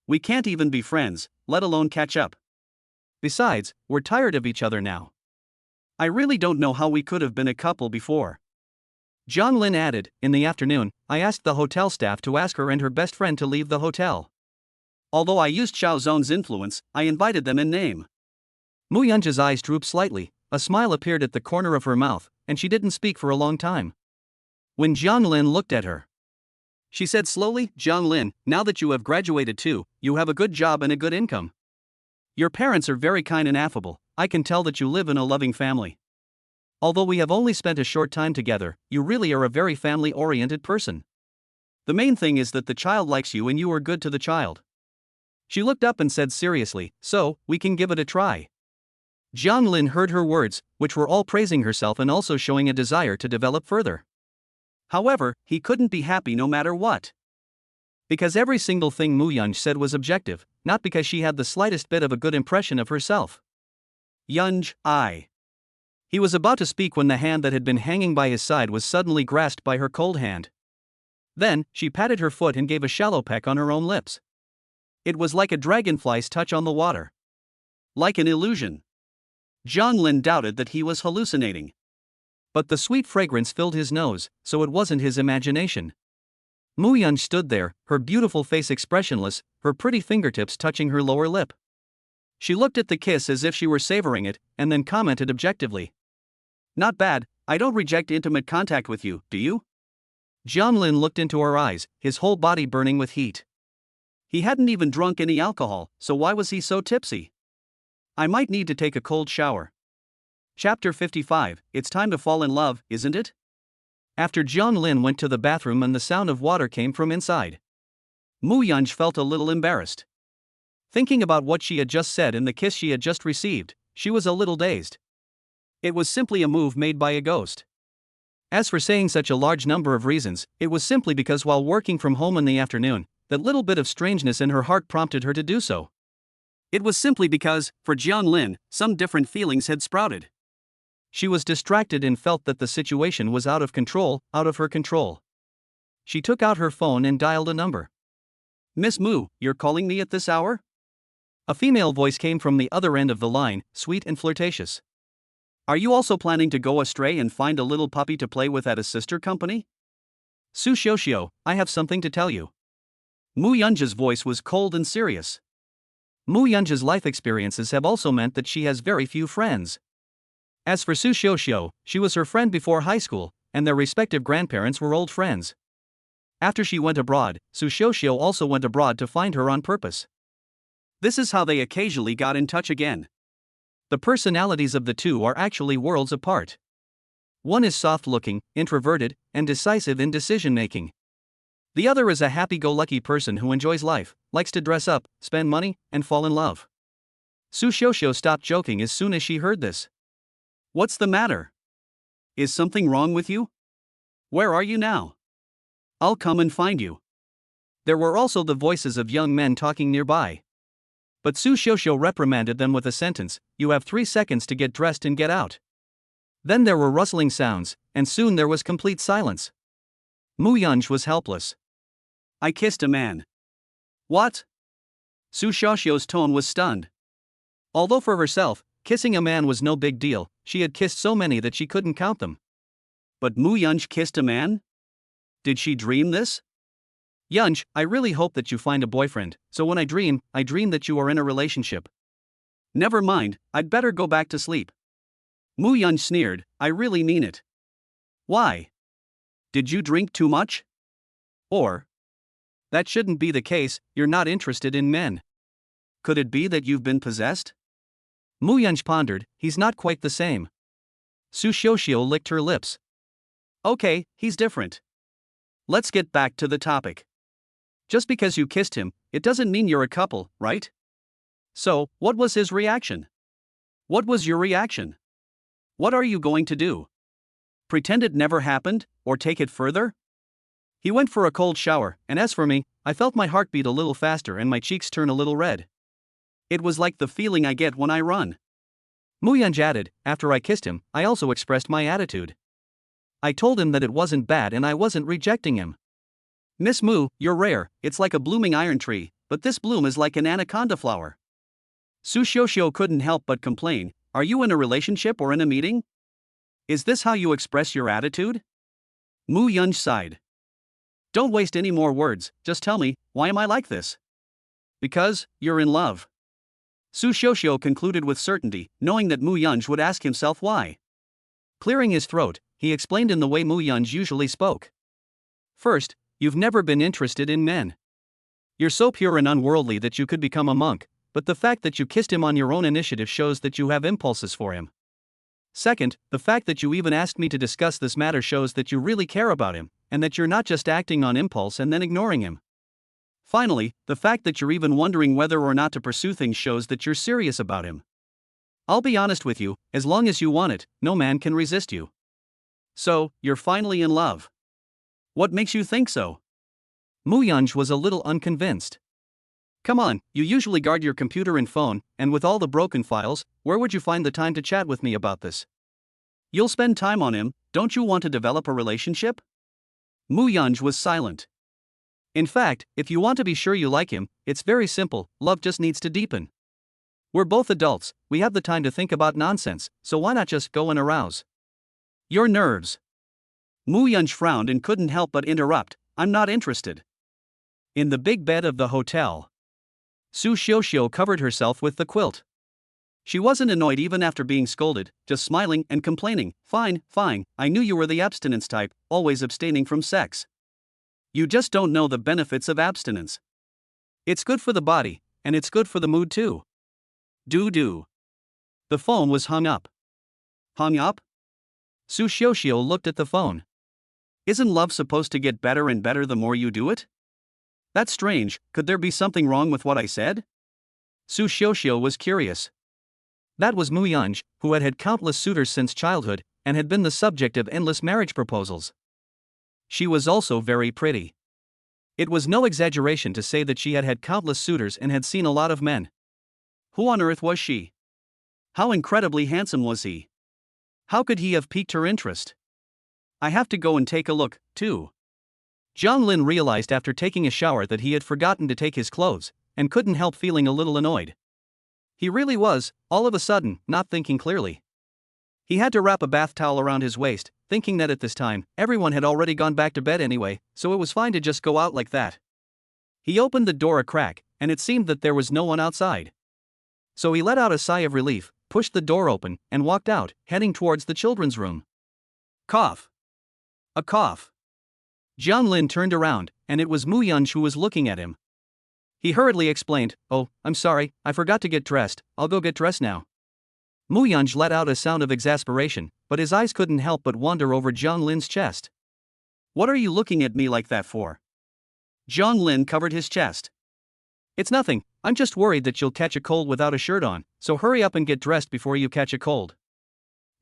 We can't even be friends, let alone catch up. Besides, we're tired of each other now. I really don't know how we could have been a couple before. John Lin added, in the afternoon, I asked the hotel staff to ask her and her best friend to leave the hotel. Although I used Xiao Zong's influence, I invited them in name. Mu Yunj's eyes drooped slightly, a smile appeared at the corner of her mouth, and she didn't speak for a long time. When John Lin looked at her, she said slowly, John Lin, now that you have graduated too, you have a good job and a good income. Your parents are very kind and affable, I can tell that you live in a loving family. Although we have only spent a short time together, you really are a very family-oriented person. The main thing is that the child likes you and you are good to the child. She looked up and said seriously, so, we can give it a try. John Lin heard her words, which were all praising herself and also showing a desire to develop further. However, he couldn't be happy no matter what. Because every single thing Mu Yunj said was objective, not because she had the slightest bit of a good impression of herself. Yunj, He was about to speak when the hand that had been hanging by his side was suddenly grasped by her cold hand. Then, she patted her foot and gave a shallow peck on her own lips. It was like a dragonfly's touch on the water. Like an illusion. John Lin doubted that he was hallucinating. But the sweet fragrance filled his nose, so it wasn't his imagination. Mu Yunj stood there, her beautiful face expressionless, her pretty fingertips touching her lower lip. She looked at the kiss as if she were savoring it, and then commented objectively. Not bad, I don't reject intimate contact with you, do you? John Lin looked into her eyes, his whole body burning with heat. He hadn't even drunk any alcohol, so why was he so tipsy? I might need to take a cold shower. Chapter 55, It's time to fall in love, isn't it? After John Lin went to the bathroom and the sound of water came from inside, Mu Yunj felt a little embarrassed. Thinking about what she had just said and the kiss she had just received, she was a little dazed. It was simply a move made by a ghost. As for saying such a large number of reasons, it was simply because while working from home in the afternoon, that little bit of strangeness in her heart prompted her to do so. It was simply because, for Jiang Lin, some different feelings had sprouted. She was distracted and felt that the situation was out of control, out of her control. She took out her phone and dialed a number. "Miss Mu, you're calling me at this hour?" A female voice came from the other end of the line, sweet and flirtatious. "Are you also planning to go astray and find a little puppy to play with at a sister company?" "Su Xiuxiu, I have something to tell you." Mu Yunji's voice was cold and serious. Mu Yunji's life experiences have also meant that she has very few friends. As for Su Xiuxiu, she was her friend before high school, and their respective grandparents were old friends. After she went abroad, Su Xiuxiu also went abroad to find her on purpose. This is how they occasionally got in touch again. The personalities of the two are actually worlds apart. One is soft-looking, introverted, and decisive in decision-making. The other is a happy-go-lucky person who enjoys life, likes to dress up, spend money, and fall in love. Su Xiuxiu stopped joking as soon as she heard this. "What's the matter? Is something wrong with you? Where are you now? I'll come and find you." There were also the voices of young men talking nearby. But Su Xiuxiu reprimanded them with a sentence, "You have 3 seconds to get dressed and get out." Then there were rustling sounds, and soon there was complete silence. Mu Yunji was helpless. "I kissed a man." "What?" Su Xiuxiu's tone was stunned. Although for herself, kissing a man was no big deal, she had kissed so many that she couldn't count them. But Mu Yunji kissed a man? Did she dream this? "Yunji, I really hope that you find a boyfriend, so when I dream that you are in a relationship." "Never mind, I'd better go back to sleep." Mu Yunji sneered, "I really mean it." "Why? Did you drink too much?" Or, "That shouldn't be the case, you're not interested in men." "Could it be that you've been possessed?" Mu Yunji pondered, "He's not quite the same." Su Xiuxiu licked her lips. "Okay, he's different. Let's get back to the topic. Just because you kissed him, it doesn't mean you're a couple, right? So, what was his reaction? What was your reaction? What are you going to do? Pretend it never happened, or take it further?" "He went for a cold shower, and as for me, I felt my heart beat a little faster and my cheeks turn a little red. It was like the feeling I get when I run." Mu Yunji added, "After I kissed him, I also expressed my attitude. I told him that it wasn't bad and I wasn't rejecting him." "Miss Mu, you're rare, it's like a blooming iron tree, but this bloom is like an anaconda flower." Su Xiuxiu couldn't help but complain, "Are you in a relationship or in a meeting? Is this how you express your attitude?" Mu Yunji sighed. "Don't waste any more words, just tell me, why am I like this?" "Because, you're in love." Su Xiuxiu concluded with certainty, knowing that Mu Yunji would ask himself why. Clearing his throat, he explained in the way Mu Yunji usually spoke. "First, you've never been interested in men. You're so pure and unworldly that you could become a monk, but the fact that you kissed him on your own initiative shows that you have impulses for him. Second, the fact that you even asked me to discuss this matter shows that you really care about him, and that you're not just acting on impulse and then ignoring him. Finally, the fact that you're even wondering whether or not to pursue things shows that you're serious about him. I'll be honest with you, as long as you want it, no man can resist you." "So, you're finally in love. What makes you think so?" Mu Yunji was a little unconvinced. "Come on, you usually guard your computer and phone, and with all the broken files, where would you find the time to chat with me about this? You'll spend time on him, don't you want to develop a relationship?" Mu Yunji was silent. "In fact, if you want to be sure you like him, it's very simple, love just needs to deepen. We're both adults, we have the time to think about nonsense, so why not just go and arouse your nerves?" Mu Yunji frowned and couldn't help but interrupt, "I'm not interested." In the big bed of the hotel, Su Xiuxiu covered herself with the quilt. She wasn't annoyed even after being scolded, just smiling and complaining, "Fine, fine, I knew you were the abstinence type, always abstaining from sex. You just don't know the benefits of abstinence. It's good for the body, and it's good for the mood too." Do. The phone was hung up. "Hung up?" Su Xiuxiu looked at the phone. "Isn't love supposed to get better and better the more you do it? That's strange, could there be something wrong with what I said?" Su Xiuxiu was curious. That was Mu Yunji, who had had countless suitors since childhood, and had been the subject of endless marriage proposals. She was also very pretty. It was no exaggeration to say that she had had countless suitors and had seen a lot of men. Who on earth was she? How incredibly handsome was he? How could he have piqued her interest? I have to go and take a look, too. Zhang Lin realized after taking a shower that he had forgotten to take his clothes, and couldn't help feeling a little annoyed. He really was, all of a sudden, not thinking clearly. He had to wrap a bath towel around his waist, thinking that at this time, everyone had already gone back to bed anyway, so it was fine to just go out like that. He opened the door a crack, and it seemed that there was no one outside. So he let out a sigh of relief, pushed the door open, and walked out, heading towards the children's room. Cough. A cough. Zhang Lin turned around, and it was Mu Yunj who was looking at him. He hurriedly explained, "Oh, I'm sorry, I forgot to get dressed, I'll go get dressed now." Mu Yunj let out a sound of exasperation, but his eyes couldn't help but wander over Zhang Lin's chest. What are you looking at me like that for? Zhang Lin covered his chest. It's nothing, I'm just worried that you'll catch a cold without a shirt on, so hurry up and get dressed before you catch a cold.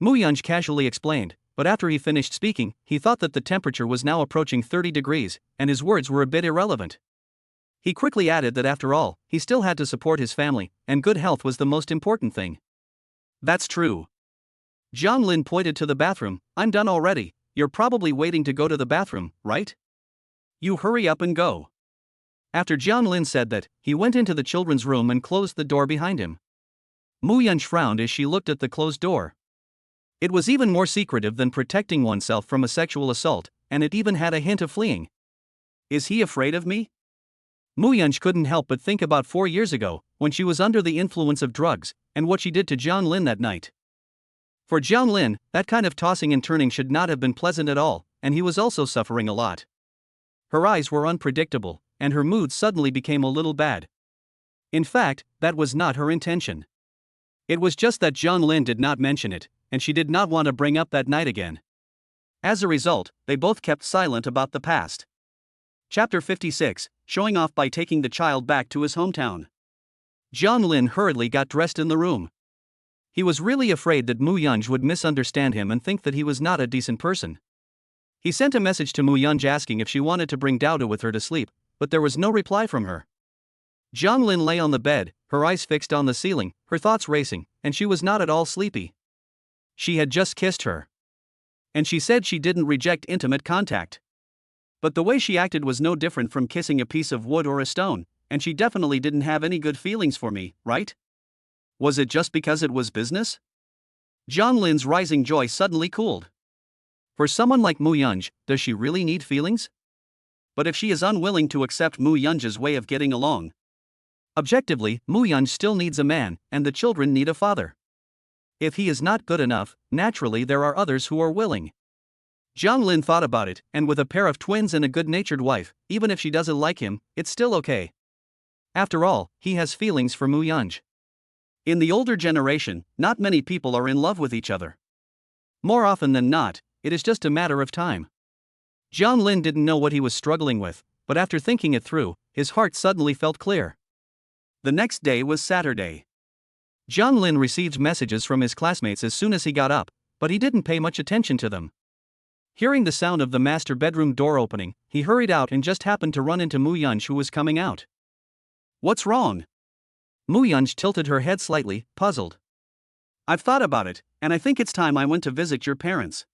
Mu Yunj casually explained, but after he finished speaking, he thought that the temperature was now approaching 30 degrees, and his words were a bit irrelevant. He quickly added that after all, he still had to support his family, and good health was the most important thing. That's true. Zhang Lin pointed to the bathroom. I'm done already, you're probably waiting to go to the bathroom, right? You hurry up and go. After Zhang Lin said that, he went into the children's room and closed the door behind him. Mu Yunj frowned as she looked at the closed door. It was even more secretive than protecting oneself from a sexual assault, and it even had a hint of fleeing. Is he afraid of me? Mu Yunj couldn't help but think about 4 years ago, when she was under the influence of drugs, and what she did to Zhang Lin that night. For Zhang Lin, that kind of tossing and turning should not have been pleasant at all, and he was also suffering a lot. Her eyes were unpredictable, and her mood suddenly became a little bad. In fact, that was not her intention. It was just that Zhang Lin did not mention it, and she did not want to bring up that night again. As a result, they both kept silent about the past. Chapter 56, Showing Off by Taking the Child Back to His Hometown. Zhang Lin hurriedly got dressed in the room. He was really afraid that Mu Yunj would misunderstand him and think that he was not a decent person. He sent a message to Mu Yunj asking if she wanted to bring Dao with her to sleep, but there was no reply from her. Zhang Lin lay on the bed, her eyes fixed on the ceiling, her thoughts racing, and she was not at all sleepy. She had just kissed her. And she said she didn't reject intimate contact. But the way she acted was no different from kissing a piece of wood or a stone, and she definitely didn't have any good feelings for me, right? Was it just because it was business? Zhang Lin's rising joy suddenly cooled. For someone like Mu Yunj, does she really need feelings? But if she is unwilling to accept Mu Yunj's way of getting along, objectively, Mu Yunj still needs a man, and the children need a father. If he is not good enough, naturally there are others who are willing. Zhang Lin thought about it, and with a pair of twins and a good-natured wife, even if she doesn't like him, it's still okay. After all, he has feelings for Mu Yunj. In the older generation, not many people are in love with each other. More often than not, it is just a matter of time. Zhang Lin didn't know what he was struggling with, but after thinking it through, his heart suddenly felt clear. The next day was Saturday. Zhang Lin received messages from his classmates as soon as he got up, but he didn't pay much attention to them. Hearing the sound of the master bedroom door opening, he hurried out and just happened to run into Mu Yunj, who was coming out. What's wrong? Mu Yunj tilted her head slightly, puzzled. I've thought about it, and I think it's time I went to visit your parents.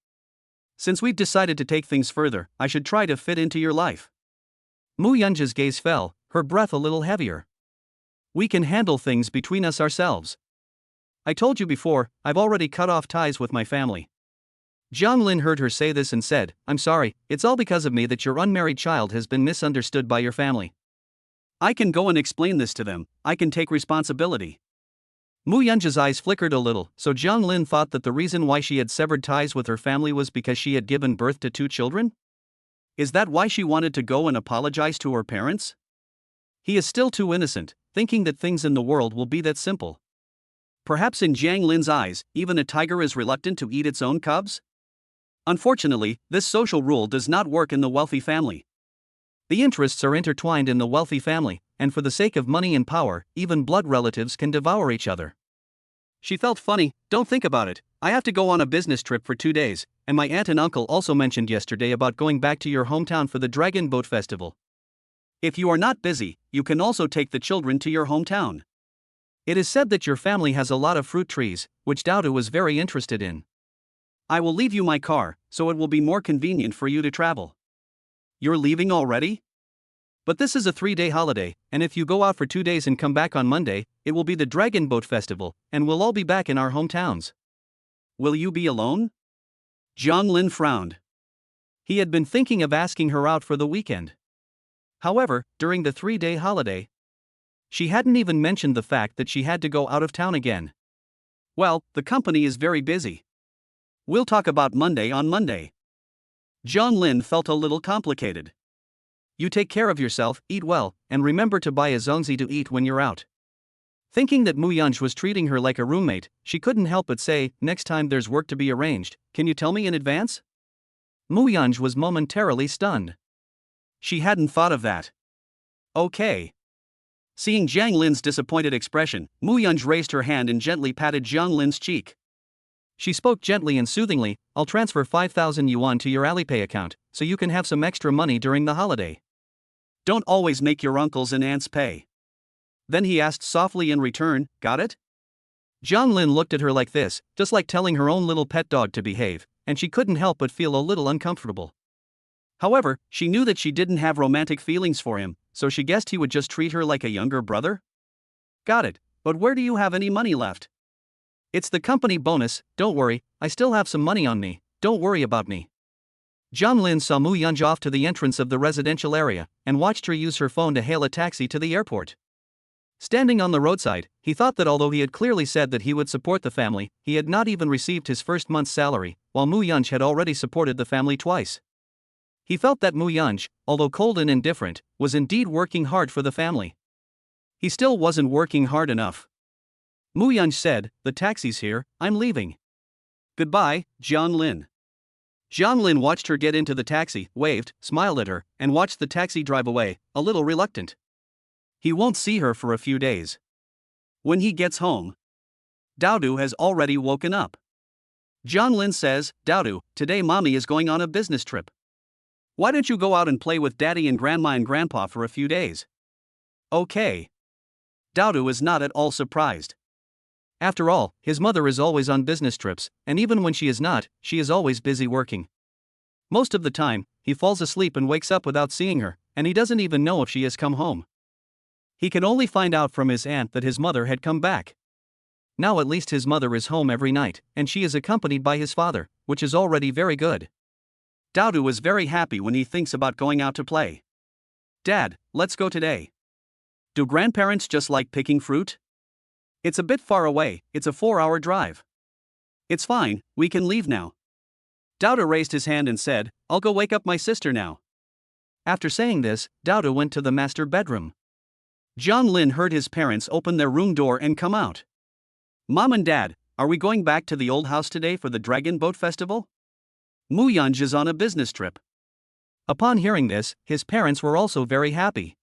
Since we've decided to take things further, I should try to fit into your life. Mu Yunj's gaze fell, her breath a little heavier. We can handle things between us ourselves. I told you before, I've already cut off ties with my family. Zhang Lin heard her say this and said, I'm sorry, it's all because of me that your unmarried child has been misunderstood by your family. I can go and explain this to them, I can take responsibility. Mu Yunj's eyes flickered a little, so Zhang Lin thought that the reason why she had severed ties with her family was because she had given birth to 2 children? Is that why she wanted to go and apologize to her parents? He is still too innocent, thinking that things in the world will be that simple. Perhaps in Zhang Lin's eyes, even a tiger is reluctant to eat its own cubs? Unfortunately, this social rule does not work in the wealthy family. The interests are intertwined in the wealthy family, and for the sake of money and power, even blood relatives can devour each other. She felt funny. Don't think about it, I have to go on a business trip for 2 days, and my aunt and uncle also mentioned yesterday about going back to your hometown for the Dragon Boat Festival. If you are not busy, you can also take the children to your hometown. It is said that your family has a lot of fruit trees, which Daudu was very interested in. I will leave you my car, so it will be more convenient for you to travel. You're leaving already? But this is a 3-day holiday, and if you go out for 2 days and come back on Monday, it will be the Dragon Boat Festival, and we'll all be back in our hometowns. Will you be alone? Zhang Lin frowned. He had been thinking of asking her out for the weekend. However, during the 3-day holiday, she hadn't even mentioned the fact that she had to go out of town again. Well, the company is very busy. We'll talk about Monday on Monday. Zhang Lin felt a little complicated. You take care of yourself, eat well, and remember to buy a zongzi to eat when you're out. Thinking that Mu Yunj was treating her like a roommate, she couldn't help but say, next time there's work to be arranged, can you tell me in advance? Mu Yunj was momentarily stunned. She hadn't thought of that. Okay. Seeing Zhang Lin's disappointed expression, Mu Yunj raised her hand and gently patted Zhang Lin's cheek. She spoke gently and soothingly, I'll transfer 5,000 yuan to your Alipay account, so you can have some extra money during the holiday. Don't always make your uncles and aunts pay. Then he asked softly in return, got it? Zhang Lin looked at her like this, just like telling her own little pet dog to behave, and she couldn't help but feel a little uncomfortable. However, she knew that she didn't have romantic feelings for him, so she guessed he would just treat her like a younger brother. Got it, but where do you have any money left? It's the company bonus, don't worry, I still have some money on me, don't worry about me. Zhang Lin saw Mu Yunj off to the entrance of the residential area, and watched her use her phone to hail a taxi to the airport. Standing on the roadside, he thought that although he had clearly said that he would support the family, he had not even received his first month's salary, while Mu Yunj had already supported the family twice. He felt that Mu Yunj, although cold and indifferent, was indeed working hard for the family. He still wasn't working hard enough. Mu Yunj said, the taxi's here, I'm leaving. Goodbye, Zhang Lin. Zhang Lin watched her get into the taxi, waved, smiled at her, and watched the taxi drive away, a little reluctant. He won't see her for a few days. When he gets home, Daudu has already woken up. Zhang Lin says, Daudu, today mommy is going on a business trip. Why don't you go out and play with daddy and grandma and grandpa for a few days? Okay. Daudu is not at all surprised. After all, his mother is always on business trips, and even when she is not, she is always busy working. Most of the time, he falls asleep and wakes up without seeing her, and he doesn't even know if she has come home. He can only find out from his aunt that his mother had come back. Now at least his mother is home every night, and she is accompanied by his father, which is already very good. Daudu is very happy when he thinks about going out to play. Dad, let's go today. Do grandparents just like picking fruit? It's a bit far away, it's a 4-hour drive. It's fine, we can leave now. Daudu raised his hand and said, I'll go wake up my sister now. After saying this, Daudu went to the master bedroom. Zhang Lin heard his parents open their room door and come out. Mom and Dad, are we going back to the old house today for the Dragon Boat Festival? Mu Yunj is on a business trip. Upon hearing this, his parents were also very happy.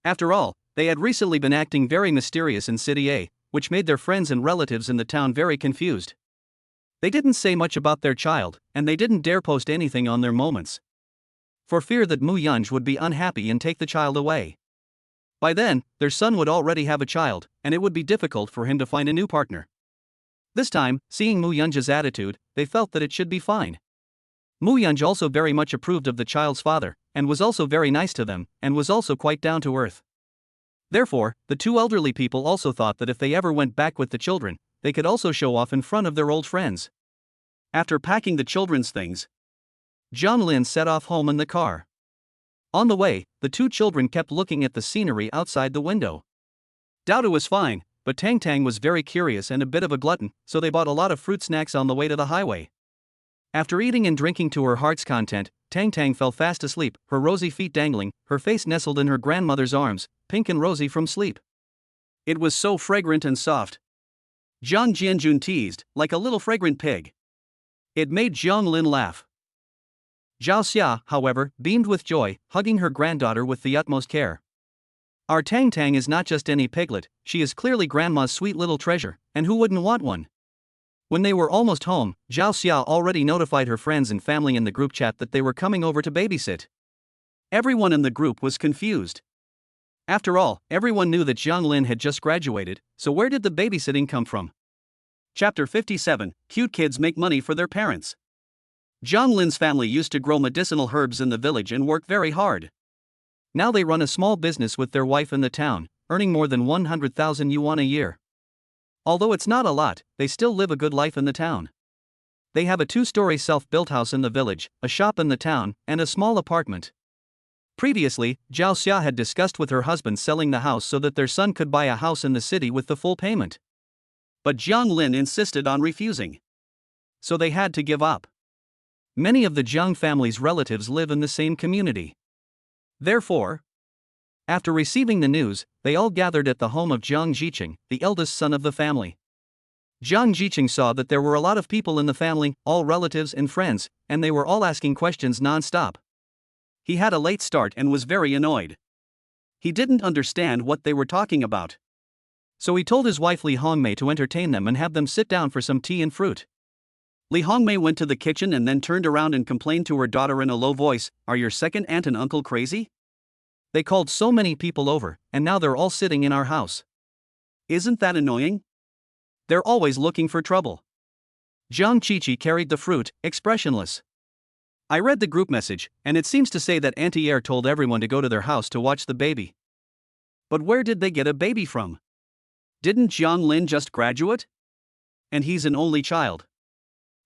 After all, they had recently been acting very mysterious in City A, which made their friends and relatives in the town very confused. They didn't say much about their child, and they didn't dare post anything on their moments, for fear that Mu Yunj would be unhappy and take the child away. By then, their son would already have a child, and it would be difficult for him to find a new partner. This time, seeing Mu Yunj's attitude, they felt that it should be fine. Mu Yunj also very much approved of the child's father, and was also very nice to them, and was also quite down to earth. Therefore, the two elderly people also thought that if they ever went back with the children, they could also show off in front of their old friends. After packing the children's things, Zhang Lin set off home in the car. On the way, the two children kept looking at the scenery outside the window. Daudu was fine, but Tang Tang was very curious and a bit of a glutton, so they bought a lot of fruit snacks on the way to the highway. After eating and drinking to her heart's content, Tang Tang fell fast asleep, her rosy feet dangling, her face nestled in her grandmother's arms, pink and rosy from sleep. It was so fragrant and soft. Zhang Jianjun teased, like a little fragrant pig. It made Zhang Lin laugh. Zhao Xia, however, beamed with joy, hugging her granddaughter with the utmost care. Our Tang Tang is not just any piglet, she is clearly grandma's sweet little treasure, and who wouldn't want one? When they were almost home, Zhao Xia already notified her friends and family in the group chat that they were coming over to babysit. Everyone in the group was confused. After all, everyone knew that Jiang Lin had just graduated, so where did the babysitting come from? Chapter 57, Cute Kids Make Money for Their Parents. Jiang Lin's family used to grow medicinal herbs in the village and work very hard. Now they run a small business with their wife in the town, earning more than 100,000 yuan a year. Although it's not a lot, they still live a good life in the town. They have a 2-story self-built house in the village, a shop in the town, and a small apartment. Previously, Zhao Xia had discussed with her husband selling the house so that their son could buy a house in the city with the full payment. But Jiang Lin insisted on refusing. So they had to give up. Many of the Jiang family's relatives live in the same community. Therefore, after receiving the news, they all gathered at the home of Jiang Jiqing, the eldest son of the family. Jiang Jiqing saw that there were a lot of people in the family, all relatives and friends, and they were all asking questions non-stop. He had a late start and was very annoyed. He didn't understand what they were talking about. So he told his wife Li Hongmei to entertain them and have them sit down for some tea and fruit. Li Hongmei went to the kitchen and then turned around and complained to her daughter in a low voice, "Are your second aunt and uncle crazy? They called so many people over, and now they're all sitting in our house. Isn't that annoying? They're always looking for trouble." Jiang Qiqi carried the fruit, expressionless. I read the group message, and it seems to say that Auntie Air told everyone to go to their house to watch the baby. But where did they get a baby from? Didn't Jiang Lin just graduate? And he's an only child.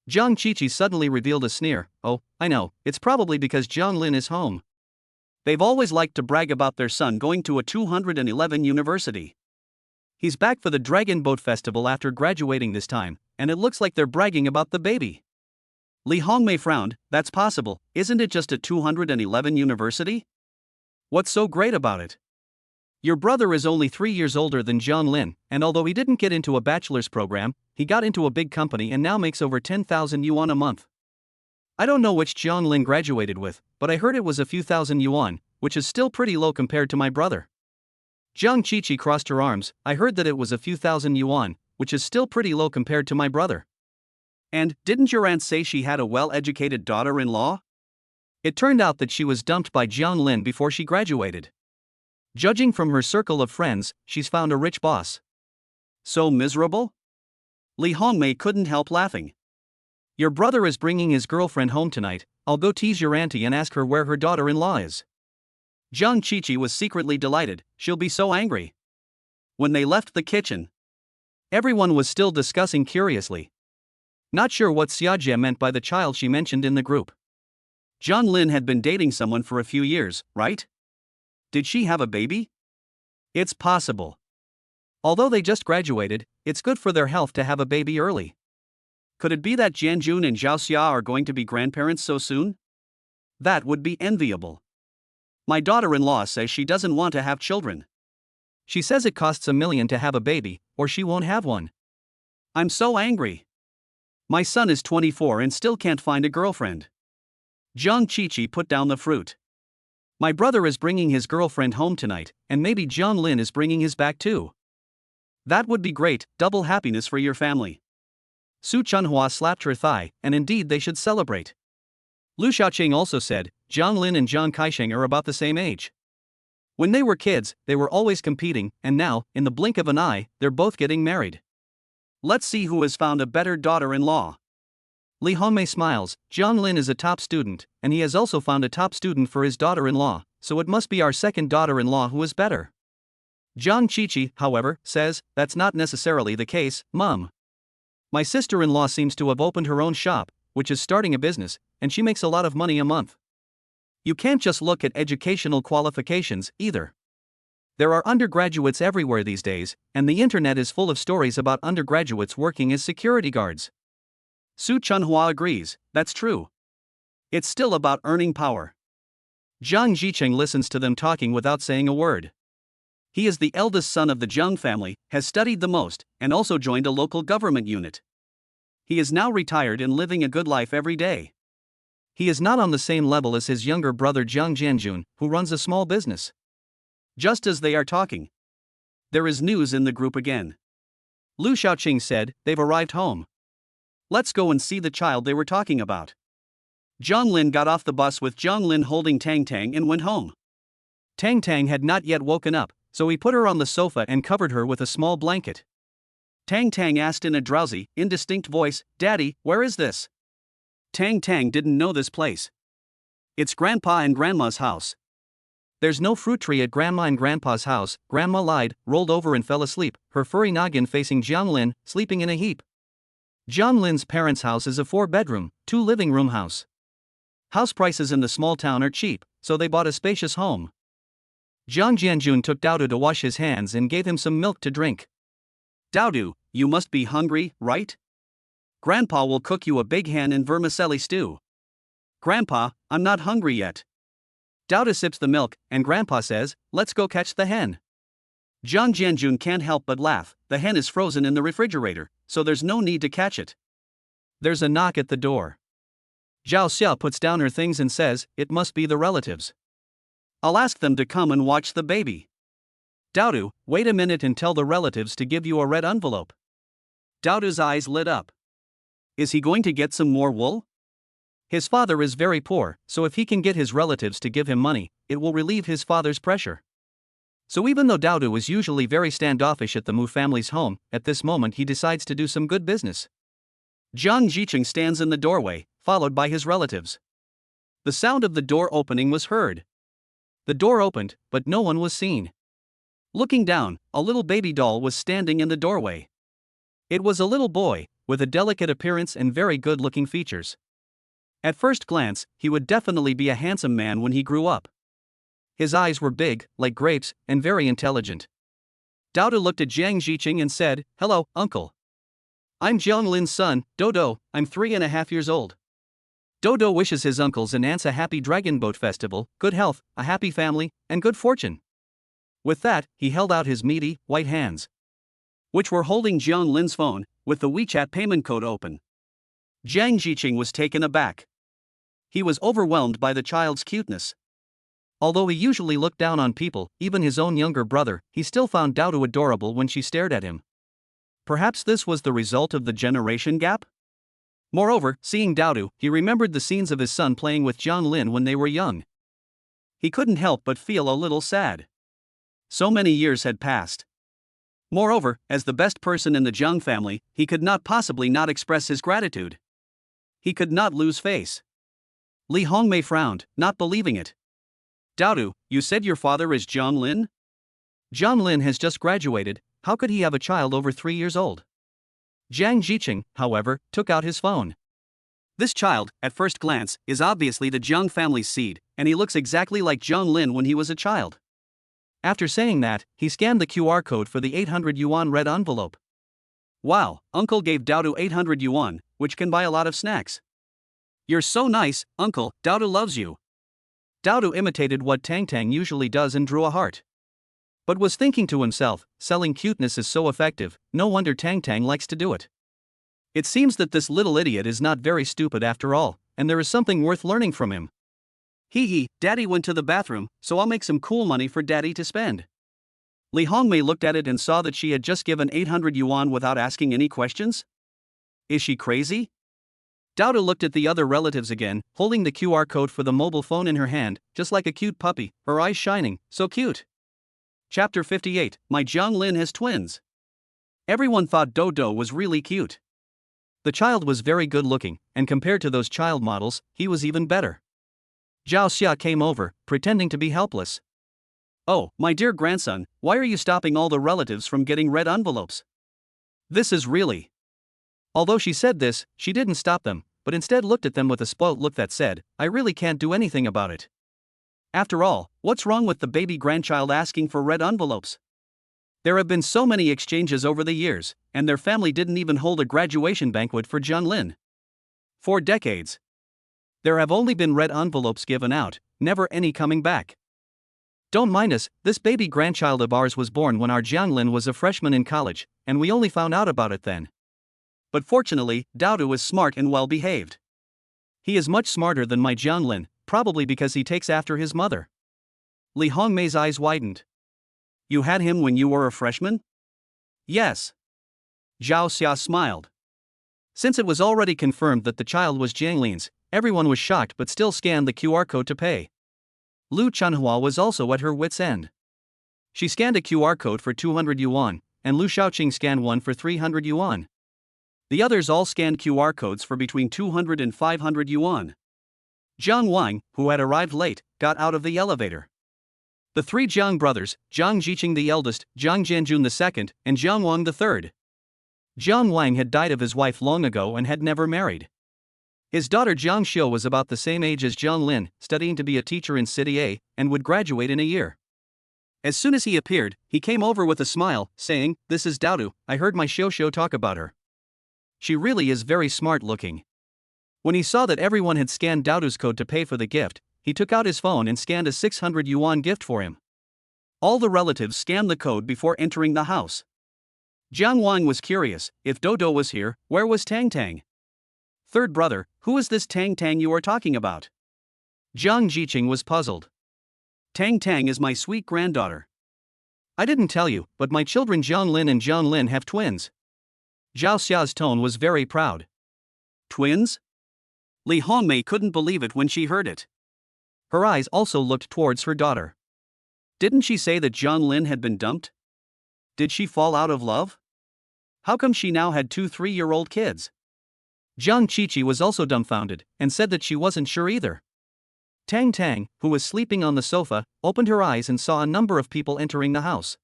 Jiang Qiqi suddenly revealed a sneer. "Oh, I know, it's probably because Jiang Lin is home. They've always liked to brag about their son going to a 211 university. He's back for the Dragon Boat Festival after graduating this time, and it looks like they're bragging about the baby." Li Hongmei frowned. "That's possible, isn't it just a 211 university? What's so great about it? Your brother is only 3 years older than Jiang Lin, and although he didn't get into a bachelor's program, he got into a big company and now makes over 10,000 yuan a month. I don't know which Jiang Lin graduated with, but I heard it was a few thousand yuan, which is still pretty low compared to my brother." Jiang Qiqi crossed her arms. "I heard that it was a few thousand yuan, which is still pretty low compared to my brother. And didn't your aunt say she had a well-educated daughter-in-law? It turned out that she was dumped by Jiang Lin before she graduated. Judging from her circle of friends, she's found a rich boss. So miserable?" Li Hongmei couldn't help laughing. "Your brother is bringing his girlfriend home tonight. I'll go tease your auntie and ask her where her daughter-in-law is." Jiang Qiqi was secretly delighted. She'll be so angry. When they left the kitchen, everyone was still discussing curiously. Not sure what Xiajie meant by the child she mentioned in the group. Jiang Lin had been dating someone for a few years, right? Did she have a baby? It's possible. Although they just graduated, it's good for their health to have a baby early. Could it be that Jianjun and Zhao Xia are going to be grandparents so soon? That would be enviable. My daughter-in-law says she doesn't want to have children. She says it costs $1 million to have a baby, or she won't have one. I'm so angry. My son is 24 and still can't find a girlfriend." Jiang Qiqi put down the fruit. "My brother is bringing his girlfriend home tonight, and maybe Jiang Lin is bringing his back too. That would be great, double happiness for your family." Su Chunhua slapped her thigh, and indeed they should celebrate. Lu Xiaoqing also said, "Jiang Lin and Jiang Kaisheng are about the same age. When they were kids, they were always competing, and now, in the blink of an eye, they're both getting married. Let's see who has found a better daughter-in-law." Li Hongmei smiles. "Jiang Lin is a top student, and he has also found a top student for his daughter-in-law, so it must be our second daughter-in-law who is better." Jiang Qiqi, however, says, "That's not necessarily the case, Mum. My sister-in-law seems to have opened her own shop, which is starting a business, and she makes a lot of money a month. You can't just look at educational qualifications, either. There are undergraduates everywhere these days, and the internet is full of stories about undergraduates working as security guards." Su Chunhua agrees, "That's true. It's still about earning power." Jiang Jiqing listens to them talking without saying a word. He is the eldest son of the Jiang family, has studied the most, and also joined a local government unit. He is now retired and living a good life every day. He is not on the same level as his younger brother Jiang Jianjun, who runs a small business. Just as they are talking, there is news in the group again. Lu Xiaoqing said, "They've arrived home. Let's go and see the child they were talking about." Zhang Lin got off the bus with Zhang Lin holding Tang Tang and went home. Tang Tang had not yet woken up, so he put her on the sofa and covered her with a small blanket. Tang Tang asked in a drowsy, indistinct voice, "Daddy, where is this?" Tang Tang didn't know this place. "It's Grandpa and Grandma's house." "There's no fruit tree at Grandma and Grandpa's house," Grandma lied, rolled over and fell asleep, her furry noggin facing Zhang Lin, sleeping in a heap. Zhang Lin's parents' house is a 4-bedroom, 2-living-room house. House prices in the small town are cheap, so they bought a spacious home. Zhang Jianjun took Daodu to wash his hands and gave him some milk to drink. "Daodu, you must be hungry, right? Grandpa will cook you a big hen and vermicelli stew." "Grandpa, I'm not hungry yet." Daodu sips the milk, and Grandpa says, "Let's go catch the hen." Zhang Jianjun can't help but laugh. The hen is frozen in the refrigerator, so there's no need to catch it. There's a knock at the door. Zhao Xia puts down her things and says, "It must be the relatives. I'll ask them to come and watch the baby." Daodu, wait a minute and tell the relatives to give you a red envelope. Daodu's eyes lit up. Is he going to get some more wool? His father is very poor, so if he can get his relatives to give him money, it will relieve his father's pressure. So even though Daodu is usually very standoffish at the Mu family's home, at this moment he decides to do some good business. Zhang Jicheng stands in the doorway, followed by his relatives. The sound of the door opening was heard. The door opened, but no one was seen. Looking down, a little baby doll was standing in the doorway. It was a little boy, with a delicate appearance and very good-looking features. At first glance, he would definitely be a handsome man when he grew up. His eyes were big, like grapes, and very intelligent. Daodu looked at Zhang Jicheng and said, "Hello, uncle. I'm Zhang Lin's son, Dodo. I'm 3.5 years old." Dodo wishes his uncles and aunts a happy Dragon Boat Festival, good health, a happy family, and good fortune. With that, he held out his meaty, white hands, which were holding Zhang Lin's phone, with the WeChat payment code open. Zhang Jicheng was taken aback. He was overwhelmed by the child's cuteness. Although he usually looked down on people, even his own younger brother, he still found Daodu adorable when she stared at him. Perhaps this was the result of the generation gap? Moreover, seeing Daodu, he remembered the scenes of his son playing with Zhang Lin when they were young. He couldn't help but feel a little sad. So many years had passed. Moreover, as the best person in the Zhang family, he could not possibly not express his gratitude. He could not lose face. Li Hongmei frowned, not believing it. "Daodu, you said your father is Zhang Lin?" "Zhang Lin has just graduated, how could he have a child over 3 years old?" Zhang Jicheng, however, took out his phone. "This child, at first glance, is obviously the Zhang family's seed, and he looks exactly like Zhang Lin when he was a child." After saying that, he scanned the QR code for the 800 yuan red envelope. "Wow, Uncle gave Daodu 800 yuan, which can buy a lot of snacks." "You're so nice, Uncle, Daodu loves you." Daodu imitated what Tang Tang usually does and drew a heart. But was thinking to himself, selling cuteness is so effective, no wonder Tang Tang likes to do it. It seems that this little idiot is not very stupid after all, and there is something worth learning from him. Hee, Daddy went to the bathroom, so I'll make some cool money for Daddy to spend." Li Hongmei looked at it and saw that she had just given 800 yuan without asking any questions. Is she crazy? Daodu looked at the other relatives again, holding the QR code for the mobile phone in her hand, just like a cute puppy, her eyes shining, so cute. Chapter 58, My Zhang Lin Has Twins. Everyone thought Dodo was really cute. The child was very good looking, and compared to those child models, he was even better. Zhao Xia came over, pretending to be helpless. "Oh, my dear grandson, why are you stopping all the relatives from getting red envelopes? This is really..." Although she said this, she didn't stop them, but instead looked at them with a spoilt look that said, "I really can't do anything about it." After all, what's wrong with the baby grandchild asking for red envelopes? There have been so many exchanges over the years, and their family didn't even hold a graduation banquet for Zhang Lin. 4 decades. There have only been red envelopes given out, never any coming back. Don't mind us, this baby grandchild of ours was born when our Zhang Lin was a freshman in college, and we only found out about it then. But fortunately, Daodu is smart and well behaved. He is much smarter than my Zhang Lin, probably because he takes after his mother. Li Hongmei's eyes widened. You had him when you were a freshman? Yes. Zhao Xia smiled. Since it was already confirmed that the child was Zhang Lin's, Everyone was shocked but still scanned the QR code to pay. Lu Chunhua was also at her wits' end. She scanned a QR code for 200 yuan, and Lu Xiaoqing scanned one for 300 yuan. The others all scanned QR codes for between 200 and 500 yuan. Jiang Wang, who had arrived late, got out of the elevator. The three Jiang brothers, Jiang Jiqing the eldest, Jiang Jianjun the second, and Jiang Wang the third. Jiang Wang had died of his wife long ago and had never married. His daughter Jiang Xiu was about the same age as Jiang Lin, studying to be a teacher in City A, and would graduate in a year. As soon as he appeared, he came over with a smile, saying, "This is Daodu, I heard my Xiu talk about her. She really is very smart looking." When he saw that everyone had scanned Daodu's code to pay for the gift, he took out his phone and scanned a 600 yuan gift for him. All the relatives scanned the code before entering the house. Jiang Wang was curious, if Dodo was here, where was Tang Tang? Third brother, who is this Tang Tang you are talking about? Jiang Jiqing was puzzled. Tang Tang is my sweet granddaughter. I didn't tell you, but my children Jiang Lin and Jiang Lin have twins. Zhao Xia's tone was very proud. Twins? Li Hongmei couldn't believe it when she heard it. Her eyes also looked towards her daughter. Didn't she say that Jiang Lin had been dumped? Did she fall out of love? How come she now had two 3-year-old kids? Jiang Qiqi was also dumbfounded, and said that she wasn't sure either. Tang Tang, who was sleeping on the sofa, opened her eyes and saw a number of people entering the house.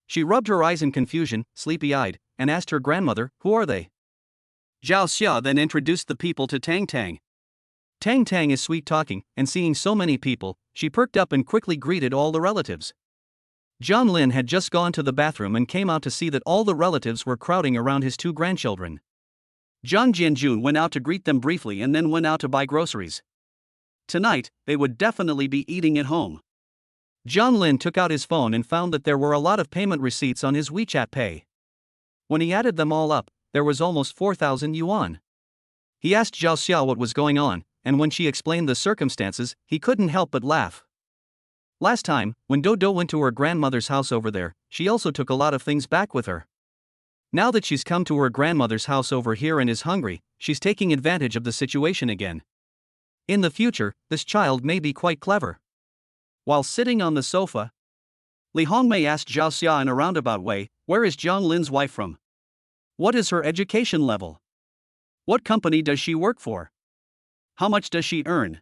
She rubbed her eyes in confusion, sleepy-eyed, and asked her grandmother, "Who are they?" Zhao Xia then introduced the people to Tang Tang. Tang Tang is sweet-talking, and seeing so many people, she perked up and quickly greeted all the relatives. Jiang Lin had just gone to the bathroom and came out to see that all the relatives were crowding around his two grandchildren. Jiang Jianjun went out to greet them briefly and then went out to buy groceries. Tonight, they would definitely be eating at home. Jiang Lin took out his phone and found that there were a lot of payment receipts on his WeChat Pay. When he added them all up, there was almost 4,000 yuan. He asked Zhao Xia what was going on, and when she explained the circumstances, he couldn't help but laugh. Last time, when Dodo went to her grandmother's house over there, she also took a lot of things back with her. Now that she's come to her grandmother's house over here and is hungry, she's taking advantage of the situation again. In the future, this child may be quite clever. While sitting on the sofa, Li Hongmei asked Zhao Xia in a roundabout way, "Where is Jiang Lin's wife from? What is her education level? What company does she work for? How much does she earn?"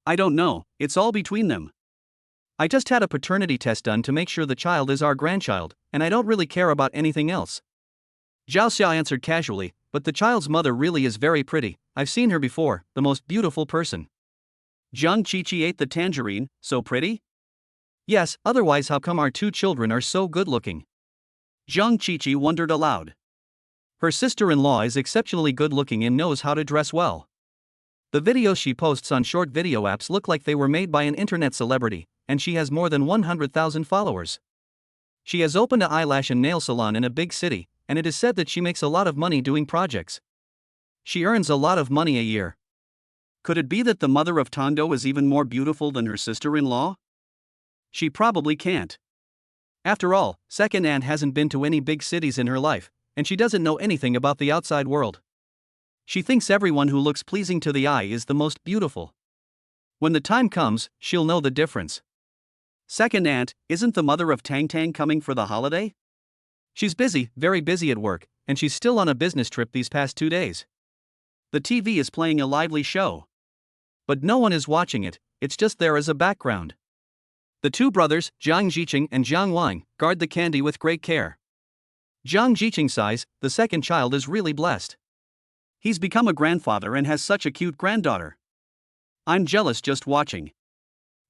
"I don't know, it's all between them. I just had a paternity test done to make sure the child is our grandchild, and I don't really care about anything else." Zhao Xia answered casually, "But the child's mother really is very pretty, I've seen her before, the most beautiful person." Jiang Qiqi ate the tangerine, "So pretty?" "Yes, otherwise how come our two children are so good-looking?" Jiang Qiqi wondered aloud. Her sister-in-law is exceptionally good-looking and knows how to dress well. The videos she posts on short video apps look like they were made by an internet celebrity, and she has more than 100,000 followers. She has opened an eyelash and nail salon in a big city, and it is said that she makes a lot of money doing projects. She earns a lot of money a year. Could it be that the mother of Tondo is even more beautiful than her sister-in-law? She probably can't. After all, second aunt hasn't been to any big cities in her life, and she doesn't know anything about the outside world. She thinks everyone who looks pleasing to the eye is the most beautiful. When the time comes, she'll know the difference. Second aunt, isn't the mother of Tang Tang coming for the holiday? She's busy, very busy at work, and she's still on a business trip these past 2 days. The TV is playing a lively show. But no one is watching it, it's just there as a background. The two brothers, Jiang Jiqing and Jiang Wang, guard the candy with great care. Jiang Jiqing sighs, the second child is really blessed. He's become a grandfather and has such a cute granddaughter. I'm jealous just watching.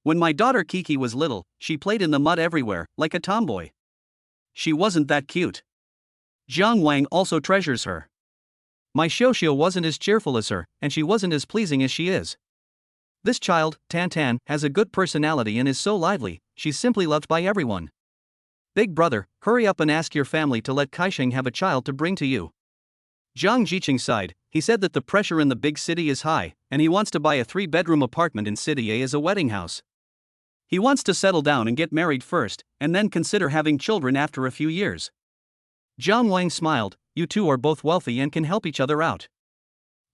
When my daughter Kiki was little, she played in the mud everywhere, like a tomboy. She wasn't that cute. Jiang Wang also treasures her. My Xiu wasn't as cheerful as her, and she wasn't as pleasing as she is. This child, Tan Tan, has a good personality and is so lively, she's simply loved by everyone. Big brother, hurry up and ask your family to let Kaisheng have a child to bring to you. Jiang Jiqing sighed. He said that the pressure in the big city is high, and he wants to buy a 3-bedroom apartment in City A as a wedding house. He wants to settle down and get married first, and then consider having children after a few years. Jiang Wang smiled, "You two are both wealthy and can help each other out.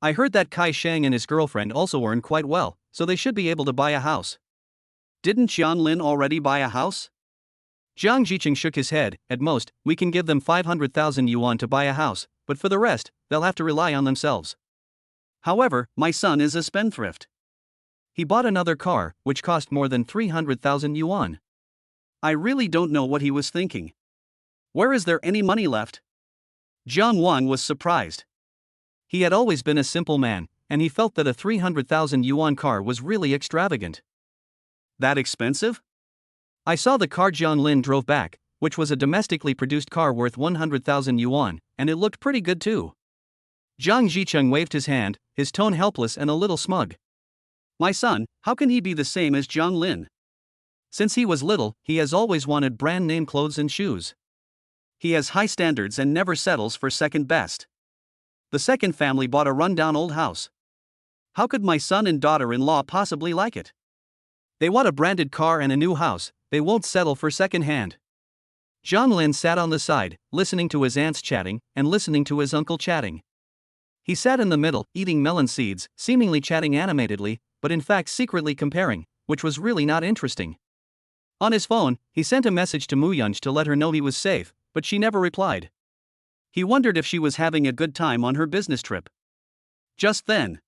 I heard that Kai Shang and his girlfriend also earn quite well, so they should be able to buy a house. Didn't Jian Lin already buy a house? Jiang Jicheng shook his head. At most, we can give them 500,000 yuan to buy a house, but for the rest, they'll have to rely on themselves. However, my son is a spendthrift. He bought another car, which cost more than 300,000 yuan. I really don't know what he was thinking. Where is there any money left? Jiang Wang was surprised. He had always been a simple man, and he felt that a 300,000 yuan car was really extravagant. That expensive? I saw the car Jiang Lin drove back, which was a domestically produced car worth 100,000 yuan, and it looked pretty good too. Jiang Jicheng waved his hand, his tone helpless and a little smug. My son, how can he be the same as Jiang Lin? Since he was little, he has always wanted brand name clothes and shoes. He has high standards and never settles for second best. The second family bought a rundown old house. How could my son and daughter-in-law possibly like it? They want a branded car and a new house, they won't settle for second hand. Jiang Lin sat on the side, listening to his aunts chatting, and listening to his uncle chatting. He sat in the middle, eating melon seeds, seemingly chatting animatedly, but in fact secretly comparing, which was really not interesting. On his phone, he sent a message to Mu Yunj to let her know he was safe, but she never replied. He wondered if she was having a good time on her business trip. Just then,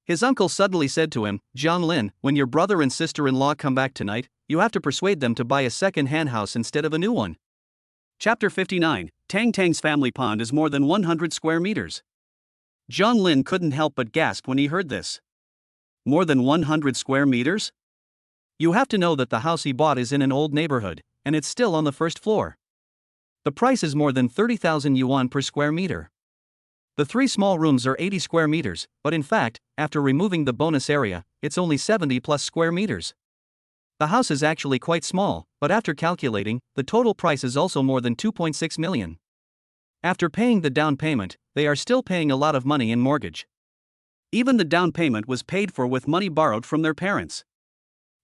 his uncle suddenly said to him, Jiang Lin, when your brother and sister-in-law come back tonight, you have to persuade them to buy a second-hand house instead of a new one. Chapter 59, Tang Tang's family pond is more than 100 square meters. Jiang Lin couldn't help but gasp when he heard this. More than 100 square meters? You have to know that the house he bought is in an old neighborhood, and it's still on the first floor. The price is more than 30,000 yuan per square meter. The 3 small rooms are 80 square meters, but in fact, after removing the bonus area, it's only 70 plus square meters. The house is actually quite small, but after calculating, the total price is also more than 2.6 million. After paying the down payment, they are still paying a lot of money in mortgage. Even the down payment was paid for with money borrowed from their parents.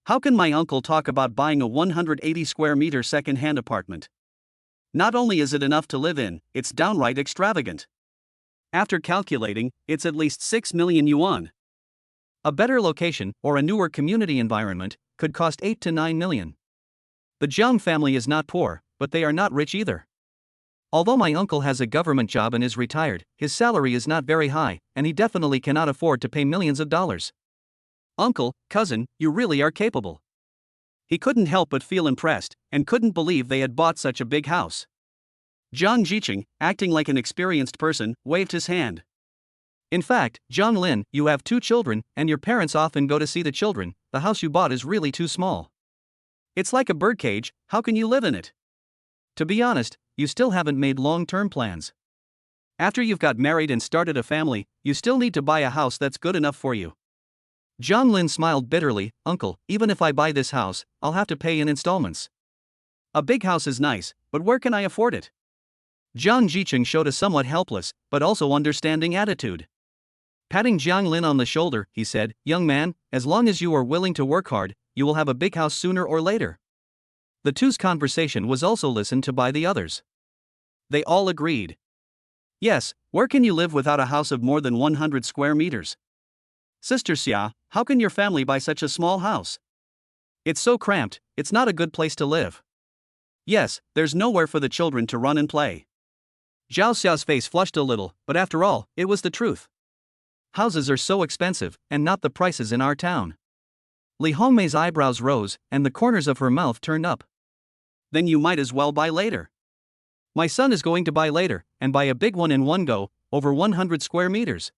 How can my uncle talk about buying a 180 square meter second-hand apartment? Not only is it enough to live in, it's downright extravagant. After calculating, it's at least 6 million yuan. A better location, or a newer community environment, could cost 8 to 9 million. The Jiang family is not poor, but they are not rich either. Although my uncle has a government job and is retired, his salary is not very high, and he definitely cannot afford to pay millions of dollars. Uncle, cousin, you really are capable. He couldn't help but feel impressed, and couldn't believe they had bought such a big house. Jiang Jicheng, acting like an experienced person, waved his hand. In fact, Jiang Lin, you have 2 children, and your parents often go to see the children. The house you bought is really too small. It's like a birdcage, how can you live in it? To be honest, you still haven't made long-term plans. After you've got married and started a family, you still need to buy a house that's good enough for you. Jiang Lin smiled bitterly, Uncle, even if I buy this house, I'll have to pay in installments. A big house is nice, but where can I afford it? Jiang Jicheng showed a somewhat helpless, but also understanding attitude. Patting Jiang Lin on the shoulder, he said, Young man, as long as you are willing to work hard, you will have a big house sooner or later. The two's conversation was also listened to by the others. They all agreed. Yes, where can you live without a house of more than 100 square meters? Sister Xia, how can your family buy such a small house? It's so cramped, it's not a good place to live. Yes, there's nowhere for the children to run and play. Zhao Xiao's face flushed a little, but after all, it was the truth. Houses are so expensive, and not the prices in our town. Li Hongmei's eyebrows rose, and the corners of her mouth turned up. Then you might as well buy later. My son is going to buy later, and buy a big one in one go, over 100 square meters.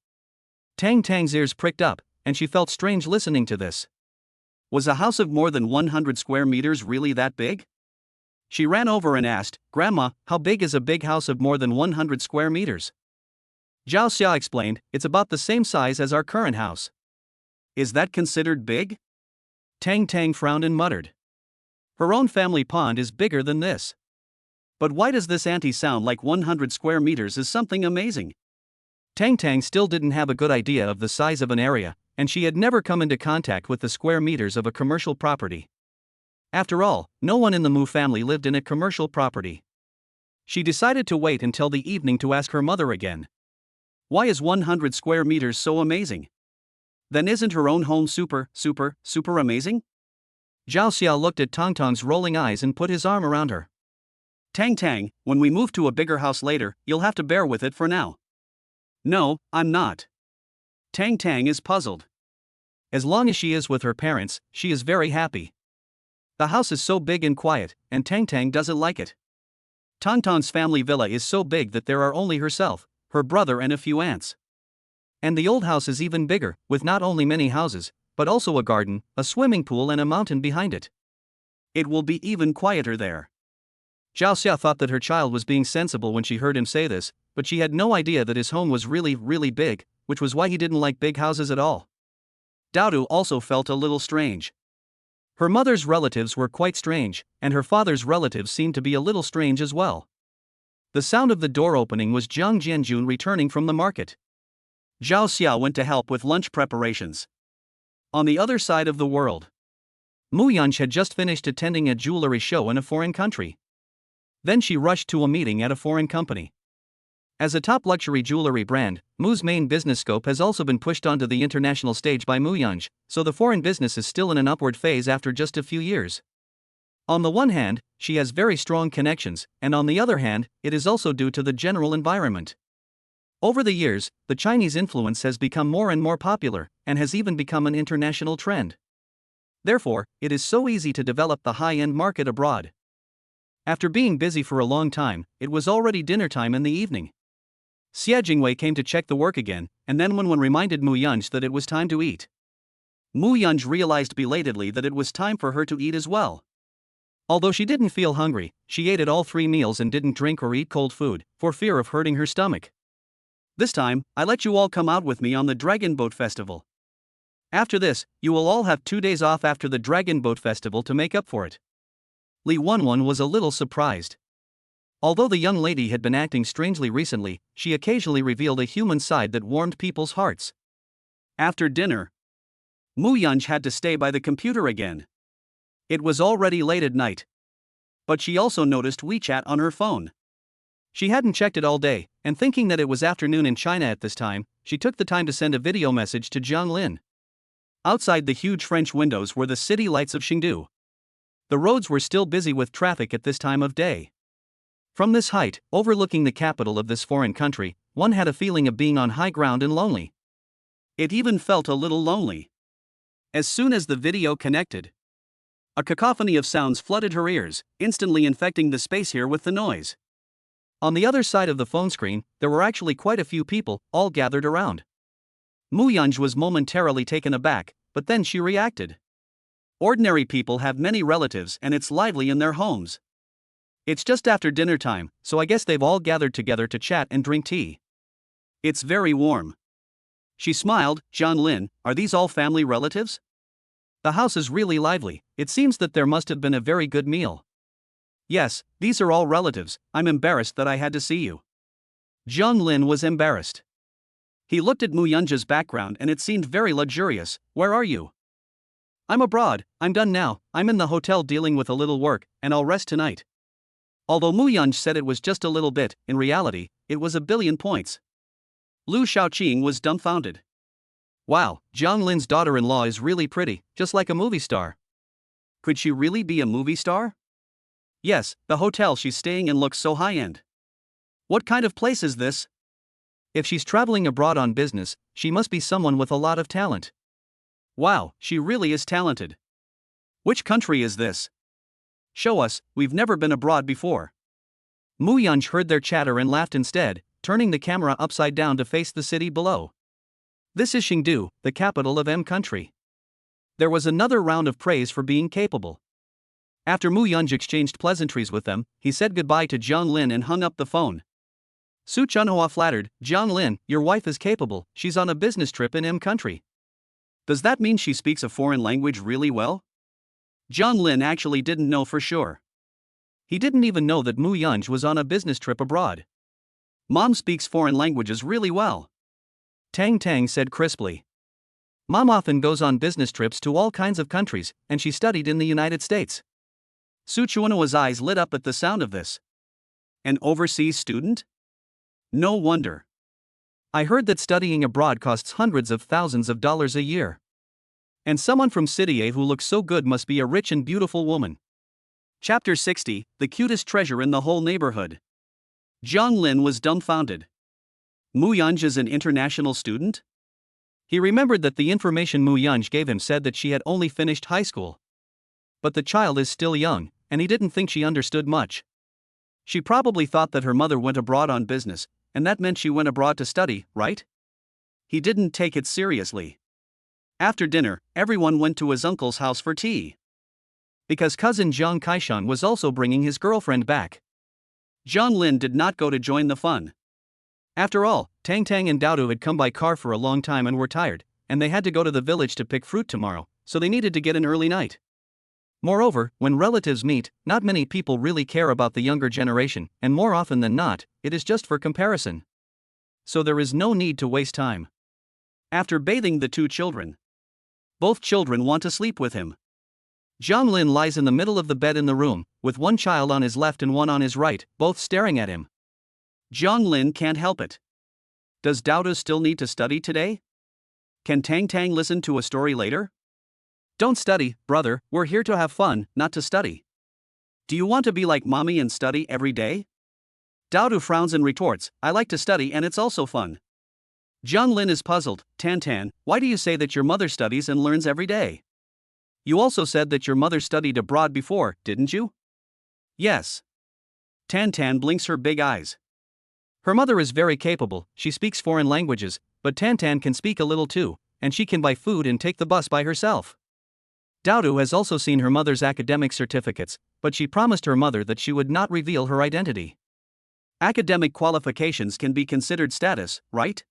Tang Tang's ears pricked up, and she felt strange listening to this. Was a house of more than 100 square meters really that big? She ran over and asked, Grandma, how big is a big house of more than 100 square meters? Zhao Xia explained, it's about the same size as our current house. Is that considered big? Tang Tang frowned and muttered. Her own family pond is bigger than this. But why does this auntie sound like 100 square meters is something amazing? Tang Tang still didn't have a good idea of the size of an area, and she had never come into contact with the square meters of a commercial property. After all, no one in the Mu family lived in a commercial property. She decided to wait until the evening to ask her mother again. Why is 100 square meters so amazing? Then isn't her own home super amazing? Zhao Xiao looked at Tang Tang's rolling eyes and put his arm around her. Tang Tang, when we move to a bigger house later, you'll have to bear with it for now. No, I'm not. Tang Tang is puzzled. As long as she is with her parents, she is very happy. The house is so big and quiet, and Tang Tang doesn't like it. Tang Tang's family villa is so big that there are only herself, her brother and a few aunts. And the old house is even bigger, with not only many houses, but also a garden, a swimming pool and a mountain behind it. It will be even quieter there. Zhao Xia thought that her child was being sensible when she heard him say this, but she had no idea that his home was really big, which was why he didn't like big houses at all. Daodu also felt a little strange. Her mother's relatives were quite strange, and her father's relatives seemed to be a little strange as well. The sound of the door opening was Jiang Jianjun returning from the market. Zhao Xiao went to help with lunch preparations. On the other side of the world, Mu Yanj had just finished attending a jewelry show in a foreign country. Then she rushed to a meeting at a foreign company. As a top luxury jewelry brand, Mu's main business scope has also been pushed onto the international stage by Mu Yanj, so the foreign business is still in an upward phase after just a few years. On the one hand, she has very strong connections, and on the other hand, it is also due to the general environment. Over the years, the Chinese influence has become more and more popular, and has even become an international trend. Therefore, it is so easy to develop the high-end market abroad. After being busy for a long time, it was already dinner time in the evening. Xie Jingwei came to check the work again, and then Wenwen reminded Mu Yanj that it was time to eat. Mu Yanj realized belatedly that it was time for her to eat as well. Although she didn't feel hungry, she ate at all 3 meals and didn't drink or eat cold food, for fear of hurting her stomach. This time, I let you all come out with me on the Dragon Boat Festival. After this, you will all have 2 days off after the Dragon Boat Festival to make up for it. Li Wenwen was a little surprised. Although the young lady had been acting strangely recently, she occasionally revealed a human side that warmed people's hearts. After dinner, Mu Yanj had to stay by the computer again. It was already late at night. But she also noticed WeChat on her phone. She hadn't checked it all day, and thinking that it was afternoon in China at this time, she took the time to send a video message to Zhang Lin. Outside the huge French windows were the city lights of Chengdu. The roads were still busy with traffic at this time of day. From this height, overlooking the capital of this foreign country, one had a feeling of being on high ground and lonely. It even felt a little lonely. As soon as the video connected, a cacophony of sounds flooded her ears, instantly infecting the space here with the noise. On the other side of the phone screen, there were actually quite a few people, all gathered around. Mu Yanj was momentarily taken aback, but then she reacted. Ordinary people have many relatives and it's lively in their homes. It's just after dinner time, so I guess they've all gathered together to chat and drink tea. It's very warm. She smiled. Zhang Lin, are these all family relatives? The house is really lively, it seems that there must have been a very good meal. Yes, these are all relatives, I'm embarrassed that I had to see you. Zhang Lin was embarrassed. He looked at Mu Yanj's background and it seemed very luxurious. Where are you? I'm abroad, I'm done now, I'm in the hotel dealing with a little work, and I'll rest tonight. Although Mu Yanj said it was just a little bit, in reality, it was 1 billion points. Lu Shaoqing was dumbfounded. Wow, Zhang Lin's daughter-in-law is really pretty, just like a movie star. Could she really be a movie star? Yes, the hotel she's staying in looks so high-end. What kind of place is this? If she's traveling abroad on business, she must be someone with a lot of talent. Wow, she really is talented. Which country is this? Show us, we've never been abroad before. Mu Yanj heard their chatter and laughed instead, turning the camera upside down to face the city below. This is Chengdu, the capital of M country. There was another round of praise for being capable. After Mu Yanj exchanged pleasantries with them, he said goodbye to Zhang Lin and hung up the phone. Su Chunhua flattered, Zhang Lin, your wife is capable, she's on a business trip in M country. Does that mean she speaks a foreign language really well? Zhang Lin actually didn't know for sure. He didn't even know that Mu Yanj was on a business trip abroad. Mom speaks foreign languages really well. Tang Tang said crisply. Mom often goes on business trips to all kinds of countries, and she studied in the United States. Su Chuanhua's eyes lit up at the sound of this. An overseas student? No wonder. I heard that studying abroad costs hundreds of thousands of dollars a year. And someone from City A who looks so good must be a rich and beautiful woman. Chapter 60, The Cutest Treasure in the Whole Neighborhood. Jiang Lin was dumbfounded. Mu Yunj is an international student? He remembered that the information Mu Yunj gave him said that she had only finished high school. But the child is still young, and he didn't think she understood much. She probably thought that her mother went abroad on business, and that meant she went abroad to study, right? He didn't take it seriously. After dinner, everyone went to his uncle's house for tea. Because cousin Zhang Kaishan was also bringing his girlfriend back. Jiang Lin did not go to join the fun. After all, Tang Tang and Daodu had come by car for a long time and were tired, and they had to go to the village to pick fruit tomorrow, so they needed to get an early night. Moreover, when relatives meet, not many people really care about the younger generation, and more often than not, it is just for comparison. So there is no need to waste time. After bathing the two children, both children want to sleep with him. Jiang Lin lies in the middle of the bed in the room, with one child on his left and one on his right, both staring at him. Jiang Lin can't help it. Does Daodu still need to study today? Can Tang Tang listen to a story later? Don't study, brother, we're here to have fun, not to study. Do you want to be like mommy and study every day? Daodu frowns and retorts, I like to study and it's also fun. Jiang Lin is puzzled. Tan Tan, why do you say that your mother studies and learns every day? You also said that your mother studied abroad before, didn't you? Yes. Tan Tan blinks her big eyes. Her mother is very capable, she speaks foreign languages, but Tan Tan can speak a little too, and she can buy food and take the bus by herself. Daodu has also seen her mother's academic certificates, but she promised her mother that she would not reveal her identity. Academic qualifications can be considered status, right?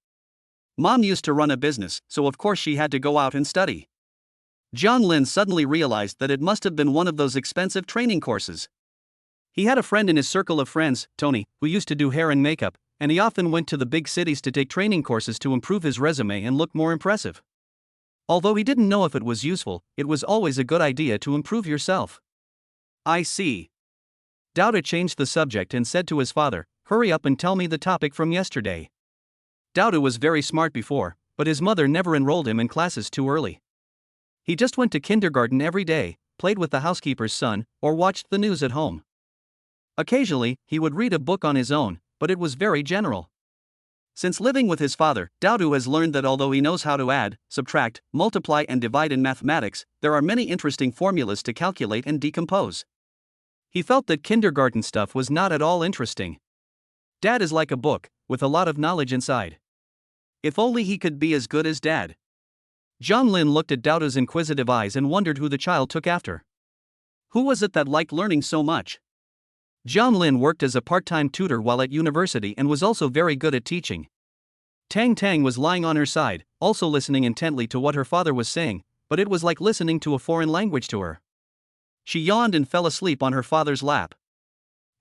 Mom used to run a business, so of course she had to go out and study. Jiang Lin suddenly realized that it must have been one of those expensive training courses. He had a friend in his circle of friends, Tony, who used to do hair and makeup, and he often went to the big cities to take training courses to improve his resume and look more impressive. Although he didn't know if it was useful, it was always a good idea to improve yourself. I see. Daodu changed the subject and said to his father, hurry up and tell me the topic from yesterday. Daodu was very smart before, but his mother never enrolled him in classes too early. He just went to kindergarten every day, played with the housekeeper's son, or watched the news at home. Occasionally, he would read a book on his own, but it was very general. Since living with his father, Daodu has learned that although he knows how to add, subtract, multiply and divide in mathematics, there are many interesting formulas to calculate and decompose. He felt that kindergarten stuff was not at all interesting. Dad is like a book, with a lot of knowledge inside. If only he could be as good as Dad. Jiang Lin looked at Daodu's inquisitive eyes and wondered who the child took after. Who was it that liked learning so much? Jiang Lin worked as a part-time tutor while at university and was also very good at teaching. Tang Tang was lying on her side, also listening intently to what her father was saying, but it was like listening to a foreign language to her. She yawned and fell asleep on her father's lap.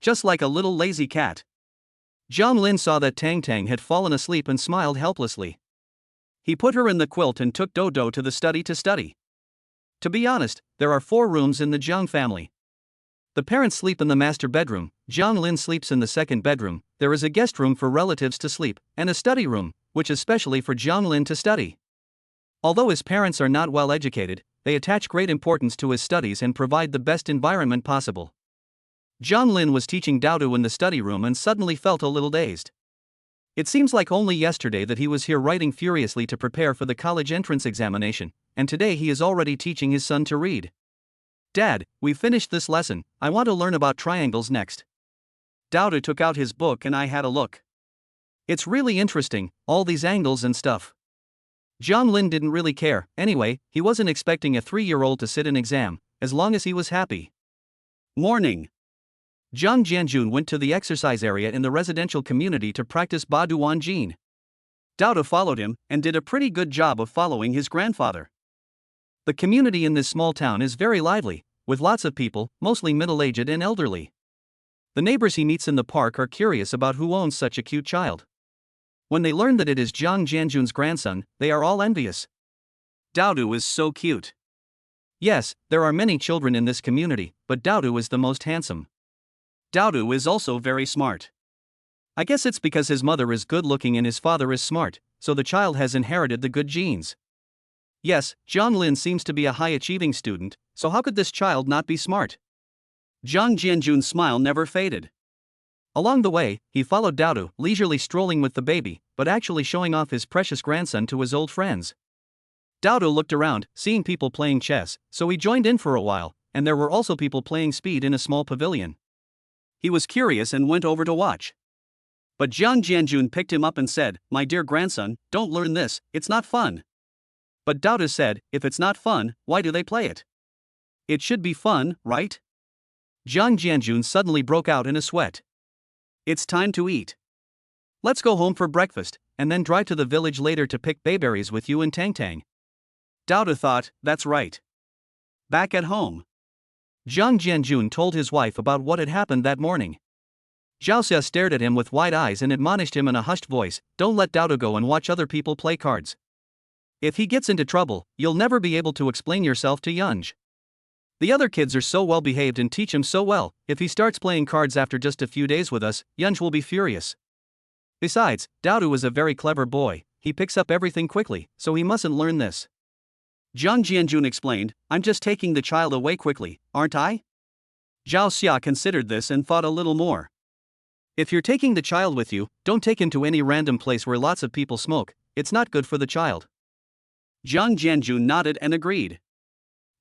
Just like a little lazy cat. Jiang Lin saw that Tang Tang had fallen asleep and smiled helplessly. He put her in the quilt and took Dodo to the study to study. To be honest, there are 4 rooms in the Jiang family. The parents sleep in the master bedroom, Jiang Lin sleeps in the second bedroom, there is a guest room for relatives to sleep, and a study room, which is specially for Jiang Lin to study. Although his parents are not well educated, they attach great importance to his studies and provide the best environment possible. Jiang Lin was teaching Daodu in the study room and suddenly felt a little dazed. It seems like only yesterday that he was here writing furiously to prepare for the college entrance examination, and today he is already teaching his son to read. Dad, we've finished this lesson, I want to learn about triangles next. Daodu took out his book and I had a look. It's really interesting, all these angles and stuff. Jiang Lin didn't really care, anyway, he wasn't expecting a 3-year-old to sit an exam, as long as he was happy. Morning. Zhang Jianjun went to the exercise area in the residential community to practice Ba Duan Jin. Daodu followed him and did a pretty good job of following his grandfather. The community in this small town is very lively, with lots of people, mostly middle-aged and elderly. The neighbors he meets in the park are curious about who owns such a cute child. When they learn that it is Zhang Jianjun's grandson, they are all envious. Daodu is so cute. Yes, there are many children in this community, but Daodu is the most handsome. Daodu is also very smart. I guess it's because his mother is good looking and his father is smart, so the child has inherited the good genes. Yes, Zhang Lin seems to be a high achieving student, so how could this child not be smart? Zhang Jianjun's smile never faded. Along the way, he followed Daodu, leisurely strolling with the baby, but actually showing off his precious grandson to his old friends. Daodu looked around, seeing people playing chess, so he joined in for a while, and there were also people playing speed in a small pavilion. He was curious and went over to watch. But Zhang Jianjun picked him up and said, "My dear grandson, don't learn this, it's not fun." But Daodu said, "If it's not fun, why do they play it? It should be fun, right?" Zhang Jianjun suddenly broke out in a sweat. "It's time to eat. Let's go home for breakfast, and then drive to the village later to pick bayberries with you and Tang Tang." Daodu thought, that's right. Back at home, Zhang Jianjun told his wife about what had happened that morning. Zhao Xia stared at him with wide eyes and admonished him in a hushed voice, "Don't let Daodu go and watch other people play cards. If he gets into trouble, you'll never be able to explain yourself to Yunj. The other kids are so well behaved and teach him so well, if he starts playing cards after just a few days with us, Yunj will be furious. Besides, Daodu is a very clever boy, he picks up everything quickly, so he mustn't learn this." Zhang Jianjun explained, "I'm just taking the child away quickly, aren't I?" Zhao Xia considered this and thought a little more. "If you're taking the child with you, don't take him to any random place where lots of people smoke, it's not good for the child." Zhang Jianjun nodded and agreed.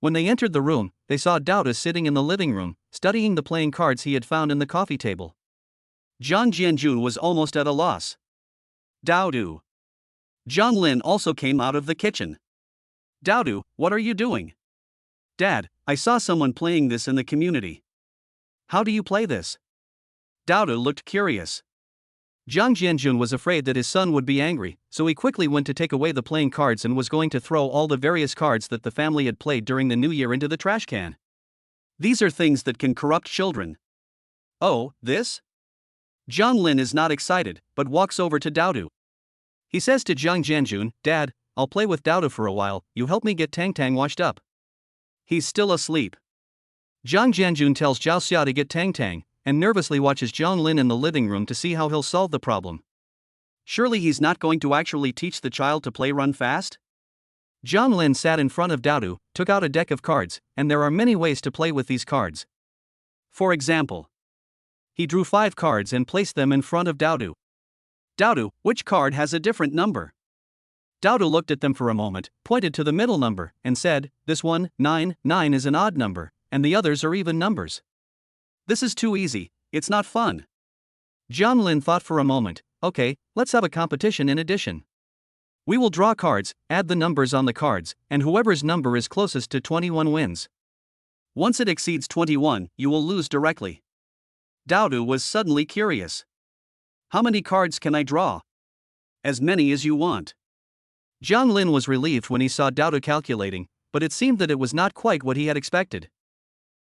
When they entered the room, they saw Daodu sitting in the living room, studying the playing cards he had found in the coffee table. Zhang Jianjun was almost at a loss. "Daodu." Zhang Lin also came out of the kitchen. "Daodu, what are you doing?" "Dad, I saw someone playing this in the community." "How do you play this?" Daodu looked curious. Zhang Jianjun was afraid that his son would be angry, so he quickly went to take away the playing cards and was going to throw all the various cards that the family had played during the new year into the trash can. "These are things that can corrupt children." "Oh, this?" Zhang Lin is not excited, but walks over to Daodu. He says to Zhang Jianjun, "Dad, I'll play with Daodu for a while, you help me get Tang Tang washed up." "He's still asleep." Zhang Jianjun tells Zhao Xia to get Tang Tang, and nervously watches Zhang Lin in the living room to see how he'll solve the problem. Surely he's not going to actually teach the child to play run fast? Zhang Lin sat in front of Daodu, took out a deck of cards, and there are many ways to play with these cards. For example, he drew 5 cards and placed them in front of Daodu. "Daodu, which card has a different number?" Daodu looked at them for a moment, pointed to the middle number, and said, "This one, 9, 9 is an odd number, and the others are even numbers." "This is too easy, it's not fun." Zhang Lin thought for a moment, "Okay, let's have a competition in addition. We will draw cards, add the numbers on the cards, and whoever's number is closest to 21 wins. Once it exceeds 21, you will lose directly." Daodu was suddenly curious. "How many cards can I draw?" "As many as you want." Zhang Lin was relieved when he saw Daodu calculating, but it seemed that it was not quite what he had expected.